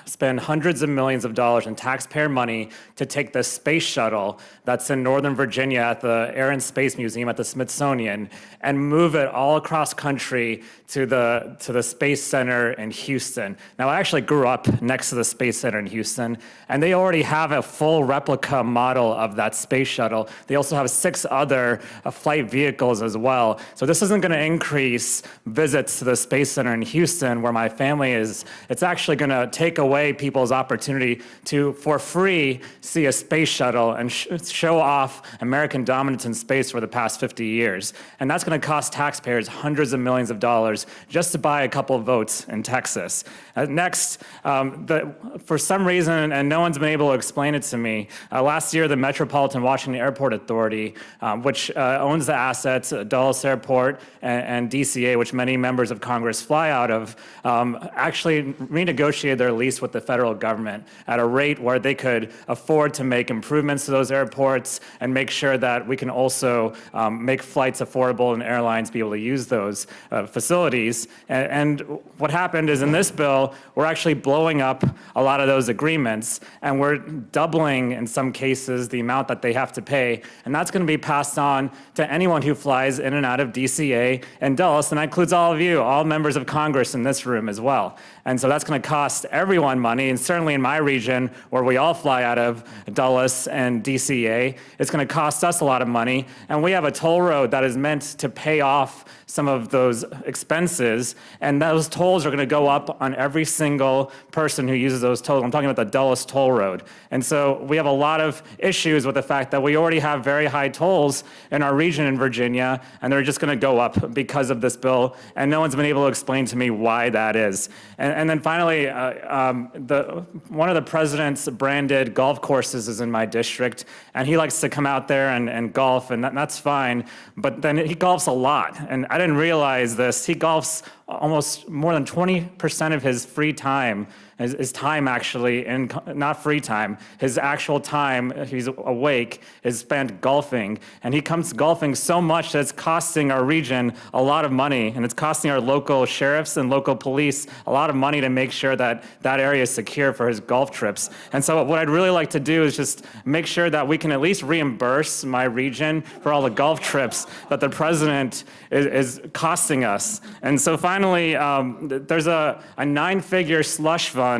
spend hundreds of millions of dollars in taxpayer money to take the space shuttle that's in Northern Virginia at the Air and Space Museum at the Smithsonian and move it all across country to the Space Center in Houston. Now, I actually grew up next to the Space Center in Houston, and they already have a full replica model of that space shuttle. They also have 6 other flight vehicles as well. So this isn't going to increase visits to the Space Center in Houston, where my family is. It's actually going to take away people's opportunity to, for free, see a space shuttle and show off American dominance in space for the past 50 years. And that's going to cost taxpayers hundreds of millions of dollars just to buy a couple of votes in Texas. Next, for some reason, and no one's been able to explain it to me, last year the Metropolitan Washington Airport Authority, which owns the assets at Dulles Airport and DCA, which many members of Congress fly out of, actually renegotiated their lease with the federal government at a rate where they could afford to make improvements to those airports and make sure that we can also make flights affordable and airlines be able to use those facilities. And what happened is in this bill, we're actually blowing up a lot of those agreements, and we're doubling, in some cases, the amount that they have to pay. And that's going to be passed on to anyone who flies in and out of DCA and Dulles, and that includes all of you, all members of Congress in this room as well. And so that's going to cost everyone money, and certainly in my region, where we all fly out of Dulles and DCA, it's going to cost us a lot of money. And we have a toll road that is meant to pay off some of those expenses, and those tolls are going to go up on every single person who uses those tolls. I'm talking about the Dulles toll road. And so we have a lot of issues with the fact that we already have very high tolls in our region in Virginia, and they're just going to go up because of this bill, and no one's been able to explain to me why that is. And then finally, one of the president's branded golf courses is in my district, and he likes to come out there and golf, and that's fine, but then he golfs a lot, and I didn't realize this. He golfs almost more than 20% of his free time, his time actually, and not free time, his actual time, he's awake, is spent golfing. And he comes golfing so much that it's costing our region a lot of money, and it's costing our local sheriffs and local police a lot of money to make sure that that area is secure for his golf trips. And so what I'd really like to do is just make sure that we can at least reimburse my region for all the golf trips that the president is costing us. And so finally, there's a 9-figure slush fund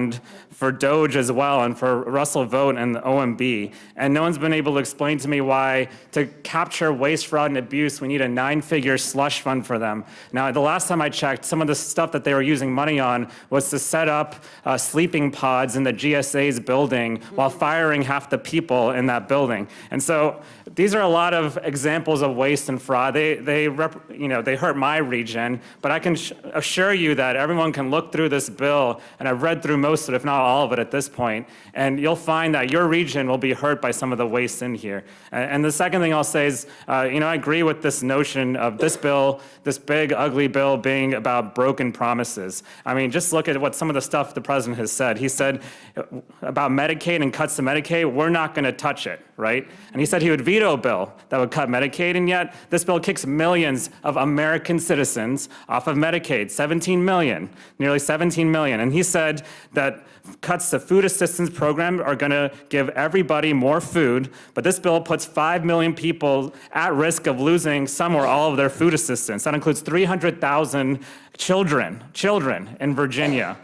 for DOGE as well, and for Russell Vogt and the OMB. And no one's been able to explain to me why, to capture waste, fraud, and abuse, we need a 9-figure slush fund for them. Now, the last time I checked, some of the stuff that they were using money on was to set up sleeping pods in the GSA's building while firing half the people in that building. And so these are a lot of examples of waste and fraud. They hurt my region, but I can assure you that everyone can look through this bill, and I've read through most of it, if not all of it at this point, and you'll find that your region will be hurt by some of the waste in here. And the second thing I'll say is, I agree with this notion of this bill, this big, ugly bill being about broken promises. I mean, just look at what some of the stuff the president has said. He said about Medicaid and cuts to Medicaid, we're not going to touch it, right? And he said he would veto a bill that would cut Medicaid, and yet this bill kicks millions of American citizens off of Medicaid, 17 million, nearly 17 million. And he said that cuts to food assistance program are going to give everybody more food, but this bill puts 5 million people at risk of losing some or all of their food assistance. That includes 300,000 children in Virginia.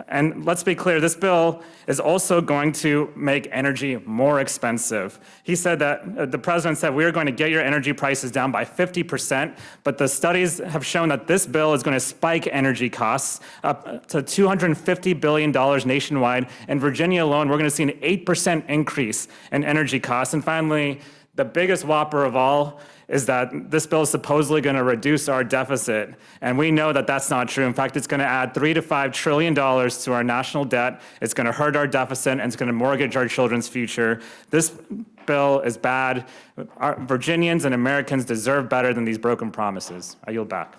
And let's be clear, this bill is also going to make energy more expensive. He said that, the president said, we're going to get your energy prices down by 50%, but the studies have shown that this bill is going to spike energy costs up to $250 billion nationwide. In Virginia alone, we're going to see an 8% increase in energy costs. And finally, the biggest whopper of all is that this bill is supposedly going to reduce our deficit, and we know that that's not true. In fact, it's going to add $3 to $5 trillion to our national debt. It's going to hurt our deficit, and it's going to mortgage our children's future. This bill is bad. Our Virginians and Americans deserve better than these broken promises. I yield back.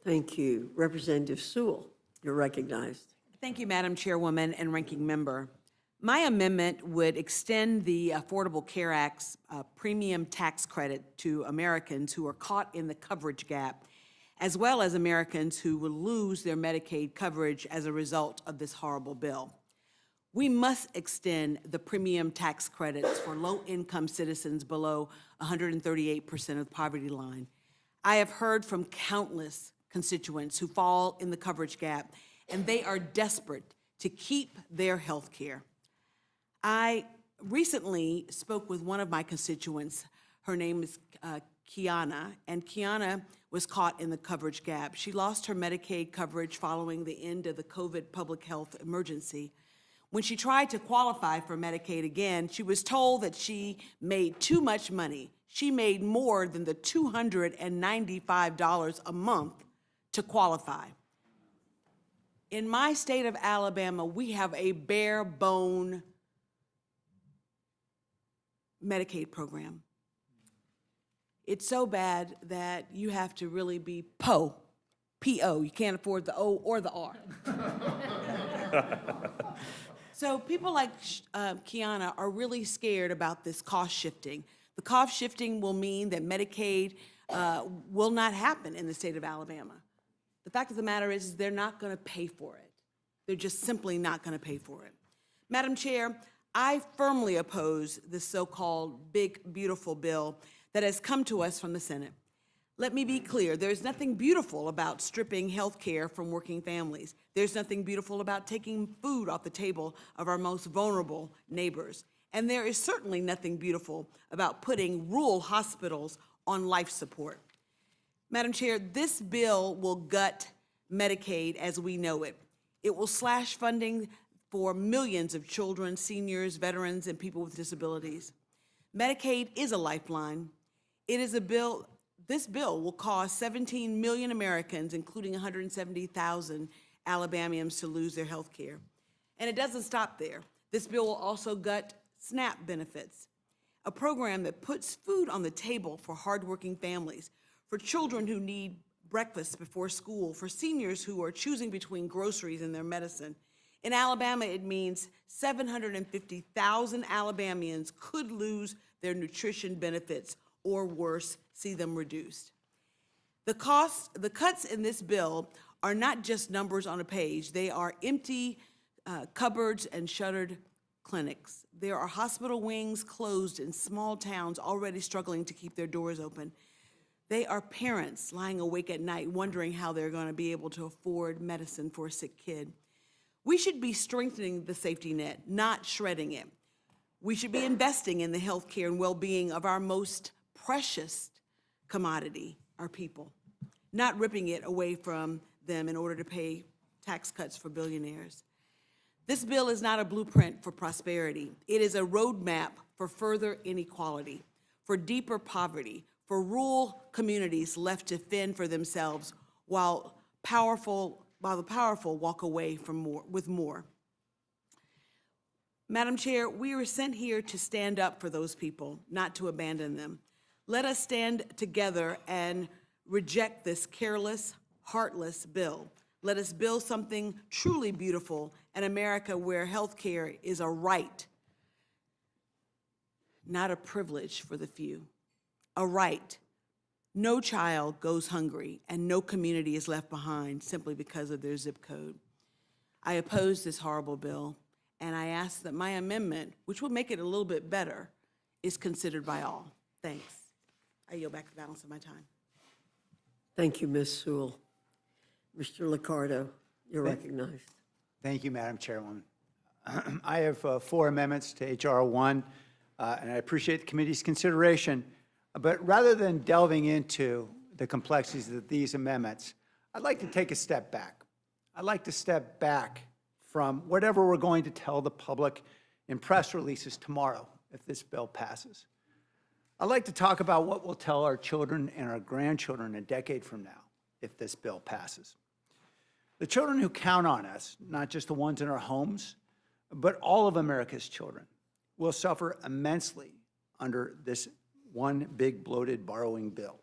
Thank you. Representative Sewell, you're recognized. Thank you, Madam Chairwoman and Ranking Member. My amendment would extend the Affordable Care Act's premium tax credit to Americans who are caught in the coverage gap, as well as Americans who will lose their Medicaid coverage as a result of this horrible bill. We must extend the premium tax credits for low-income citizens below 138% of the poverty line. I have heard from countless constituents who fall in the coverage gap, and they are desperate to keep their health care. I recently spoke with one of my constituents. Her name is Kiana, and Kiana was caught in the coverage gap. She lost her Medicaid coverage following the end of the COVID public health emergency. When she tried to qualify for Medicaid again, she was told that she made too much money. She made more than the $295 a month to qualify. In my state of Alabama, we have a bare bone Medicaid program. It's so bad that you have to really be P-O. You can't afford the O or the R. So people like Kiana are really scared about this cost shifting. The cost shifting will mean that Medicaid will not happen in the state of Alabama. The fact of the matter is they're not going to pay for it. They're just simply not going to pay for it. Madam Chair, I firmly oppose this so-called big, beautiful bill that has come to us from the Senate. Let me be clear, there's nothing beautiful about stripping health care from working families. There's nothing beautiful about taking food off the table of our most vulnerable neighbors. And there is certainly nothing beautiful about putting rural hospitals on life support. Madam Chair, this bill will gut Medicaid as we know it. It will slash funding for millions of children, seniors, veterans, and people with disabilities. Medicaid is a lifeline. It is a bill. This bill will cause 17 million Americans, including 170,000 Alabamians, to lose their health care. And it doesn't stop there. This bill will also gut SNAP benefits, a program that puts food on the table for hardworking families, for children who need breakfast before school, for seniors who are choosing between groceries and their medicine. In Alabama, it means 750,000 Alabamians could lose their nutrition benefits or worse, see them reduced. The cuts in this bill are not just numbers on a page. They are empty cupboards and shuttered clinics. There are hospital wings closed in small towns already struggling to keep their doors open. They are parents lying awake at night wondering how they're going to be able to afford medicine for a sick kid. We should be strengthening the safety net, not shredding it. We should be investing in the health care and well-being of our most precious commodity, our people, not ripping it away from them in order to pay tax cuts for billionaires. This bill is not a blueprint for prosperity. It is a roadmap for further inequality, for deeper poverty, for rural communities left to fend for themselves while the powerful walk away with more. Madam Chair, we were sent here to stand up for those people, not to abandon them. Let us stand together and reject this careless, heartless bill. Let us build something truly beautiful, an America where health care is a right, not a privilege for the few. A right. No child goes hungry and no community is left behind simply because of their zip code. I oppose this horrible bill, and I ask that my amendment, which will make it a little bit better, is considered by all. Thanks. I yield back the balance of my time. Thank you, Ms. Sewell. Mr. Liccardo, you're recognized. Thank you, Madam Chairwoman. I have 4 amendments to H.R. 1, and I appreciate the committee's consideration. But rather than delving into the complexities of these amendments, I'd like to take a step back. I'd like to step back from whatever we're going to tell the public in press releases tomorrow if this bill passes. I'd like to talk about what we'll tell our children and our grandchildren a decade from now if this bill passes. The children who count on us, not just the ones in our homes, but all of America's children, will suffer immensely under this one big bloated borrowing bill.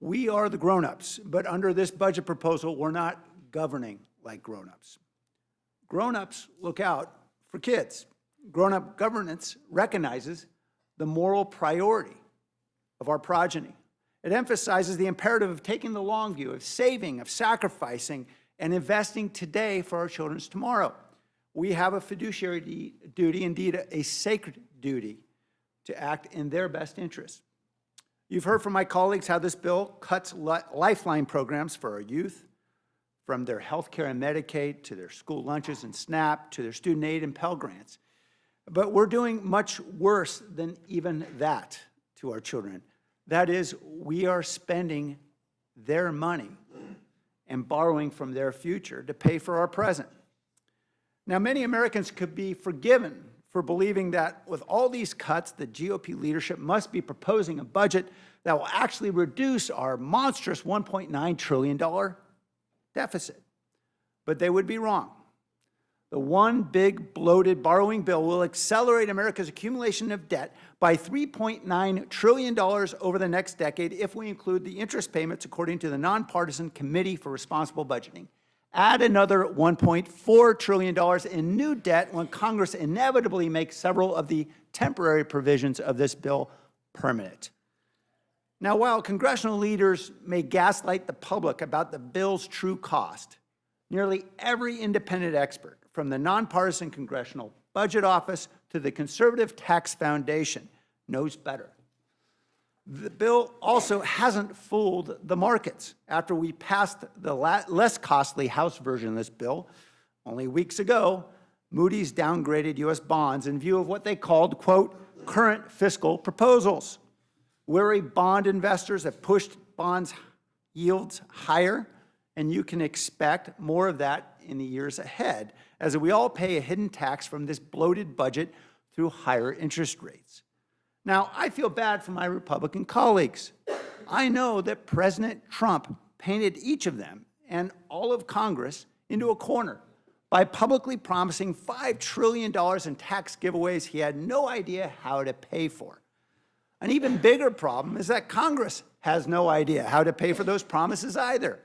We are the grown-ups, but under this budget proposal, we're not governing like grown-ups. Grown-ups look out for kids. Grown-up governance recognizes the moral priority of our progeny. It emphasizes the imperative of taking the long view, of saving, of sacrificing, and investing today for our children's tomorrow. We have a fiduciary duty, indeed a sacred duty, to act in their best interest. You've heard from my colleagues how this bill cuts lifeline programs for our youth, from their health care and Medicaid to their school lunches and SNAP to their student aid and Pell Grants. But we're doing much worse than even that to our children. That is, we are spending their money and borrowing from their future to pay for our present. Now, many Americans could be forgiven for believing that with all these cuts, the GOP leadership must be proposing a budget that will actually reduce our monstrous $1.9 trillion deficit. But they would be wrong. The one big bloated borrowing bill will accelerate America's accumulation of debt by $3.9 trillion over the next decade if we include the interest payments according to the Nonpartisan Committee for Responsible Budgeting. Add another $1.4 trillion in new debt when Congress inevitably makes several of the temporary provisions of this bill permanent. Now, while congressional leaders may gaslight the public about the bill's true cost, nearly every independent expert, from the Nonpartisan Congressional Budget Office to the Conservative Tax Foundation, knows better. The bill also hasn't fooled the markets. After we passed the less costly House version of this bill, only weeks ago, Moody's downgraded U.S. bonds in view of what they called, quote, current fiscal proposals. Wary bond investors have pushed bonds yields higher, and you can expect more of that in the years ahead, as we all pay a hidden tax from this bloated budget through higher interest rates. Now, I feel bad for my Republican colleagues. I know that President Trump painted each of them and all of Congress into a corner by publicly promising $5 trillion in tax giveaways he had no idea how to pay for. An even bigger problem is that Congress has no idea how to pay for those promises either.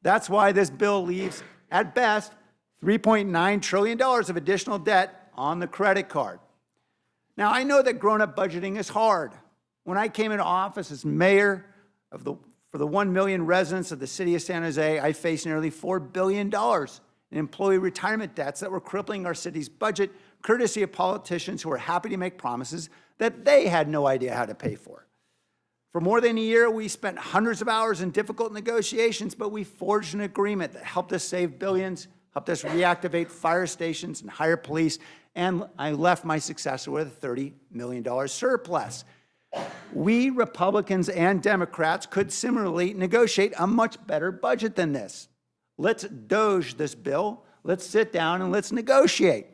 That's why this bill leaves, at best, $3.9 trillion of additional debt on the credit card. Now, I know that grown-up budgeting is hard. When I came into office as mayor for the 1 million residents of the city of San Jose, I faced nearly $4 billion in employee retirement debts that were crippling our city's budget, courtesy of politicians who were happy to make promises that they had no idea how to pay for. For more than a year, we spent hundreds of hours in difficult negotiations, but we forged an agreement that helped us save billions, helped us reactivate fire stations and hire police, and I left my successor with a $30 million surplus. We, Republicans and Democrats, could similarly negotiate a much better budget than this. Let's doge this bill, let's sit down and let's negotiate.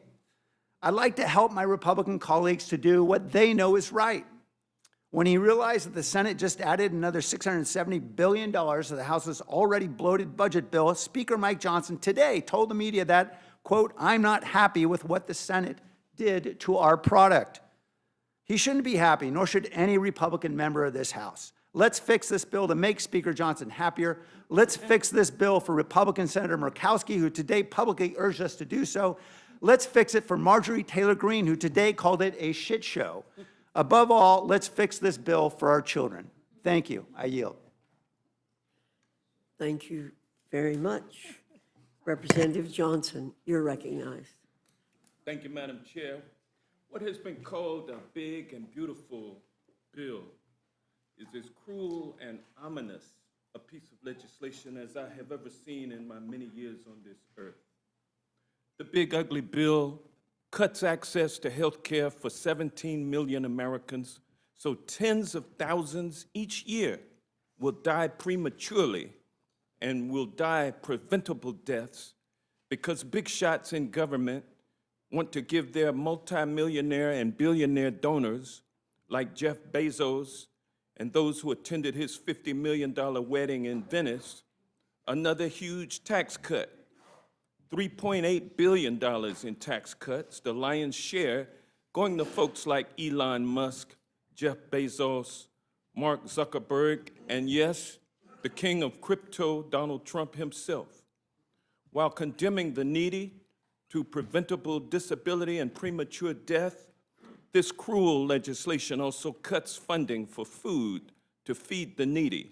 I'd like to help my Republican colleagues to do what they know is right. When he realized that the Senate just added another $670 billion to the House's already bloated budget bill, Speaker Mike Johnson today told the media that, quote, I'm not happy with what the Senate did to our product. He shouldn't be happy, nor should any Republican member of this House. Let's fix this bill to make Speaker Johnson happier. Let's fix this bill for Republican Senator Murkowski, who today publicly urged us to do so. Let's fix it for Marjorie Taylor Greene, who today called it a shit show. Above all, let's fix this bill for our children. Thank you. I yield. Thank you very much. Representative Johnson, you're recognized. Thank you, Madam Chair. What has been called a big and beautiful bill is as cruel and ominous a piece of legislation as I have ever seen in my many years on this earth. The big ugly bill cuts access to health care for 17 million Americans, so tens of thousands each year will die prematurely and will die preventable deaths because big shots in government want to give their multimillionaire and billionaire donors, like Jeff Bezos and those who attended his $50 million wedding in Venice, another huge tax cut. $3.8 billion in tax cuts, the lion's share going to folks like Elon Musk, Jeff Bezos, Mark Zuckerberg, and yes, the king of crypto, Donald Trump himself. While condemning the needy to preventable disability and premature death, this cruel legislation also cuts funding for food to feed the needy.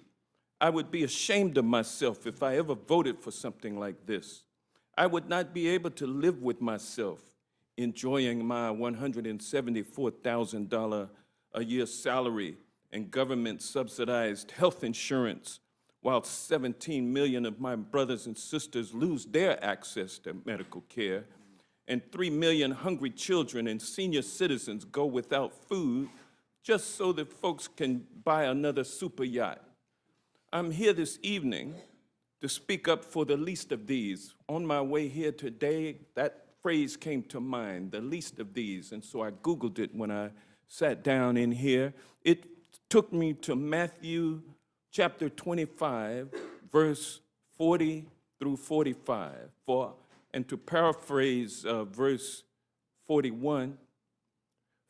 I would be ashamed of myself if I ever voted for something like this. I would not be able to live with myself enjoying my $174,000 a year salary and government-subsidized health insurance, while 17 million of my brothers and sisters lose their access to medical care, and 3 million hungry children and senior citizens go without food just so that folks can buy another super yacht. I'm here this evening to speak up for the least of these. On my way here today, that phrase came to mind, the least of these, and so I Googled it when I sat down in here. It took me to Matthew chapter 25, verse 40 through 45. And to paraphrase verse 41,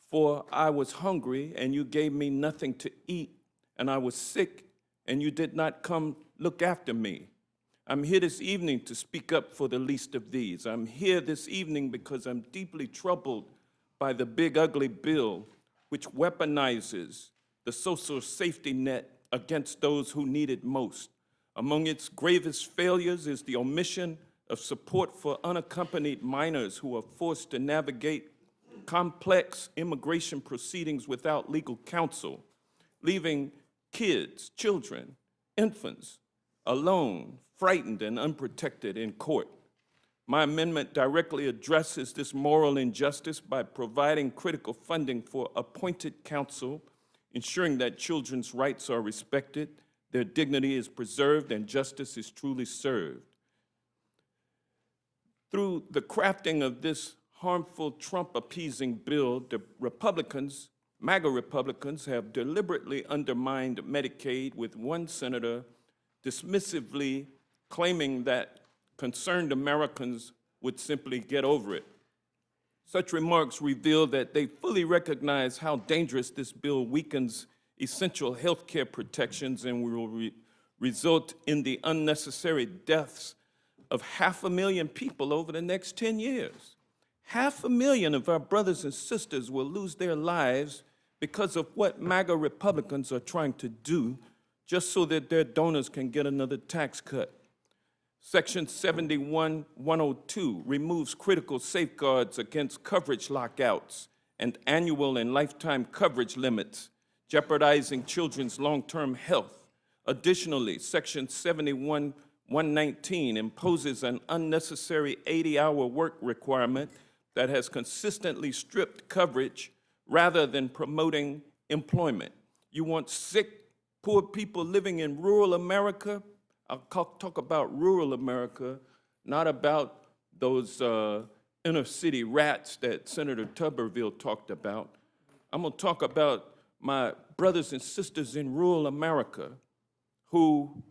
for I was hungry, and you gave me nothing to eat, and I was sick, and you did not come look after me. I'm here this evening to speak up for the least of these. I'm here this evening because I'm deeply troubled by the big ugly bill which weaponizes the social safety net against those who need it most. Among its gravest failures is the omission of support for unaccompanied minors who are forced to navigate complex immigration proceedings without legal counsel, leaving kids, children, infants alone, frightened and unprotected in court. My amendment directly addresses this moral injustice by providing critical funding for appointed counsel, ensuring that children's rights are respected, their dignity is preserved, and justice is truly served. Through the crafting of this harmful Trump-appeasing bill, the Republicans, MAGA Republicans, have deliberately undermined Medicaid, with one senator dismissively claiming that concerned Americans would simply get over it. Such remarks reveal that they fully recognize how dangerous this bill weakens essential health care protections and will result in the unnecessary deaths of 500,000 people over the next 10 years. 500,000 of our brothers and sisters will lose their lives because of what MAGA Republicans are trying to do just so that their donors can get another tax cut. Section 71-102 removes critical safeguards against coverage lockouts and annual and lifetime coverage limits, jeopardizing children's long-term health. Additionally, Section 71-119 imposes an unnecessary 80-hour work requirement that has consistently stripped coverage rather than promoting employment. You want sick, poor people living in rural America? I'll talk about rural America, not about those inner city rats that Senator Tuberville talked about. I'm going to talk about my brothers and sisters in rural America who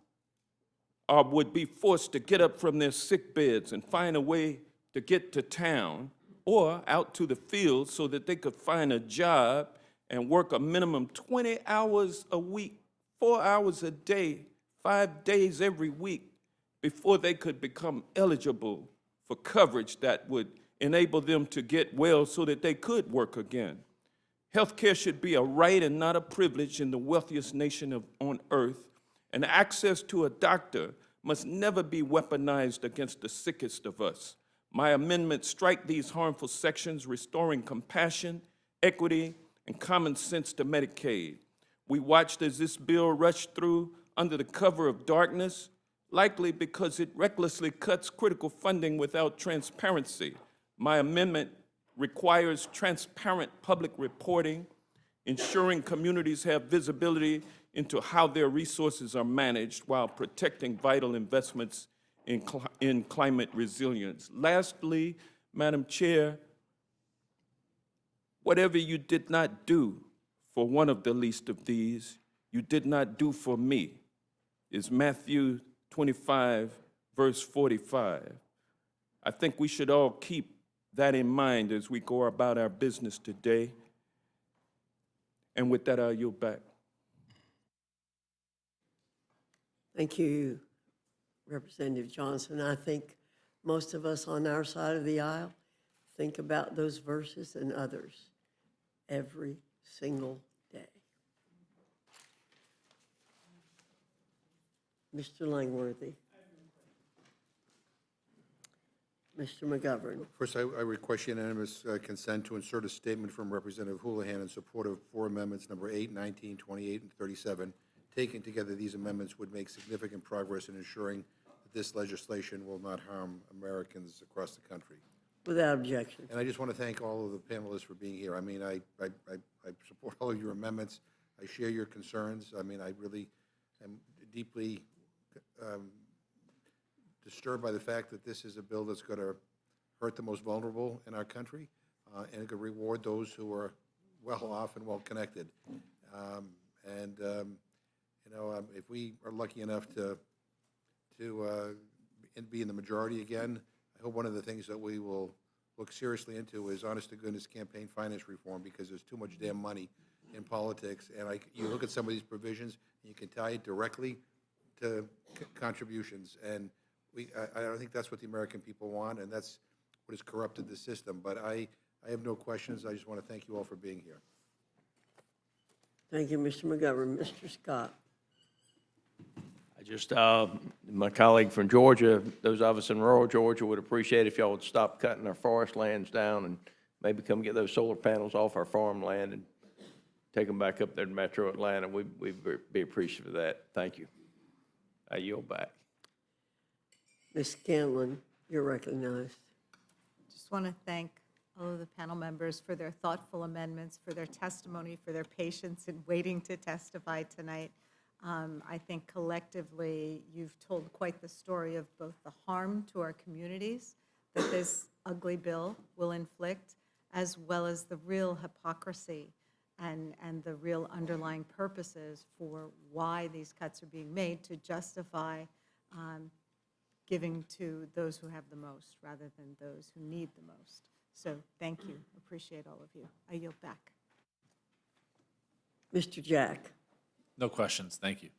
would be forced to get up from their sick beds and find a way to get to town or out to the fields so that they could find a job and work a minimum 20 hours a week, 4 hours a day, 5 days every week before they could become eligible for coverage that would enable them to get well so that they could work again. Healthcare should be a right and not a privilege in the wealthiest nation on earth, and access to a doctor must never be weaponized against the sickest of us. My amendments strike these harmful sections, restoring compassion, equity, and common sense to Medicaid. We watched as this bill rushed through under the cover of darkness, likely because it recklessly cuts critical funding without transparency. My amendment requires transparent public reporting, ensuring communities have visibility into how their resources are managed while protecting vital investments in climate resilience. Lastly, Madam Chair, whatever you did not do for one of the least of these, you did not do for me, is Matthew 25, verse 45. I think we should all keep that in mind as we go about our business today. And with that, I'll yield back. Thank you, Representative Johnson. I think most of us on our side of the aisle think about those verses and others every single day. Mr. Langworthy. Mr. McGovern. First, I request unanimous consent to insert a statement from Representative Houlihan in support of 4 amendments, number 8, 19, 28, and 37. Taken together, these amendments would make significant progress in ensuring that this legislation will not harm Americans across the country. Without objection. And I just want to thank all of the panelists for being here. I mean, I support all of your amendments. I share your concerns. I mean, I really am deeply disturbed by the fact that this is a bill that's going to hurt the most vulnerable in our country, and it could reward those who are well off and well connected. If we are lucky enough to be in the majority again, I hope one of the things that we will look seriously into is honest-to-goodness campaign finance reform, because there's too much damn money in politics. And you look at some of these provisions, and you can tie it directly to contributions. And I don't think that's what the American people want, and that's what has corrupted the system. But I have no questions. I just want to thank you all for being here. Thank you, Mr. McGovern. Mr. Scott. My colleague from Georgia, those of us in rural Georgia would appreciate if y'all would stop cutting our forest lands down and maybe come get those solar panels off our farmland and take them back up there to Metro Atlanta. We'd be appreciative of that. Thank you. I yield back. Ms. Scanlon, you're recognized. Just want to thank all of the panel members for their thoughtful amendments, for their testimony, for their patience in waiting to testify tonight. I think collectively, you've told quite the story of both the harm to our communities that this ugly bill will inflict, as well as the real hypocrisy and the real underlying purposes for why these cuts are being made to justify giving to those who have the most rather than those who need the most. So thank you. Appreciate all of you. I yield back. Mr. Jack. No questions. Thank you.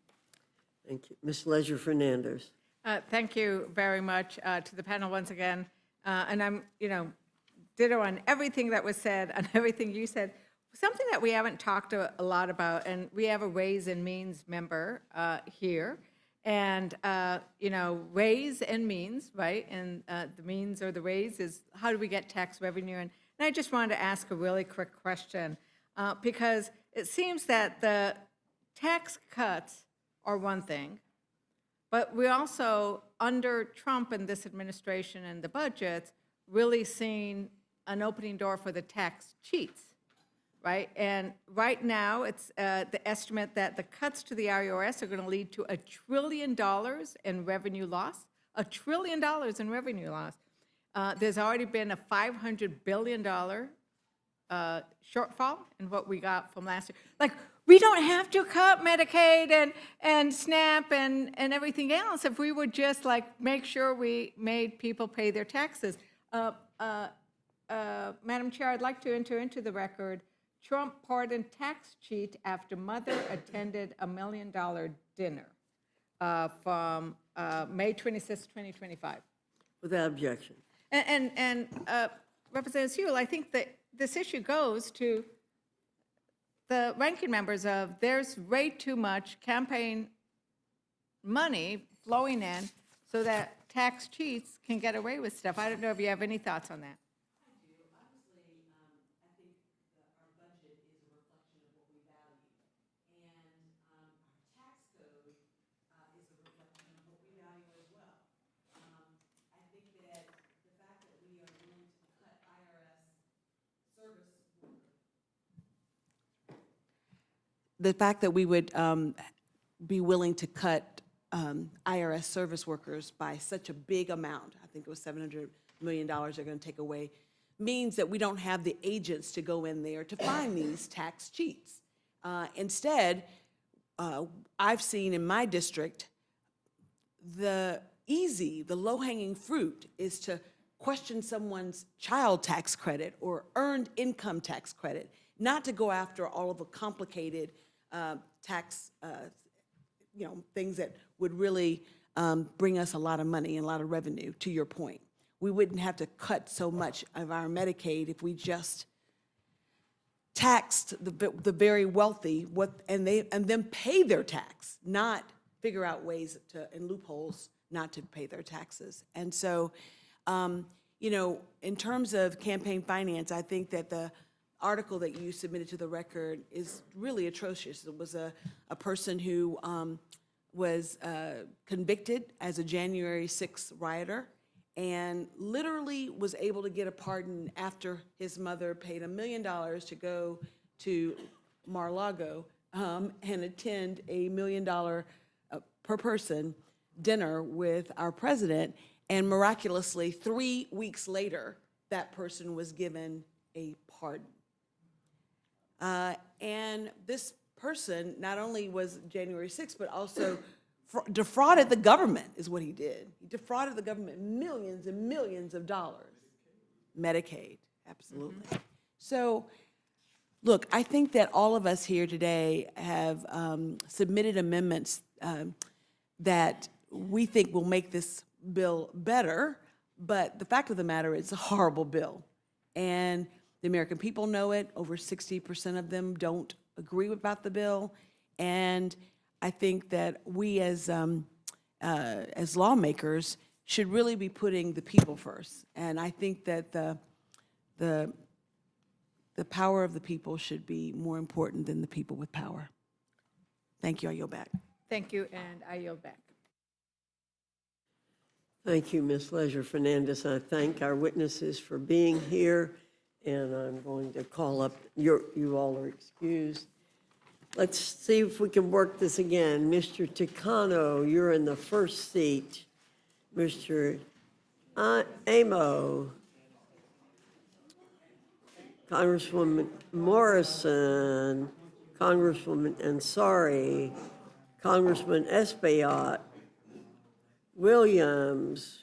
Thank you. Ms. Leisure Fernandez. Thank you very much to the panel once again. And I'm, ditto on everything that was said and everything you said. Something that we haven't talked a lot about, and we have a Ways and Means member here. And, Ways and Means, right? And the means or the ways is how do we get tax revenue? And I just wanted to ask a really quick question because it seems that the tax cuts are one thing, but we also, under Trump and this administration and the budgets, really seen an opening door for the tax cheats, right? And right now, it's the estimate that the cuts to the IRS are going to lead to $1 trillion in revenue loss, $1 trillion in revenue loss. There's already been a $500 billion shortfall in what we got from last year. Like, we don't have to cut Medicaid and SNAP and everything else if we would just make sure we made people pay their taxes. Madam Chair, I'd like to enter into the record Trump pardoned tax cheat after mother attended $1 million dinner from May 26, 2025. Without objection. And Representative Sewell, I think that this issue goes to the ranking members of there's way too much campaign money flowing in so that tax cheats can get away with stuff. I don't know if you have any thoughts on that. The fact that we would be willing to cut IRS service workers by such a big amount, I think it was $700 million they're going to take away, means that we don't have the agents to go in there to find these tax cheats. Instead, I've seen in my district, the low-hanging fruit is to question someone's child tax credit or earned income tax credit, not to go after all of the complicated tax, things that would really bring us a lot of money and a lot of revenue, to your point. We wouldn't have to cut so much of our Medicaid if we just taxed the very wealthy and then pay their tax, not figure out ways and loopholes not to pay their taxes. And so, You know, in terms of campaign finance, I think that the article that you submitted to the record is really atrocious. It was a person who was convicted as a January 6th rioter and literally was able to get a pardon after his mother paid $1 million to go to Mar-a-Lago and attend a $1 million per person dinner with our president. And miraculously, 3 weeks later, that person was given a pardon. And this person not only was January 6th, but also defrauded the government, is what he did. He defrauded the government millions and millions of dollars. Medicaid, absolutely. So, look, I think that all of us here today have submitted amendments that we think will make this bill better, but the fact of the matter is it's a horrible bill. And the American people know it. Over 60% of them don't agree about the bill. And I think that we as lawmakers should really be putting the people first. And I think that the power of the people should be more important than the people with power. Thank you. I yield back. Thank you, and I yield back. Thank you, Ms. Leisure Fernandez. I thank our witnesses for being here, and I'm going to call up, you all are excused. Let's see if we can work this again. Mr. Takano, you're in the first seat. Mr. Amo, Congresswoman Morrison, Congresswoman Ansari, Congressman Espaillat, Williams,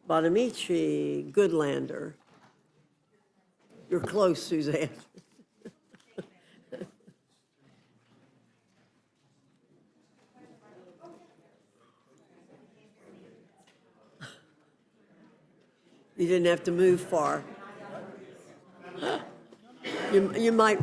Bonamici, Goodlander. You're close, Suzanne. You didn't have to move far. You might.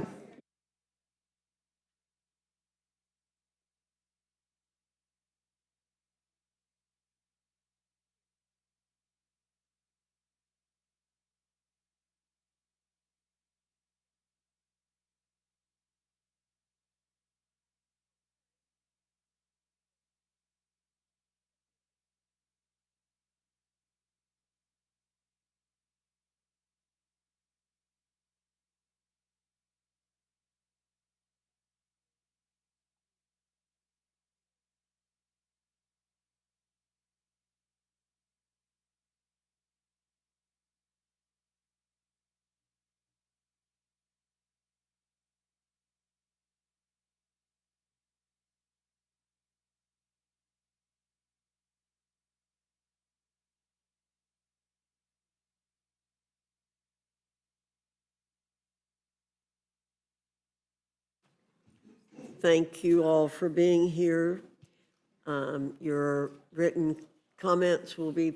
Thank you all for being here. Your written comments will be,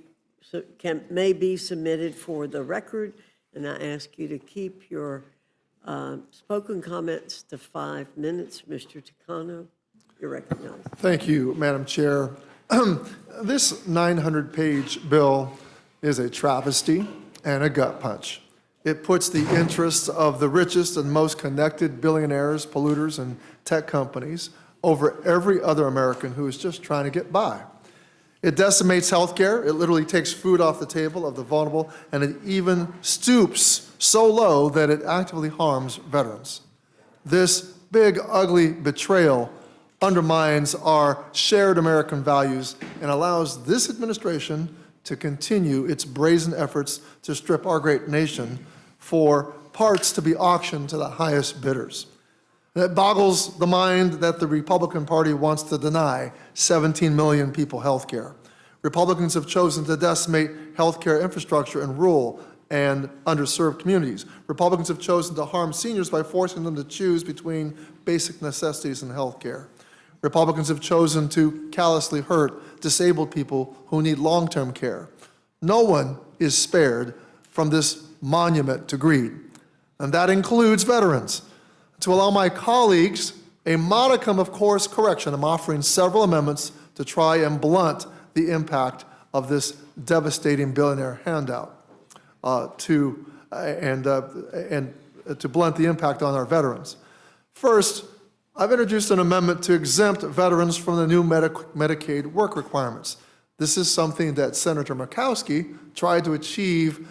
may be submitted for the record, and I ask you to keep your spoken comments to 5 minutes. Mr. Takano, you're recognized. Thank you, Madam Chair. This 900-page bill is a travesty and a gut punch. It puts the interests of the richest and most connected billionaires, polluters, and tech companies over every other American who is just trying to get by. It decimates health care. It literally takes food off the table of the vulnerable, and it even stoops so low that it actively harms veterans. This big, ugly betrayal undermines our shared American values and allows this administration to continue its brazen efforts to strip our great nation for parts to be auctioned to the highest bidders. And it boggles the mind that the Republican Party wants to deny 17 million people health care. Republicans have chosen to decimate health care infrastructure in rural and underserved communities. Republicans have chosen to harm seniors by forcing them to choose between basic necessities and health care. Republicans have chosen to callously hurt disabled people who need long-term care. No one is spared from this monument to greed, and that includes veterans. To allow my colleagues a modicum of course correction, I'm offering several amendments to try and blunt the impact of this devastating billionaire handout. and to blunt the impact on our veterans. First, I've introduced an amendment to exempt veterans from the new Medicaid work requirements. This is something that Senator Murkowski tried to achieve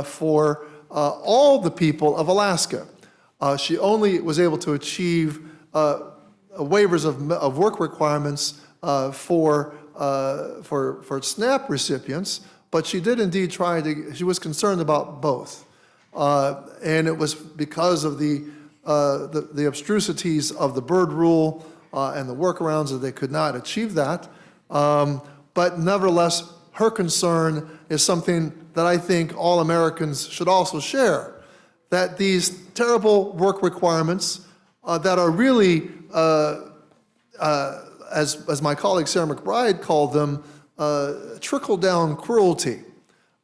for all the people of Alaska. She only was able to achieve waivers of work requirements for SNAP recipients, but she did indeed she was concerned about both. And it was because of the obstrusities of the Byrd rule and the workarounds that they could not achieve that. But nevertheless, her concern is something that I think all Americans should also share, that these terrible work requirements that are really, as my colleague Sarah McBride called them, trickle-down cruelty,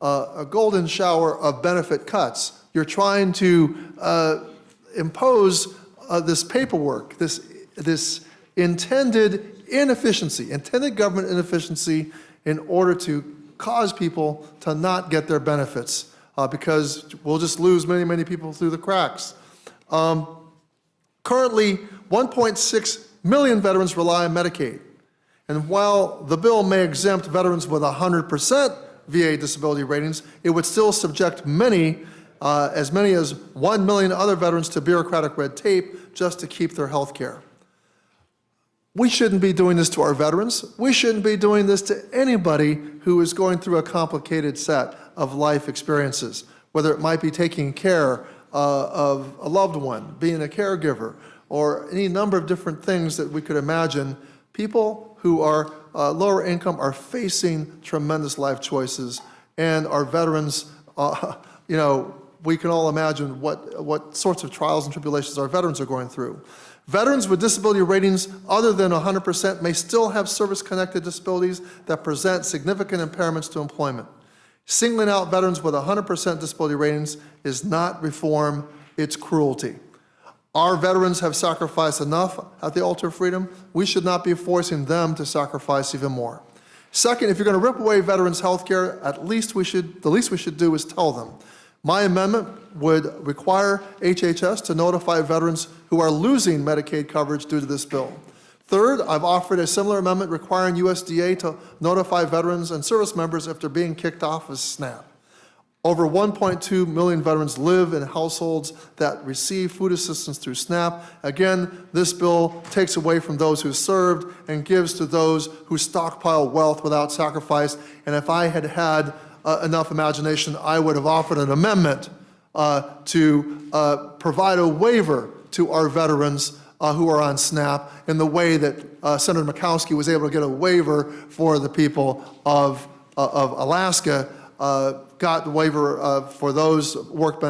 a golden shower of benefit cuts. You're trying to impose this paperwork, this intended inefficiency, intended government inefficiency in order to cause people to not get their benefits because we'll just lose many, many people through the cracks. Currently, 1.6 million veterans rely on Medicaid. And while the bill may exempt veterans with 100% VA disability ratings, it would still subject as many as 1 million other veterans to bureaucratic red tape just to keep their health care. We shouldn't be doing this to our veterans. We shouldn't be doing this to anybody who is going through a complicated set of life experiences, whether it might be taking care of a loved one, being a caregiver, or any number of different things that we could imagine. People who are lower income are facing tremendous life choices, and our veterans, we can all imagine what sorts of trials and tribulations our veterans are going through. Veterans with disability ratings other than 100% may still have service-connected disabilities that present significant impairments to employment. Singling out veterans with 100% disability ratings is not reform, it's cruelty. Our veterans have sacrificed enough at the altar of freedom. We should not be forcing them to sacrifice even more. Second, if you're going to rip away veterans' health care, the least we should do is tell them. My amendment would require HHS to notify veterans who are losing Medicaid coverage due to this bill. Third, I've offered a similar amendment requiring USDA to notify veterans and service members if they're being kicked off of SNAP. Over 1.2 million veterans live in households that receive food assistance through SNAP. Again, this bill takes away from those who served and gives to those who stockpile wealth without sacrifice. And if I had had enough imagination, I would have offered an amendment to provide a waiver to our veterans who are on SNAP in the way that Senator Murkowski was able to get a waiver for the people of Alaska, got the waiver for those work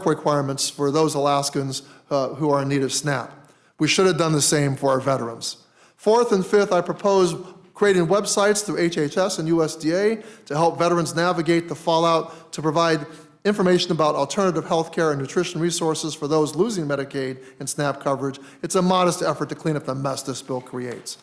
requirements for those Alaskans who are in need of SNAP. We should have done the same for our veterans. Fourth and fifth, I propose creating websites through HHS and USDA to help veterans navigate the fallout, to provide information about alternative health care and nutrition resources for those losing Medicaid and SNAP coverage. It's a modest effort to clean up the mess this bill creates.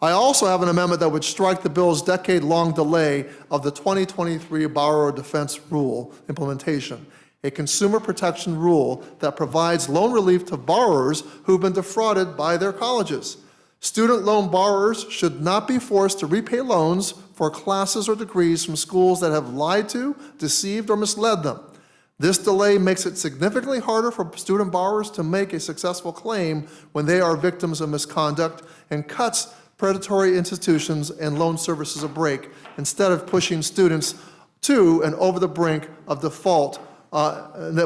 I also have an amendment that would strike the bill's decade-long delay of the 2023 Borrower Defense Rule implementation, a consumer protection rule that provides loan relief to borrowers who've been defrauded by their colleges. Student loan borrowers should not be forced to repay loans for classes or degrees from schools that have lied to, deceived, or misled them. This delay makes it significantly harder for student borrowers to make a successful claim when they are victims of misconduct and cuts predatory institutions and loan services a break instead of pushing students to and over the brink of default,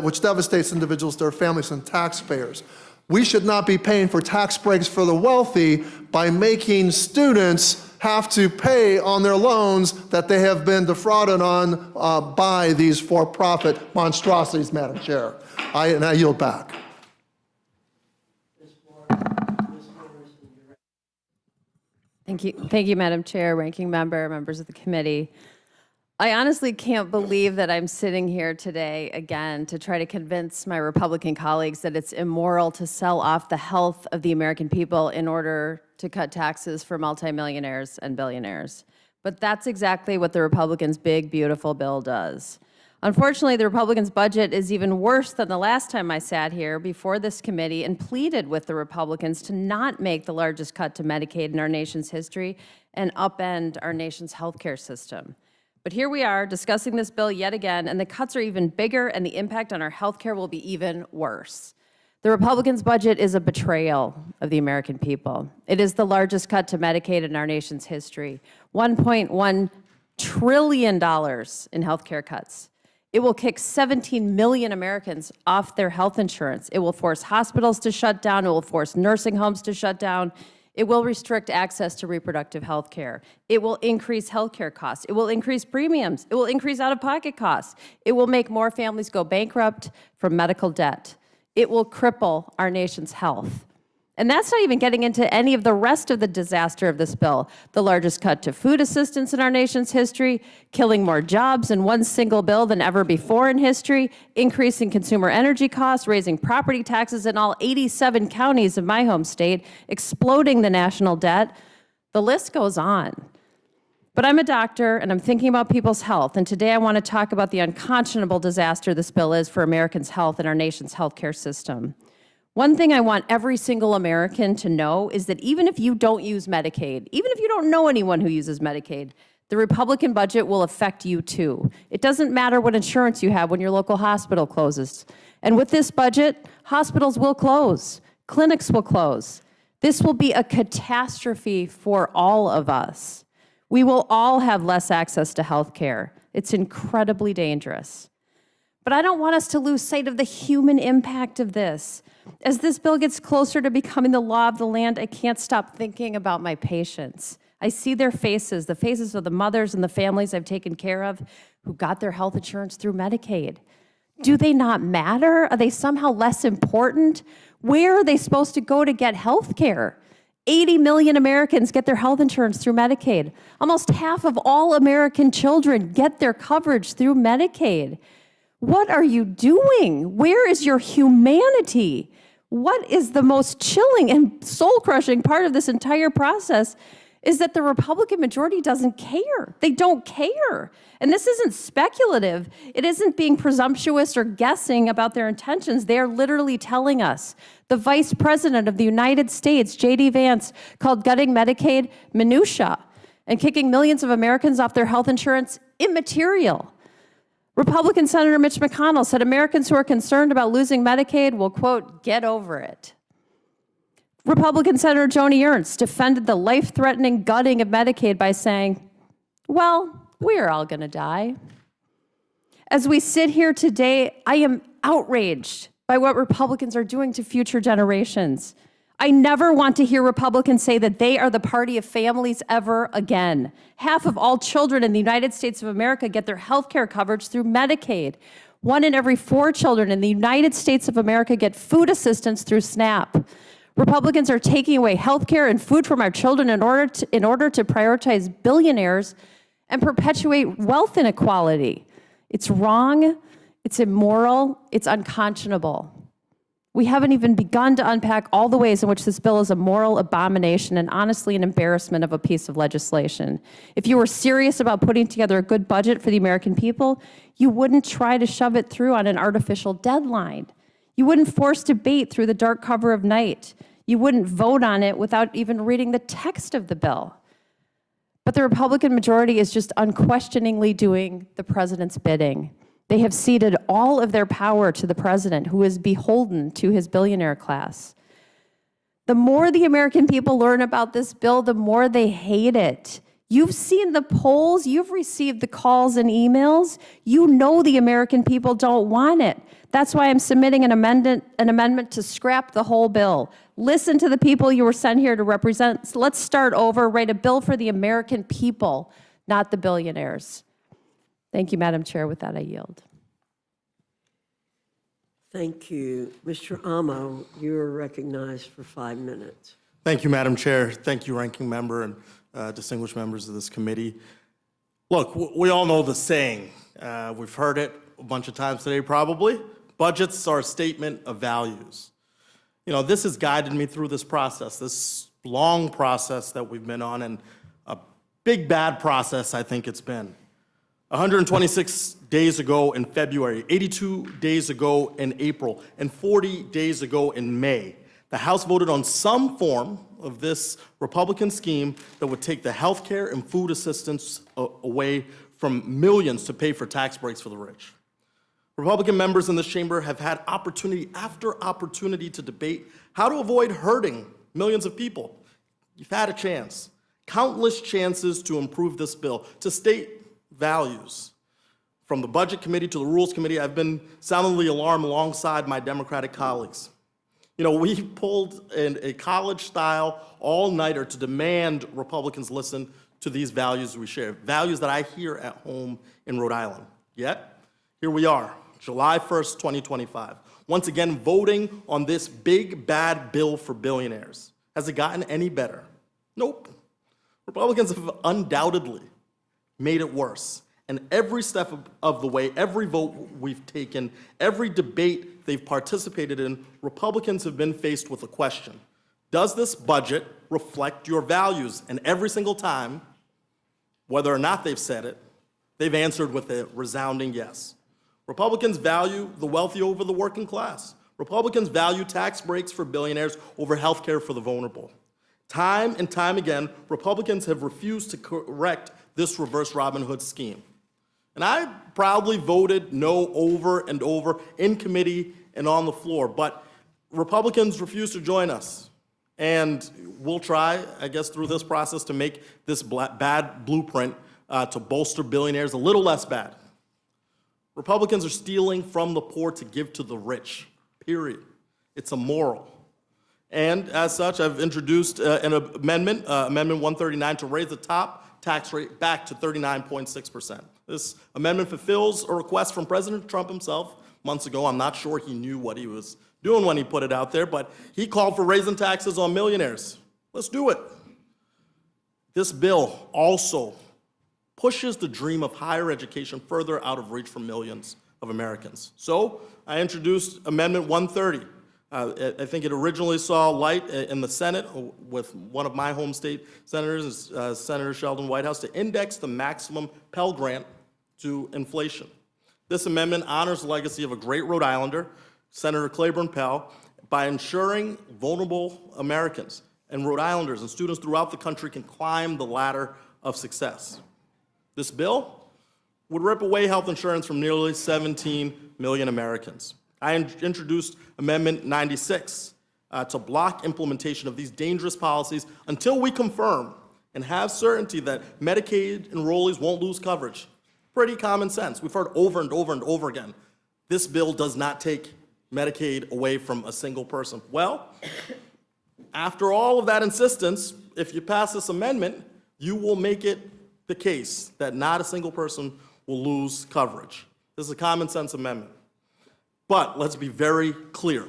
which devastates individuals, their families, and taxpayers. We should not be paying for tax breaks for the wealthy by making students have to pay on their loans that they have been defrauded on by these for-profit monstrosities, Madam Chair. I yield back. Thank you, Madam Chair, Ranking Member, members of the committee. I honestly can't believe that I'm sitting here today again to try to convince my Republican colleagues that it's immoral to sell off the health of the American people in order to cut taxes for multimillionaires and billionaires. But that's exactly what the Republicans' big, beautiful bill does. Unfortunately, the Republicans' budget is even worse than the last time I sat here before this committee and pleaded with the Republicans to not make the largest cut to Medicaid in our nation's history and upend our nation's healthcare system. But here we are discussing this bill yet again, and the cuts are even bigger, and the impact on our healthcare will be even worse. The Republicans' budget is a betrayal of the American people. It is the largest cut to Medicaid in our nation's history, $1.1 trillion in healthcare cuts. It will kick 17 million Americans off their health insurance. It will force hospitals to shut down. It will force nursing homes to shut down. It will restrict access to reproductive health care. It will increase health care costs. It will increase premiums. It will increase out-of-pocket costs. It will make more families go bankrupt from medical debt. It will cripple our nation's health. And that's not even getting into any of the rest of the disaster of this bill. The largest cut to food assistance in our nation's history, killing more jobs in one single bill than ever before in history, increasing consumer energy costs, raising property taxes in all 87 counties of my home state, exploding the national debt. The list goes on. But I'm a doctor, and I'm thinking about people's health, and today I want to talk about the unconscionable disaster this bill is for Americans' health and our nation's healthcare system. One thing I want every single American to know is that even if you don't use Medicaid, even if you don't know anyone who uses Medicaid, the Republican budget will affect you too. It doesn't matter what insurance you have when your local hospital closes. And with this budget, hospitals will close, clinics will close. This will be a catastrophe for all of us. We will all have less access to health care. It's incredibly dangerous. But I don't want us to lose sight of the human impact of this. As this bill gets closer to becoming the law of the land, I can't stop thinking about my patients. I see their faces, the faces of the mothers and the families I've taken care of who got their health insurance through Medicaid. Do they not matter? Are they somehow less important? Where are they supposed to go to get health care? 80 million Americans get their health insurance through Medicaid. Almost half of all American children get their coverage through Medicaid. What are you doing? Where is your humanity? What is the most chilling and soul-crushing part of this entire process is that the Republican majority doesn't care. They don't care. And this isn't speculative. It isn't being presumptuous or guessing about their intentions. They are literally telling us. The Vice President of the United States, J.D. Vance, called gutting Medicaid minutia and kicking millions of Americans off their health insurance immaterial. Republican Senator Mitch McConnell said Americans who are concerned about losing Medicaid will, quote, get over it. Republican Senator Joni Ernst defended the life-threatening gutting of Medicaid by saying, well, we're all going to die. As we sit here today, I am outraged by what Republicans are doing to future generations. I never want to hear Republicans say that they are the party of families ever again. Half of all children in the United States of America get their health care coverage through Medicaid. 1 in every 4 children in the United States of America get food assistance through SNAP. Republicans are taking away health care and food from our children in order to prioritize billionaires and perpetuate wealth inequality. It's wrong, it's immoral, it's unconscionable. We haven't even begun to unpack all the ways in which this bill is a moral abomination and honestly an embarrassment of a piece of legislation. If you were serious about putting together a good budget for the American people, you wouldn't try to shove it through on an artificial deadline. You wouldn't force debate through the dark cover of night. You wouldn't vote on it without even reading the text of the bill. But the Republican majority is just unquestioningly doing the president's bidding. They have ceded all of their power to the president, who is beholden to his billionaire class. The more the American people learn about this bill, the more they hate it. You've seen the polls, you've received the calls and emails. You know the American people don't want it. That's why I'm submitting an amendment to scrap the whole bill. Listen to the people you were sent here to represent. Let's start over, write a bill for the American people, not the billionaires. Thank you, Madam Chair. With that, I yield. Thank you. Mr. Amo, you are recognized for 5 minutes. Thank you, Madam Chair. Thank you, Ranking Member and distinguished members of this committee. Look, we all know the saying. We've heard it a bunch of times today, probably. Budgets are a statement of values. You know, this has guided me through this process, this long process that we've been on, and Big bad process, I think it's been. 126 days ago in February, 82 days ago in April, and 40 days ago in May, the House voted on some form of this Republican scheme that would take the health care and food assistance away from millions to pay for tax breaks for the rich. Republican members in this chamber have had opportunity after opportunity to debate how to avoid hurting millions of people. You've had a chance, countless chances to improve this bill, to state values. From the Budget Committee to the Rules Committee, I've been sounding the alarm alongside my Democratic colleagues. You know, we pulled a college-style all-nighter to demand Republicans listen to these values we share, values that I hear at home in Rhode Island. Yet, here we are, July 1st, 2025, once again voting on this big, bad bill for billionaires. Has it gotten any better? Nope. Republicans have undoubtedly made it worse. And every step of the way, every vote we've taken, every debate they've participated in, Republicans have been faced with a question. Does this budget reflect your values? And every single time, whether or not they've said it, they've answered with a resounding yes. Republicans value the wealthy over the working class. Republicans value tax breaks for billionaires over health care for the vulnerable. Time and time again, Republicans have refused to correct this reverse Robin Hood scheme. And I proudly voted no over and over in committee and on the floor, but Republicans refuse to join us. And we'll try, I guess, through this process to make this bad blueprint to bolster billionaires a little less bad. Republicans are stealing from the poor to give to the rich, period. It's immoral. And as such, I've introduced an amendment, Amendment 139, to raise the top tax rate back to 39.6%. This amendment fulfills a request from President Trump himself months ago. I'm not sure he knew what he was doing when he put it out there, but he called for raising taxes on millionaires. Let's do it. This bill also pushes the dream of higher education further out of reach for millions of Americans. So I introduced Amendment 130. I think it originally saw light in the Senate with one of my home state senators, Senator Sheldon Whitehouse, to index the maximum Pell Grant to inflation. This amendment honors the legacy of a great Rhode Islander, Senator Claiborne Pell, by ensuring vulnerable Americans and Rhode Islanders and students throughout the country can climb the ladder of success. This bill would rip away health insurance from nearly 17 million Americans. I introduced Amendment 96 to block implementation of these dangerous policies until we confirm and have certainty that Medicaid enrollees won't lose coverage. Pretty common sense. We've heard over and over and over again, this bill does not take Medicaid away from a single person. Well, after all of that insistence, if you pass this amendment, you will make it the case that not a single person will lose coverage. This is a common sense amendment. But let's be very clear,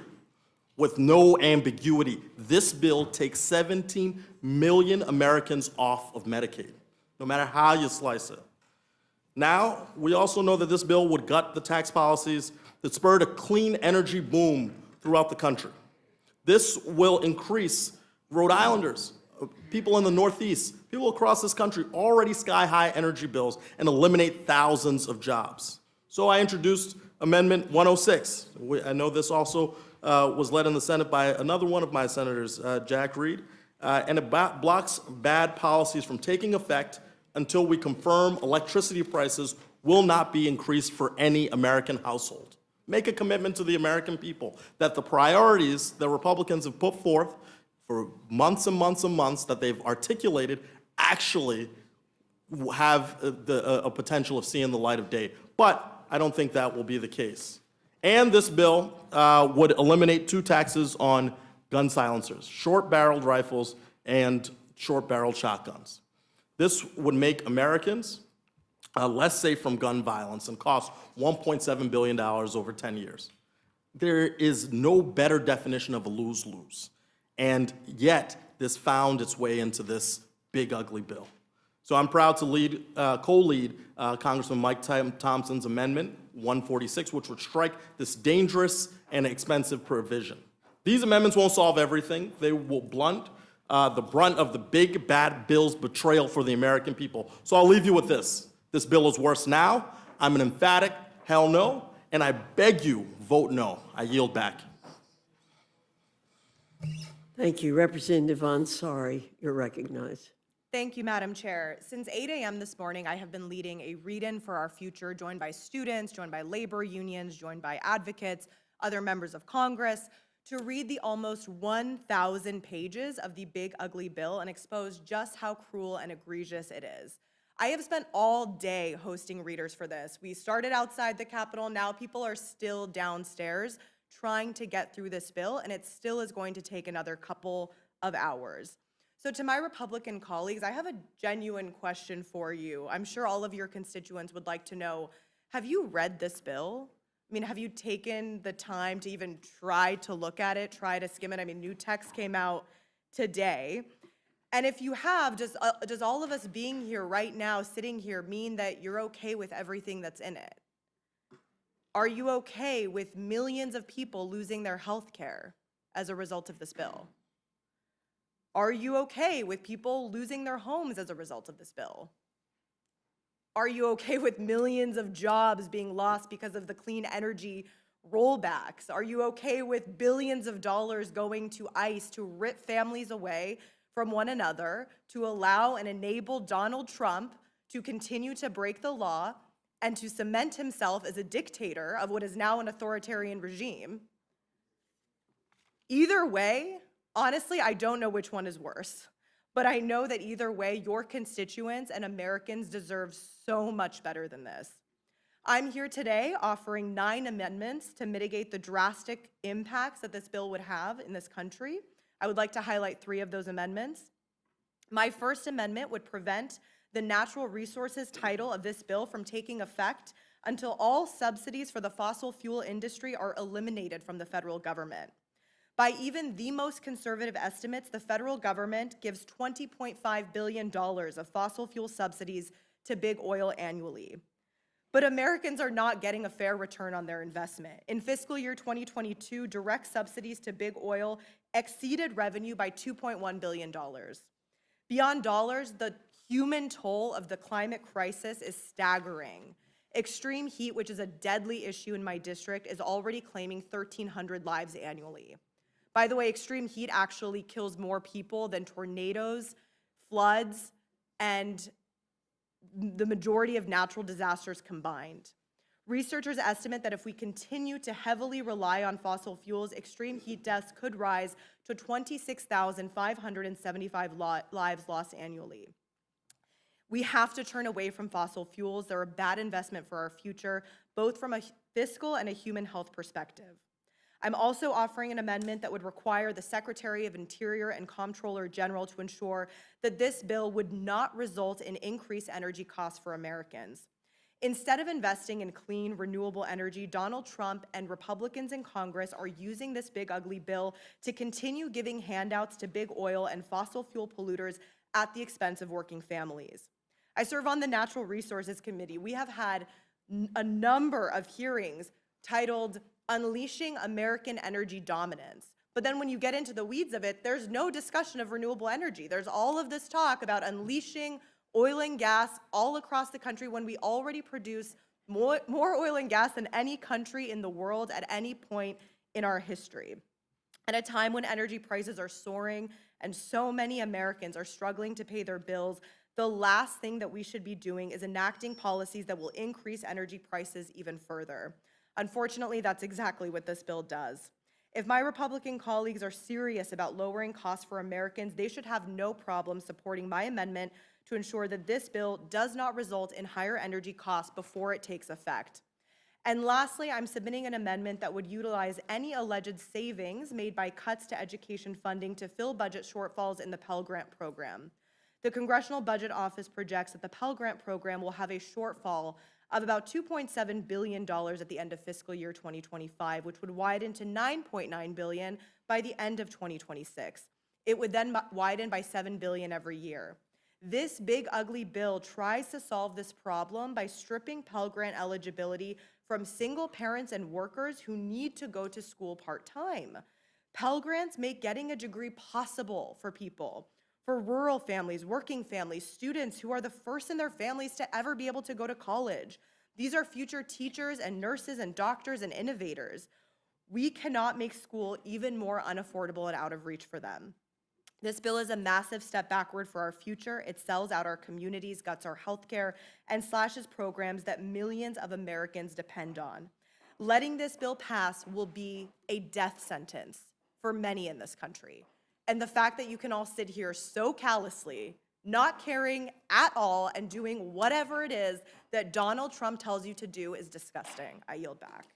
with no ambiguity, this bill takes 17 million Americans off of Medicaid, no matter how you slice it. Now, we also know that this bill would gut the tax policies that spurred a clean energy boom throughout the country. This will increase Rhode Islanders, people in the Northeast, people across this country already sky-high energy bills and eliminate thousands of jobs. So I introduced Amendment 106. I know this also was led in the Senate by another one of my senators, Jack Reed, and it blocks bad policies from taking effect until we confirm electricity prices will not be increased for any American household. Make a commitment to the American people that the priorities that Republicans have put forth for months and months and months that they've articulated actually have a potential of seeing the light of day. But I don't think that will be the case. And this bill would eliminate two taxes on gun silencers, short-barreled rifles and short-barreled shotguns. This would make Americans less safe from gun violence and cost $1.7 billion over 10 years. There is no better definition of a lose-lose. And yet, this found its way into this big, ugly bill. So I'm proud to co-lead Congressman Mike Thompson's Amendment 146, which would strike this dangerous and expensive provision. These amendments won't solve everything. They will blunt the brunt of the big bad bill's betrayal for the American people. So I'll leave you with this. This bill is worse now. I'm an emphatic hell no, and I beg you, vote no. I yield back. Thank you. Representative Ansari, you're recognized. Thank you, Madam Chair. Since 8 a.m. this morning, I have been leading a read-in for our future, joined by students, joined by labor unions, joined by advocates, other members of Congress, to read the almost 1,000 pages of the big, ugly bill and expose just how cruel and egregious it is. I have spent all day hosting readers for this. We started outside the Capitol. Now people are still downstairs trying to get through this bill, and it still is going to take another couple of hours. So to my Republican colleagues, I have a genuine question for you. I'm sure all of your constituents would like to know, have you read this bill? I mean, have you taken the time to even try to look at it, try to skim it? I mean, new text came out today. And if you have, does all of us being here right now, sitting here, mean that you're okay with everything that's in it? Are you okay with millions of people losing their health care as a result of this bill? Are you okay with people losing their homes as a result of this bill? Are you okay with millions of jobs being lost because of the clean energy rollbacks? Are you okay with billions of dollars going to ICE to rip families away from one another, to allow and enable Donald Trump to continue to break the law and to cement himself as a dictator of what is now an authoritarian regime? Either way, honestly, I don't know which one is worse, but I know that either way, your constituents and Americans deserve so much better than this. I'm here today offering 9 amendments to mitigate the drastic impacts that this bill would have in this country. I would like to highlight 3 of those amendments. My first amendment would prevent the natural resources title of this bill from taking effect until all subsidies for the fossil fuel industry are eliminated from the federal government. By even the most conservative estimates, the federal government gives $20.5 billion of fossil fuel subsidies to big oil annually. But Americans are not getting a fair return on their investment. In fiscal year 2022, direct subsidies to big oil exceeded revenue by $2.1 billion. Beyond dollars, the human toll of the climate crisis is staggering. Extreme heat, which is a deadly issue in my district, is already claiming 1,300 lives annually. By the way, extreme heat actually kills more people than tornadoes, floods, and the majority of natural disasters combined. Researchers estimate that if we continue to heavily rely on fossil fuels, extreme heat deaths could rise to 26,575 lives lost annually. We have to turn away from fossil fuels. They're a bad investment for our future, both from a fiscal and a human health perspective. I'm also offering an amendment that would require the Secretary of Interior and Comptroller General to ensure that this bill would not result in increased energy costs for Americans. Instead of investing in clean, renewable energy, Donald Trump and Republicans in Congress are using this big, ugly bill to continue giving handouts to big oil and fossil fuel polluters at the expense of working families. I serve on the Natural Resources Committee. We have had a number of hearings titled Unleashing American Energy Dominance. But then when you get into the weeds of it, there's no discussion of renewable energy. There's all of this talk about unleashing oil and gas all across the country when we already produce more oil and gas than any country in the world at any point in our history. At a time when energy prices are soaring and so many Americans are struggling to pay their bills, the last thing that we should be doing is enacting policies that will increase energy prices even further. Unfortunately, that's exactly what this bill does. If my Republican colleagues are serious about lowering costs for Americans, they should have no problem supporting my amendment to ensure that this bill does not result in higher energy costs before it takes effect. And lastly, I'm submitting an amendment that would utilize any alleged savings made by cuts to education funding to fill budget shortfalls in the Pell Grant program. The Congressional Budget Office projects that the Pell Grant program will have a shortfall of about $2.7 billion at the end of fiscal year 2025, which would widen to $9.9 billion by the end of 2026. It would then widen by $7 billion every year. This big, ugly bill tries to solve this problem by stripping Pell Grant eligibility from single parents and workers who need to go to school part-time. Pell Grants make getting a degree possible for people, for rural families, working families, students who are the first in their families to ever be able to go to college. These are future teachers and nurses and doctors and innovators. We cannot make school even more unaffordable and out of reach for them. This bill is a massive step backward for our future. It sells out our communities, guts our healthcare, and slashes programs that millions of Americans depend on. Letting this bill pass will be a death sentence for many in this country. And the fact that you can all sit here so callously, not caring at all, and doing whatever it is that Donald Trump tells you to do is disgusting. I yield back.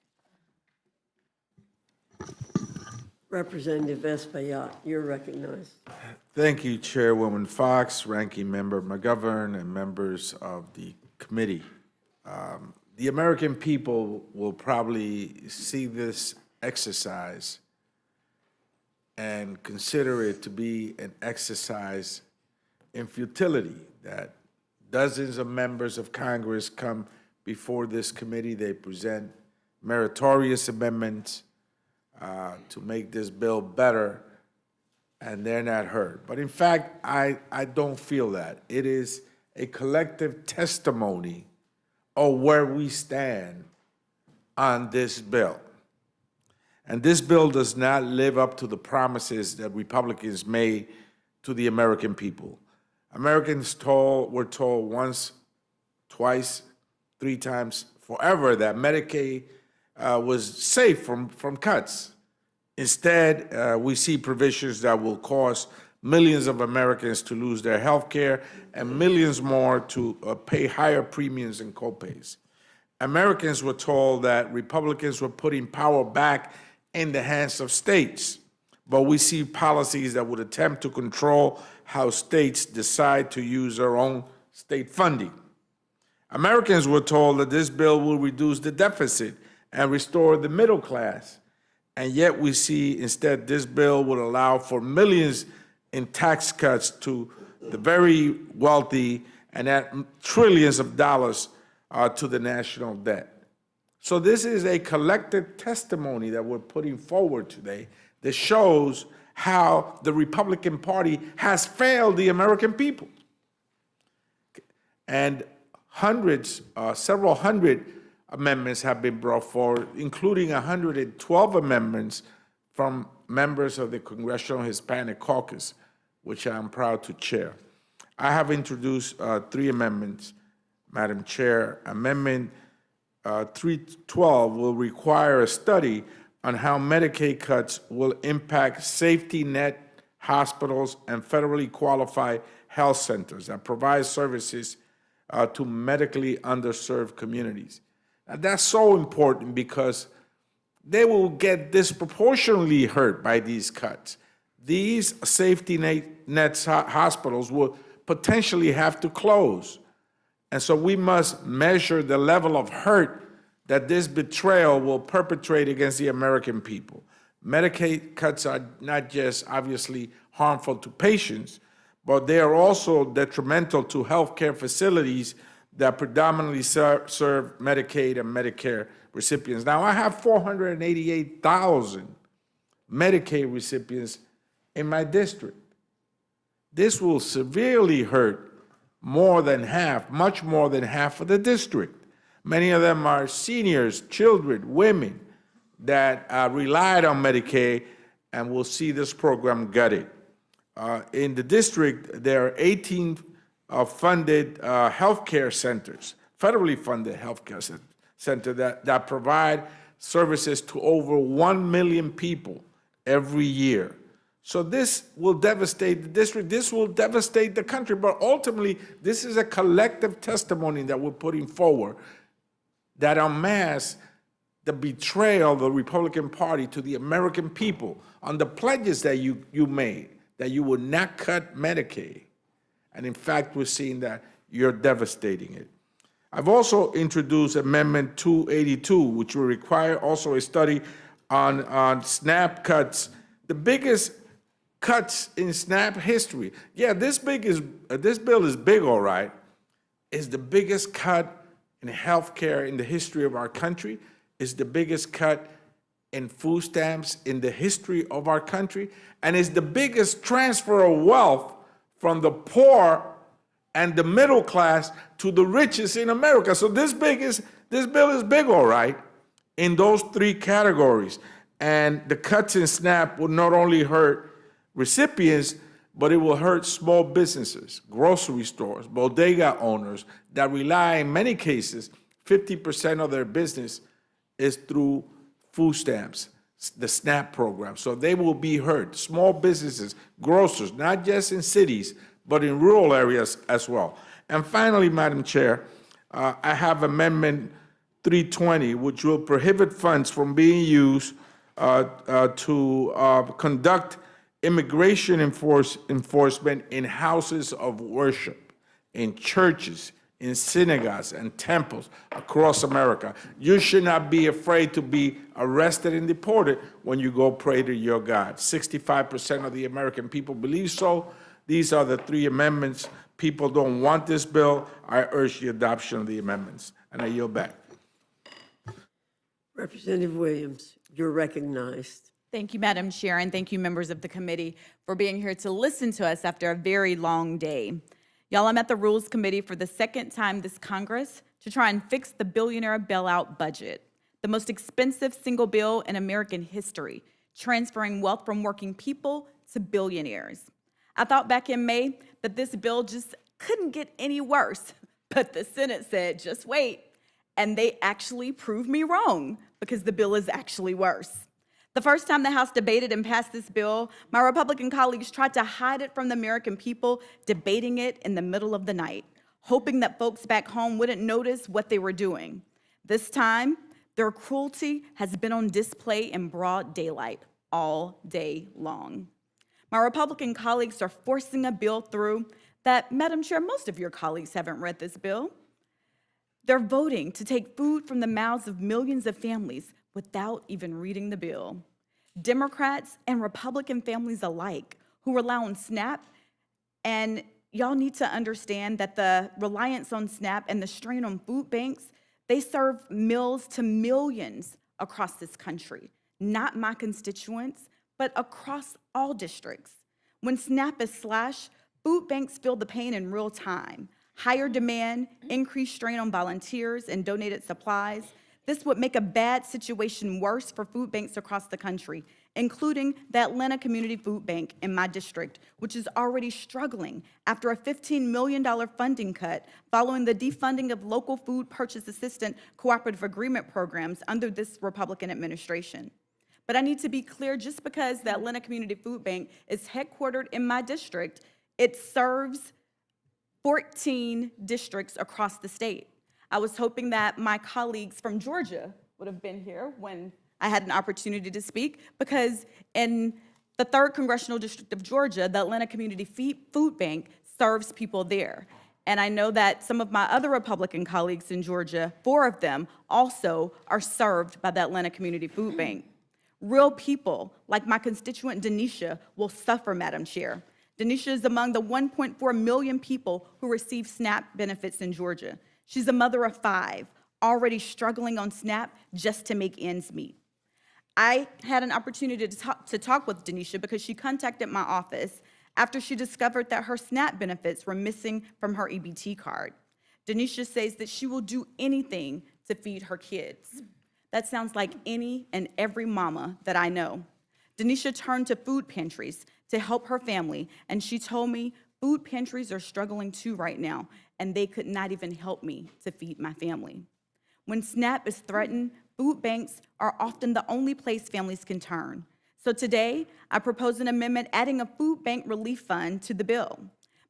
Representative Espaillat, you're recognized. Thank you, Chairwoman Fox, Ranking Member McGovern, and members of the committee. The American people will probably see this exercise and consider it to be an exercise in futility, that dozens of members of Congress come before this committee, they present meritorious amendments to make this bill better, and they're not heard. But in fact, I don't feel that. It is a collective testimony of where we stand on this bill. And this bill does not live up to the promises that Republicans made to the American people. Americans were told once, twice, 3 times, forever that Medicaid was safe from cuts. Instead, we see provisions that will cause millions of Americans to lose their health care and millions more to pay higher premiums and copays. Americans were told that Republicans were putting power back in the hands of states, but we see policies that would attempt to control how states decide to use their own state funding. Americans were told that this bill will reduce the deficit and restore the middle class. And yet we see instead this bill would allow for millions in tax cuts to the very wealthy and add trillions of dollars to the national debt. So this is a collective testimony that we're putting forward today that shows how the Republican Party has failed the American people. And several hundred amendments have been brought forward, including 112 amendments from members of the Congressional Hispanic Caucus, which I'm proud to chair. I have introduced 3 amendments, Madam Chair. Amendment 312 will require a study on how Medicaid cuts will impact safety net hospitals and federally qualified health centers that provide services to medically underserved communities. Now, that's so important because they will get disproportionately hurt by these cuts. These safety net hospitals will potentially have to close. And so we must measure the level of hurt that this betrayal will perpetrate against the American people. Medicaid cuts are not just obviously harmful to patients, but they are also detrimental to healthcare facilities that predominantly serve Medicaid and Medicare recipients. Now, I have 488,000 Medicaid recipients in my district. This will severely hurt more than half, much more than half of the district. Many of them are seniors, children, women that relied on Medicaid and will see this program gutted. In the district, there are 18 funded healthcare centers, federally funded healthcare centers that provide services to over 1 million people every year. So this will devastate the district, this will devastate the country, but ultimately, this is a collective testimony that we're putting forward that unmasks the betrayal of the Republican Party to the American people on the pledges that you made, that you would not cut Medicaid. And in fact, we're seeing that you're devastating it. I've also introduced Amendment 282, which will require also a study on SNAP cuts, the biggest cuts in SNAP history. Yeah, this bill is big, all right. It's the biggest cut in healthcare in the history of our country. It's the biggest cut in food stamps in the history of our country, and is the biggest transfer of wealth from the poor and the middle class to the richest in America. So this bill is big, all right, in those three categories. And the cuts in SNAP will not only hurt recipients, but it will hurt small businesses, grocery stores, bodega owners that rely, in many cases, 50% of their business is through food stamps, the SNAP program. So they will be hurt. Small businesses, grocers, not just in cities, but in rural areas as well. And finally, Madam Chair, I have Amendment 320, which will prohibit funds from being used to conduct immigration enforcement in houses of worship, in churches, in synagogues and temples across America. You should not be afraid to be arrested and deported when you go pray to your God. 65% of the American people believe so. These are the three amendments. People don't want this bill. I urge the adoption of the amendments. And I yield back. Representative Williams, you're recognized. Thank you, Madam Chair, and thank you, members of the committee, for being here to listen to us after a very long day. Y'all, I'm at the Rules Committee for the second time this Congress to try and fix the billionaire bailout budget, the most expensive single bill in American history, transferring wealth from working people to billionaires. I thought back in May that this bill just couldn't get any worse, but the Senate said, just wait, and they actually proved me wrong because the bill is actually worse. The first time the House debated and passed this bill, my Republican colleagues tried to hide it from the American people, debating it in the middle of the night, hoping that folks back home wouldn't notice what they were doing. This time, their cruelty has been on display in broad daylight all day long. My Republican colleagues are forcing a bill through that, Madam Chair, most of your colleagues haven't read this bill. They're voting to take food from the mouths of millions of families without even reading the bill. Democrats and Republican families alike who rely on SNAP, and y'all need to understand that the reliance on SNAP and the strain on food banks, they serve meals to millions across this country, not my constituents, but across all districts. When SNAP is slashed, food banks feel the pain in real time. Higher demand, increased strain on volunteers and donated supplies. This would make a bad situation worse for food banks across the country, including the Atlanta Community Food Bank in my district, which is already struggling after a $15 million funding cut following the defunding of local food purchase assistant cooperative agreement programs under this Republican administration. But I need to be clear, just because the Atlanta Community Food Bank is headquartered in my district, it serves 14 districts across the state. I was hoping that my colleagues from Georgia would have been here when I had an opportunity to speak, because in the 3rd Congressional District of Georgia, the Atlanta Community Food Bank serves people there. And I know that some of my other Republican colleagues in Georgia, 4 of them, also are served by the Atlanta Community Food Bank. Real people, like my constituent Denisha, will suffer, Madam Chair. Denisha is among the 1.4 million people who receive SNAP benefits in Georgia. She's a mother of 5, already struggling on SNAP just to make ends meet. I had an opportunity to talk with Denisha because she contacted my office after she discovered that her SNAP benefits were missing from her EBT card. Denisha says that she will do anything to feed her kids. That sounds like any and every mama that I know. Denisha turned to food pantries to help her family, and she told me food pantries are struggling too right now, and they could not even help me to feed my family. When SNAP is threatened, food banks are often the only place families can turn. So today, I propose an amendment adding a food bank relief fund to the bill.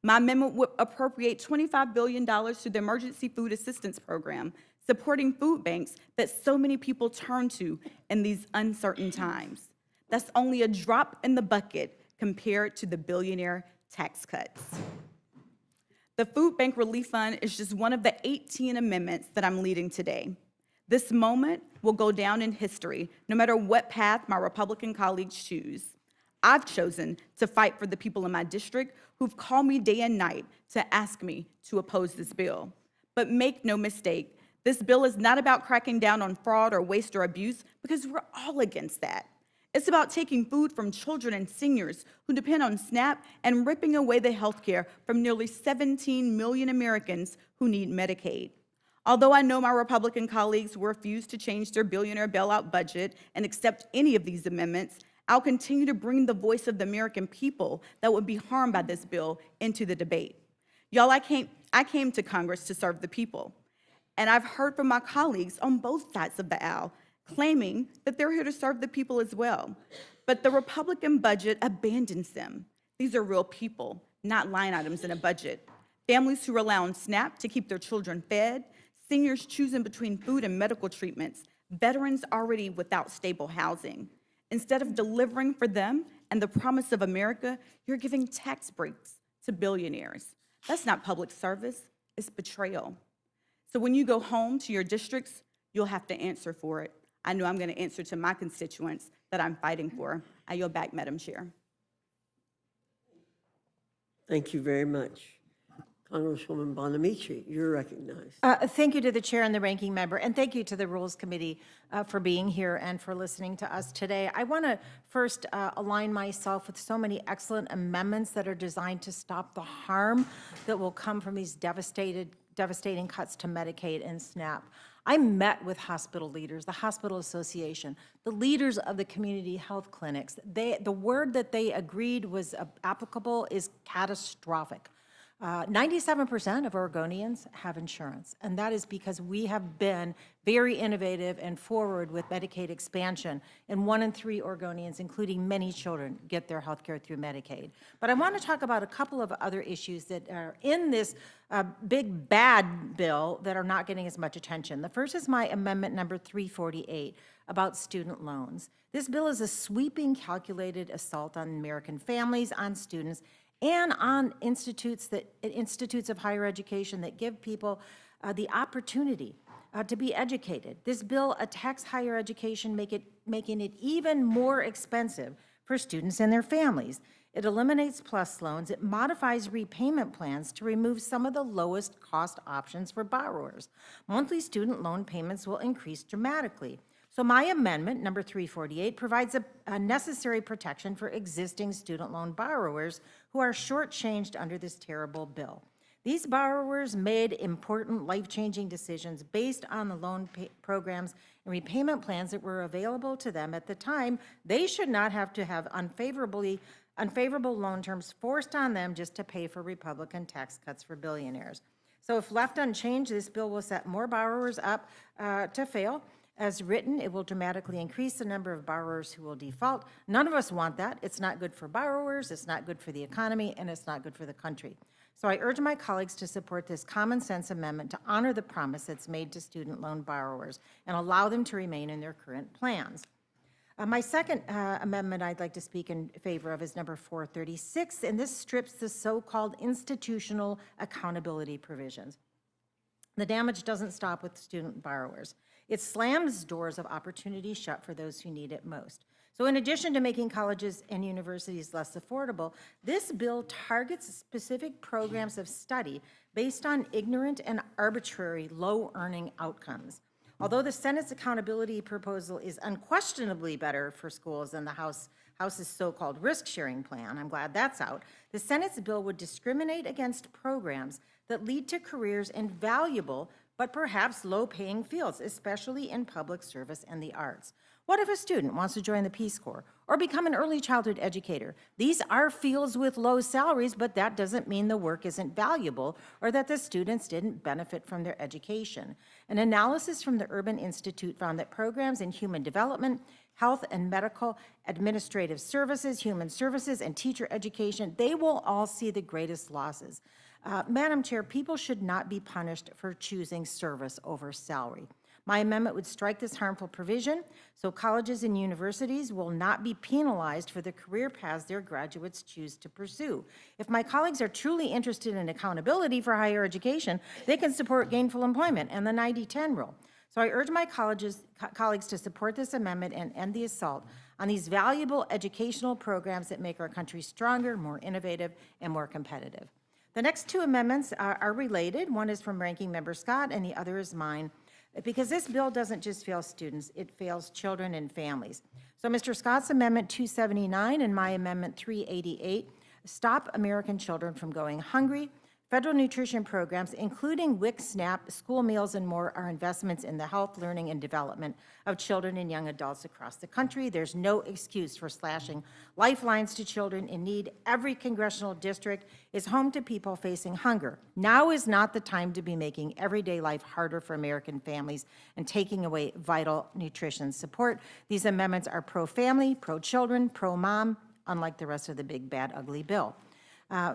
My amendment would appropriate $25 billion to the Emergency Food Assistance Program, supporting food banks that so many people turn to in these uncertain times. That's only a drop in the bucket compared to the billionaire tax cuts. The Food Bank Relief Fund is just one of the 18 amendments that I'm leading today. This moment will go down in history, no matter what path my Republican colleagues choose. I've chosen to fight for the people in my district who've called me day and night to ask me to oppose this bill. But make no mistake, This bill is not about cracking down on fraud or waste or abuse, because we're all against that. It's about taking food from children and seniors who depend on SNAP and ripping away the health care from nearly 17 million Americans who need Medicaid. Although I know my Republican colleagues will refuse to change their billionaire bailout budget and accept any of these amendments, I'll continue to bring the voice of the American people that would be harmed by this bill into the debate. Y'all, I came to Congress to serve the people, and I've heard from my colleagues on both sides of the aisle claiming that they're here to serve the people as well. But the Republican budget abandons them. These are real people, not line items in a budget. Families who rely on SNAP to keep their children fed, seniors choosing between food and medical treatments, veterans already without stable housing. Instead of delivering for them and the promise of America, you're giving tax breaks to billionaires. That's not public service, it's betrayal. So when you go home to your districts, you'll have to answer for it. I know I'm going to answer to my constituents that I'm fighting for. I yield back, Madam Chair. Thank you very much. Congresswoman Bonamici, you're recognized. Thank you to the chair and the ranking member, and thank you to the Rules Committee for being here and for listening to us today. I want to first align myself with so many excellent amendments that are designed to stop the harm that will come from these devastating cuts to Medicaid and SNAP. I met with hospital leaders, the Hospital Association, the leaders of the community health clinics. The word that they agreed was applicable is catastrophic. 97% of Oregonians have insurance, and that is because we have been very innovative and forward with Medicaid expansion, and 1 in 3 Oregonians, including many children, get their health care through Medicaid. But I want to talk about a couple of other issues that are in this big bad bill that are not getting as much attention. The first is my amendment number 348 about student loans. This bill is a sweeping, calculated assault on American families, on students, and on institutes of higher education that give people the opportunity to be educated. This bill attacks higher education, making it even more expensive for students and their families. It eliminates PLUS loans. It modifies repayment plans to remove some of the lowest cost options for borrowers. Monthly student loan payments will increase dramatically. So my amendment, number 348, provides a necessary protection for existing student loan borrowers who are shortchanged under this terrible bill. These borrowers made important life-changing decisions based on the loan programs and repayment plans that were available to them at the time. They should not have to have unfavorable loan terms forced on them just to pay for Republican tax cuts for billionaires. So if left unchanged, this bill will set more borrowers up to fail. As written, it will dramatically increase the number of borrowers who will default. None of us want that. It's not good for borrowers, it's not good for the economy, and it's not good for the country. So I urge my colleagues to support this common sense amendment to honor the promise that's made to student loan borrowers and allow them to remain in their current plans. My second amendment I'd like to speak in favor of is number 436, and this strips the so-called institutional accountability provisions. The damage doesn't stop with student borrowers. It slams doors of opportunity shut for those who need it most. So in addition to making colleges and universities less affordable, this bill targets specific programs of study based on ignorant and arbitrary low-earning outcomes. Although the Senate's accountability proposal is unquestionably better for schools than the House's so-called risk-sharing plan, I'm glad that's out, the Senate's bill would discriminate against programs that lead to careers in valuable but perhaps low-paying fields, especially in public service and the arts. What if a student wants to join the Peace Corps or become an early childhood educator? These are fields with low salaries, but that doesn't mean the work isn't valuable or that the students didn't benefit from their education. An analysis from the Urban Institute found that programs in human development, health and medical, administrative services, human services, and teacher education, they will all see the greatest losses. Madam Chair, people should not be punished for choosing service over salary. My amendment would strike this harmful provision so colleges and universities will not be penalized for the career paths their graduates choose to pursue. If my colleagues are truly interested in accountability for higher education, they can support gainful employment and the 90-10 rule. So I urge my colleagues to support this amendment and end the assault on these valuable educational programs that make our country stronger, more innovative, and more competitive. The next two amendments are related. One is from Ranking Member Scott, and the other is mine. because this bill doesn't just fail students, it fails children and families. So Mr. Scott's Amendment 279 and my Amendment 388 stop American children from going hungry. Federal nutrition programs, including WIC, SNAP, school meals, and more, are investments in the health, learning, and development of children and young adults across the country. There's no excuse for slashing lifelines to children in need. Every congressional district is home to people facing hunger. Now is not the time to be making everyday life harder for American families and taking away vital nutrition support. These amendments are pro-family, pro-children, pro-mom, unlike the rest of the big, bad, ugly bill.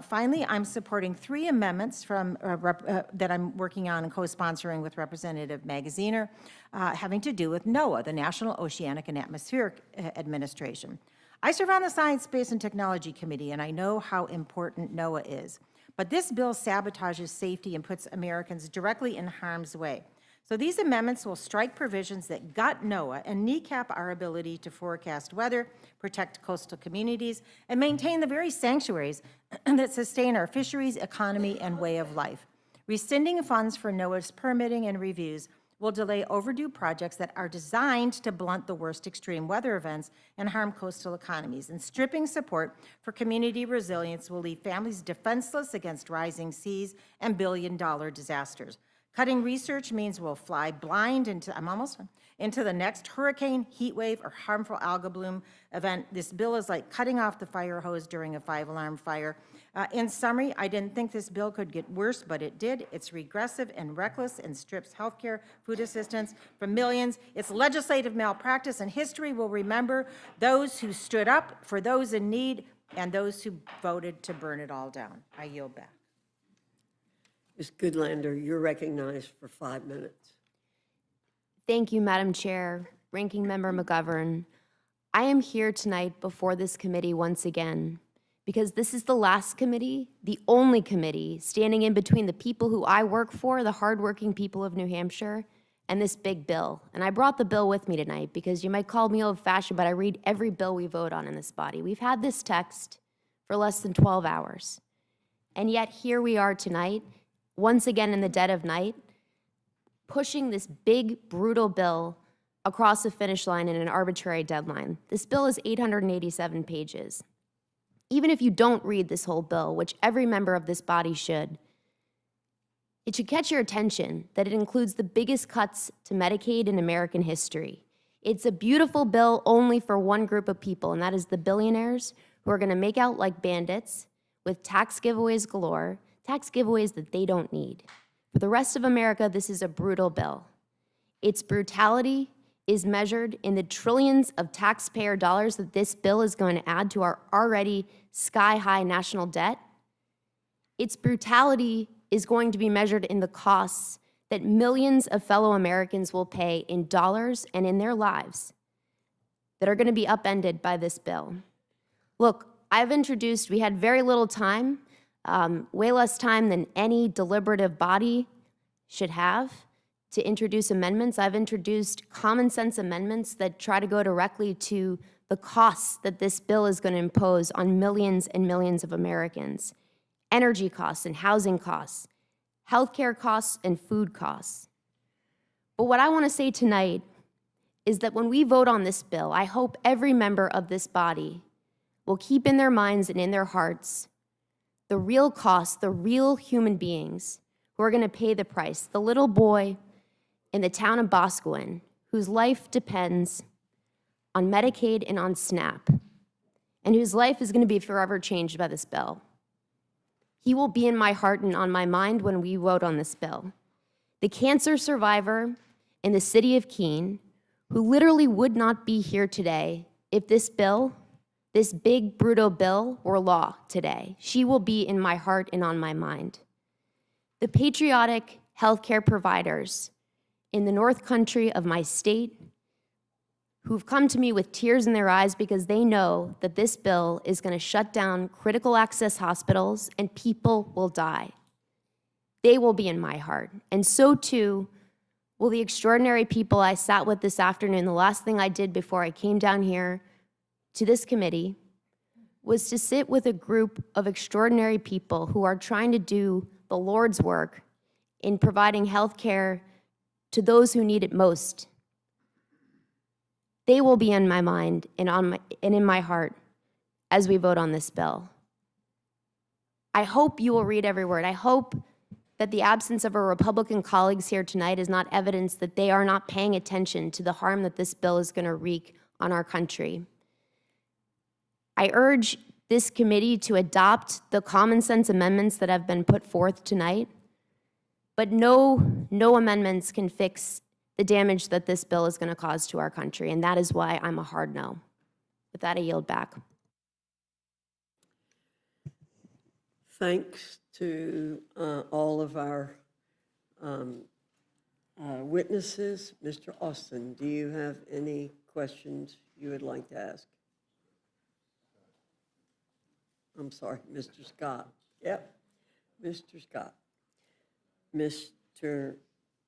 Finally, I'm supporting 3 amendments from, that I'm working on and co-sponsoring with Representative Magaziner, having to do with NOAA, the National Oceanic and Atmospheric Administration. I serve on the Science, Space, and Technology Committee, and I know how important NOAA is. But this bill sabotages safety and puts Americans directly in harm's way. So these amendments will strike provisions that gut NOAA and kneecap our ability to forecast weather, protect coastal communities, and maintain the very sanctuaries that sustain our fisheries, economy, and way of life. Rescinding funds for NOAA's permitting and reviews will delay overdue projects that are designed to blunt the worst extreme weather events and harm coastal economies. And stripping support for community resilience will leave families defenseless against rising seas and billion-dollar disasters. Cutting research means we'll fly blind into the next hurricane, heat wave, or harmful algal bloom event. This bill is like cutting off the fire hose during a 5-alarm fire. In summary, I didn't think this bill could get worse, but it did. It's regressive and reckless and strips healthcare, food assistance from millions. It's legislative malpractice, and history will remember those who stood up for those in need and those who voted to burn it all down. I yield back. Ms. Goodlander, you're recognized for 5 minutes. Thank you, Madam Chair, Ranking Member McGovern. I am here tonight before this committee once again because this is the last committee, the only committee, standing in between the people who I work for, the hardworking people of New Hampshire, and this big bill. And I brought the bill with me tonight because you might call me old-fashioned, but I read every bill we vote on in this body. We've had this text for less than 12 hours. And yet here we are tonight, once again in the dead of night, pushing this big, brutal bill across the finish line in an arbitrary deadline. This bill is 887 pages. Even if you don't read this whole bill, which every member of this body should, it should catch your attention that it includes the biggest cuts to Medicaid in American history. It's a beautiful bill only for one group of people, and that is the billionaires who are going to make out like bandits with tax giveaways galore, tax giveaways that they don't need. For the rest of America, this is a brutal bill. Its brutality is measured in the trillions of taxpayer dollars that this bill is going to add to our already sky-high national debt. Its brutality is going to be measured in the costs that millions of fellow Americans will pay in dollars and in their lives that are going to be upended by this bill. Look, we had very little time, way less time than any deliberative body should have to introduce amendments. I've introduced common sense amendments that try to go directly to the costs that this bill is going to impose on millions and millions of Americans. Energy costs and housing costs, healthcare costs and food costs. But what I want to say tonight is that when we vote on this bill, I hope every member of this body will keep in their minds and in their hearts the real cost, the real human beings who are going to pay the price. The little boy in the town of Boscawen whose life depends on Medicaid and on SNAP, and whose life is going to be forever changed by this bill. He will be in my heart and on my mind when we vote on this bill. The cancer survivor in the city of Keene, who literally would not be here today if this bill, this big, brutal bill, were law today. She will be in my heart and on my mind. The patriotic healthcare providers in the North Country of my state who've come to me with tears in their eyes because they know that this bill is going to shut down critical access hospitals and people will die. They will be in my heart. And so too will the extraordinary people I sat with this afternoon. The last thing I did before I came down here to this committee was to sit with a group of extraordinary people who are trying to do the Lord's work in providing health care to those who need it most. They will be in my mind and in my heart as we vote on this bill. I hope you will read every word. I hope that the absence of our Republican colleagues here tonight is not evidence that they are not paying attention to the harm that this bill is going to wreak on our country. I urge this committee to adopt the common sense amendments that have been put forth tonight, but no amendments can fix the damage that this bill is going to cause to our country, and that is why I'm a hard no. With that, I yield back. Thanks to all of our witnesses. Mr. Austin, do you have any questions you would like to ask? I'm sorry, Mr. Scott. Yep, Mr. Scott. Mr.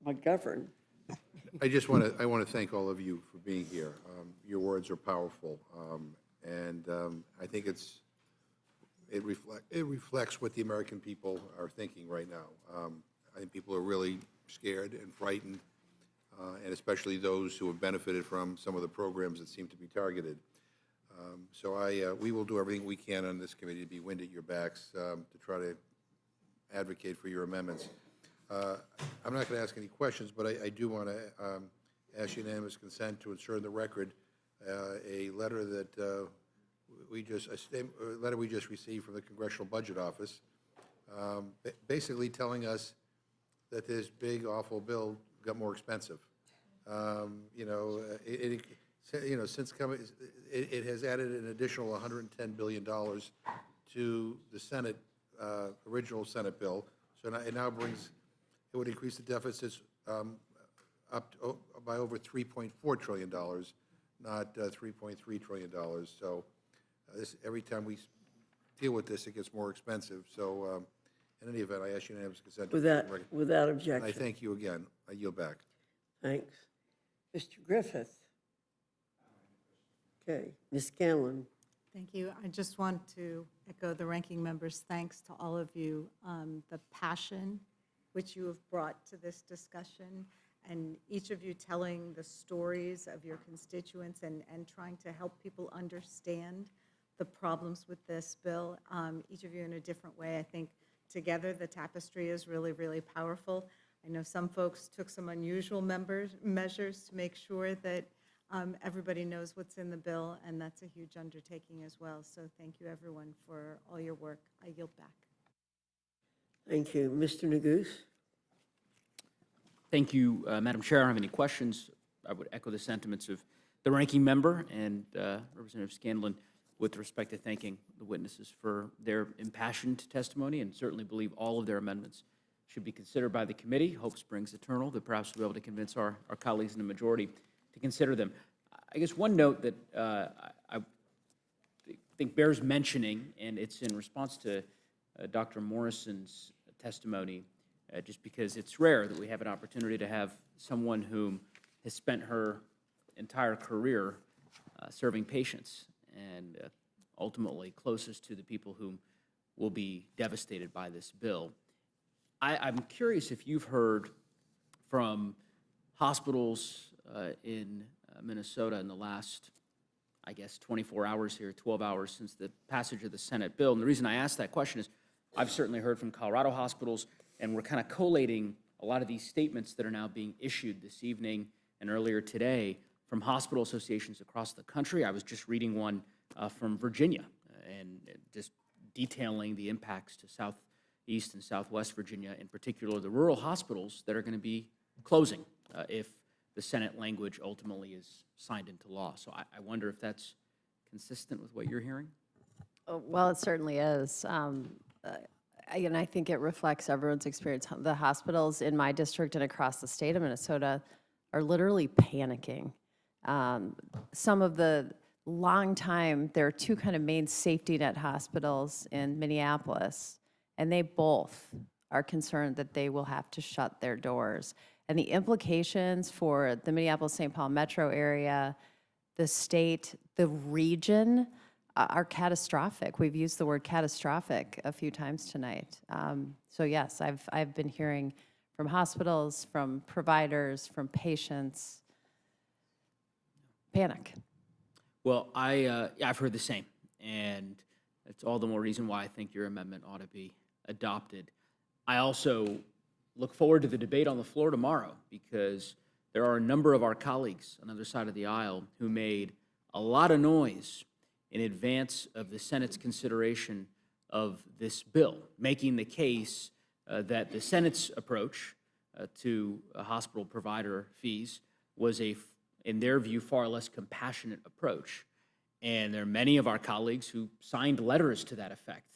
McGovern. I want to thank all of you for being here. Your words are powerful, and I think it reflects what the American people are thinking right now. I think people are really scared and frightened, and especially those who have benefited from some of the programs that seem to be targeted. So we will do everything we can on this committee to be wind at your backs to try to advocate for your amendments. I'm not going to ask any questions, but I do want to ask unanimous consent to insert in the record a letter that we just received from the Congressional Budget Office, basically telling us that this big, awful bill got more expensive. Since coming, it has added an additional $110 billion to the Senate, original Senate bill. So now it would increase the deficits up by over $3.4 trillion, not $3.3 trillion. So every time we deal with this, it gets more expensive. So in any event, I ask unanimous consent. Without objection. And I thank you again. I yield back. Thanks. Mr. Griffith. Okay, Ms. Scanlon. Thank you. I just want to echo the ranking member's thanks to all of you, the passion which you have brought to this discussion, and each of you telling the stories of your constituents and trying to help people understand the problems with this bill, each of you in a different way. I think together the tapestry is really, really powerful. I know some folks took some unusual measures to make sure that everybody knows what's in the bill, and that's a huge undertaking as well. So thank you, everyone, for all your work. I yield back. Thank you. Mr. Neguse? Thank you, Madam Chair. I don't have any questions. I would echo the sentiments of the ranking member and Representative Scanlon with respect to thanking the witnesses for their impassioned testimony, and certainly believe all of their amendments should be considered by the committee. Hope springs eternal that perhaps we'll be able to convince our colleagues in the majority to consider them. I guess one note that I think bears mentioning, and it's in response to Dr. Morrison's testimony, just because it's rare that we have an opportunity to have someone who has spent her entire career serving patients and ultimately closest to the people who will be devastated by this bill. I'm curious if you've heard from hospitals in Minnesota in the last, I guess, 24 hours here, 12 hours since the passage of the Senate bill. And the reason I ask that question is I've certainly heard from Colorado hospitals, and we're kind of collating a lot of these statements that are now being issued this evening and earlier today from hospital associations across the country. I was just reading one from Virginia and just detailing the impacts to Southeast and Southwest Virginia, in particular the rural hospitals that are going to be closing if the Senate language ultimately is signed into law. So I wonder if that's consistent with what you're hearing? Well, it certainly is. And I think it reflects everyone's experience. The hospitals in my district and across the state of Minnesota are literally panicking. Some of the there are two kind of main safety net hospitals in Minneapolis, and they both are concerned that they will have to shut their doors. And the implications for the Minneapolis-St. Paul metro area, the state, the region are catastrophic. We've used the word catastrophic a few times tonight. So yes, I've been hearing from hospitals, from providers, from patients. Panic. Well, I've heard the same, and that's all the more reason why I think your amendment ought to be adopted. I also look forward to the debate on the floor tomorrow, because there are a number of our colleagues on the other side of the aisle who made a lot of noise in advance of the Senate's consideration of this bill, making the case that the Senate's approach to hospital provider fees was in their view, far less compassionate approach. And there are many of our colleagues who signed letters to that effect,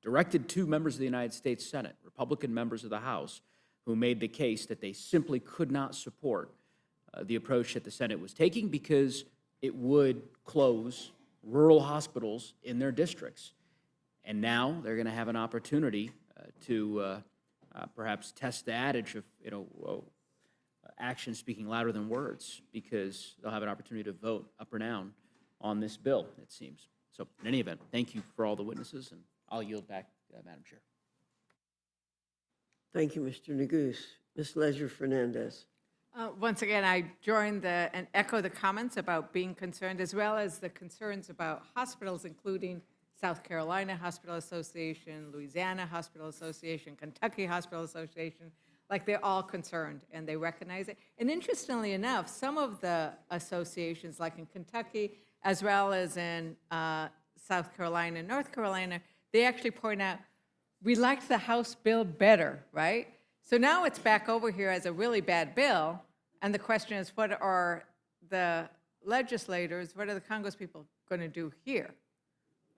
directed to members of the United States Senate, Republican members of the House, who made the case that they simply could not support the approach that the Senate was taking because it would close rural hospitals in their districts. And now they're going to have an opportunity to perhaps test the adage of, action speaking louder than words, because they'll have an opportunity to vote up or down on this bill, it seems. So in any event, thank you for all the witnesses, and I'll yield back, Madam Chair. Thank you, Mr. Neguse. Ms. Leisure-Fernandez. Once again, I join and echo the comments about being concerned, as well as the concerns about hospitals, including South Carolina Hospital Association, Louisiana Hospital Association, Kentucky Hospital Association. Like, they're all concerned, and they recognize it. And interestingly enough, some of the associations, like in Kentucky, as well as in South Carolina and North Carolina, they actually point out, we liked the House bill better, right? So now it's back over here as a really bad bill, and the question is, what are the legislators, what are the Congress people going to do here,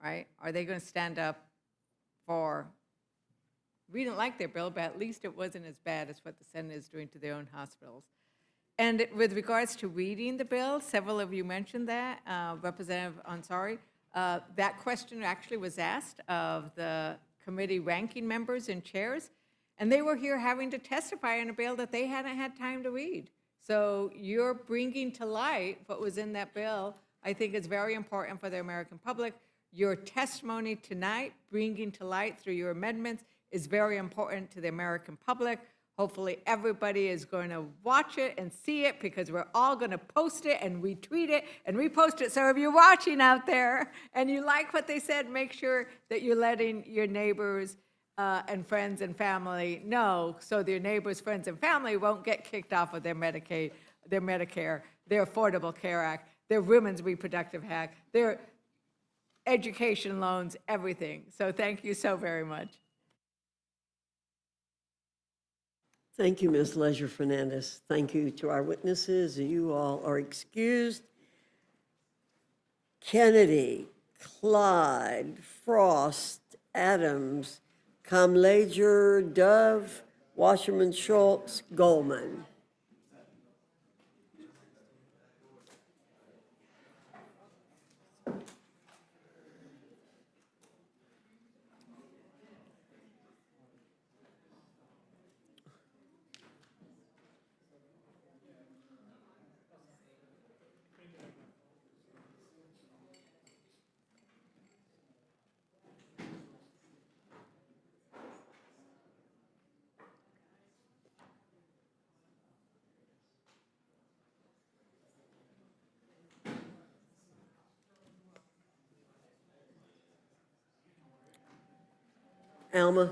right? Are they going to stand up for, we didn't like their bill, but at least it wasn't as bad as what the Senate is doing to their own hospitals. And with regards to reading the bill, several of you mentioned that, Representative Ansari, that question actually was asked of the committee ranking members and chairs, and they were here having to testify on a bill that they hadn't had time to read. So you're bringing to light what was in that bill. I think it's very important for the American public. Your testimony tonight, bringing to light through your amendments, is very important to the American public. Hopefully everybody is going to watch it and see it, because we're all going to post it and retweet it and repost it. So if you're watching out there and you like what they said, make sure that you're letting your neighbors and friends and family know, so their neighbors, friends, and family won't get kicked off of their Medicaid, their Medicare, their Affordable Care Act, their Women's Reproductive Act, their education loans, everything. So thank you so very much. Thank you, Ms. Leisure-Fernandez. Thank you to our witnesses. You all are excused. Kennedy, Clyde, Frost, Adams, Kamlager, Dove, Wasserman, Schultz, Goldman. Alma?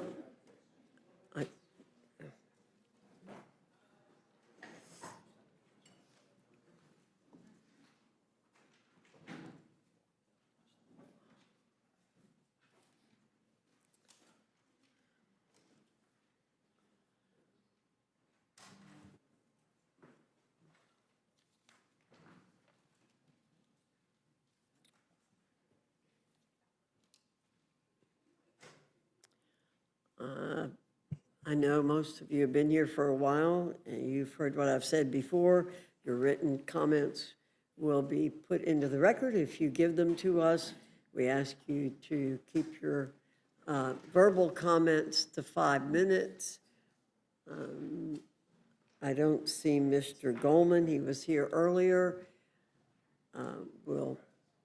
I know most of you have been here for a while, and you've heard what I've said before. Your written comments will be put into the record if you give them to us. We ask you to keep your verbal comments to 5 minutes. I don't see Mr. Goldman. He was here earlier. We'll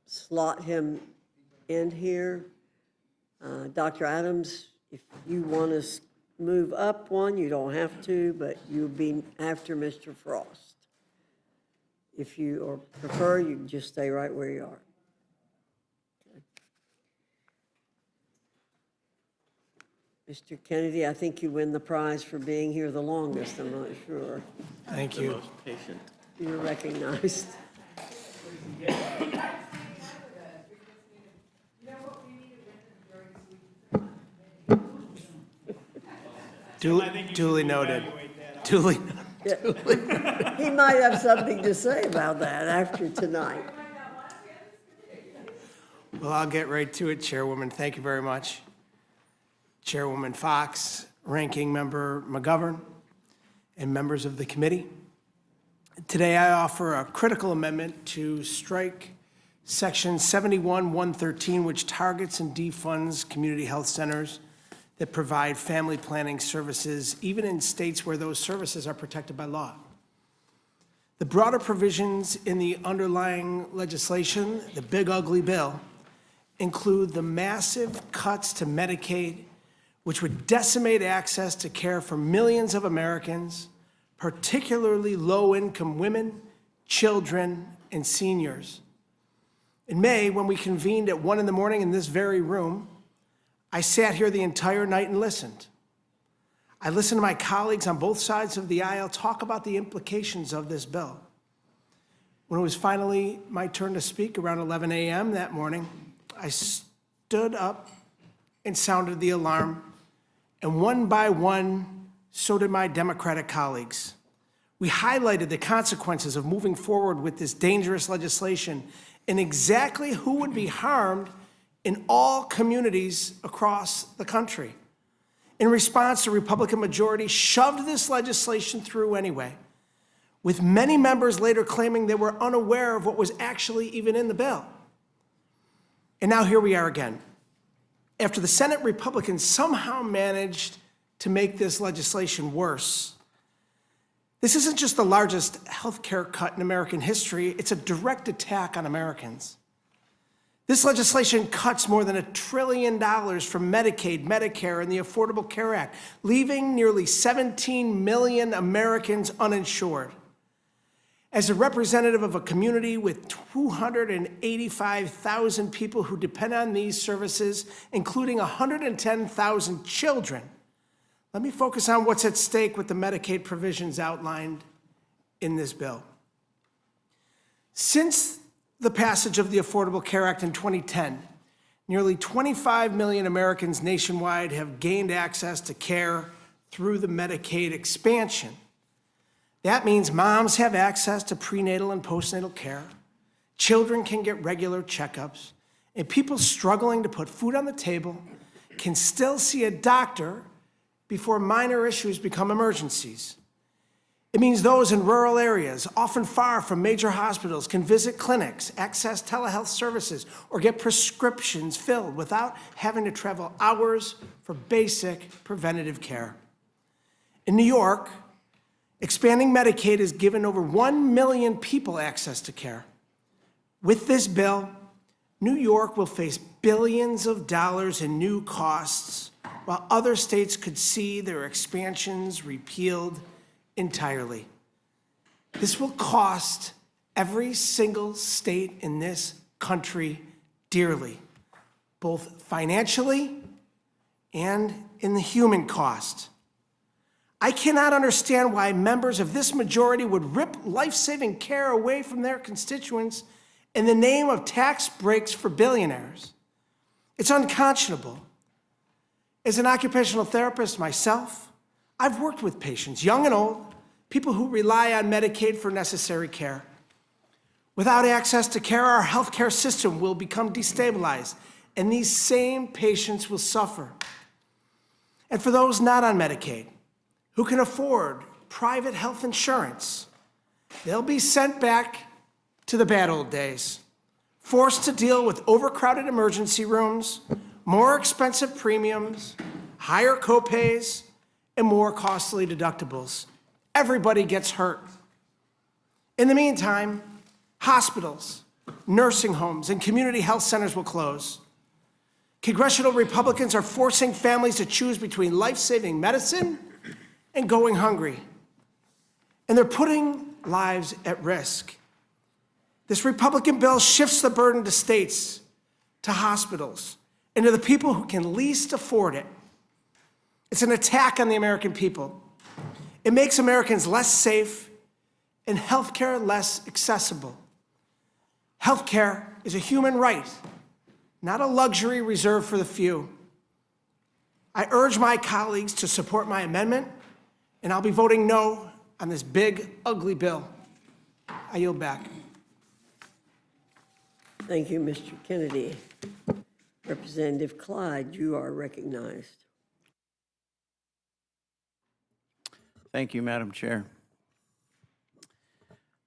slot him in here. Dr. Adams, if you want to move up one, you don't have to, but you'll be after Mr. Frost. If you or prefer, you can just stay right where you are. Mr. Kennedy, I think you win the prize for being here the longest, I'm not sure. Thank you. You're recognized. Duly noted. Duly. He might have something to say about that after tonight. Well, I'll get right to it, Chairwoman. Thank you very much. Chairwoman Fox, Ranking Member McGovern, and members of the committee. Today I offer a critical amendment to strike Section 71-113, which targets and defunds community health centers that provide family planning services, even in states where those services are protected by law. The broader provisions in the underlying legislation, the big ugly bill, include the massive cuts to Medicaid, which would decimate access to care for millions of Americans, particularly low-income women, children, and seniors. In May, when we convened at 1 in the morning in this very room, I sat here the entire night and listened. I listened to my colleagues on both sides of the aisle talk about the implications of this bill. When it was finally my turn to speak around 11 a.m. that morning, I stood up and sounded the alarm, and one by one, so did my Democratic colleagues. We highlighted the consequences of moving forward with this dangerous legislation and exactly who would be harmed in all communities across the country. In response, the Republican majority shoved this legislation through anyway, with many members later claiming they were unaware of what was actually even in the bill. And now here we are again. After the Senate Republicans somehow managed to make this legislation worse. This isn't just the largest health care cut in American history, it's a direct attack on Americans. This legislation cuts more than $1 trillion from Medicaid, Medicare, and the Affordable Care Act, leaving nearly 17 million Americans uninsured. As a representative of a community with 285,000 people who depend on these services, including 110,000 children, let me focus on what's at stake with the Medicaid provisions outlined in this bill. Since the passage of the Affordable Care Act in 2010, nearly 25 million Americans nationwide have gained access to care through the Medicaid expansion. That means moms have access to prenatal and postnatal care, children can get regular checkups, and people struggling to put food on the table can still see a doctor before minor issues become emergencies. It means those in rural areas, often far from major hospitals, can visit clinics, access telehealth services, or get prescriptions filled without having to travel hours for basic preventative care. In New York, expanding Medicaid has given over 1 million people access to care. With this bill, New York will face billions of dollars in new costs, while other states could see their expansions repealed entirely. This will cost every single state in this country dearly, both financially and in the human cost. I cannot understand why members of this majority would rip life-saving care away from their constituents in the name of tax breaks for billionaires. It's unconscionable. As an occupational therapist myself, I've worked with patients, young and old, people who rely on Medicaid for necessary care. Without access to care, our healthcare system will become destabilized, and these same patients will suffer. And for those not on Medicaid, who can afford private health insurance, they'll be sent back to the bad old days, forced to deal with overcrowded emergency rooms, more expensive premiums, higher copays, and more costly deductibles. Everybody gets hurt. In the meantime, hospitals, nursing homes, and community health centers will close. Congressional Republicans are forcing families to choose between life-saving medicine and going hungry. And they're putting lives at risk. This Republican bill shifts the burden to states, to hospitals, and to the people who can least afford it. It's an attack on the American people. It makes Americans less safe and healthcare less accessible. Healthcare is a human right, not a luxury reserved for the few. I urge my colleagues to support my amendment, and I'll be voting no on this big, ugly bill. I yield back. Thank you, Mr. Kennedy. Representative Clyde, you are recognized. Thank you, Madam Chair.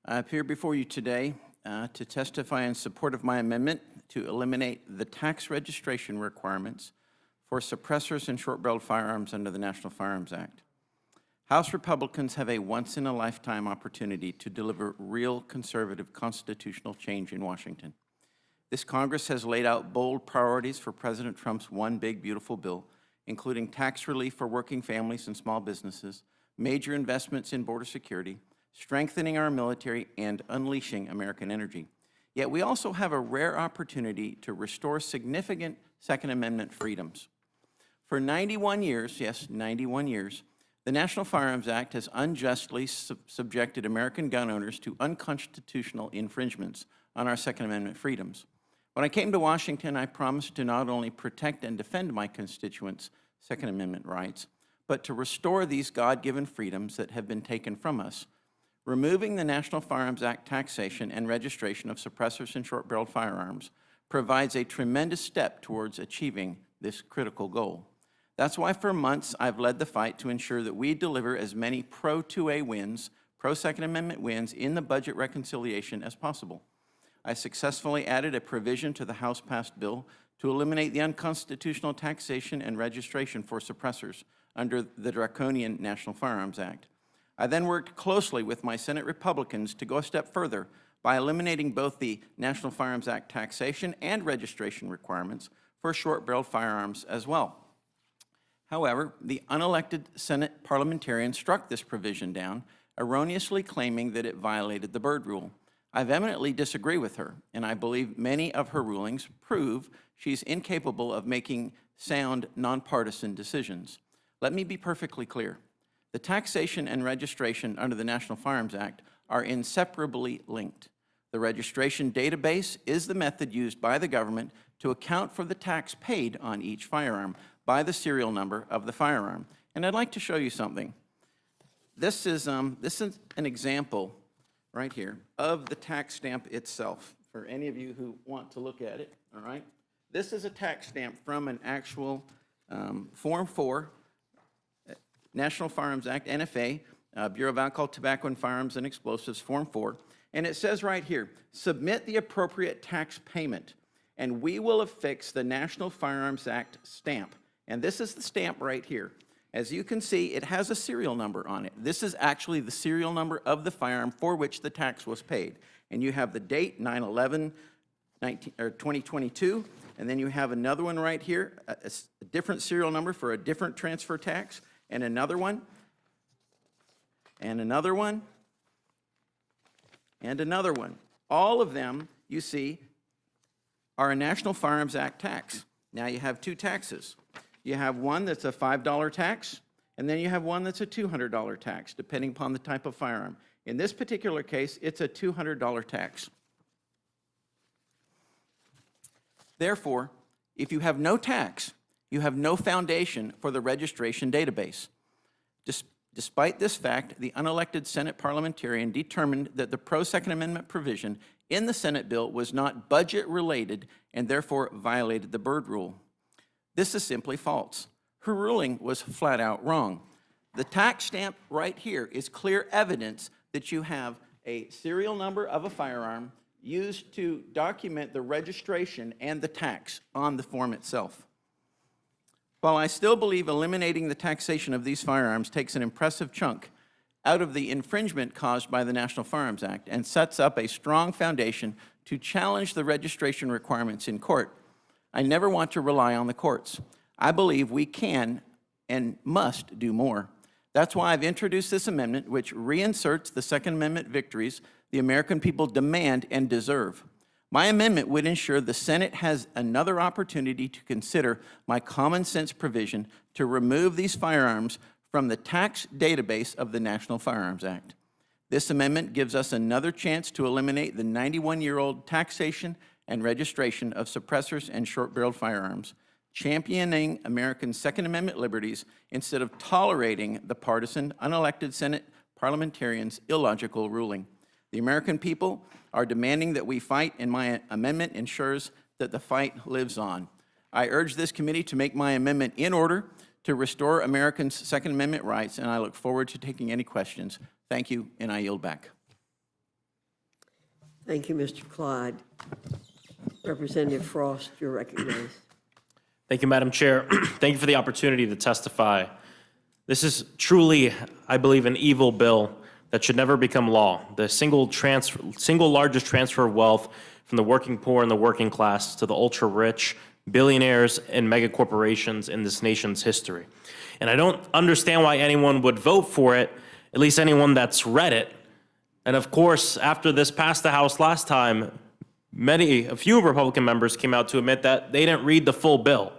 I appear before you today to testify in support of my amendment to eliminate the tax registration requirements for suppressors and short-barreled firearms under the National Firearms Act. House Republicans have a once-in-a-lifetime opportunity to deliver real conservative constitutional change in Washington. This Congress has laid out bold priorities for President Trump's One Big Beautiful Bill, including tax relief for working families and small businesses, major investments in border security, strengthening our military, and unleashing American energy. Yet we also have a rare opportunity to restore significant Second Amendment freedoms. For 91 years, yes, 91 years, the National Firearms Act has unjustly subjected American gun owners to unconstitutional infringements on our Second Amendment freedoms. When I came to Washington, I promised to not only protect and defend my constituents' Second Amendment rights, but to restore these God-given freedoms that have been taken from us. Removing the National Firearms Act taxation and registration of suppressors and short-barreled firearms provides a tremendous step towards achieving this critical goal. That's why for months I've led the fight to ensure that we deliver as many pro-2A wins, pro-Second Amendment wins in the budget reconciliation as possible. I successfully added a provision to the House-passed bill to eliminate the unconstitutional taxation and registration for suppressors under the draconian National Firearms Act. I then worked closely with my Senate Republicans to go a step further by eliminating both the National Firearms Act taxation and registration requirements for short-barreled firearms as well. However, the unelected Senate parliamentarian struck this provision down, erroneously claiming that it violated the Byrd Rule. I vehemently disagree with her, and I believe many of her rulings prove she's incapable of making sound, nonpartisan decisions. Let me be perfectly clear. The taxation and registration under the National Firearms Act are inseparably linked. The registration database is the method used by the government to account for the tax paid on each firearm by the serial number of the firearm. And I'd like to show you something. This is an example right here of the tax stamp itself, for any of you who want to look at it, all right? This is a tax stamp from an actual Form 4, National Firearms Act, NFA, Bureau of Alcohol, Tobacco, and Firearms and Explosives, Form 4, and it says right here, submit the appropriate tax payment, and we will affix the National Firearms Act stamp. And this is the stamp right here. As you can see, it has a serial number on it. This is actually the serial number of the firearm for which the tax was paid. And you have the date, 9/11/2022, and then you have another one right here, a different serial number for a different transfer tax, and another one, and another one, and another one. All of them, you see, are a National Firearms Act tax. Now you have two taxes. You have one that's a $5 tax, and then you have one that's a $200 tax, depending upon the type of firearm. In this particular case, it's a $200 tax. Therefore, if you have no tax, you have no foundation for the registration database. Despite this fact, the unelected Senate parliamentarian determined that the pro-Second Amendment provision in the Senate bill was not budget-related and therefore violated the Byrd Rule. This is simply false. Her ruling was flat out wrong. The tax stamp right here is clear evidence that you have a serial number of a firearm used to document the registration and the tax on the form itself. While I still believe eliminating the taxation of these firearms takes an impressive chunk out of the infringement caused by the National Firearms Act and sets up a strong foundation to challenge the registration requirements in court, I never want to rely on the courts. I believe we can and must do more. That's why I've introduced this amendment, which reinserts the Second Amendment victories the American people demand and deserve. My amendment would ensure the Senate has another opportunity to consider my common sense provision to remove these firearms from the tax database of the National Firearms Act. This amendment gives us another chance to eliminate the 91-year-old taxation and registration of suppressors and short-barreled firearms, championing American Second Amendment liberties instead of tolerating the partisan, unelected Senate parliamentarians' illogical ruling. The American people are demanding that we fight, and my amendment ensures that the fight lives on. I urge this committee to make my amendment in order to restore Americans' Second Amendment rights, and I look forward to taking any questions. Thank you, and I yield back. Thank you, Mr. Clyde. Representative Frost, you're recognized. Thank you, Madam Chair. Thank you for the opportunity to testify. This is truly, I believe, an evil bill that should never become law. The single largest transfer of wealth from the working poor and the working class to the ultra-rich, billionaires, and mega corporations in this nation's history. And I don't understand why anyone would vote for it, at least anyone that's read it. And of course, after this passed the House last time, a few Republican members came out to admit that they didn't read the full bill.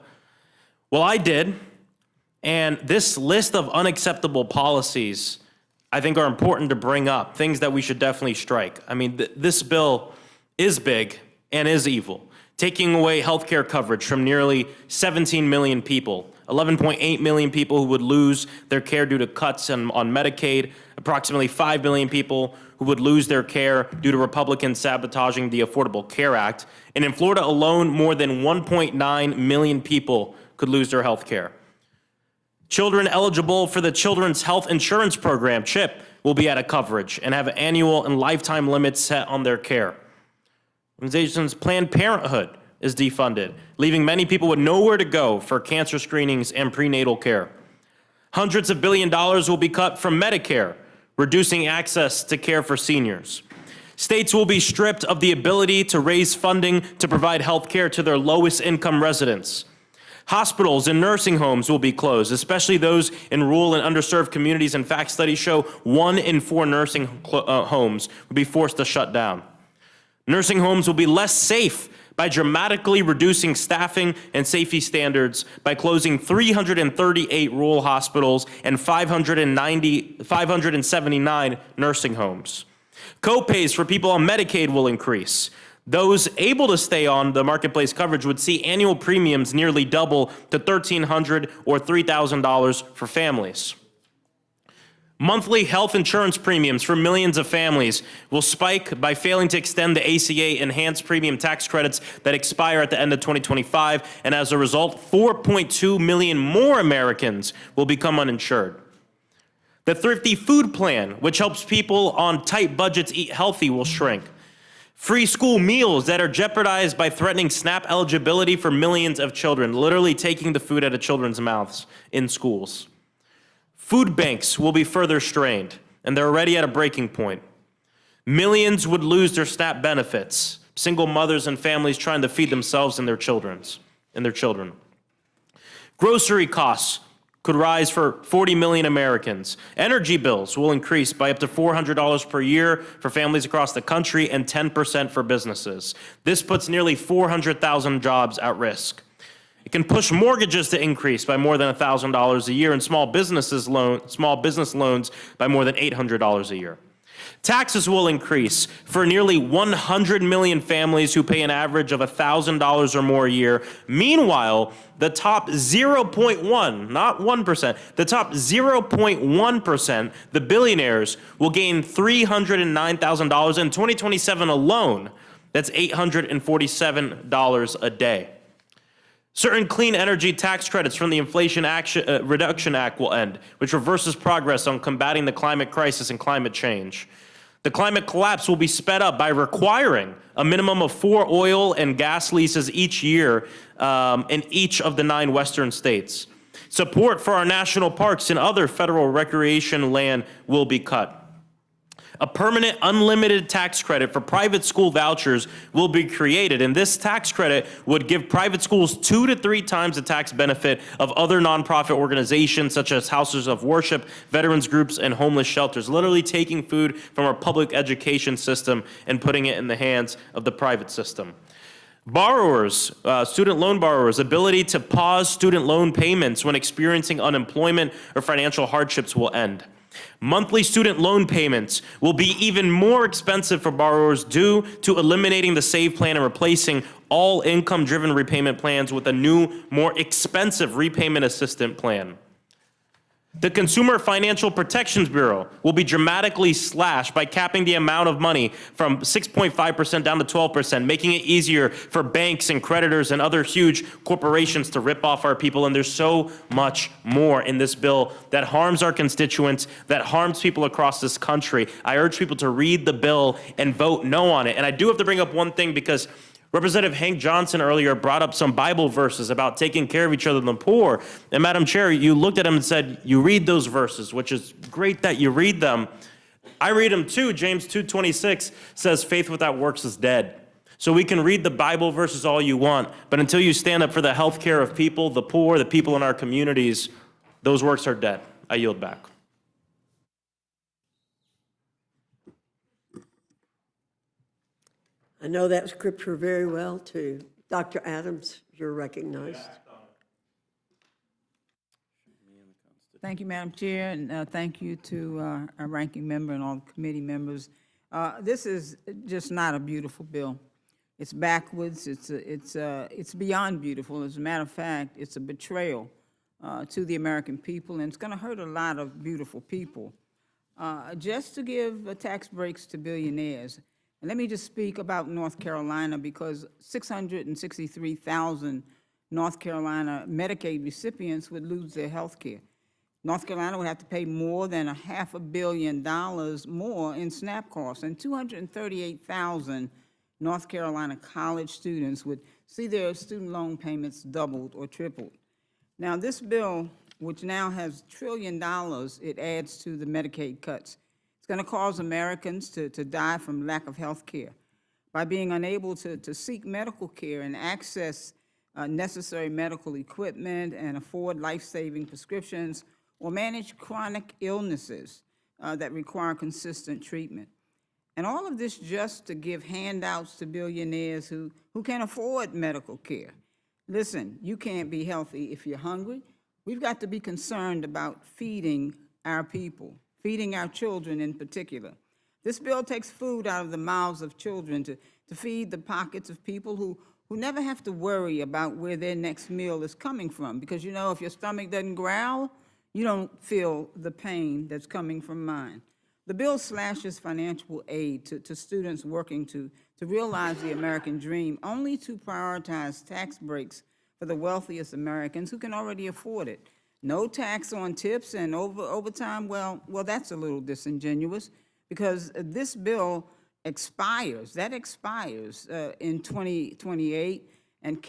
Well, I did, and this list of unacceptable policies I think are important to bring up, things that we should definitely strike. I mean, this bill is big and is evil, taking away health care coverage from nearly 17 million people, 11.8 million people who would lose their care due to cuts on Medicaid, approximately 5 million people who would lose their care due to Republicans sabotaging the Affordable Care Act. And in Florida alone, more than 1.9 million people could lose their health care. Children eligible for the Children's Health Insurance Program, CHIP, will be out of coverage and have annual and lifetime limits set on their care. Organizations Planned Parenthood is defunded, leaving many people with nowhere to go for cancer screenings and prenatal care. Hundreds of billions of dollars will be cut from Medicare, reducing access to care for seniors. States will be stripped of the ability to raise funding to provide health care to their lowest income residents. Hospitals and nursing homes will be closed, especially those in rural and underserved communities. In fact, studies show 1 in 4 nursing homes will be forced to shut down. Nursing homes will be less safe by dramatically reducing staffing and safety standards by closing 338 rural hospitals and 579 nursing homes. Co-pays for people on Medicaid will increase. Those able to stay on the marketplace coverage would see annual premiums nearly double to $1,300 or $3,000 for families. Monthly health insurance premiums for millions of families will spike by failing to extend the ACA enhanced premium tax credits that expire at the end of 2025, and as a result, 4.2 million more Americans will become uninsured. The Thrifty Food Plan, which helps people on tight budgets eat healthy, will shrink. Free school meals that are jeopardized by threatening SNAP eligibility for millions of children, literally taking the food out of children's mouths in schools. Food banks will be further strained, and they're already at a breaking point. Millions would lose their SNAP benefits, single mothers and families trying to feed themselves and their children. Grocery costs could rise for 40 million Americans. Energy bills will increase by up to $400 per year for families across the country and 10% for businesses. This puts nearly 400,000 jobs at risk. It can push mortgages to increase by more than $1,000 a year and small business loans by more than $800 a year. Taxes will increase for nearly 100 million families who pay an average of $1,000 or more a year. Meanwhile, the top 0.1, not 1%, the top 0.1%, the billionaires, will gain $309,000 in 2027 alone. That's $847 a day. Certain clean energy tax credits from the Inflation Reduction Act will end, which reverses progress on combating the climate crisis and climate change. The climate collapse will be sped up by requiring a minimum of 4 oil and gas leases each year in each of the 9 western states. Support for our national parks and other federal recreation land will be cut. A permanent unlimited tax credit for private school vouchers will be created, and this tax credit would give private schools 2 to 3 times the tax benefit of other nonprofit organizations such as houses of worship, veterans groups, and homeless shelters, literally taking food from our public education system and putting it in the hands of the private system. Borrowers, student loan borrowers' ability to pause student loan payments when experiencing unemployment or financial hardships will end. Monthly student loan payments will be even more expensive for borrowers due to eliminating the SAVE plan and replacing all income-driven repayment plans with a new, more expensive repayment assistant plan. The Consumer Financial Protections Bureau will be dramatically slashed by capping the amount of money from 6.5% down to 12%, making it easier for banks and creditors and other huge corporations to rip off our people. And there's so much more in this bill that harms our constituents, that harms people across this country. I urge people to read the bill and vote no on it. And I do have to bring up one thing, because Representative Hank Johnson earlier brought up some Bible verses about taking care of each other and the poor. And Madam Chair, you looked at him and said, you read those verses, which is great that you read them. I read them too. James 2:26 says, faith without works is dead. So we can read the Bible verses all you want, but until you stand up for the health care of people, the poor, the people in our communities, those works are dead. I yield back. I know that scripture very well, too. Dr. Adams, you're recognized. Thank you, Madam Chair, and thank you to our ranking member and all the committee members. This is just not a beautiful bill. It's backwards. It's beyond beautiful. As a matter of fact, it's a betrayal to the American people, and it's going to hurt a lot of beautiful people. Just to give tax breaks to billionaires. And let me just speak about North Carolina, because 663,000 North Carolina Medicaid recipients would lose their health care. North Carolina would have to pay more than $500 million more in SNAP costs, and 238,000 North Carolina college students would see their student loan payments doubled or tripled. Now, this bill, which now has $1 trillion, it adds to the Medicaid cuts. It's going to cause Americans to die from lack of health care by being unable to seek medical care and access necessary medical equipment and afford life-saving prescriptions or manage chronic illnesses that require consistent treatment. And all of this just to give handouts to billionaires who can afford medical care. Listen, you can't be healthy if you're hungry. We've got to be concerned about feeding our people, feeding our children in particular. This bill takes food out of the mouths of children to feed the pockets of people who never have to worry about where their next meal is coming from. Because, you know, if your stomach doesn't growl, you don't feel the pain that's coming from mine. The bill slashes financial aid to students working to realize the American dream, only to prioritize tax breaks for the wealthiest Americans who can already afford it. No tax on tips and overtime, well, that's a little disingenuous, because this bill expires in 2028, and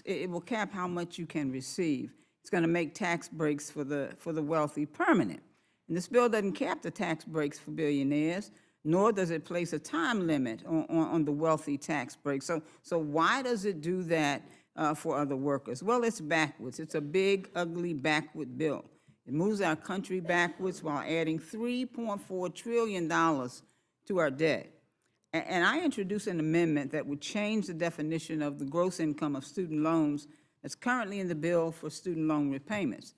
it will cap how much you can receive. It's going to make tax breaks for the wealthy permanent. And this bill doesn't cap the tax breaks for billionaires, nor does it place a time limit on the wealthy tax breaks. So why does it do that for other workers? Well, it's backwards. It's a big, ugly, backward bill. It moves our country backwards while adding $3.4 trillion to our debt. And I introduced an amendment that would change the definition of the gross income of student loans that's currently in the bill for student loan repayments.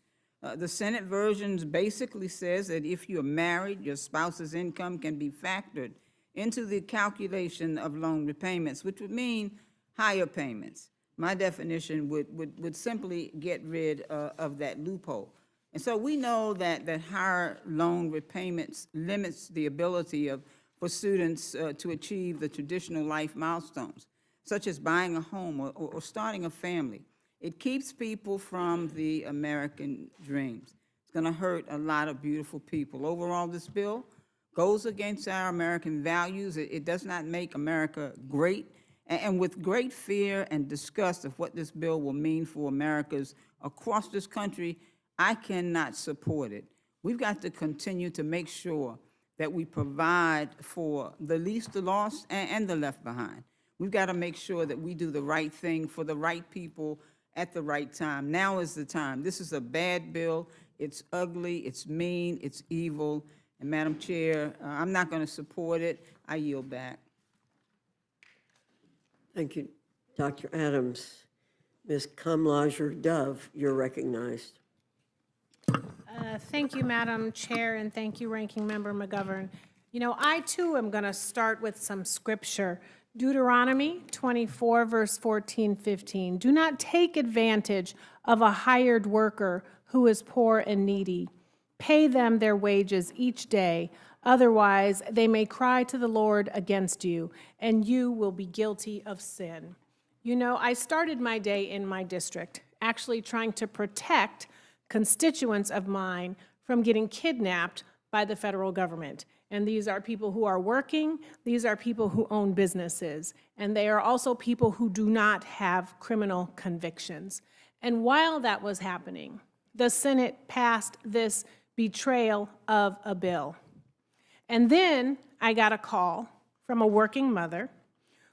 The Senate version basically says that if you're married, your spouse's income can be factored into the calculation of loan repayments, which would mean higher payments. My definition would simply get rid of that loophole. And so we know that higher loan repayments limits the ability for students to achieve the traditional life milestones, such as buying a home or starting a family. It keeps people from the American dreams. It's going to hurt a lot of beautiful people. Overall, this bill goes against our American values. It does not make America great. And with great fear and disgust of what this bill will mean for Americans across this country, I cannot support it. We've got to continue to make sure that we provide for the least, the lost, and the left behind. We've got to make sure that we do the right thing for the right people at the right time. Now is the time. This is a bad bill. It's ugly, it's mean, it's evil. And Madam Chair, I'm not going to support it. I yield back. Thank you, Dr. Adams. Ms. Kamlager-Dove, you're recognized. Thank you, Madam Chair, and thank you, Ranking Member McGovern. You know, I too am going to start with some scripture. Deuteronomy 24, verse 14, 15. Do not take advantage of a hired worker who is poor and needy. Pay them their wages each day. Otherwise, they may cry to the Lord against you, and you will be guilty of sin. You know, I started my day in my district, actually trying to protect constituents of mine from getting kidnapped by the federal government. And these are people who are working, these are people who own businesses, and they are also people who do not have criminal convictions. And while that was happening, the Senate passed this betrayal of a bill. And then I got a call from a working mother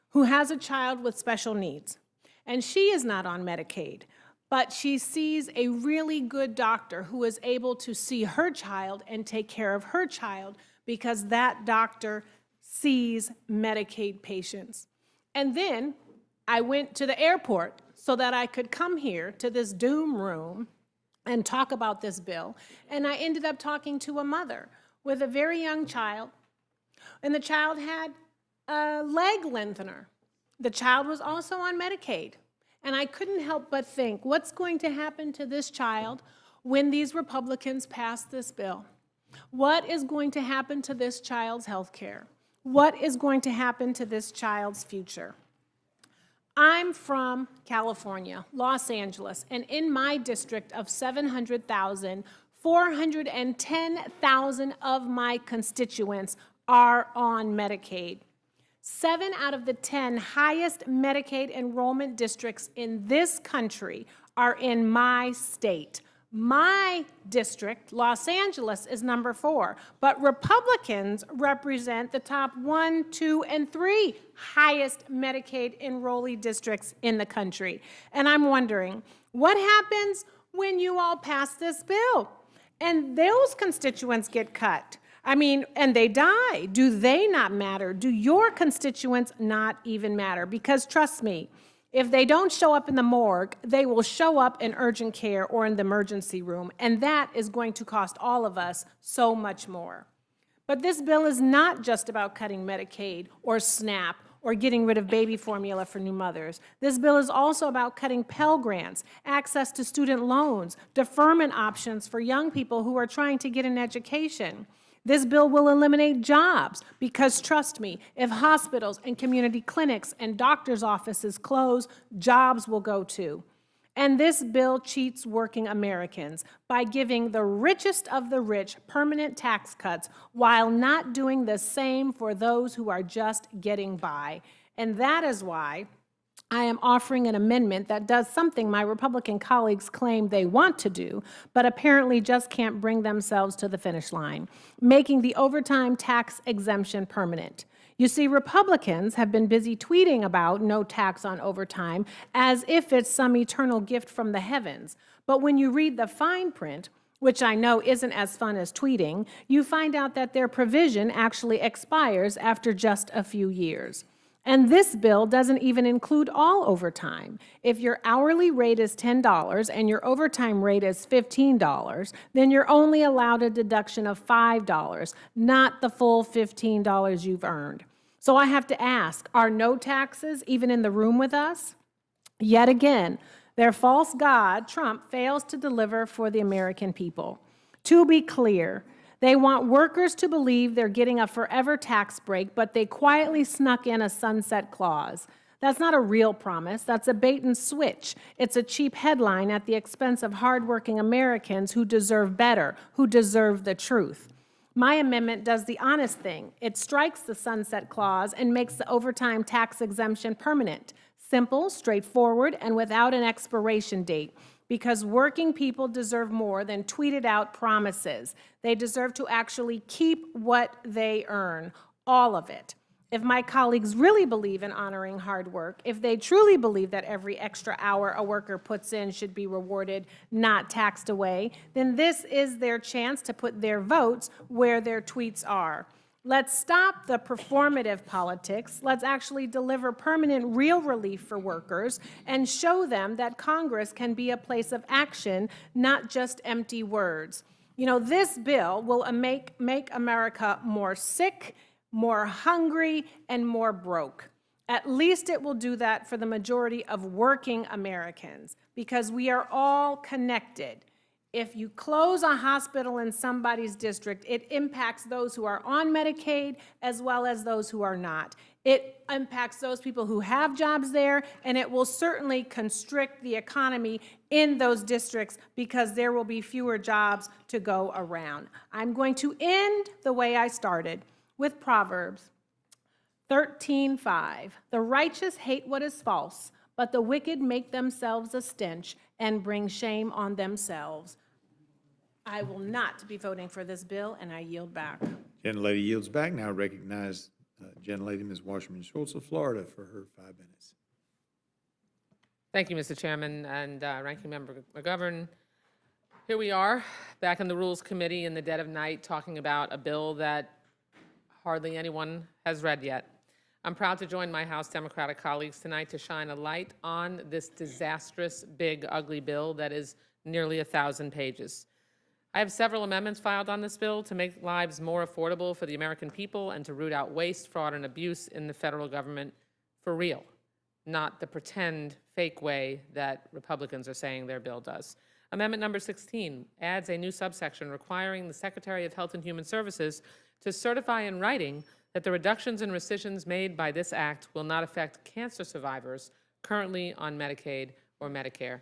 who has a child with special needs. And she is not on Medicaid, but she sees a really good doctor who is able to see her child and take care of her child because that doctor sees Medicaid patients. And then I went to the airport so that I could come here to this Doom room and talk about this bill. And I ended up talking to a mother with a very young child, and the child had a leg lengthener. The child was also on Medicaid. And I couldn't help but think, what's going to happen to this child when these Republicans pass this bill? What is going to happen to this child's health care? What is going to happen to this child's future? I'm from California, Los Angeles, and in my district of 700,000, 410,000 of my constituents are on Medicaid. 7 out of the 10 highest Medicaid enrollment districts in this country are in my state. My district, Los Angeles, is number 4, but Republicans represent the top 1, 2, and 3 highest Medicaid enrollee districts in the country. And I'm wondering, what happens when you all pass this bill and those constituents get cut? I mean, and they die. Do they not matter? Do your constituents not even matter? Because trust me, if they don't show up in the morgue, they will show up in urgent care or in the emergency room, and that is going to cost all of us so much more. But this bill is not just about cutting Medicaid or SNAP or getting rid of baby formula for new mothers. This bill is also about cutting Pell Grants, access to student loans, deferment options for young people who are trying to get an education. This bill will eliminate jobs because, trust me, if hospitals and community clinics and doctors' offices close, jobs will go too. And this bill cheats working Americans by giving the richest of the rich permanent tax cuts while not doing the same for those who are just getting by. And that is why I am offering an amendment that does something my Republican colleagues claim they want to do, but apparently just can't bring themselves to the finish line, making the overtime tax exemption permanent. You see, Republicans have been busy tweeting about no tax on overtime as if it's some eternal gift from the heavens. But when you read the fine print, which I know isn't as fun as tweeting, you find out that their provision actually expires after just a few years. And this bill doesn't even include all overtime. If your hourly rate is $10 and your overtime rate is $15, then you're only allowed a deduction of $5, not the full $15 you've earned. So I have to ask, are no taxes even in the room with us? Yet again, their false god, Trump, fails to deliver for the American people. To be clear, they want workers to believe they're getting a forever tax break, but they quietly snuck in a sunset clause. That's not a real promise. That's a bait and switch. It's a cheap headline at the expense of hardworking Americans who deserve better, who deserve the truth. My amendment does the honest thing. It strikes the sunset clause and makes the overtime tax exemption permanent. Simple, straightforward, and without an expiration date, because working people deserve more than tweeted out promises. They deserve to actually keep what they earn, all of it. If my colleagues really believe in honoring hard work, if they truly believe that every extra hour a worker puts in should be rewarded, not taxed away, then this is their chance to put their votes where their tweets are. Let's stop the performative politics. Let's actually deliver permanent, real relief for workers and show them that Congress can be a place of action, not just empty words. You know, this bill will make America more sick, more hungry, and more broke. At least it will do that for the majority of working Americans, because we are all connected. If you close a hospital in somebody's district, it impacts those who are on Medicaid as well as those who are not. It impacts those people who have jobs there, and it will certainly constrict the economy in those districts because there will be fewer jobs to go around. I'm going to end the way I started, with Proverbs 13:5. The righteous hate what is false, but the wicked make themselves a stench and bring shame on themselves. I will not be voting for this bill, and I yield back. Gentlelady yields back. Now recognize Gentlelady Ms. Wasserman Schultz of Florida for her 5 minutes. Thank you, Mr. Chairman and Ranking Member McGovern. Here we are, back in the Rules Committee in the dead of night, talking about a bill that hardly anyone has read yet. I'm proud to join my House Democratic colleagues tonight to shine a light on this disastrous, big, ugly bill that is nearly 1,000 pages. I have several amendments filed on this bill to make lives more affordable for the American people and to root out waste, fraud, and abuse in the federal government for real, not the pretend, fake way that Republicans are saying their bill does. Amendment number 16 adds a new subsection requiring the Secretary of Health and Human Services to certify in writing that the reductions and rescissions made by this act will not affect cancer survivors currently on Medicaid or Medicare.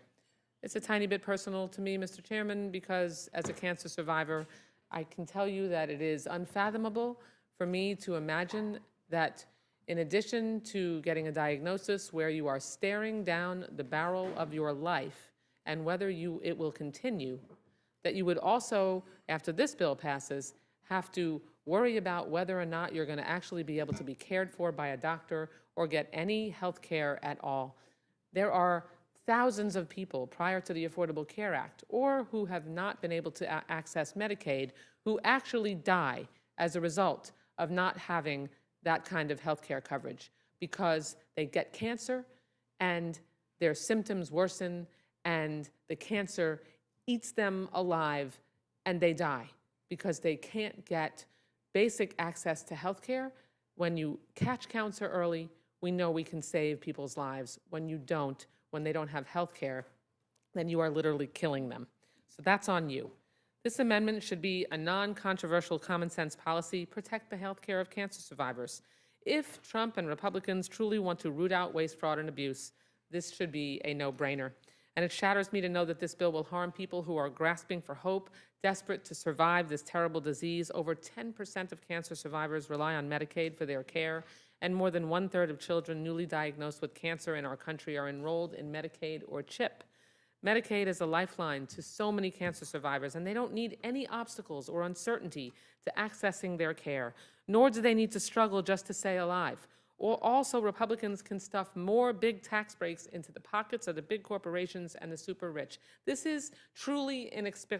It's a tiny bit personal to me, Mr. Chairman, because as a cancer survivor, I can tell you that it is unfathomable for me to imagine that in addition to getting a diagnosis where you are staring down the barrel of your life and whether it will continue, that you would also, after this bill passes, have to worry about whether or not you're going to actually be able to be cared for by a doctor or get any health care at all. There are thousands of people prior to the Affordable Care Act or who have not been able to access Medicaid who actually die as a result of not having that kind of health care coverage because they get cancer and their symptoms worsen and the cancer eats them alive and they die because they can't get basic access to health care. When you catch cancer early, we know we can save people's lives. When you don't, when they don't have health care, then you are literally killing them. So that's on you. This amendment should be a non-controversial common sense policy, protect the health care of cancer survivors. If Trump and Republicans truly want to root out waste, fraud, and abuse, this should be a no-brainer. And it shatters me to know that this bill will harm people who are grasping for hope, desperate to survive this terrible disease. Over 10% of cancer survivors rely on Medicaid for their care, and more than 1/3 of children newly diagnosed with cancer in our country are enrolled in Medicaid or CHIP. Medicaid is a lifeline to so many cancer survivors, and they don't need any obstacles or uncertainty to accessing their care, nor do they need to struggle just to stay alive. Or also, Republicans can stuff more big tax breaks into the pockets of the big corporations and the super rich. This is truly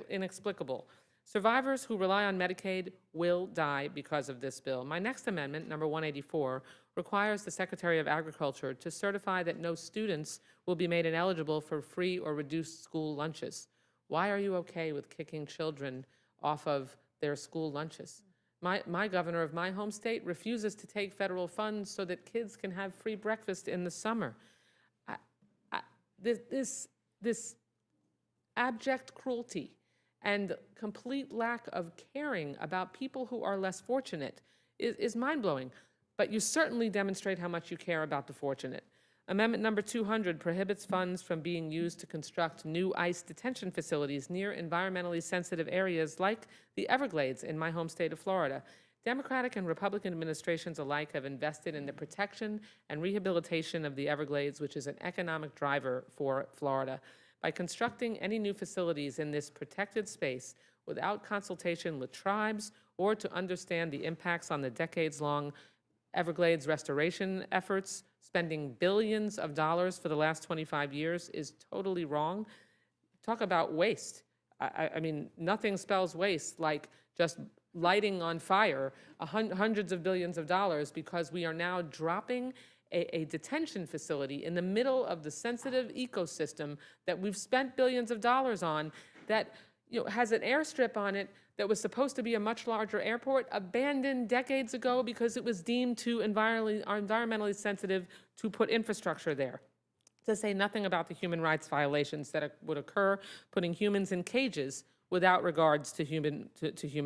inexplicable. Survivors who rely on Medicaid will die because of this bill. My next amendment, number 184, requires the Secretary of Agriculture to certify that no students will be made ineligible for free or reduced school lunches. Why are you okay with kicking children off of their school lunches? My governor of my home state refuses to take federal funds so that kids can have free breakfast in the summer. This abject cruelty and complete lack of caring about people who are less fortunate is mind-blowing. But you certainly demonstrate how much you care about the fortunate. Amendment number 200 prohibits funds from being used to construct new ICE detention facilities near environmentally sensitive areas like the Everglades in my home state of Florida. Democratic and Republican administrations alike have invested in the protection and rehabilitation of the Everglades, which is an economic driver for Florida. By constructing any new facilities in this protected space without consultation with tribes or to understand the impacts on the decades-long Everglades restoration efforts, spending billions of dollars for the last 25 years is totally wrong. Talk about waste. I mean, nothing spells waste like just lighting on fire hundreds of billions of dollars because we are now dropping a detention facility in the middle of the sensitive ecosystem that we've spent billions of dollars on that has an airstrip on it that was supposed to be a much larger airport, abandoned decades ago because it was deemed too environmentally sensitive to put infrastructure there. To say nothing about the human rights violations that would occur, putting humans in cages without regards to human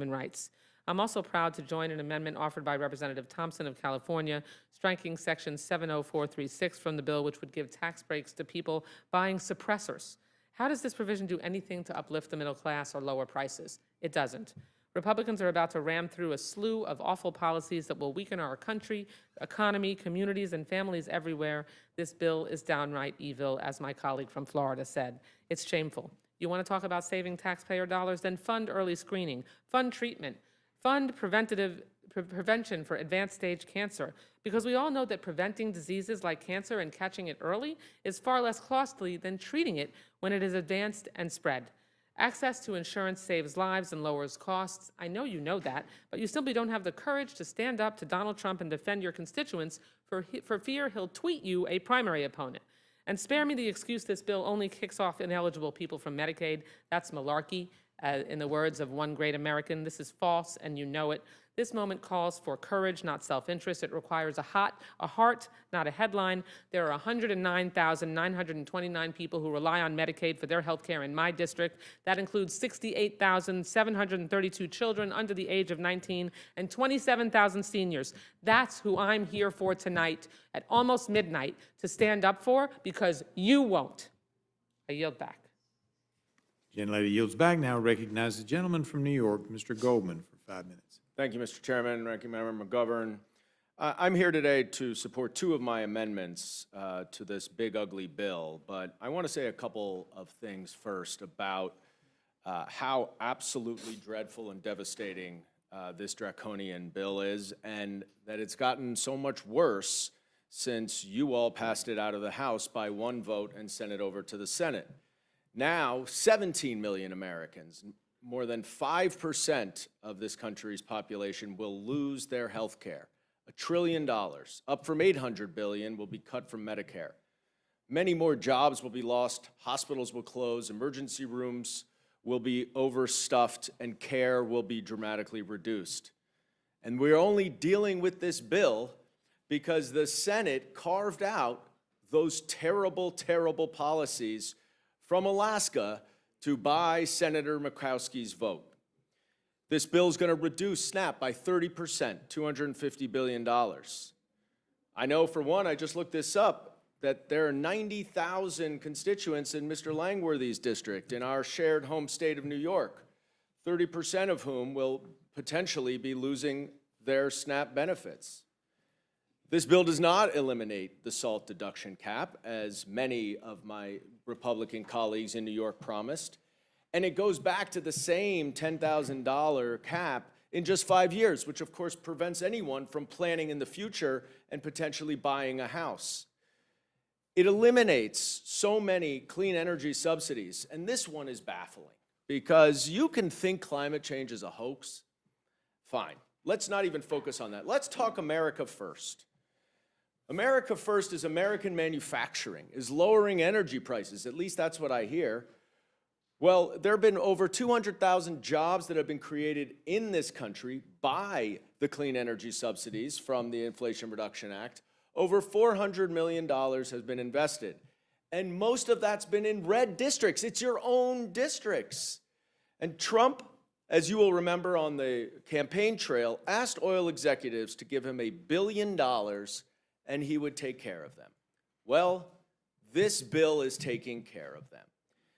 rights. I'm also proud to join an amendment offered by Representative Thompson of California, striking Section 70436 from the bill, which would give tax breaks to people buying suppressors. How does this provision do anything to uplift the middle class or lower prices? It doesn't. Republicans are about to ram through a slew of awful policies that will weaken our country, economy, communities, and families everywhere. This bill is downright evil, as my colleague from Florida said. It's shameful. You want to talk about saving taxpayer dollars? Then fund early screening, fund treatment, fund prevention for advanced stage cancer, because we all know that preventing diseases like cancer and catching it early is far less costly than treating it when it is advanced and spread. Access to insurance saves lives and lowers costs. I know you know that, but you simply don't have the courage to stand up to Donald Trump and defend your constituents for fear he'll tweet you a primary opponent. And spare me the excuse this bill only kicks off ineligible people from Medicaid. That's malarkey. In the words of one great American, this is false and you know it. This moment calls for courage, not self-interest. It requires a heart, not a headline. There are 109,929 people who rely on Medicaid for their health care in my district. That includes 68,732 children under the age of 19 and 27,000 seniors. That's who I'm here for tonight at almost midnight to stand up for, because you won't. I yield back. Gentlelady yields back. Now recognize the gentleman from New York, Mr. Goldman, for 5 minutes. Thank you, Mr. Chairman, Ranking Member McGovern. I'm here today to support two of my amendments to this big, ugly bill, but I want to say a couple of things first about how absolutely dreadful and devastating this draconian bill is, and that it's gotten so much worse since you all passed it out of the House by one vote and sent it over to the Senate. Now, 17 million Americans, more than 5% of this country's population, will lose their health care. $1 trillion, up from $800 billion, will be cut from Medicare. Many more jobs will be lost, hospitals will close, emergency rooms will be overstuffed, and care will be dramatically reduced. And we're only dealing with this bill because the Senate carved out those terrible, terrible policies from Alaska to buy Senator Murkowski's vote. This bill is going to reduce SNAP by 30%, $250 billion. I know, for one, I just looked this up, that there are 90,000 constituents in Mr. Langworthy's district in our shared home state of New York, 30% of whom will potentially be losing their SNAP benefits. This bill does not eliminate the SALT deduction cap, as many of my Republican colleagues in New York promised, and it goes back to the same $10,000 cap in just 5 years, which of course prevents anyone from planning in the future and potentially buying a house. It eliminates so many clean energy subsidies, and this one is baffling, because you can think climate change is a hoax. Fine, let's not even focus on that. Let's talk America first. America first is American manufacturing, is lowering energy prices, at least that's what I hear. Well, there have been over 200,000 jobs that have been created in this country by the clean energy subsidies from the Inflation Reduction Act. Over $400 million has been invested. And most of that's been in red districts. It's your own districts. And Trump, as you will remember on the campaign trail, asked oil executives to give him $1 billion and he would take care of them. Well, this bill is taking care of them,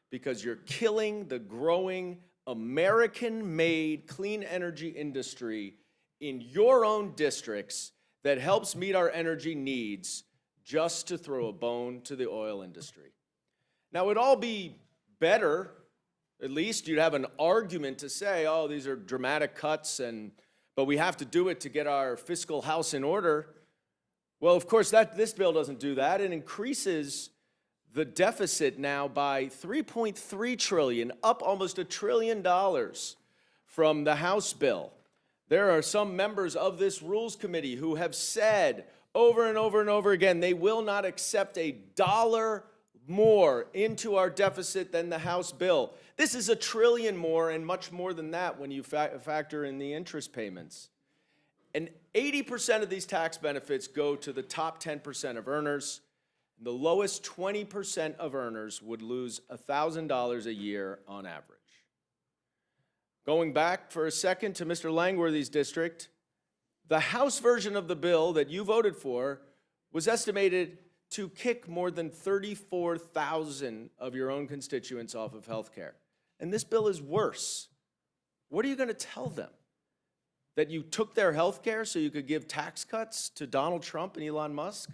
because you're killing the growing American-made clean energy industry in your own districts that helps meet our energy needs just to throw a bone to the oil industry. Now, it'd all be better, at least you'd have an argument to say, oh, these are dramatic cuts, but we have to do it to get our fiscal house in order. Well, of course, this bill doesn't do that. It increases the deficit now by $3.3 trillion, up almost $1 trillion from the House bill. There are some members of this Rules Committee who have said over and over and over again they will not accept a dollar more into our deficit than the House bill. This is $1 trillion more and much more than that when you factor in the interest payments. And 80% of these tax benefits go to the top 10% of earners. The lowest 20% of earners would lose $1,000 a year on average. Going back for a second to Mr. Langworthy's district, the House version of the bill that you voted for was estimated to kick more than 34,000 of your own constituents off of health care. And this bill is worse. What are you going to tell them? That you took their health care so you could give tax cuts to Donald Trump and Elon Musk?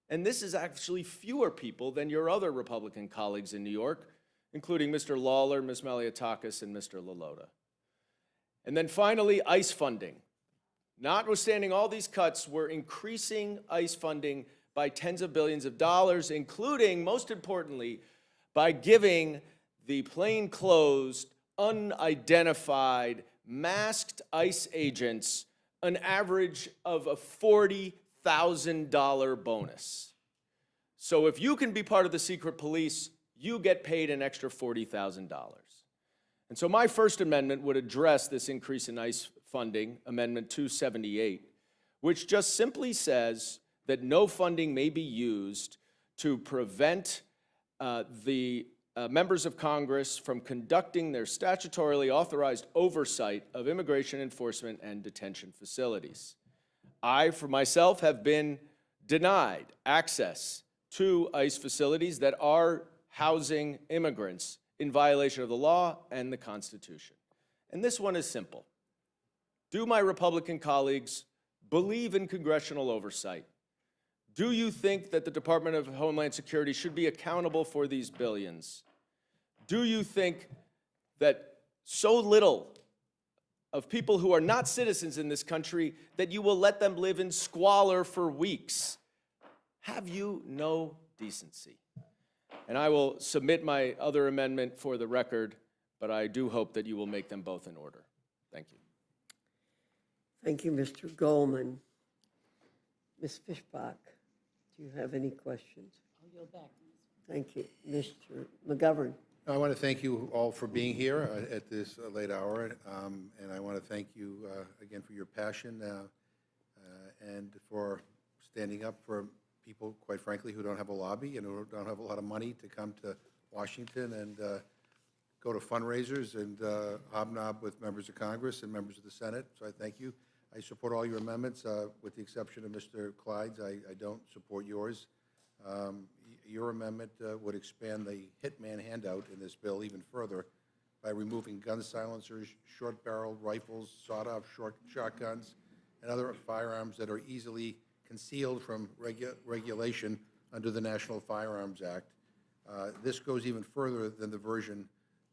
And this is actually fewer people than your other Republican colleagues in New York, including Mr. Lawler, Ms. Maliotakis, and Mr. Lalota. And then finally, ICE funding. Notwithstanding all these cuts, we're increasing ICE funding by tens of billions of dollars, including, most importantly, by giving the plainclothes, unidentified, masked ICE agents an average of a $40,000 bonus. So if you can be part of the secret police, you get paid an extra $40,000. And so my first amendment would address this increase in ICE funding, Amendment 278, which just simply says that no funding may be used to prevent the members of Congress from conducting their statutorily authorized oversight of immigration enforcement and detention facilities. I, for myself, have been denied access to ICE facilities that are housing immigrants in violation of the law and the Constitution. And this one is simple. Do my Republican colleagues believe in congressional oversight? Do you think that the Department of Homeland Security should be accountable for these billions? Do you think that so little of people who are not citizens in this country that you will let them live in squalor for weeks? Have you no decency? And I will submit my other amendment for the record, but I do hope that you will make them both in order. Thank you. Thank you, Mr. Goldman. Ms. Fishbach, do you have any questions? I'll yield back. Thank you. Mr. McGovern. I want to thank you all for being here at this late hour, and I want to thank you again for your passion and for standing up for people, quite frankly, who don't have a lobby and who don't have a lot of money to come to Washington and go to fundraisers and hobnob with members of Congress and members of the Senate. So I thank you. I support all your amendments, with the exception of Mr. Clyde's. I don't support yours. Your amendment would expand the hitman handout in this bill even further by removing gun silencers, short-barreled rifles, sawed-off shotguns, and other firearms that are easily concealed from regulation under the National Firearms Act. This goes even further than the version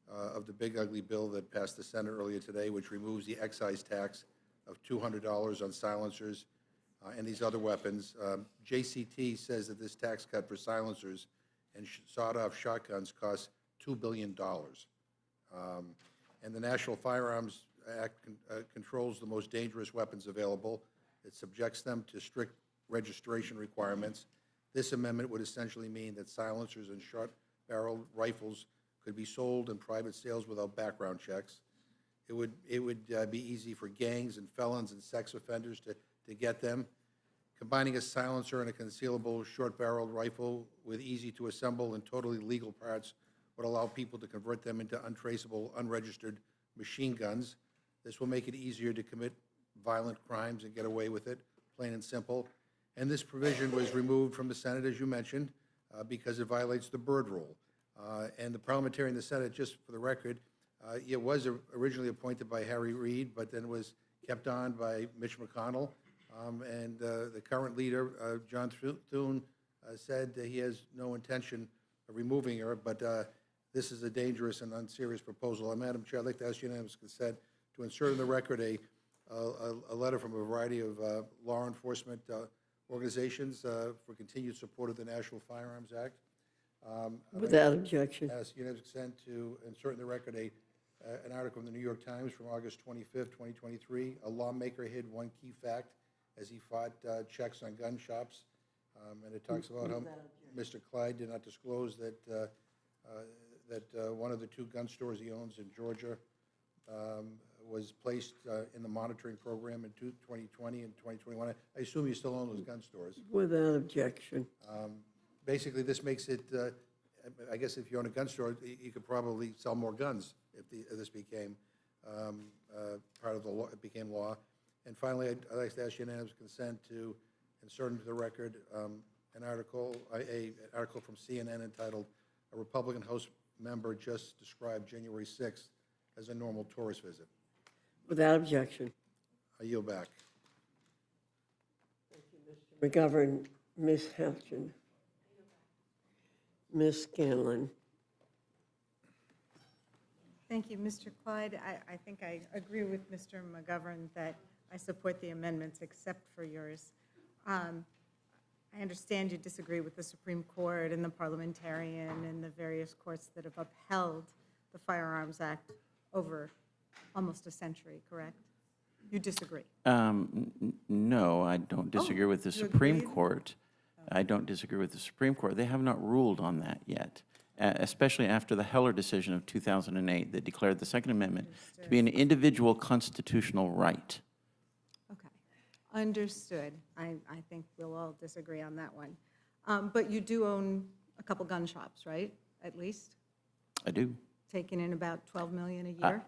of the big ugly bill that passed the Senate earlier today, which removes the excise tax of $200 on silencers and these other weapons. JCT says that this tax cut for silencers and sawed-off shotguns costs $2 billion. And the National Firearms Act controls the most dangerous weapons available. It subjects them to strict registration requirements. This amendment would essentially mean that silencers and short-barreled rifles could be sold in private sales without background checks. It would be easy for gangs and felons and sex offenders to get them. Combining a silencer and a concealable short-barreled rifle with easy-to-assemble and totally legal parts would allow people to convert them into untraceable, unregistered machine guns. This will make it easier to commit violent crimes and get away with it, plain and simple. And this provision was removed from the Senate, as you mentioned, because it violates the Byrd Rule. And the parliamentarian in the Senate, just for the record, it was originally appointed by Harry Reid, but then was kept on by Mitch McConnell. And the current leader, John Thune, said that he has no intention of removing her, but this is a dangerous and unserious proposal. Madam Chair, I'd like to ask unanimous consent to insert in the record a letter from a variety of law enforcement organizations for continued support of the National Firearms Act. Without objection. Ask unanimous consent to insert in the record an article in the New York Times from August 25th, 2023. A lawmaker hid one key fact as he fought checks on gun shops. And it talks about how Mr. Clyde did not disclose that one of the 2 gun stores he owns in Georgia was placed in the monitoring program in 2020 and 2021. I assume you still own those gun stores. Without objection. Basically, this makes it, I guess if you own a gun store, you could probably sell more guns if this became part of the law, it became law. And finally, I'd like to ask unanimous consent to insert into the record an article from CNN entitled, "A Republican House Member Just Described January 6th as a Normal Tourist Visit." Without objection. I yield back. McGovern, Ms. Houchin. Ms. Scanlon. Thank you, Mr. Clyde. I think I agree with Mr. McGovern that I support the amendments except for yours. I understand you disagree with the Supreme Court and the parliamentarian and the various courts that have upheld the Firearms Act over almost a century, correct? You disagree? No, I don't disagree with the Supreme Court. I don't disagree with the Supreme Court. They have not ruled on that yet, especially after the Heller decision of 2008 that declared the Second Amendment to be an individual constitutional right. Okay, understood. I think we'll all disagree on that one. But you do own a couple gun shops, right, at least? I do. Taking in about $12 million a year?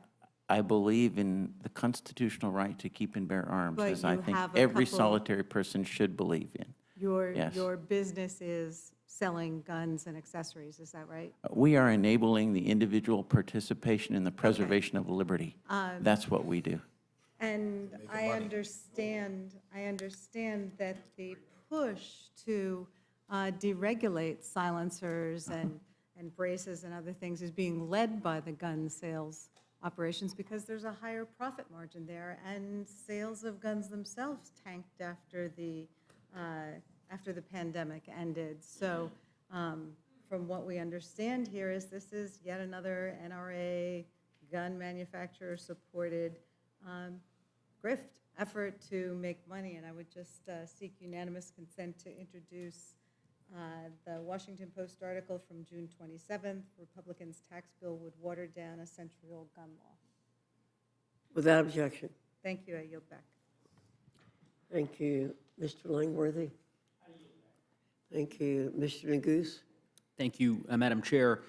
I believe in the constitutional right to keep and bear arms, But as I you think have a every couple- solitary person should believe in. Yes. Your business is selling guns and accessories, is that right? We are enabling the individual participation in the preservation of liberty. That's what we do. And I understand that the push to deregulate silencers and braces and other things is being led by the gun sales operations because there's a higher profit margin there, and sales of guns themselves tanked after the pandemic ended. So from what we understand here is this is yet another NRA gun manufacturer-supported grift effort to make money. And I would just seek unanimous consent to introduce the Washington Post article from June 27th, Republicans' tax bill would water down a century-old gun law. Without objection. Thank you. I yield back. Thank you. Mr. Langworthy. Thank you. Mr. Neguse. Thank you, Madam Chair.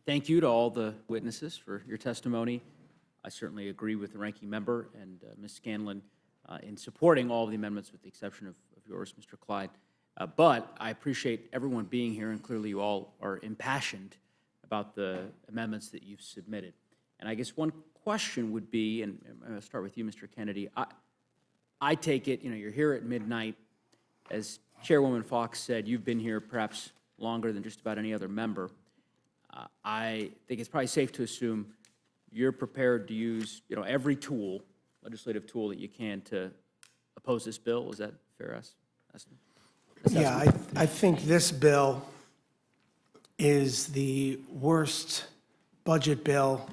Thank you to all the witnesses for your testimony. I certainly agree with the ranking member and Ms. Scanlon in supporting all of the amendments with the exception of yours, Mr. Clyde. But I appreciate everyone being here, and clearly you all are impassioned about the amendments that you've submitted. And I guess one question would be, and I'm going to start with you, Mr. Kennedy. I take it, you're here at midnight. As Chairwoman Fox said, you've been here perhaps longer than just about any other member. I think it's probably safe to assume you're prepared to use, every tool, legislative tool that you can to oppose this bill. Is that fair estimate? Yeah, I think this bill is the worst budget bill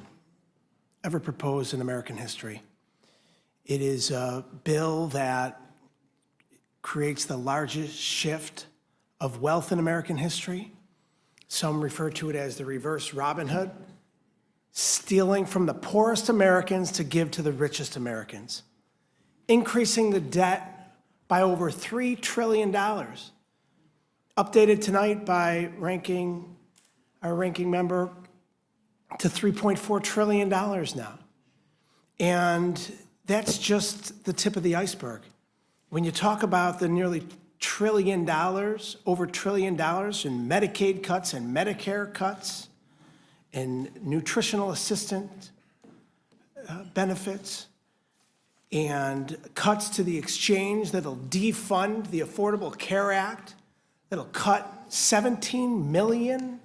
ever proposed in American history. It is a bill that creates the largest shift of wealth in American history. Some refer to it as the reverse Robin Hood, stealing from the poorest Americans to give to the richest Americans, increasing the debt by over $3 trillion, updated tonight by our ranking member to $3.4 trillion now. And that's just the tip of the iceberg. When you talk about the nearly $1 trillion, over $1 trillion in Medicaid cuts and Medicare cuts and nutritional assistant benefits, and cuts to the exchange that'll defund the Affordable Care Act, that'll cut 17 million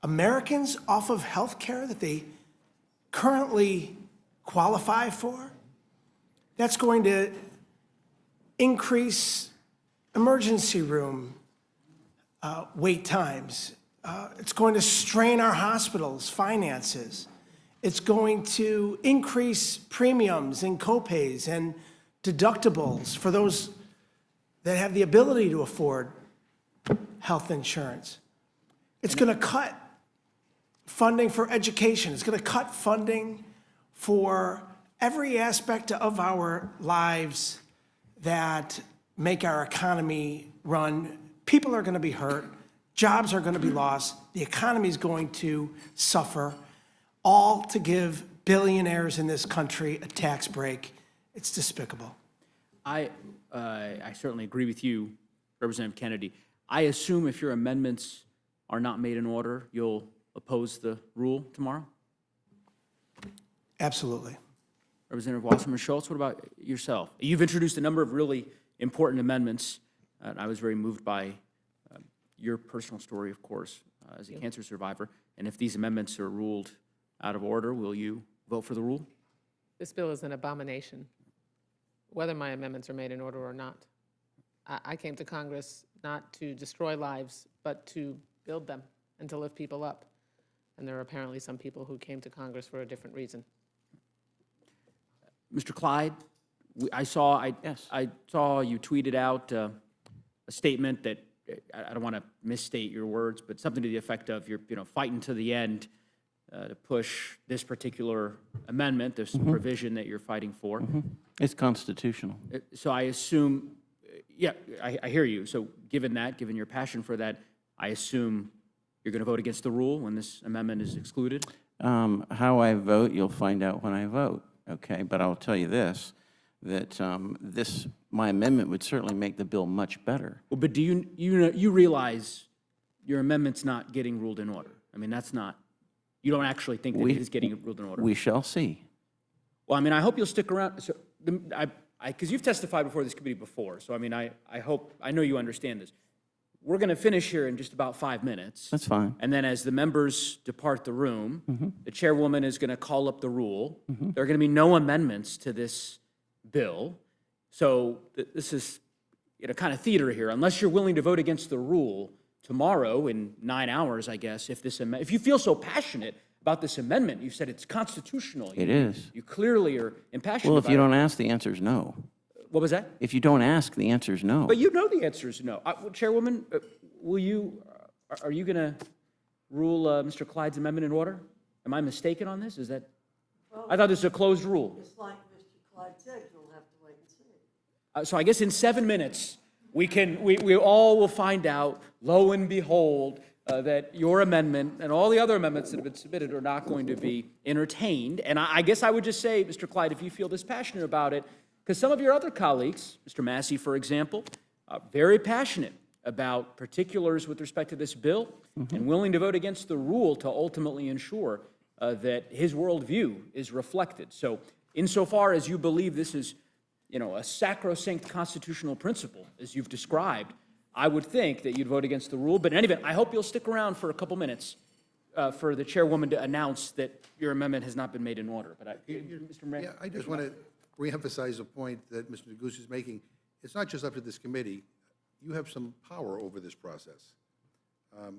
Americans off of health care that they currently qualify for. That's going to increase emergency room wait times. It's going to strain our hospitals' finances. It's going to increase premiums and copays and deductibles for those that have the ability to afford health insurance. It's going to cut funding for education. It's going to cut funding for every aspect of our lives that make our economy run. People are going to be hurt. Jobs are going to be lost. The economy is going to suffer, all to give billionaires in this country a tax break. It's despicable. I certainly agree with you, Representative Kennedy. I assume if your amendments are not made in order, you'll oppose the rule tomorrow? Absolutely. Representative Wasserman Schultz, what about yourself? You've introduced a number of really important amendments. I was very moved by your personal story, of course, as a cancer survivor. And if these amendments are ruled out of order, will you vote for the rule? This bill is an abomination, whether my amendments are made in order or not. I came to Congress not to destroy lives, but to build them and to lift people up. And there are apparently some people who came to Congress for a different reason. Mr. Clyde, I saw you tweeted out a statement that, I don't want to misstate your words, but something to the effect of you're fighting to the end to push this particular amendment, this provision that you're fighting for. It's constitutional. So I assume, yeah, I hear you. So given that, given your passion for that, I assume you're going to vote against the rule when this amendment is excluded? How I vote, you'll find out when I vote, okay? But I'll tell you this, that my amendment would certainly make the bill much better. Well, but do you realize your amendment's not getting ruled in order? I mean, that's not, you don't actually think that it is getting ruled in order? We shall see. Well, I mean, I hope you'll stick around. So, because you've testified before this committee before, so I mean, I know you understand this. We're going to finish here in just about 5 minutes. That's fine. And then as the members depart the room, the chairwoman is going to call up the rule. There are going to be no amendments to this bill. So this is kind of theater here. Unless you're willing to vote against the rule tomorrow in 9 hours, I guess, if you feel so passionate about this amendment, you said it's constitutional. It is. You clearly are impassioned Well, about if you don't ask, the answer is no. What was that? If you don't ask, the answer is no. But you know the answer is no. Chairwoman, are you going to rule Mr. Clyde's amendment in order? Am I mistaken on this? Is that? I thought this was a closed rule. Just like Mr. Clyde said, you'll have to wait and see. So I guess in 7 minutes, we all will find out, lo and behold, that your amendment and all the other amendments that have been submitted are not going to be entertained. And I guess I would just say, Mr. Clyde, if you feel this passionate about it, because some of your other colleagues, Mr. Massey, for example, are very passionate about particulars with respect to this bill and willing to vote against the rule to ultimately ensure that his worldview is reflected. So insofar as you believe this is, a sacrosanct constitutional principle, as you've described, I would think that you'd vote against the rule. But in any event, I hope you'll stick around for a couple minutes for the chairwoman to announce that your amendment has not been made in order. But Mr. Mayor? Yeah, I just want to reemphasize a point that Mr. Neguse is making. It's not just up to this committee. You have some power over this process.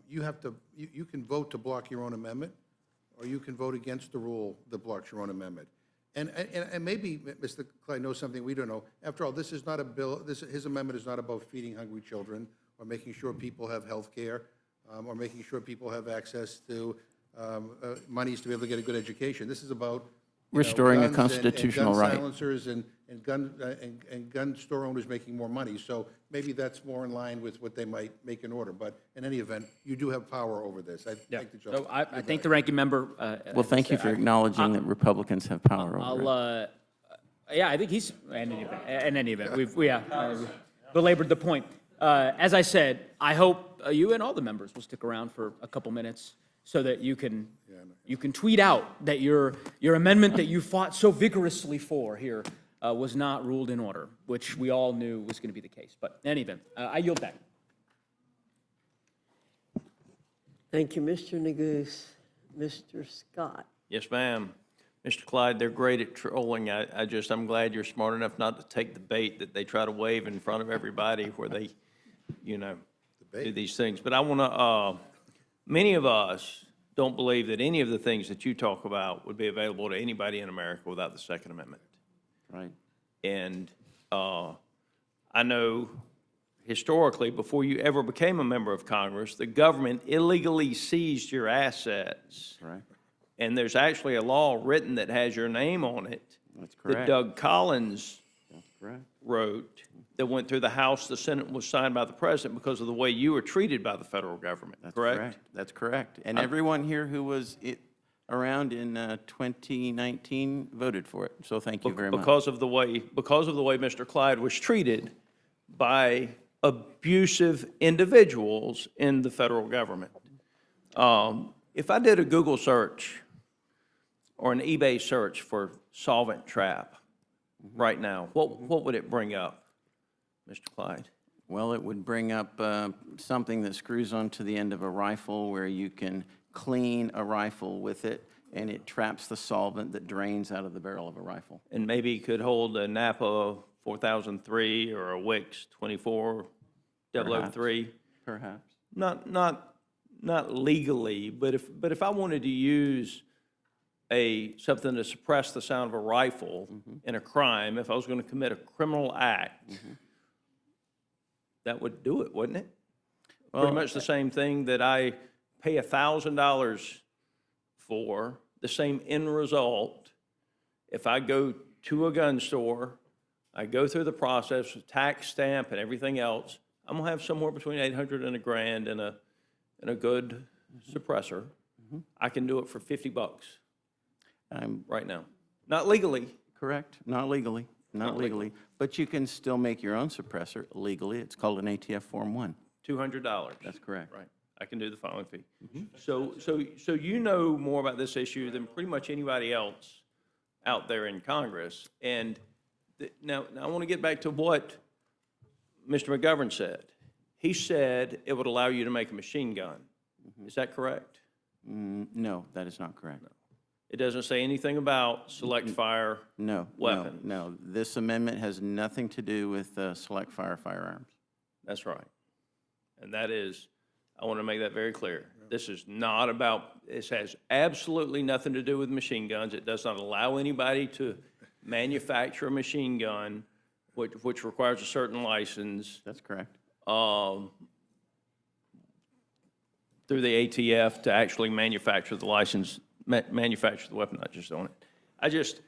You can vote to block your own amendment, or you can vote against the rule that blocks your own amendment. And maybe Mr. Clyde knows something we don't know. After all, this is not a bill, his amendment is not about feeding hungry children or making sure people have health care or making sure people have access to monies to be able to get a good education. This is about restoring a guns constitutional and gun right. silencers and gun store owners making more money. So maybe that's more in line with what they might make in order. But in any event, you do have power over this. I thank the So I thank the ranking member. Well, thank you for acknowledging that Republicans have power over it. Yeah, I think he's, in any event, we've belabored the point. As I said, I hope you and all the members will stick around for a couple minutes so that you can tweet out that your amendment that you fought so vigorously for here was not ruled in order, which we all knew was going to be the case. But in any event, I yield back. Thank you, Mr. Neguse. Mr. Scott. Yes, ma'am. Mr. Clyde, they're great at trolling. I'm glad you're smart enough not to take the bait that they try to wave in front of everybody where they, do these things. But I want to, many of us don't believe that any of the things that you talk about would be available to anybody in America without the Second Amendment. Right. And I know historically, before you ever became a member of Congress, the government illegally seized your assets. Right. And there's actually a law written that has your name on it. That's correct. That Doug Collins wrote that went through the House, the Senate, was signed by the President because of the way you were treated by the federal government. That's correct? That's correct. And everyone here who was around in 2019 voted for it. So thank you very much. Because of the way Mr. Clyde was treated by abusive individuals in the federal government. If I did a Google search or an eBay search for solvent trap right now, what would it bring up, Mr. Clyde? Well, it would bring up something that screws onto the end of a rifle where you can clean a rifle with it, and it traps the solvent that drains out of the barrel of a rifle. And maybe it could hold a Napa 4003 or a Wix 24003. Perhaps. Not legally, but if I wanted to use something to suppress the sound of a rifle in a crime, if I was going to commit a criminal act, that would do it, wouldn't it? Well, pretty much the same thing that I pay $1,000 for, the same end result. If I go to a gun store, I go through the process with tax stamp and everything else, I'm gonna have somewhere between $800 and $1,000 and a good suppressor. I can do it for $50 right now. Not legally. Correct, not legally, not legally. But you can still make your own suppressor legally. It's called an ATF Form 1. $200. That's correct. Right, I can do the filing fee. So you know more about this issue than pretty much anybody else out there in Congress. And now I want to get back to what Mr. McGovern said. He said it would allow you to make a machine gun. Is that correct? No, that is not correct. No. It doesn't say anything about select fire weapons? No, this amendment has nothing to do with select fire firearms. That's right. And that is, I want to make that very clear. This is not about, this has absolutely nothing to do with machine guns. It does not allow anybody to manufacture a machine gun, which requires a certain license. That's correct. Through the ATF to actually manufacture the license, manufacture the weapon, not just own it.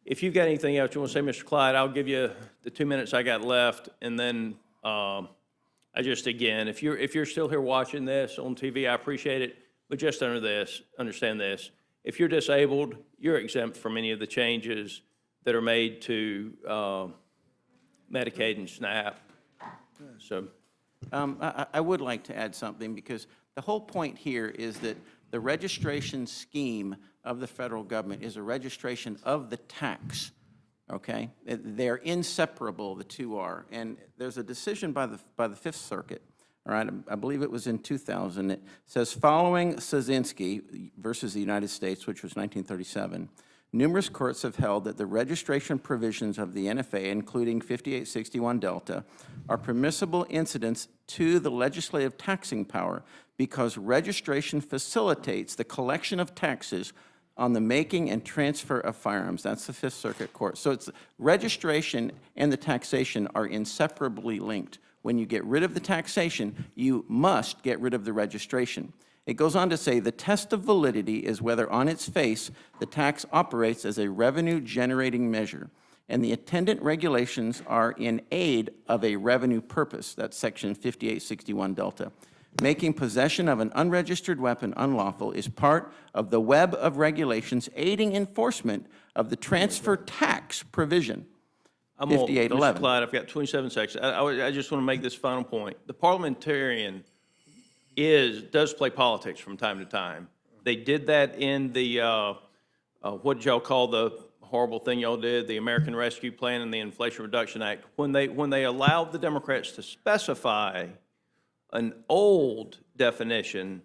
If you've got anything else you want to say, Mr. Clyde, I'll give you the 2 minutes I got left, and then again, if you're still here watching this on TV, I appreciate it, but just understand this. If you're disabled, you're exempt from any of the changes that are made to Medicaid and SNAP. So, I would like to add something, because the whole point here is that the registration scheme of the federal government is a registration of the tax, okay? They're inseparable, the two are. And there's a decision by the Fifth Circuit, all right? I believe it was in 2000. It says, following Szynski versus the United States, which was 1937, numerous courts have held that the registration provisions of the NFA, including 5861 Delta, are permissible incidents to the legislative taxing power because registration facilitates the collection of taxes on the making and transfer of firearms. That's the Fifth Circuit Court. So it's registration and the taxation are inseparably linked. When you get rid of the taxation, you must get rid of the registration. It goes on to say, the test of validity is whether on its face the tax operates as a revenue-generating measure, and the attendant regulations are in aid of a revenue purpose. That's section 5861 Delta. Making possession of an unregistered weapon unlawful is part of the web of regulations aiding enforcement of the transfer tax provision. 5811. Mr. Clyde, I've got 27 seconds. I just want to make this final point. The parliamentarian does play politics from time to time. They did that in the, what y'all call the horrible thing y'all did, the American Rescue Plan and the Inflation Reduction Act, when they allowed the Democrats to specify an old definition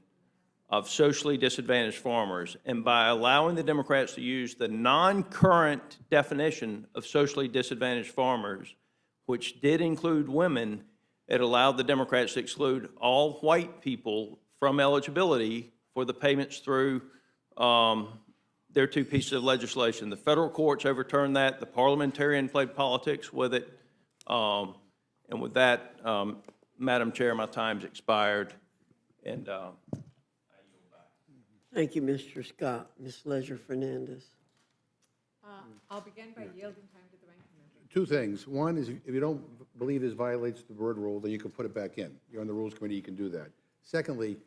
of socially disadvantaged farmers, and by allowing the Democrats to use the non-current definition of socially disadvantaged farmers, which did include women, it allowed the Democrats to exclude all white people from eligibility for the payments through their two pieces of legislation. The federal courts overturned that. The parliamentarian played politics with it. And with that, Madam Chair, my time's expired. And Thank you, Mr. Scott. Ms. Leisure Fernandez. I'll begin by yielding time to the ranking member. Two things. One is if you don't believe this violates the bird rule, then you can put it back in. You're on the Rules Committee, you can do that. Secondly,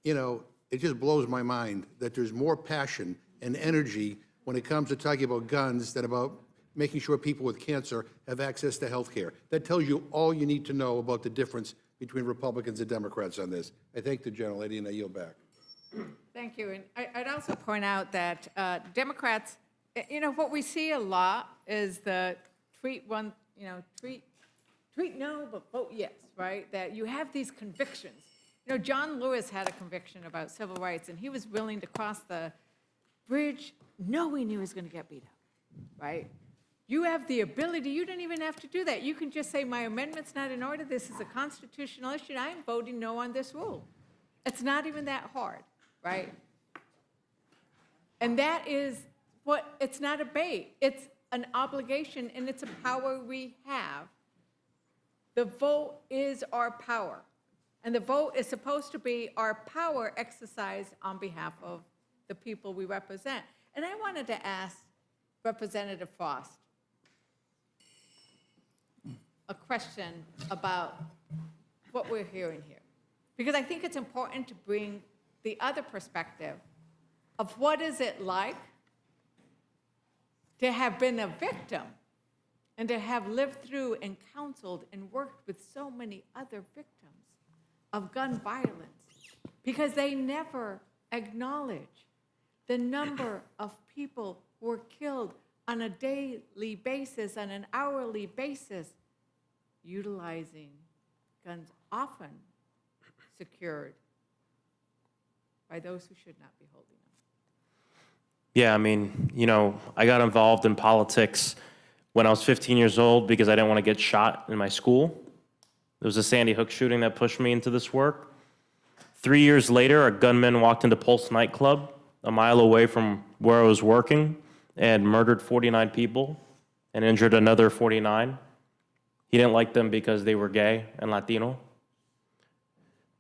you know, it just blows my mind that there's more passion and energy when it comes to talking about guns than about making sure people with cancer have access to health care. That tells you all you need to know about the difference between Republicans and Democrats on this. I thank the gentlelady, and I yield back. Thank you. And I'd also point out that Democrats, you know, what we see a lot is the treat no, but vote yes, right? That you have these convictions. You know, John Lewis had a conviction about civil rights, and he was willing to cross the bridge knowing he was going to get beat up, right? You have the ability, you don't even have to do that. You can just say, my amendment's not in order, this is a constitutional issue, I am voting no on this rule. It's not even that hard, right? And that is what, it's not a bait, it's an obligation, and it's a power we have. The vote is our power. And the vote is supposed to be our power exercised on behalf of the people we represent. And I wanted to ask Representative Frost a question about what we're hearing here. Because I think it's important to bring the other perspective of what is it like to have been a victim and to have lived through and counseled and worked with so many other victims of gun violence, because they never acknowledge the number of people who are killed on a daily basis, on an hourly basis, utilizing guns often secured by those who should not be holding them. Yeah, I mean, you know, I got involved in politics when I was 15 years old because I didn't want to get shot in my school. There was a Sandy Hook shooting that pushed me into this work. 3 years later, a gunman walked into Pulse nightclub a mile away from where I was working and murdered 49 people and injured another 49. He didn't like them because they were gay and Latino.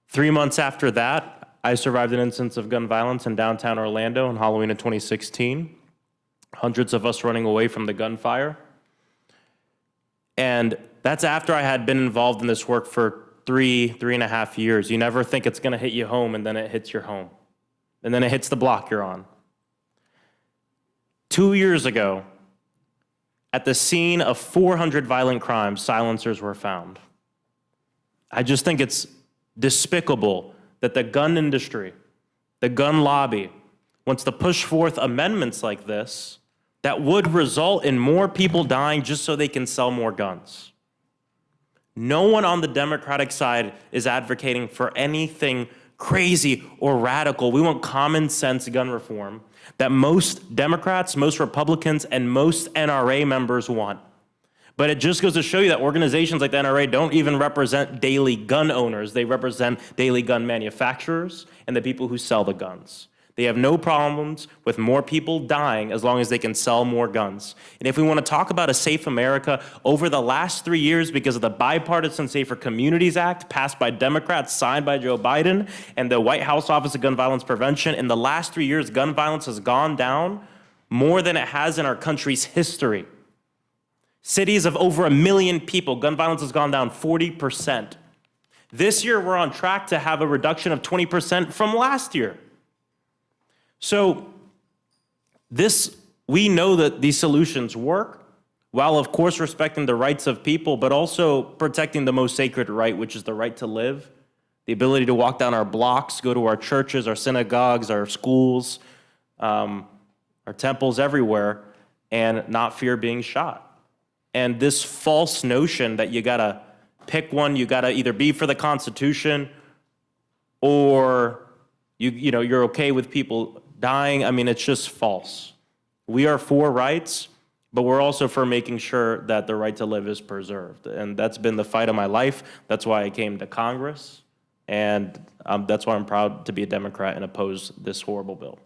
3 months after that, I survived an instance of gun violence in downtown Orlando on Halloween of 2016. Hundreds of us running away from the gunfire. And that's after I had been involved in this work for three and a half years. You never think it's gonna hit you home, and then it hits your home. And then it hits the block you're on. 2 years ago, at the scene of 400 violent crimes, silencers were found. I just think it's despicable that the gun industry, the gun lobby, wants to push forth amendments like this that would result in more people dying just so they can sell more guns. No one on the Democratic side is advocating for anything crazy or radical. We want common sense gun reform that most Democrats, most Republicans, and most NRA members want. But it just goes to show you that organizations like the NRA don't even represent daily gun owners. They represent daily gun manufacturers and the people who sell the guns. They have no problems with more people dying as long as they can sell more guns. And if we want to talk about a safe America, over the last 3 years, because of the Bipartisan Safer Communities Act passed by Democrats, signed by Joe Biden, and the White House Office of Gun Violence Prevention, in the last 3 years, gun violence has gone down more than it has in our country's history. Cities of over 1 million people, gun violence has gone down 40%. This year, we're on track to have a reduction of 20% from last year. So we know that these solutions work, while of course respecting the rights of people, but also protecting the most sacred right, which is the right to live, the ability to walk down our blocks, go to our churches, our synagogues, our schools, our temples, everywhere, and not fear being shot. And this false notion that you gotta pick one, you gotta either be for the Constitution or you're okay with people dying. I mean, it's just false. We are for rights, but we're also for making sure that the right to live is preserved. And that's been the fight of my life. That's why I came to Congress. And that's why I'm proud to be a Democrat and oppose this horrible bill.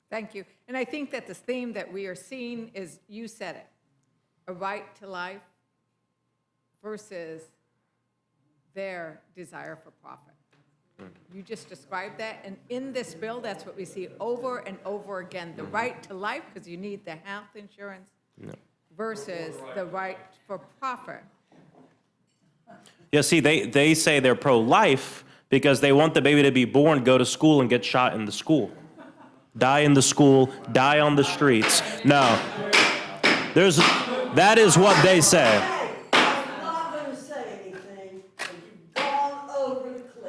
Thank you. And I think that the theme that we are seeing is, you said it, a right to life versus their desire for profit. You just described that, and in this bill, that's what we see over and over again, the right to life, because you need the health insurance, versus the right for profit. Yeah, see, they say they're pro-life because they want the baby to be born, go to school, and get shot in the school. Die in the school, die on the streets. No, that is what they say.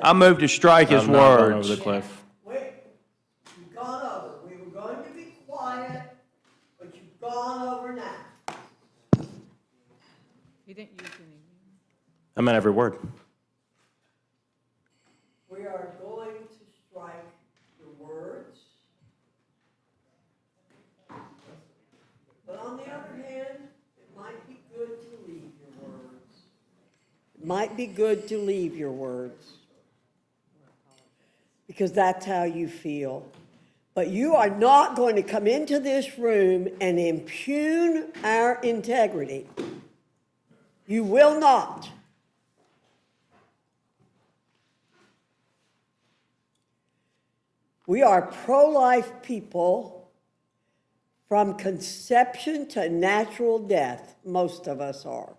I move to strike his I'm not going words. over the cliff. Wait, you've gone over. We were going to be quiet, but you've gone over now. You didn't use any. I meant every word. We are going to strike your words. But on the other hand, it might be good to leave your words. It might be good to leave your words. Because that's how you feel. But you are not going to come into this room and impugn our integrity. You will not. We are pro-life people from conception to natural death. Most of us are.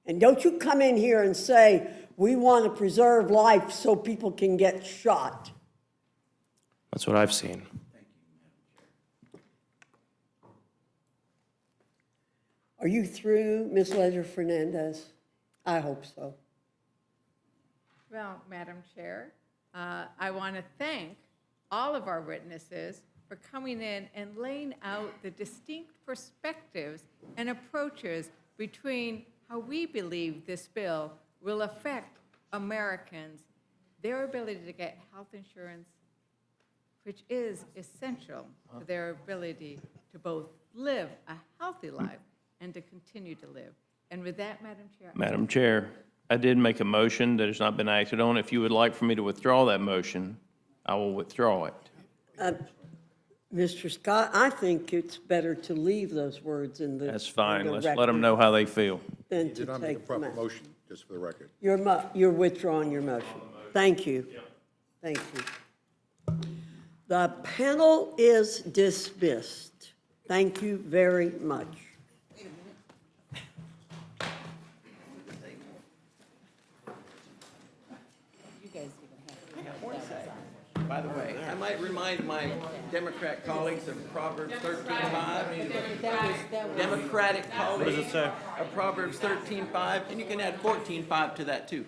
And don't you come in here and say, we want to preserve life so people can get shot. That's what I've seen. Are you through, Ms. Ledger-Fernandez? I hope so. Well, Madam Chair, I want to thank all of our witnesses for coming in and laying out the distinct perspectives and approaches between how we believe this bill will affect Americans, their ability to get health insurance, which is essential to their ability to both live a healthy life and to continue to live. And with that, Madam Chair. Madam Chair, I did make a motion that has not been acted on. If you would like for me to withdraw that motion, I will withdraw it. Mr. Scott, I think it's better to leave those words in the That's fine. in the Let's let record them know how they feel. than You to did not make a take them proper out. motion, just for the record. You're withdrawing your motion. Thank you. Thank you. The panel is dismissed. Thank you very much. By the way, I might remind my Democrat colleagues of Proverbs 13:5. Democratic colleagues. What does it say? Of Proverbs 13:5, and you can add 14:5 to that too.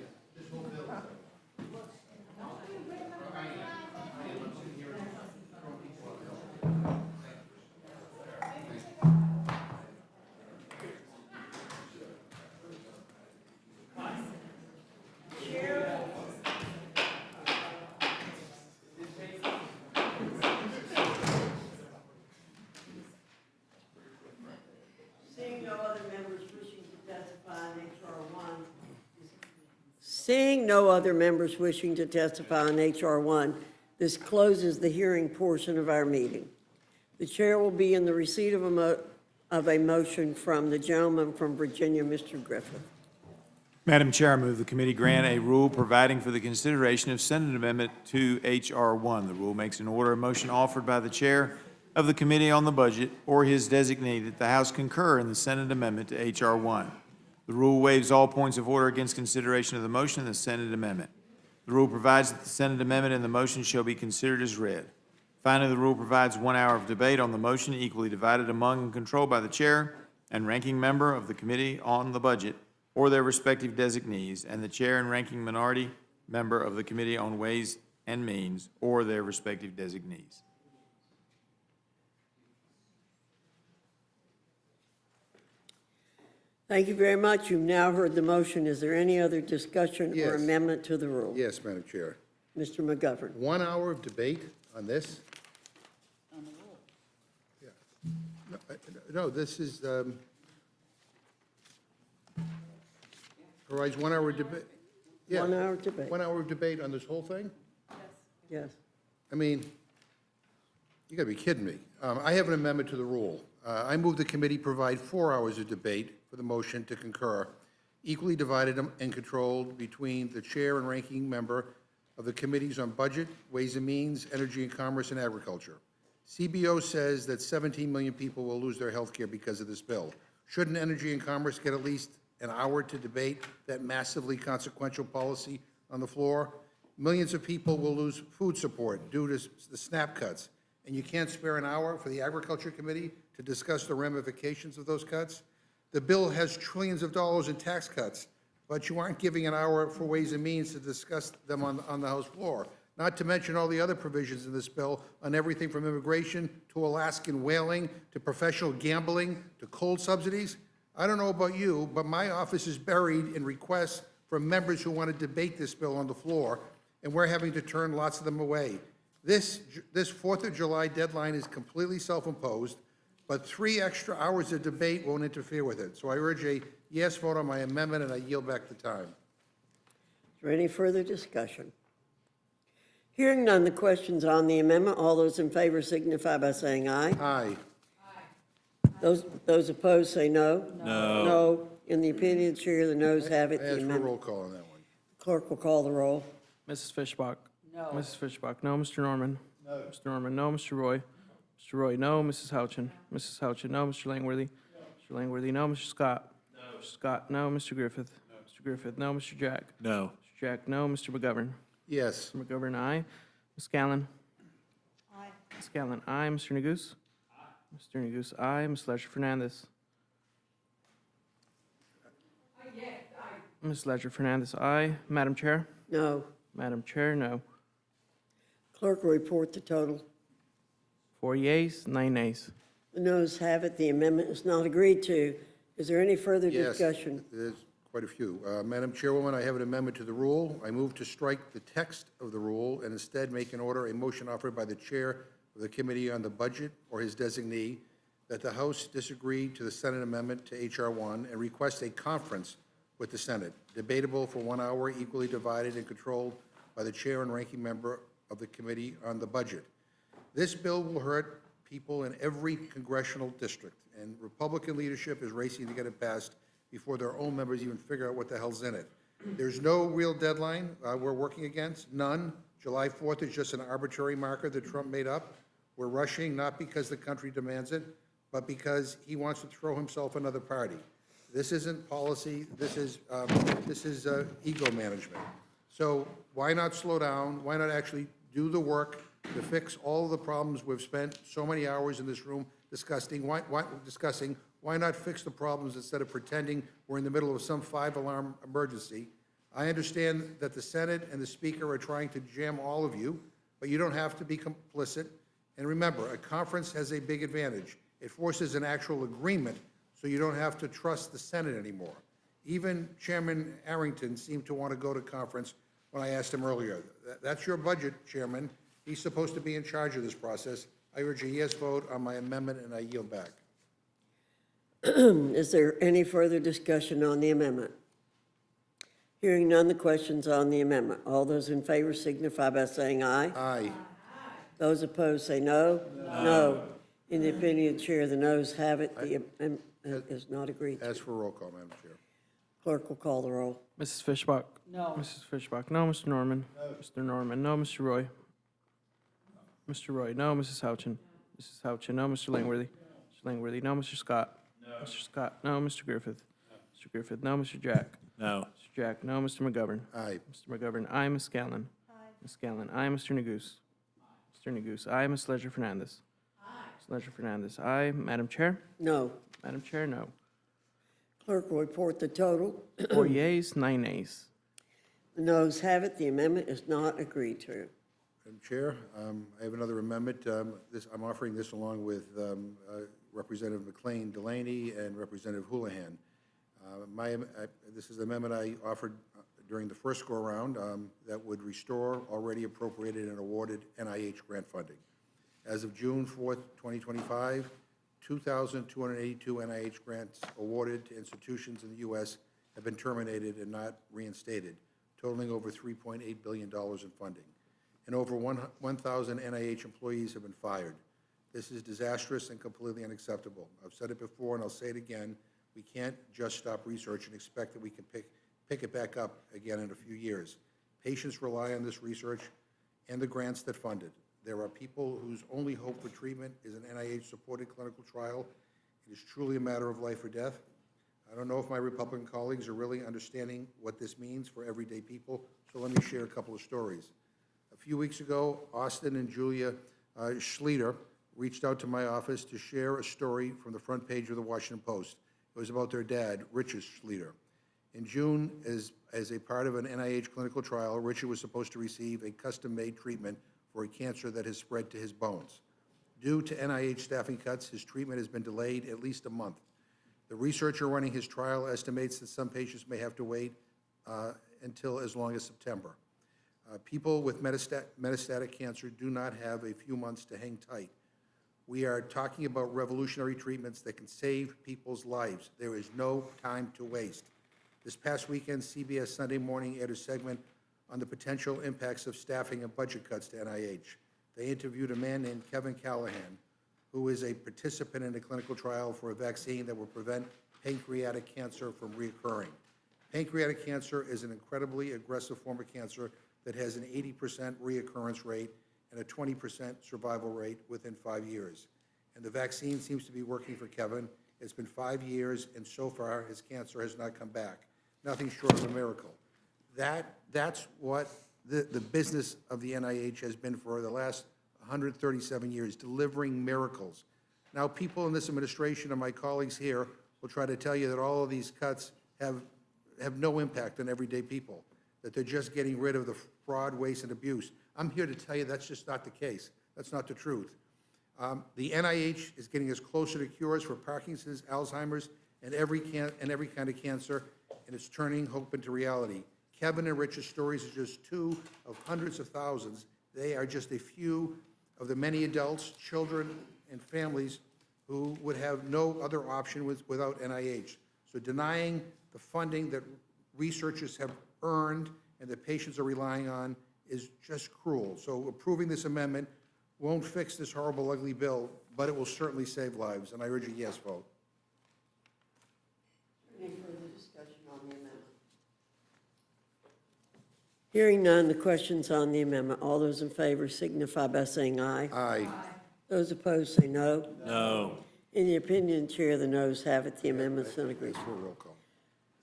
Seeing no other members wishing to testify on H.R. 1, this closes the hearing portion of our meeting. The chair will be in the receipt of a motion from the gentleman from Virginia, Mr. Griffith. Madam Chair, I move the committee grant a rule providing for the consideration of Senate Amendment to H.R. 1. The rule makes an order of motion offered by the chair of the Committee on the Budget or his designee that the House concur in the Senate Amendment to H.R. 1. The rule waives all points of order against consideration of the motion and the Senate Amendment. The rule provides that the Senate Amendment and the motion shall be considered as read. Finally, the rule provides 1 hour of debate on the motion equally divided among and controlled by the chair and ranking member of the Committee on the Budget or their respective designees, and the chair and ranking minority member of the Committee on Ways and Means or their respective designees. Thank you very much. You've now heard the motion. Is there any other discussion or Yes. amendment to the rule? Yes, Madam Chair. Mr. McGovern. 1 hour of debate on this? On the rule. Yeah. No, this is, provides 1 hour debate. Yeah. 1 hour debate. 1 hour of debate on this whole thing? Yes. I mean, you got to be kidding me. I have an amendment to the rule. I move the committee provide 4 hours of debate for the motion to concur, equally divided and controlled between the chair and ranking member of the committees on Budget, Ways and Means, Energy and Commerce, and Agriculture. CBO says that 17 million people will lose their health care because of this bill. Shouldn't Energy and Commerce get at least an hour to debate that massively consequential policy on the floor? Millions of people will lose food support due to the SNAP cuts, and you can't spare an hour for the Agriculture Committee to discuss the ramifications of those cuts? The bill has trillions of dollars in tax cuts, but you aren't giving an hour for Ways and Means to discuss them on the House floor, not to mention all the other provisions in this bill on everything from immigration to Alaskan whaling to professional gambling to coal subsidies. I don't know about you, but my office is buried in requests from members who want to debate this bill on the floor, and we're having to turn lots of them away. This 4th of July deadline is completely self-imposed, but 3 extra hours of debate won't interfere with it. So I urge a yes vote on my amendment, and I yield back the time. Is there any further discussion? Hearing none, the question's on the amendment. All those in favor signify by saying aye. Aye. Those opposed say no. No. No. In the opinion of the chair, the noes have it. I The ask for a amendment. roll call on that one. Clerk will call the roll. Mrs. Fishbach? No. Mrs. Fishbach, no. Mr. Norman? No. Mr. Norman, no. Mr. Roy? Mr. Roy, no. Mrs. Houchin? Mrs. Houchin, no. Mr. Langworthy? Mr. Langworthy, no. Mr. Scott? No. Mr. Scott, no. Mr. Griffith? No. Mr. Griffith, no. Mr. Jack? No. Mr. Jack, no. Mr. McGovern? Yes. Mr. McGovern, aye. Ms. Scallon? Aye. Ms. Scallon, aye. Mr. Neguse? Aye. Mr. Neguse, aye. Ms. Ledger Fernandez? Ms. Ledger Fernandez, aye. Madam Chair? No. Madam Chair, no. Clerk will report the total. 4 yeas, 9 nays. The noes have it. The amendment is not agreed to. Is there any further Yes, discussion? there's quite a few. Madam Chairwoman, I have an amendment to the rule. I move to strike the text of the rule and instead make an order, a motion offered by the chair of the Committee on the Budget or his designee, that the House disagree to the Senate amendment to H.R. 1 and request a conference with the Senate, debatable for 1 hour, equally divided and controlled by the chair and ranking member of the Committee on the Budget. This bill will hurt people in every congressional district, and Republican leadership is racing to get it passed before their own members even figure out what the hell's in it. There's no real deadline we're working against, none. July 4th is just an arbitrary marker that Trump made up. We're rushing not because the country demands it, but because he wants to throw himself another party. This isn't policy, this is ego management. So why not slow down? Why not actually do the work to fix all of the problems we've spent so many hours in this room discussing? Why not fix the problems instead of pretending we're in the middle of some 5-alarm emergency? I understand that the Senate and the Speaker are trying to jam all of you, but you don't have to be complicit. And remember, a conference has a big advantage. It forces an actual agreement, so you don't have to trust the Senate anymore. Even Chairman Arrington seemed to want to go to conference when I asked him earlier. That's your budget, Chairman. He's supposed to be in charge of this process. I urge a yes vote on my amendment, and I yield back. Is there any further discussion on the amendment? Hearing none, the question's on the amendment. All those in favor signify by saying aye. Aye. Those opposed say no. No. In the opinion of the chair, the noes have it. The amendment is not agreed to. Ask for a roll call, Madam Chair. Clerk will call the roll. Mrs. Fishbach? No. Mrs. Fishbach, no. Mr. Norman? No. Mr. Norman, no. Mr. Roy? Mr. Roy, no. Mrs. Houchin? Mrs. Houchin, no. Mr. Langworthy? Mr. Langworthy, no. Mr. Scott? No. Mr. Scott, no. Mr. Griffith? Mr. Griffith, no. Mr. Jack? No. Mr. Jack, no. Mr. McGovern? Aye. Mr. McGovern, aye. Ms. Scallon? Aye. Ms. Scallon, aye. Mr. Neguse? Mr. Neguse, aye. Ms. Ledger Fernandez? Aye. Ms. Ledger Fernandez, aye. Madam Chair? No. Madam Chair, no. Clerk will report the total. 4 yeas, 9 nays. The noes have it. The amendment is not agreed to. Madam Chair, I have another amendment. I'm offering this along with Representative McLean Delaney and Representative Houlihan. This is the amendment I offered during the first go-around that would restore already appropriated and awarded NIH grant funding. As of June 4th, 2025, 2,282 NIH grants awarded to institutions in the U.S. have been terminated and not reinstated, totaling over $3.8 billion in funding. And over 1,000 NIH employees have been fired. This is disastrous and completely unacceptable. I've said it before and I'll say it again. We can't just stop research and expect that we can pick it back up again in a few years. Patients rely on this research and the grants that fund it. There are people whose only hope for treatment is an NIH-supported clinical trial. It is truly a matter of life or death. I don't know if my Republican colleagues are really understanding what this means for everyday people, so let me share a couple of stories. A few weeks ago, Austin and Julia Schlueter reached out to my office to share a story from the front page of the Washington Post. It was about their dad, Richard Schlueter. In June, as a part of an NIH clinical trial, Richard was supposed to receive a custom-made treatment for a cancer that has spread to his bones. Due to NIH staffing cuts, his treatment has been delayed at least a month. The researcher running his trial estimates that some patients may have to wait until as long as September. People with metastatic cancer do not have a few months to hang tight. We are talking about revolutionary treatments that can save people's lives. There is no time to waste. This past weekend, CBS Sunday Morning aired a segment on the potential impacts of staffing and budget cuts to NIH. They interviewed a man named Kevin Callahan, who is a participant in a clinical trial for a vaccine that will prevent pancreatic cancer from reoccurring. Pancreatic cancer is an incredibly aggressive form of cancer that has an 80% reoccurrence rate and a 20% survival rate within 5 years. And the vaccine seems to be working for Kevin. It's been 5 years, and so far his cancer has not come back. Nothing short of a miracle. That's what the business of the NIH has been for the last 137 years, delivering miracles. Now, people in this administration and my colleagues here will try to tell you that all of these cuts have no impact on everyday people, that they're just getting rid of the fraud, waste, and abuse. I'm here to tell you that's just not the case. That's not the truth. The NIH is getting us closer to cures for Parkinson's, Alzheimer's, and every kind of cancer, and it's turning hope into reality. Kevin and Rich's stories are just two of hundreds of thousands. They are just a few of the many adults, children, and families who would have no other option without NIH. So denying the funding that researchers have earned and that patients are relying on is just cruel. So approving this amendment won't fix this horrible, ugly bill, but it will certainly save lives, and I urge a yes vote. Any further discussion on the amendment? Hearing none, the question's on the amendment. All those in favor signify by saying aye. Aye. Those opposed say no. No. In the opinion of the chair, the noes have it. The amendment's not agreed For a roll call.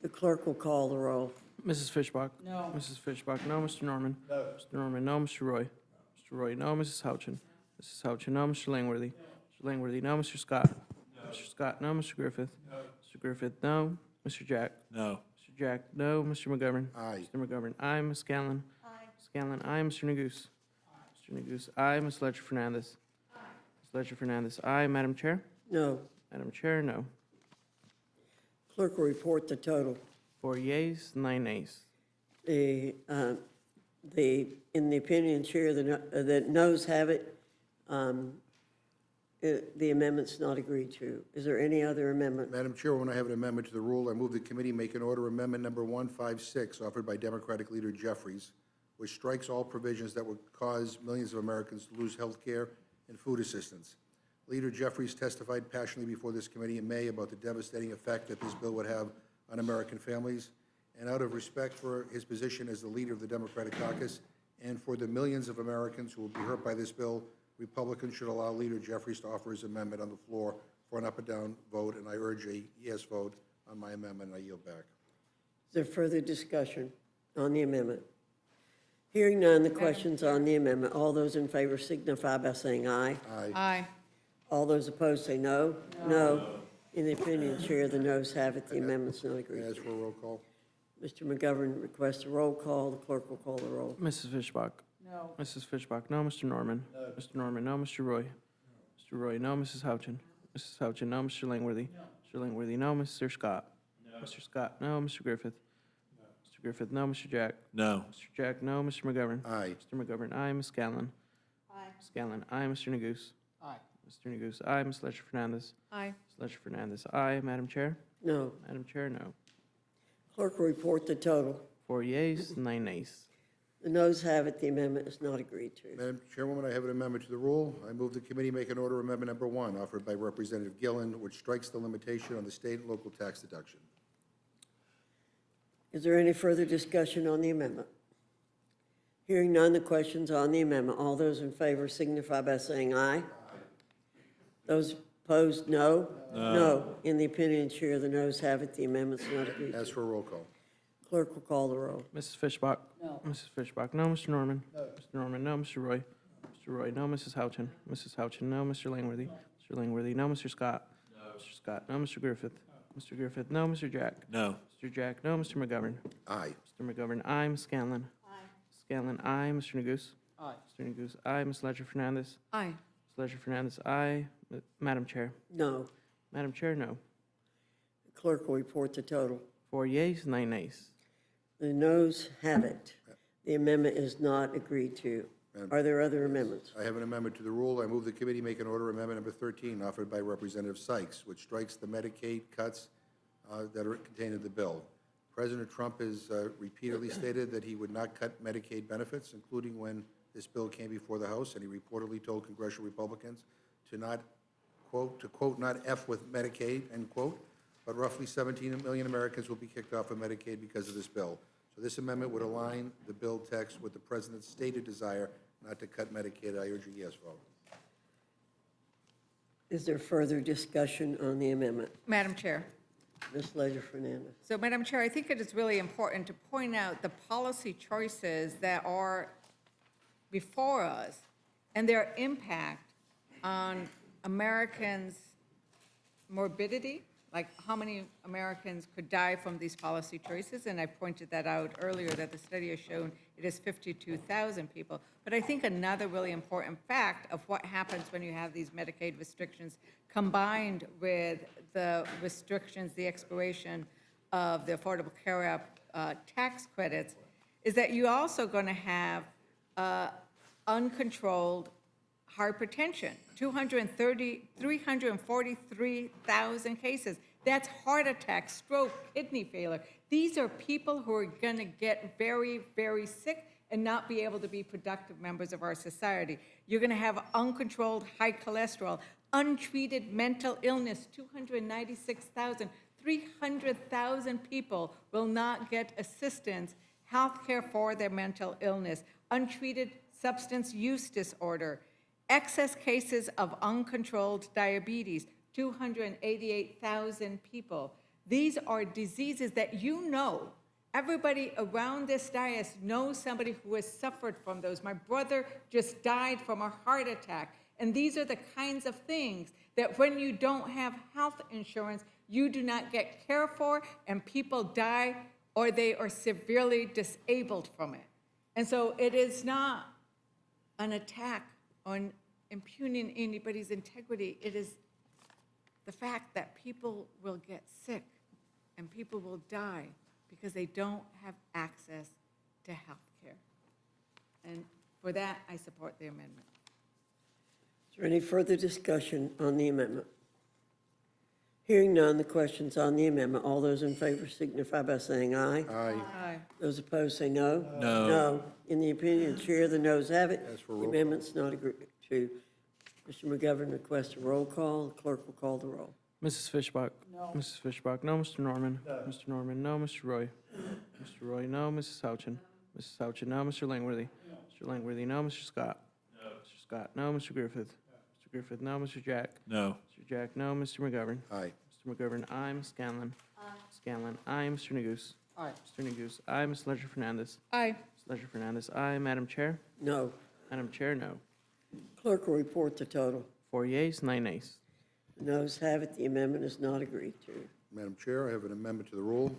The clerk will call the roll. Mrs. Fishbach? No. Mrs. Fishbach, no. Mr. Norman? No. Mr. Norman, no. Mr. Roy? Mr. Roy, no. Mrs. Houchin? Mrs. Houchin, no. Mr. Langworthy? Mr. Langworthy, no. Mr. Scott? Mr. Scott, no. Mr. Griffith? Mr. Griffith, no. Mr. Jack? No. Mr. Jack, no. Mr. McGovern? Aye. Mr. McGovern, aye. Ms. Scanlon? Aye. Scanlon, aye. Mr. Neguse? Mr. Neguse, aye. Ms. Ledger Fernandez? Aye. Ms. Ledger Fernandez, aye. Madam Chair? No. Madam Chair, no. Clerk will report the total. 4 yeas, 9 nays. In the opinion of the chair, the noes have it. The amendment's not agreed to. Is there any other amendment? Madam Chair, when I have an amendment to the rule, I move the committee make an order amendment number 156 offered by Democratic Leader Jeffries, which strikes all provisions that would cause millions of Americans to lose health care and food assistance. Leader Jeffries testified passionately before this committee in May about the devastating effect that this bill would have on American families. And out of respect for his position as the leader of the Democratic caucus and for the millions of Americans who will be hurt by this bill, Republicans should allow Leader Jeffries to offer his amendment on the floor for an up or down vote, and I urge a yes vote on my amendment, and I yield back. Is there further discussion on the amendment? Hearing none, the question's on the amendment. All those in favor signify by saying aye. Aye. Aye. All those opposed say no. No. In the opinion of the chair, the noes have it. The amendment's not agreed May I ask to. for a roll call? Mr. McGovern requests a roll call. The clerk will call the roll. Mrs. Fishbach? No. Mrs. Fishbach, no. Mr. Norman? No. Mr. Norman, no. Mr. Roy? Mr. Roy, no. Mrs. Houchin? Mrs. Houchin, no. Mr. Langworthy? Mr. Langworthy, no. Mr. Scott? No. Mr. Scott, no. Mr. Griffith? Mr. Griffith, no. Mr. Jack? No. Mr. Jack, no. Mr. McGovern? Aye. Mr. McGovern, aye. Ms. Scanlon? Aye. Scanlon, aye. Mr. Neguse? Aye. Mr. Neguse, aye. Ms. Ledger Fernandez? Aye. Ms. Ledger Fernandez, aye. Madam Chair? No. Madam Chair, no. Clerk will report the total. 4 yeas, 9 nays. The noes have it, the amendment is not agreed to. Madam Chairwoman, I have an amendment to the rule. I move the committee make an order amendment number 1, offered by Representative Gillen, which strikes the limitation on the state and local tax deduction. Is there any further discussion on the amendment? Hearing none, the question's on the amendment. All those in favor signify by saying aye. Those opposed, no. No. In the opinion of the chair, the noes have it, the amendment's not agreed to. Ask for a roll call. Clerk will call the roll. Mrs. Fishbach? No. Mrs. Fishbach, no. Mr. Norman? No. Mr. Norman, no. Mr. Roy? Mr. Roy, no. Mrs. Houchin? Mrs. Houchin, no. Mr. Langworthy? Mr. Langworthy, no. Mr. Scott? No. Mr. Scott, no. Mr. Griffith? Mr. Griffith, no. Mr. Jack? No. Mr. Jack, no. Mr. McGovern? Aye. Mr. McGovern, aye. Ms. Scanlon? Aye. Scanlon, aye. Mr. Neguse? Aye. Mr. Neguse, aye. Ms. Ledger Fernandez? Aye. Ms. Ledger Fernandez, aye. Madam Chair? No. Madam Chair, no. The clerk will report the total. 4 yeas, 9 nays. The noes have it. The amendment is not agreed to. Are there other amendments? I have an amendment to the rule. I move the committee make an order amendment number 13, offered by Representative Sykes, which strikes the Medicaid cuts that are contained in the bill. President Trump has repeatedly stated that he would not cut Medicaid benefits, including when this bill came before the House, and he reportedly told congressional Republicans to not, quote, not F with Medicaid, end quote, but roughly 17 million Americans will be kicked off of Medicaid because of this bill. So this amendment would align the bill text with the president's stated desire not to cut Medicaid. I urge a yes vote. Is there further discussion on the amendment? Madam Chair. Ms. Ledger Fernandez. So, Madam Chair, I think it is really important to point out the policy choices that are before us and their impact on Americans' morbidity, like how many Americans could die from these policy choices, and I pointed that out earlier, that the study has shown it is 52,000 people. But I think another really important fact of what happens when you have these Medicaid restrictions combined with the restrictions, the expiration of the Affordable Care Act tax credits, is that you're also going to have uncontrolled hypertension, 343,000 cases. That's heart attack, stroke, kidney failure. These are people who are going to get very, very sick and not be able to be productive members of our society. You're going to have uncontrolled high cholesterol, untreated mental illness, 296,000. 300,000 people will not get assistance, health care for their mental illness, untreated substance use disorder, excess cases of uncontrolled diabetes, 288,000 people. These are diseases that you know. Everybody around this dais knows somebody who has suffered from those. My brother just died from a heart attack. And these are the kinds of things that when you don't have health insurance, you do not get care for, and people die or they are severely disabled from it. And so it is not an attack on impugning anybody's integrity. It is the fact that people will get sick and people will die because they don't have access to health care. And for that, I support the amendment. Is there any further discussion on the amendment? Hearing none, the question's on the amendment. All those in favor signify by saying aye. Aye. Aye. Those opposed say no. No. No. In the opinion of the chair, the noes have it. As for The roll call. amendment's not agreed to. Mr. McGovern requests a roll call. The clerk will call the roll. Mrs. Fishbach? No. Mrs. Fishbach, no. Mr. Norman? No. Mr. Norman, no. Mr. Roy? Mr. Roy, no. Mrs. Houchin? Mrs. Houchin, no. Mr. Langworthy? No. Mr. Langworthy, no. Mr. Scott? No. Mr. Scott, no. Mr. Griffith? Mr. Griffith, no. Mr. Jack? No. Mr. Jack, no. Mr. McGovern? Aye. Mr. McGovern, aye. Ms. Scanlon? Aye. Scanlon, aye. Mr. Neguse? Aye. Mr. Neguse, aye. Ms. Ledger Fernandez? Aye. Ms. Ledger Fernandez, aye. Madam Chair? No. Madam Chair, no. Clerk will report the total. 4 yeas, 9 nays. The noes have it. The amendment is not agreed to. Madam Chair, I have an amendment to the rule.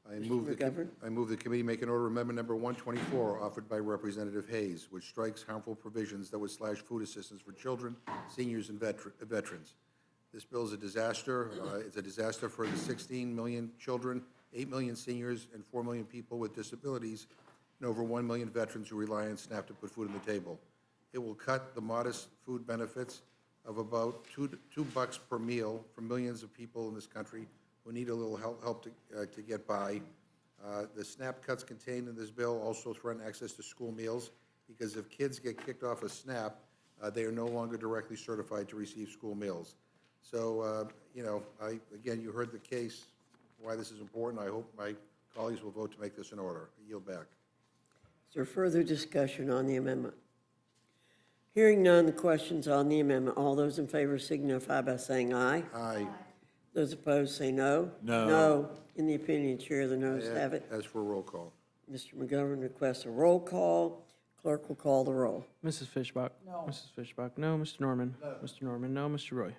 McGovern? I move the committee make an order amendment number 124, offered by Representative Hayes, which strikes harmful provisions that would slash food assistance for children, seniors, and veterans. This bill is a disaster. It's a disaster for the 16 million children, 8 million seniors, and 4 million people with disabilities, and over 1 million veterans who rely on SNAP to put food on the table. It will cut the modest food benefits of about $2 per meal for millions of people in this country who need a little help to get by. The SNAP cuts contained in this bill also threaten access to school meals, because if kids get kicked off of SNAP, they are no longer directly certified to receive school meals. So, again, you heard the case, why this is important. I hope my colleagues will vote to make this an order. I yield back. Is there further discussion on the amendment? Hearing none, the question's on the amendment. All those in favor signify by saying aye. Aye. Those opposed say no. No. No. In the opinion, Chair, the noes have it. As for a roll call. Mr. McGovern requests a roll call. Clerk will call the roll. Mrs. Fishbach? No. Mrs. Fishbach, no. Mr. Norman? No. Mr. Norman, no. Mr. Roy? No.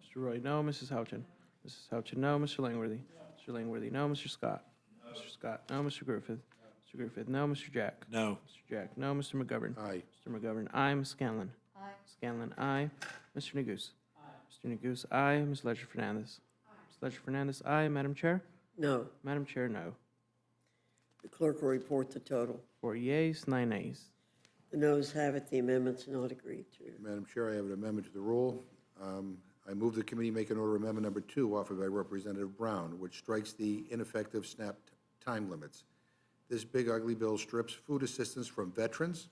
Mr. Roy, no. Mrs. Houchin? Mrs. Houchin, no. Mr. Langworthy? No. Mr. Langworthy, no. Mr. Scott? No. Mr. Scott, no. Mr. Griffith? Mr. Griffith, no. Mr. Jack? No. Mr. Jack, no. Mr. McGovern? Aye. Mr. McGovern, aye. Ms. Scanlon? Aye. Scanlon, aye. Mr. Neguse? Aye. Mr. Neguse, aye. Ms. Ledger Fernandez? Aye. Ms. Ledger Fernandez, aye. Madam Chair? No. Madam Chair, no. The clerk will report the total. 4 yeas, 9 nays. The noes have it. The amendment's not agreed to. Madam Chair, I have an amendment to the rule. I move the committee make an order amendment number 2 offered by Representative Brown, which strikes the ineffective SNAP time limits. This big ugly bill strips food assistance from veterans,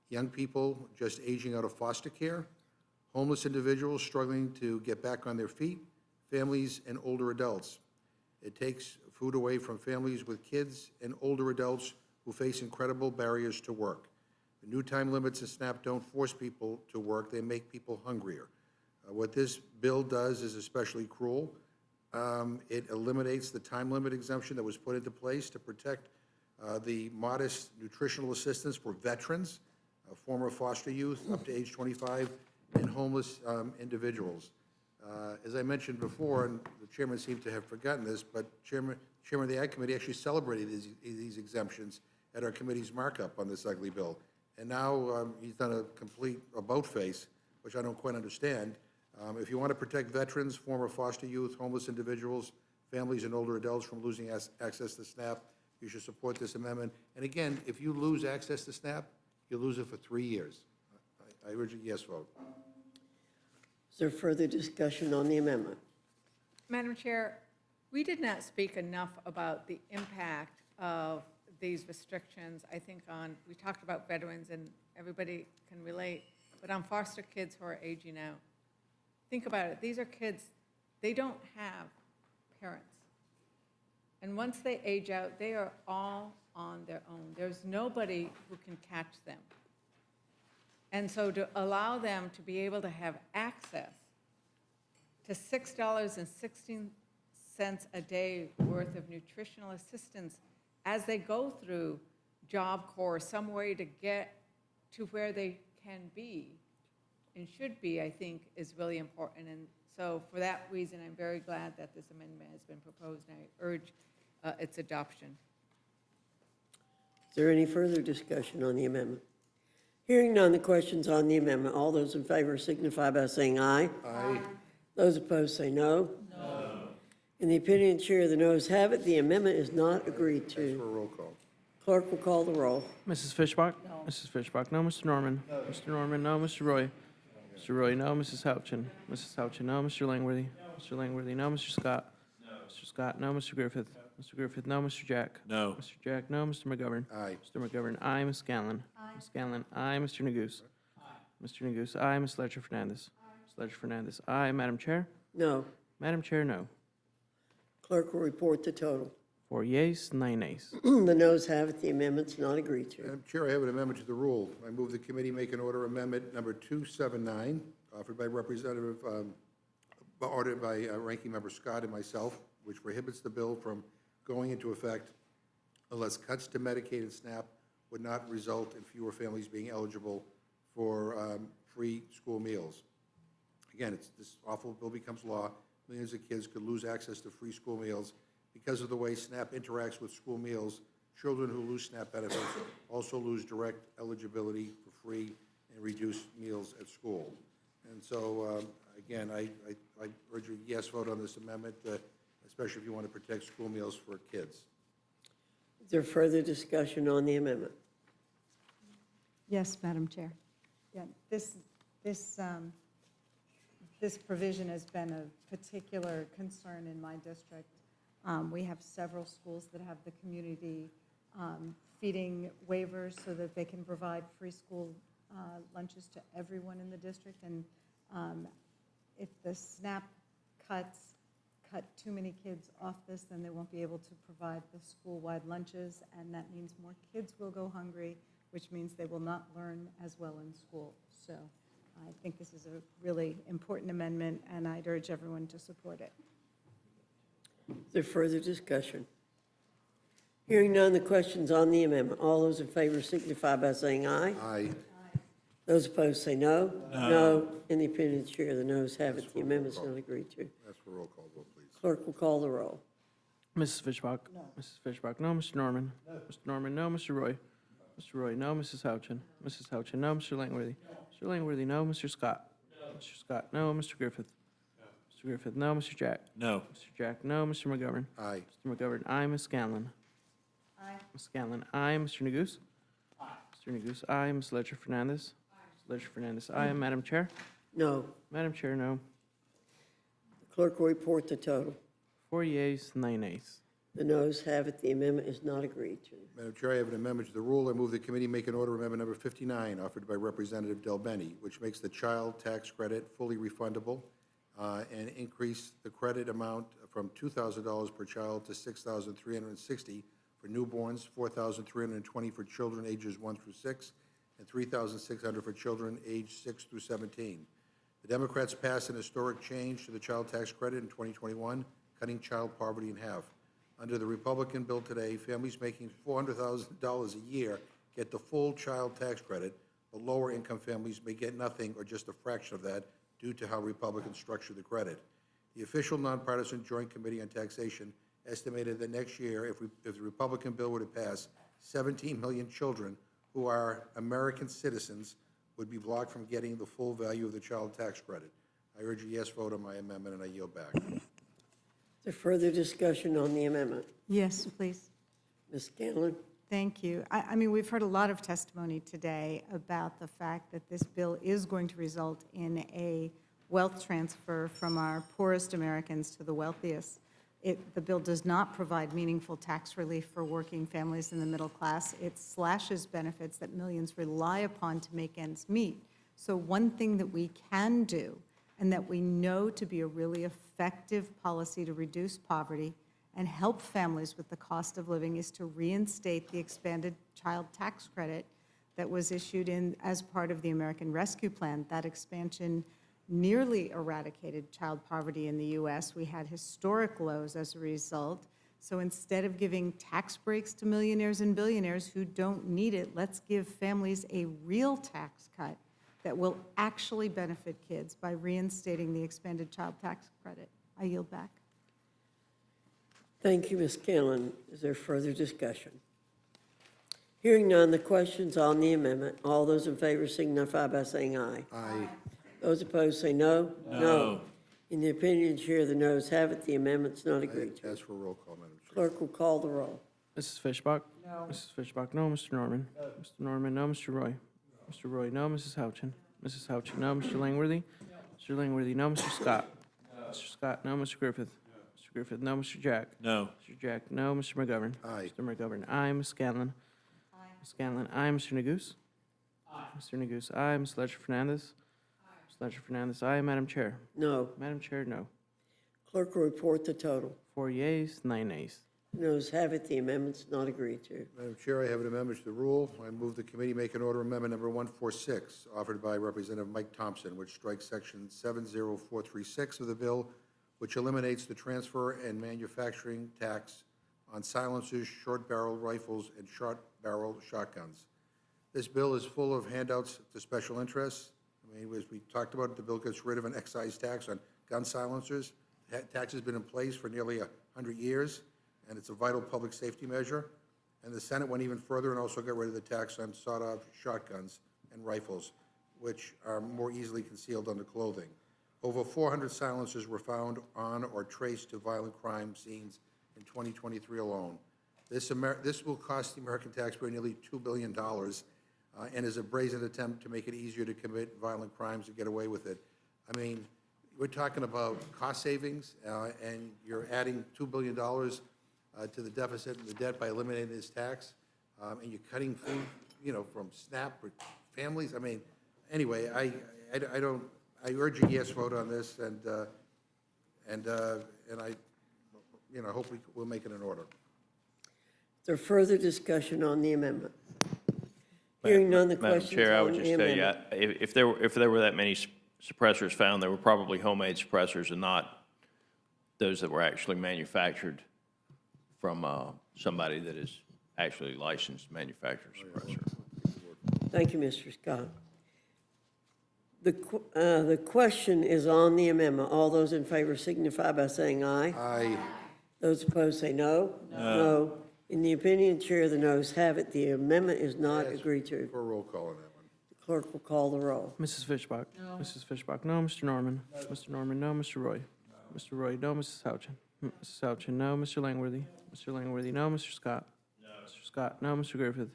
young people just aging out of foster care, homeless individuals struggling to get back on their feet, families, and older adults. It takes food away from families with kids and older adults who face incredible barriers to work. The new time limits in SNAP don't force people to work, they make people hungrier. What this bill does is especially cruel. It eliminates the time limit exemption that was put into place to protect the modest nutritional assistance for veterans, former foster youth up to age 25, and homeless individuals. As I mentioned before, and the chairman seemed to have forgotten this, but Chairman of the Ag Committee actually celebrated these exemptions at our committee's markup on this ugly bill. And now he's done a complete about-face, which I don't quite understand. If you want to protect veterans, former foster youth, homeless individuals, families, and older adults from losing access to SNAP, you should support this amendment. And again, if you lose access to SNAP, you lose it for 3 years. I urge a yes vote. Is there further discussion on the amendment? Madam Chair, we did not speak enough about the impact of these restrictions. I think we talked about veterans, and everybody can relate, but on foster kids who are aging out. Think about it. These are kids, they don't have parents. And once they age out, they are all on their own. There's nobody who can catch them. And so to allow them to be able to have access to $6.16 a day worth of nutritional assistance as they go through Job Corps, some way to get to where they can be and should be, I think, is really important. And so for that reason, I'm very glad that this amendment has been proposed, and I urge its adoption. Is there any further discussion on the amendment? Hearing none, the question's on the amendment. All those in favor signify by saying aye. Aye. Those opposed say no. No. In the opinion of the chair, the noes have it. The amendment is not agreed Ask for a to. roll call. Clerk will call the roll. Mrs. Fishbach? No. Mrs. Fishbach, no. Mr. Norman? No. Mr. Norman, no. Mr. Roy? Mr. Roy, no. Mrs. Houchin? Mrs. Houchin, no. Mr. Langworthy? Mr. Langworthy, no. Mr. Scott? No. Mr. Scott, no. Mr. Griffith? Mr. Griffith, no. Mr. Jack? No. Mr. Jack, no. Mr. McGovern? Aye. Mr. McGovern, aye. Ms. Scanlon? Aye. Ms. Scanlon, aye. Mr. Neguse? Aye. Mr. Neguse, aye. Ms. Ledger Fernandez? Aye. Ms. Ledger Fernandez, aye. Madam Chair? No. Madam Chair, no. Clerk will report the total. 4 yeas, 9 nays. The noes have it. The amendment's not agreed to. Madam Chair, I have an amendment to the rule. I move the committee make an order amendment number 279, offered by ordered by Ranking Member Scott and myself, which prohibits the bill from going into effect unless cuts to Medicaid and SNAP would not result in fewer families being eligible for free school meals. Again, this awful bill becomes law. Millions of kids could lose access to free school meals. Because of the way SNAP interacts with school meals, children who lose SNAP benefits also lose direct eligibility for free and reduced meals at school. And so, Again, I urge a yes vote on this amendment, especially if you want to protect school meals for kids. Is there further discussion on the amendment? Yes, Madam Chair. Yeah, this provision has been a particular concern in my district. We have several schools that have the community feeding waivers so that they can provide free school lunches to everyone in the district. And if the SNAP cuts cut too many kids off this, then they won't be able to provide the school-wide lunches, and that means more kids will go hungry, which means they will not learn as well in school. So I think this is a really important amendment, and I'd urge everyone to support it. Is there further discussion? Hearing none, the question's on the amendment. All those in favor signify by saying aye. Aye. Those opposed say no. No. In the opinion of the chair, the noes have it. The amendment's not agreed to. Ask for roll call vote, please. Clerk will call the roll. Mrs. Fishbach? No. Mrs. Fishbach, no. Mr. Norman? No. Mr. Norman, no. Mr. Roy? Mr. Roy, no. Mrs. Houchin? Mrs. Houchin, no. Mr. Langworthy? Mr. Langworthy, no. Mr. Scott? No. Mr. Scott, no. Mr. Griffith? No. Mr. Griffith, no. Mr. Jack? No. Mr. Jack, no. Mr. McGovern? Aye. Mr. McGovern, aye. Ms. Scanlon? Aye. Ms. Scanlon, aye. Mr. Neguse? Aye. Mr. Neguse, aye. Ms. Ledger Fernandez? Ms. Ledger Fernandez, aye. Madam Chair? No. Madam Chair, no. The clerk will report the total. 4 yeas, 9 nays. The noes have it. The amendment is not agreed to. Madam Chair, I have an amendment to the rule. I move the committee make an order amendment number 59, offered by Representative Del Bene, which makes the child tax credit fully refundable and increase the credit amount from $2,000 per child to $6,360 for newborns, $4,320 for children ages 1 through 6, and $3,600 for children aged 6 through 17. The Democrats passed an historic change to the child tax credit in 2021, cutting child poverty in half. Under the Republican bill today, families making $400,000 a year get the full child tax credit, but lower income families may get nothing or just a fraction of that due to how Republicans structure the credit. The official nonpartisan Joint Committee on Taxation estimated that next year, if the Republican bill were to pass, 17 million children who are American citizens would be blocked from getting the full value of the child tax credit. I urge a yes vote on my amendment, and I yield back. Is there further discussion on the amendment? Yes, please. Ms. Scanlon? Thank you. I mean, we've heard a lot of testimony today about the fact that this bill is going to result in a wealth transfer from our poorest Americans to the wealthiest. The bill does not provide meaningful tax relief for working families in the middle class. It slashes benefits that millions rely upon to make ends meet. So one thing that we can do, and that we know to be a really effective policy to reduce poverty and help families with the cost of living, is to reinstate the expanded child tax credit that was issued as part of the American Rescue Plan. That expansion nearly eradicated child poverty in the U.S. We had historic lows as a result. So instead of giving tax breaks to millionaires and billionaires who don't need it, let's give families a real tax cut that will actually benefit kids by reinstating the expanded child tax credit. I yield back. Thank you, Ms. Scanlon. Is there further discussion? Hearing none, the question's on the amendment. All those in favor signify by saying aye. Aye. Those opposed say no. No. In the opinion of the chair, the noes have it. The amendment's not agreed to. Ask for a roll call, Madam Chair. Clerk will call the roll. Mrs. Fishbach? No. Mrs. Fishbach, no. Mr. Norman? No. Mr. Norman, no. Mr. Roy? Mr. Roy, no. Mrs. Houchin? Mrs. Houchin, no. Mr. Langworthy? Mr. Langworthy, no. Mr. Scott? Mr. Scott, no. Mr. Griffith? Mr. Griffith, no. Mr. Jack? No. Mr. Jack, no. Mr. McGovern? Aye. Mr. McGovern, aye. Ms. Scanlon? Aye. Ms. Scanlon, aye. Mr. Neguse? Aye. Mr. Neguse, aye. Ms. Ledger Fernandez? Aye. Ms. Ledger Fernandez, aye. Madam Chair? No. Madam Chair, no. Clerk will report the total. 4 yeas, 9 nays. Noes have it. The amendment's not agreed to. Madam Chair, I have an amendment to the rule. I move the committee make an order amendment number 146, offered by Representative Mike Thompson, which strikes section 70436 of the bill, which eliminates the transfer and manufacturing tax on silencers, short-barrel rifles, and short-barrel shotguns. This bill is full of handouts to special interests. I mean, as we talked about, the bill gets rid of an excise tax on gun silencers. That tax has been in place for nearly 100 years, and it's a vital public safety measure. And the Senate went even further and also got rid of the tax on sawed-off shotguns and rifles, which are more easily concealed under clothing. Over 400 silencers were found on or traced to violent crime scenes in 2023 alone. This will cost the American taxpayer nearly $2 billion and is a brazen attempt to make it easier to commit violent crimes and get away with it. I mean, we're talking about cost savings, and you're adding $2 billion to the deficit and the debt by eliminating this tax, and you're cutting food, from SNAP for families. I mean, anyway, I urge a yes vote on this, and I, hope we'll make it in order. Is there further discussion on the amendment? Hearing none, the Madam question Chair, I on would the just tell you, amendment. if there were that many suppressors found, they were probably homemade suppressors and not those that were actually manufactured from somebody that is actually licensed manufacturer suppressor. Thank you, Mr. Scott. The question is on the amendment. All those in favor signify by saying aye. Aye. Those opposed say no. No. In the opinion, Chair, the noes have it. The amendment is not agreed to. For a roll call on that one. The clerk will call the roll. Mrs. Fishbach? No. Mrs. Fishbach, no. Mr. Norman? No. Mr. Norman, no. Mr. Roy? Mr. Roy, no. Mrs. Houchin? Mrs. Houchin, no. Mr. Langworthy? Mr. Langworthy, no. Mr. Scott? No. Mr. Scott, no. Mr. Griffith?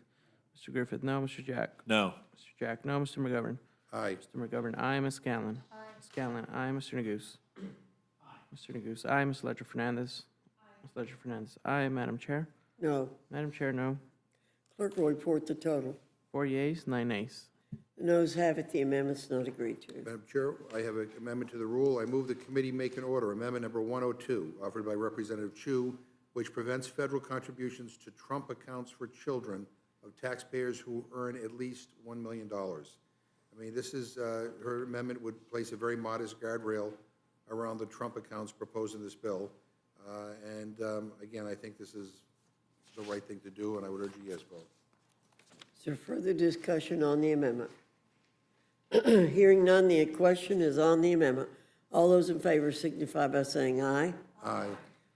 Mr. Griffith, no. Mr. Jack? No. Mr. Jack, no. Mr. McGovern? Aye. Mr. McGovern, aye. Ms. Scanlon? Aye. Ms. Scanlon, aye. Mr. Neguse? Aye. Mr. Neguse, aye. Ms. Ledger Fernandez? Aye. Ms. Ledger Fernandez, aye. Madam Chair? No. Madam Chair, no. Clerk will report the total. 4 yeas, 9 nays. The noes have it. The amendment's not agreed to. Madam Chair, I have an amendment to the rule. I move the committee make an order, amendment number 102, offered by Representative Chu, which prevents federal contributions to Trump accounts for children of taxpayers who earn at least $1 million. I mean, this is, her amendment would place a very modest guardrail around the Trump accounts proposed in this bill. Again, I think this is the right thing to do, and I would urge a yes vote. Is there further discussion on the amendment? Hearing none, the question is on the amendment. All those in favor signify by saying aye. Aye.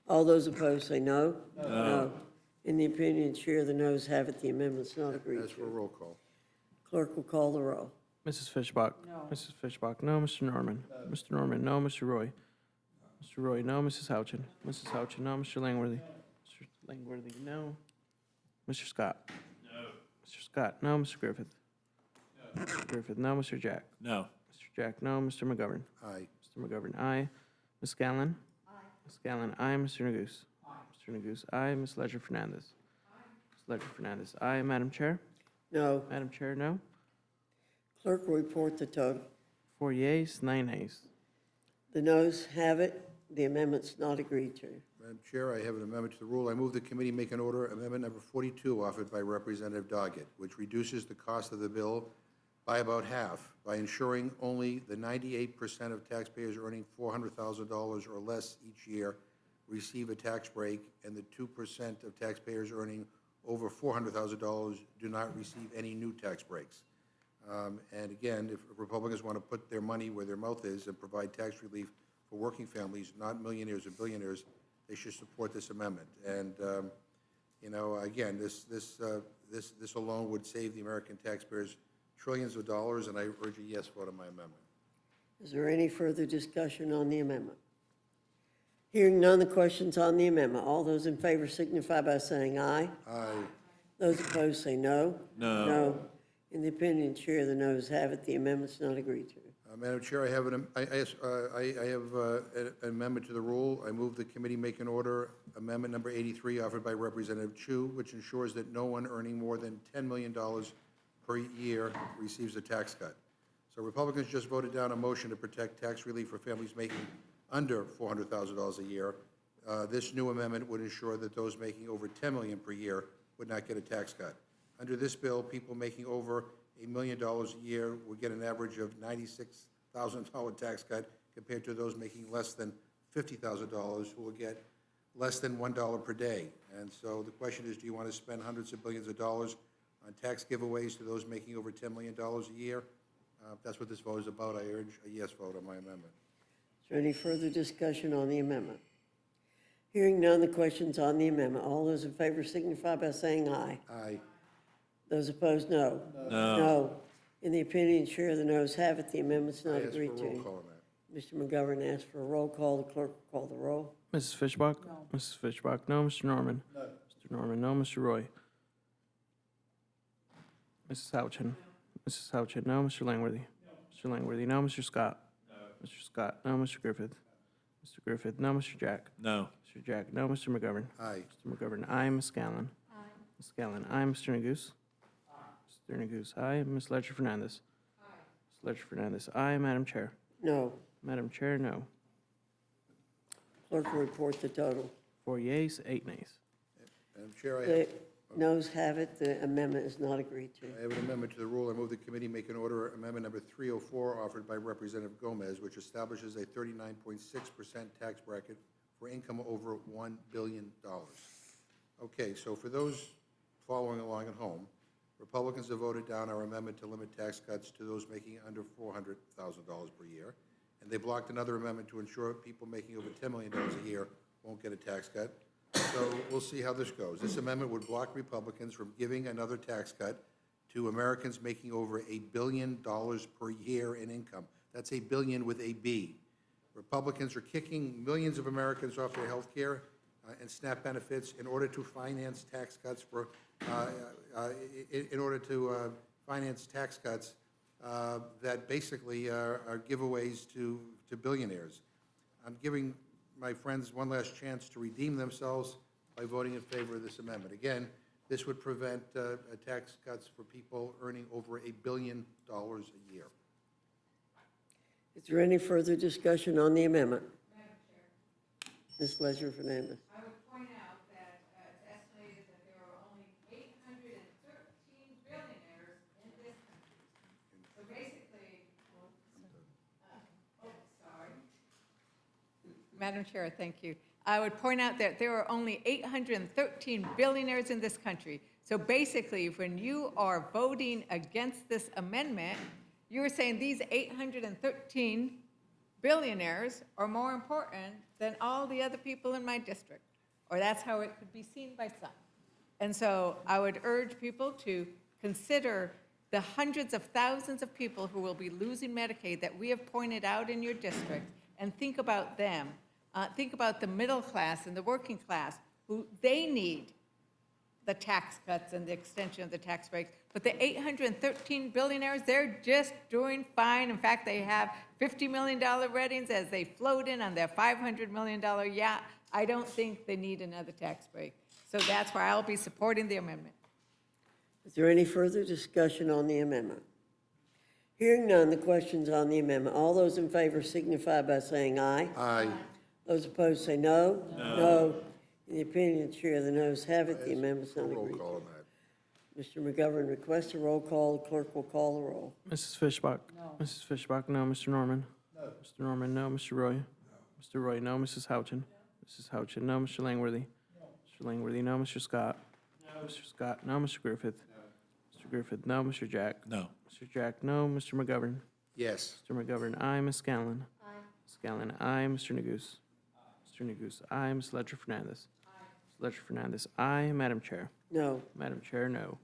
All those opposed say no. No. In the opinion, Chair, the noes have it. The amendment's not agreed As for a to. roll call. Clerk will call the roll. Mrs. Fishbach? No. Mrs. Fishbach, no. Mr. Norman? No. Mr. Norman, no. Mr. Roy? Mr. Roy, no. Mrs. Houchin? Mrs. Houchin, no. Mr. Langworthy? Mr. Langworthy, no. Mr. Scott? No. Mr. Scott, no. Mr. Griffith? No. Mr. Griffith, no. Mr. Jack? No. Mr. Jack, no. Mr. McGovern? Aye. Mr. McGovern, aye. Ms. Scanlon? Aye. Ms. Scanlon, aye. Mr. Neguse? Aye. Mr. Neguse, aye. Ms. Ledger Fernandez? Aye. Ms. Ledger Fernandez, aye. Madam Chair? No. Madam Chair, no. Clerk will report the total. 4 yeas, 9 nays. The noes have it. The amendment's not agreed to. Madam Chair, I have an amendment to the rule. I move the committee make an order, amendment number 42, offered by Representative Doggett, which reduces the cost of the bill by about half by ensuring only the 98% of taxpayers earning $400,000 or less each year receive a tax break, and the 2% of taxpayers earning over $400,000 do not receive any new tax breaks. And again, if Republicans want to put their money where their mouth is and provide tax relief for working families, not millionaires or billionaires, they should support this amendment. And again, this alone would save the American taxpayers trillions of dollars, and I urge a yes vote on my amendment. Is there any further discussion on the amendment? Hearing none, the question's on the amendment. All those in favor signify by saying aye. Aye. Those opposed say no. No. No. In the opinion, Chair, the noes have it. The amendment's not agreed to. Madam Chair, I have an amendment to the rule. I move the committee make an order, amendment number 83, offered by Representative Chu, which ensures that no one earning more than $10 million per year receives a tax cut. So Republicans just voted down a motion to protect tax relief for families making under $400,000 a year. This new amendment would ensure that those making over $10 million per year would not get a tax cut. Under this bill, people making over $1 million a year would get an average of $96,000 tax cut compared to those making less than $50,000 who will get less than $1 per day. And so the question is, do you want to spend hundreds of billions of dollars on tax giveaways to those making over $10 million a year? That's what this vote is about. I urge a yes vote on my amendment. Is there any further discussion on the amendment? Hearing none, the question's on the amendment. All those in favor signify by saying aye. Aye. Those opposed, no. No. No. In the opinion, Chair, the noes have it. The amendment's not I ask for agreed a roll to. call on that. Mr. McGovern asked for a roll call. The clerk will call the roll. Mrs. Fishbach? No. Mrs. Fishbach, no. Mr. Norman? No. Mr. Norman, no. Mr. Roy? Mrs. Houchin? Mrs. Houchin, no. Mr. Langworthy? Mr. Langworthy, no. Mr. Scott? No. Mr. Scott, no. Mr. Griffith? Mr. Griffith, no. Mr. Jack? No. Mr. Jack, no. Mr. McGovern? Aye. Mr. McGovern, aye. Ms. Scanlon? Aye. Ms. Scanlon, aye. Mr. Neguse? Aye. Mr. Neguse, aye. Ms. Ledger Fernandez? Aye. Ms. Ledger Fernandez, aye. Madam Chair? No. Madam Chair, no. Clerk will report the total. 4 yeas, 8 nays. Madam Chair, The noes have it. The amendment is not agreed to. I have an amendment to the rule. I move the committee make an order amendment number 304 offered by Representative Gomez, which establishes a 39.6% tax bracket for income over $1 billion. Okay, so for those following along at home, Republicans have voted down our amendment to limit tax cuts to those making under $400,000 per year, and they blocked another amendment to ensure people making over $10 million a year won't get a tax cut. So we'll see how this goes. This amendment would block Republicans from giving another tax cut to Americans making over $1 billion per year in income. That's $1 billion with a B. Republicans are kicking millions of Americans off their health care and SNAP benefits in order to finance tax cuts for, that basically are giveaways to billionaires. I'm giving my friends one last chance to redeem themselves by voting in favor of this amendment. Again, this would prevent tax cuts for people earning over $1 billion a year. Is there any further discussion on the amendment? Madam Chair. Ms. Ledger Fernandez. I would point out that it's estimated that there are only 813 billionaires in this country. So basically, sorry. Madam Chair, thank you. I would point out that there are only 813 billionaires in this country. So basically, when you are voting against this amendment, you are saying these 813 billionaires are more important than all the other people in my district, or that's how it could be seen by some. And so I would urge people to consider the hundreds of thousands of people who will be losing Medicaid that we have pointed out in your district, and think about them. Think about the middle class and the working class, who they need the tax cuts and the extension of the tax breaks. But the 813 billionaires, they're just doing fine. In fact, they have $50 million weddings as they float in on their $500 million yacht. I don't think they need another tax break. So that's why I'll be supporting the amendment. Is there any further discussion on the amendment? Hearing none, the question's on the amendment. All those in favor signify by saying aye. Aye. Those opposed say no. No. In the opinion of the chair, the noes have it. The amendment's not Roll agreed call on to. that. Mr. McGovern requests a roll call. The clerk will call the roll. Mrs. Fishbach? No. Mrs. Fishbach, no. Mr. Norman? No. Mr. Norman, no. Mr. Roy? No. Mr. Roy, no. Mrs. Houchin? No. Mrs. Houchin, no. Mr. Langworthy? No. Mr. Langworthy, no. Mr. Scott? No. Mr. Scott, no. Mr. Griffith? No. Mr. Griffith, no. Mr. Jack? No. Mr. Jack, no. Mr. McGovern? Yes. Mr. McGovern, aye. Ms. Scanlon? Aye. Ms. Scanlon, aye. Mr. Neguse? Mr. Neguse, aye. Ms. Ledger Fernandez? Aye. Ms. Ledger Fernandez, aye. Madam Chair? No. Madam Chair, no.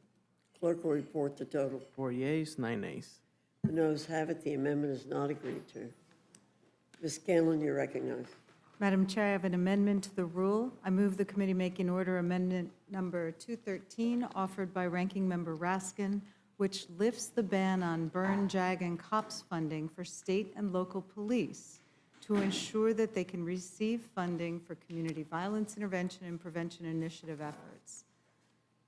Clerk will report the total. 4 yeas, 9 nays. The noes have it. The amendment is not agreed to. Ms. Scanlon, you're recognized. Madam Chair, I have an amendment to the rule. I move the committee make in order amendment number 213 offered by Ranking Member Raskin, which lifts the ban on burn, jag, and COPS funding for state and local police to ensure that they can receive funding for community violence intervention and prevention initiative efforts.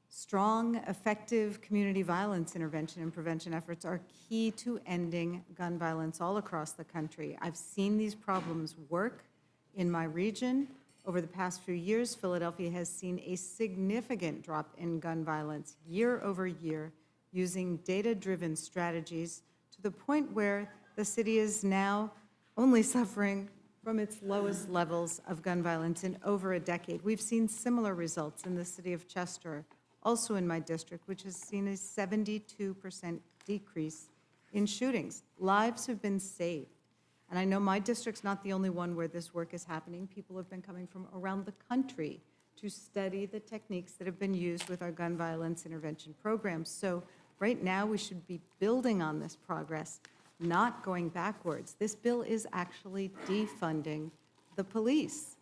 Strong, effective community violence intervention and prevention efforts are key to ending gun violence all across the country. I've seen these problems work in my region. Over the past few years, Philadelphia has seen a significant drop in gun violence year over year using data-driven strategies to the point where the city is now only suffering from its lowest levels of gun violence in over a decade. We've seen similar results in the city of Chester, also in my district, which has seen a 72% decrease in shootings. Lives have been saved. And I know my district's not the only one where this work is happening. People have been coming from around the country to study the techniques that have been used with our gun violence intervention programs. So right now, we should be building on this progress not going backwards. This bill is actually defunding the police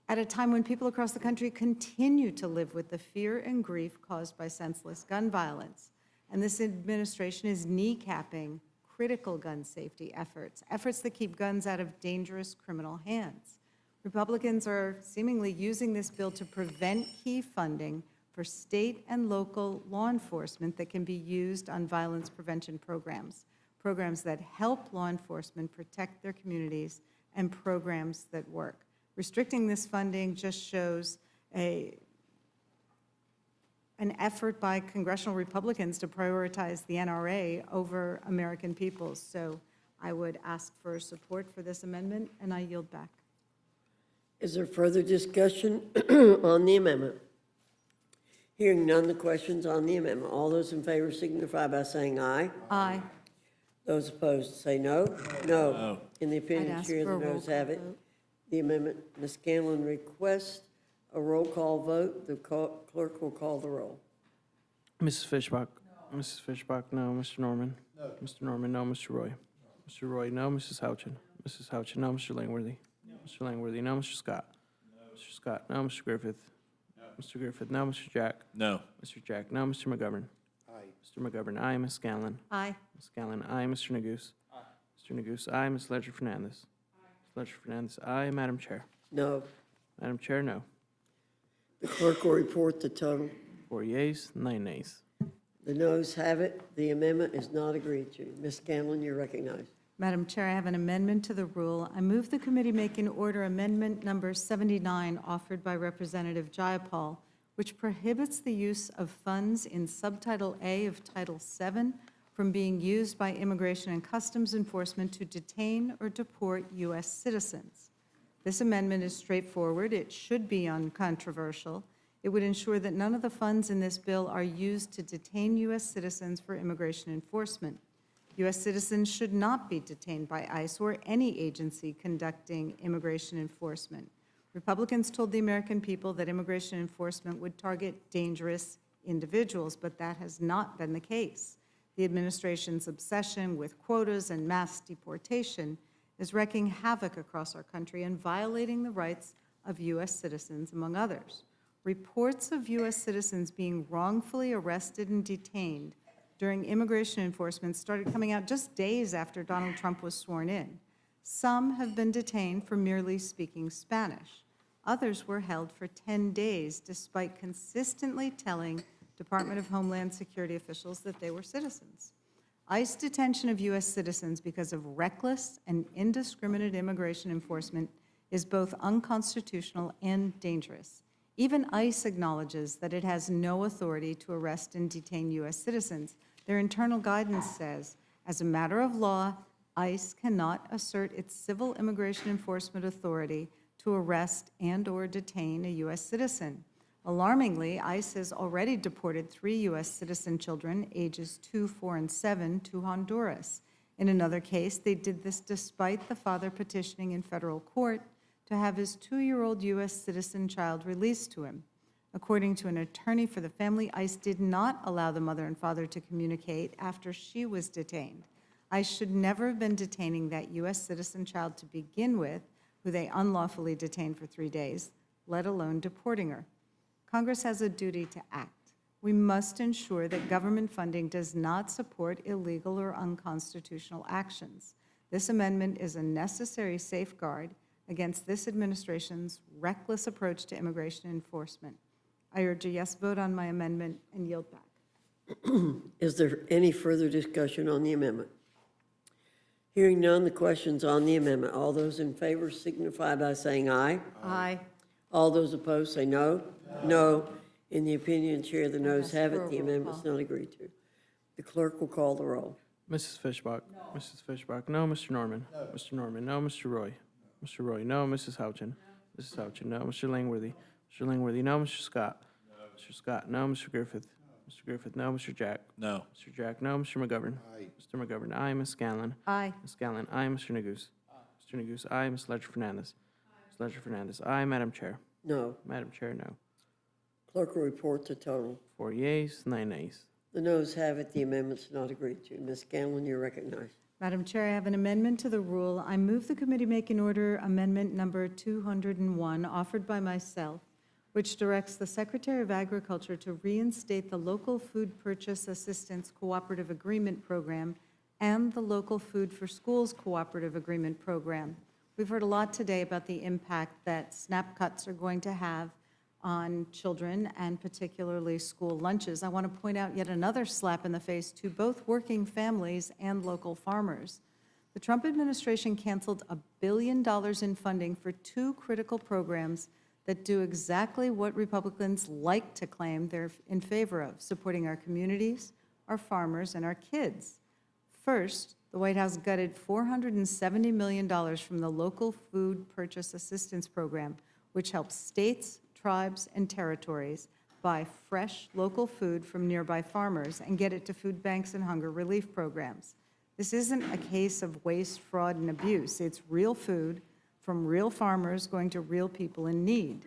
at a time when people across the country continue to live with the fear and grief caused by senseless gun violence. And this administration is kneecapping critical gun safety efforts, efforts that keep guns out of dangerous criminal hands. Republicans are seemingly using this bill to prevent key funding for state and local law enforcement that can be used on violence prevention programs, programs that help law enforcement protect their communities, and programs that work. Restricting this funding just shows an effort by congressional Republicans to prioritize the NRA over American peoples. So I would ask for support for this amendment, and I yield back. Is there further discussion on the amendment? Hearing none, the question's on the amendment. All those in favor signify by saying aye. Aye. Those opposed say no. No. In the opinion of ask the chair, for a the roll noes call have it. vote. The amendment, Ms. Scanlon requests a roll call vote. The clerk will call the roll. Mrs. Fishbach? Mrs. Fishbach, no. Mr. Norman? No. Mr. Norman, no. Mr. Roy? Mr. Roy, no. Mrs. Houchin? Mrs. Houchin, no. Mr. Langworthy? Mr. Langworthy, no. Mr. Scott? Mr. Scott, no. Mr. Griffith? Mr. Griffith, no. Mr. Jack? No. Mr. Jack, no. Mr. McGovern? Aye. Mr. McGovern, aye. Ms. Scanlon? Aye. Ms. Scanlon, aye. Mr. Neguse? Aye. Mr. Neguse, aye. Ms. Ledger Fernandez? Ms. Ledger Fernandez, aye. Madam Chair? No. Madam Chair, no. The clerk will report the total. 4 yeas, 9 nays. The noes have it. The amendment is not agreed to. Ms. Scanlon, you're recognized. Madam Chair, I have an amendment to the rule. I move the committee make in order amendment number 79 offered by Representative Jayapal, which prohibits the use of funds in Subtitle A of Title VII from being used by Immigration and Customs Enforcement to detain or deport U.S. citizens. This amendment is straightforward. It should be uncontroversial. It would ensure that none of the funds in this bill are used to detain U.S. citizens for immigration enforcement. U.S. citizens should not be detained by ICE or any agency conducting immigration enforcement. Republicans told the American people that immigration enforcement would target dangerous individuals, but that has not been the case. The administration's obsession with quotas and mass deportation is wreaking havoc across our country and violating the rights of U.S. citizens, among others. Reports of U.S. citizens being wrongfully arrested and detained during immigration enforcement started coming out just days after Donald Trump was sworn in. Some have been detained for merely speaking Spanish. Others were held for 10 days, despite consistently telling Department of Homeland Security officials that they were citizens. ICE detention of U.S. citizens because of reckless and indiscriminate immigration enforcement is both unconstitutional and dangerous. Even ICE acknowledges that it has no authority to arrest and detain U.S. citizens. Their internal guidance says, as a matter of law, ICE cannot assert its civil immigration enforcement authority to arrest and/or detain a U.S. citizen. Alarmingly, ICE has already deported 3 U.S. citizen children, ages 2, 4, and 7, to Honduras. In another case, they did this despite the father petitioning in federal court to have his 2-year-old U.S. citizen child released to him. According to an attorney for the family, ICE did not allow the mother and father to communicate after she was detained. ICE should never have been detaining that U.S. citizen child to begin with, who they unlawfully detained for 3 days, let alone deporting her. Congress has a duty to act. We must ensure that government funding does not support illegal or unconstitutional actions. This amendment is a necessary safeguard against this administration's reckless approach to immigration enforcement. I urge a yes vote on my amendment and yield back. Is there any further discussion on the amendment? Hearing none, the question's on the amendment. All those in favor signify by saying aye. Aye. All those opposed say no. No. In the opinion of the chair, the noes have it. The amendment's not agreed to. The clerk will call the roll. Mrs. Fishbach? No. Mrs. Fishbach, no. Mr. Norman? No. Mr. Norman, no. Mr. Roy? Mr. Roy, no. Mrs. Houchin? No. Mrs. Houchin, no. Mr. Langworthy? Mr. Langworthy, no. Mr. Scott? No. Mr. Scott, no. Mr. Griffith? No. Mr. Griffith, no. Mr. Jack? No. Mr. Jack, no. Mr. McGovern? Aye. Mr. McGovern, aye. Ms. Scanlon? Aye. Ms. Scanlon, aye. Mr. Neguse? Mr. Neguse, aye. Ms. Ledger Fernandez? Ms. Ledger Fernandez, aye. Madam Chair? No. Madam Chair, no. Clerk will report the total. 4 yeas, 9 nays. The noes have it. The amendment's not agreed to. Ms. Scanlon, you're recognized. Madam Chair, I have an amendment to the rule. I move the committee make an order amendment number 201 offered by myself, which directs the Secretary of Agriculture to reinstate the Local Food Purchase Assistance Cooperative Agreement Program and the Local Food for Schools Cooperative Agreement Program. We've heard a lot today about the impact that SNAP cuts are going to have on children and particularly school lunches. I want to point out yet another slap in the face to both working families and local farmers. The Trump administration canceled $1 billion in funding for two critical programs that do exactly what Republicans like to claim they're in favor of, supporting our communities, our farmers, and our kids. First, the White House gutted $470 million from the Local Food Purchase Assistance Program, which helps states, tribes, and territories buy fresh local food from nearby farmers and get it to food banks and hunger relief programs. This isn't a case of waste, fraud, and abuse. It's real food from real farmers going to real people in need.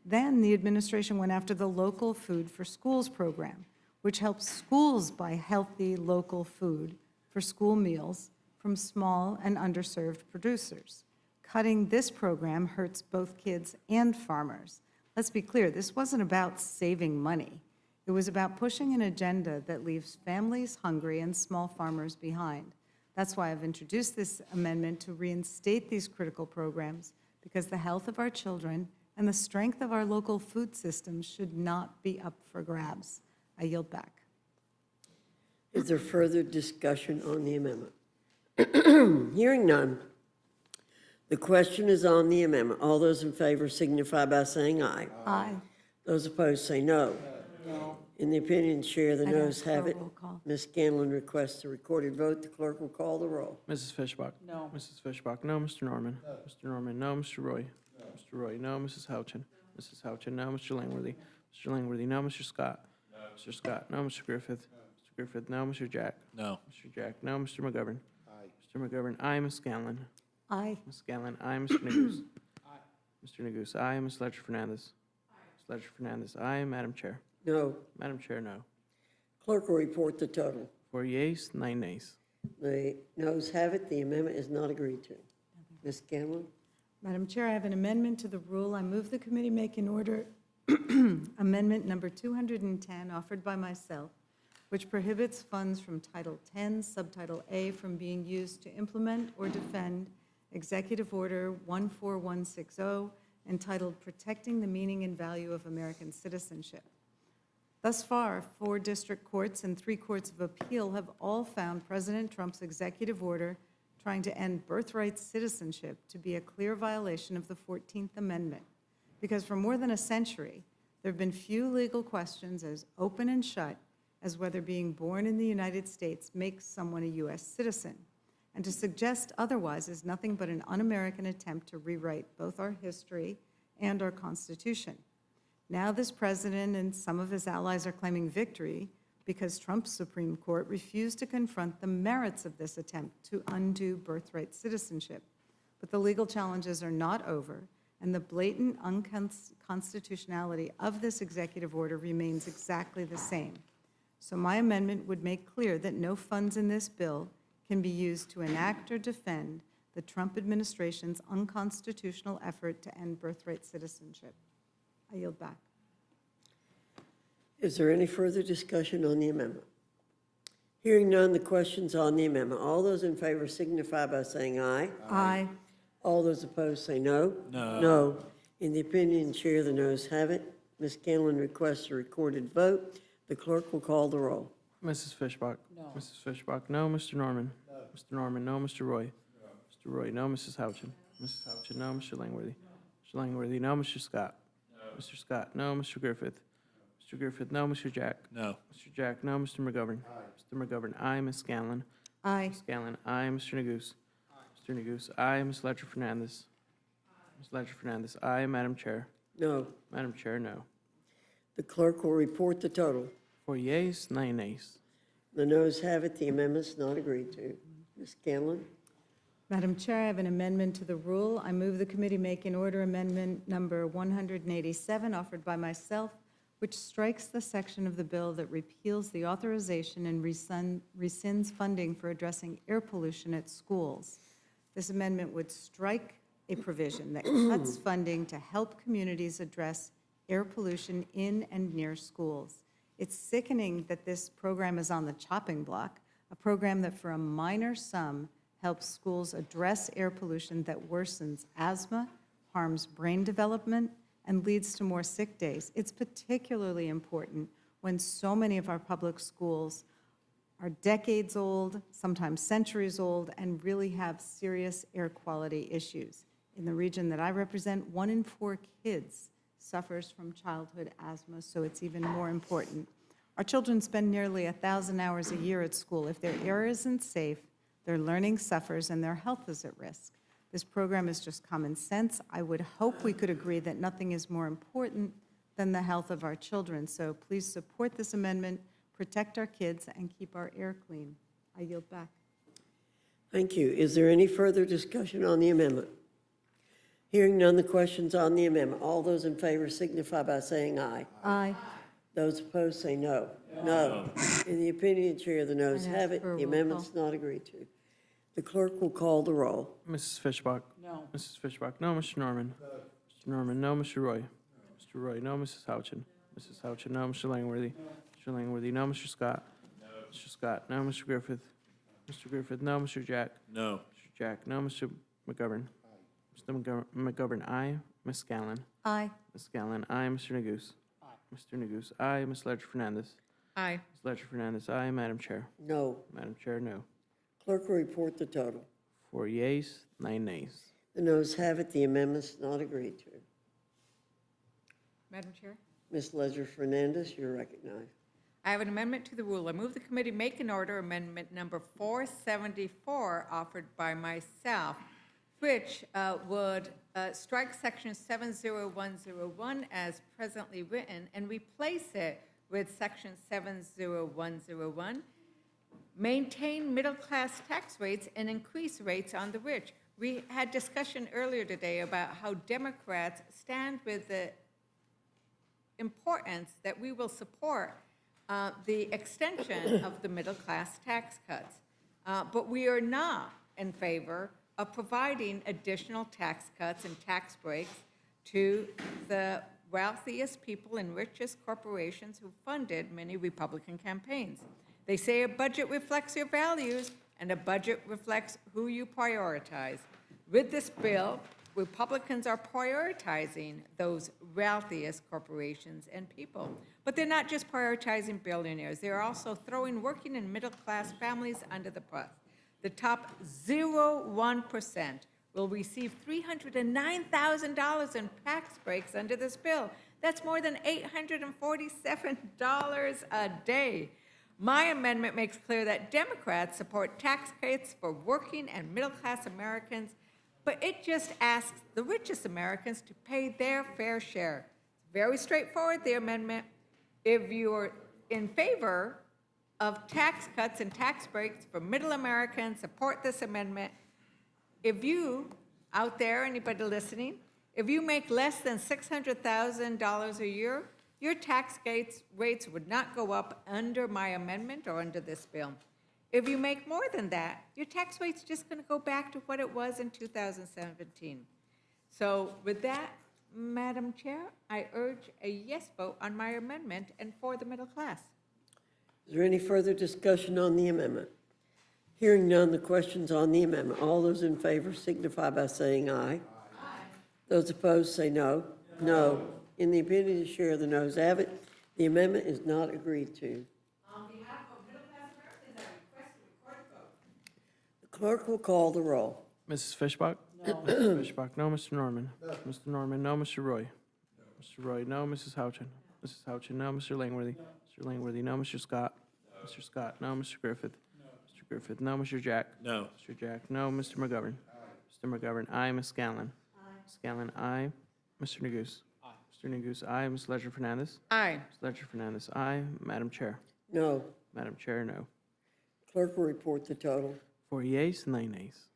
Then the administration went after the Local Food for Schools program, which helps schools buy healthy local food for school meals from small and underserved producers. Cutting this program hurts both kids and farmers. Let's be clear, this wasn't about saving money. It was about pushing an agenda that leaves families hungry and small farmers behind. That's why I've introduced this amendment to reinstate these critical programs, because the health of our children and the strength of our local food systems should not be up for grabs. I yield back. Is there further discussion on the amendment? Hearing none. The question is on the amendment. All those in favor signify by saying aye. Aye. Those opposed say no. No. In the opinion chair, the I'd noes ask for have a it. roll call. Ms. Scanlon requests a recorded vote. The clerk will call the roll. Mrs. Fishbach? No. Mrs. Fishbach, no. Mr. Norman? Mr. Norman, no. Mr. Roy? Mr. Roy, no. Mrs. Houchin? Mrs. Houchin, no. Mr. Langworthy? Mr. Langworthy, no. Mr. Scott? Mr. Scott, no. Mr. Griffith? Mr. Griffith, no. Mr. Jack? No. Mr. Jack, no. Mr. McGovern? Mr. McGovern, aye. Ms. Scanlon? Aye. Ms. Scanlon, aye. Mr. Neguse? Mr. Neguse, aye. Ms. Ledger Fernandez? Ms. Ledger Fernandez, aye. Madam Chair? No. Madam Chair, no. Clerk will report the total. 4 yeas, 9 nays. The noes have it. The amendment is not agreed to. Ms. Scanlon? Madam Chair, I have an amendment to the rule. I move the committee make an order amendment number 210 offered by myself, which prohibits funds from Title 10, Subtitle A from being used to implement or defend Executive Order 14160 entitled Protecting the Meaning and Value of American Citizenship. Thus far, 4 district courts and 3 courts of appeal have all found President Trump's executive order trying to end birthright citizenship to be a clear violation of the 14th Amendment, because for more than a century, there have been few legal questions as open and shut as whether being born in the United States makes someone a U.S. citizen. And to suggest otherwise is nothing but an un-American attempt to rewrite both our history and our Constitution. Now this president and some of his allies are claiming victory because Trump's Supreme Court refused to confront the merits of this attempt to undo birthright citizenship. But the legal challenges are not over, and the blatant unconstitutionality of this executive order remains exactly the same. So my amendment would make clear that no funds in this bill can be used to enact or defend the Trump administration's unconstitutional effort to end birthright citizenship. I yield back. Is there any further discussion on the amendment? Hearing none, the question's on the amendment. All those in favor signify by saying aye. Aye. All those opposed say no. No. No. In the opinion chair, the noes have it. Ms. Scanlon requests a recorded vote. The clerk will call the roll. Mrs. Fishbach? No. Mrs. Fishbach, no. Mr. Norman? No. Mr. Norman, no. Mr. Roy? No. Mr. Roy, no. Mrs. Houchin? Mrs. Houchin, no. Mr. Langworthy? Mr. Langworthy, no. Mr. Scott? No. Mr. Scott, no. Mr. Griffith? Mr. Griffith, no. Mr. Jack? No. Mr. Jack, no. Mr. McGovern? Mr. McGovern, aye. Ms. Scanlon? Aye. Ms. Scanlon, aye. Mr. Neguse? Mr. Neguse, aye. Ms. Ledger Fernandez? Ms. Ledger Fernandez, aye. Madam Chair? No. Madam Chair, no. The clerk will report the total. 4 yeas, 9 nays. The noes have it. The amendment's not agreed to. Ms. Scanlon? Madam Chair, I have an amendment to the rule. I move the committee make an order amendment number 187 offered by myself, which strikes the section of the bill that repeals the authorization and rescinds funding for addressing air pollution at schools. This amendment would strike a provision that cuts funding to help communities address air pollution in and near schools. It's sickening that this program is on the chopping block, a program that for a minor sum helps schools address air pollution that worsens asthma, harms brain development, and leads to more sick days. It's particularly important when so many of our public schools are decades old, sometimes centuries old, and really have serious air quality issues. In the region that I represent, 1 in 4 kids suffers from childhood asthma, so it's even more important. Our children spend nearly 1,000 hours a year at school. If their air isn't safe, their learning suffers and their health is at risk. This program is just common sense. I would hope we could agree that nothing is more important than the health of our children. So please support this amendment, protect our kids, and keep our air clean. I yield back. Thank you. Is there any further discussion on the amendment? Hearing none, the question's on the amendment. All those in favor signify by saying aye. Aye. Those opposed say no. No. In the opinion of the chair, the noes And have ask it. for a The roll amendment's not agreed to. The clerk will call the roll. Mrs. Fishbach? No. Mrs. Fishbach, no. Mr. Norman? Mr. Norman, no. Mr. Roy? Mr. Roy, no. Mrs. Houchin? Mrs. Houchin, no. Mr. Langworthy? Mr. Langworthy, no. Mr. Scott? Mr. Scott, no. Mr. Griffith? Mr. Griffith, no. Mr. Jack? No. Mr. Jack, no. Mr. McGovern? Mr. McGovern, aye. Ms. Scallon? Aye. Ms. Scallon, aye. Mr. Neguse? Mr. Neguse, aye. Ms. Ledger-Fernandez? Aye. Ms. Ledger-Fernandez, aye. Madam Chair? No. Madam Chair, no. Clerk will report the total. 4 yeas, 9 nays. The noes have it. The amendment's not agreed to. Madam Chair? Ms. Ledger Fernandez, you're recognized. I have an amendment to the rule. I move the committee make an order amendment number 474 offered by myself, which would strike section 70101 as presently written and replace it with section 70101, maintain middle-class tax rates and increase rates on the rich. We had discussion earlier today about how Democrats stand with the importance that we will support the extension of the middle-class tax cuts. But we are not in favor of providing additional tax cuts and tax breaks to the wealthiest people and richest corporations who funded many Republican campaigns. They say a budget reflects your values, and a budget reflects who you prioritize. With this bill, Republicans are prioritizing those wealthiest corporations and people. But they're not just prioritizing billionaires. They're also throwing working and middle-class families under the bus. The top 0.01% will receive $309,000 in tax breaks under this bill. That's more than $847 a day. My amendment makes clear that Democrats support tax cuts for working and middle-class Americans, but it just asks the richest Americans to pay their fair share. Very straightforward, the amendment. If you're in favor of tax cuts and tax breaks for middle Americans, support this amendment. If you, out there, anybody listening, if you make less than $600,000 a year, your tax rates would not go up under my amendment or under this bill. If you make more than that, your tax rate's just going to go back to what it was in 2017. So with that, Madam Chair, I urge a yes vote on my amendment and for the middle class. Is there any further discussion on the amendment? Hearing none, the question's on the amendment. All those in favor signify by saying aye. Aye. Those opposed say no. No. In the opinion of the chair, the noes have it. The amendment is not agreed to. On behalf of middle-class Americans, I request a recorded vote. The clerk will call the roll. Mrs. Fishbach? No. Mrs. Fishbach, no. Mr. Norman? No. Mr. Norman, no. Mr. Roy? No. Mr. Roy, no. Mrs. Houchin? Mrs. Houchin, no. Mr. Langworthy? No. Mr. Langworthy, no. Mr. Scott? No. Mr. Scott, no. Mr. Griffith? No. Mr. Griffith, no. Mr. Jack? No. Mr. Jack, no. Mr. McGovern? Aye. Mr. McGovern, aye. Ms. Scallon? Aye. Scallon, aye. Mr. Neguse? Aye. Mr. Neguse, aye. Ms. Ledger-Fernandez? Aye. Ms. Ledger-Fernandez, aye. Madam Chair? No. Madam Chair, no. Clerk will report the total. 4 yeas, 9 nays.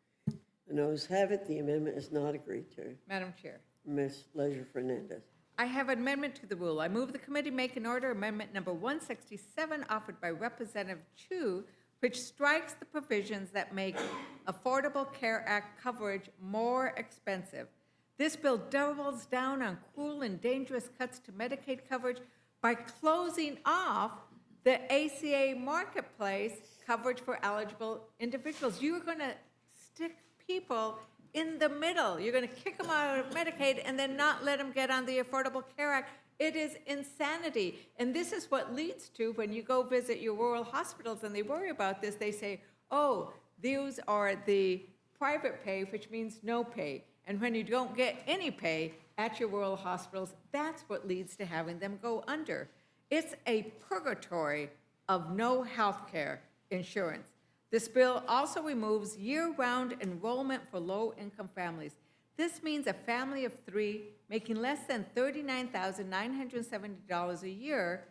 The noes have it. The amendment is not agreed to. Madam Chair. Ms. Ledger Fernandez. I have an amendment to the rule. I move the committee make an order amendment number 167 offered by Representative Chu, which strikes the provisions that make Affordable Care Act coverage more expensive. This bill doubles down on cruel and dangerous cuts to Medicaid coverage by closing off the ACA marketplace coverage for eligible individuals. You're going to stick people in the middle. You're going to kick them out of Medicaid and then not let them get on the Affordable Care Act. It is insanity. And this is what leads to, when you go visit your rural hospitals and they worry about this, they say, oh, these are the private pay, which means no pay. And when you don't get any pay at your rural hospitals, that's what leads to having them go under. It's a purgatory of no health care insurance. This bill also removes year-round enrollment for low-income families. This means a family of 3 making less than $39,970 a year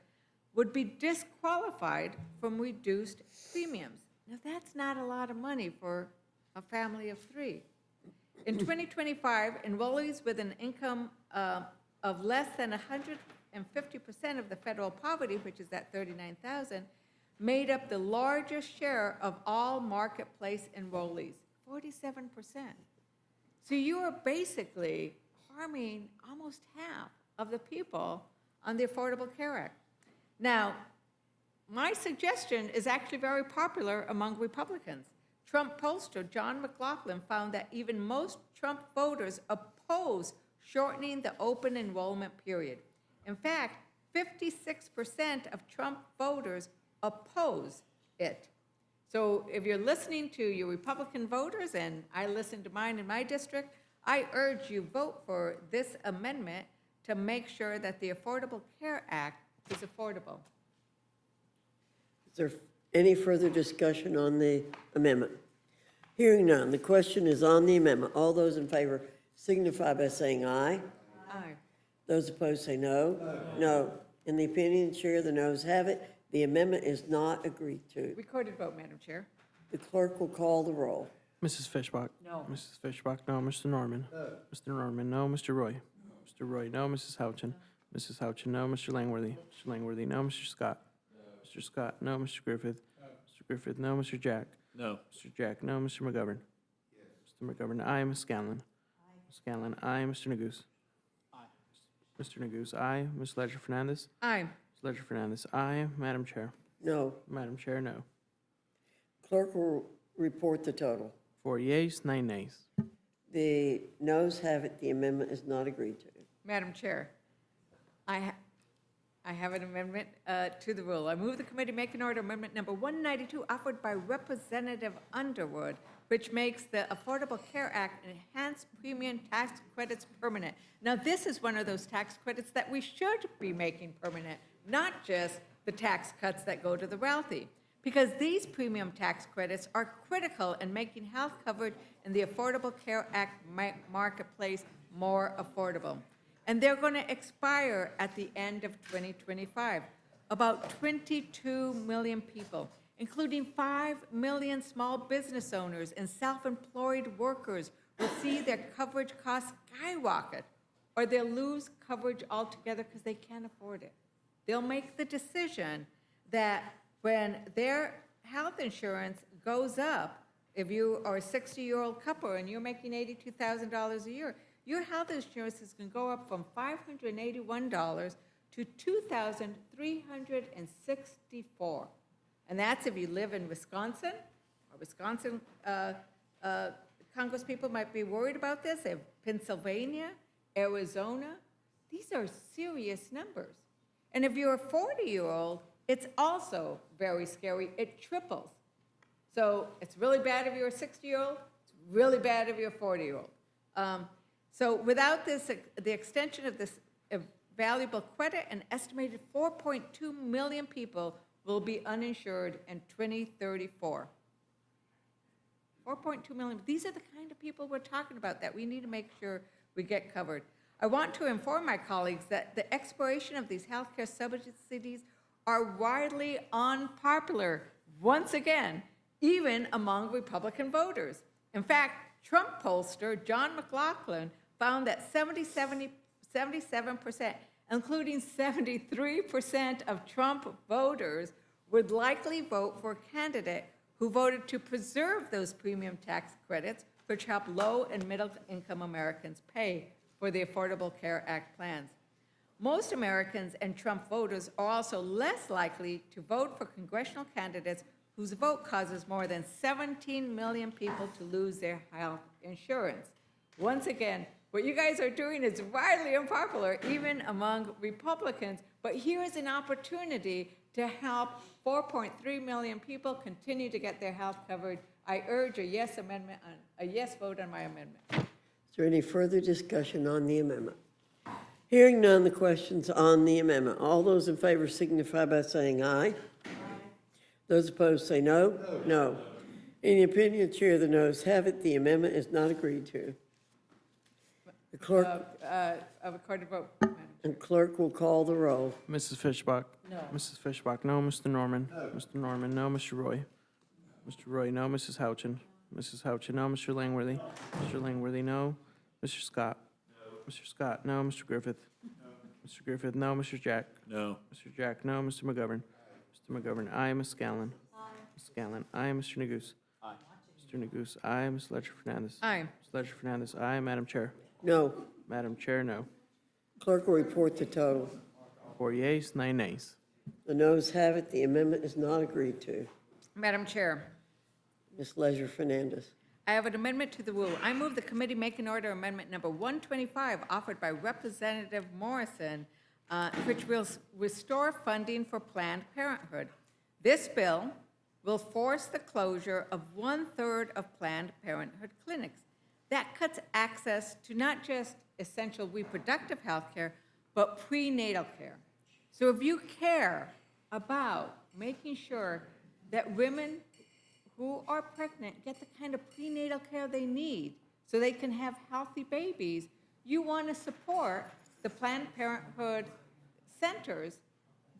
would be disqualified from reduced premiums. Now, that's not a lot of money for a family of 3. In 2025, enrollees with an income of less than 150% of the federal poverty, which is at $39,000, made up the largest share of all marketplace enrollees, 47%. So you are basically harming almost half of the people on the Affordable Care Act. Now, my suggestion is actually very popular among Republicans. Trump pollster John McLaughlin found that even most Trump voters oppose shortening the open enrollment period. In fact, 56% of Trump voters oppose it. So if you're listening to your Republican voters, and I listen to mine in my district, I urge you vote for this amendment to make sure that the Affordable Care Act is affordable. Is there any further discussion on the amendment? Hearing none, the question is on the amendment. All those in favor signify by saying aye. Aye. Those opposed say no. No. In the opinion of the chair, the noes have it. The amendment is not agreed to. Recorded vote, Madam Chair. The clerk will call the roll. Mrs. Fishbach? No. Mrs. Fishbach, no. Mr. Norman? No. Mr. Norman, no. Mr. Roy? Mr. Roy, no. Mrs. Houchin? Mrs. Houchin, no. Mr. Langworthy? Mr. Langworthy, no. Mr. Scott? Mr. Scott, no. Mr. Griffith? Mr. Griffith, no. Mr. Jack? No. Mr. Jack, no. Mr. McGovern? Mr. McGovern, aye. Ms. Scanlon? Ms. Scanlon, aye. Mr. Neguse? Mr. Neguse, aye. Ms. Ledger-Fernandez? Aye. Ms. Ledger-Fernandez, aye. Madam Chair? No. Madam Chair, no. Clerk will report the total. 4 yeas, 9 nays. The noes have it. The amendment is not agreed to. Madam Chair, I have an amendment to the rule. I move the committee make an order amendment number 192 offered by Representative Underwood, which makes the Affordable Care Act enhanced premium tax credits permanent. Now, this is one of those tax credits that we should be making permanent, not just the tax cuts that go to the wealthy, because these premium tax credits are critical in making health coverage in the Affordable Care Act marketplace more affordable. And they're going to expire at the end of 2025. About 22 million people, including 5 million small business owners and self-employed workers, will see their coverage costs skyrocket, or they'll lose coverage altogether because they can't afford it. They'll make the decision that when their health insurance goes up, if you are a 60-year-old couple and you're making $82,000 a year, your health insurance is going to go up from $581 to $2,364. And that's if you live in Wisconsin, or Wisconsin Congress people might be worried about this. If Pennsylvania, Arizona, these are serious numbers. And if you're a 40-year-old, it's also very scary. It triples. So it's really bad if you're a 60-year-old. It's really bad if you're a 40-year-old. So without this, the extension of this valuable credit, an estimated 4.2 million people will be uninsured in 2034. 4.2 million. These are the kind of people we're talking about that we need to make sure we get covered. I want to inform my colleagues that the expiration of these healthcare subsidies are widely unpopular, once again, even among Republican voters. In fact, Trump pollster John McLaughlin found that 77% 77%, including 73% of Trump voters would likely vote for a candidate who voted to preserve those premium tax credits which help low and middle income Americans pay for the Affordable Care Act plans. Most Americans and Trump voters are also less likely to vote for congressional candidates whose vote causes more than 17 million people to lose their health insurance. Once again, what you guys are doing is widely unpopular, even among Republicans, but here is an opportunity to help 4.3 million people continue to get their health covered. I urge a yes vote on my amendment. Is there any further discussion on the amendment? Hearing none, the question's on the amendment. All those in favor signify by saying aye. Those opposed say no. No. In the opinion of the chair, the noes have it. The amendment is not agreed to. The clerk, A recorded vote, Madam Chair. and clerk will call the roll. Mrs. Fishbach? No. Mrs. Fishbach, no. Mr. Norman? Mr. Norman, no. Mr. Roy? Mr. Roy, no. Mrs. Houchin? Mrs. Houchin, no. Mr. Langworthy? Mr. Langworthy, no. Mr. Scott? Mr. Scott, no. Mr. Griffith? Mr. Griffith, no. Mr. Jack? No. Mr. Jack, no. Mr. McGovern? Mr. McGovern, aye. Ms. Scallon? Ms. Scallon, aye. Mr. Neguse? Aye. Mr. Neguse, aye. Ms. Ledger Fernandez? Aye. Ms. Ledger Fernandez, aye. Madam Chair? No. Madam Chair, no. Clerk will report the total. 4 yeas, 9 nays. The noes have it. The amendment is not agreed to. Madam Chair, Ms. Leisure Fernandez. I have an amendment to the rule. I move the committee make an order amendment number 125 offered by Representative Morrison, which will restore funding for Planned Parenthood. This bill will force the closure of 1/3 of Planned Parenthood clinics. That cuts access to not just essential reproductive health care, but prenatal care. So if you care about making sure that women who are pregnant get the kind of prenatal care they need so they can have healthy babies, you want to support the Planned Parenthood centers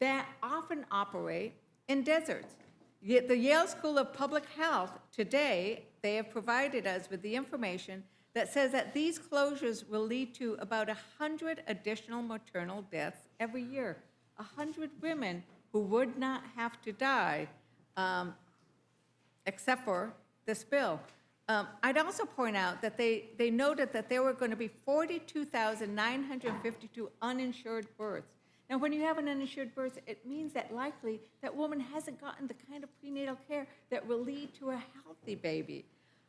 that often operate in deserts. Yet the Yale School of Public Health today, they have provided us with the information that says that these closures will lead to about 100 additional maternal deaths every year. 100 women who would not have to die except for this bill. I'd also point out that they noted that there were going to be 42,952 uninsured births. Now, when you have an uninsured birth, it means that likely that woman hasn't gotten the kind of prenatal care that will lead to a healthy baby.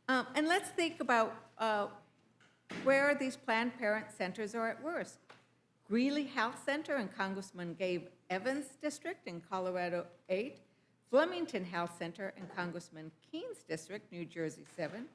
And let's think about where these Planned Parent centers are at worst. Greeley Health Center in Congressman Gabe Evans' district in Colorado 8, Flemington Health Center in Congressman Keene's district, New Jersey 7,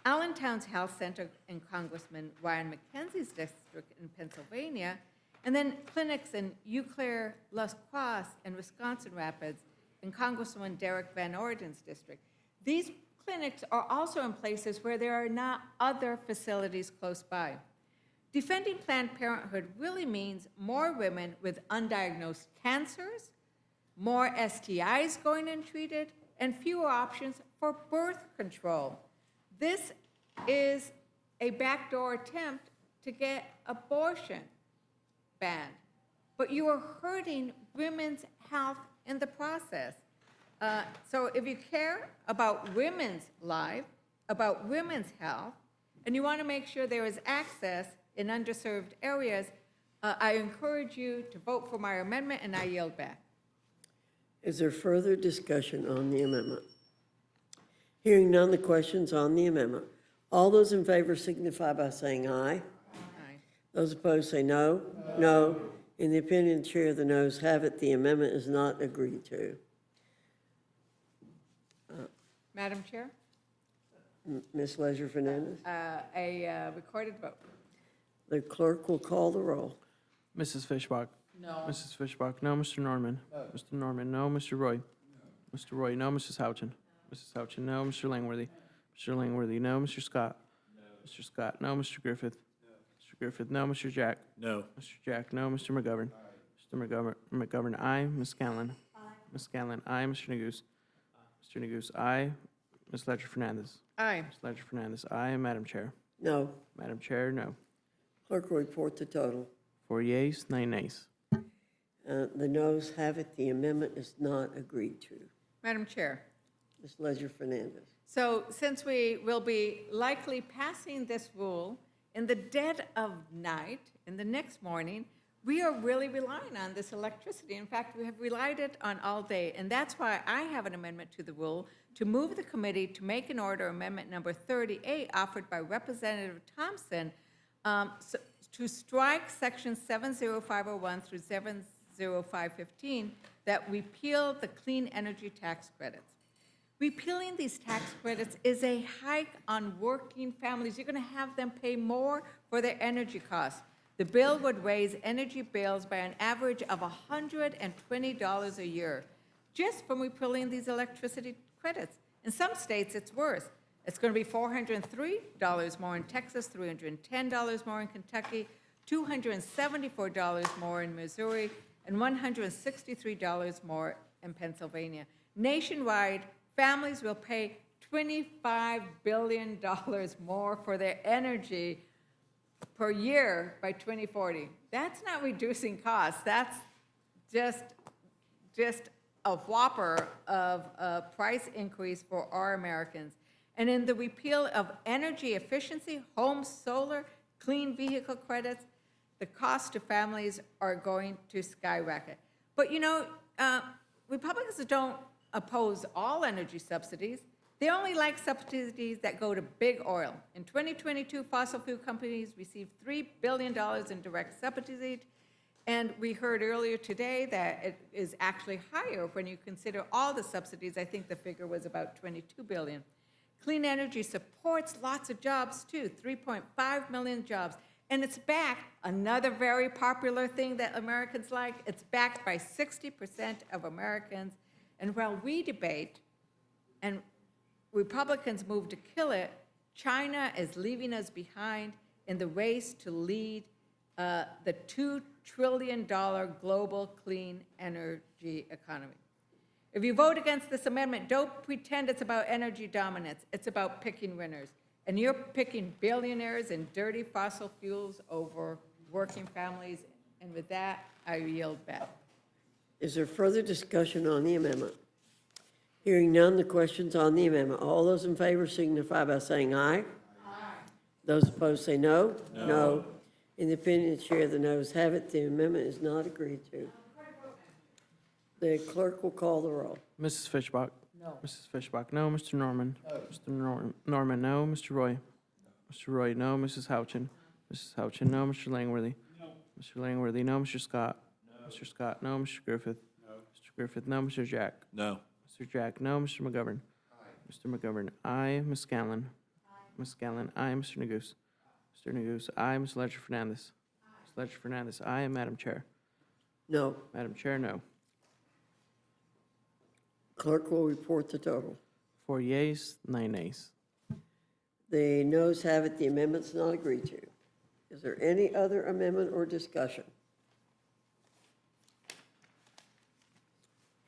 Allentown's Health Center in Congressman Ryan McKenzie's district in Pennsylvania, and then clinics in Eau Claire, Las Croix, and Wisconsin Rapids in Congressman Derek Van Orden's district. These clinics are also in places where there are not other facilities close by. Defending Planned Parenthood really means more women with undiagnosed cancers, more STIs going untreated, and fewer options for birth control. This is a backdoor attempt to get abortion banned, but you are hurting women's health in the process. So if you care about women's life, about women's health, and you want to make sure there is access in underserved areas, I encourage you to vote for my amendment, and I yield back. Is there further discussion on the amendment? Hearing none, the question's on the amendment. All those in favor signify by saying aye. Aye. Those opposed say no. No. In the opinion of the chair, the noes have it. The amendment is not agreed to. Madam Chair, Ms. Leisure Fernandez, a recorded vote. the clerk will call the roll. Mrs. Fishbach? No. Mrs. Fishbach, no. Mr. Norman? Mr. Norman, no. Mr. Roy? Mr. Roy, no. Mrs. Houchin? Mrs. Houchin, no. Mr. Langworthy? Mr. Langworthy, no. Mr. Scott? Mr. Scott, no. Mr. Griffith? Mr. Griffith, no. Mr. Jack? No. Mr. Jack, no. Mr. McGovern? Mr. McGovern, aye. Ms. Scanlon? Ms. Scanlon, aye. Mr. Neguse? Mr. Neguse, aye. Ms. Ledger Fernandez? Aye. Ms. Ledger Fernandez, aye. Madam Chair? No. Madam Chair, no. Clerk will report the total. 4 yeas, 9 nays. The noes have it, the amendment is not agreed to. Madam Chair, Ms. Ledger Fernandez. so since we will be likely passing this rule in the dead of night, in the next morning, we are really relying on this electricity. In fact, we have relied it on all day, and that's why I have an amendment to the rule to move the committee to make an order amendment number 38 offered by Representative Thompson to strike section 70501 through 70515 that repeal the clean energy tax credits. Repealing these tax credits is a hike on working families. You're going to have them pay more for their energy costs. The bill would raise energy bills by an average of $120 a year just from repealing these electricity credits. In some states, it's worse. It's going to be $403 more in Texas, $310 more in Kentucky, $274 more in Missouri, and $163 more in Pennsylvania. Nationwide, families will pay $25 billion more for their energy per year by 2040. That's not reducing costs. That's just a whopper of a price increase for our Americans. And in the repeal of energy efficiency, home solar, clean vehicle credits, the cost to families are going to skyrocket. But you know, Republicans don't oppose all energy subsidies. They only like subsidies that go to big oil. In 2022, fossil fuel companies received $3 billion in direct subsidies, and we heard earlier today that it is actually higher when you consider all the subsidies. I think the figure was about $22 billion. Clean energy supports lots of jobs too, 3.5 million jobs. And it's backed, another very popular thing that Americans like, it's backed by 60% of Americans. And while we debate and Republicans move to kill it, China is leaving us behind in the race to lead the $2 trillion global clean energy economy. If you vote against this amendment, don't pretend it's about energy dominance. It's about picking winners. And you're picking billionaires and dirty fossil fuels over working families. And with that, I yield back. Is there further discussion on the amendment? Hearing none, the question's on the amendment. All those in favor signify by saying aye. Aye. Those opposed say no. No. In the opinion of the chair, the noes have it. The amendment is not agreed to. The clerk will call the roll. Mrs. Fishbach? No. Mrs. Fishbach, no. Mr. Norman? No. Mr. Norman, no. Mr. Roy? Mr. Roy, no. Mrs. Houchin? Mrs. Houchin, no. Mr. Langworthy? No. Mr. Langworthy, no. Mr. Scott? No. Mr. Scott, no. Mr. Griffith? No. Mr. Griffith, no. Mr. Jack? No. Mr. Jack, no. Mr. McGovern? Aye. Mr. McGovern, aye. Ms. Scanlon? Aye. Ms. Scanlon, aye. Mr. Neguse? Mr. Neguse, aye. Ms. Ledger Fernandez? Aye. Ms. Ledger Fernandez, aye. And Madam Chair? No. Madam Chair, no. Clerk will report the total. 4 yeas, 9 nays. The noes have it. The amendment's not agreed to. Is there any other amendment or discussion?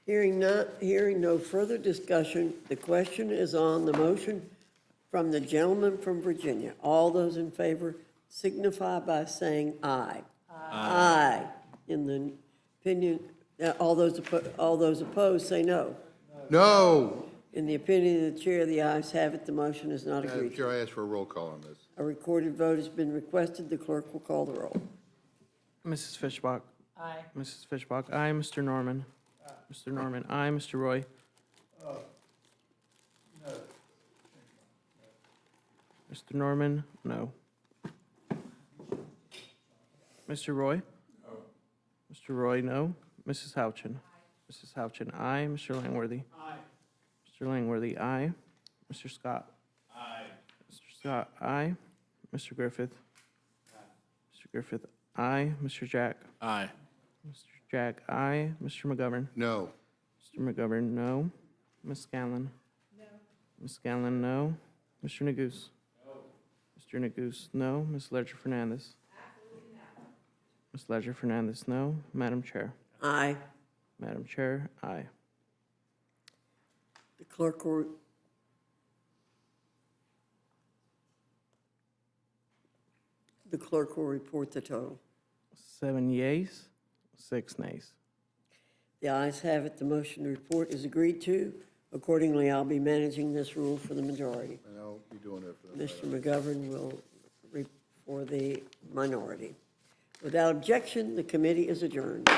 Hearing no further discussion, the question is on the motion from the gentleman from Virginia. All those in favor signify by saying aye. Aye. Aye. In the opinion, all those opposed say no. No. In the opinion of the chair, the ayes have it. The motion is not Madam agreed to. Chair, I ask for a roll call on this. A recorded vote has been requested. The clerk will call the roll. Mrs. Fishbach? Aye. Mrs. Fishbach, aye. Mr. Norman? Mr. Norman, aye. Mr. Roy? No. Mr. Norman, no. Mr. Roy? No. Mr. Roy, no. Mrs. Houchin? Mrs. Houchin, aye. Mr. Langworthy? Aye. Mr. Langworthy, aye. Mr. Scott? Aye. Mr. Scott, aye. Mr. Griffith? Aye. Mr. Griffith, aye. Mr. Jack? Aye. Mr. Jack, aye. Mr. McGovern? No. Mr. McGovern, no. Ms. Scanlon? No. Ms. Scanlon, no. Mr. Neguse? No. Mr. Neguse, no. Ms. Ledger Fernandez? Absolutely not. Ms. Ledger Fernandez, no. Madam Chair? Aye. Madam Chair, aye. The clerk will report the total. 7 yeas, 6 nays. The ayes have it. The motion to report is agreed to. Accordingly, I'll be managing this rule for the majority. And I'll be doing it for the Mr. McGovern will read for the minority. Without objection, the committee is adjourned.